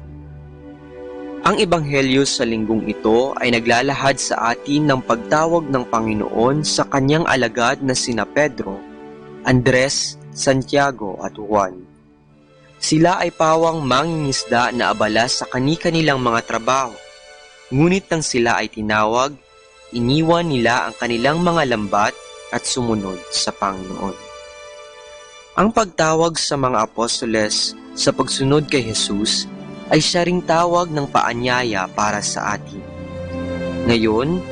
Ang ebanghelyo sa linggong ito ay naglalahad sa atin ng pagtawag ng Panginoon sa kanyang alagad na sina Pedro, Andres, Santiago at Juan. Sila ay pawang mangingisda na abala sa kani-kanilang mga trabaho. Ngunit nang sila ay tinawag, iniwan nila ang kanilang mga lambat at sumunod sa Panginoon. Ang pagtawag sa mga apostoles sa pagsunod kay Jesus ay siya ring tawag ng paanyaya para sa atin. Ngayon,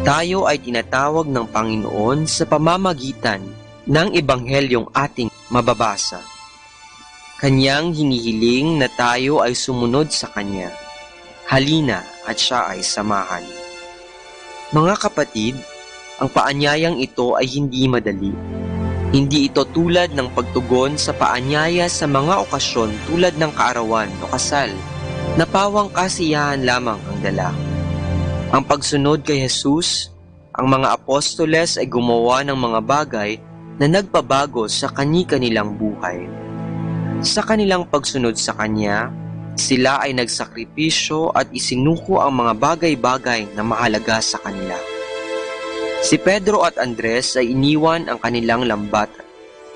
tayo ay tinatawag ng Panginoon sa pamamagitan ng ebanghelyong ating mababasa. Kanyang hinihiling na tayo ay sumunod sa Kanya. Halina at siya ay samahan. Mga kapatid, ang paanyayang ito ay hindi madali. Hindi ito tulad ng pagtugon sa paanyaya sa mga okasyon tulad ng kaarawan o kasal, na pawang kasiyahan lamang ang dala. Ang pagsunod kay Jesus, ang mga apostoles ay gumawa ng mga bagay na nagpabago sa kani-kanilang buhay. Sa kanilang pagsunod sa Kanya, sila ay nagsakripisyo at isinuko ang mga bagay-bagay na mahalaga sa kanila. Si Pedro at Andres ay iniwan ang kanilang lambat.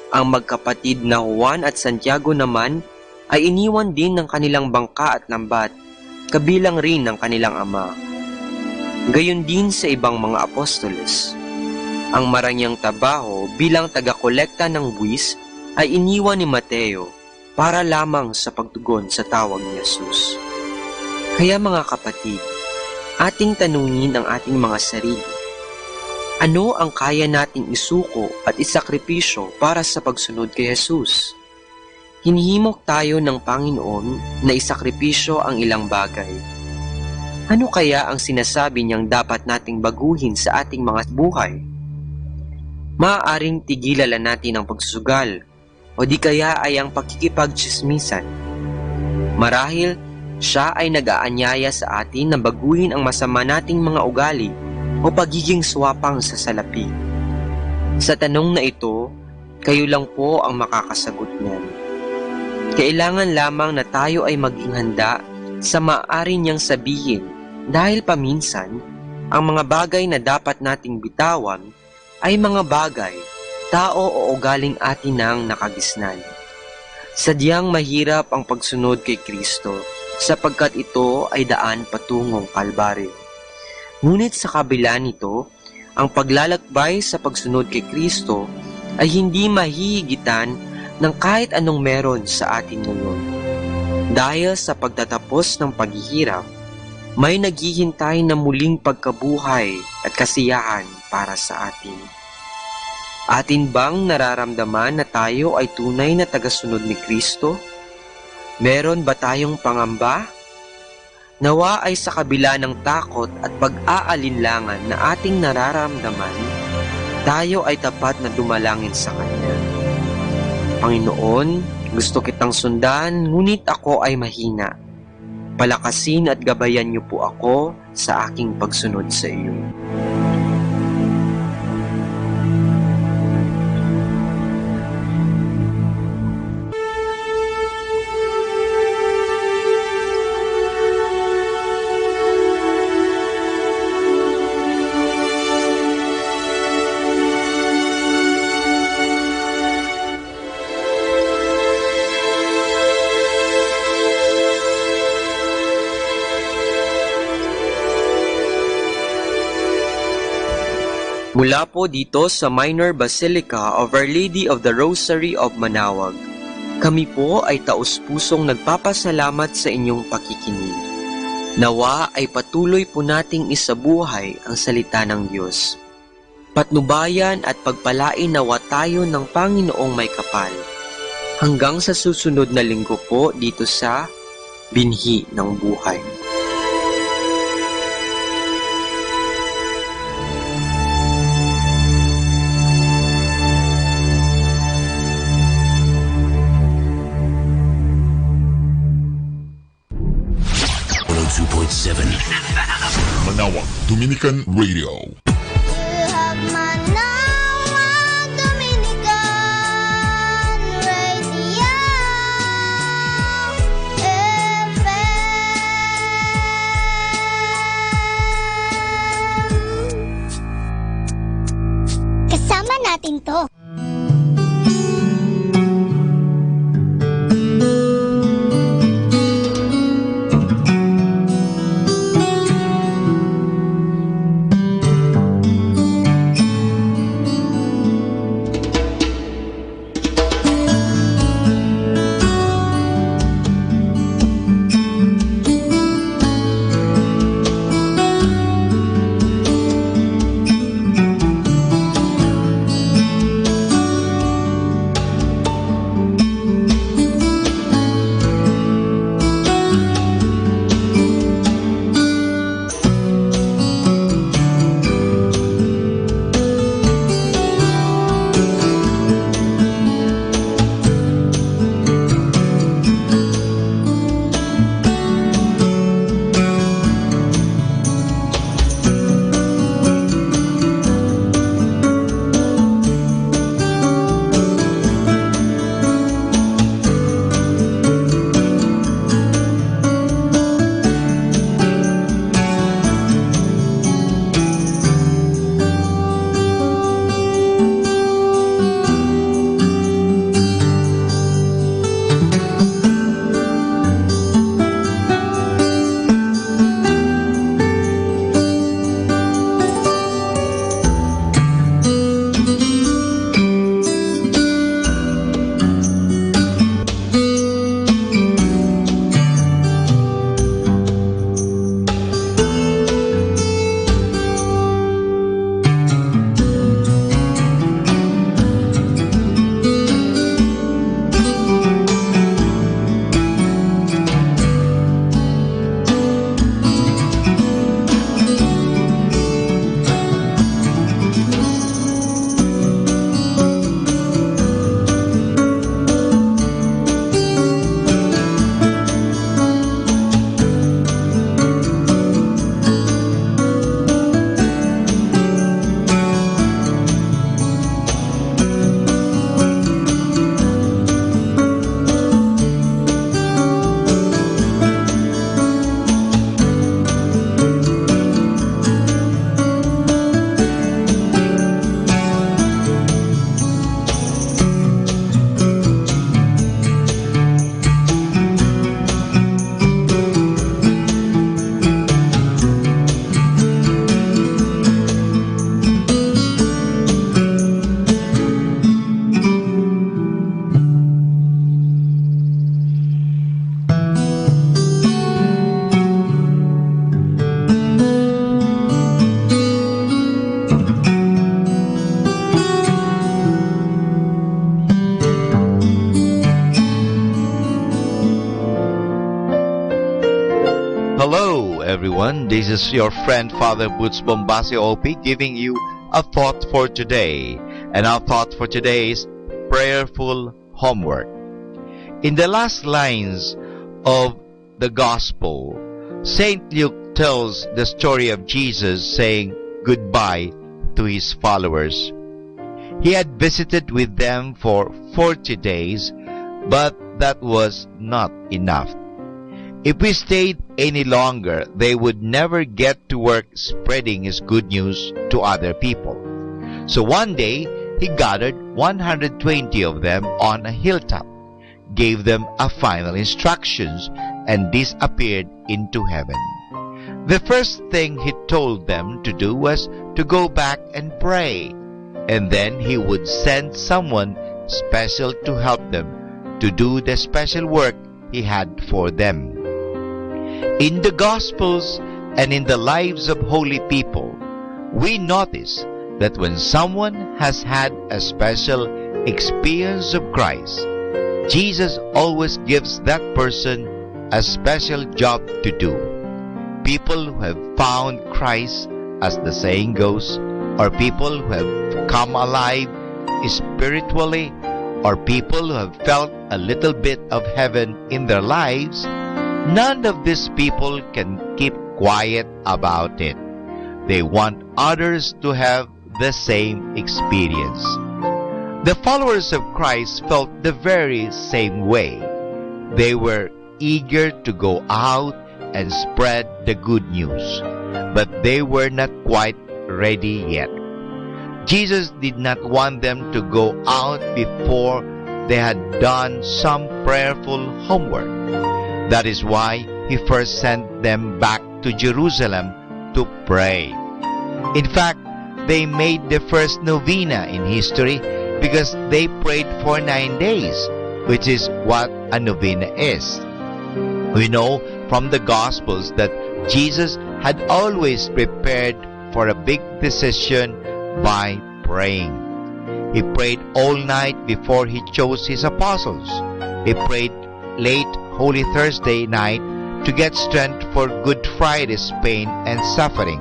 Ang magkapatid na Juan at Santiago naman ay iniwan din ng kanilang bangka at lambat, kabilang rin ng kanilang ama. Gayon din sa ibang mga apostoles. Ang maranyang trabaho bilang taga-kolekta ng buwis ay iniwan ni Mateo para lamang sa pagtugon sa tawag ni Jesus. Kaya mga kapatid, ating tanungin ang ating mga sarili. Ano ang kaya nating isuko at isakripisyo para sa pagsunod kay Jesus? Hinihimok tayo ng Panginoon na isakripisyo ang ilang bagay. Ano kaya ang sinasabi niyang dapat nating baguhin sa ating mga buhay? Maaaring tigilan natin ang pagsusugal o di kaya ay ang pakikipagtsismisan. Marahil siya ay nag-aanyaya sa atin na baguhin ang masama nating mga ugali o pagiging swapang sa salapi. Sa tanong na ito, kayo lang po ang makakasagot niyan. Kailangan lamang na tayo ay maging handa sa maaari niyang sabihin dahil paminsan, ang mga bagay na dapat nating bitawan ay mga bagay, tao o ugaling atin ang nakagisnan. Sadyang mahirap ang pagsunod kay Kristo sapagkat ito ay daan patungong Kalbaryo. Ngunit sa kabila nito, ang paglalakbay sa pagsunod kay Kristo ay hindi mahihigitan ng kahit anong meron sa atin ngayon. Dahil sa pagtatapos ng paghihirap, may naghihintay na muling pagkabuhay at kasiyahan para sa atin. Atin bang nararamdaman na tayo ay tunay na tagasunod ni Kristo? Meron ba tayong pangamba? Nawa ay sa kabila ng takot at pag-aalinlangan na ating nararamdaman, tayo ay tapat na dumalangin sa Kanya. Panginoon, gusto kitang sundan, ngunit ako ay mahina. Palakasin at gabayan niyo po ako sa aking pagsunod sa iyo. Mula po dito sa Minor Basilica of Our Lady of the Rosary of Manawag, kami po ay taus-pusong nagpapasalamat sa inyong pakikinig. Nawa ay patuloy po nating isabuhay ang salita ng Diyos. Patnubayan at pagpalain nawa tayo ng Panginoong may kapal. Hanggang sa susunod na linggo po dito sa Binhi ng Buhay. Manawag Dominican Radio. Kasama natin to. Hello, everyone. This is your friend, Father Boots Bombasio OP, giving you a thought for today. And our thought for today is prayerful homework. In the last lines of the Gospel, St. Luke tells the story of Jesus saying goodbye to his followers. He had visited with them for 40 days, but that was not enough. If we stayed any longer, they would never get to work spreading his good news to other people. So one day, he gathered 120 of them on a hilltop, gave them a final instructions, and disappeared into heaven. The first thing he told them to do was to go back and pray, and then he would send someone special to help them to do the special work he had for them. In the Gospels and in the lives of holy people, we notice that when someone has had a special experience of Christ, Jesus always gives that person a special job to do. People who have found Christ, as the saying goes, or people who have come alive spiritually, or people who have felt a little bit of heaven in their lives, none of these people can keep quiet about it. They want others to have the same experience. The followers of Christ felt the very same way. They were eager to go out and spread the good news, but they were not quite ready yet. Jesus did not want them to go out before they had done some prayerful homework. That is why he first sent them back to Jerusalem to pray. In fact, they made the first novena in history because they prayed for 9 days, which is what a novena is. We know from the Gospels that Jesus had always prepared for a big decision by praying. He prayed all night before he chose his apostles. He prayed late Holy Thursday night to get strength for Good Friday's pain and suffering.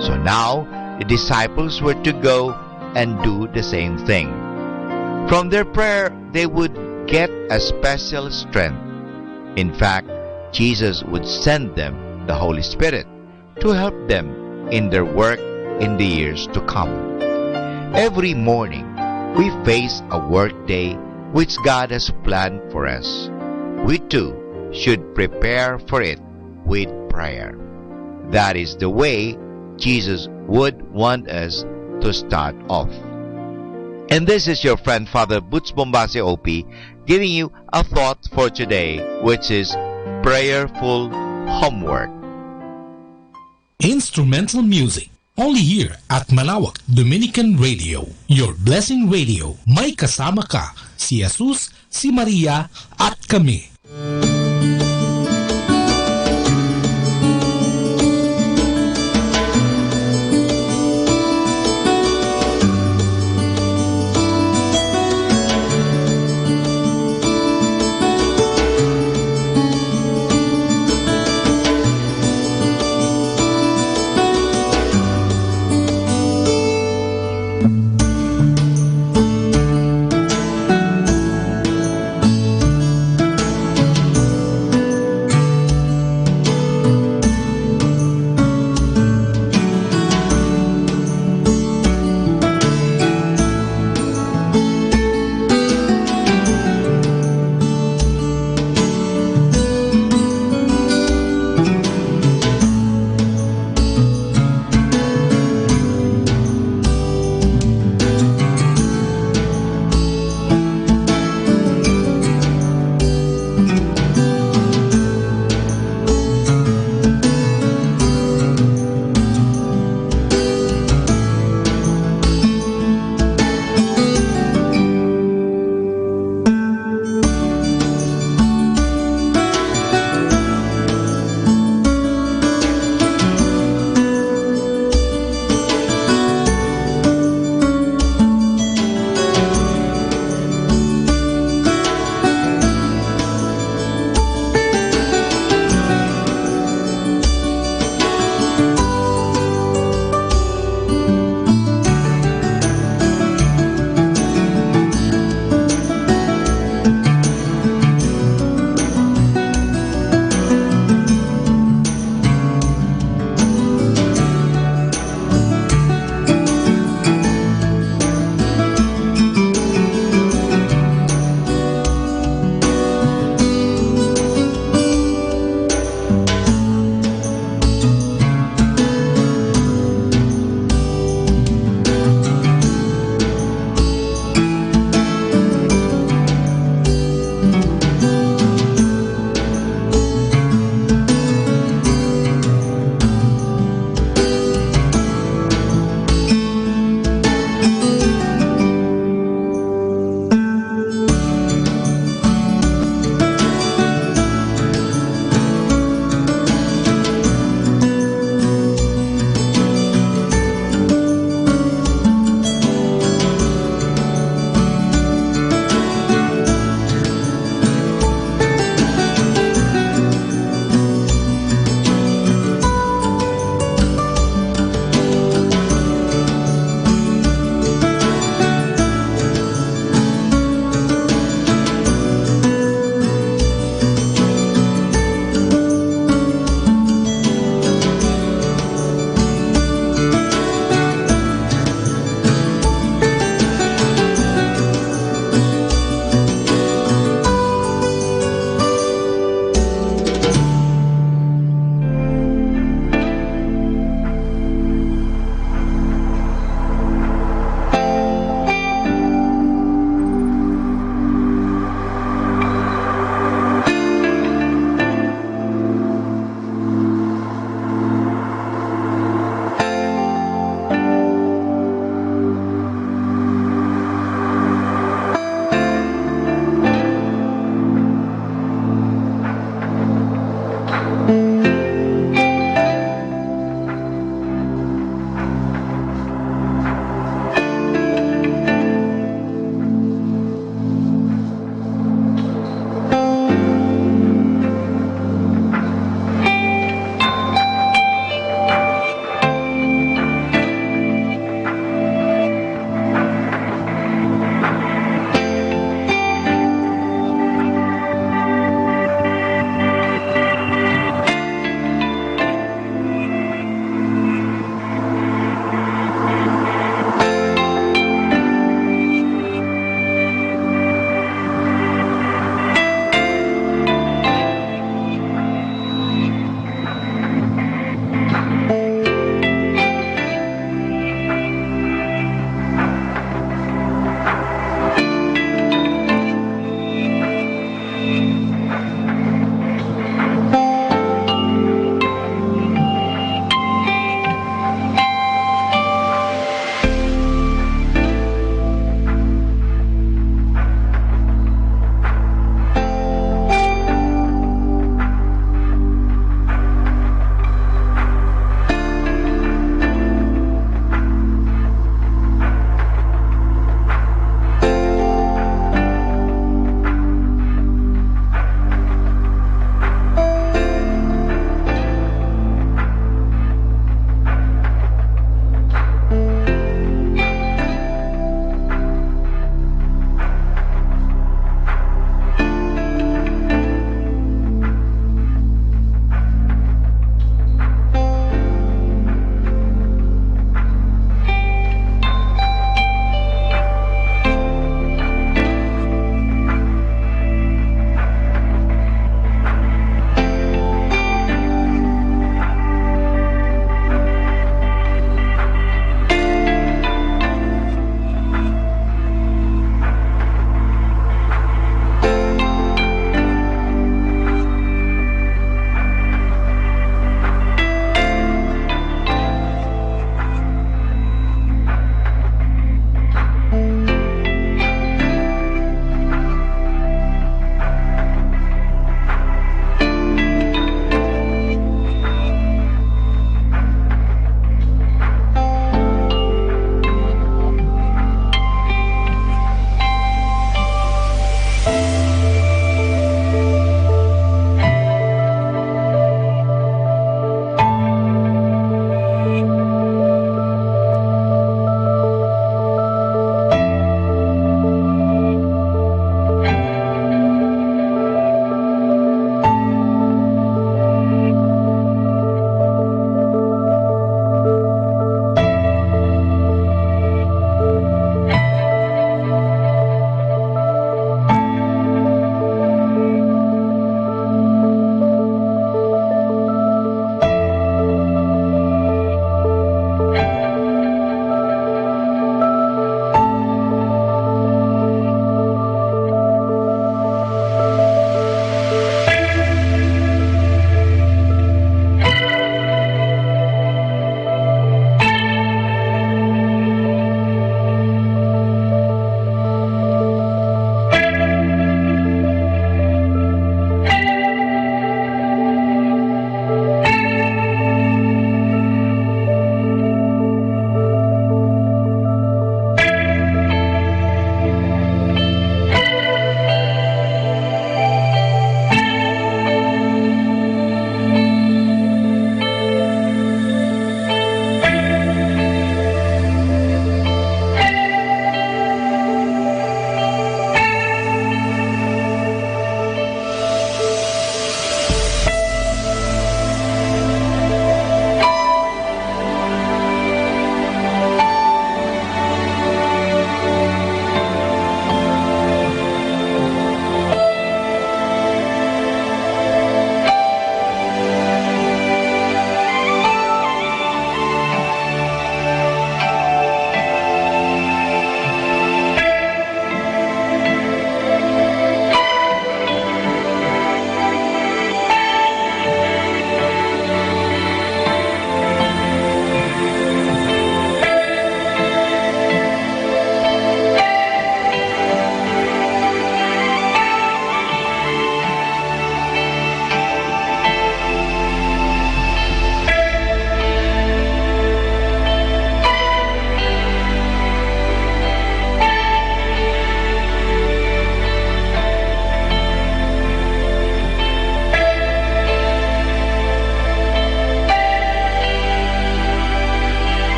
So now the disciples were to go and do the same thing. From their prayer, they would get a special strength. In fact, Jesus would send them the Holy Spirit to help them in their work in the years to come. Every morning, we face a work day which God has planned for us. We too should prepare for it with prayer. That is the way Jesus would want us to start off. And this is your friend Father Butch Bombase OP giving you a thought for today, which is prayerful homework. Instrumental music, only here at Malawak Dominican Radio. Your blessing radio. May kasama ka, si Jesus, si Maria, at kami.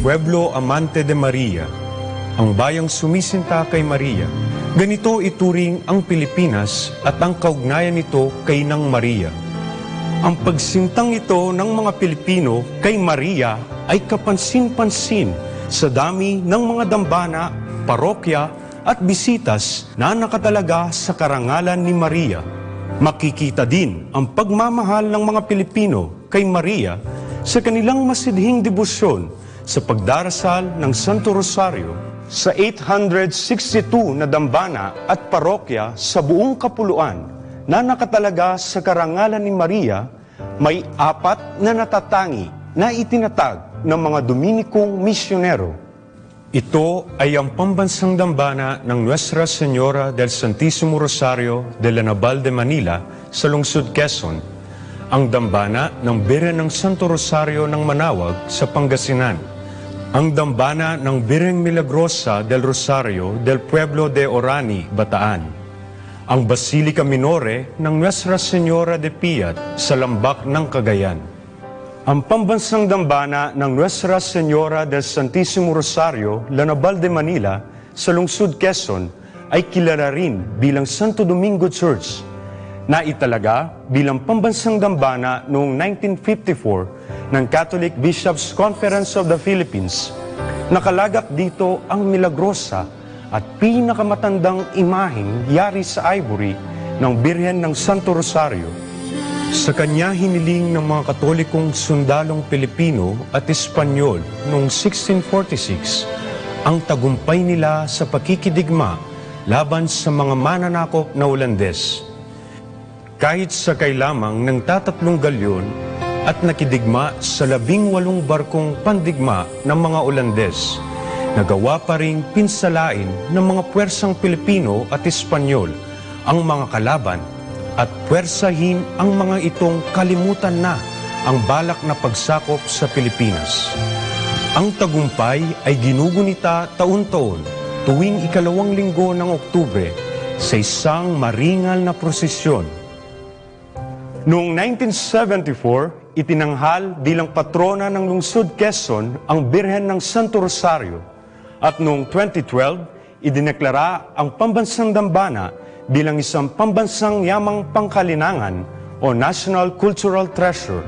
Pueblo Amante de Maria, ang bayang sumisinta kay Maria. Ganito ituring ang Pilipinas at ang kaugnayan nito kay Nang Maria. Ang pagsintang ito ng mga Pilipino kay Maria ay kapansin-pansin sa dami ng mga dambana, parokya at bisitas na nakatalaga sa karangalan ni Maria. Makikita din ang pagmamahal ng mga Pilipino kay Maria sa kanilang masidhing debosyon sa pagdarasal ng Santo Rosario. Sa 862 na dambana at parokya sa buong kapuluan na nakatalaga sa karangalan ni Maria, may 4 na natatangi na itinatag ng mga Dominikong misyonero. Ito ay ang pambansang dambana ng Nuestra Señora del Santísimo Rosario de la Naval de Manila sa lungsod Quezon, ang dambana ng Birhen ng Santo Rosario ng Manawag sa Pangasinan, ang dambana ng Birheng Milagrosa del Rosario del Pueblo de Orani, Bataan, ang Basilica Minore ng Nuestra Señora de Piat sa Lambak ng Cagayan, ang pambansang dambana ng Nuestra Señora del Santísimo Rosario, La Naval de Manila sa lungsod Quezon ay kilala rin bilang Santo Domingo Church, na italaga bilang pambansang dambana noong 1954 ng Catholic Bishops' Conference of the Philippines. Nakalagak dito ang Milagrosa at pinakamatandang imaheng yari sa ivory ng Birhen ng Santo Rosario. Sa kanya hiniling ng mga Katolikong sundalong Pilipino at Espanyol noong 1646 ang tagumpay nila sa pakikidigma laban sa mga mananakop na Holandes. Kahit sakay lamang ng 3 galyon at nakidigma sa 18 barkong pandigma ng mga Holandes, nagawa pa ring pinsalain ng mga puwersang Pilipino at Espanyol ang mga kalaban at puwersahin ang mga itong kalimutan na ang balak na pagsakop sa Pilipinas. Ang tagumpay ay ginugunita taon-taon tuwing 2 linggo ng Oktubre sa isang maringal na prosesyon. Noong 1974, itinanghal bilang patrona ng lungsod Quezon ang Birhen ng Santo Rosario at noong 2012, idineklara ang pambansang dambana bilang isang pambansang yamang pangkalinangan o National Cultural Treasure.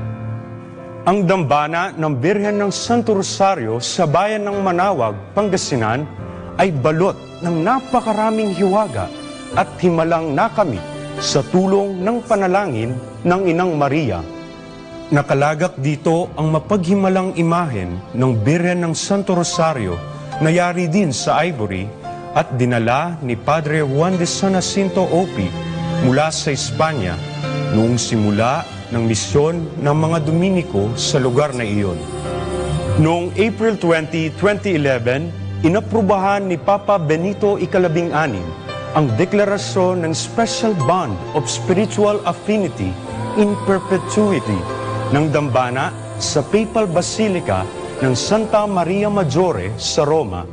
Ang dambana ng Birhen ng Santo Rosario sa bayan ng Manawag, Pangasinan ay balot ng napakaraming hiwaga at himalang nakamit sa tulong ng panalangin ng Inang Maria. Nakalagak dito ang mapaghimalang imahen ng Birhen ng Santo Rosario na yari din sa ivory at dinala ni Padre Juan de San Jacinto Opi mula sa Espanya noong simula ng misyon ng mga Dominiko sa lugar na iyon. Noong April 20, 2011, inaprubahan ni Papa Benito XVI ang deklarasyon ng Special Bond of Spiritual Affinity in Perpetuity ng dambana sa Papal Basilica ng Santa Maria Maggiore sa Roma.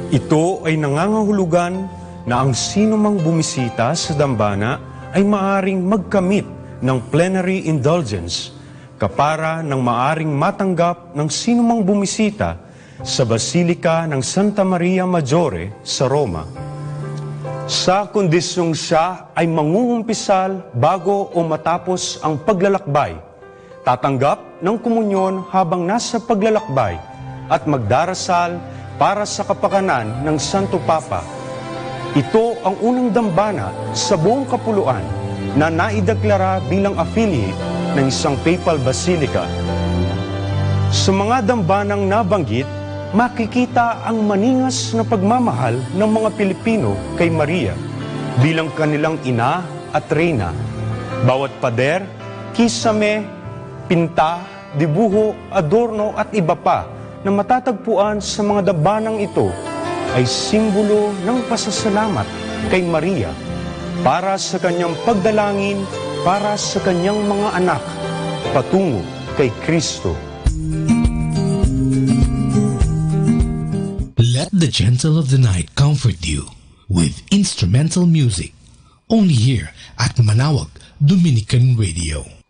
Ito ay nangangahulugan na ang sino mang bumisita sa dambana ay maaring magkamit ng plenary indulgence kapara ng maaring matanggap ng sino mang bumisita sa Basilica ng Santa Maria Maggiore sa Roma. Sa kondisyong siya ay mangungumpisal bago o matapos ang paglalakbay, tatanggap ng komunyon habang nasa paglalakbay at magdarasal para sa kapakanan ng Santo Papa. Ito ang unang dambana sa buong kapuluan na naideklara bilang affiliate ng isang papal basilica. Sa mga dambanang nabanggit, makikita ang maningas na pagmamahal ng mga Pilipino kay Maria bilang kanilang ina at reyna. Bawat pader, kisame, pinta, dibuho, adorno at iba pa na matatagpuan sa mga dambanang ito ay simbolo ng pasasalamat kay Maria para sa kanyang pagdalangin para sa kanyang mga anak patungo kay Kristo. Let the gentle of the night comfort you with instrumental music. Only here at Manawag Dominican Radio.